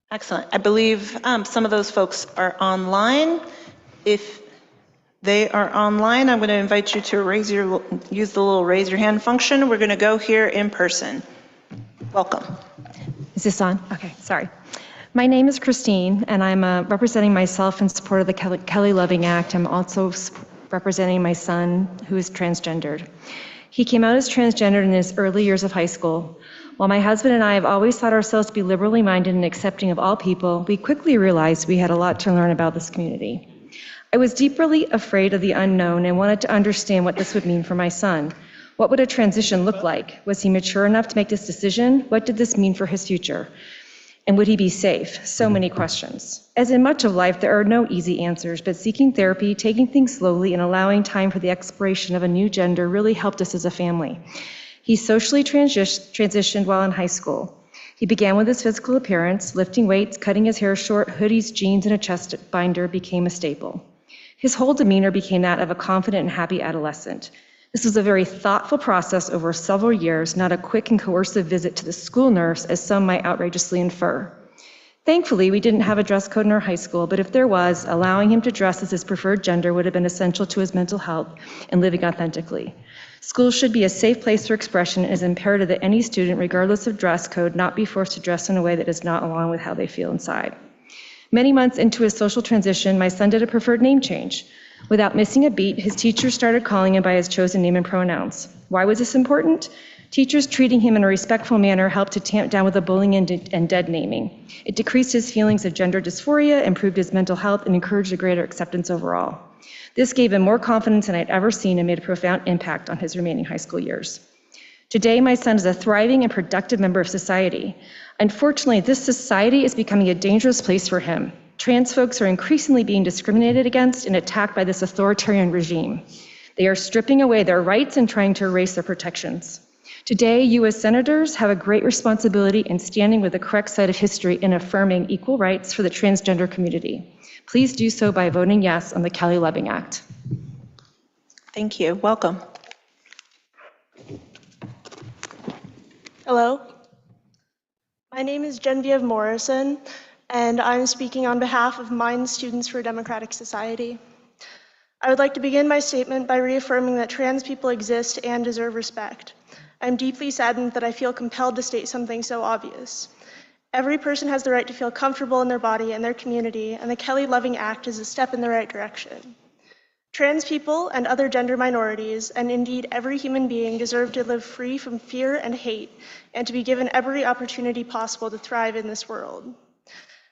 Excellent. I believe some of those folks are online. If they are online, I'm going to invite you to use the little raise your hand function. We're going to go here in person. Welcome. Is this on? Okay, sorry. My name is Christine, and I'm representing myself in support of the Kelly Loving Act. I'm also representing my son, who is transgendered. He came out as transgendered in his early years of high school. While my husband and I have always thought ourselves to be liberally minded and accepting of all people, we quickly realized we had a lot to learn about this community. I was deeply afraid of the unknown and wanted to understand what this would mean for my son. What would a transition look like? Was he mature enough to make this decision? What did this mean for his future? And would he be safe? So many questions. As in much of life, there are no easy answers, but seeking therapy, taking things slowly, and allowing time for the exploration of a new gender really helped us as a family. He socially transitioned while in high school. He began with his physical appearance, lifting weights, cutting his hair short, hoodies, jeans, and a chest binder became a staple. His whole demeanor became that of a confident and happy adolescent. This was a very thoughtful process over several years, not a quick and coercive visit to the school nurse, as some might outrageously infer. Thankfully, we didn't have a dress code in our high school, but if there was, allowing him to dress as his preferred gender would have been essential to his mental health and living authentically. Schools should be a safe place for expression. It is imperative that any student, regardless of dress code, not be forced to dress in a way that does not align with how they feel inside. Many months into his social transition, my son did a preferred name change. Without missing a beat, his teachers started calling him by his chosen name and pronouns. Why was this important? Teachers treating him in a respectful manner helped to tamp down with the bullying and dead naming. It decreased his feelings of gender dysphoria, improved his mental health, and encouraged a greater acceptance overall. This gave him more confidence than I'd ever seen and made a profound impact on his remaining high school years. Today, my son is a thriving and productive member of society. Unfortunately, this society is becoming a dangerous place for him. Trans folks are increasingly being discriminated against and attacked by this authoritarian regime. They are stripping away their rights and trying to erase their protections. Today, you as senators have a great responsibility in standing with the correct side of history in affirming equal rights for the transgender community. Please do so by voting yes on the Kelly Loving Act. Thank you. Welcome. Hello. My name is Genevieve Morrison, and I'm speaking on behalf of Mind Students for a Democratic Society. I would like to begin my statement by reaffirming that trans people exist and deserve respect. I'm deeply saddened that I feel compelled to state something so obvious. Every person has the right to feel comfortable in their body and their community, and the Kelly Loving Act is a step in the right direction. Trans people and other gender minorities, and indeed every human being, deserve to live free from fear and hate, and to be given every opportunity possible to thrive in this world.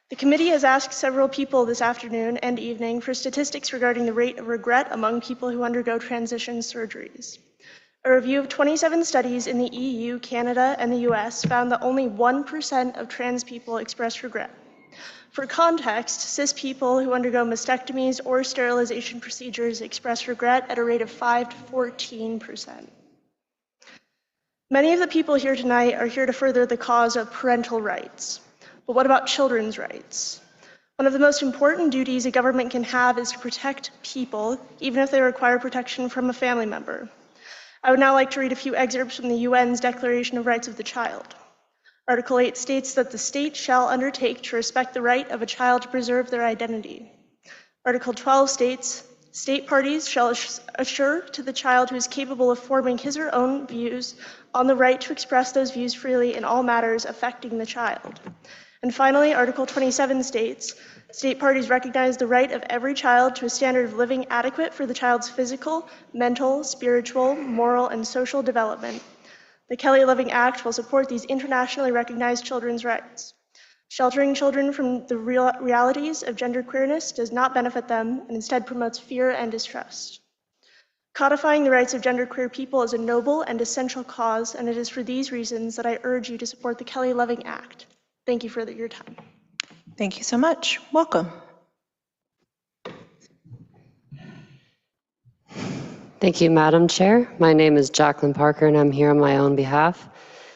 The committee has asked several people this afternoon and evening for statistics regarding the rate of regret among people who undergo transition surgeries. A review of 27 studies in the EU, Canada, and the US found that only 1% of trans people express regret. For context, cis people who undergo mastectomies or sterilization procedures express regret at a rate of 5 to 14%. Many of the people here tonight are here to further the cause of parental rights. But what about children's rights? One of the most important duties a government can have is to protect people, even if they require protection from a family member. I would now like to read a few excerpts from the UN's Declaration of Rights of the Child. Article 8 states that the state shall undertake to respect the right of a child to preserve their identity. Article 12 states, state parties shall assure to the child who is capable of forming his or her own views on the right to express those views freely in all matters affecting the child. And finally, Article 27 states, state parties recognize the right of every child to a standard of living adequate for the child's physical, mental, spiritual, moral, and social development. The Kelly Loving Act will support these internationally recognized children's rights. Sheltering children from the realities of genderqueerness does not benefit them and instead promotes fear and distrust. Codifying the rights of genderqueer people is a noble and essential cause, and it is for these reasons that I urge you to support the Kelly Loving Act. Thank you for your time. Thank you so much. Welcome. Thank you, Madam Chair. My name is Jacqueline Parker, and I'm here on my own behalf.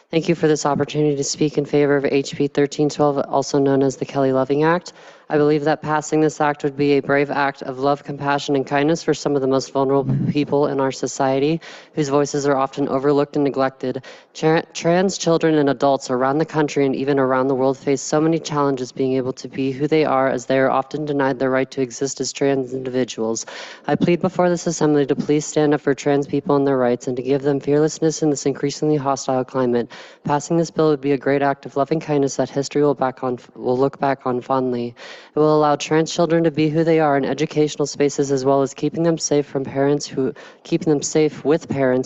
Thank you for this opportunity to speak in favor of HB 1312, also known as the Kelly Loving Act. I believe that passing this act would be a brave act of love, compassion, and kindness for some of the most vulnerable people in our society, whose voices are often overlooked and neglected. Trans children and adults around the country and even around the world face so many challenges being able to be who they are, as they are often denied the right to exist as trans individuals. I plead before this assembly to please stand up for trans people and their rights and to give them fearlessness in this increasingly hostile climate. Passing this bill would be a great act of loving kindness that history will look back on fondly. It will allow trans children to be who they are in educational spaces, as well as keeping them safe with parents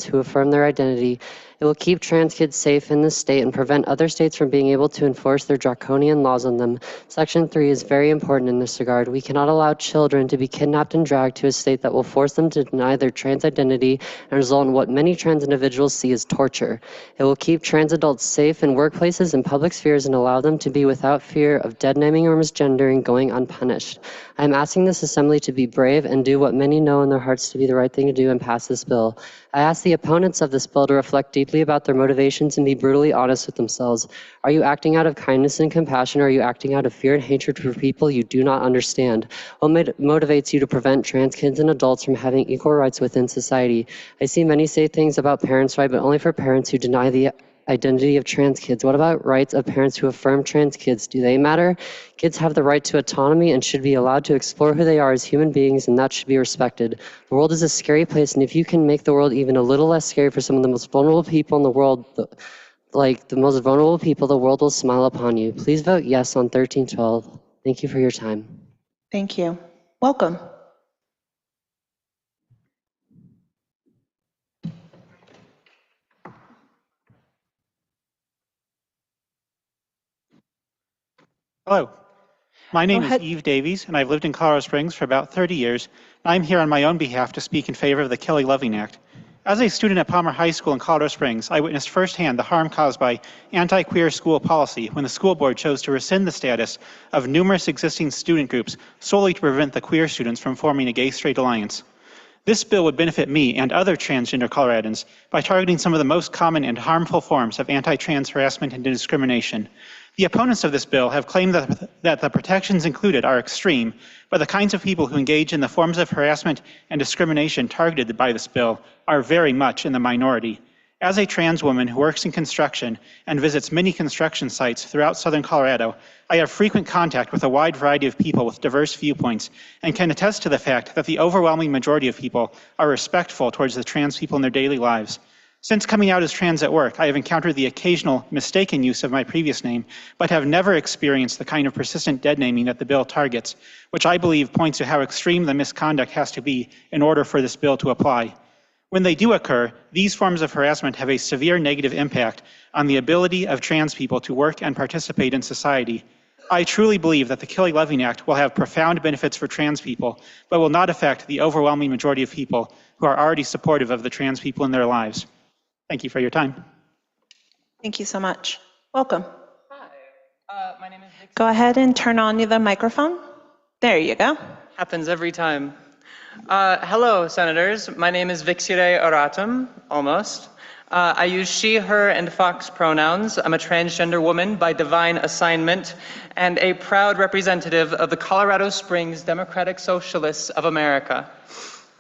who affirm their identity. It will keep trans kids safe in this state and prevent other states from being able to enforce their draconian laws on them. Section 3 is very important in this regard. We cannot allow children to be kidnapped and dragged to a state that will force them to deny their trans identity and result in what many trans individuals see as torture. It will keep trans adults safe in workplaces and public spheres and allow them to be without fear of dead naming or misgendering going unpunished. I am asking this assembly to be brave and do what many know in their hearts to be the right thing to do and pass this bill. I ask the opponents of this bill to reflect deeply about their motivations and be brutally honest with themselves. Are you acting out of kindness and compassion, or are you acting out of fear and hatred for people you do not understand? What motivates you to prevent trans kids and adults from having equal rights within society? I see many say things about parents' right, but only for parents who deny the identity of trans kids. What about rights of parents who affirm trans kids? Do they matter? Kids have the right to autonomy and should be allowed to explore who they are as human beings, and that should be respected. The world is a scary place, and if you can make the world even a little less scary for some of the most vulnerable people in the world, the world will smile upon you. Please vote yes on 1312. Thank you for your time. Thank you. Welcome. Hello, my name is Eve Davies, and I've lived in Colorado Springs for about 30 years. I'm here on my own behalf to speak in favor of the Kelly Loving Act. As a student at Palmer High School in Colorado Springs, I witnessed firsthand the harm caused by anti-queer school policy when the school board chose to rescind the status of numerous existing student groups solely to prevent the queer students from forming a gay-straight alliance. This bill would benefit me and other transgender Coloradans by targeting some of the most common and harmful forms of anti-trans harassment and discrimination. The opponents of this bill have claimed that the protections included are extreme, but the kinds of people who engage in the forms of harassment and discrimination targeted by this bill are very much in the minority. As a trans woman who works in construction and visits many construction sites throughout southern Colorado, I have frequent contact with a wide variety of people with diverse viewpoints and can attest to the fact that the overwhelming majority of people are respectful towards the trans people in their daily lives. Since coming out as trans at work, I have encountered the occasional mistaken use of my previous name, but have never experienced the kind of persistent dead naming that the bill targets, which I believe points to how extreme the misconduct has to be in order for this bill to apply. When they do occur, these forms of harassment have a severe negative impact on the ability of trans people to work and participate in society. I truly believe that the Kelly Loving Act will have profound benefits for trans people, but will not affect the overwhelming majority of people who are already supportive of the trans people in their lives. Thank you for your time. Thank you so much. Welcome. Hi, my name is Vic. Go ahead and turn on the microphone. There you go. Happens every time. Hello, Senators. My name is Vixire Oratum, almost. I use she, her, and fox pronouns. I'm a transgender woman by divine assignment and a proud representative of the Colorado Springs Democratic Socialists of America.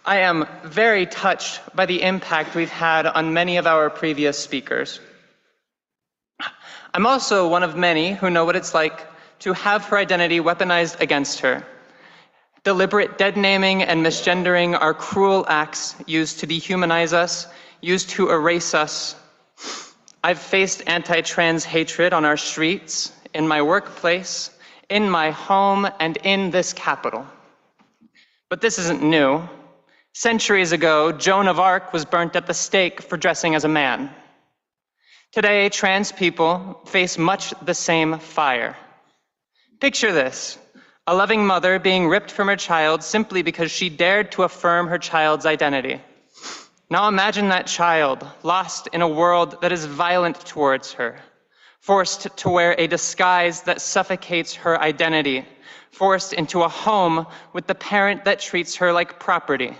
I am very touched by the impact we've had on many of our previous speakers. I'm also one of many who know what it's like to have her identity weaponized against her. Deliberate dead naming and misgendering are cruel acts used to dehumanize us, used to erase us. I've faced anti-trans hatred on our streets, in my workplace, in my home, and in this Capitol. But this isn't new. Centuries ago, Joan of Arc was burnt at the stake for dressing as a man. Today, trans people face much the same fire. Picture this, a loving mother being ripped from her child simply because she dared to affirm her child's identity. Now imagine that child lost in a world that is violent towards her, forced to wear a disguise that suffocates her identity, forced into a home with the parent that treats her like property.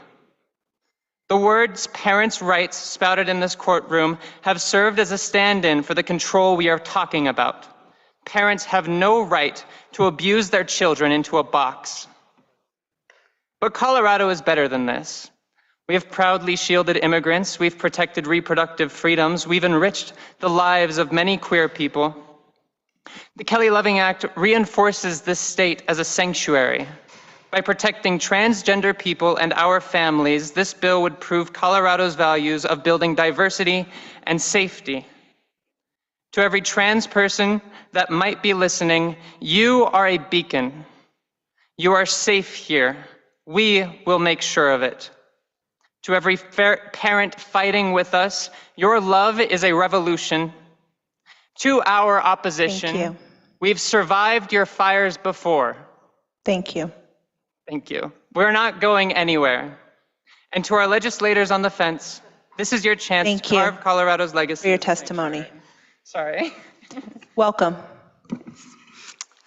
The words parents' rights spouted in this courtroom have served as a stand-in for the control we are talking about. Parents have no right to abuse their children into a box. But Colorado is better than this. We have proudly shielded immigrants, we've protected reproductive freedoms, we've enriched the lives of many queer people. The Kelly Loving Act reinforces this state as a sanctuary. By protecting transgender people and our families, this bill would prove Colorado's values of building diversity and safety. To every trans person that might be listening, you are a beacon. You are safe here. We will make sure of it. To every parent fighting with us, your love is a revolution. To our opposition, we've survived your fires before. Thank you. Thank you. We're not going anywhere. And to our legislators on the fence, this is your chance to carve Colorado's legacy. For your testimony. Sorry. Welcome.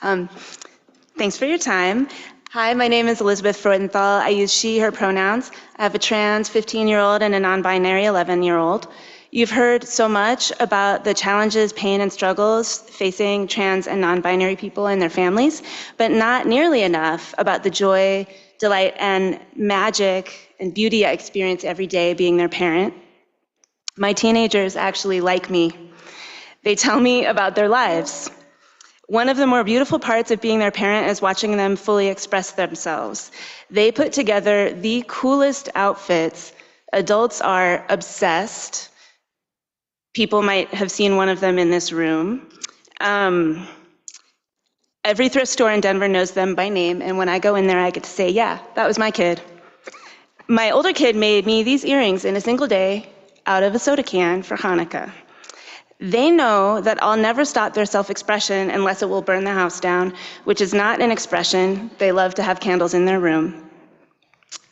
Thanks for your time. Hi, my name is Elizabeth Freudenthal. I use she, her pronouns. I have a trans 15-year-old and a non-binary 11-year-old. You've heard so much about the challenges, pain, and struggles facing trans and non-binary people and their families, but not nearly enough about the joy, delight, and magic and beauty I experience every day being their parent. My teenagers actually like me. They tell me about their lives. One of the more beautiful parts of being their parent is watching them fully express themselves. They put together the coolest outfits. Adults are obsessed. People might have seen one of them in this room. Every thrift store in Denver knows them by name, and when I go in there, I get to say, yeah, that was my kid. My older kid made me these earrings in a single day out of a soda can for Hanukkah. They know that I'll never stop their self-expression unless it will burn the house down, which is not an expression. They love to have candles in their room.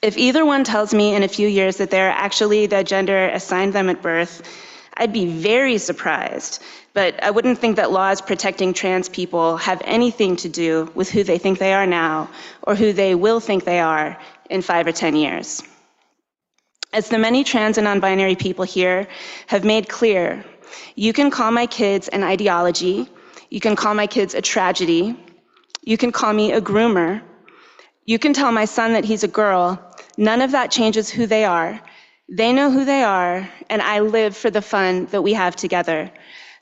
If either one tells me in a few years that they're actually the gender assigned them at birth, I'd be very surprised, but I wouldn't think that laws protecting trans people have anything to do with who they think they are now or who they will think they are in 5 or 10 years. As the many trans and non-binary people here have made clear, you can call my kids an ideology, you can call my kids a tragedy, you can call me a groomer, you can tell my son that he's a girl. None of that changes who they are. They know who they are, and I live for the fun that we have together.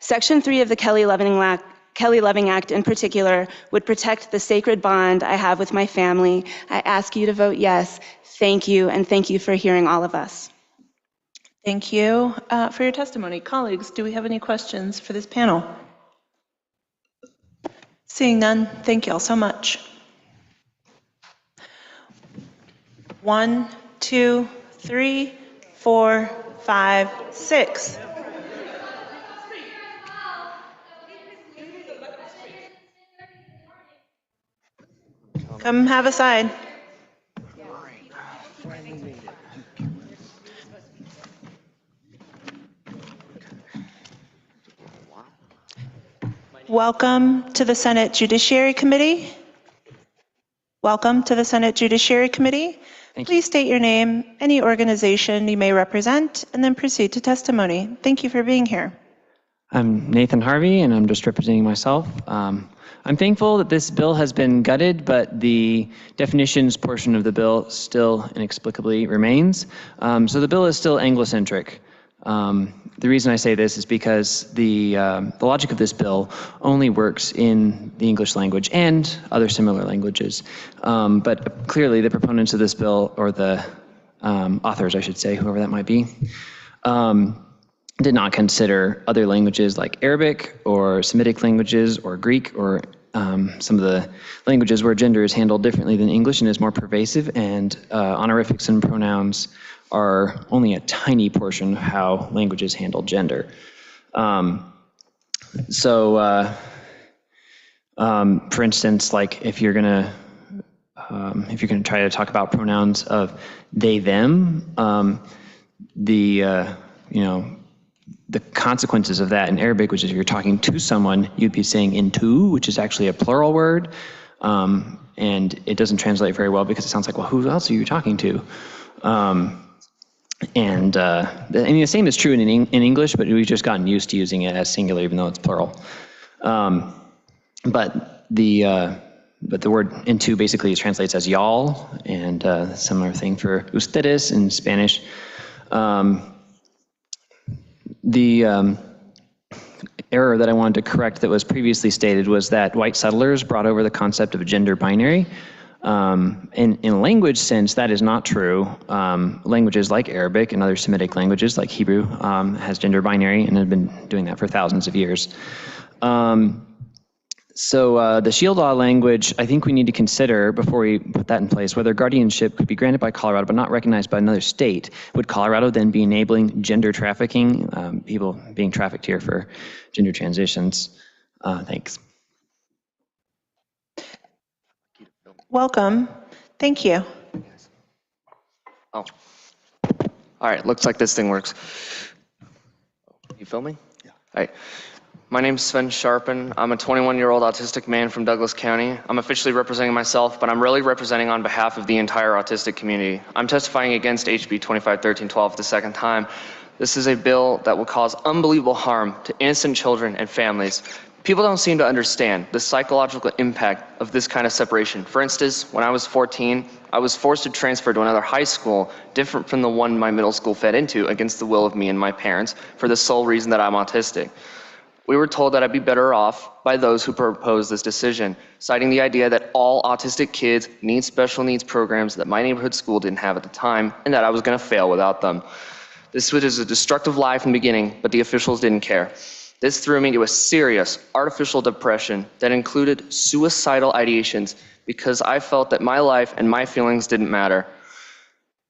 Section 3 of the Kelly Loving Act in particular would protect the sacred bond I have with my family. I ask you to vote yes. Thank you, and thank you for hearing all of us. Thank you for your testimony. Colleagues, do we have any questions for this panel? Seeing none, thank you all so much. 1, 2, 3, 4, 5, 6. Come have a side. Welcome to the Senate Judiciary Committee. Welcome to the Senate Judiciary Committee. Please state your name, any organization you may represent, and then proceed to testimony. Thank you for being here. I'm Nathan Harvey, and I'm just representing myself. I'm thankful that this bill has been gutted, but the definitions portion of the bill still inexplicably remains. So the bill is still Anglocentric. The reason I say this is because the logic of this bill only works in the English language and other similar languages. But clearly the proponents of this bill, or the authors, I should say, whoever that might be, did not consider other languages like Arabic or Semitic languages or Greek or some of the languages where gender is handled differently than English and is more pervasive, and honorifics and pronouns are only a tiny portion of how languages handle gender. For instance, like if you're gonna try to talk about pronouns of they, them, the consequences of that in Arabic, which is if you're talking to someone, you'd be saying into, which is actually a plural word. And it doesn't translate very well because it sounds like, well, who else are you talking to? I mean, the same is true in English, but we've just gotten used to using it as singular, even though it's plural. But the word into basically translates as y'all, and similar thing for ustedes in Spanish. The error that I wanted to correct that was previously stated was that white settlers brought over the concept of a gender binary. In a language sense, that is not true. Languages like Arabic and other Semitic languages like Hebrew has gender binary and have been doing that for thousands of years. So the shield law language, I think we need to consider before we put that in place, whether guardianship could be granted by Colorado but not recognized by another state. Would Colorado then be enabling gender trafficking, people being trafficked here for gender transitions? Thanks. Welcome. Thank you. Oh. All right, looks like this thing works. You filming? Yeah. All right. My name's Sven Sharpen. I'm a 21-year-old autistic man from Douglas County. I'm officially representing myself, but I'm really representing on behalf of the entire autistic community. I'm testifying against HB 25-1312 the second time. This is a bill that will cause unbelievable harm to innocent children and families. People don't seem to understand the psychological impact of this kind of separation. For instance, when I was 14, I was forced to transfer to another high school different from the one my middle school fed into against the will of me and my parents for the sole reason that I'm autistic. We were told that I'd be better off by those who proposed this decision, citing the idea that all autistic kids need special needs programs that my neighborhood school didn't have at the time, and that I was going to fail without them. This was a destructive lie from the beginning, but the officials didn't care. This threw me into a serious artificial depression that included suicidal ideations because I felt that my life and my feelings didn't matter.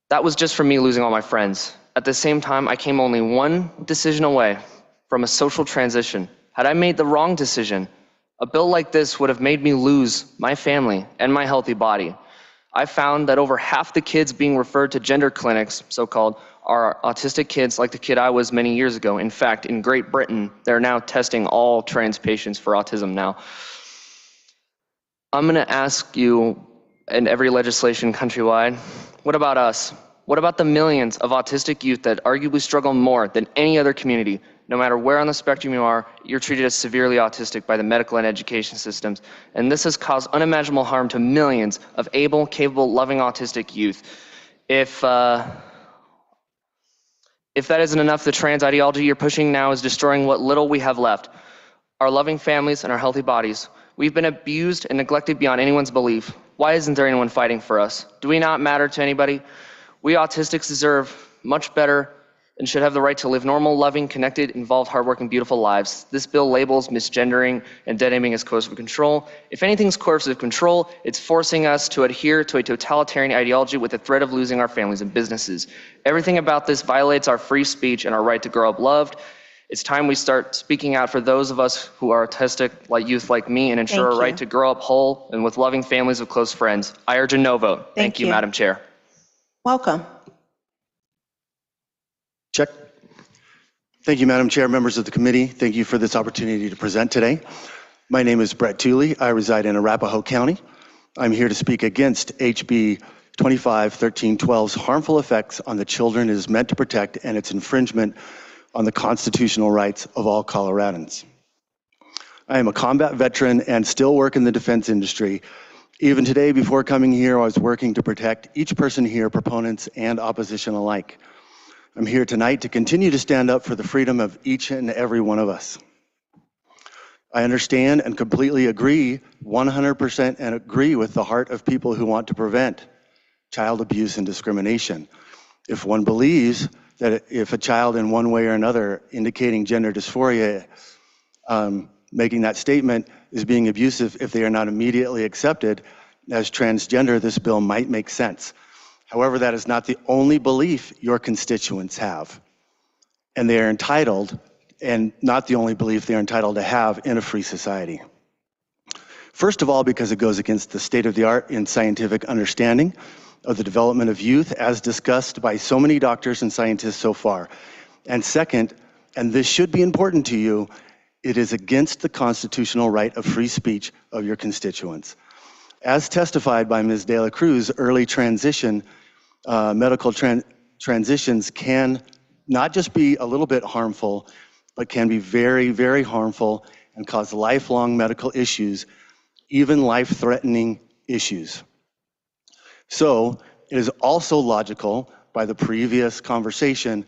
That was just from me losing all my friends. At the same time, I came only one decision away from a social transition. Had I made the wrong decision, a bill like this would have made me lose my family and my healthy body. I found that over half the kids being referred to gender clinics, so-called, are autistic kids like the kid I was many years ago. In fact, in Great Britain, they're now testing all trans patients for autism now. I'm gonna ask you, and every legislation countrywide, what about us? What about the millions of autistic youth that arguably struggle more than any other community? No matter where on the spectrum you are, you're treated as severely autistic by the medical and education systems. And this has caused unimaginable harm to millions of able, capable, loving autistic youth. If that isn't enough, the trans ideology you're pushing now is destroying what little we have left. Our loving families and our healthy bodies. We've been abused and neglected beyond anyone's belief. Why isn't there anyone fighting for us? Do we not matter to anybody? We autistics deserve much better and should have the right to live normal, loving, connected, involved, hardworking, beautiful lives. This bill labels misgendering and dead naming as coercive control. If anything's coercive control, it's forcing us to adhere to a totalitarian ideology with the threat of losing our families and businesses. Everything about this violates our free speech and our right to grow up loved. It's time we start speaking out for those of us who are autistic, like youth like me, and ensure our right to grow up whole and with loving families of close friends. I urge a no vote. Thank you, Madam Chair. Welcome. Check. Thank you, Madam Chair, members of the committee. Thank you for this opportunity to present today. My name is Brett Tooley. I reside in Arapahoe County. I'm here to speak against HB 25-1312's harmful effects on the children it is meant to protect and its infringement on the constitutional rights of all Coloradans. I am a combat veteran and still work in the defense industry. Even today, before coming here, I was working to protect each person here, proponents and opposition alike. I'm here tonight to continue to stand up for the freedom of each and every one of us. I understand and completely agree, 100% and agree with the heart of people who want to prevent child abuse and discrimination. If one believes that if a child in one way or another indicating gender dysphoria, making that statement is being abusive if they are not immediately accepted as transgender, this bill might make sense. However, that is not the only belief your constituents have. And they are entitled and not the only belief they're entitled to have in a free society. First of all, because it goes against the state of the art in scientific understanding of the development of youth as discussed by so many doctors and scientists so far. And second, and this should be important to you, it is against the constitutional right of free speech of your constituents. As testified by Ms. De La Cruz, early transition, medical transitions can not just be a little bit harmful, but can be very, very harmful and cause lifelong medical issues, even life-threatening issues. So it is also logical, by the previous conversation,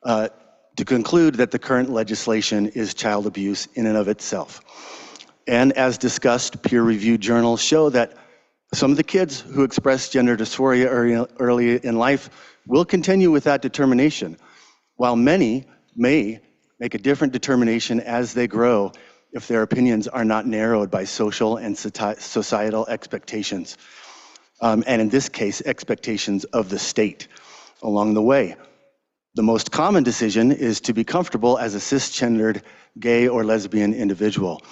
to conclude that the current legislation is child abuse in and of itself. And as discussed, peer-reviewed journals show that some of the kids who express gender dysphoria early in life will continue with that determination, while many may make a different determination as they grow if their opinions are not narrowed by social and societal expectations. And in this case, expectations of the state along the way. The most common decision is to be comfortable as a cisgendered gay or lesbian individual.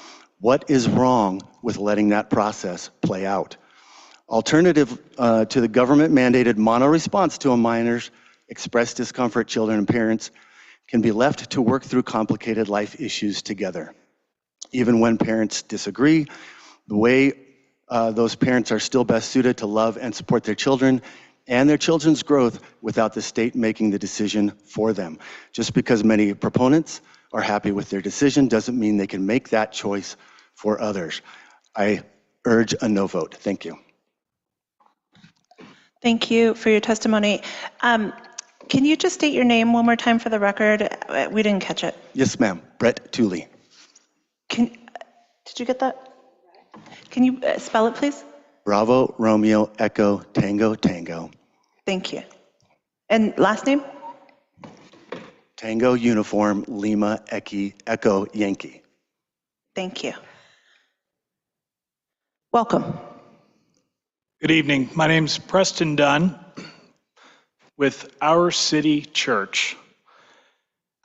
What is wrong with letting that process play out? Alternative to the government-mandated mono-response to a minor's expressed discomfort, children and parents can be left to work through complicated life issues together. Even when parents disagree, the way those parents are still best suited to love and support their children and their children's growth without the state making the decision for them. Just because many proponents are happy with their decision doesn't mean they can make that choice for others. I urge a no vote. Thank you. Thank you for your testimony. Can you just state your name one more time for the record? We didn't catch it. Yes, ma'am. Brett Tooley. Did you get that? Can you spell it, please? Bravo, Romeo, Echo, Tango, Tango. Thank you. And last name? Tango, Uniform, Lima, Echo, Yankee. Thank you. Welcome. Good evening. My name's Preston Dunn with Our City Church.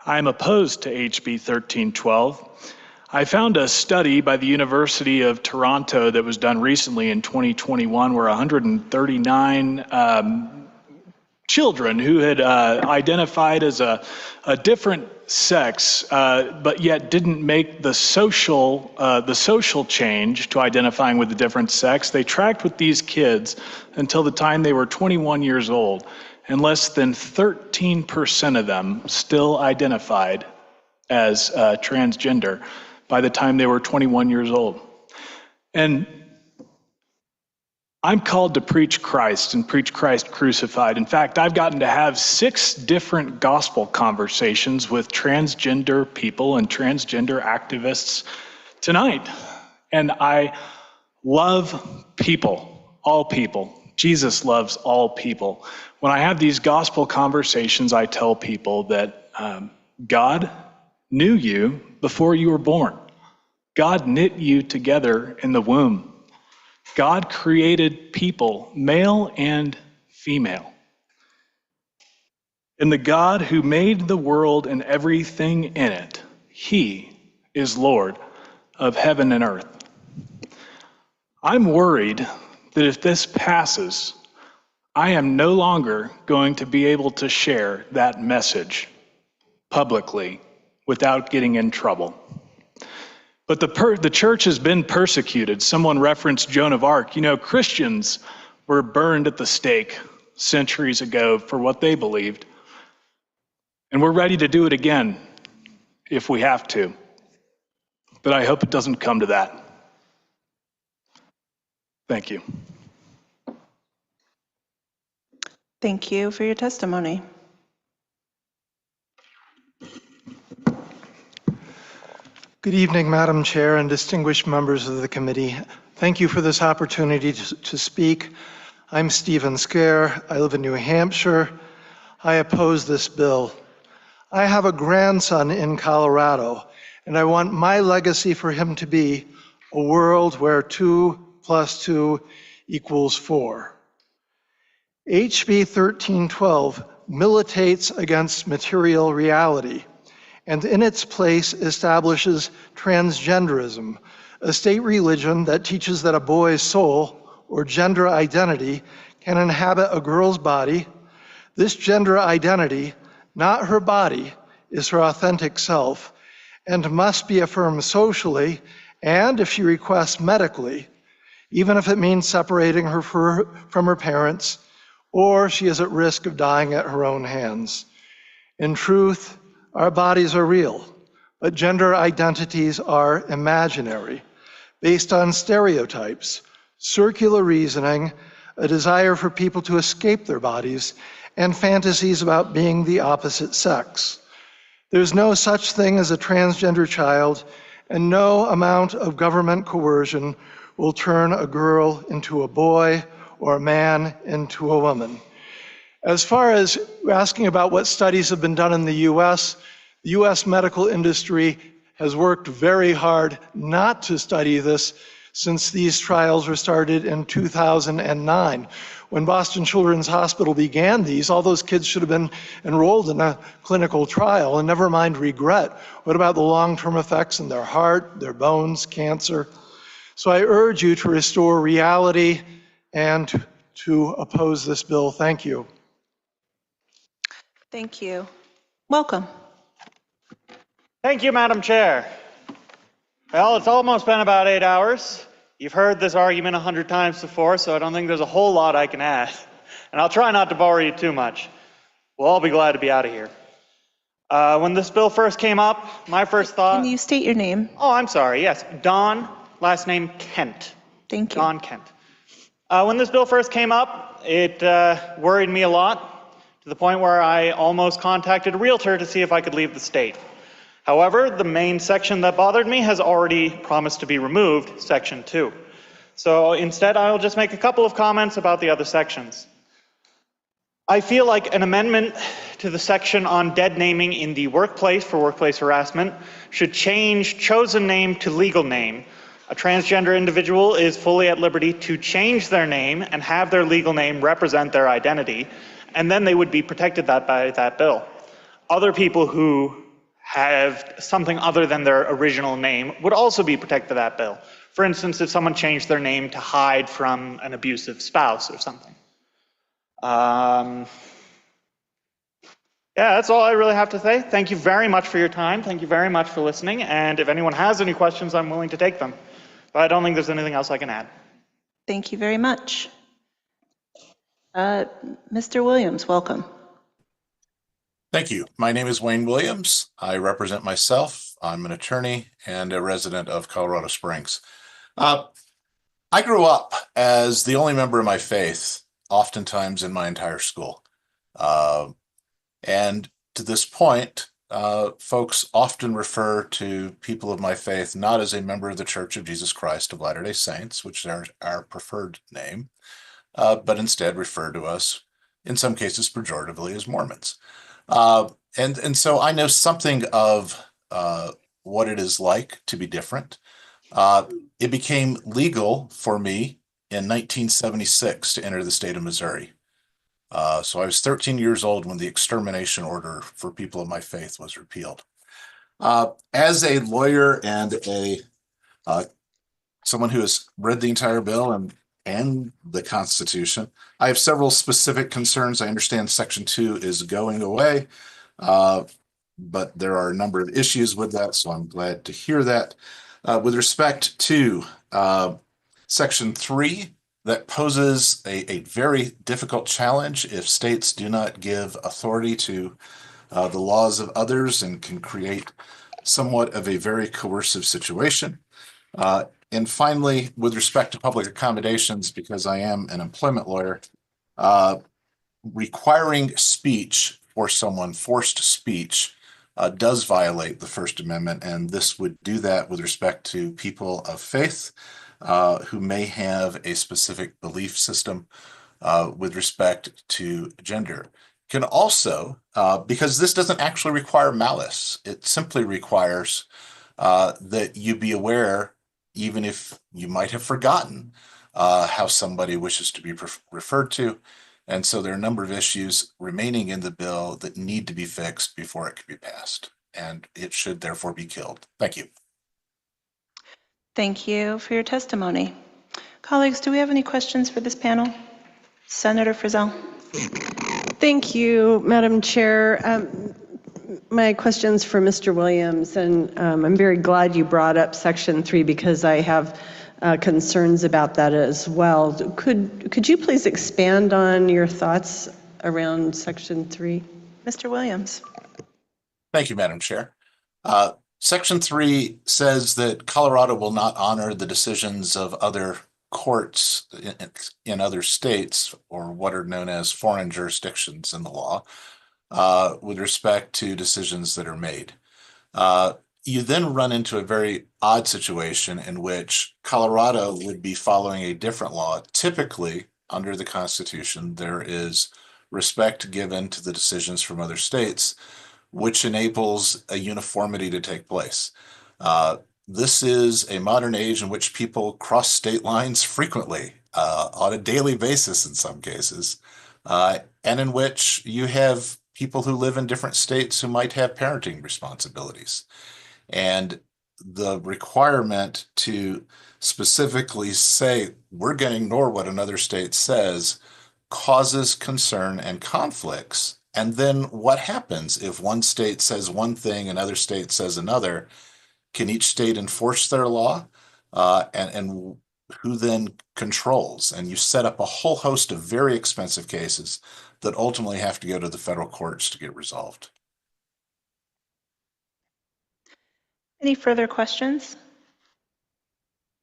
I'm opposed to HB 1312. I found a study by the University of Toronto that was done recently in 2021 where 139 children who had identified as a different sex, but yet didn't make the social change to identifying with the different sex. They tracked with these kids until the time they were 21 years old, and less than 13% of them still identified as transgender by the time they were 21 years old. And I'm called to preach Christ and preach Christ crucified. In fact, I've gotten to have 6 different gospel conversations with transgender people and transgender activists tonight. And I love people, all people. Jesus loves all people. When I have these gospel conversations, I tell people that God knew you before you were born. God knit you together in the womb. God created people, male and female. And the God who made the world and everything in it, He is Lord of heaven and earth. I'm worried that if this passes, I am no longer going to be able to share that message publicly without getting in trouble. But the church has been persecuted. Someone referenced Joan of Arc. You know, Christians were burned at the stake centuries ago for what they believed. And we're ready to do it again if we have to. But I hope it doesn't come to that. Thank you. Thank you for your testimony. Good evening, Madam Chair and distinguished members of the committee. Thank you for this opportunity to speak. I'm Stephen Scare. I live in New Hampshire. I oppose this bill. I have a grandson in Colorado, and I want my legacy for him to be a world where 2 + 2 = 4. HB 1312 militates against material reality and in its place establishes transgenderism, a state religion that teaches that a boy's soul or gender identity can inhabit a girl's body. This gender identity, not her body, is her authentic self and must be affirmed socially and, if she requests, medically, even if it means separating her from her parents or she is at risk of dying at her own hands. In truth, our bodies are real, but gender identities are imaginary, based on stereotypes, circular reasoning, a desire for people to escape their bodies, and fantasies about being the opposite sex. There's no such thing as a transgender child, and no amount of government coercion will turn a girl into a boy or a man into a woman. As far as asking about what studies have been done in the U.S. medical industry has worked very hard not to study this since these trials were started in 2009. When Boston Children's Hospital began these, all those kids should have been enrolled in a clinical trial, and never mind regret. What about the long-term effects in their heart, their bones, cancer? So I urge you to restore reality and to oppose this bill. Thank you. Thank you. Welcome. Thank you, Madam Chair. Well, it's almost been about 8 hours. You've heard this argument 100 times before, so I don't think there's a whole lot I can add. And I'll try not to bore you too much. We'll all be glad to be out of here. When this bill first came up, my first thought... Can you state your name? Oh, I'm sorry, yes. Don, last name Kent. Thank you. Don Kent. When this bill first came up, it worried me a lot, to the point where I almost contacted a realtor to see if I could leave the state. However, the main section that bothered me has already promised to be removed, Section 2. So instead, I'll just make a couple of comments about the other sections. I feel like an amendment to the section on dead naming in the workplace for workplace harassment should change chosen name to legal name. A transgender individual is fully at liberty to change their name and have their legal name represent their identity, and then they would be protected by that bill. Other people who have something other than their original name would also be protected by that bill. For instance, if someone changed their name to hide from an abusive spouse or something. Yeah, that's all I really have to say. Thank you very much for your time. Thank you very much for listening. And if anyone has any questions, I'm willing to take them. But I don't think there's anything else I can add. Thank you very much. Mr. Williams, welcome. Thank you. My name is Wayne Williams. I represent myself. I'm an attorney and a resident of Colorado Springs. I grew up as the only member of my faith, oftentimes in my entire school. And to this point, folks often refer to people of my faith not as a member of the Church of Jesus Christ of Latter-day Saints, which is our preferred name, but instead refer to us, in some cases pejoratively, as Mormons. And so I know something of what it is like to be different. It became legal for me in 1976 to enter the state of Missouri. So I was 13 years old when the extermination order for people of my faith was repealed. As a lawyer and someone who has read the entire bill and the Constitution, I have several specific concerns. I understand Section 2 is going away, but there are a number of issues with that, so I'm glad to hear that. With respect to Section 3, that poses a very difficult challenge if states do not give authority to the laws of others and can create somewhat of a very coercive situation. And finally, with respect to public accommodations, because I am an employment lawyer, requiring speech for someone, forced speech, does violate the First Amendment, and this would do that with respect to people of faith who may have a specific belief system with respect to gender. Can also, because this doesn't actually require malice, it simply requires that you be aware, even if you might have forgotten how somebody wishes to be referred to. And so there are a number of issues remaining in the bill that need to be fixed before it can be passed. and it should therefore be killed. Thank you. Thank you for your testimony. Colleagues, do we have any questions for this panel? Senator Frizzell. Thank you, Madam Chair. My question's for Mr. Williams, and I'm very glad you brought up Section 3 because I have concerns about that as well. Could you please expand on your thoughts around Section 3? Mr. Williams. Thank you, Madam Chair. Section 3 says that Colorado will not honor the decisions of other courts in other states, or what are known as foreign jurisdictions in the law, with respect to decisions that are made. You then run into a very odd situation in which Colorado would be following a different law. Typically, under the Constitution, there is respect given to the decisions from other states, which enables a uniformity to take place. This is a modern age in which people cross state lines frequently, on a daily basis in some cases, and in which you have people who live in different states who might have parenting responsibilities. And the requirement to specifically say, we're going to ignore what another state says, causes concern and conflicts. And then what happens if one state says one thing, another state says another? Can each state enforce their law? And who then controls? And you set up a whole host of very expensive cases that ultimately have to go to the federal courts to get resolved. Any further questions?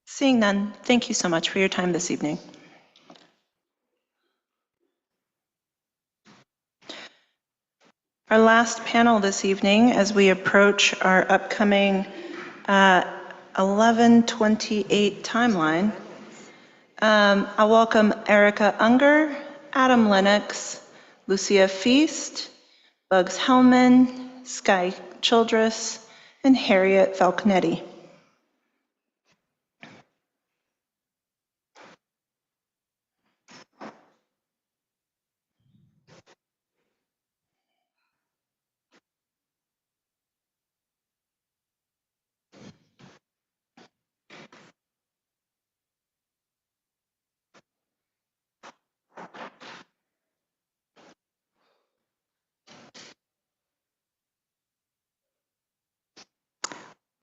Seeing none, thank you so much for your time this evening. Our last panel this evening, as we approach our upcoming 11:28 timeline, I welcome Erica Unger, Adam Lennox, Lucia Feast, Bugs Hellman, Sky Childress, and Harriet Falconetti.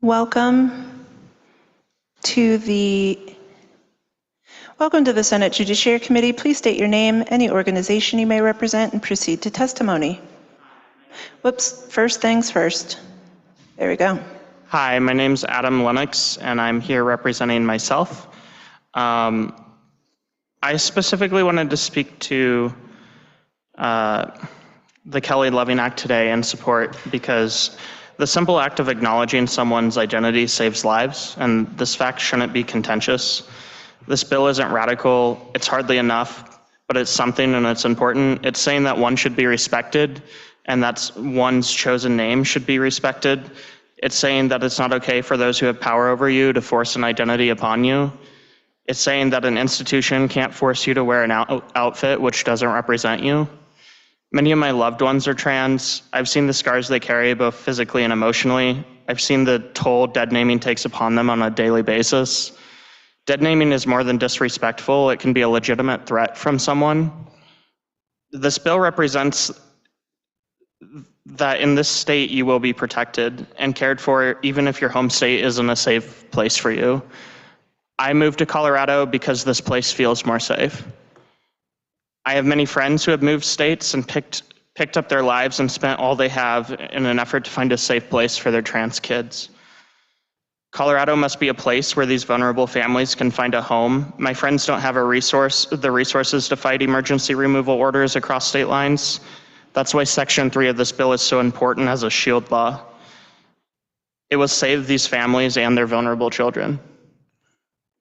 Welcome to the Senate Judiciary Committee. Please state your name, any organization you may represent, and proceed to testimony. Whoops, first things first. There we go. Hi, my name's Adam Lennox, and I'm here representing myself. I specifically wanted to speak to the Kelly Loving Act today and support, because the simple act of acknowledging someone's identity saves lives, and this fact shouldn't be contentious. This bill isn't radical, it's hardly enough, but it's something and it's important. It's saying that one should be respected and that one's chosen name should be respected. It's saying that it's not okay for those who have power over you to force an identity upon you. It's saying that an institution can't force you to wear an outfit which doesn't represent you. Many of my loved ones are trans. I've seen the scars they carry both physically and emotionally. I've seen the toll dead naming takes upon them on a daily basis. Dead naming is more than disrespectful. It can be a legitimate threat from someone. This bill represents that in this state you will be protected and cared for even if your home state isn't a safe place for you. I moved to Colorado because this place feels more safe. I have many friends who have moved states and picked up their lives and spent all they have in an effort to find a safe place for their trans kids. Colorado must be a place where these vulnerable families can find a home. My friends don't have the resources to fight emergency removal orders across state lines. That's why Section 3 of this bill is so important as a shield law. It will save these families and their vulnerable children.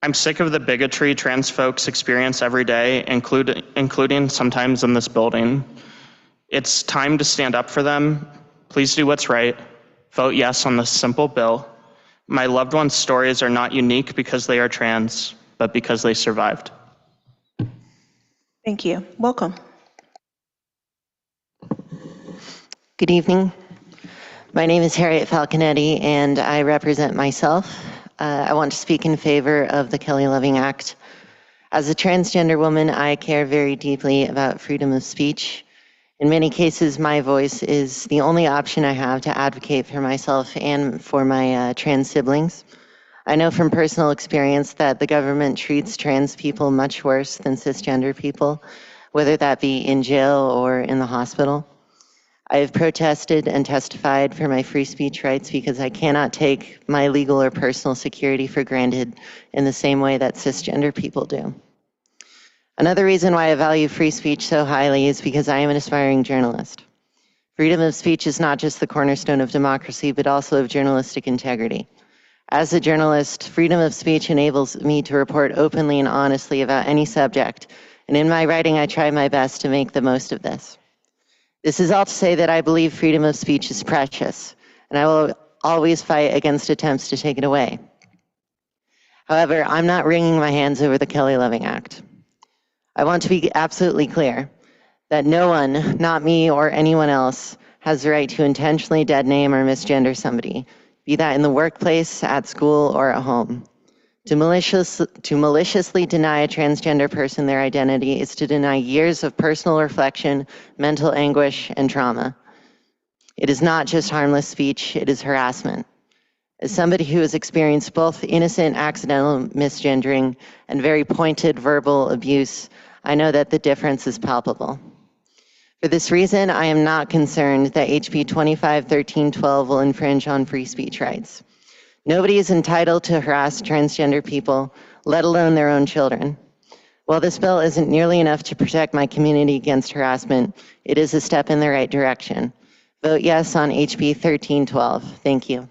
I'm sick of the bigotry trans folks experience every day, including sometimes in this building. It's time to stand up for them. Please do what's right. Vote yes on this simple bill. My loved ones' stories are not unique because they are trans, but because they survived. Thank you. Welcome. Good evening. My name is Harriet Falconetti, and I represent myself. I want to speak in favor of the Kelly Loving Act. As a transgender woman, I care very deeply about freedom of speech. In many cases, my voice is the only option I have to advocate for myself and for my trans siblings. I know from personal experience that the government treats trans people much worse than cisgender people, whether that be in jail or in the hospital. I have protested and testified for my free speech rights because I cannot take my legal or personal security for granted in the same way that cisgender people do. Another reason why I value free speech so highly is because I am an aspiring journalist. Freedom of speech is not just the cornerstone of democracy, but also of journalistic integrity. As a journalist, freedom of speech enables me to report openly and honestly about any subject, and in my writing, I try my best to make the most of this. This is all to say that I believe freedom of speech is precious, and I will always fight against attempts to take it away. However, I'm not wringing my hands over the Kelly Loving Act. I want to be absolutely clear that no one, not me or anyone else, has the right to intentionally dead name or misgender somebody, be that in the workplace, at school, or at home. To maliciously deny a transgender person their identity is to deny years of personal reflection, mental anguish, and trauma. It is not just harmless speech, it is harassment. As somebody who has experienced both innocent accidental misgendering and very pointed verbal abuse, I know that the difference is palpable. For this reason, I am not concerned that HB 25-1312 will infringe on free speech rights. Nobody is entitled to harass transgender people, let alone their own children. While this bill isn't nearly enough to protect my community against harassment, it is a step in the right direction. Vote yes on HB 1312. Thank you.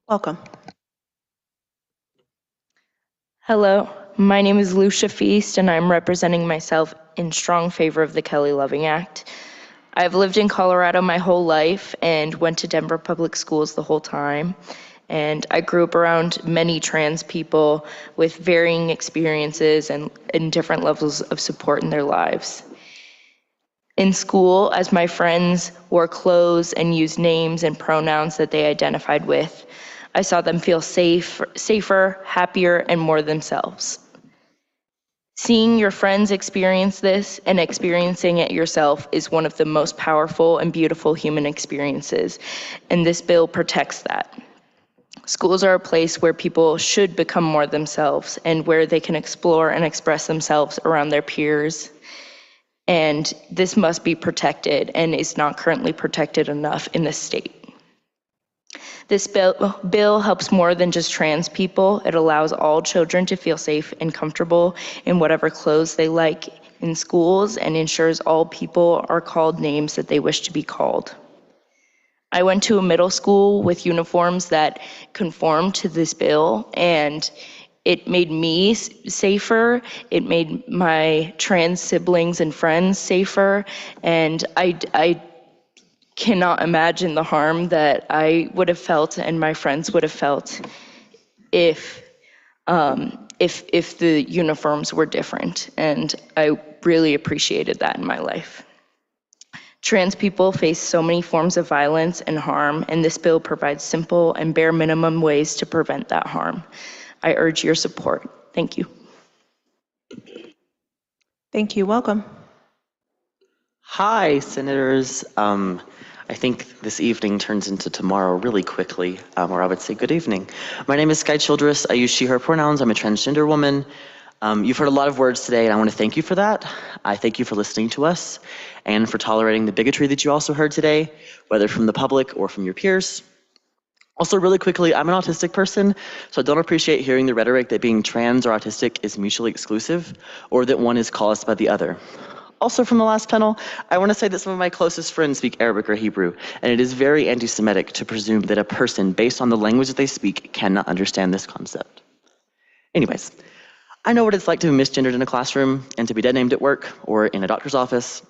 Welcome. Hello, my name is Lucia Feast, and I'm representing myself in strong favor of the Kelly Loving Act. I've lived in Colorado my whole life and went to Denver public schools the whole time. And I grew up around many trans people with varying experiences and different levels of support in their lives. In school, as my friends wore clothes and used names and pronouns that they identified with, I saw them feel safer, happier, and more themselves. Seeing your friends experience this and experiencing it yourself is one of the most powerful and beautiful human experiences, and this bill protects that. Schools are a place where people should become more themselves and where they can explore and express themselves around their peers. And this must be protected and is not currently protected enough in this state. This bill helps more than just trans people. It allows all children to feel safe and comfortable in whatever clothes they like in schools and ensures all people are called names that they wish to be called. I went to a middle school with uniforms that conformed to this bill, and it made me safer. It made my trans siblings and friends safer, and I cannot imagine the harm that I would have felt and my friends would have felt if the uniforms were different, and I really appreciated that in my life. Trans people face so many forms of violence and harm, and this bill provides simple and bare minimum ways to prevent that harm. I urge your support. Thank you. Thank you. Welcome. Hi, Senators. I think this evening turns into tomorrow really quickly, or I would say good evening. My name is Sky Childress. I use she, her pronouns. I'm a transgender woman. You've heard a lot of words today, and I want to thank you for that. I thank you for listening to us and for tolerating the bigotry that you also heard today, whether from the public or from your peers. Also, really quickly, I'm an autistic person, so I don't appreciate hearing the rhetoric that being trans or autistic is mutually exclusive, or that one is caused by the other. Also, from the last panel, I want to say that some of my closest friends speak Arabic or Hebrew, and it is very anti-Semitic to presume that a person, based on the language that they speak, cannot understand this concept. Anyways, I know what it's like to be misgendered in a classroom and to be dead named at work or in a doctor's office.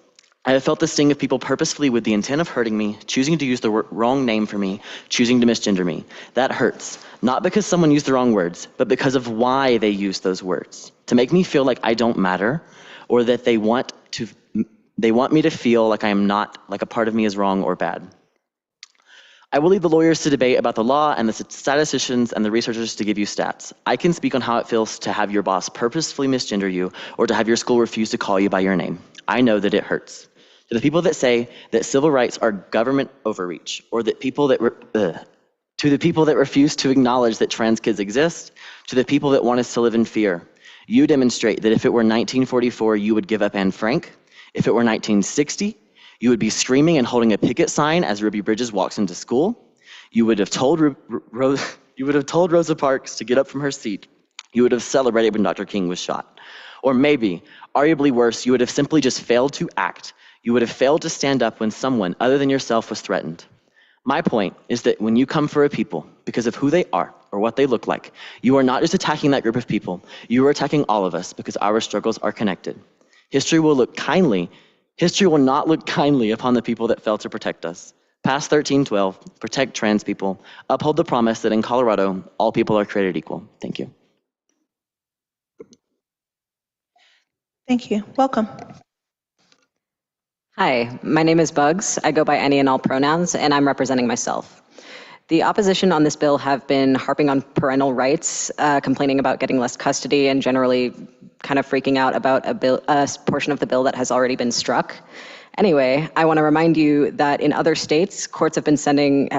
I have felt the sting of people purposefully with the intent of hurting me, choosing to use the wrong name for me, choosing to misgender me. That hurts, not because someone used the wrong words, but because of why they used those words. To make me feel like I don't matter, or that they want to They want me to feel like I am not, like a part of me is wrong or bad. I will leave the lawyers to debate about the law and the statisticians and the researchers to give you stats. I can speak on how it feels to have your boss purposefully misgender you or to have your school refuse to call you by your name. I know that it hurts. To the people that say that civil rights are government overreach, or that people that to the people that refuse to acknowledge that trans kids exist, to the people that want us to live in fear, you demonstrate that if it were 1944, you would give up Anne Frank. If it were 1960, you would be screaming and holding a picket sign as Ruby Bridges walks into school. You would have told Rosa Parks to get up from her seat. You would have celebrated when Dr. King was shot. Or maybe, arguably worse, you would have simply just failed to act. You would have failed to stand up when someone other than yourself was threatened. My point is that when you come for a people because of who they are or what they look like, you are not just attacking that group of people, you are attacking all of us because our struggles are connected. History will not look kindly upon the people that failed to protect us. Pass 1312, protect trans people, uphold the promise that in Colorado, all people are created equal. Thank you. Thank you. Welcome. Hi, my name is Bugs. I go by any and all pronouns, and I'm representing myself. The opposition on this bill have been harping on parental rights, complaining about getting less custody, and generally kind of freaking out about a portion of the bill that has already been struck. Anyway, I want to remind you that in other states, courts have been trying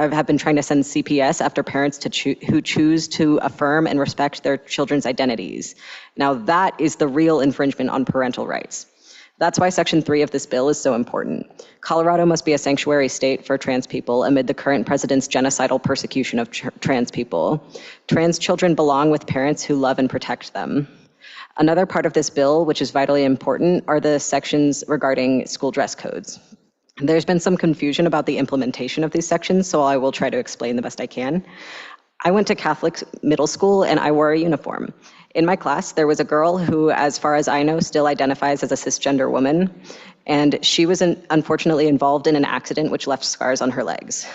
to send CPS after parents who choose to affirm and respect their children's identities. Now, that is the real infringement on parental rights. That's why Section 3 of this bill is so important. Colorado must be a sanctuary state for trans people amid the current president's genocidal persecution of trans people. Trans children belong with parents who love and protect them. Another part of this bill, which is vitally important, are the sections regarding school dress codes. There's been some confusion about the implementation of these sections, so I will try to explain the best I can. I went to Catholic middle school and I wore a uniform. In my class, there was a girl who, as far as I know, still identifies as a cisgender woman, and she was unfortunately involved in an accident which left scars on her legs.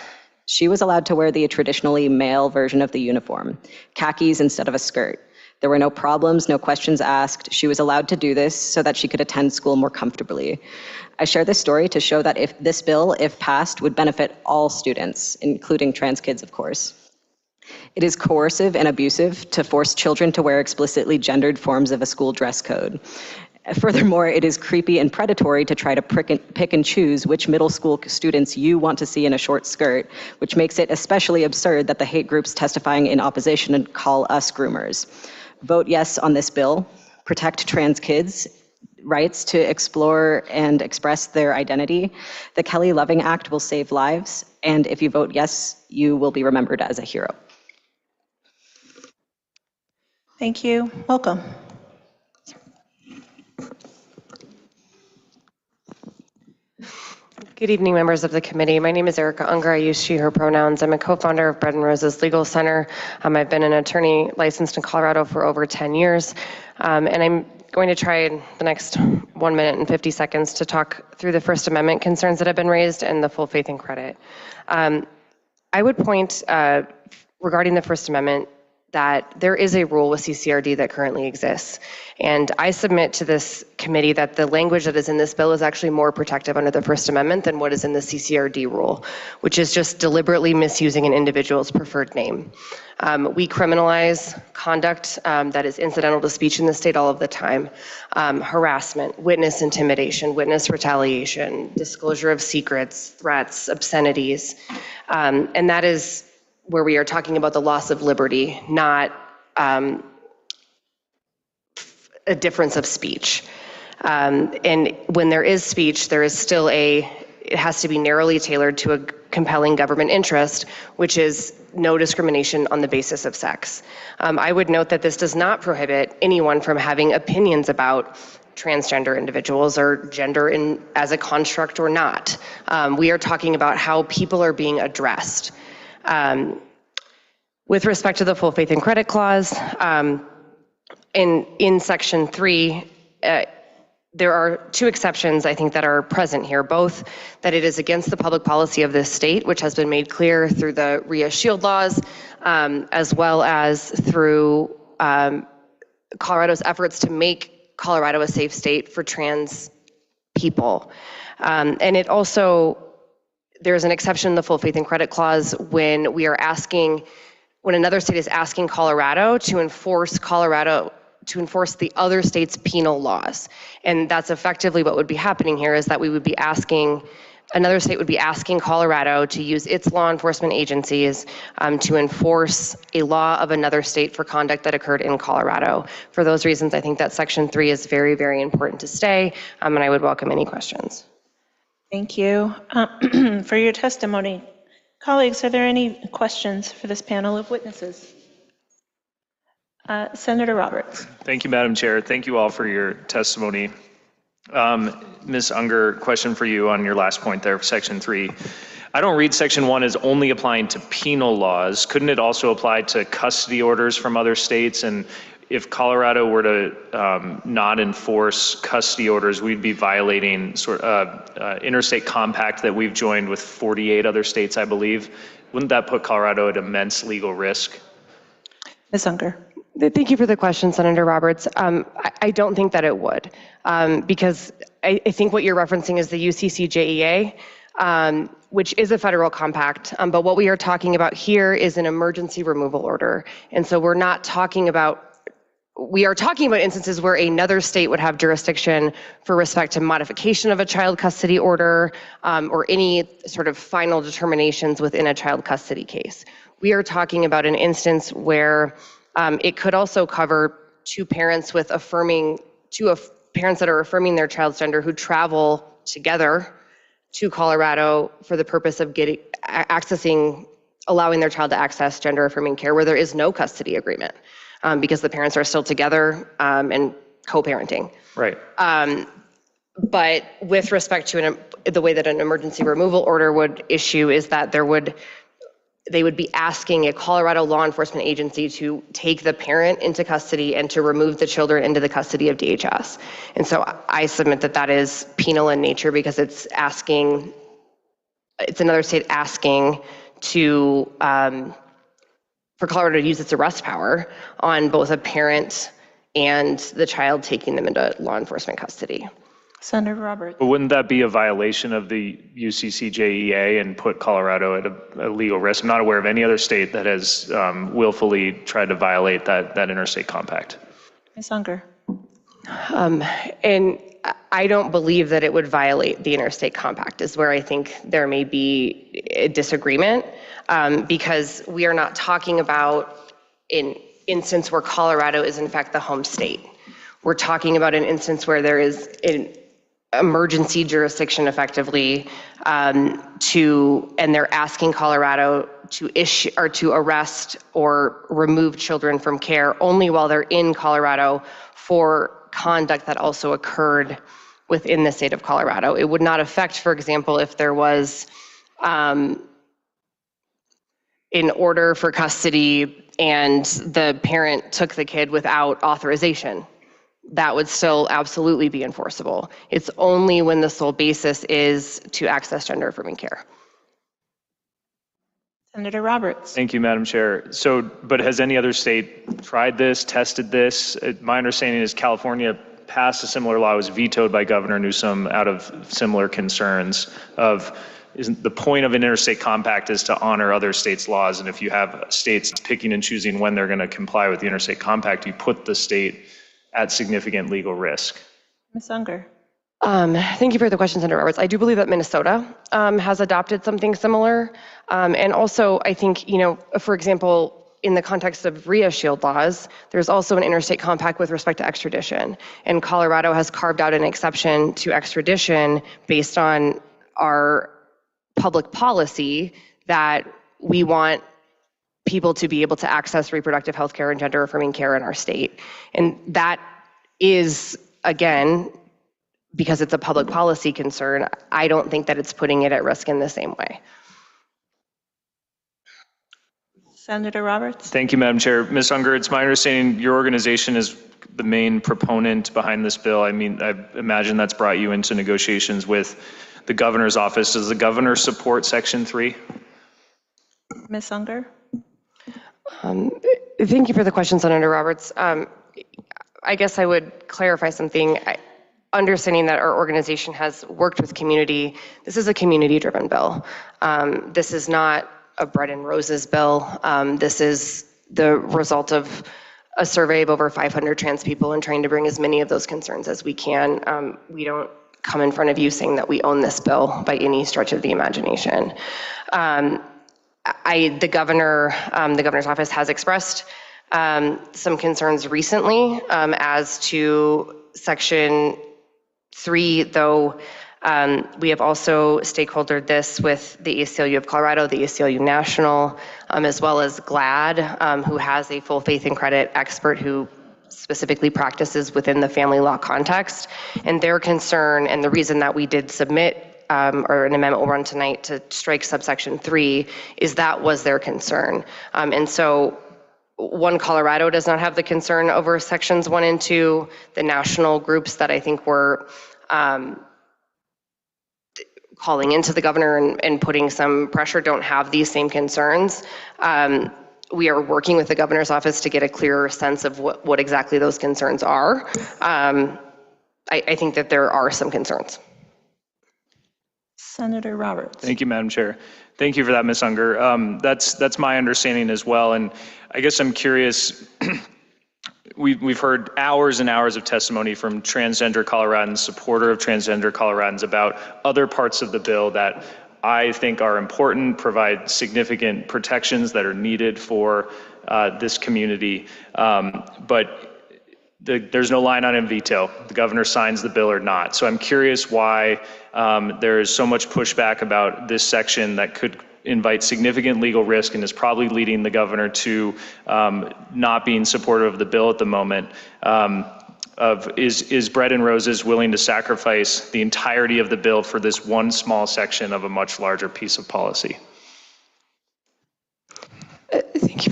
She was allowed to wear the traditionally male version of the uniform, khakis instead of a skirt. There were no problems, no questions asked. She was allowed to do this so that she could attend school more comfortably. I share this story to show that if this bill, if passed, would benefit all students, including trans kids, of course. It is coercive and abusive to force children to wear explicitly gendered forms of a school dress code. Furthermore, it is creepy and predatory to try to pick and choose which middle school students you want to see in a short skirt, which makes it especially absurd that the hate groups testifying in opposition call us groomers. Vote yes on this bill. Protect trans kids' rights to explore and express their identity. The Kelly Loving Act will save lives, and if you vote yes, you will be remembered as a hero. Thank you. Welcome. Good evening, members of the committee. My name is Erica Unger. I use she, her pronouns. I'm a co-founder of Bread and Roses Legal Center. I've been an attorney licensed in Colorado for over 10 years. And I'm going to try in the next 1 minute and 50 seconds to talk through the First Amendment concerns that have been raised and the full faith and credit. I would point regarding the First Amendment that there is a rule with CCRD that currently exists. And I submit to this committee that the language that is in this bill is actually more protective under the First Amendment than what is in the CCRD rule, which is just deliberately misusing an individual's preferred name. We criminalize conduct that is incidental to speech in the state all of the time. Harassment, witness intimidation, witness retaliation, disclosure of secrets, threats, obscenities. And that is where we are talking about the loss of liberty, not a difference of speech. And when there is speech, there is still it has to be narrowly tailored to a compelling government interest, which is no discrimination on the basis of sex. I would note that this does not prohibit anyone from having opinions about transgender individuals or gender as a construct or not. We are talking about how people are being addressed. With respect to the full faith and credit clause, in Section 3, there are two exceptions, I think, that are present here, both that it is against the public policy of this state, which has been made clear through the RIA Shield laws, as well as through Colorado's efforts to make Colorado a safe state for trans people. And it also, there's an exception in the full faith and credit clause when another state is asking Colorado to enforce the other state's penal laws. And that's effectively what would be happening here, is that another state would be asking Colorado to use its law enforcement agencies to enforce a law of another state for conduct that occurred in Colorado. For those reasons, I think that Section 3 is very, very important to stay, and I would welcome any questions. Thank you for your testimony. Colleagues, are there any questions for this panel of witnesses? Senator Roberts. Thank you, Madam Chair. Thank you all for your testimony. Ms. Unger, question for you on your last point there, Section 3. I don't read Section 1 as only applying to penal laws. Couldn't it also apply to custody orders from other states? And if Colorado were to not enforce custody orders, we'd be violating interstate compact that we've joined with 48 other states, I believe. Wouldn't that put Colorado at immense legal risk? Ms. Unger. Thank you for the question, Senator Roberts. I don't think that it would, because I think what you're referencing is the UCCJEA, which is a federal compact, but what we are talking about here is an emergency removal order. And so we are talking about instances where another state would have jurisdiction for respect to modification of a child custody order or any sort of final determinations within a child custody case. We are talking about an instance where it could also cover two parents that are affirming their child's gender who travel together to Colorado for the purpose of allowing their child to access gender affirming care where there is no custody agreement because the parents are still together and co-parenting. Right. But with respect to the way that an emergency removal order would issue is that they would be asking a Colorado law enforcement agency to take the parent into custody and to remove the children into the custody of DHS. And so I submit that is penal in nature because it's another state asking for Colorado to use its arrest power on both a parent and the child, taking them into law enforcement custody. Senator Roberts. But wouldn't that be a violation of the UCCJEA and put Colorado at a legal risk? I'm not aware of any other state that has willfully tried to violate that interstate compact. Ms. Unger. And I don't believe that it would violate the interstate compact is where I think there may be a disagreement because we are not talking about an instance where Colorado is in fact the home state. We're talking about an instance where there is an emergency jurisdiction effectively and they're asking Colorado to issue or to arrest or remove children from care only while they're in Colorado for conduct that also occurred within the state of Colorado. It would not affect, for example, if there was an order for custody and the parent took the kid without authorization. That would still absolutely be enforceable. It's only when the sole basis is to access gender affirming care. Senator Roberts. Thank you, Madam Chair. But has any other state tried this, tested this? My understanding is California passed a similar law, was vetoed by Governor Newsom out of similar concerns isn't the point of an interstate compact is to honor other states' laws, and if you have states picking and choosing when they're going to comply with the interstate compact, you put the state at significant legal risk. Ms. Unger. Thank you for the question, Senator Roberts. I do believe that Minnesota has adopted something similar. And also, I think, for example, in the context of RIA shield laws, there's also an interstate compact with respect to extradition. And Colorado has carved out an exception to extradition based on our public policy that we want people to be able to access reproductive health care and gender affirming care in our state. And that is, again, because it's a public policy concern, I don't think that it's putting it at risk in the same way. Senator Roberts. Thank you, Madam Chair. Ms. Unger, it's my understanding your organization is the main proponent behind this bill. I mean, I imagine that's brought you into negotiations with the governor's office. Does the governor support Section 3? Ms. Unger. Thank you for the question, Senator Roberts. I guess I would clarify something. understanding that our organization has worked with community, this is a community-driven bill. This is not a bread and roses bill. This is the result of a survey of over 500 trans people and trying to bring as many of those concerns as we can. We don't come in front of you saying that we own this bill by any stretch of the imagination. The governor's office has expressed some concerns recently as to Section 3, though we have also stakeholdered this with the ACLU of Colorado, the ACLU National, as well as GLAD, who has a full faith and credit expert who specifically practices within the family law context. And their concern, and the reason that we did submit or an amendment will run tonight to strike subsection 3, is that was their concern. And so One Colorado does not have the concern over sections 1 and 2. The national groups that I think were calling into the governor and putting some pressure don't have these same concerns. We are working with the governor's office to get a clearer sense of what exactly those concerns are. I think that there are some concerns. Senator Roberts. Thank you, Madam Chair. Thank you for that, Ms. Unger. That's my understanding as well. And I guess I'm curious, we've heard hours and hours of testimony from transgender Coloradans, supporter of transgender Coloradans, about other parts of the bill that I think are important, provide significant protections that are needed for this community. But there's no line on a veto. The governor signs the bill or not. So I'm curious why there is so much pushback about this section that could invite significant legal risk and is probably leading the governor to not being supportive of the bill at the moment. Is Bread and Roses willing to sacrifice the entirety of the bill for this one small section of a much larger piece of policy? Thank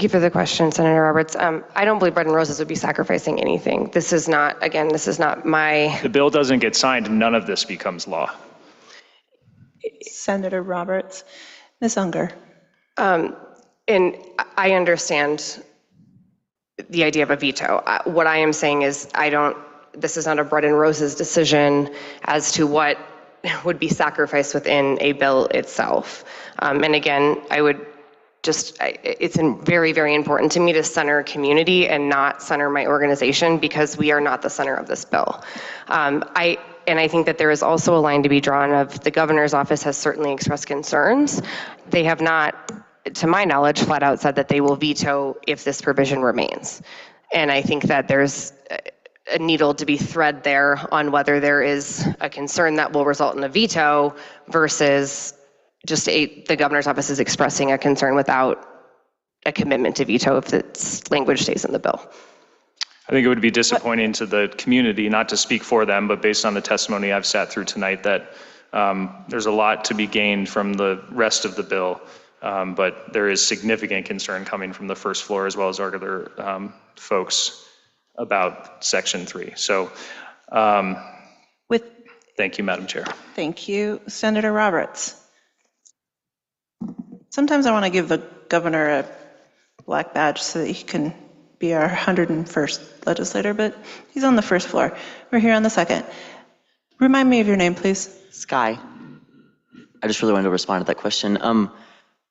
you for the question, Senator Roberts. I don't believe Bread and Roses would be sacrificing anything. This is not, again, this is not my... The bill doesn't get signed, none of this becomes law. Senator Roberts. Ms. Unger. And I understand the idea of a veto. What I am saying is this is not a Bread and Roses decision as to what would be sacrificed within a bill itself. And again, it's very, very important to me to center community and not center my organization, because we are not the center of this bill. And I think that there is also a line to be drawn of the governor's office has certainly expressed concerns. They have not, to my knowledge, flat out said that they will veto if this provision remains. And I think that there's a needle to be thread there on whether there is a concern that will result in a veto versus just the governor's office is expressing a concern without a commitment to veto if its language stays in the bill. I think it would be disappointing to the community, not to speak for them, but based on the testimony I've sat through tonight, that there's a lot to be gained from the rest of the bill. But there is significant concern coming from the first floor as well as our other folks about Section 3. So thank you, Madam Chair. Thank you, Senator Roberts. Sometimes I want to give the governor a black badge so that he can be our 101st legislator, but he's on the first floor. We're here on the second. Remind me of your name, please. Sky. I just really wanted to respond to that question.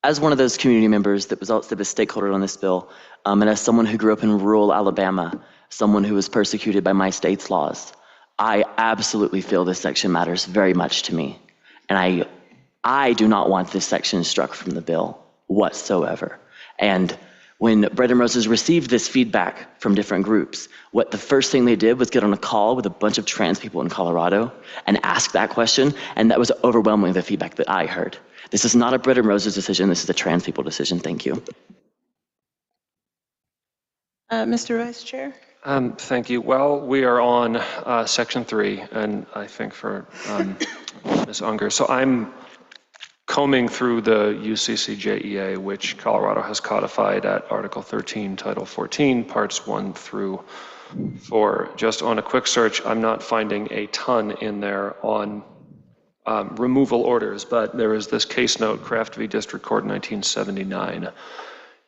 As one of those community members that was also the stakeholder on this bill, and as someone who grew up in rural Alabama, someone who was persecuted by my state's laws, I absolutely feel this section matters very much to me. And I do not want this section struck from the bill whatsoever. And when Bread and Roses received this feedback from different groups, the first thing they did was get on a call with a bunch of trans people in Colorado and ask that question, and that was overwhelmingly the feedback that I heard. This is not a Bread and Roses decision, this is a trans people decision. Thank you. Mr. Vice Chair. Thank you. Well, we are on Section 3, and I think for Ms. Unger. So I'm combing through the UCCJEA, which Colorado has codified at Article 13, Title 14, Parts 1 through 4. Just on a quick search, I'm not finding a ton in there on removal orders, but there is this case note, Kraft v. District Court 1979.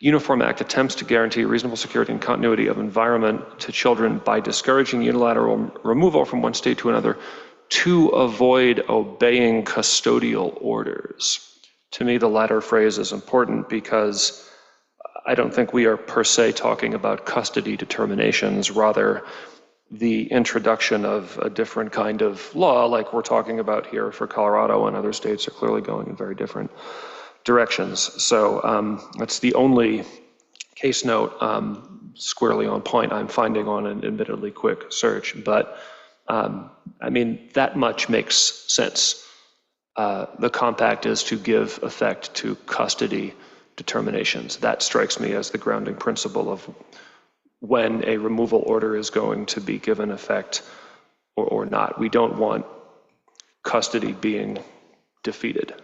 Uniform Act attempts to guarantee reasonable security and continuity of environment to children by discouraging unilateral removal from one state to another to avoid obeying custodial orders. To me, the latter phrase is important because I don't think we are per se talking about custody determinations, rather the introduction of a different kind of law like we're talking about here for Colorado, and other states are clearly going in very different directions. So that's the only case note squarely on point I'm finding on an admittedly quick search, but I mean, that much makes sense. The compact is to give effect to custody determinations. That strikes me as the grounding principle of when a removal order is going to be given effect or not. We don't want custody being defeated.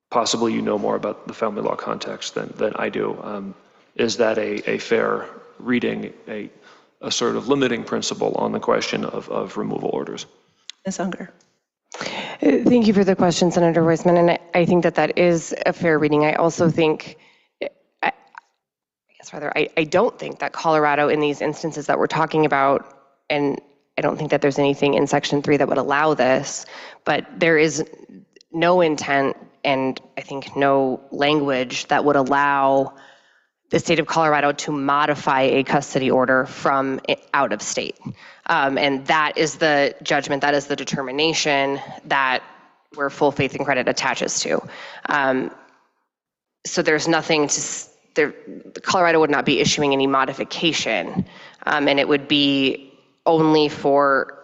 Possibly you know more about the family law context than I do. Is that a fair reading, a sort of limiting principle on the question of removal orders? Ms. Unger. Thank you for the question, Senator Weissman, and I think that is a fair reading. I also think, I don't think that Colorado in these instances that we're talking about, and I don't think that there's anything in Section 3 that would allow this, but there is no intent and I think no language that would allow the state of Colorado to modify a custody order from out of state. And that is the judgment, that is the determination that where full faith and credit attaches to. So there's nothing Colorado would not be issuing any modification, and it would be only for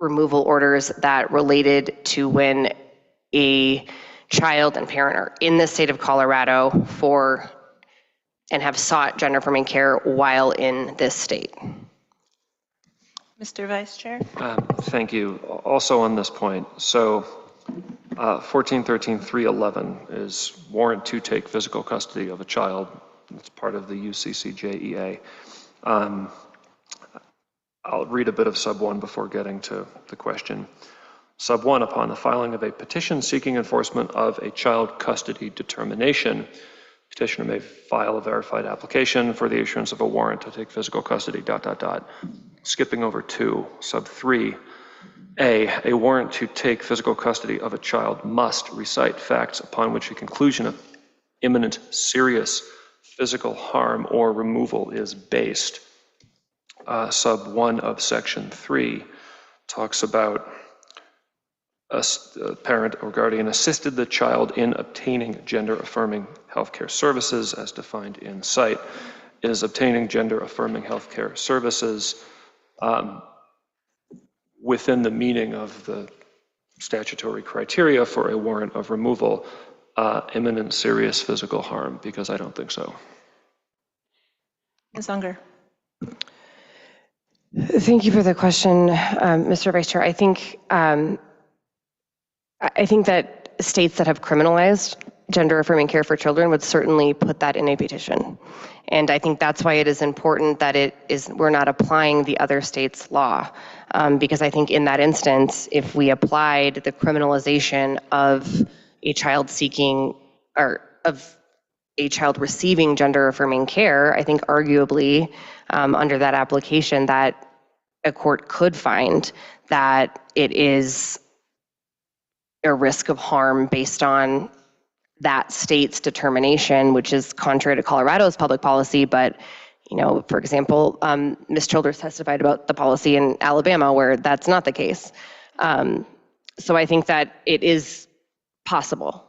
removal orders that related to when a child and parent are in the state of Colorado and have sought gender affirming care while in this state. Mr. Vice Chair. Thank you. Also on this point, so 1413-311 is warrant to take physical custody of a child. It's part of the UCCJEA. I'll read a bit of sub 1 before getting to the question. Sub 1, upon the filing of a petition seeking enforcement of a child custody determination, petitioner may file a verified application for the issuance of a warrant to take physical custody, ... Skipping over 2, sub 3, a warrant to take physical custody of a child must recite facts upon which a conclusion of imminent serious physical harm or removal is based. Sub 1 of section 3 talks about a parent or guardian assisted the child in obtaining gender-affirming healthcare services as defined in site. Is obtaining gender-affirming healthcare services within the meaning of the statutory criteria for a warrant of removal imminent serious physical harm? Because I don't think so. Ms. Unger. Thank you for the question, Mr. Vice Chair. I think that states that have criminalized gender affirming care for children would certainly put that in a petition. And I think that's why it is important that we're not applying the other state's law. Because I think in that instance, if we applied the criminalization of a child seeking or of a child receiving gender affirming care, I think arguably under that application that a court could find that it is a risk of harm based on that state's determination, which is contrary to Colorado's public policy. But, you know, for example, Ms. Childers testified about the policy in Alabama where that's not the case. So I think that it is possible.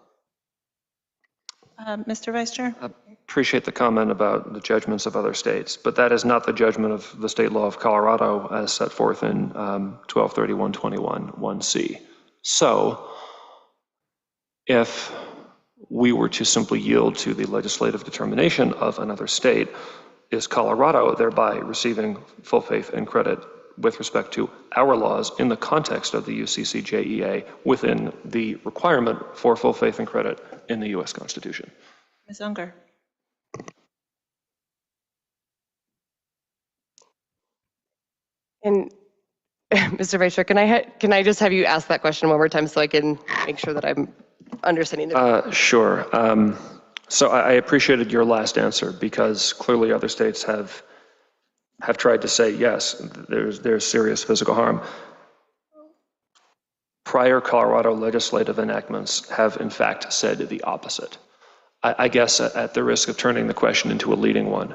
Mr. Vice Chair. Appreciate the comment about the judgments of other states, but that is not the judgment of the state law of Colorado as set forth in 1231-21-1C. So if we were to simply yield to the legislative determination of another state, is Colorado thereby receiving full faith and credit with respect to our laws in the context of the UCCJEA within the requirement for full faith and credit in the U.S. Constitution? Ms. Unger. And Mr. Vice Chair, can I just have you ask that question one more time so I can make sure that I'm understanding it? Sure. So I appreciated your last answer because clearly other states have tried to say, yes, there's serious physical harm. Prior Colorado legislative enactments have in fact said the opposite. I guess at the risk of turning the question into a leading one,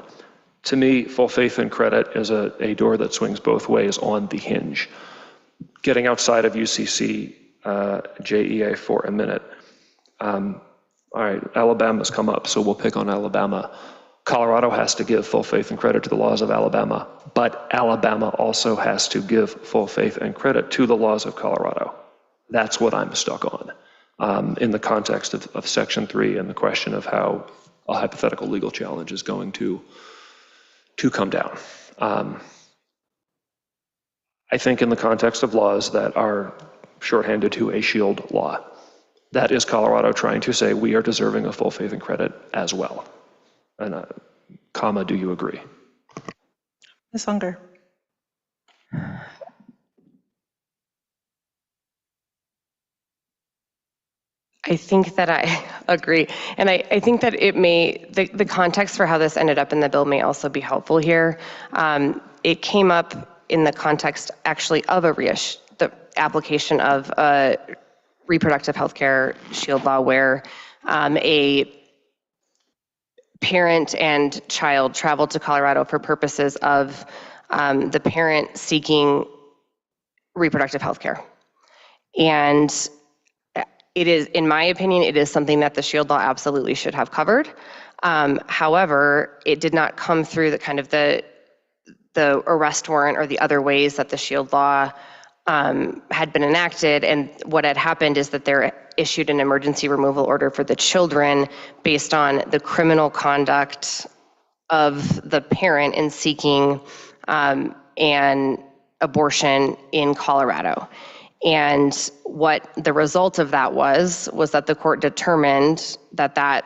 to me, full faith and credit is a door that swings both ways on the hinge. Getting outside of UCC JEA for a minute. All right, Alabama's come up, so we'll pick on Alabama. Colorado has to give full faith and credit to the laws of Alabama, but Alabama also has to give full faith and credit to the laws of Colorado. That's what I'm stuck on in the context of Section 3 and the question of how a hypothetical legal challenge is going to come down. I think in the context of laws that are shorthanded to a shield law, that is Colorado trying to say we are deserving of full faith and credit as well. And comma, do you agree? Ms. Unger. I think that I agree. And I think that the context for how this ended up in the bill may also be helpful here. It came up in the context actually of the application of a reproductive health care shield law where a parent and child traveled to Colorado for purposes of the parent seeking reproductive health care. And it is, in my opinion, it is something that the shield law absolutely should have covered. However, it did not come through the kind of the arrest warrant or the other ways that the shield law had been enacted. And what had happened is that they're issued an emergency removal order for the children based on the criminal conduct of the parent in seeking an abortion in Colorado. And what the result of that was that the court determined that that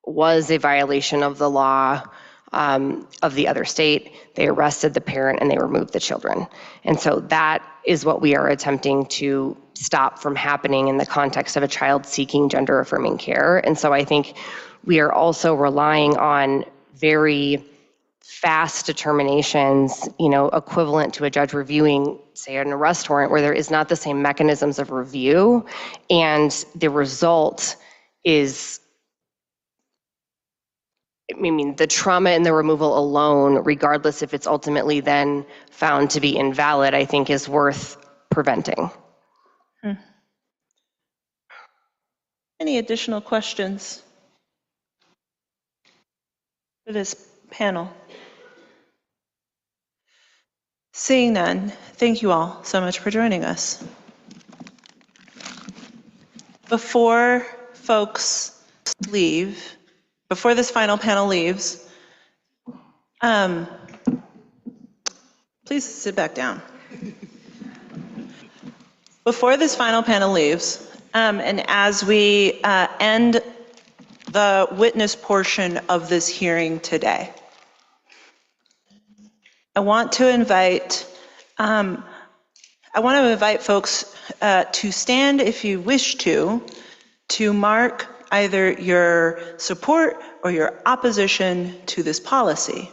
was a violation of the law of the other state. They arrested the parent and they removed the children. And so that is what we are attempting to stop from happening in the context of a child seeking gender affirming care. And so I think we are also relying on very fast determinations, equivalent to a judge reviewing, say, an arrest warrant where there is not the same mechanisms of review, and the result is, the trauma in the removal alone, regardless if it's ultimately then found to be invalid, I think is worth preventing. Any additional questions for this panel? Seeing none, thank you all so much for joining us. Before folks leave, before this final panel leaves, please sit back down. Before this final panel leaves, and as we end the witness portion of this hearing today, I want to invite folks to stand if you wish to mark either your support or your opposition to this policy.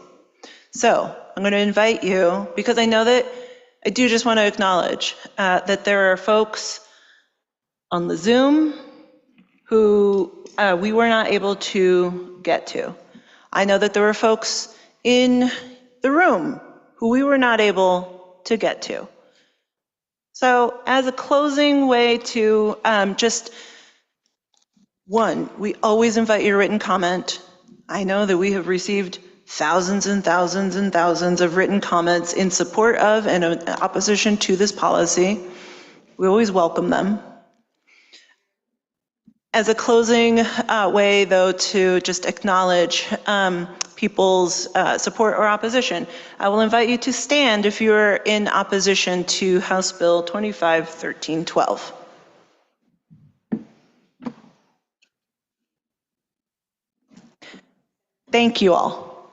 So I'm going to invite you, because I know that I do just want to acknowledge that there are folks on the Zoom who we were not able to get to. I know that there were folks in the room who we were not able to get to. So as a closing way to we always invite your written comment. I know that we have received thousands and thousands and thousands of written comments in support of and in opposition to this policy. We always welcome them. As a closing way, though, to just acknowledge people's support or opposition, I will invite you to stand if you're in opposition to House Bill 25-1312. Thank you all.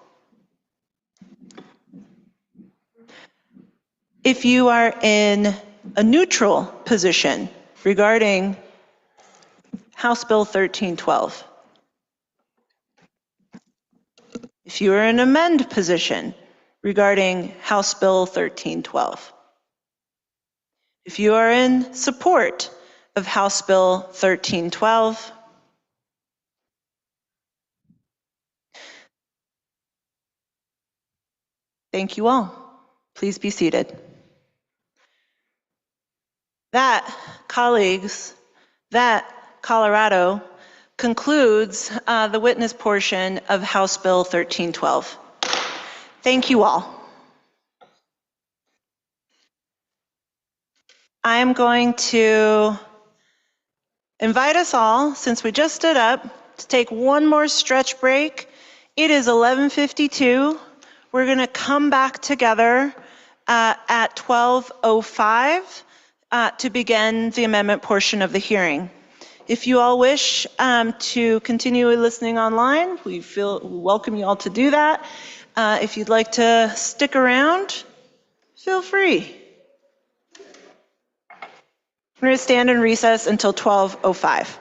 If you are in a neutral position regarding House Bill 1312, If you are in amend position regarding House Bill 1312. If you are in support of House Bill 1312. Thank you all. Please be seated. That, colleagues, that, Colorado, concludes the witness portion of House Bill 1312. Thank you all. I am going to invite us all, since we just stood up, to take one more stretch break. It is 11:52. We're going to come back together at 12:05 to begin the amendment portion of the hearing. If you all wish to continue listening online, we welcome you all to do that. If you'd like to stick around, feel free. We're going to stand in recess until 12:05.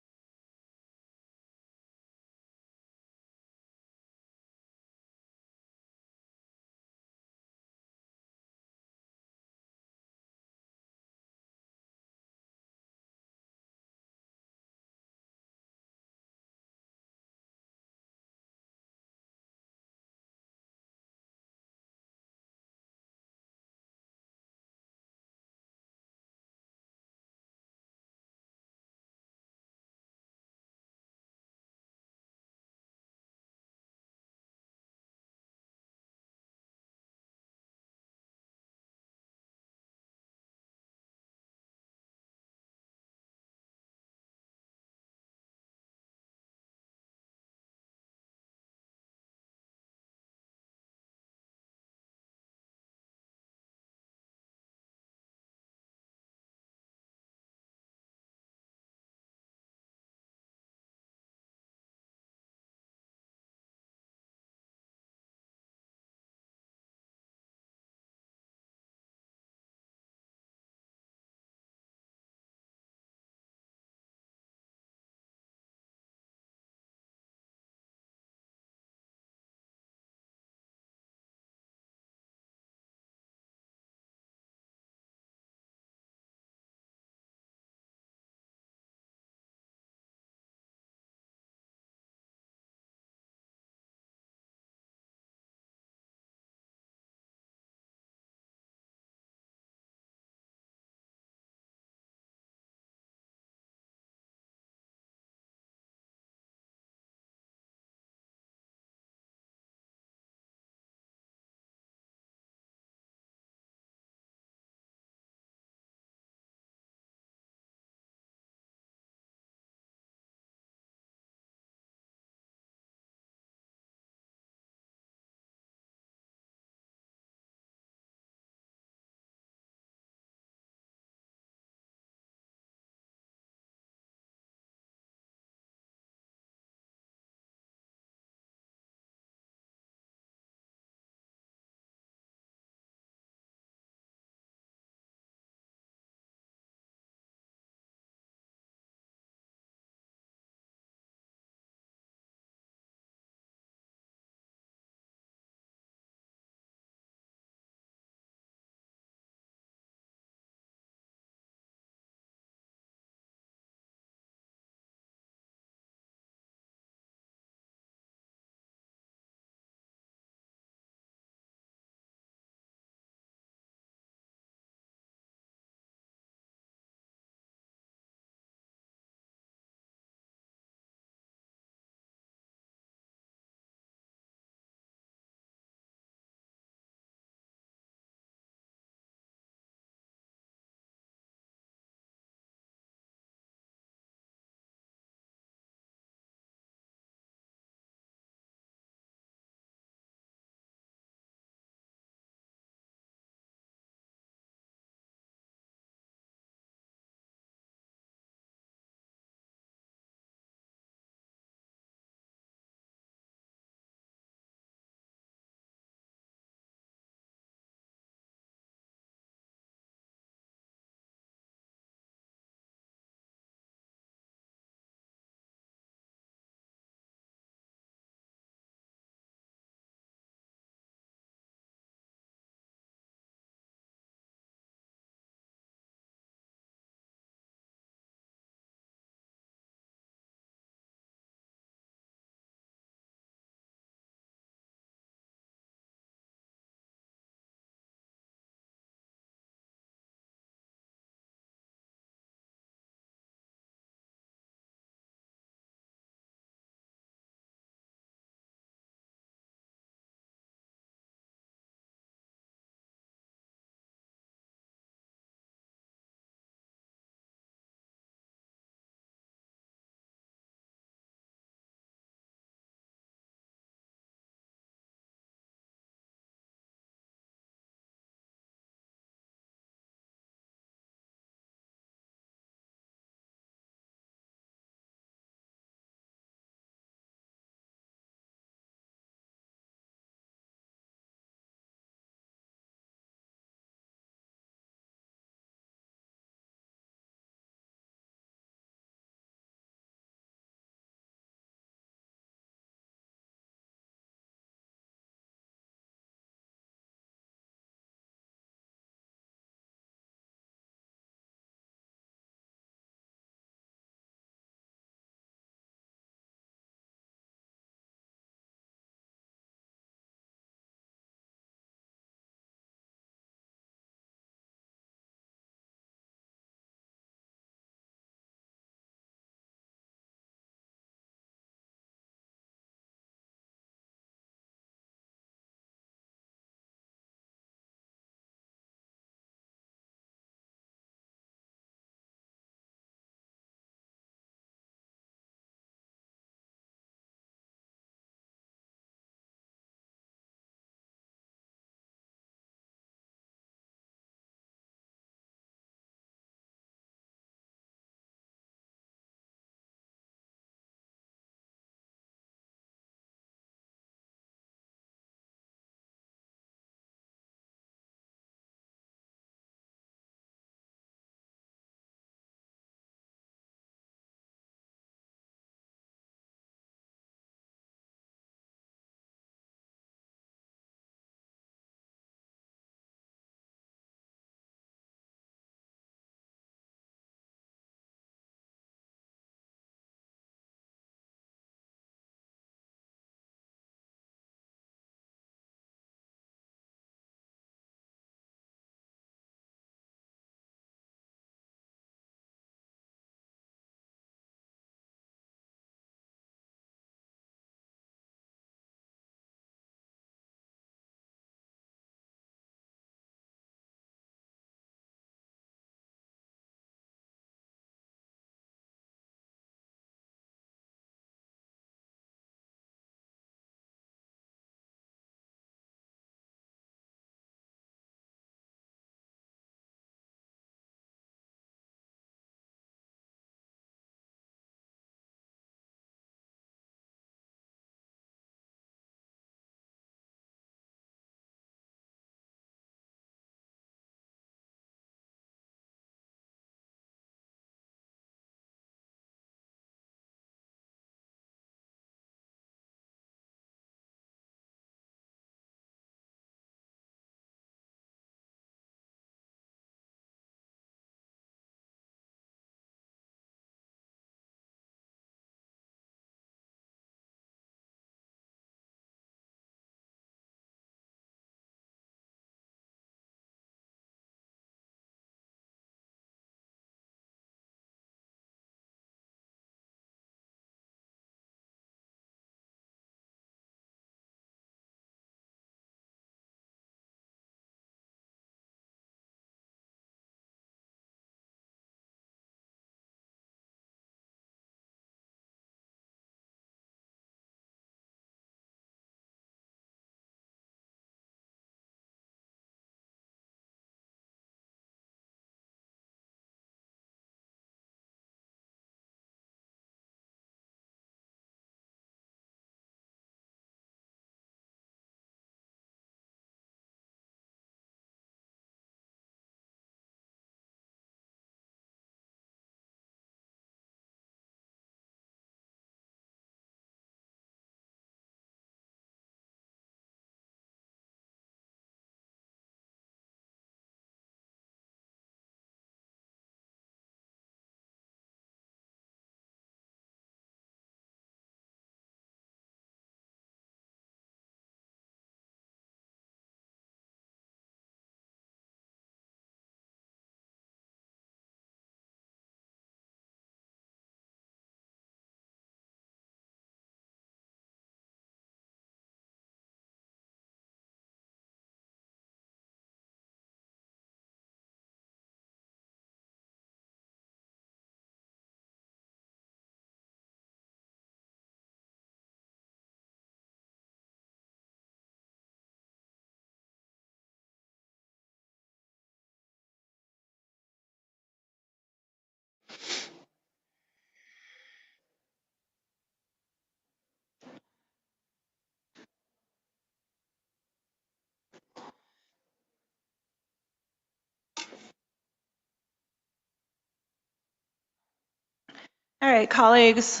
right, colleagues.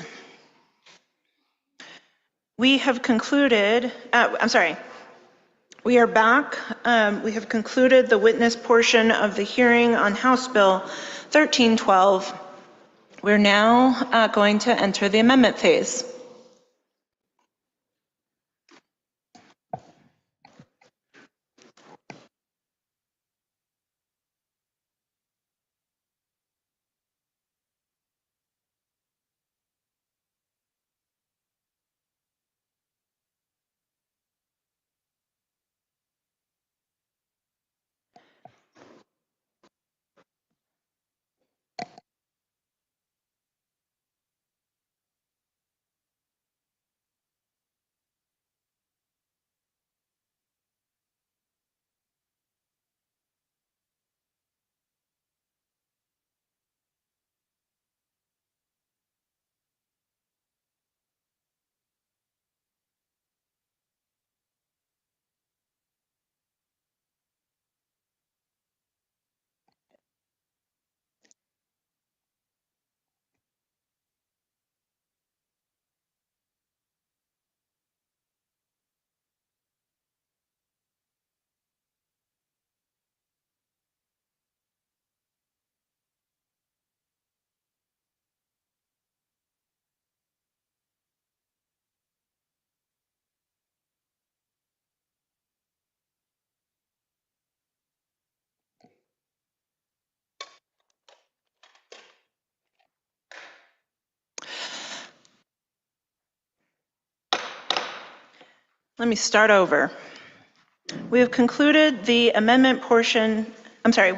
We have concluded, we are back. We have concluded the witness portion of the hearing on House Bill 1312. We're now going to enter the amendment phase. Let me start over. We have concluded the amendment portion,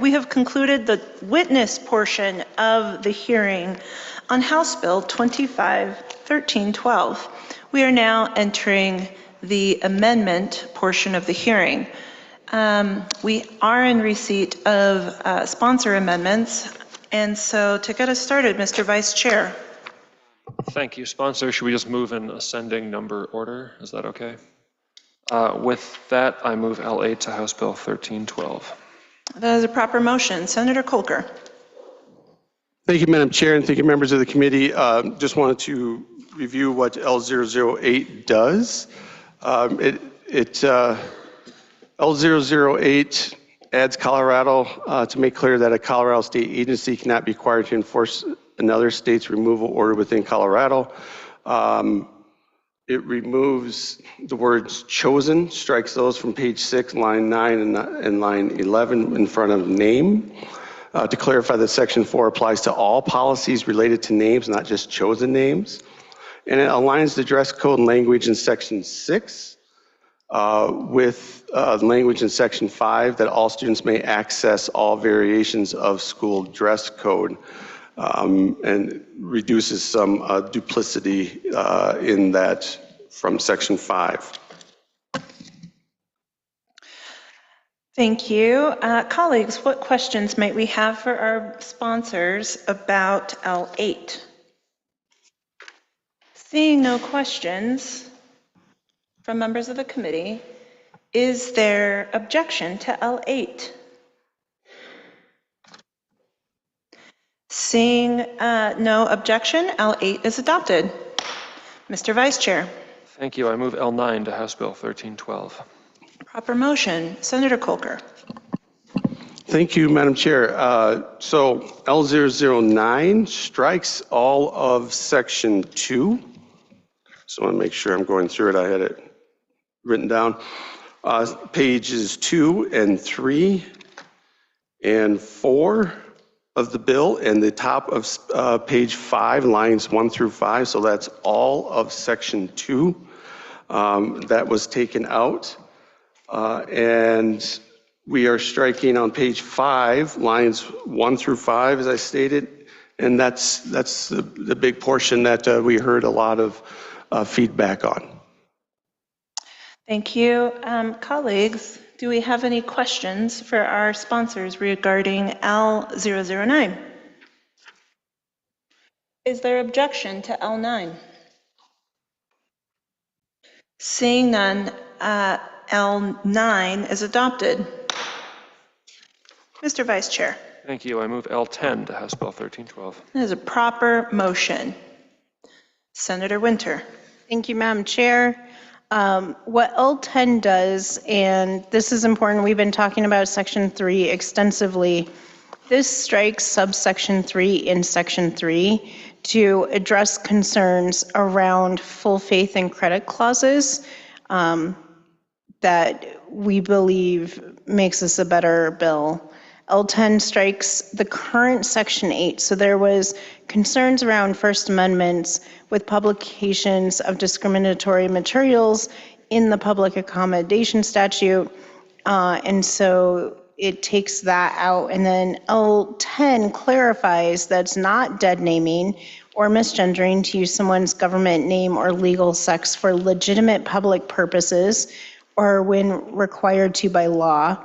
we have concluded the witness portion of the hearing on House Bill 25-1312. We are now entering the amendment portion of the hearing. We are in receipt of sponsor amendments, and so to get us started, Mr. Vice Chair. Thank you, sponsor. Should we just move in ascending number order? Is that okay? With that, I move L8 to House Bill 1312. That is a proper motion. Senator Kolker. Thank you, Madam Chair, and thank you, members of the committee. Just wanted to review what L008 does. L008 adds Colorado to make clear that a Colorado state agency cannot be required to enforce another state's removal order within Colorado. It removes the words chosen, strikes those from page 6, line 9 and line 11 in front of name. To clarify that section 4 applies to all policies related to names, not just chosen names. And it aligns the dress code language in section 6 with language in section 5 that all students may access all variations of school dress code, and reduces some duplicity in that from section 5. Thank you. Colleagues, what questions might we have for our sponsors about L8? Seeing no questions from members of the committee, is there objection to L8? Seeing no objection, L8 is adopted. Mr. Vice Chair. Thank you. I move L9 to House Bill 1312. Proper motion. Senator Kolker. Thank you, Madam Chair. So L009 strikes all of section 2. So I want to make sure I'm going through it. I had it written down. Pages 2 and 3 and 4 of the bill, and the top of page 5, lines 1 through 5. So that's all of section 2 that was taken out. And we are striking on page 5, lines 1 through 5, as I stated. And that's the big portion that we heard a lot of feedback on. Thank you. Colleagues, do we have any questions for our sponsors regarding L009? Is there objection to L9? Seeing none, L9 is adopted. Mr. Vice Chair. Thank you. I move L10 to House Bill 1312. That is a proper motion. Senator Winter. Thank you, Madam Chair. What L10 does, and this is important, we've been talking about Section 3 extensively. This strikes subsection 3 in Section 3 to address concerns around full faith and credit clauses that we believe makes this a better bill. L10 strikes the current Section 8. So there was concerns around First Amendments with publications of discriminatory materials in the public accommodation statute. And so it takes that out. And then L10 clarifies that's not dead naming or misgendering to use someone's government name or legal sex for legitimate public purposes or when required to by law.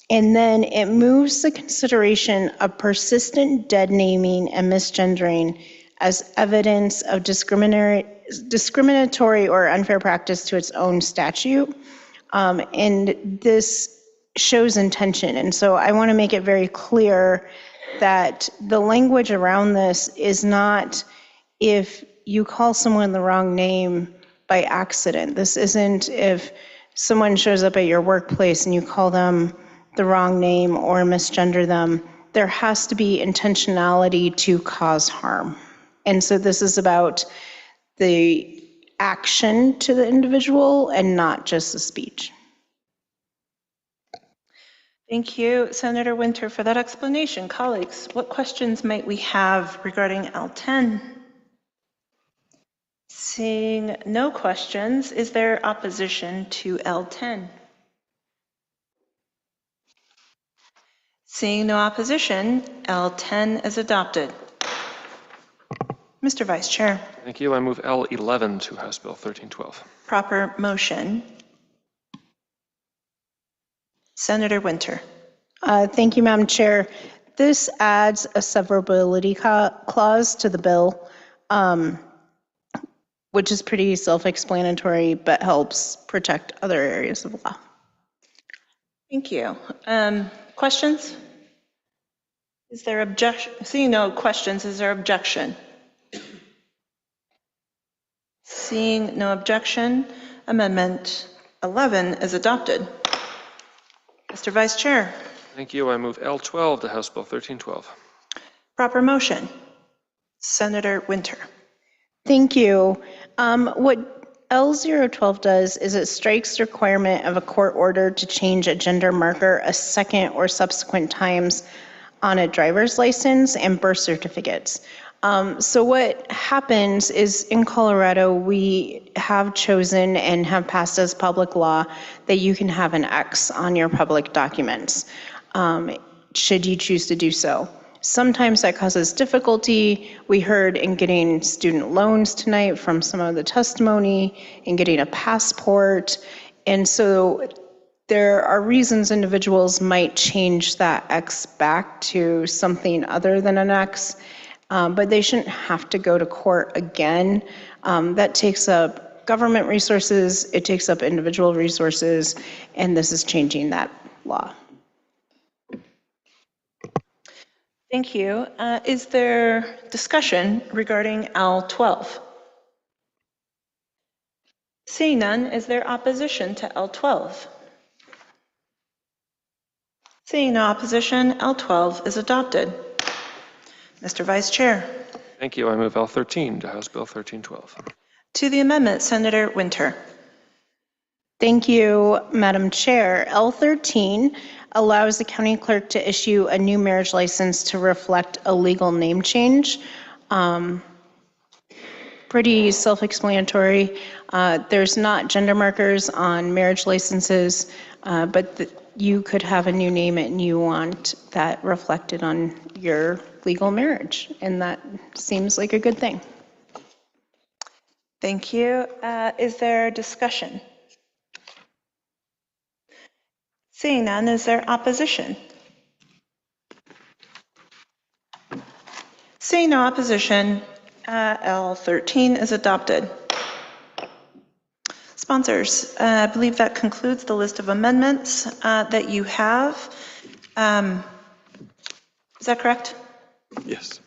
And then it moves the consideration of persistent dead naming and misgendering as evidence of discriminatory or unfair practice to its own statute. And this shows intention. And so I want to make it very clear that the language around this is not if you call someone the wrong name by accident. This isn't if someone shows up at your workplace and you call them the wrong name or misgender them. There has to be intentionality to cause harm. And so this is about the action to the individual and not just the speech. Thank you, Senator Winter, for that explanation. Colleagues, what questions might we have regarding L10? Seeing no questions, is there opposition to L10? Seeing no opposition, L10 is adopted. Mr. Vice Chair. Thank you. I move L11 to House Bill 1312. Proper motion. Senator Winter. Thank you, Madam Chair. This adds a severability clause to the bill, which is pretty self-explanatory, but helps protect other areas of law. Thank you. Questions? Is there objection? Seeing no questions, is there objection? Seeing no objection, Amendment 11 is adopted. Mr. Vice Chair. Thank you. I move L12 to House Bill 1312. Proper motion. Senator Winter. Thank you. What L012 does is it strikes the requirement of a court order to change a gender marker a second or subsequent times on a driver's license and birth certificates. So what happens is in Colorado, we have chosen and have passed as public law that you can have an X on your public documents, should you choose to do so. Sometimes that causes difficulty. We heard in getting student loans tonight from some of the testimony, in getting a passport. And so there are reasons individuals might change that X back to something other than an X. But they shouldn't have to go to court again. That takes up government resources, it takes up individual resources, and this is changing that law. Thank you. Is there discussion regarding L12? Seeing none, is there opposition to L12? Seeing no opposition, L12 is adopted. Mr. Vice Chair. Thank you. I move L13 to House Bill 1312. To the amendment, Senator Winter. Thank you, Madam Chair. L13 allows the county clerk to issue a new marriage license to reflect a legal name change. Pretty self-explanatory. There's not gender markers on marriage licenses, but you could have a new name and you want that reflected on your legal marriage, and that seems like a good thing. Thank you. Is there discussion? Seeing none, is there opposition? Seeing no opposition, L13 is adopted. Sponsors, I believe that concludes the list of amendments that you have. Is that correct? Yes.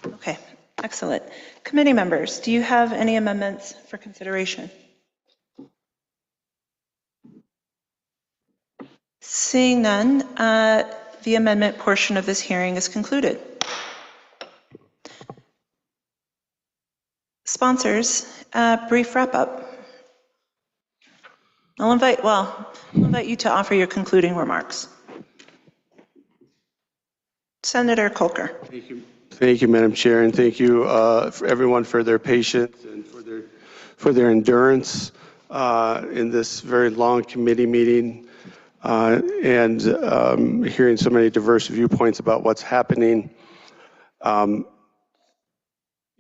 Okay. Excellent. Committee members, do you have any amendments for consideration? Seeing none, the amendment portion of this hearing is concluded. Sponsors, brief wrap up. I'll invite you to offer your concluding remarks. Senator Kolker. Thank you, Madam Chair, and thank you for everyone for their patience and for their endurance in this very long committee meeting and hearing so many diverse viewpoints about what's happening. You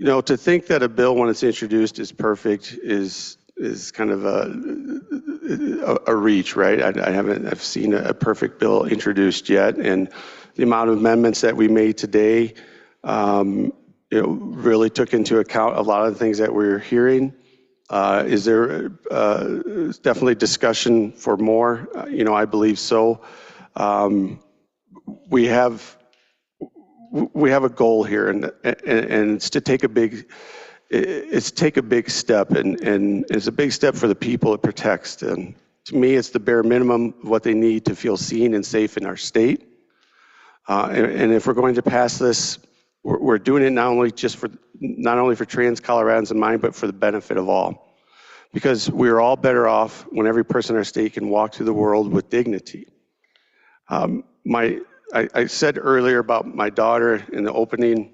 know, to think that a bill when it's introduced is perfect is kind of a reach, right? I've seen a perfect bill introduced yet, and the amount of amendments that we made today really took into account a lot of the things that we're hearing. Is there definitely discussion for more? I believe so. We have a goal here, and it's to take a big step, and it's a big step for the people it protects. And to me, it's the bare minimum of what they need to feel seen and safe in our state. And if we're going to pass this, we're doing it not only for trans Coloradans in mind, but for the benefit of all. Because we're all better off when every person in our state can walk through the world with dignity. I said earlier about my daughter in the opening.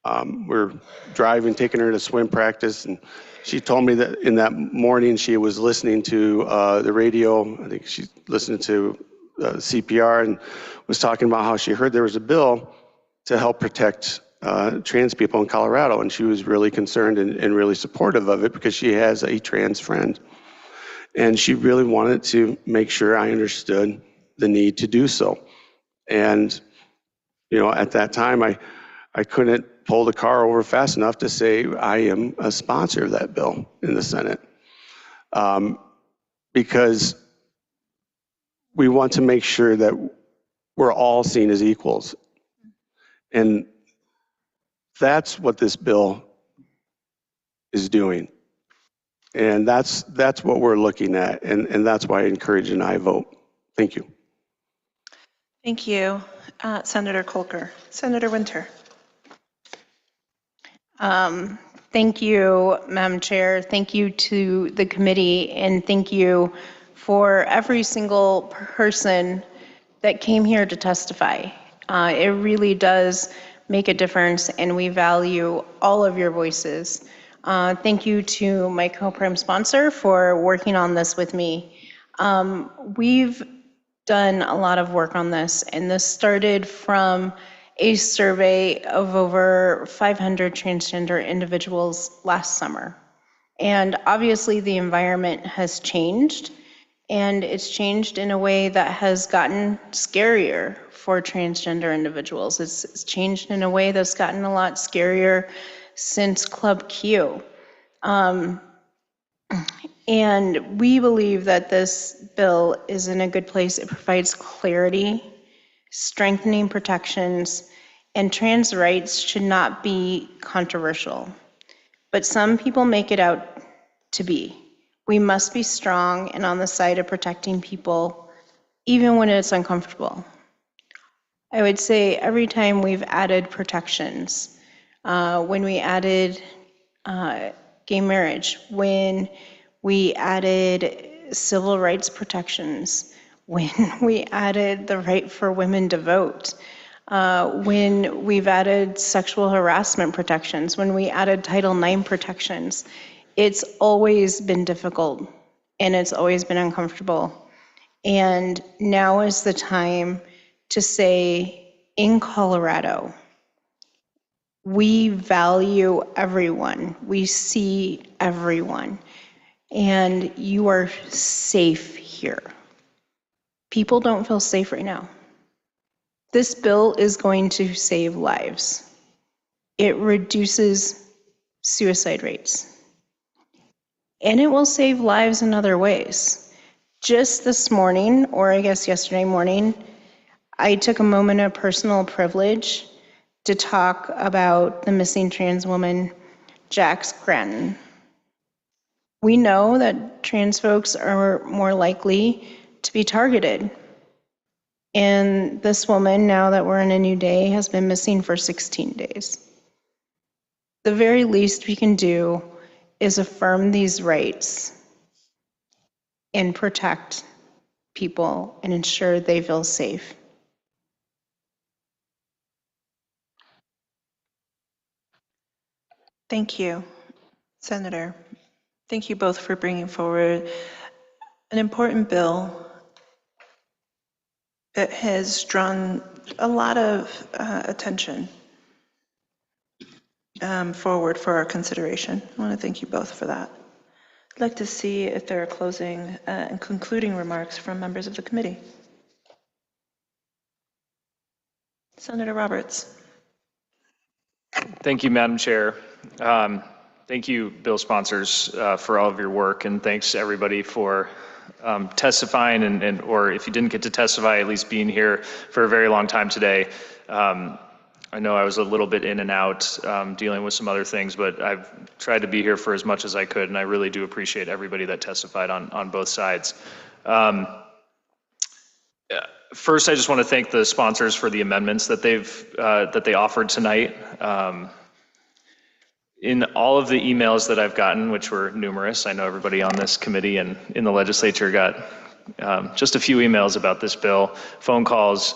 We're driving, taking her to swim practice, and she told me that in that morning she was listening to the radio. I think she's listening to CPR and was talking about how she heard there was a bill to help protect trans people in Colorado, and she was really concerned and really supportive of it because she has a trans friend. And she really wanted to make sure I understood the need to do so. And, at that time, I couldn't pull the car over fast enough to say I am a sponsor of that bill in the Senate. Because we want to make sure that we're all seen as equals. And that's what this bill is doing. And that's what we're looking at. And that's why I encourage an aye vote. Thank you. Thank you, Senator Kolker. Senator Winter. Thank you, Madam Chair. Thank you to the committee, and thank you for every single person that came here to testify. It really does make a difference, and we value all of your voices. Thank you to my co-prime sponsor for working on this with me. We've done a lot of work on this, and this started from a survey of over 500 transgender individuals last summer. And obviously the environment has changed, and it's changed in a way that has gotten scarier for transgender individuals. It's changed in a way that's gotten a lot scarier since Club Q. And we believe that this bill is in a good place. It provides clarity, strengthening protections, and trans rights should not be controversial. But some people make it out to be. We must be strong and on the side of protecting people, even when it's uncomfortable. I would say every time we've added protections, when we added gay marriage, when we added civil rights protections, when we added the right for women to vote, when we've added sexual harassment protections, when we added Title IX protections, it's always been difficult and it's always been uncomfortable. And now is the time to say, in Colorado, we value everyone, we see everyone, and you are safe here. People don't feel safe right now. This bill is going to save lives. It reduces suicide rates. And it will save lives in other ways. Just this morning, or I guess yesterday morning, I took a moment of personal privilege to talk about the missing trans woman, Jax Gratton. We know that trans folks are more likely to be targeted. And this woman, now that we're in a new day, has been missing for 16 days. The very least we can do is affirm these rights and protect people and ensure they feel safe. Thank you, Senator. Thank you both for bringing forward an important bill that has drawn a lot of attention forward for our consideration. I want to thank you both for that. I'd like to see if there are closing and concluding remarks from members of the committee. Senator Roberts. Thank you, Madam Chair. Thank you, bill sponsors, for all of your work, and thanks to everybody for testifying and or if you didn't get to testify, at least being here for a very long time today. I know I was a little bit in and out dealing with some other things, but I've tried to be here for as much as I could, and I really do appreciate everybody that testified on both sides. First, I just want to thank the sponsors for the amendments that they offered tonight. In all of the emails that I've gotten, which were numerous, I know everybody on this committee and in the legislature got just a few emails about this bill, phone calls,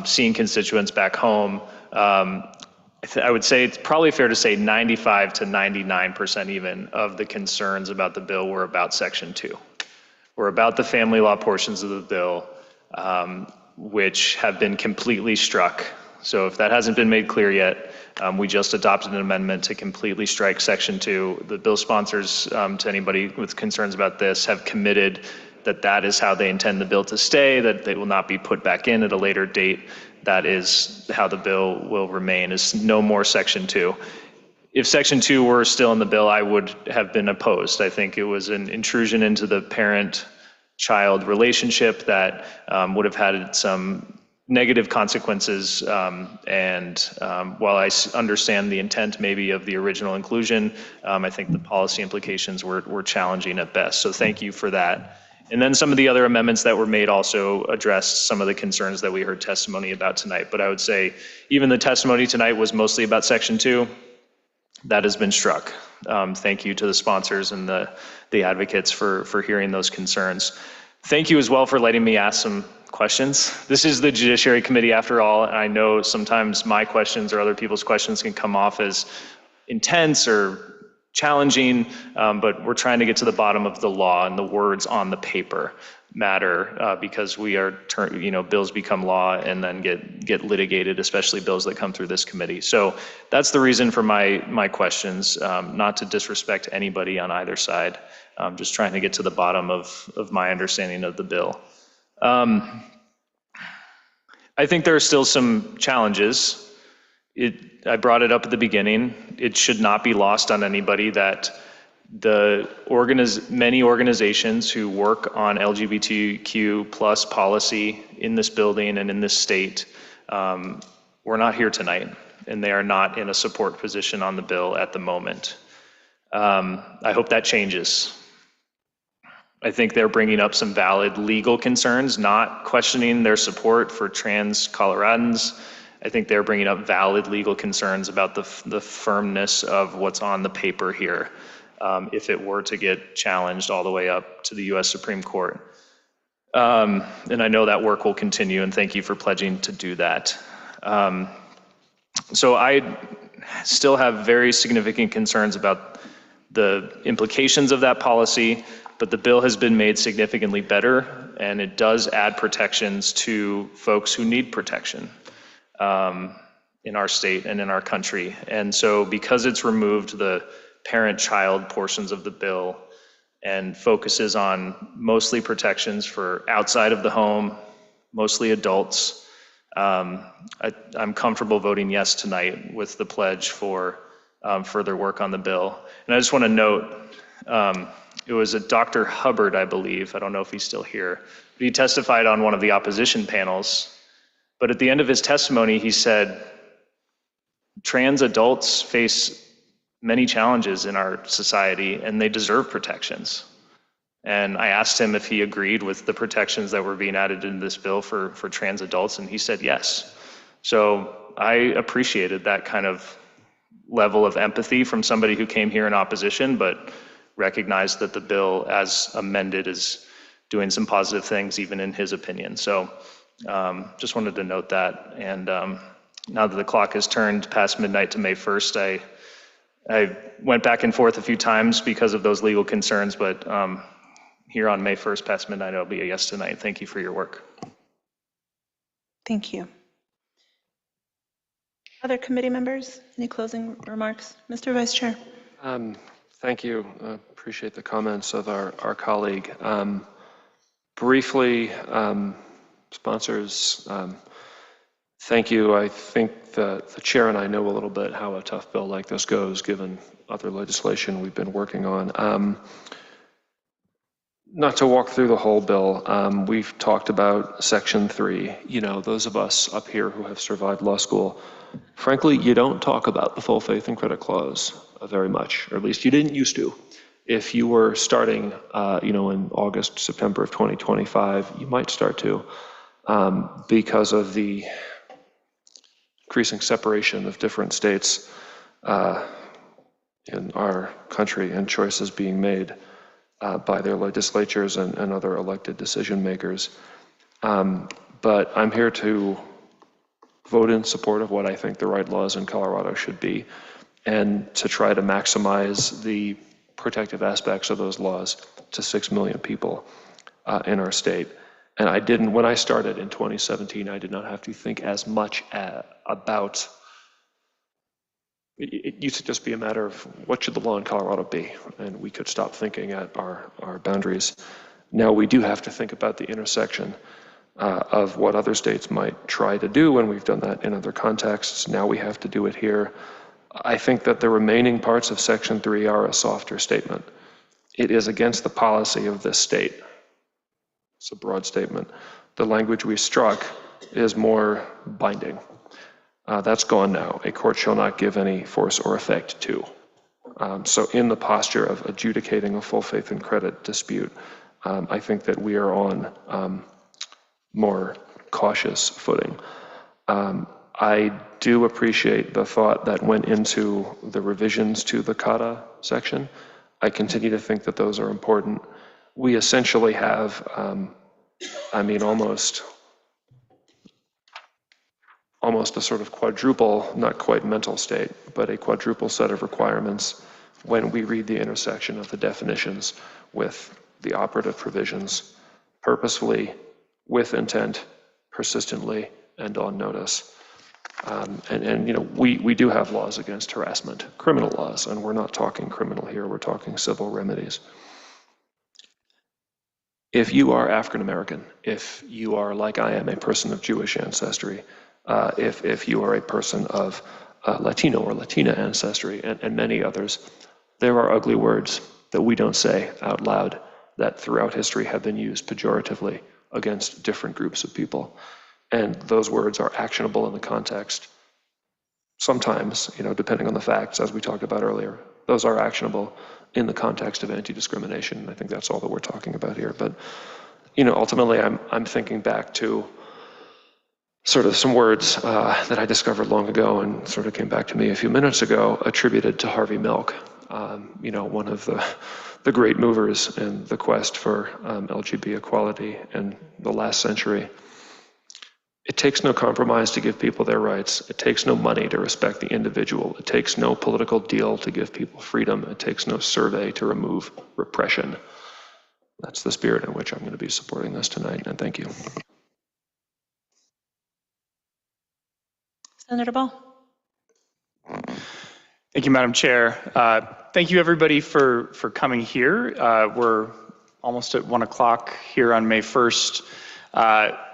seeing constituents back home. I would say it's probably fair to say 95 to 99% even of the concerns about the bill were about Section 2. Were about the family law portions of the bill, which have been completely struck. So if that hasn't been made clear yet, we just adopted an amendment to completely strike Section 2. The bill sponsors, to anybody with concerns about this, have committed that that is how they intend the bill to stay, that they will not be put back in at a later date. That is how the bill will remain, is no more Section 2. If Section 2 were still in the bill, I would have been opposed. I think it was an intrusion into the parent-child relationship that would have had some negative consequences, and while I understand the intent maybe of the original inclusion, I think the policy implications were challenging at best. So thank you for that. And then some of the other amendments that were made also addressed some of the concerns that we heard testimony about tonight. But I would say even the testimony tonight was mostly about Section 2. That has been struck. Thank you to the sponsors and the advocates for hearing those concerns. Thank you as well for letting me ask some questions. This is the Judiciary Committee after all, and I know sometimes my questions or other people's questions can come off as intense or challenging, but we're trying to get to the bottom of the law, and the words on the paper matter because we are, bills become law and then get litigated, especially bills that come through this committee. So that's the reason for my questions, not to disrespect anybody on either side. I'm just trying to get to the bottom of my understanding of the bill. I think there are still some challenges. I brought it up at the beginning. It should not be lost on anybody that many organizations who work on LGBTQ plus policy in this building and in this state were not here tonight, and they are not in a support position on the bill at the moment. I hope that changes. I think they're bringing up some valid legal concerns, not questioning their support for trans Coloradans. I think they're bringing up valid legal concerns about the firmness of what's on the paper here, if it were to get challenged all the way up to the U.S. Supreme Court. And I know that work will continue, and thank you for pledging to do that. So I still have very significant concerns about the implications of that policy, but the bill has been made significantly better, and it does add protections to folks who need protection in our state and in our country. And so because it's removed the parent-child portions of the bill and focuses on mostly protections for outside of the home, mostly adults, I'm comfortable voting yes tonight with the pledge for further work on the bill. And I just want to note, it was a Dr. Hubbard, I believe, I don't know if he's still here, but he testified on one of the opposition panels. But at the end of his testimony, he said, trans adults face many challenges in our society and they deserve protections. And I asked him if he agreed with the protections that were being added in this bill for trans adults, and he said yes. So I appreciated that kind of level of empathy from somebody who came here in opposition, but recognized that the bill as amended is doing some positive things, even in his opinion. So just wanted to note that. And now that the clock has turned past midnight to May 1st, I went back and forth a few times because of those legal concerns, but here on May 1st past midnight, it'll be a yes tonight. Thank you for your work. Thank you. Other committee members, any closing remarks? Mr. Vice Chair. Thank you. Appreciate the comments of our colleague. Briefly, sponsors, thank you. I think the chair and I know a little bit how a tough bill like this goes, given other legislation we've been working on. Not to walk through the whole bill, we've talked about Section 3. You know, those of us up here who have survived law school, frankly, you don't talk about the full faith and credit clause very much, or at least you didn't used to. If you were starting, in August, September of 2025, you might start to, because of the increasing separation of different states in our country and choices being made by their legislatures and other elected decision makers. But I'm here to vote in support of what I think the right laws in Colorado should be, and to try to maximize the protective aspects of those laws to 6 million people in our state. And when I started in 2017, I did not have to think as much about, it used to just be a matter of what should the law in Colorado be, and we could stop thinking at our boundaries. Now we do have to think about the intersection of what other states might try to do, and we've done that in other contexts. Now we have to do it here. I think that the remaining parts of Section 3 are a softer statement. It is against the policy of this state. It's a broad statement. The language we struck is more binding. That's gone now. A court shall not give any force or effect to. So in the posture of adjudicating a full faith and credit dispute, I think that we are on more cautious footing. I do appreciate the thought that went into the revisions to the CADA section. I continue to think that those are important. We essentially have, almost a sort of quadruple, not quite mental state, but a quadruple set of requirements when we read the intersection of the definitions with the operative provisions purposefully, with intent, persistently, and on notice. We do have laws against harassment, criminal laws, and we're not talking criminal here, we're talking civil remedies. If you are African American, if you are, like I am, a person of Jewish ancestry, if you are a person of Latino or Latina ancestry, and many others, there are ugly words that we don't say out loud that throughout history have been used pejoratively against different groups of people. And those words are actionable in the context. Sometimes, depending on the facts, as we talked about earlier, those are actionable in the context of anti-discrimination. I think that's all that we're talking about here. But, ultimately, I'm thinking back to sort of some words that I discovered long ago and sort of came back to me a few minutes ago, attributed to Harvey Milk, one of the great movers in the quest for LGBT equality in the last century. It takes no compromise to give people their rights. It takes no money to respect the individual. It takes no political deal to give people freedom. It takes no survey to remove repression. That's the spirit in which I'm going to be supporting this tonight, and thank you. Senator Ball. Thank you, Madam Chair. Thank you, everybody, for coming here. We're almost at 1 o'clock here on May 1st.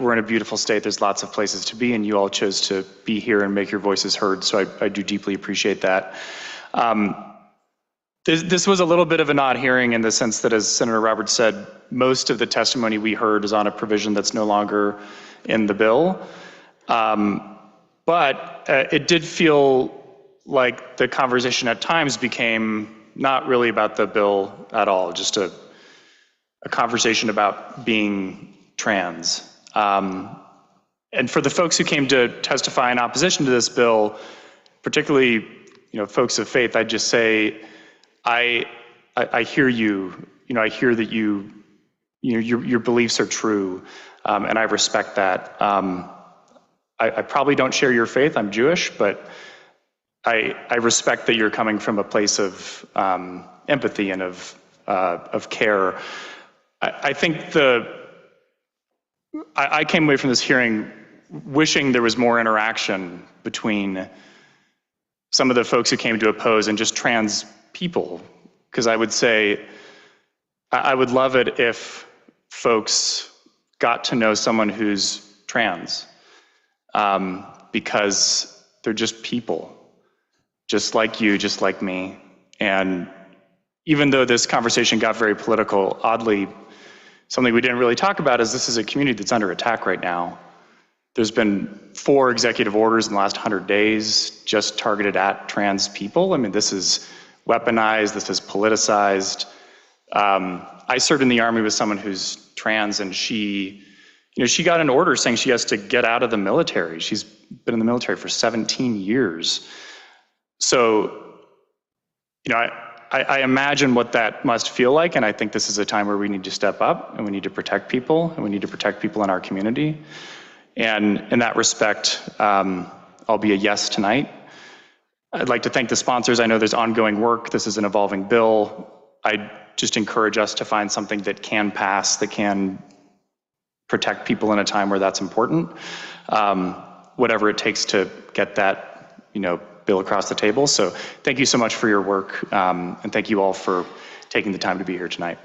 We're in a beautiful state. There's lots of places to be, and you all chose to be here and make your voices heard, so I do deeply appreciate that. This was a little bit of an odd hearing in the sense that, as Senator Roberts said, most of the testimony we heard is on a provision that's no longer in the bill. But it did feel like the conversation at times became not really about the bill at all, just a conversation about being trans. And for the folks who came to testify in opposition to this bill, particularly, folks of faith, I'd just say, I hear you. I hear that your beliefs are true, and I respect that. I probably don't share your faith. I'm Jewish, but I respect that you're coming from a place of empathy and of care. I think I came away from this hearing wishing there was more interaction between some of the folks who came to oppose and just trans people, because I would say I would love it if folks got to know someone who's trans, because they're just people, just like you, just like me. And even though this conversation got very political, oddly, something we didn't really talk about is this is a community that's under attack right now. There's been 4 executive orders in the last 100 days just targeted at trans people. I mean, this is weaponized, this is politicized. I served in the Army with someone who's trans, and she got an order saying she has to get out of the military. She's been in the military for 17 years. So, I imagine what that must feel like, and I think this is a time where we need to step up, and we need to protect people, and we need to protect people in our community. And in that respect, I'll be a yes tonight. I'd like to thank the sponsors. I know there's ongoing work. This is an evolving bill. I just encourage us to find something that can pass, that can protect people in a time where that's important. Whatever it takes to get that, bill across the table. So thank you so much for your work, and thank you all for taking the time to be here tonight.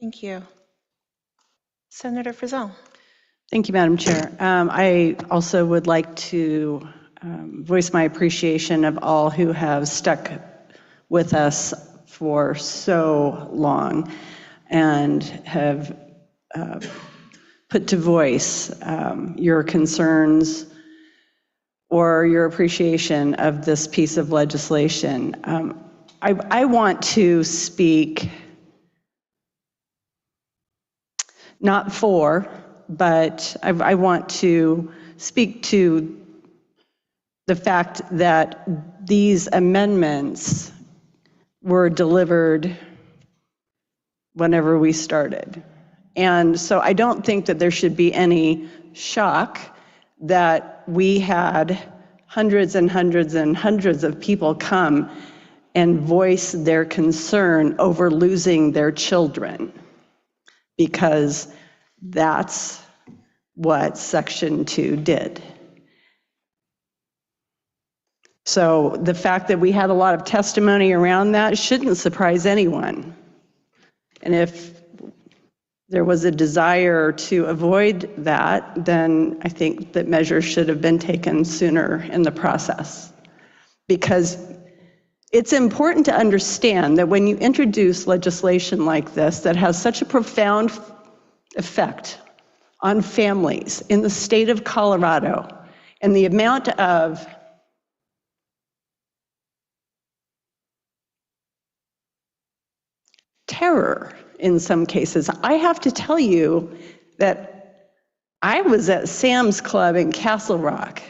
Thank you. Senator Frizzell. Thank you, Madam Chair. I also would like to voice my appreciation of all who have stuck with us for so long and have put to voice your concerns or your appreciation of this piece of legislation. I want to speak not for, but I want to speak to the fact that these amendments were delivered whenever we started. And so I don't think that there should be any shock that we had hundreds and hundreds and hundreds of people come and voice their concern over losing their children, because that's what Section 2 did. So the fact that we had a lot of testimony around that shouldn't surprise anyone. And if there was a desire to avoid that, then I think that measures should have been taken sooner in the process. Because it's important to understand that when you introduce legislation like this that has such a profound effect on families in the state of Colorado, and the amount of terror in some cases. I have to tell you that I was at Sam's Club in Castle Rock,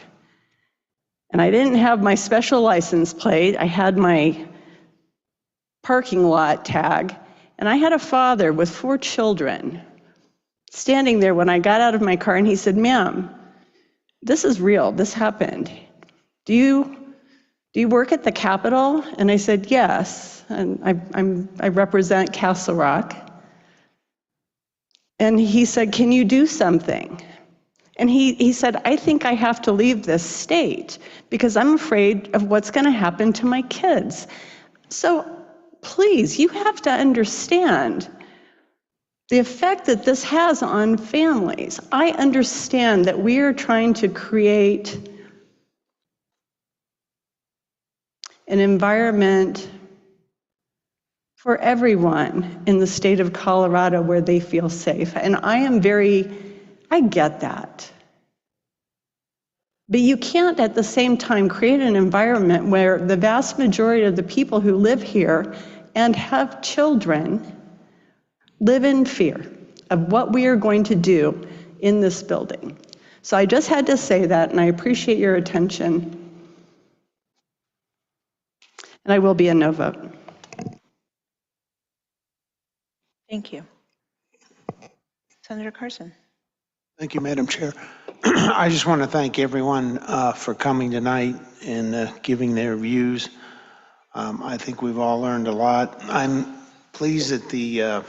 and I didn't have my special license plate. I had my parking lot tag, and I had a father with 4 children standing there when I got out of my car, and he said, "Ma'am, this is real. This happened. Do you work at the Capitol?" And I said, "Yes, and I represent Castle Rock." And he said, "Can you do something?" And he said, "I think I have to leave this state because I'm afraid of what's going to happen to my kids." So please, you have to understand the effect that this has on families. I understand that we are trying to create an environment for everyone in the state of Colorado where they feel safe. And I get that. But you can't at the same time create an environment where the vast majority of the people who live here and have children live in fear of what we are going to do in this building. So I just had to say that, and I appreciate your attention. And I will be a no vote. Thank you. Senator Carson. Thank you, Madam Chair. I just want to thank everyone for coming tonight and giving their views. I think we've all learned a lot. I'm pleased that the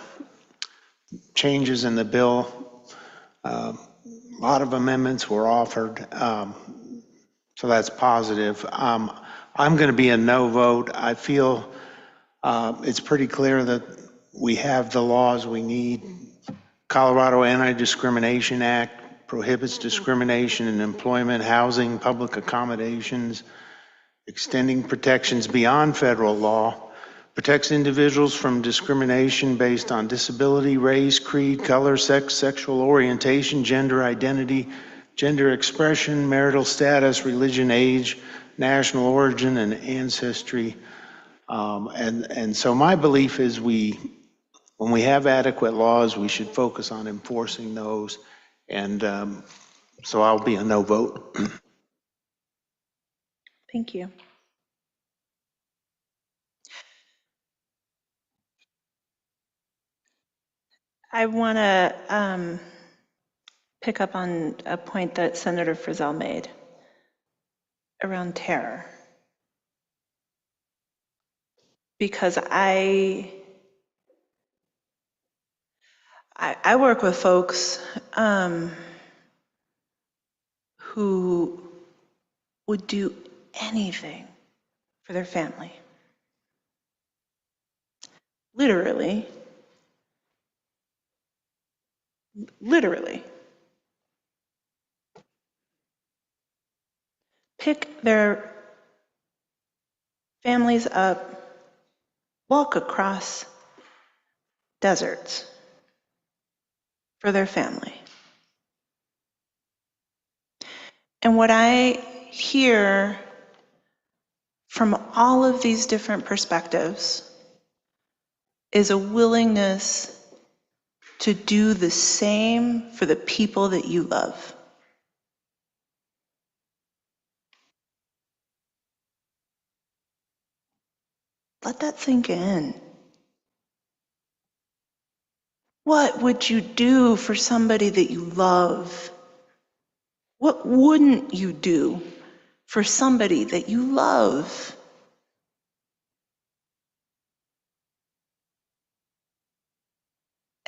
changes in the bill, a lot of amendments were offered, so that's positive. I'm going to be a no vote. I feel it's pretty clear that we have the laws we need. Colorado Anti-Discrimination Act prohibits discrimination in employment, housing, public accommodations, extending protections beyond federal law, protects individuals from discrimination based on disability, race, creed, color, sex, sexual orientation, gender identity, gender expression, marital status, religion, age, national origin, and ancestry. And so my belief is when we have adequate laws, we should focus on enforcing those. And so I'll be a no vote. Thank you. I want to pick up on a point that Senator Frizzell made around terror. Because I work with folks who would do anything for their family. Literally. Pick their families up, walk across deserts for their family. And what I hear from all of these different perspectives is a willingness to do the same for the people that you love. Let that sink in. What would you do for somebody that you love? What wouldn't you do for somebody that you love?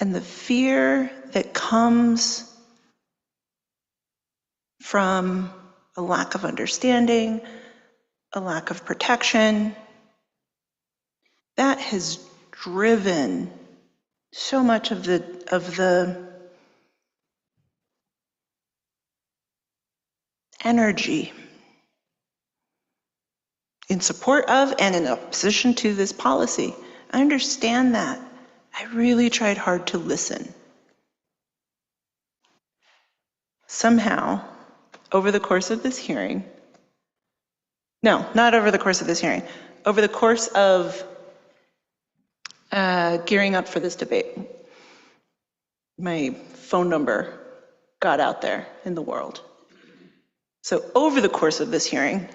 And the fear that comes from a lack of understanding, a lack of protection, that has driven so much of the energy in support of and in opposition to this policy. I understand that. I really tried hard to listen. Somehow, over the course of this hearing, no, not over the course of this hearing, over the course of gearing up for this debate, my phone number got out there in the world. So over the course of this hearing,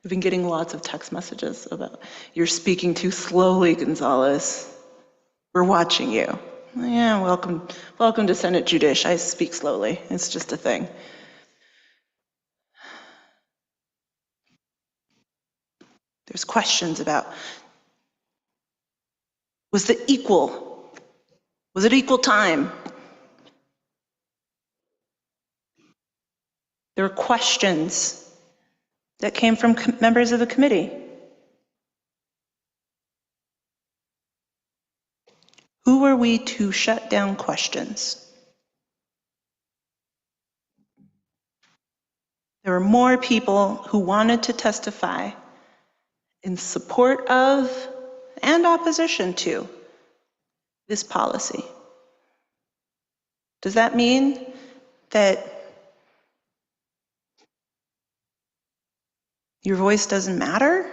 I've been getting lots of text messages about, you're speaking too slowly, Gonzalez. We're watching you. Yeah, welcome to Senate Judish. I speak slowly. It's just a thing. There's questions about, was it equal time? There were questions that came from members of the committee. Who were we to shut down questions? There were more people who wanted to testify in support of and opposition to this policy. Does that mean that Your voice doesn't matter?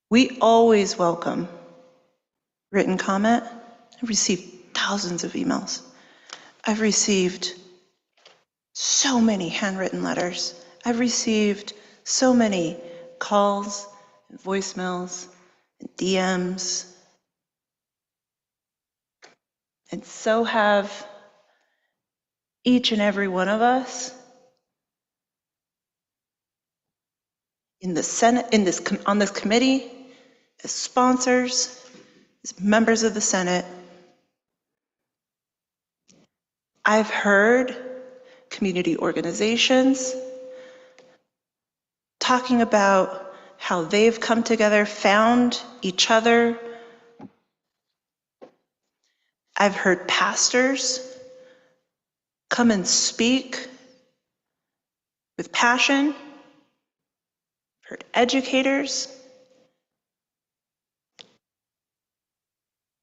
We always welcome written comment. I've received thousands of emails. I've received so many handwritten letters. I've received so many calls and voicemails and DMs. And so have each and every one of us in the Senate, on this committee, as sponsors, as members of the Senate. I've heard community organizations talking about how they've come together, found each other. I've heard pastors come and speak with passion. I've heard educators.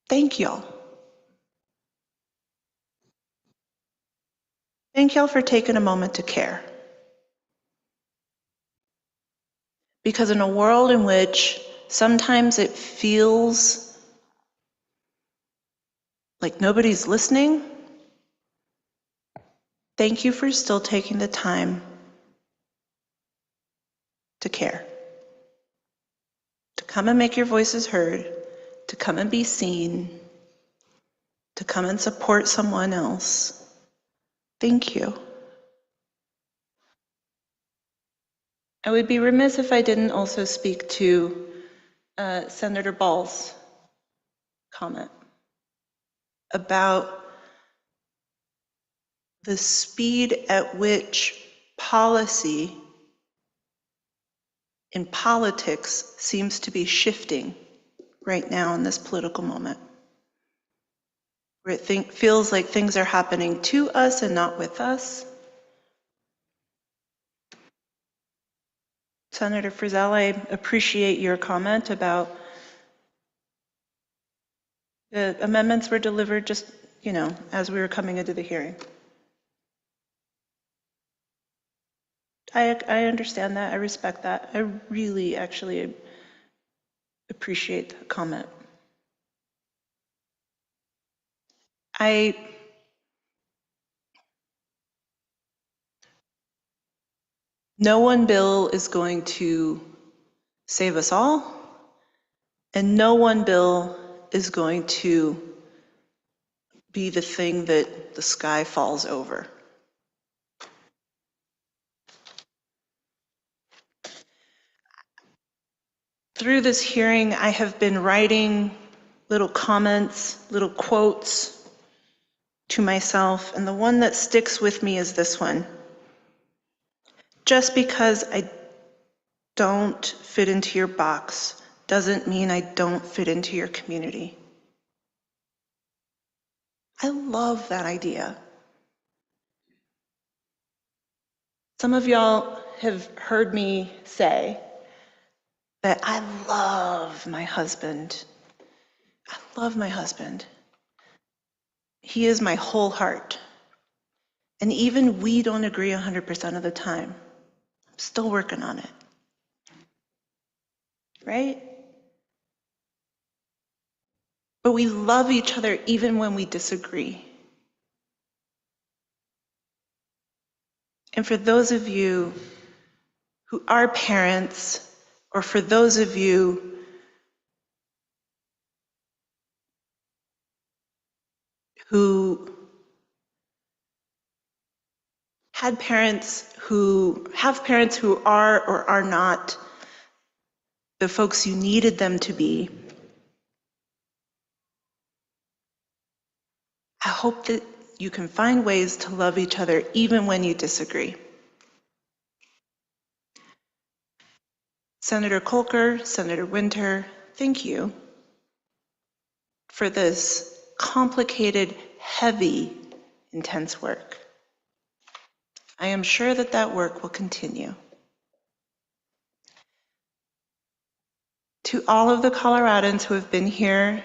Thank y'all. Thank y'all for taking a moment to care. Because in a world in which sometimes it feels like nobody's listening, thank you for still taking the time to care. To come and make your voices heard, to come and be seen, to come and support someone else. Thank you. I would be remiss if I didn't also speak to Senator Ball's comment about the speed at which policy in politics seems to be shifting right now in this political moment, where it feels like things are happening to us and not with us. Senator Frizzell, I appreciate your comment about the amendments were delivered just, as we were coming into the hearing. I understand that, I respect that. I really actually appreciate the comment. No one bill is going to save us all, and no one bill is going to be the thing that the sky falls over. Through this hearing, I have been writing little comments, little quotes to myself, and the one that sticks with me is this one. Just because I don't fit into your box doesn't mean I don't fit into your community. I love that idea. Some of y'all have heard me say that I love my husband. I love my husband. He is my whole heart. And even we don't agree 100% of the time. I'm still working on it. Right? But we love each other even when we disagree. And for those of you who are parents, or for those of you who have parents who are or are not the folks you needed them to be, I hope that you can find ways to love each other even when you disagree. Senator Kolker, Senator Winter, thank you for this complicated, heavy, intense work. I am sure that that work will continue. To all of the Coloradans who have been here,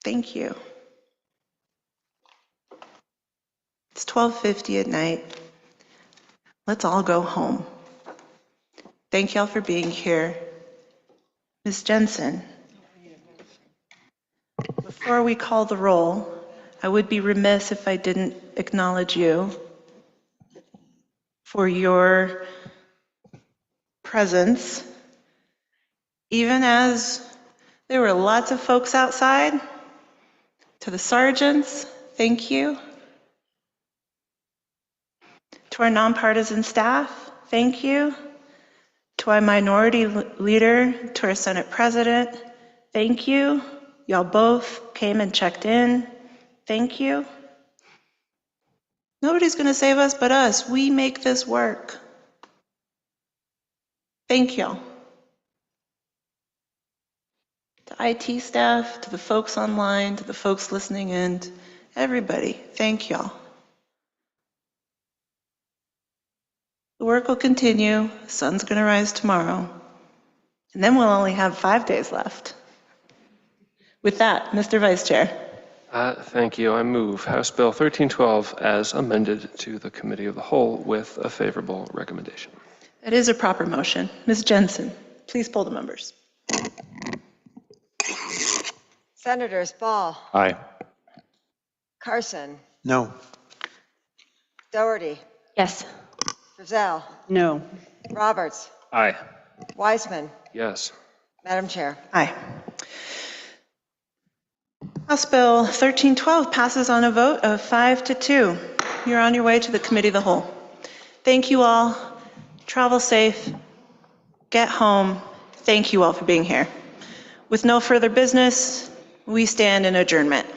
thank you. It's 12:50 at night. Let's all go home. Thank y'all for being here. Ms. Jensen, before we call the roll, I would be remiss if I didn't acknowledge you for your presence, even as there were lots of folks outside. To the sergeants, thank you. To our nonpartisan staff, thank you. To our minority leader, to our Senate president, thank you. Y'all both came and checked in. Thank you. Nobody's going to save us but us. We make this work. Thank y'all. To IT staff, to the folks online, to the folks listening in, everybody, thank y'all. The work will continue. The sun's going to rise tomorrow. And then we'll only have 5 days left. With that, Mr. Vice Chair. Thank you. I move House Bill 1312 as amended to the Committee of the Whole with a favorable recommendation. It is a proper motion. Ms. Jensen, please poll the members. Senators Ball, Aye. Carson, No. Doherty, Yes. Frizzell, No. Roberts, Aye. Weissman. Yes. Madam Chair. Aye. House Bill 1312 passes on a vote of 5-2. You're on your way to the Committee of the Whole. Thank you all. Travel safe. Get home. Thank you all for being here. With no further business, we stand in adjournment.